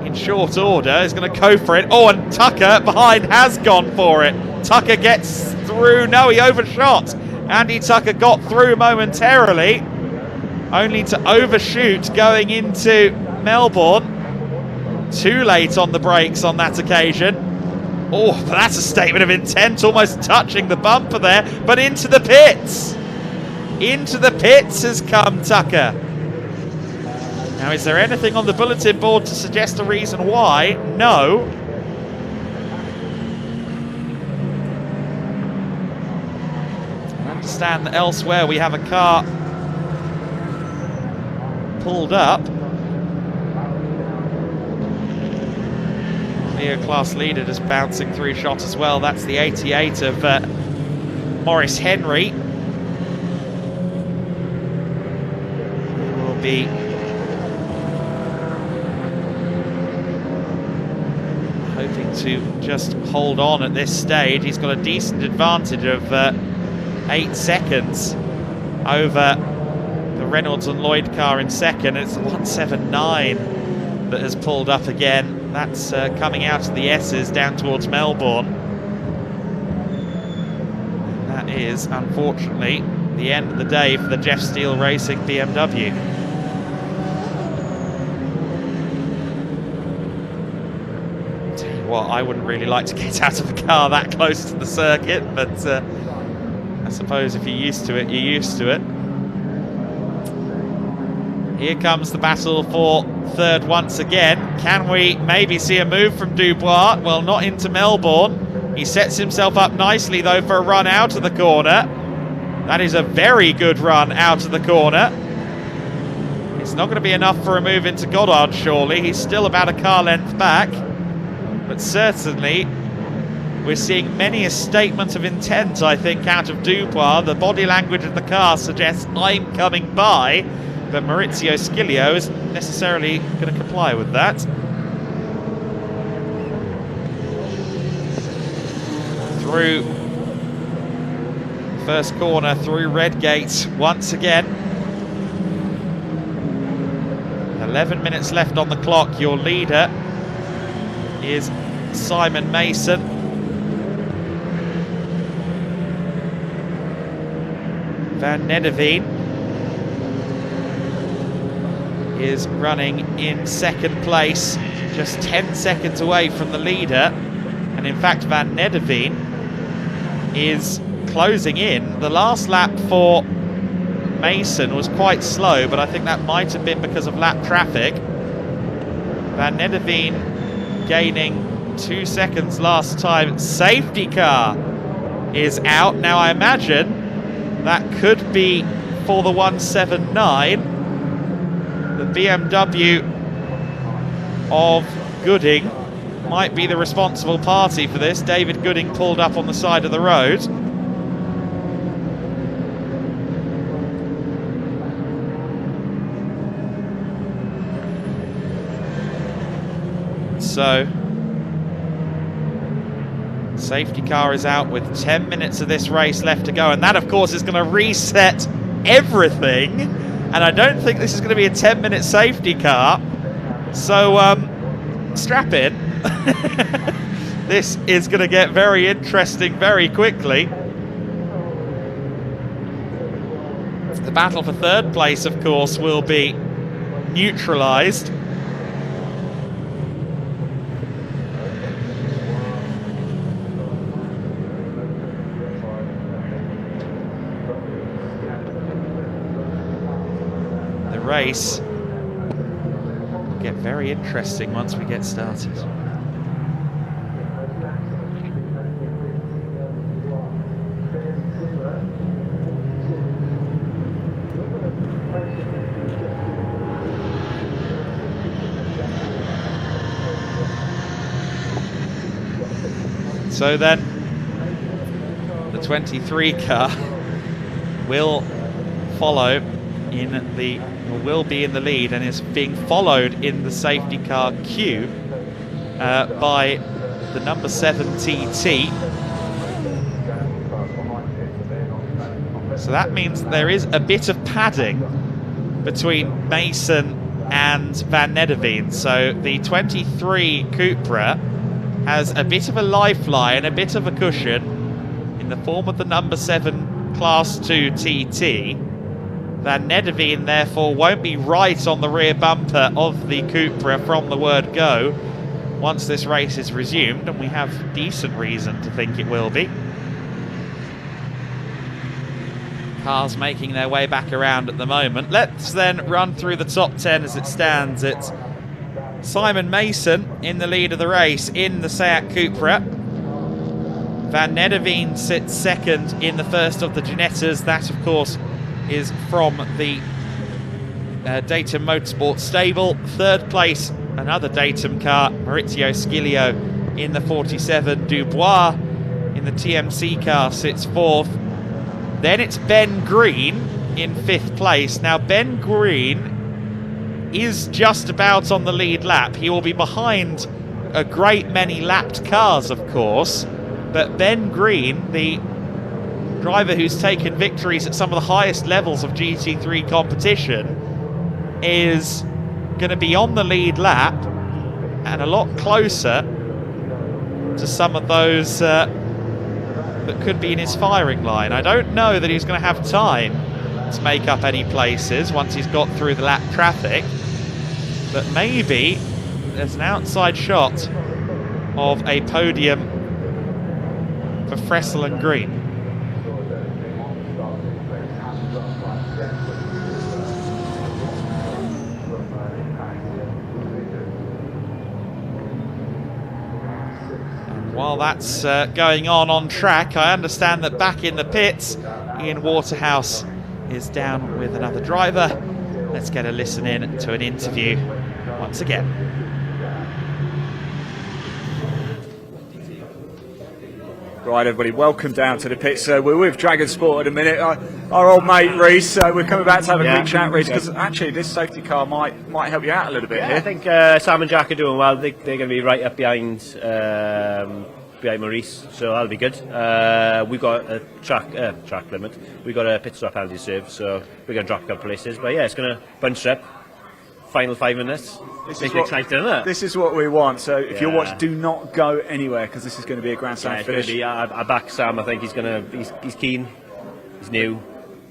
in short order, is going to go for it. Oh, and Tucker behind has gone for it. Tucker gets through. No, he overshot. Andy Tucker got through momentarily, only to overshoot going into Melbourne. Too late on the brakes on that occasion. Oh, that's a statement of intent, almost touching the bumper there, but into the pits. Into the pits has come Tucker. Now, is there anything on the bulletin board to suggest a reason why? No. I understand that elsewhere we have a car pulled up. Leo class leader just bouncing through shot as well. That's the 88 of Maurice Henry. He will be hoping to just hold on at this stage. He's got a decent advantage of 8 seconds over the Reynolds and Lloyd car in second. It's the 179 that has pulled up again. That's coming out of the S's down towards Melbourne. And that is, unfortunately, the end of the day for the Jeff Steele Racing BMW. Tell you what, I wouldn't really like to get out of a car that close to the circuit, but I suppose if you're used to it, you're used to it. Here comes the battle for third once again. Can we maybe see a move from Dubois? Well, not into Melbourne. He sets himself up nicely, though, for a run out of the corner. That is a very good run out of the corner. It's not going to be enough for a move into Goddard, surely. He's still about a car length back. But certainly, we're seeing many a statement of intent, I think, out of Dubois. The body language of the car suggests, I'm coming by. But Maurizio Sciglio isn't necessarily going to comply with that. Through first corner, through Redgate once again. 11 minutes left on the clock. Your leader is Simon Mason. Van Nedderveen is running in second place, just 10 seconds away from the leader. And in fact, Van Nedderveen is closing in. The last lap for Mason was quite slow, but I think that might have been because of lap traffic. Van Nedderveen gaining 2 seconds last time. Safety car is out. Now I imagine that could be for the 179. The BMW of Gooding might be the responsible party for this. David Gooding pulled up on the side of the road. So, safety car is out with 10 minutes of this race left to go, and that of course is going to reset everything. And I don't think this is going to be a 10-minute safety car. So, strap in. This is going to get very interesting very quickly. The battle for third place, of course, will be neutralised. Race will get very interesting once we get started. So then, the 23 car will follow in the, or will be in the lead, and is being followed in the safety car queue by the number 7 TT. So that means there is a bit of padding between Mason and Van Nedderveen. So the 23 Cupra has a bit of a lifeline, a bit of a cushion in the form of the number 7 Class 2 TT. Van Nedderveen therefore won't be right on the rear bumper of the Cupra from the word go once this race is resumed, and we have decent reason to think it will be. Cars making their way back around at the moment. Let's then run through the top 10 as it stands. It's Simon Mason in the lead of the race in the Seat Cupra. Van Nedderveen sits second in the first of the Ginettas. That, of course, is from the Datum Motorsport stable. Third place, another Datum car, Maurizio Sciglio in the 47. Dubois in the TMC car sits fourth. Then it's Ben Green in fifth place. Now, Ben Green is just about on the lead lap. He will be behind a great many lapped cars, of course, but Ben Green, the driver who's taken victories at some of the highest levels of GT3 competition, is going to be on the lead lap. and a lot closer to some of those that could be in his firing line. I don't know that he's going to have time to make up any places once he's got through the lap traffic, but maybe there's an outside shot of a podium for Fressel and Green. While that's going on track, I understand that back in the pits, Ian Waterhouse is down with another driver. Let's get a listen in to an interview once again. Right, everybody, welcome down to the pits. We're with Dragon Sport in a minute. Our old mate Reese, we're coming back to have a quick chat, Reese, because actually this safety car might help you out a little bit here. I think Sam and Jack are doing well. They're going to be right up behind Maurice, so that'll be good. We've got a track limit. We've got a pit stop penalty to serve, so we're going to drop a couple places. But yeah, it's going to bunch up. Final 5 minutes. This is exciting, isn't it? This is what we want. So if you're watching, do not go anywhere, because this is going to be a grandstand finish. I back Sam. I think he's keen. He's new,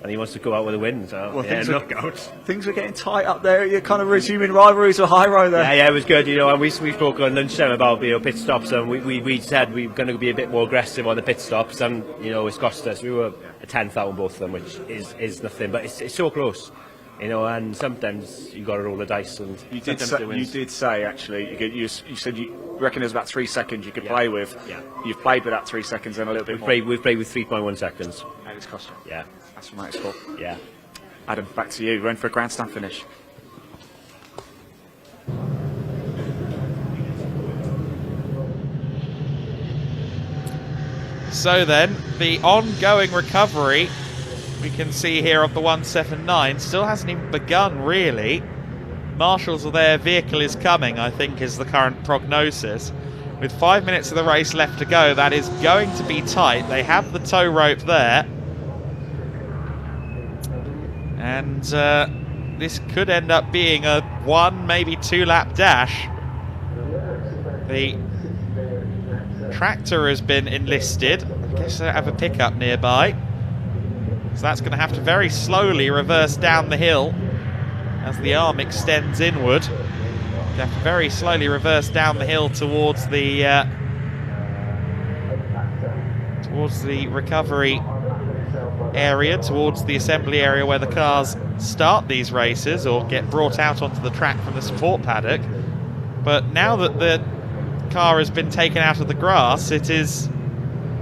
and he wants to go out with a win. So things were getting tight up there. You're kind of resuming rivalries with Hyro there. Yeah, it was good. And we spoke on lunchtime about pit stops, and we said we were going to be a bit more aggressive on the pit stops, and it's cost us. We were a 10th out on both of them, which is nothing, but it's so close. And sometimes you got to roll the dice. And you did say actually, you said you reckon there's about 3 seconds you could play with. Yeah. You've played with that 3 seconds and a little bit more. We've played with 3.1 seconds. And it's cost you. Yeah. That's from Motorsport. Yeah. Adam, back to you. Run for a grandstand finish. So then, the ongoing recovery we can see here of the 179 still hasn't even begun, really. Marshals are there, vehicle is coming, I think, is the current prognosis. With 5 minutes of the race left to go, that is going to be tight. They have the tow rope there. And this could end up being a 1, maybe 2 lap dash. The tractor has been enlisted. I guess they have a pickup nearby. So that's going to have to very slowly reverse down the hill as the arm extends inward. They have to very slowly reverse down the hill towards the recovery area, towards the assembly area where the cars start these races or get brought out onto the track from the support paddock. But now that the car has been taken out of the grass, it is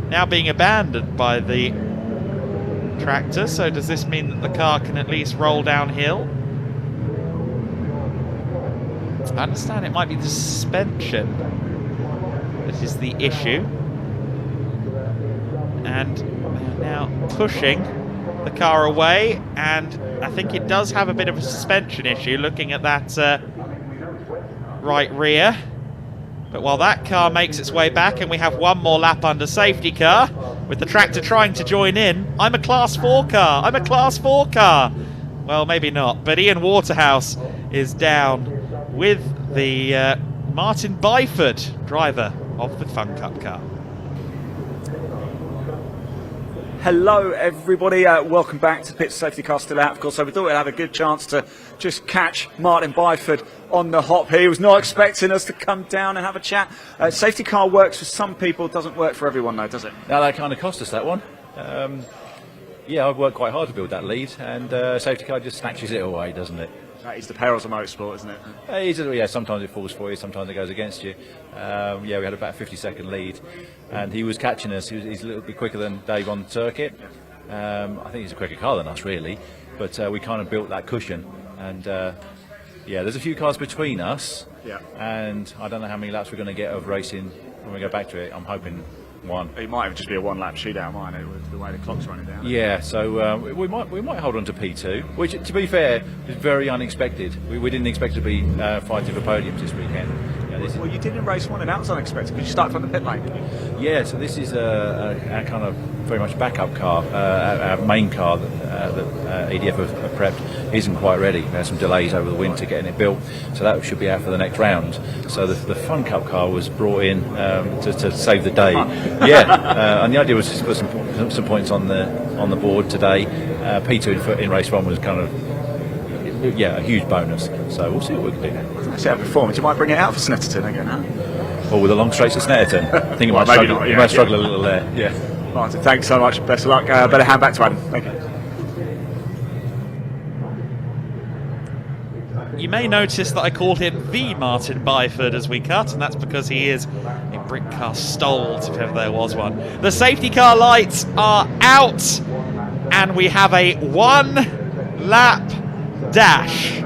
now being abandoned by the tractor. So does this mean that the car can at least roll downhill? I understand it might be the suspension that is the issue. And they're now pushing the car away, and I think it does have a bit of a suspension issue looking at that right rear. But while that car makes its way back and we have one more lap under safety car, with the tractor trying to join in, I'm a Class 4 car, I'm a Class 4 car. Well, maybe not, but Ian Waterhouse is down with the Martin Byford, driver of the Fun Cup car. Hello everybody, welcome back to Pit Safety Car still out, of course. So we thought we'd have a good chance to just catch Martin Byford on the hop here. He was not expecting us to come down and have a chat. Safety car works for some people, doesn't work for everyone though, does it? No, that kind of cost us that one. Yeah, I've worked quite hard to build that lead, and safety car just snatches it away, doesn't it? That is the perils of motorsport, isn't it? Yeah, sometimes it falls for you, sometimes it goes against you. Yeah, we had about a 50-second lead, and he was catching us. He's a little bit quicker than Dave on the circuit. I think he's a quicker car than us, really, but we kind of built that cushion. And yeah, there's a few cars between us, and I don't know how many laps we're going to get of racing when we go back to it. I'm hoping one. It might just be a one-lap shootout, mightn't it, with the way the clock's running down? Yeah, so we might hold on to P2, which, to be fair, is very unexpected. We didn't expect to be fighting for podiums this weekend. Well, you did in race 1, and that was unexpected because you started from the pit lane. Yeah, so this is a kind of very much backup car. Our main car that EDF have prepped isn't quite ready. We had some delays over the winter getting it built, so that should be out for the next round. So the Fun Cup car was brought in to save the day. Yeah, and the idea was to put some points on the board today. P2 in race 1 was kind of a huge bonus. So we'll see what we can do now. Actually, our performance, you might bring it out for Snetterton again, huh? Well, with the long straights at Snetterton, I think it might struggle a little there. Yeah. Martin, thanks so much. Best of luck. Better hand back to Adam. Thank you. You may notice that I called him the Martin Byford as we cut, and that's because he is a Britcar Stolt, if ever there was one. The safety car lights are out, and we have a 1-lap dash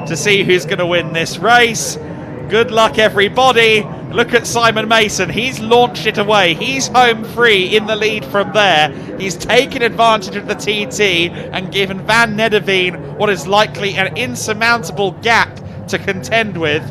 to see who's going to win this race. Good luck, everybody. Look at Simon Mason. He's launched it away. He's home free in the lead from there. He's taken advantage of the TT and given Van Nederveen what is likely an insurmountable gap to contend with.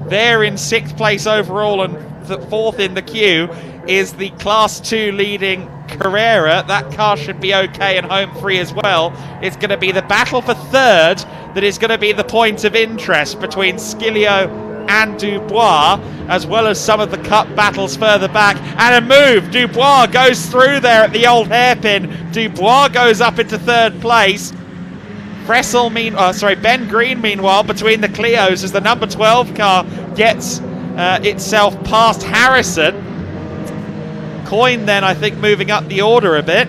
There in 6th place overall and 4th in the queue is the Class 2 leading Carrera. That car should be okay and home free as well. It's going to be the battle for 3rd that is going to be the point of interest between Skilio and Dubois, as well as some of the cup battles further back. And a move, Dubois goes through there at the old hairpin. Dubois goes up into 3rd place. Ben Green, meanwhile, between the Clios as the number 12 car gets itself past Harrison. Coyne then, I think, moving up the order a bit.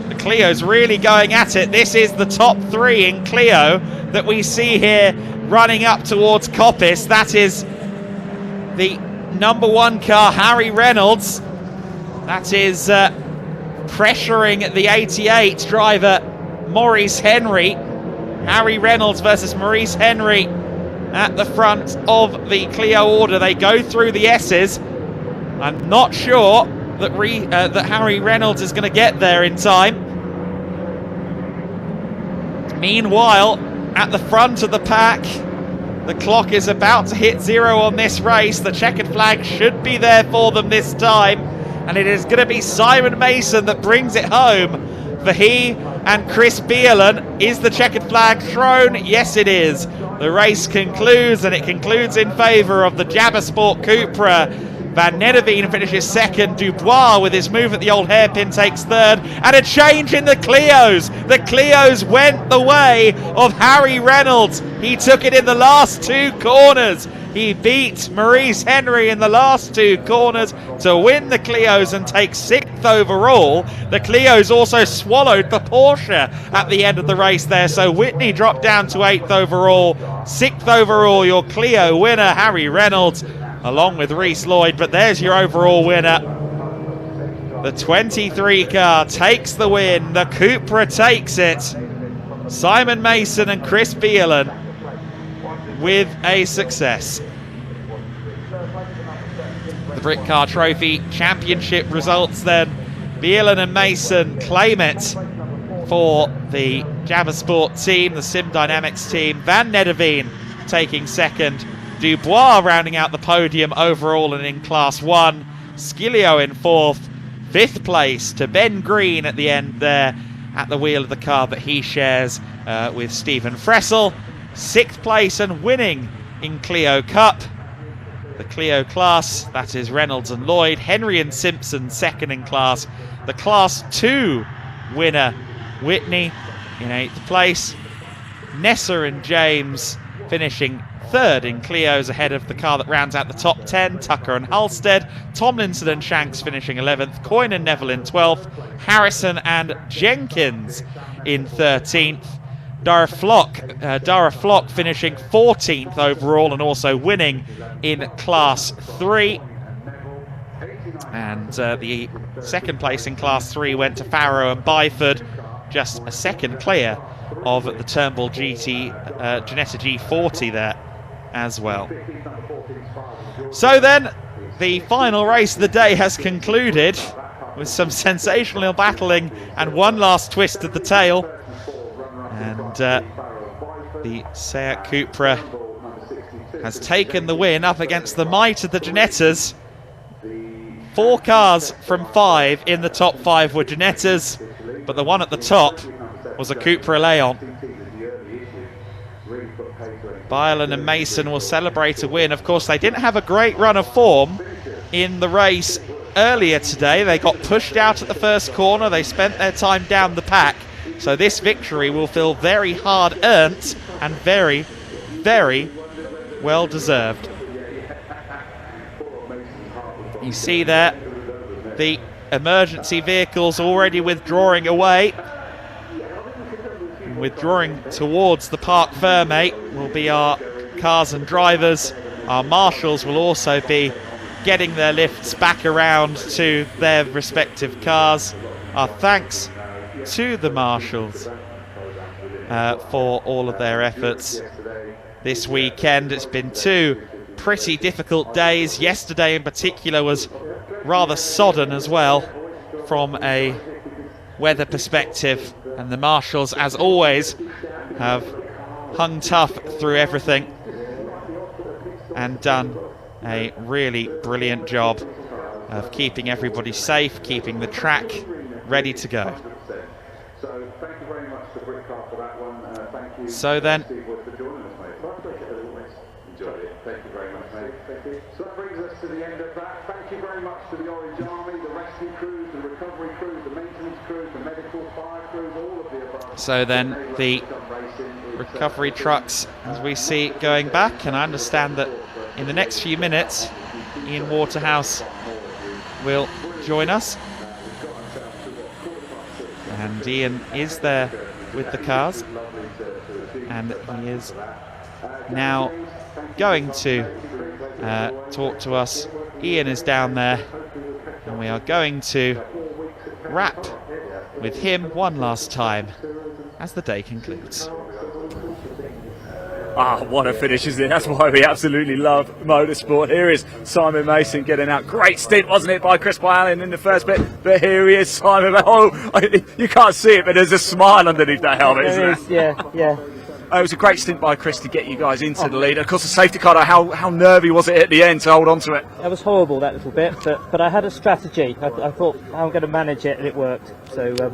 The Clio's really going at it. This is the top 3 in Clio that we see here running up towards Coppice. That is the number 1 car, Harry Reynolds. That is pressuring the 88 driver, Maurice Henry. Harry Reynolds versus Maurice Henry at the front of the Clio order. They go through the S's. I'm not sure that Harry Reynolds is going to get there in time. Meanwhile, at the front of the pack, the clock is about to hit 0 on this race. The checkered flag should be there for them this time, and it is going to be Simon Mason that brings it home. For he and Chris Bielan. Is the checkered flag thrown? Yes, it is. The race concludes, and it concludes in favour of the Jabbersport Cupra. Van Nederveen finishes 2nd. Dubois, with his move at the old hairpin, takes 3rd. And a change in the Clios. The Clios went the way of Harry Reynolds. He took it in the last 2 corners. He beat Maurice Henry in the last 2 corners to win the Clios and take 6th overall. The Clios also swallowed the Porsche at the end of the race there, so Whitney dropped down to 8th overall. 6th overall, your Clio winner, Harry Reynolds, along with Reese Lloyd. But there's your overall winner. The 23 car takes the win. The Cupra takes it. Simon Mason and Chris Bielan with a success. The Britcar Trophy Championship results then. Bielan and Mason claim it for the Jabbersport team, the Sim Dynamics team. Van Nederveen taking 2nd. Dubois rounding out the podium overall and in Class 1. Skilio in 4th. 5th place to Ben Green at the end there at the wheel of the car that he shares with Stephen Fressel. 6th place and winning in Clio Cup. The Clio class, that is Reynolds and Lloyd. Henry and Simpson 2nd in class. The Class 2 winner, Whitney, in 8th place. Nessa and James finishing 3rd in Clios ahead of the car that rounds out the top 10, Tucker and Halstead. Tomlinson and Shanks finishing 11th. Coyne and Neville in 12th. Harrison and Jenkins in 13th. Dara Flock finishing 14th overall and also winning in Class 3. And the 2nd place in Class 3 went to Farrow and Byford, just a 2nd clear of the Turnbull Ginetta G40 there as well. So then, the final race of the day has concluded with some sensational battling and one last twist of the tail. And the Seat Cupra has taken the win up against the might of the Ginettas. 4 cars from 5 in the top 5 were Ginettas, but the one at the top was a Cupra Leon. Byron and Mason will celebrate a win. Of course, they didn't have a great run of form in the race earlier today. They got pushed out at the first corner. They spent their time down the pack. So this victory will feel very hard earned and very, very well deserved. You see there the emergency vehicles already withdrawing away. And withdrawing towards the Parc Fermé will be our cars and drivers. Our marshals will also be getting their lifts back around to their respective cars. Our thanks to the marshals for all of their efforts this weekend. It's been 2 pretty difficult days. Yesterday in particular was rather sodden as well from a weather perspective, and the marshals, as always, have hung tough through everything and done a really brilliant job of keeping everybody safe, keeping the track ready to go. So thank you very much to Britcar for that one. Thank you. So then, Enjoyed it. Thank you very much, mate. Thank you. So that brings us to the end of that. Thank you very much to the Orange Army, the rescue crews, the recovery crews, the maintenance crews, the medical fire crews, all of the above. so then the recovery trucks, as we see, going back, and I understand that in the next few minutes Ian Waterhouse will join us, and Ian is there with the cars, and he is now going to talk to us. Ian is down there, and we are going to wrap with him one last time as the day concludes. Ah, what a finish, isn't it? That's why we absolutely love motorsport. Here is Simon Mason getting out. Great stint, wasn't it, by Chris Allen in the first bit? But here he is, Simon. Oh, you can't see it, but there's a smile underneath that helmet, isn't there? Yeah. It was a great stint by Chris to get you guys into the lead. Of course, the safety car, how nervy was it at the end to hold on to it? It was horrible, that little bit, but I had a strategy. I thought I'm going to manage it, and it worked. So.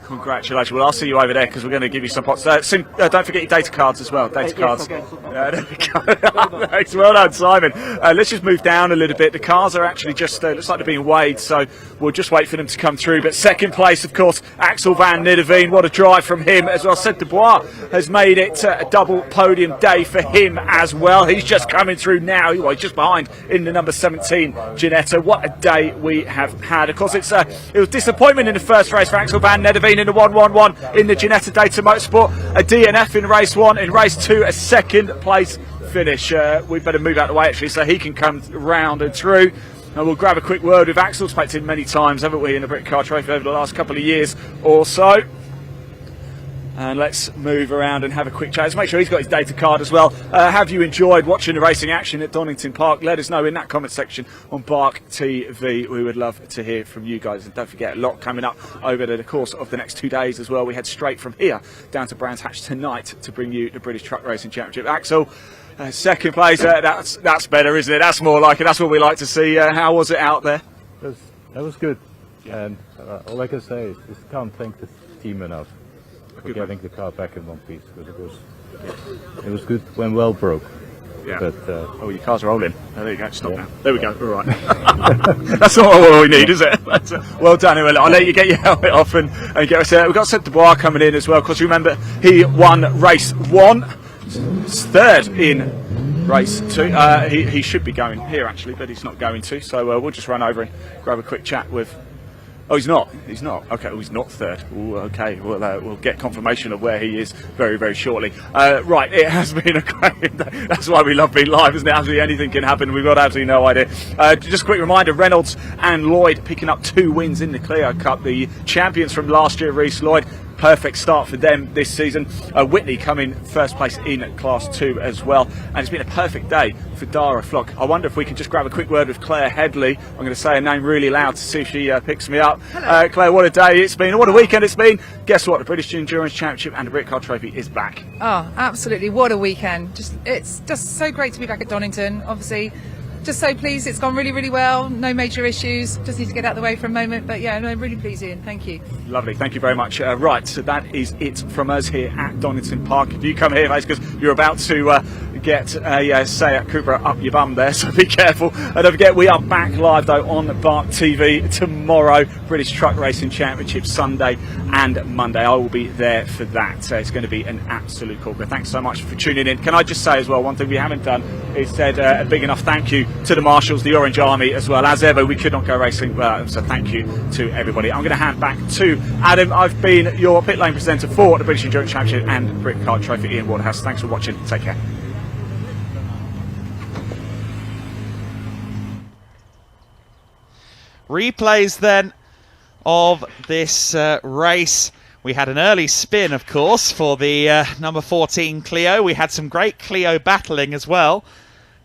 Congratulations. Well, I'll see you over there because we're going to give you some pots. Don't forget your data cards as well. Data cards. There we go. Thanks. Well done, Simon. Let's just move down a little bit. The cars are actually just, looks like they're being weighed, so we'll just wait for them to come through. But second place, of course, Axel van Nidderveen. What a drive from him as well. Said Dubois has made it a double podium day for him as well. He's just coming through now. He's just behind in the number 17, Ginetta. What a day we have had. Of course, it was disappointment in the first race for Axel van Nidderveen in the 1-1-1 in the Ginetta Data Motorsport, a DNF in race 1, in race 2 a second place finish. We better move out of the way actually so he can come round and through, and we'll grab a quick word with Axel. Spoke to him many times, haven't we, in the Britcar Trophy over the last couple of years or so. And let's move around and have a quick chat. Let's make sure he's got his data card as well. Have you enjoyed watching the racing action at Donington Park? Let us know in that comment section on BARC TV. We would love to hear from you guys. And don't forget, a lot coming up over the course of the next 2 days as well. We head straight from here down to Brands Hatch tonight to bring you the British Truck Racing Championship. Axel, second place, that's better, isn't it? That's more like it. That's what we like to see. How was it out there? That was good. And all I can say is just can't thank the team enough for getting the car back in one piece, because it was good when well broke. Yeah. But, oh, your car's rolling. Oh, there you go. Stop now. There we go. All right. That's not what we need, is it? Well done. I'll let you get your helmet off and get us there. We've got Seth Dubois coming in as well, because remember, he won race 1, third in race 2. He should be going here, actually, but he's not going to. So we'll just run over and grab a quick chat with... Oh, he's not. He's not. Okay, he's not third. Ooh, okay, we'll get confirmation of where he is very, very shortly. Right, it has been a great day. That's why we love being live, isn't it? Absolutely anything can happen. We've got absolutely no idea. Just a quick reminder, Reynolds and Lloyd picking up 2 wins in the Clio Cup. The champions from last year, Reece Lloyd, perfect start for them this season. Whitney coming first place in Class 2 as well, and it's been a perfect day for Dara Flock. I wonder if we can just grab a quick word with Claire Headley. I'm going to say her name really loud to see if she picks me up. Claire, what a day it's been, what a weekend it's been. Guess what, the British Endurance Championship and the Britcar Trophy is back. Oh, absolutely, what a weekend. It's just so great to be back at Donington. Obviously, just so pleased it's gone really, really well. No major issues. Just need to get out of the way for a moment. But yeah, no, really pleased, Ian. Thank you. Lovely. Thank you very much. Right, so that is it from us here at Donington Park. If you come here, mate, because you're about to get a Seat Cupra up your bum there, so be careful. And don't forget, we are back live though on BARC TV tomorrow. British Truck Racing Championship Sunday and Monday. I will be there for that. So it's going to be an absolute corker. Thanks so much for tuning in. Can I just say as well, one thing we haven't done is said a big enough thank you to the Marshals, the Orange Army as well. As ever, we could not go racing, so thank you to everybody. I'm going to hand back to Adam. I've been your pit lane presenter for the British Endurance Championship and Britcar Trophy, Ian Waterhouse. Thanks for watching. Take care. Replays then of this race. We had an early spin, of course, for the number 14 Clio. We had some great Clio battling as well.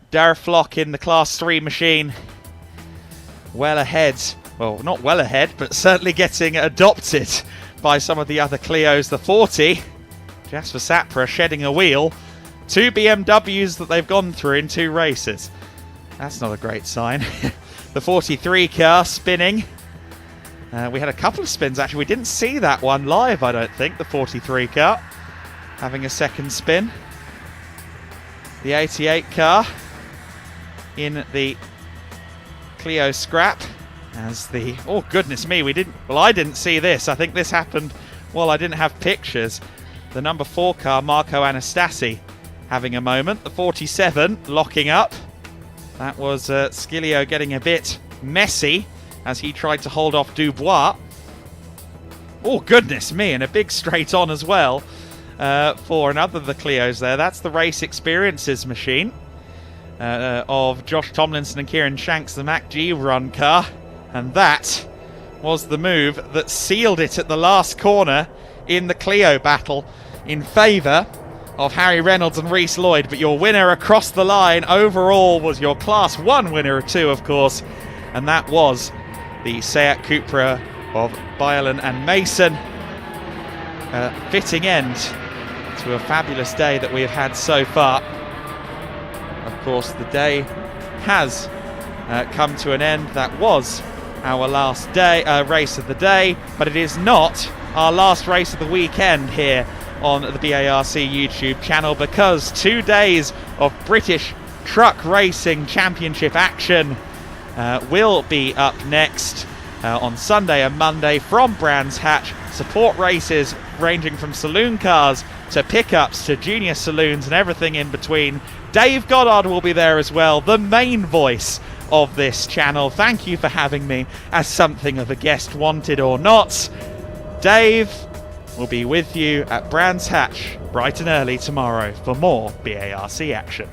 Dara Flock in the Class 3 machine, well ahead. Well, not well ahead, but certainly getting adopted by some of the other Clios. The 40, Jasper Sapra shedding a wheel. 2 BMWs that they've gone through in 2 races. That's not a great sign. The 43 car spinning. We had a couple of spins actually. We didn't see that one live, I don't think. The 43 car having a second spin. The 88 car in the Clio scrap as the, oh goodness me, I didn't see this. I think this happened while I didn't have pictures. The number 4 car, Marco Anastasi, having a moment. The 47 locking up. That was Skilio getting a bit messy as he tried to hold off Dubois. Oh goodness me, and a big straight on as well for another of the Clios there. That's the Race Experiences machine of Josh Tomlinson and Kieran Shanks, the Mac G run car. And that was the move that sealed it at the last corner in the Clio battle in favour of Harry Reynolds and Reece Lloyd. But your winner across the line overall was your Class 1 winner of 2, of course, and that was the Seat Cupra of Byerlin and Mason. A fitting end to a fabulous day that we have had so far. Of course, the day has come to an end. That was our last day race of the day, but it is not our last race of the weekend here on the BARC YouTube channel, because 2 days of British Truck Racing Championship action will be up next on Sunday and Monday from Brands Hatch. Support races ranging from saloon cars to pickups to junior saloons and everything in between. Dave Goddard will be there as well, the main voice of this channel. Thank you for having me as something of a guest, wanted or not. Dave will be with you at Brands Hatch bright and early tomorrow for more BARC action.